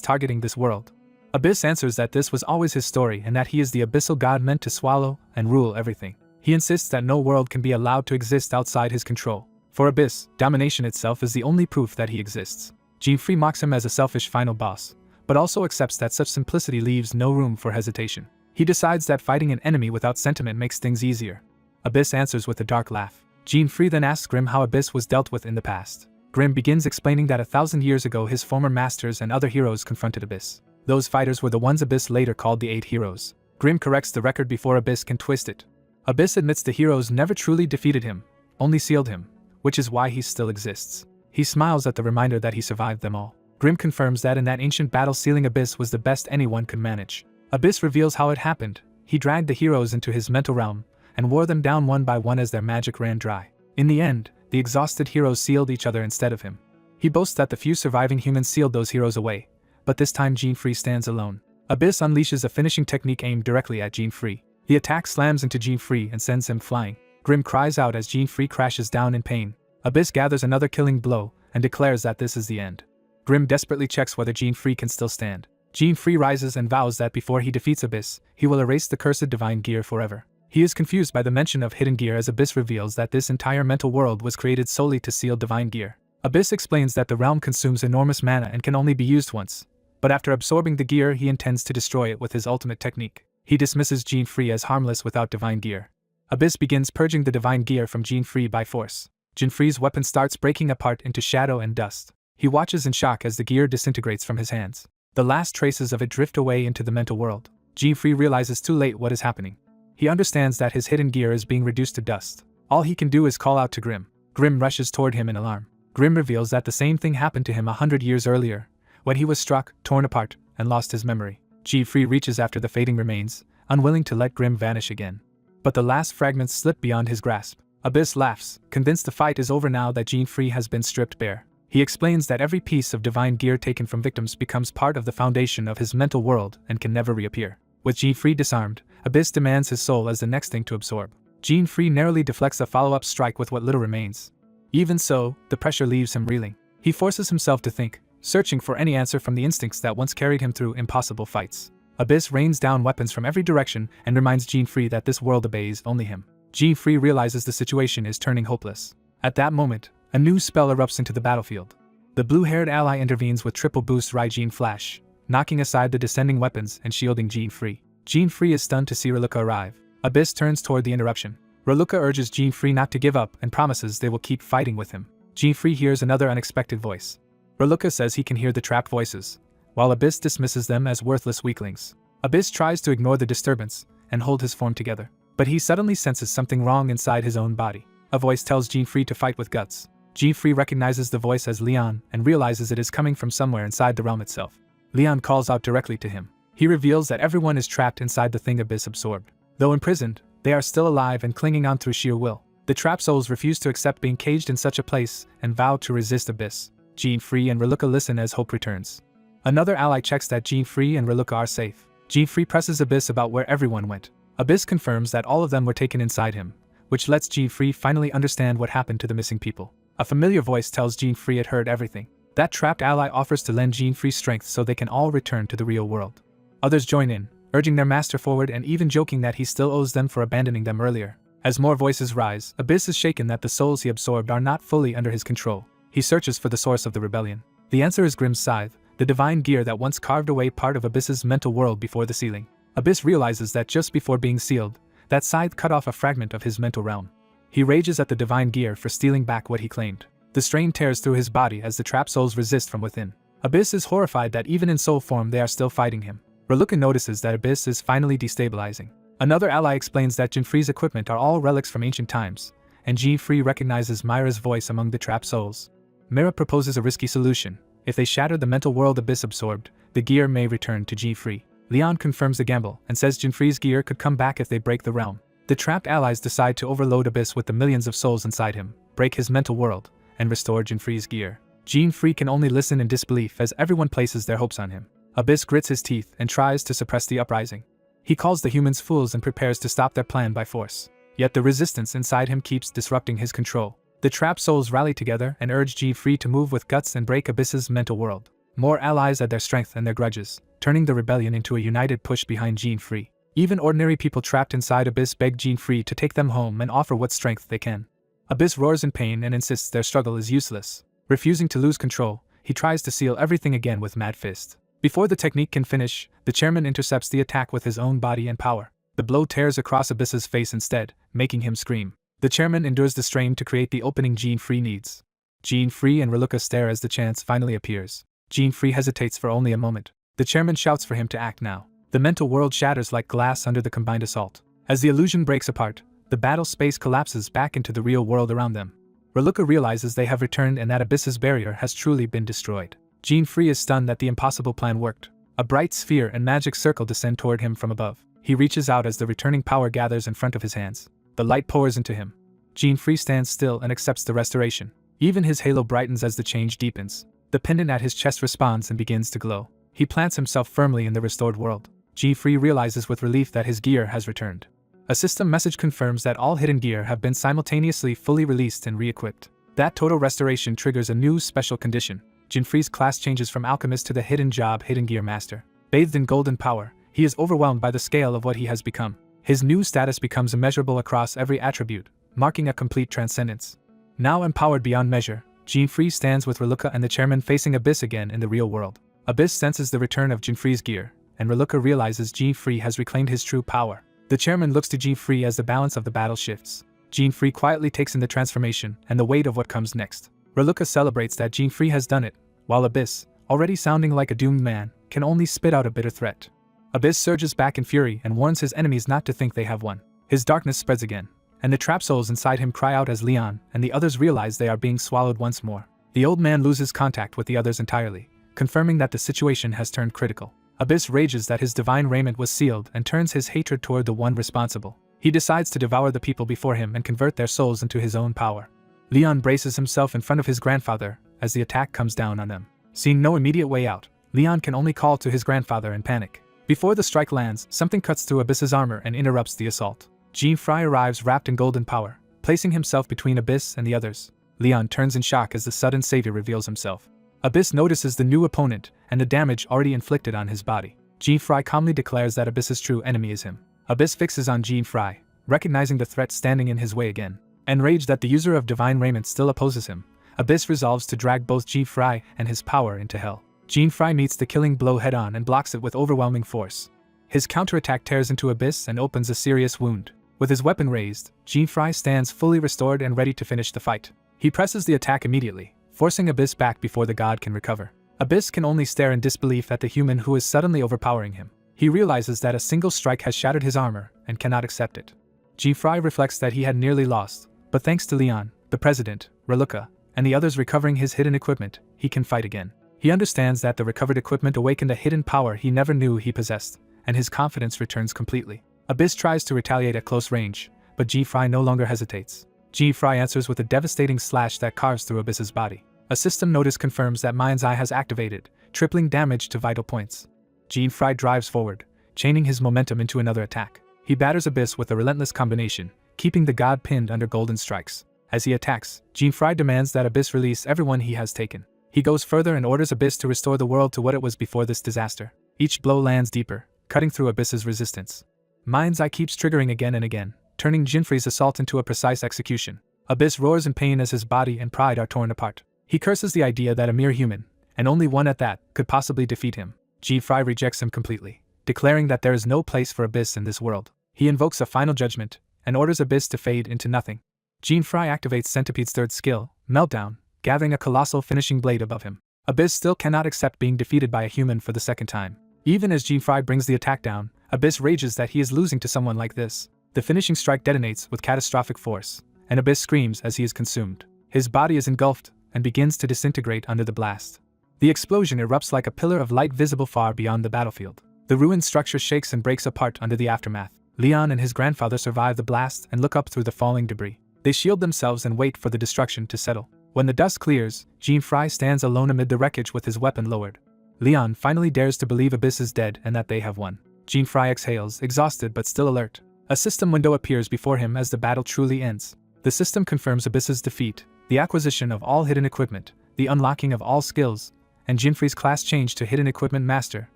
targeting this world. Abyss answers that this was always his story and that he is the abyssal god meant to swallow and rule everything. He insists that no world can be allowed to exist outside his control. For Abyss, domination itself is the only proof that he exists. G-Free mocks him as a selfish final boss, but also accepts that such simplicity leaves no room for hesitation. He decides that fighting an enemy without sentiment makes things easier. Abyss answers with a dark laugh. G-Free then asks Grim how Abyss was dealt with in the past. Grim begins explaining that 1,000 years ago his former masters and other heroes confronted Abyss. Those fighters were the ones Abyss later called the 8 heroes. Grim corrects the record before Abyss can twist it. Abyss admits the heroes never truly defeated him, only sealed him, which is why he still exists. He smiles at the reminder that he survived them all. Grim confirms that in that ancient battle sealing Abyss was the best anyone could manage. Abyss reveals how it happened. He dragged the heroes into his mental realm and wore them down one by one as their magic ran dry. In the end, the exhausted heroes sealed each other instead of him. He boasts that the few surviving humans sealed those heroes away, but this time G-Free stands alone. Abyss unleashes a finishing technique aimed directly at G-Free. The attack slams into G-Free and sends him flying. Grim cries out as G-Free crashes down in pain. Abyss gathers another killing blow and declares that this is the end. Grimm desperately checks whether Gene-Free can still stand. Gene-Free rises and vows that before he defeats Abyss, he will erase the cursed divine gear forever. He is confused by the mention of hidden gear as Abyss reveals that this entire mental world was created solely to seal divine gear. Abyss explains that the realm consumes enormous mana and can only be used once, but after absorbing the gear he intends to destroy it with his ultimate technique. He dismisses Gene-Free as harmless without divine gear. Abyss begins purging the divine gear from Gene-Free by force. Gene-Free's weapon starts breaking apart into shadow and dust. He watches in shock as the gear disintegrates from his hands. The last traces of it drift away into the mental world. Gene-Free realizes too late what is happening. He understands that his hidden gear is being reduced to dust. All he can do is call out to Grimm. Grimm rushes toward him in alarm. Grimm reveals that the same thing happened to him 100 years earlier, when he was struck, torn apart, and lost his memory. Gene-Free reaches after the fading remains, unwilling to let Grimm vanish again. But the last fragments slip beyond his grasp. Abyss laughs, convinced the fight is over now that Gene-Free has been stripped bare. He explains that every piece of divine gear taken from victims becomes part of the foundation of his mental world and can never reappear. With Gene-Free disarmed, Abyss demands his soul as the next thing to absorb. Gene-Free narrowly deflects a follow-up strike with what little remains. Even so, the pressure leaves him reeling. He forces himself to think, searching for any answer from the instincts that once carried him through impossible fights. Abyss rains down weapons from every direction and reminds Gene-Free that this world obeys only him. Gene-Free realizes the situation is turning hopeless. At that moment, a new spell erupts into the battlefield. The blue-haired ally intervenes with triple boost Raijin Flash, knocking aside the descending weapons and shielding Gene-Free. Gene-Free is stunned to see Reluca arrive. Abyss turns toward the interruption. Reluca urges Gene-Free not to give up and promises they will keep fighting with him. Gene-Free hears another unexpected voice. Reluca says he can hear the trapped voices, while Abyss dismisses them as worthless weaklings. Abyss tries to ignore the disturbance and hold his form together, but he suddenly senses something wrong inside his own body. A voice tells Gene-Free to fight with guts. Gene-Free recognizes the voice as Leon and realizes it is coming from somewhere inside the realm itself. Leon calls out directly to him. He reveals that everyone is trapped inside the thing Abyss absorbed. Though imprisoned, they are still alive and clinging on through sheer will. The trapped souls refuse to accept being caged in such a place and vow to resist Abyss. Gene-Free and Reluca listen as hope returns. Another ally checks that Gene-Free and Reluca are safe. Gene-Free presses Abyss about where everyone went. Abyss confirms that all of them were taken inside him, which lets Gene-Free finally understand what happened to the missing people. A familiar voice tells Gene-Free it heard everything. That trapped ally offers to lend Gene-Free strength so they can all return to the real world. Others join in, urging their master forward and even joking that he still owes them for abandoning them earlier. As more voices rise, Abyss is shaken that the souls he absorbed are not fully under his control. He searches for the source of the rebellion. The answer is Grimm's scythe, the divine gear that once carved away part of Abyss's mental world before the sealing. Abyss realizes that just before being sealed, that scythe cut off a fragment of his mental realm. He rages at the divine gear for stealing back what he claimed. The strain tears through his body as the trapped souls resist from within. Abyss is horrified that even in soul form they are still fighting him. Reluca notices that Abyss is finally destabilizing. Another ally explains that Gene-Free's equipment are all relics from ancient times, and Gene-Free recognizes Myra's voice among the trapped souls. Myra proposes a risky solution. If they shatter the mental world Abyss absorbed, the gear may return to Gene-Free. Leon confirms the gamble and says Gene-Free's gear could come back if they break the realm. The trapped allies decide to overload Abyss with the millions of souls inside him, break his mental world, and restore Gene-Free's gear. Gene-Free can only listen in disbelief as everyone places their hopes on him. Abyss grits his teeth and tries to suppress the uprising. He calls the humans fools and prepares to stop their plan by force. Yet the resistance inside him keeps disrupting his control. The trapped souls rally together and urge Gene-Free to move with guts and break Abyss's mental world. More allies add their strength and their grudges, turning the rebellion into a united push behind Gene-Free. Even ordinary people trapped inside Abyss beg Gene-Free to take them home and offer what strength they can. Abyss roars in pain and insists their struggle is useless. Refusing to lose control, he tries to seal everything again with Mad Fist. Before the technique can finish, the chairman intercepts the attack with his own body and power. The blow tears across Abyss's face instead, making him scream. The chairman endures the strain to create the opening Gene-Free needs. Gene-Free and Reluca stare as the chance finally appears. Gene-Free hesitates for only a moment. The chairman shouts for him to act now. The mental world shatters like glass under the combined assault. As the illusion breaks apart, the battle space collapses back into the real world around them. Reluca realizes they have returned and that Abyss's barrier has truly been destroyed. Gene-Free is stunned that the impossible plan worked. A bright sphere and magic circle descend toward him from above. He reaches out as the returning power gathers in front of his hands. The light pours into him. Gene-Free stands still and accepts the restoration. Even his halo brightens as the change deepens. The pendant at his chest responds and begins to glow. He plants himself firmly in the restored world. Gene-Free realizes with relief that his gear has returned. A system message confirms that all hidden gear have been simultaneously fully released and re-equipped. That total restoration triggers a new special condition. Jinfrei's class changes from alchemist to the hidden job hidden gear master. Bathed in golden power, he is overwhelmed by the scale of what he has become. His new status becomes immeasurable across every attribute, marking a complete transcendence. Now empowered beyond measure, Jinfrei stands with Reluca and the chairman facing Abyss again in the real world. Abyss senses the return of Jinfrei's gear, and Reluca realizes Jinfrei has reclaimed his true power. The chairman looks to Jinfrei as the balance of the battle shifts. Jinfrei quietly takes in the transformation and the weight of what comes next. Reluca celebrates that Jinfrei has done it, while Abyss, already sounding like a doomed man, can only spit out a bitter threat. Abyss surges back in fury and warns his enemies not to think they have won. His darkness spreads again, and the trap souls inside him cry out as Leon and the others realize they are being swallowed once more. The old man loses contact with the others entirely, confirming that the situation has turned critical. Abyss rages that his divine raiment was sealed and turns his hatred toward the one responsible. He decides to devour the people before him and convert their souls into his own power. Leon braces himself in front of his grandfather as the attack comes down on them. Seeing no immediate way out, Leon can only call to his grandfather in panic. Before the strike lands, something cuts through Abyss's armor and interrupts the assault. Jinfrei arrives wrapped in golden power, placing himself between Abyss and the others. Leon turns in shock as the sudden savior reveals himself. Abyss notices the new opponent and the damage already inflicted on his body. Jinfrei calmly declares that Abyss's true enemy is him. Abyss fixes on Jinfrei, recognizing the threat standing in his way again. Enraged that the user of divine raiment still opposes him, Abyss resolves to drag both Jinfrei and his power into hell. Jinfrei meets the killing blow head-on and blocks it with overwhelming force. His counterattack tears into Abyss and opens a serious wound. With his weapon raised, Jinfrei stands fully restored and ready to finish the fight. He presses the attack immediately, forcing Abyss back before the god can recover. Abyss can only stare in disbelief at the human who is suddenly overpowering him. He realizes that a single strike has shattered his armor and cannot accept it. Jinfrei reflects that he had nearly lost, but thanks to Leon, the president, Reluca, and the others recovering his hidden equipment, he can fight again. He understands that the recovered equipment awakened a hidden power he never knew he possessed, and his confidence returns completely. Abyss tries to retaliate at close range, but Jinfrei no longer hesitates. Jinfrei answers with a devastating slash that carves through Abyss's body. A system notice confirms that Mind's Eye has activated, tripling damage to vital points. Jinfrei drives forward, chaining his momentum into another attack. He batters Abyss with a relentless combination, keeping the god pinned under golden strikes. As he attacks, Jinfrei demands that Abyss release everyone he has taken. He goes further and orders Abyss to restore the world to what it was before this disaster. Each blow lands deeper, cutting through Abyss's resistance. Mind's Eye keeps triggering again and again, turning Jinfrei's assault into a precise execution. Abyss roars in pain as his body and pride are torn apart. He curses the idea that a mere human, and only one at that, could possibly defeat him. Jinfrei rejects him completely, declaring that there is no place for Abyss in this world. He invokes a final judgment, and orders Abyss to fade into nothing. Jinfrei activates Centipede's third skill, Meltdown, gathering a colossal finishing blade above him. Abyss still cannot accept being defeated by a human for the second time. Even as Jinfrei brings the attack down, Abyss rages that he is losing to someone like this. The finishing strike detonates with catastrophic force, and Abyss screams as he is consumed. His body is engulfed and begins to disintegrate under the blast. The explosion erupts like a pillar of light visible far beyond the battlefield. The ruined structure shakes and breaks apart under the aftermath. Leon and his grandfather survive the blast and look up through the falling debris. They shield themselves and wait for the destruction to settle. When the dust clears, Jinfrei stands alone amid the wreckage with his weapon lowered. Leon finally dares to believe Abyss is dead and that they have won. Jinfrei exhales, exhausted but still alert. A system window appears before him as the battle truly ends. The system confirms Abyss's defeat, the acquisition of all hidden equipment, the unlocking of all skills, and Jinfrei's class change to Hidden Equipment Master,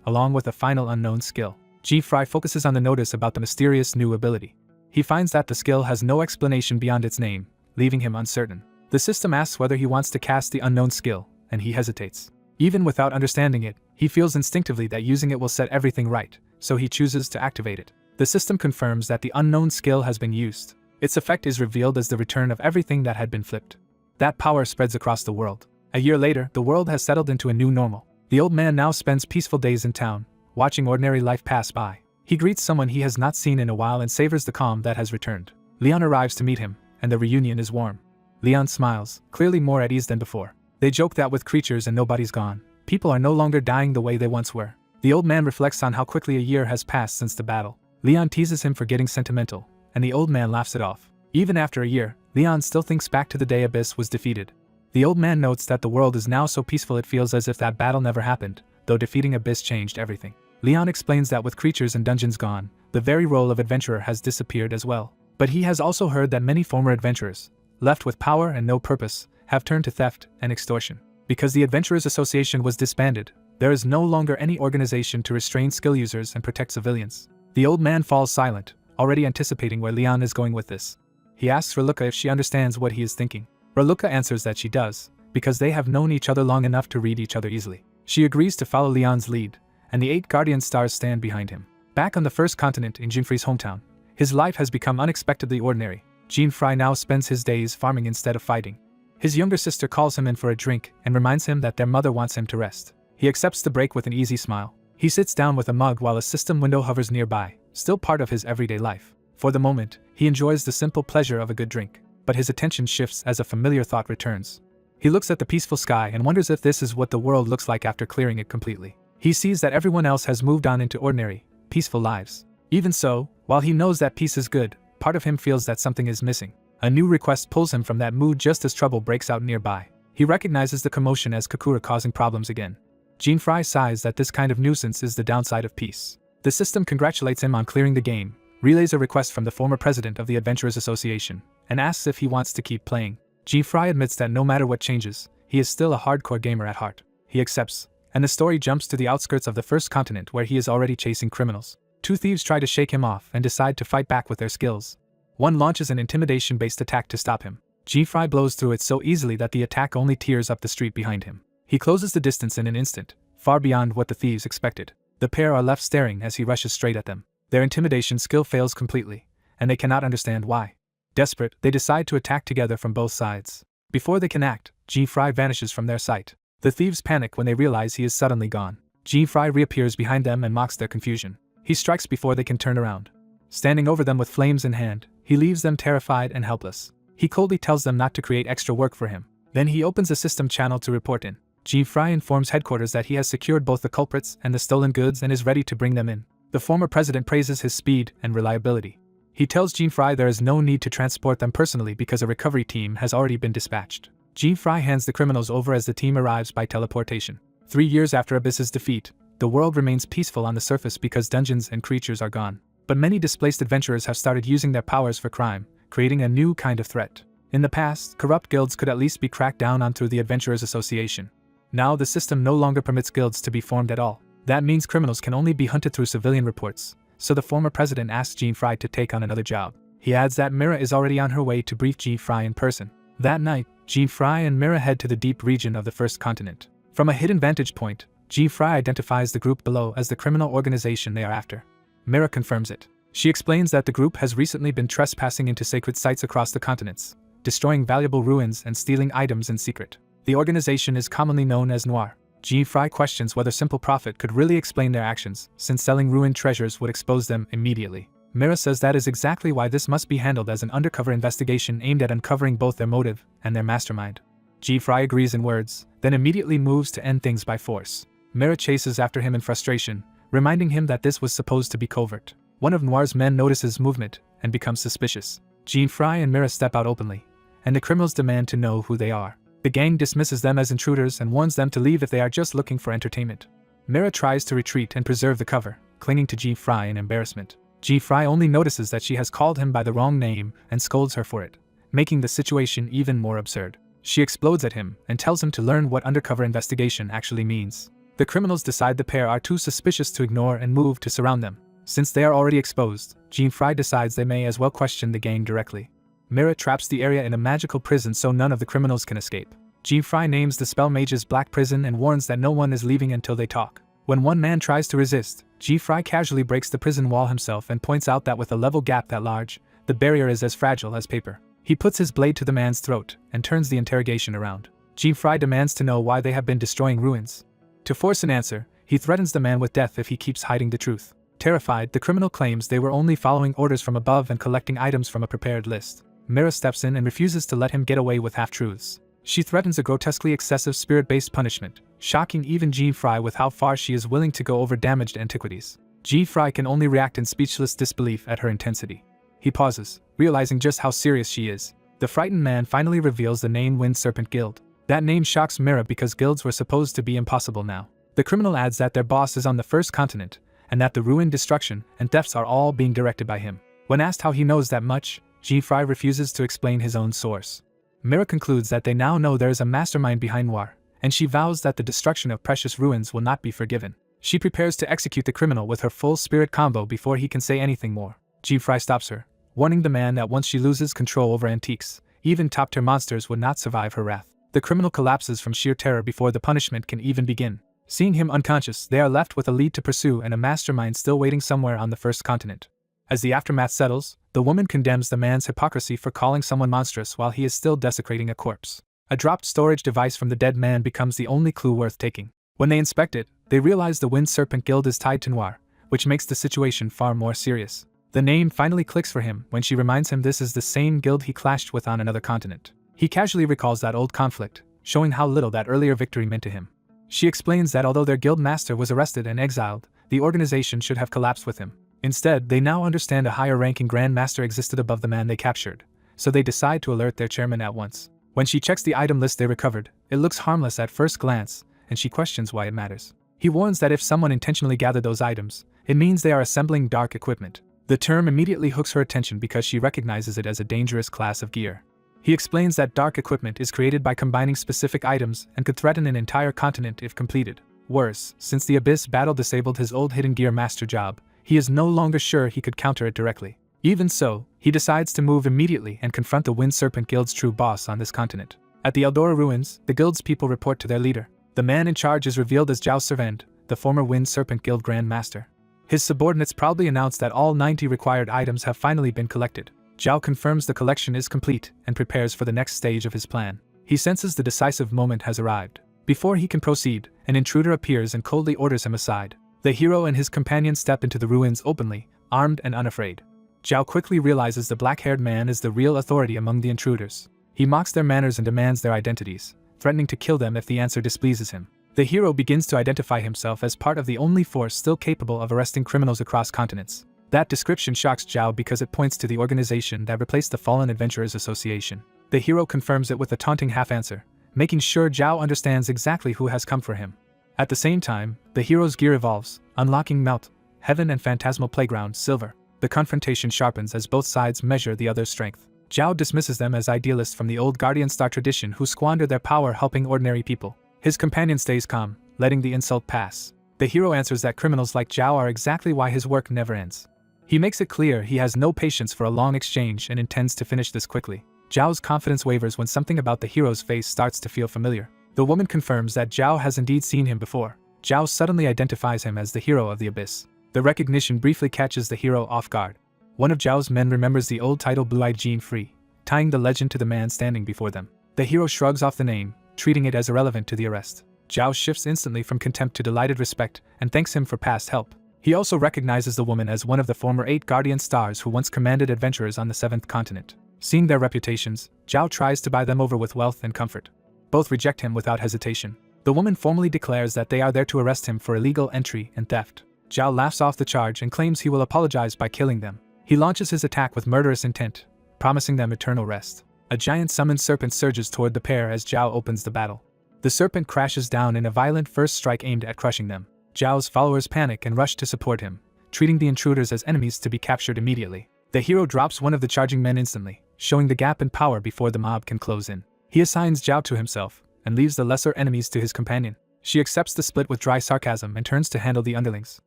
along with a final unknown skill. Jinfrei focuses on the notice about the mysterious new ability. He finds that the skill has no explanation beyond its name, leaving him uncertain. The system asks whether he wants to cast the unknown skill, and he hesitates. Even without understanding it, he feels instinctively that using it will set everything right, so he chooses to activate it. The system confirms that the unknown skill has been used. Its effect is revealed as the return of everything that had been flipped. That power spreads across the world. A year later, the world has settled into a new normal. The old man now spends peaceful days in town, watching ordinary life pass by. He greets someone he has not seen in a while and savors the calm that has returned. Leon arrives to meet him, and the reunion is warm. Leon smiles, clearly more at ease than before. They joke that with creatures and nobody's gone, people are no longer dying the way they once were. The old man reflects on how quickly a year has passed since the battle. Leon teases him for getting sentimental, and the old man laughs it off. Even after a year, Leon still thinks back to the day Abyss was defeated. The old man notes that the world is now so peaceful it feels as if that battle never happened, though defeating Abyss changed everything. Leon explains that with creatures and dungeons gone, the very role of adventurer has disappeared as well. But he has also heard that many former adventurers, left with power and no purpose, have turned to theft and extortion. Because the Adventurers Association was disbanded, there is no longer any organization to restrain skill users and protect civilians. The old man falls silent, already anticipating where Leon is going with this. He asks Raluca if she understands what he is thinking. Raluca answers that she does, because they have known each other long enough to read each other easily. She agrees to follow Leon's lead, and the 8 Guardian Stars stand behind him. Back on the first continent in Jinfrei's hometown, his life has become unexpectedly ordinary. Jinfrei now spends his days farming instead of fighting. His younger sister calls him in for a drink and reminds him that their mother wants him to rest. He accepts the break with an easy smile. He sits down with a mug while a system window hovers nearby, still part of his everyday life. For the moment, he enjoys the simple pleasure of a good drink, but his attention shifts as a familiar thought returns. He looks at the peaceful sky and wonders if this is what the world looks like after clearing it completely. He sees that everyone else has moved on into ordinary, peaceful lives. Even so, while he knows that peace is good, part of him feels that something is missing. A new request pulls him from that mood just as trouble breaks out nearby. He recognizes the commotion as Kakura causing problems again. Jinfrei sighs that this kind of nuisance is the downside of peace. The system congratulates him on clearing the game, relays a request from the former president of the Adventurers Association, and asks if he wants to keep playing. Jinfrei admits that no matter what changes, he is still a hardcore gamer at heart. He accepts, and the story jumps to the outskirts of the first continent where he is already chasing criminals. 2 thieves try to shake him off and decide to fight back with their skills. One launches an intimidation-based attack to stop him. Jinfrei blows through it so easily that the attack only tears up the street behind him. He closes the distance in an instant, far beyond what the thieves expected. The pair are left staring as he rushes straight at them. Their intimidation skill fails completely, and they cannot understand why. Desperate, they decide to attack together from both sides. Before they can act, Jinfrei vanishes from their sight. The thieves panic when they realize he is suddenly gone. Jinfrei reappears behind them and mocks their confusion. He strikes before they can turn around. Standing over them with flames in hand, he leaves them terrified and helpless. He coldly tells them not to create extra work for him. Then he opens a system channel to report in. Jinfrei informs headquarters that he has secured both the culprits and the stolen goods and is ready to bring them in. The former president praises his speed and reliability. He tells Jinfrei there is no need to transport them personally because a recovery team has already been dispatched. Jinfrei hands the criminals over as the team arrives by teleportation. 3 years after Abyss's defeat, the world remains peaceful on the surface because dungeons and creatures are gone. But many displaced adventurers have started using their powers for crime, creating a new kind of threat. In the past, corrupt guilds could at least be cracked down on through the Adventurers Association. Now the system no longer permits guilds to be formed at all. That means criminals can only be hunted through civilian reports, so the former president asks Jinfrei to take on another job. He adds that Mira is already on her way to brief Jinfrei in person. That night, Jinfrei and Mira head to the deep region of the first continent. From a hidden vantage point, Jinfrei identifies the group below as the criminal organization they are after. Mira confirms it. She explains that the group has recently been trespassing into sacred sites across the continents, destroying valuable ruins and stealing items in secret. The organization is commonly known as Noir. Jinfrei questions whether simple profit could really explain their actions, since selling ruined treasures would expose them immediately. Mira says that is exactly why this must be handled as an undercover investigation aimed at uncovering both their motive and their mastermind. Jinfrei agrees in words, then immediately moves to end things by force. Mira chases after him in frustration, reminding him that this was supposed to be covert. One of Noir's men notices movement and becomes suspicious. Jinfrei and Mira step out openly, and the criminals demand to know who they are. The gang dismisses them as intruders and warns them to leave if they are just looking for entertainment. Mira tries to retreat and preserve the cover, clinging to Jinfrei in embarrassment. Jinfrei only notices that she has called him by the wrong name and scolds her for it, making the situation even more absurd. She explodes at him and tells him to learn what undercover investigation actually means. The criminals decide the pair are too suspicious to ignore and move to surround them. Since they are already exposed, Jinfrei decides they may as well question the gang directly. Mira traps the area in a magical prison so none of the criminals can escape. Jinfrei names the spell mage's black prison and warns that no one is leaving until they talk. When one man tries to resist, Jinfrei casually breaks the prison wall himself and points out that with a level gap that large, the barrier is as fragile as paper. He puts his blade to the man's throat and turns the interrogation around. Jinfrei demands to know why they have been destroying ruins. To force an answer, he threatens the man with death if he keeps hiding the truth. Terrified, the criminal claims they were only following orders from above and collecting items from a prepared list. Mira steps in and refuses to let him get away with half-truths. She threatens a grotesquely excessive spirit-based punishment, shocking even Jinfrei with how far she is willing to go over damaged antiquities. Jinfrei can only react in speechless disbelief at her intensity. He pauses, realizing just how serious she is. The frightened man finally reveals the name Wind Serpent Guild. That name shocks Mira because guilds were supposed to be impossible now. The criminal adds that their boss is on the first continent, and that the ruin, destruction, and thefts are all being directed by him. When asked how he knows that much, Jinfrei refuses to explain his own source. Mira concludes that they now know there is a mastermind behind Noir, and she vows that the destruction of precious ruins will not be forgiven. She prepares to execute the criminal with her full spirit combo before he can say anything more. Fry stops her, warning the man that once she loses control over antiques, even top-tier monsters would not survive her wrath. The criminal collapses from sheer terror before the punishment can even begin. Seeing him unconscious, they are left with a lead to pursue and a mastermind still waiting somewhere on the first continent. As the aftermath settles, the woman condemns the man's hypocrisy for calling someone monstrous while he is still desecrating a corpse. A dropped storage device from the dead man becomes the only clue worth taking. When they inspect it, they realize the Wind Serpent Guild is tied to Noir, which makes the situation far more serious. The name finally clicks for him when she reminds him this is the same guild he clashed with on another continent. He casually recalls that old conflict, showing how little that earlier victory meant to him. She explains that although their guild master was arrested and exiled, the organization should have collapsed with him. Instead, they now understand a higher-ranking Grand Master existed above the man they captured, so they decide to alert their chairman at once. When she checks the item list they recovered, it looks harmless at first glance, and she questions why it matters. He warns that if someone intentionally gathered those items, it means they are assembling dark equipment. The term immediately hooks her attention because she recognizes it as a dangerous class of gear. He explains that dark equipment is created by combining specific items and could threaten an entire continent if completed. Worse, since the Abyss battle disabled his old hidden gear master job, he is no longer sure he could counter it directly. Even so, he decides to move immediately and confront the Wind Serpent Guild's true boss on this continent. At the Eldora ruins, the guild's people report to their leader. The man in charge is revealed as Zhao Servand, the former Wind Serpent Guild Grand Master. His subordinates proudly announce that all 90 required items have finally been collected. Zhao confirms the collection is complete and prepares for the next stage of his plan. He senses the decisive moment has arrived. Before he can proceed, an intruder appears and coldly orders him aside. The hero and his companion step into the ruins openly, armed and unafraid. Zhao quickly realizes the black-haired man is the real authority among the intruders. He mocks their manners and demands their identities, threatening to kill them if the answer displeases him. The hero begins to identify himself as part of the only force still capable of arresting criminals across continents. That description shocks Zhao because it points to the organization that replaced the Fallen Adventurers Association. The hero confirms it with a taunting half-answer, making sure Zhao understands exactly who has come for him. At the same time, the hero's gear evolves, unlocking Melt, Heaven and Phantasmal Playground Silver. The confrontation sharpens as both sides measure the other's strength. Zhao dismisses them as idealists from the old Guardian Star tradition who squander their power helping ordinary people. His companion stays calm, letting the insult pass. The hero answers that criminals like Zhao are exactly why his work never ends. He makes it clear he has no patience for a long exchange and intends to finish this quickly. Zhao's confidence wavers when something about the hero's face starts to feel familiar. The woman confirms that Zhao has indeed seen him before. Zhao suddenly identifies him as the hero of the Abyss. The recognition briefly catches the hero off guard. One of Zhao's men remembers the old title Blue-Eyed Jean Free, tying the legend to the man standing before them. The hero shrugs off the name, treating it as irrelevant to the arrest. Zhao shifts instantly from contempt to delighted respect and thanks him for past help. He also recognizes the woman as one of the former 8 Guardian Stars who once commanded adventurers on the 7th continent. Seeing their reputations, Zhao tries to buy them over with wealth and comfort. Both reject him without hesitation. The woman formally declares that they are there to arrest him for illegal entry and theft. Zhao laughs off the charge and claims he will apologize by killing them. He launches his attack with murderous intent, promising them eternal rest. A giant summoned serpent surges toward the pair as Zhao opens the battle. The serpent crashes down in a violent first strike aimed at crushing them. Zhao's followers panic and rush to support him, treating the intruders as enemies to be captured immediately. The hero drops one of the charging men instantly, showing the gap in power before the mob can close in. He assigns Zhao to himself, and leaves the lesser enemies to his companion. She accepts the split with dry sarcasm and turns to handle the underlings.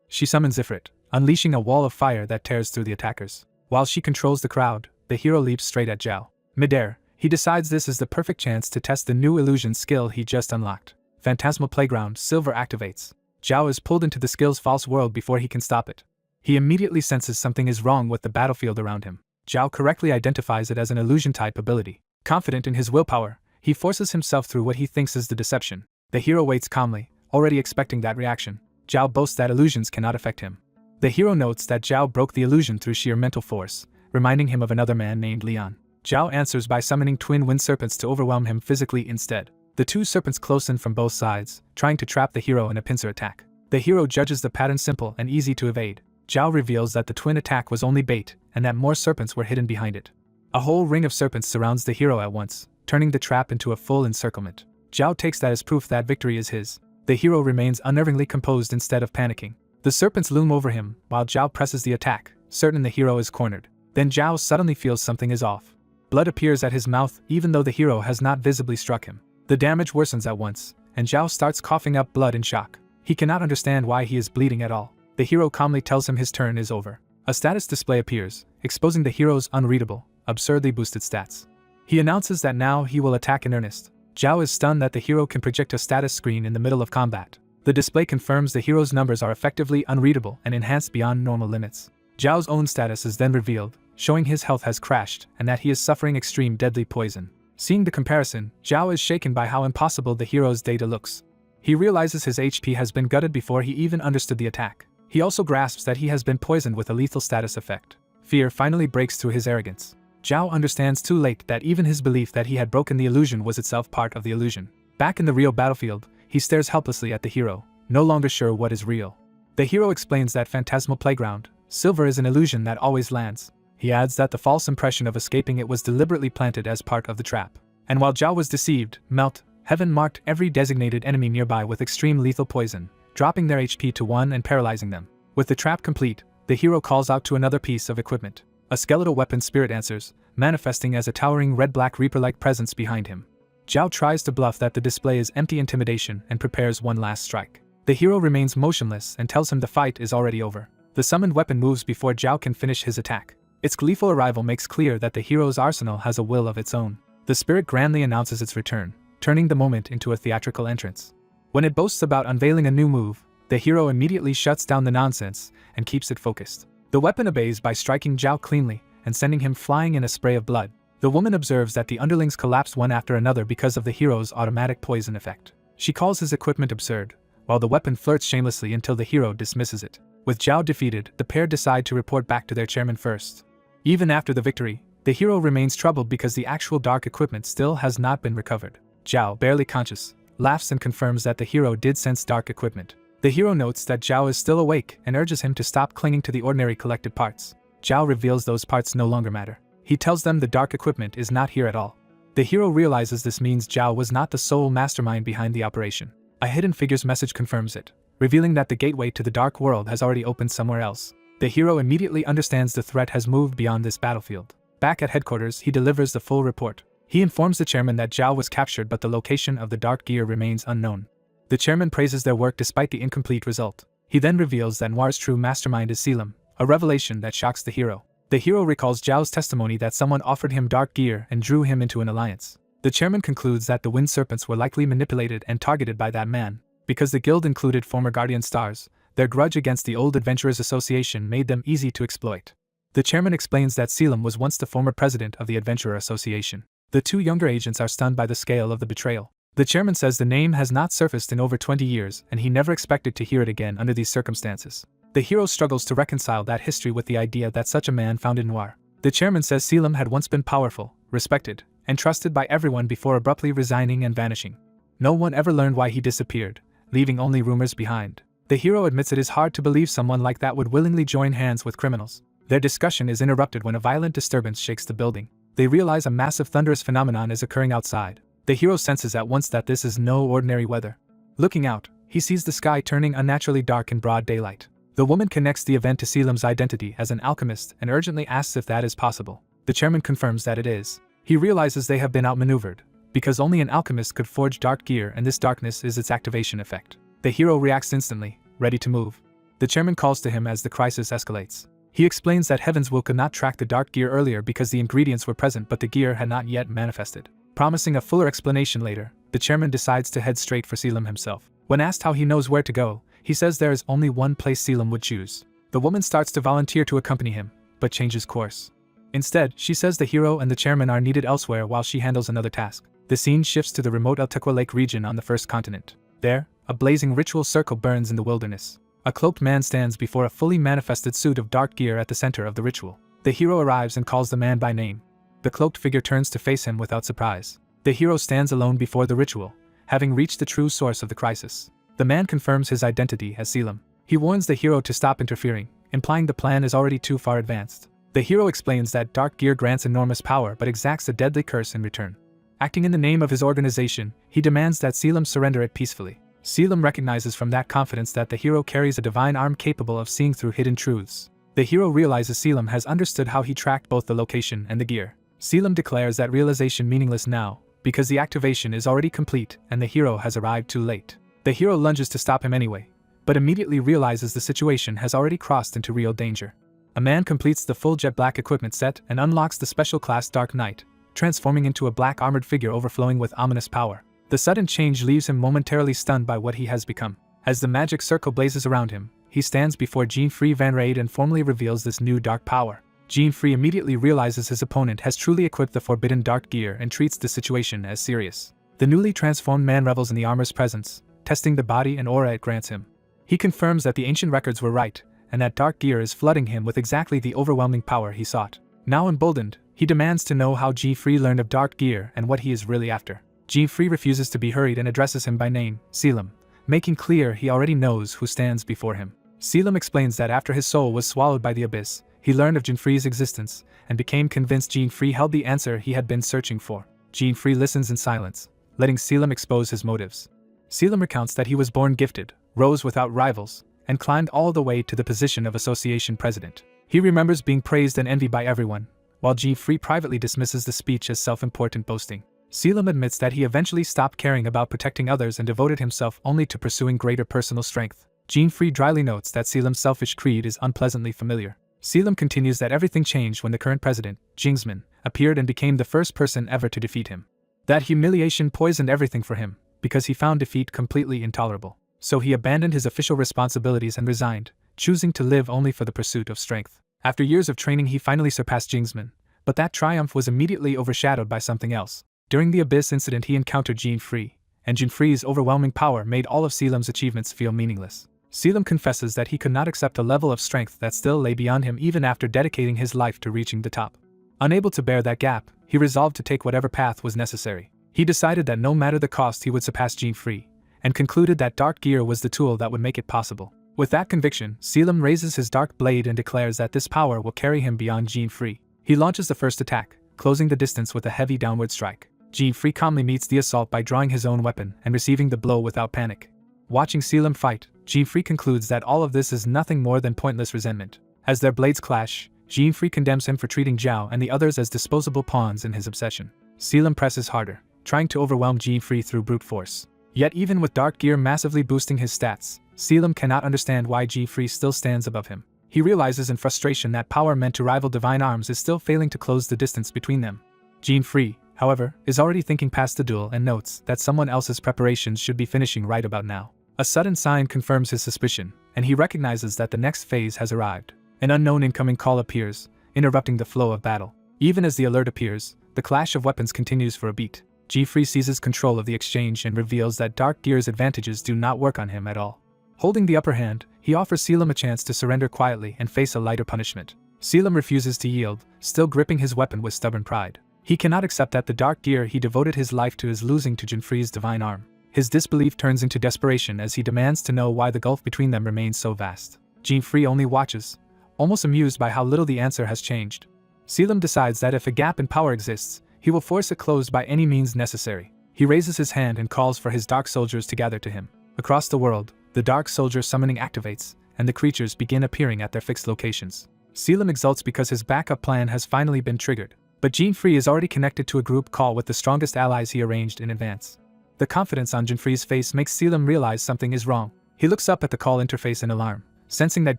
She summons Ifrit, unleashing a wall of fire that tears through the attackers. While she controls the crowd, the hero leaps straight at Zhao. Midair, he decides this is the perfect chance to test the new illusion skill he just unlocked. Phantasmal Playground Silver activates. Zhao is pulled into the skill's false world before he can stop it. He immediately senses something is wrong with the battlefield around him. Zhao correctly identifies it as an illusion-type ability. Confident in his willpower, he forces himself through what he thinks is the deception. The hero waits calmly, already expecting that reaction. Zhao boasts that illusions cannot affect him. The hero notes that Zhao broke the illusion through sheer mental force, reminding him of another man named Leon. Zhao answers by summoning twin wind serpents to overwhelm him physically instead. The two serpents close in from both sides, trying to trap the hero in a pincer attack. The hero judges the pattern simple and easy to evade. Zhao reveals that the twin attack was only bait, and that more serpents were hidden behind it. A whole ring of serpents surrounds the hero at once, turning the trap into a full encirclement. Zhao takes that as proof that victory is his. The hero remains unnervingly composed instead of panicking. The serpents loom over him, while Zhao presses the attack, certain the hero is cornered. Then Zhao suddenly feels something is off. Blood appears at his mouth even though the hero has not visibly struck him. The damage worsens at once, and Zhao starts coughing up blood in shock. He cannot understand why he is bleeding at all. The hero calmly tells him his turn is over. A status display appears, exposing the hero's unreadable, absurdly boosted stats. He announces that now he will attack in earnest. Zhao is stunned that the hero can project a status screen in the middle of combat. The display confirms the hero's numbers are effectively unreadable and enhanced beyond normal limits. Zhao's own status is then revealed, showing his health has crashed and that he is suffering extreme deadly poison. Seeing the comparison, Zhao is shaken by how impossible the hero's data looks. He realizes his HP has been gutted before he even understood the attack. He also grasps that he has been poisoned with a lethal status effect. Fear finally breaks through his arrogance. Zhao understands too late that even his belief that he had broken the illusion was itself part of the illusion. Back in the real battlefield, he stares helplessly at the hero, no longer sure what is real. The hero explains that phantasmal playground, silver is an illusion that always lands. He adds that the false impression of escaping it was deliberately planted as part of the trap. And while Zhao was deceived, Melt, Heaven marked every designated enemy nearby with extreme lethal poison, dropping their HP to 1 and paralyzing them. With the trap complete, the hero calls out to another piece of equipment. A skeletal weapon spirit answers, manifesting as a towering red-black reaper-like presence behind him. Zhao tries to bluff that the display is empty intimidation and prepares one last strike. The hero remains motionless and tells him the fight is already over. The summoned weapon moves before Zhao can finish his attack. Its gleeful arrival makes clear that the hero's arsenal has a will of its own. The spirit grandly announces its return, turning the moment into a theatrical entrance. When it boasts about unveiling a new move, the hero immediately shuts down the nonsense and keeps it focused. The weapon obeys by striking Zhao cleanly and sending him flying in a spray of blood. The woman observes that the underlings collapse one after another because of the hero's automatic poison effect. She calls his equipment absurd, while the weapon flirts shamelessly until the hero dismisses it. With Zhao defeated, the pair decide to report back to their chairman first. Even after the victory, the hero remains troubled because the actual dark equipment still has not been recovered. Zhao, barely conscious, laughs and confirms that the hero did sense dark equipment. The hero notes that Zhao is still awake and urges him to stop clinging to the ordinary collected parts. Zhao reveals those parts no longer matter. He tells them the dark equipment is not here at all. The hero realizes this means Zhao was not the sole mastermind behind the operation. A Hidden Figures message confirms it, revealing that the gateway to the dark world has already opened somewhere else. The hero immediately understands the threat has moved beyond this battlefield. Back at headquarters, he delivers the full report. He informs the chairman that Zhao was captured but the location of the dark gear remains unknown. The chairman praises their work despite the incomplete result. He then reveals that Noir's true mastermind is Selim, a revelation that shocks the hero. The hero recalls Zhao's testimony that someone offered him dark gear and drew him into an alliance. The chairman concludes that the Wind Serpents were likely manipulated and targeted by that man. Because the guild included former Guardian Stars, their grudge against the old Adventurers Association made them easy to exploit. The chairman explains that Selim was once the former president of the Adventurer Association. The two younger agents are stunned by the scale of the betrayal. The chairman says the name has not surfaced in over 20 years and he never expected to hear it again under these circumstances. The hero struggles to reconcile that history with the idea that such a man founded Noir. The chairman says Selim had once been powerful, respected, and trusted by everyone before abruptly resigning and vanishing. No one ever learned why he disappeared, leaving only rumors behind. The hero admits it is hard to believe someone like that would willingly join hands with criminals. Their discussion is interrupted when a violent disturbance shakes the building. They realize a massive thunderous phenomenon is occurring outside. The hero senses at once that this is no ordinary weather. Looking out, he sees the sky turning unnaturally dark in broad daylight. The woman connects the event to Selim's identity as an alchemist and urgently asks if that is possible. The chairman confirms that it is. He realizes they have been outmaneuvered, because only an alchemist could forge dark gear and this darkness is its activation effect. The hero reacts instantly, ready to move. The chairman calls to him as the crisis escalates. He explains that Heaven's Will could not track the dark gear earlier because the ingredients were present but the gear had not yet manifested. Promising a fuller explanation later, the chairman decides to head straight for Selim himself. When asked how he knows where to go, he says there is only one place Selim would choose. The woman starts to volunteer to accompany him, but changes course. Instead, she says the hero and the chairman are needed elsewhere while she handles another task. The scene shifts to the remote Altequa Lake region on the first continent. There, a blazing ritual circle burns in the wilderness. A cloaked man stands before a fully manifested suit of dark gear at the center of the ritual. The hero arrives and calls the man by name. The cloaked figure turns to face him without surprise. The hero stands alone before the ritual, having reached the true source of the crisis. The man confirms his identity as Selim. He warns the hero to stop interfering, implying the plan is already too far advanced. The hero explains that dark gear grants enormous power but exacts a deadly curse in return. Acting in the name of his organization, he demands that Selim surrender it peacefully. Selim recognizes from that confidence that the hero carries a divine arm capable of seeing through hidden truths. The hero realizes Selim has understood how he tracked both the location and the gear. Selim declares that realization meaningless now, because the activation is already complete and the hero has arrived too late. The hero lunges to stop him anyway, but immediately realizes the situation has already crossed into real danger. A man completes the full jet black equipment set and unlocks the special class Dark Knight, transforming into a black armored figure overflowing with ominous power. The sudden change leaves him momentarily stunned by what he has become. As the magic circle blazes around him, he stands before Jean-Free Van Raid and formally reveals this new dark power. Jean-Free immediately realizes his opponent has truly equipped the forbidden dark gear and treats the situation as serious. The newly transformed man revels in the armor's presence, testing the body and aura it grants him. He confirms that the ancient records were right, and that dark gear is flooding him with exactly the overwhelming power he sought. Now emboldened, he demands to know how Jean-Free learned of dark gear and what he is really after. Jean-Free refuses to be hurried and addresses him by name, Selim, making clear he already knows who stands before him. Selim explains that after his soul was swallowed by the abyss, he learned of Jean-Free's existence and became convinced Jean-Free held the answer he had been searching for. Jean-Free listens in silence, letting Selim expose his motives. Selim recounts that he was born gifted, rose without rivals, and climbed all the way to the position of association president. He remembers being praised and envied by everyone, while Jean-Free privately dismisses the speech as self-important boasting. Selim admits that he eventually stopped caring about protecting others and devoted himself only to pursuing greater personal strength. Jean-Free dryly notes that Selim's selfish creed is unpleasantly familiar. Selim continues that everything changed when the current president, Jingsman, appeared and became the first person ever to defeat him. That humiliation poisoned everything for him, because he found defeat completely intolerable. So he abandoned his official responsibilities and resigned, choosing to live only for the pursuit of strength. After years of training he finally surpassed Jingsman, but that triumph was immediately overshadowed by something else. During the Abyss incident he encountered Jean-Free, and Jean-Free's overwhelming power made all of Selim's achievements feel meaningless. Selim confesses that he could not accept a level of strength that still lay beyond him even after dedicating his life to reaching the top. Unable to bear that gap, he resolved to take whatever path was necessary. He decided that no matter the cost he would surpass Jean-Free, and concluded that dark gear was the tool that would make it possible. With that conviction, Selim raises his dark blade and declares that this power will carry him beyond Jean-Free. He launches the first attack, closing the distance with a heavy downward strike. Jean-Free calmly meets the assault by drawing his own weapon and receiving the blow without panic. Watching Selim fight, Jean-Free concludes that all of this is nothing more than pointless resentment. As their blades clash, Jean-Free condemns him for treating Zhao and the others as disposable pawns in his obsession. Selim presses harder, trying to overwhelm Jean-Free through brute force. Yet even with dark gear massively boosting his stats, Selim cannot understand why Jean-Free still stands above him. He realizes in frustration that power meant to rival divine arms is still failing to close the distance between them. Jean-Free, however, is already thinking past the duel and notes that someone else's preparations should be finishing right about now. A sudden sign confirms his suspicion, and he recognizes that the next phase has arrived. An unknown incoming call appears, interrupting the flow of battle. Even as the alert appears, the clash of weapons continues for a beat. Jean-Free seizes control of the exchange and reveals that dark gear's advantages do not work on him at all. Holding the upper hand, he offers Selim a chance to surrender quietly and face a lighter punishment. Selim refuses to yield, still gripping his weapon with stubborn pride. He cannot accept that the dark gear he devoted his life to is losing to Jean-Free's divine arm. His disbelief turns into desperation as he demands to know why the gulf between them remains so vast. Jean-Free only watches, almost amused by how little the answer has changed. Selim decides that if a gap in power exists, he will force it closed by any means necessary. He raises his hand and calls for his dark soldiers to gather to him. Across the world, the dark soldier summoning activates, and the creatures begin appearing at their fixed locations. Selim exults because his backup plan has finally been triggered, but Jean-Free is already connected to a group call with the strongest allies he arranged in advance. The confidence on Jean-Free's face makes Selim realize something is wrong. He looks up at the call interface in alarm, sensing that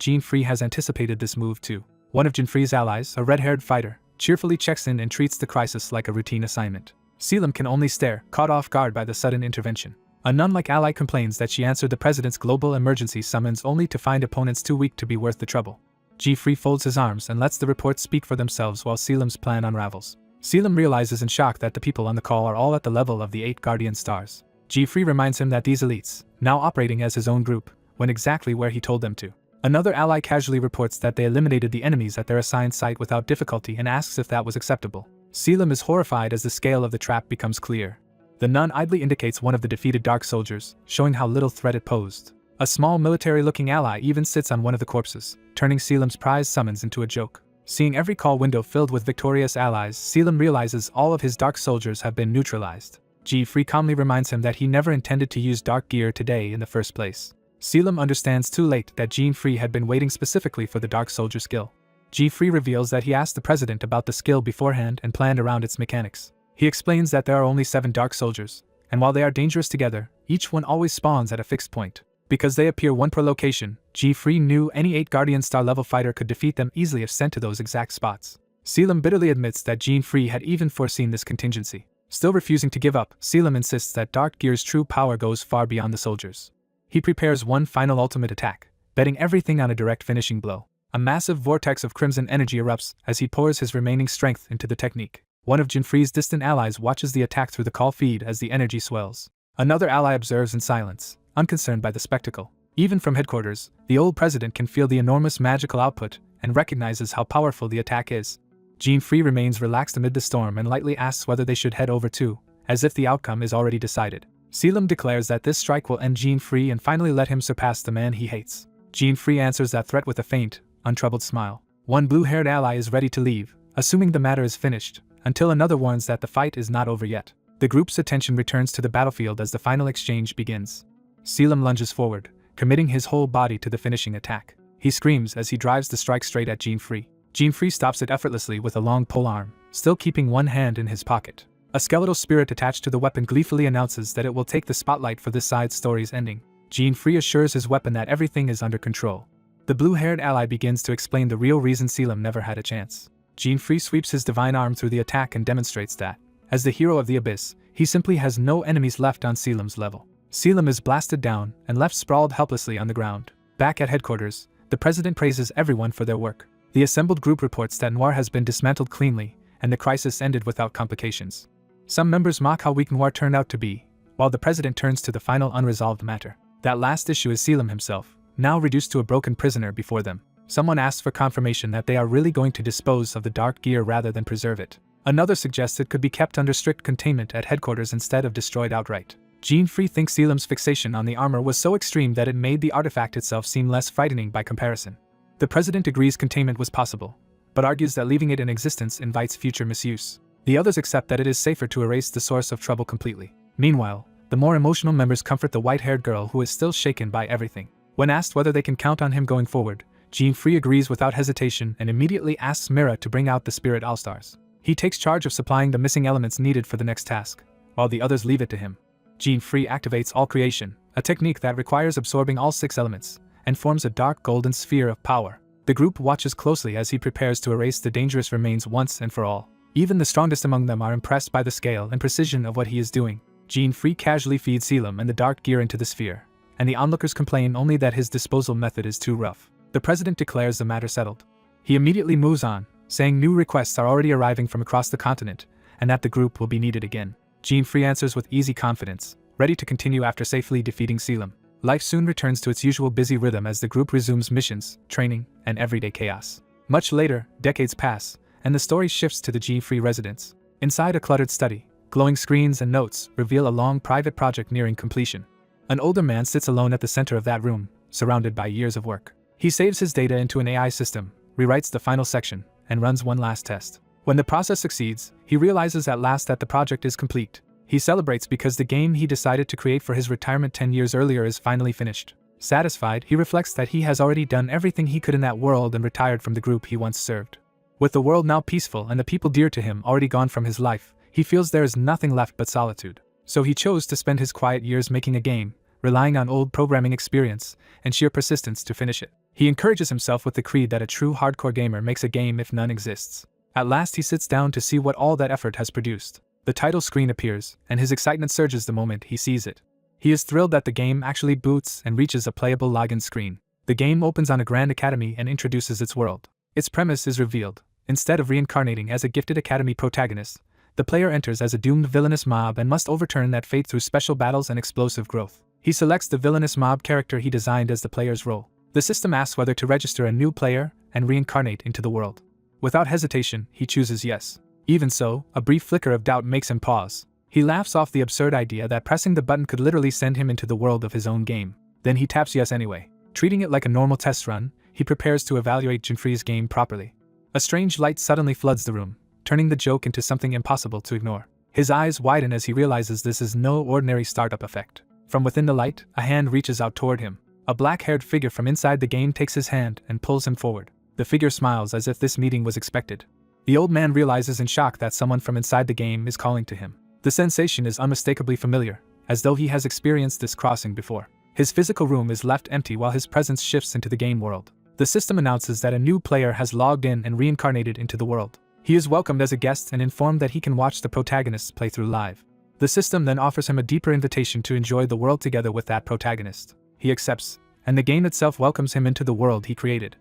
Jean-Free has anticipated this move too. One of Jean-Free's allies, a red-haired fighter, cheerfully checks in and treats the crisis like a routine assignment. Selim can only stare, caught off guard by the sudden intervention. A nun-like ally complains that she answered the president's global emergency summons only to find opponents too weak to be worth the trouble. Jean-Free folds his arms and lets the reports speak for themselves while Selim's plan unravels. Selim realizes in shock that the people on the call are all at the level of the 8 Guardian Stars. Jean-Free reminds him that these elites, now operating as his own group, went exactly where he told them to. Another ally casually reports that they eliminated the enemies at their assigned site without difficulty and asks if that was acceptable. Selim is horrified as the scale of the trap becomes clear. The nun idly indicates one of the defeated dark soldiers, showing how little threat it posed. A small military-looking ally even sits on one of the corpses, turning Selim's prize summons into a joke. Seeing every call window filled with victorious allies, Selim realizes all of his dark soldiers have been neutralized. Jean-Free calmly reminds him that he never intended to use dark gear today in the first place. Selim understands too late that Jean-Free had been waiting specifically for the dark soldier skill. Jean-Free reveals that he asked the president about the skill beforehand and planned around its mechanics. He explains that there are only 7 dark soldiers, and while they are dangerous together, each one always spawns at a fixed point. Because they appear one per location, G-Free knew any 8 Guardian Star level fighter could defeat them easily if sent to those exact spots. Selim bitterly admits that G-Free had even foreseen this contingency. Still refusing to give up, Selim insists that Dark Gear's true power goes far beyond the soldiers. He prepares one final ultimate attack, betting everything on a direct finishing blow. A massive vortex of crimson energy erupts as he pours his remaining strength into the technique. One of Jinfree's distant allies watches the attack through the call feed as the energy swells. Another ally observes in silence, unconcerned by the spectacle. Even from headquarters, the old president can feel the enormous magical output and recognizes how powerful the attack is. Jinfree remains relaxed amid the storm and lightly asks whether they should head over too, as if the outcome is already decided. Selim declares that this strike will end Jinfree and finally let him surpass the man he hates. Jinfree answers that threat with a faint, untroubled smile. One blue-haired ally is ready to leave, assuming the matter is finished, until another warns that the fight is not over yet. The group's attention returns to the battlefield as the final exchange begins. Selim lunges forward, committing his whole body to the finishing attack. He screams as he drives the strike straight at Jinfree. Jinfree stops it effortlessly with a long polearm, still keeping one hand in his pocket. A skeletal spirit attached to the weapon gleefully announces that it will take the spotlight for this side story's ending. Jinfree assures his weapon that everything is under control. The blue-haired ally begins to explain the real reason Selim never had a chance. Jinfree sweeps his divine arm through the attack and demonstrates that, as the hero of the Abyss, he simply has no enemies left on Selim's level. Selim is blasted down and left sprawled helplessly on the ground. Back at headquarters, the president praises everyone for their work. The assembled group reports that Noir has been dismantled cleanly, and the crisis ended without complications. Some members mock how weak Noir turned out to be, while the president turns to the final unresolved matter. That last issue is Selim himself, now reduced to a broken prisoner before them. Someone asks for confirmation that they are really going to dispose of the Dark Gear rather than preserve it. Another suggests it could be kept under strict containment at headquarters instead of destroyed outright. Jinfree thinks Selim's fixation on the armor was so extreme that it made the artifact itself seem less frightening by comparison. The president agrees containment was possible, but argues that leaving it in existence invites future misuse. The others accept that it is safer to erase the source of trouble completely. Meanwhile, the more emotional members comfort the white-haired girl who is still shaken by everything. When asked whether they can count on him going forward, Jinfree agrees without hesitation and immediately asks Mira to bring out the Spirit All-Stars. He takes charge of supplying the missing elements needed for the next task, while the others leave it to him. Jinfree activates All Creation, a technique that requires absorbing all 6 elements, and forms a dark golden sphere of power. The group watches closely as he prepares to erase the dangerous remains once and for all. Even the strongest among them are impressed by the scale and precision of what he is doing. Jinfree casually feeds Selim and the Dark Gear into the sphere, and the onlookers complain only that his disposal method is too rough. The president declares the matter settled. He immediately moves on, saying new requests are already arriving from across the continent, and that the group will be needed again. Jinfree answers with easy confidence, ready to continue after safely defeating Selim. Life soon returns to its usual busy rhythm as the group resumes missions, training, and everyday chaos. Much later, decades pass, and the story shifts to the Jinfree residence. Inside a cluttered study, glowing screens and notes reveal a long private project nearing completion. An older man sits alone at the center of that room, surrounded by years of work. He saves his data into an AI system, rewrites the final section, and runs one last test. When the process succeeds, he realizes at last that the project is complete. He celebrates because the game he decided to create for his retirement 10 years earlier is finally finished. Satisfied, he reflects that he has already done everything he could in that world and retired from the group he once served. With the world now peaceful and the people dear to him already gone from his life, he feels there is nothing left but solitude. So he chose to spend his quiet years making a game, relying on old programming experience and sheer persistence to finish it. He encourages himself with the creed that a true hardcore gamer makes a game if none exists. At last he sits down to see what all that effort has produced. The title screen appears, and his excitement surges the moment he sees it. He is thrilled that the game actually boots and reaches a playable login screen. The game opens on a grand academy and introduces its world. Its premise is revealed. Instead of reincarnating as a gifted academy protagonist, the player enters as a doomed villainous mob and must overturn that fate through special battles and explosive growth. He selects the villainous mob character he designed as the player's role. The system asks whether to register a new player and reincarnate into the world. Without hesitation, he chooses yes. Even so, a brief flicker of doubt makes him pause. He laughs off the absurd idea that pressing the button could literally send him into the world of his own game. Then he taps yes anyway. Treating it like a normal test run, he prepares to evaluate Jinfree's game properly. A strange light suddenly floods the room, turning the joke into something impossible to ignore. His eyes widen as he realizes this is no ordinary startup effect. From within the light, a hand reaches out toward him. A black-haired figure from inside the game takes his hand and pulls him forward. The figure smiles as if this meeting was expected. The old man realizes in shock that someone from inside the game is calling to him. The sensation is unmistakably familiar, as though he has experienced this crossing before. His physical room is left empty while his presence shifts into the game world. The system announces that a new player has logged in and reincarnated into the world. He is welcomed as a guest and informed that he can watch the protagonists play through live. The system then offers him a deeper invitation to enjoy the world together with that protagonist. He accepts, and the game itself welcomes him into the world he created.